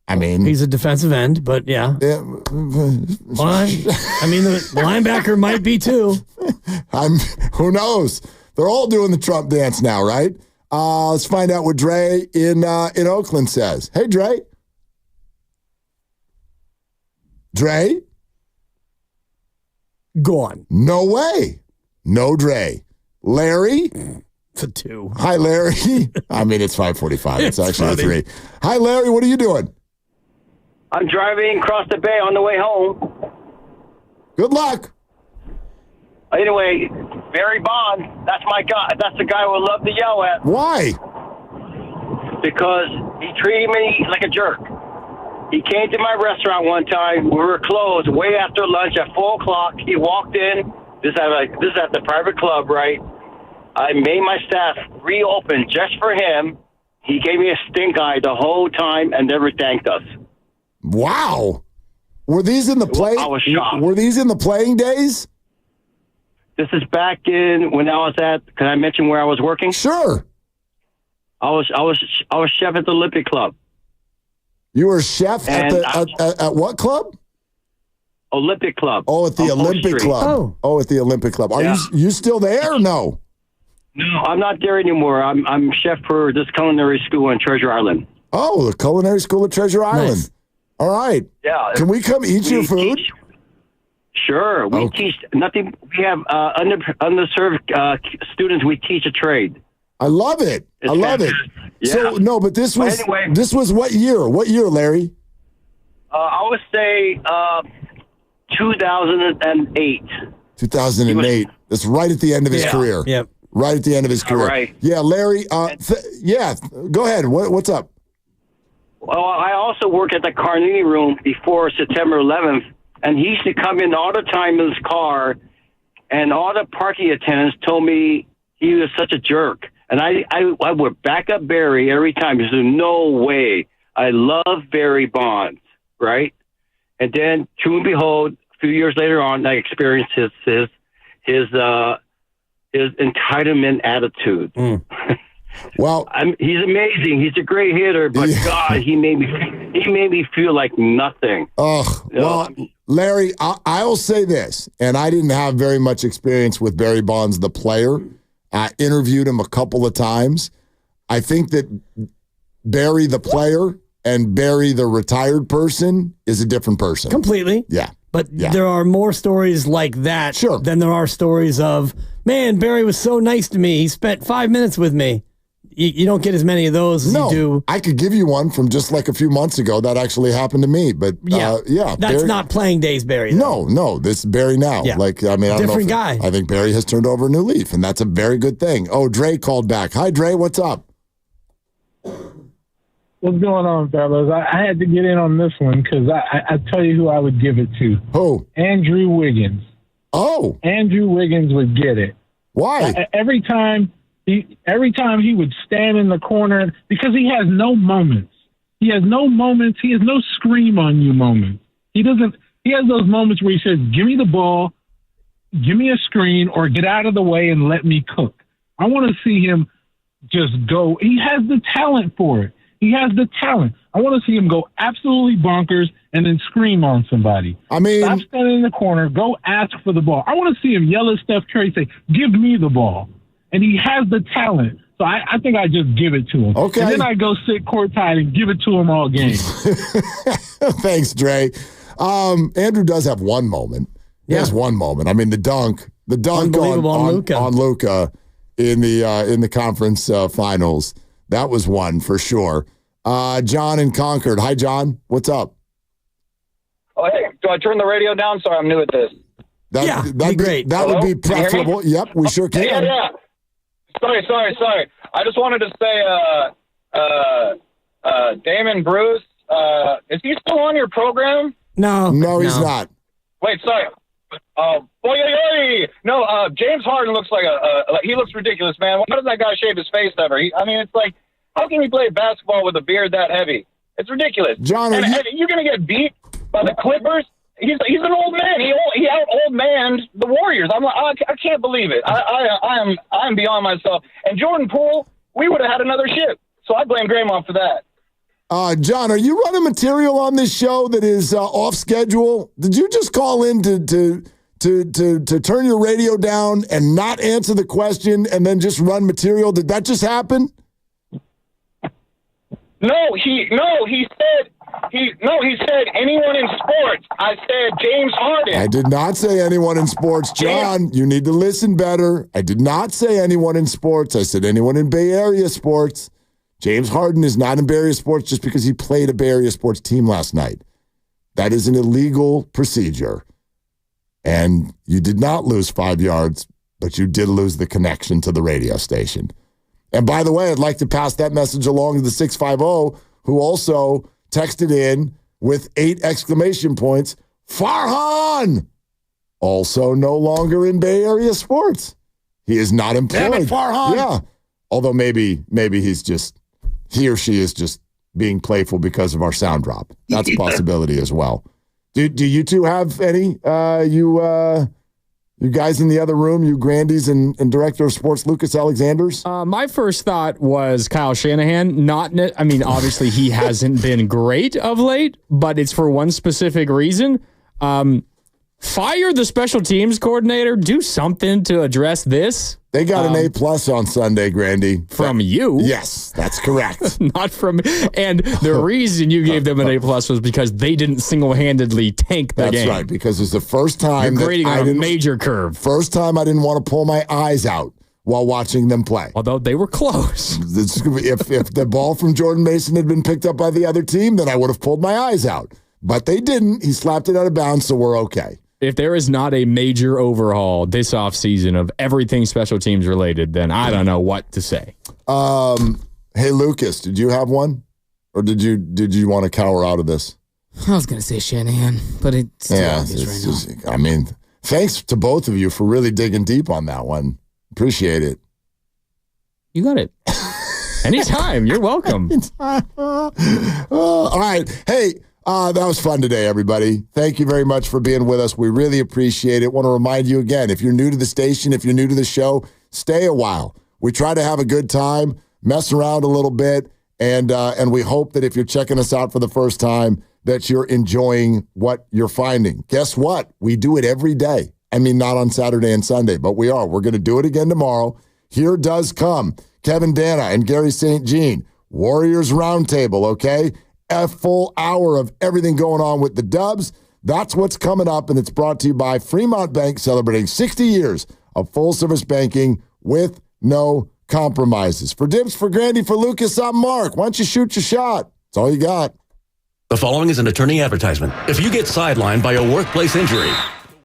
I mean, he's a defensive end, but yeah. Well, I mean, the linebacker might be too. Who knows? They're all doing the Trump dance now, right? Let's find out what Dre in Oakland says. Hey, Dre. Dre? Gone. No way. No Dre. Larry? It's a 2. Hi, Larry. I mean, it's 5:45. It's actually funny. A 3. Hi, Larry. What are you doing? I'm driving across the bay on the way home. Good luck. Anyway, Barry Bond, that's my guy. That's the guy I would love to yell at. Why? Because he treated me like a jerk. He came to my restaurant one time. We were closed way after lunch at 4 o'clock. He walked in. This is at the private club, right? I made my staff reopen just for him. He gave me a stink eye the whole time and never thanked us. Wow. Were these in the play? I was shocked. Were these in the playing days? This is back in when I was at, can I mention where I was working? Sure. I was chef at the Olympic Club. You were chef at what club? Olympic Club. Oh, at the Olympic Club. Oh, at the Olympic Club. Are you still there or no? No, I'm not there anymore. I'm chef for this culinary school in Treasure Island. Oh, the culinary school at Treasure Island. Nice. All right. Yeah. Can we come eat your food? Sure. We teach nothing. We have underserved students. We teach a trade. I love it. I love it. Yeah. So no, but this was what year? What year, Larry? I would say 2008. 2008. That's right at the end of his career. Yep. Right at the end of his career. Right. Yeah, Larry. Go ahead. What's up? Well, I also worked at the Carnegie Room before September 11th, and he used to come in all the time in his car, and all the parking attendants told me he was such a jerk. And I would back up Barry every time. There's no way. I love Barry Bonds, right? And then, true and behold, a few years later on, I experienced his entitlement attitude. Well, he's amazing. He's a great hitter, but God, he made me feel like nothing. Oh, well, Larry, I'll say this, and I didn't have very much experience with Barry Bonds, the player. I interviewed him a couple of times. I think that Barry, the player, and Barry, the retired person, is a different person. Completely. Yeah. But there are more stories like that than there are stories of, man, Barry was so nice to me. He spent 5 minutes with me. You don't get as many of those as you do. I could give you one from just like a few months ago that actually happened to me. But That's Barry, not playing days Barry. Though. No, this is Barry now. Yeah. Like, I mean, I don't know different guy. I think Barry has turned over a new leaf, and that's a very good thing. Oh, Dre called back. Hi, Dre. What's up? What's going on, fellas? I had to get in on this one because I tell you who I would give it to. Who? Andrew Wiggins. Oh. Andrew Wiggins would get it. Why? Every time he would stand in the corner because he has no moments. He has no moments. He has no scream on you moments. He has those moments where he says, give me the ball, give me a screen, or get out of the way and let me cook. I want to see him just go. He has the talent for it. He has the talent. I want to see him go absolutely bonkers and then scream on somebody. I mean, stop standing in the corner. Go ask for the ball. I want to see him yell at Steph Curry, say, give me the ball. And he has the talent. So I think I just give it to him. Okay. And then I go sit courtside and give it to him all game. Thanks, Dre. Andrew does have one moment. He has one moment. I mean, the dunk on Luka in the conference finals. That was one for sure. John in Concord. Hi, John. What's up? Oh, hey. Do I turn the radio down? Sorry, I'm new at this. That'd be great. That would be preferable. Yep, we sure can. Yeah. Sorry. I just wanted to say, Damon Bruce, is he still on your program? No, he's not. Wait, sorry. No, James Harden looks like he looks ridiculous, man. Why doesn't that guy shave his face ever? It's like, how can he play basketball with a beard that heavy? It's ridiculous. John, and you're going to get beat by the Clippers? He's an old man. He out old manned the Warriors. I'm like, I can't believe it. I'm beyond myself. And Jordan Poole, we would have had another ship. So I blame Draymond for that. John, are you running material on this show that is off schedule? Did you just call in to turn your radio down and not answer the question and then just run material? Did that just happen? He said anyone in sports. I said James Harden. I did not say anyone in sports. John, you need to listen better. I did not say anyone in sports. I said anyone in Bay Area sports. James Harden is not in Bay Area sports just because he played a Bay Area sports team last night. That is an illegal procedure. And you did not lose 5 yards, but you did lose the connection to the radio station. And by the way, I'd like to pass that message along to the 650 who also texted in with 8 exclamation points. Farhan! Also no longer in Bay Area sports. He is not employed. Damn it, Farhan! Yeah. Although maybe he or she is just being playful because of our sound drop. That's a possibility as well. Do you two have any you You guys in the other room, you Grandies and Director of Sports Lucas Alexanders? My first thought was Kyle Shanahan. Obviously he hasn't been great of late, but it's for one specific reason. Fire the special teams coordinator. Do something to address this. They got an A+ on Sunday, Grandy. From you? Yes, that's correct. Not from me. And the reason you gave them an A+ was because they didn't single-handedly tank the game. That's right, because it's the first time You're grading on a major curve. First time I didn't want to pull my eyes out while watching them play. Although they were close. If the ball from Jordan Mason had been picked up by the other team, then I would have pulled my eyes out. But they didn't. He slapped it out of bounds, so we're okay. If there is not a major overhaul this offseason of everything special teams related, then I don't know what to say. Hey, Lucas, did you have one? Or did you want to cower out of this? I was going to say Shanahan, but it's too obvious right now. Thanks to both of you for really digging deep on that one. Appreciate it. You got it. Anytime. You're welcome. All right. Hey, that was fun today, everybody. Thank you very much for being with us. We really appreciate it. Want to remind you again, if you're new to the station, if you're new to the show, stay a while. We try to have a good time, mess around a little bit, and we hope that if you're checking us out for the first time, that you're enjoying what you're finding. Guess what? We do it every day. I mean, not on Saturday and Sunday, but we are. We're going to do it again tomorrow. Here does come Kevin Dana and Gary St. Jean, Warriors Roundtable, okay? A full hour of everything going on with the Dubs. That's what's coming up, and it's brought to you by Fremont Bank, celebrating 60 years of full-service banking with no compromises. For Dibs, for Grandy, for Lucas, I'm Mark. Why don't you shoot your shot? That's all you got. The following is an attorney advertisement. If you get sidelined by a workplace injury,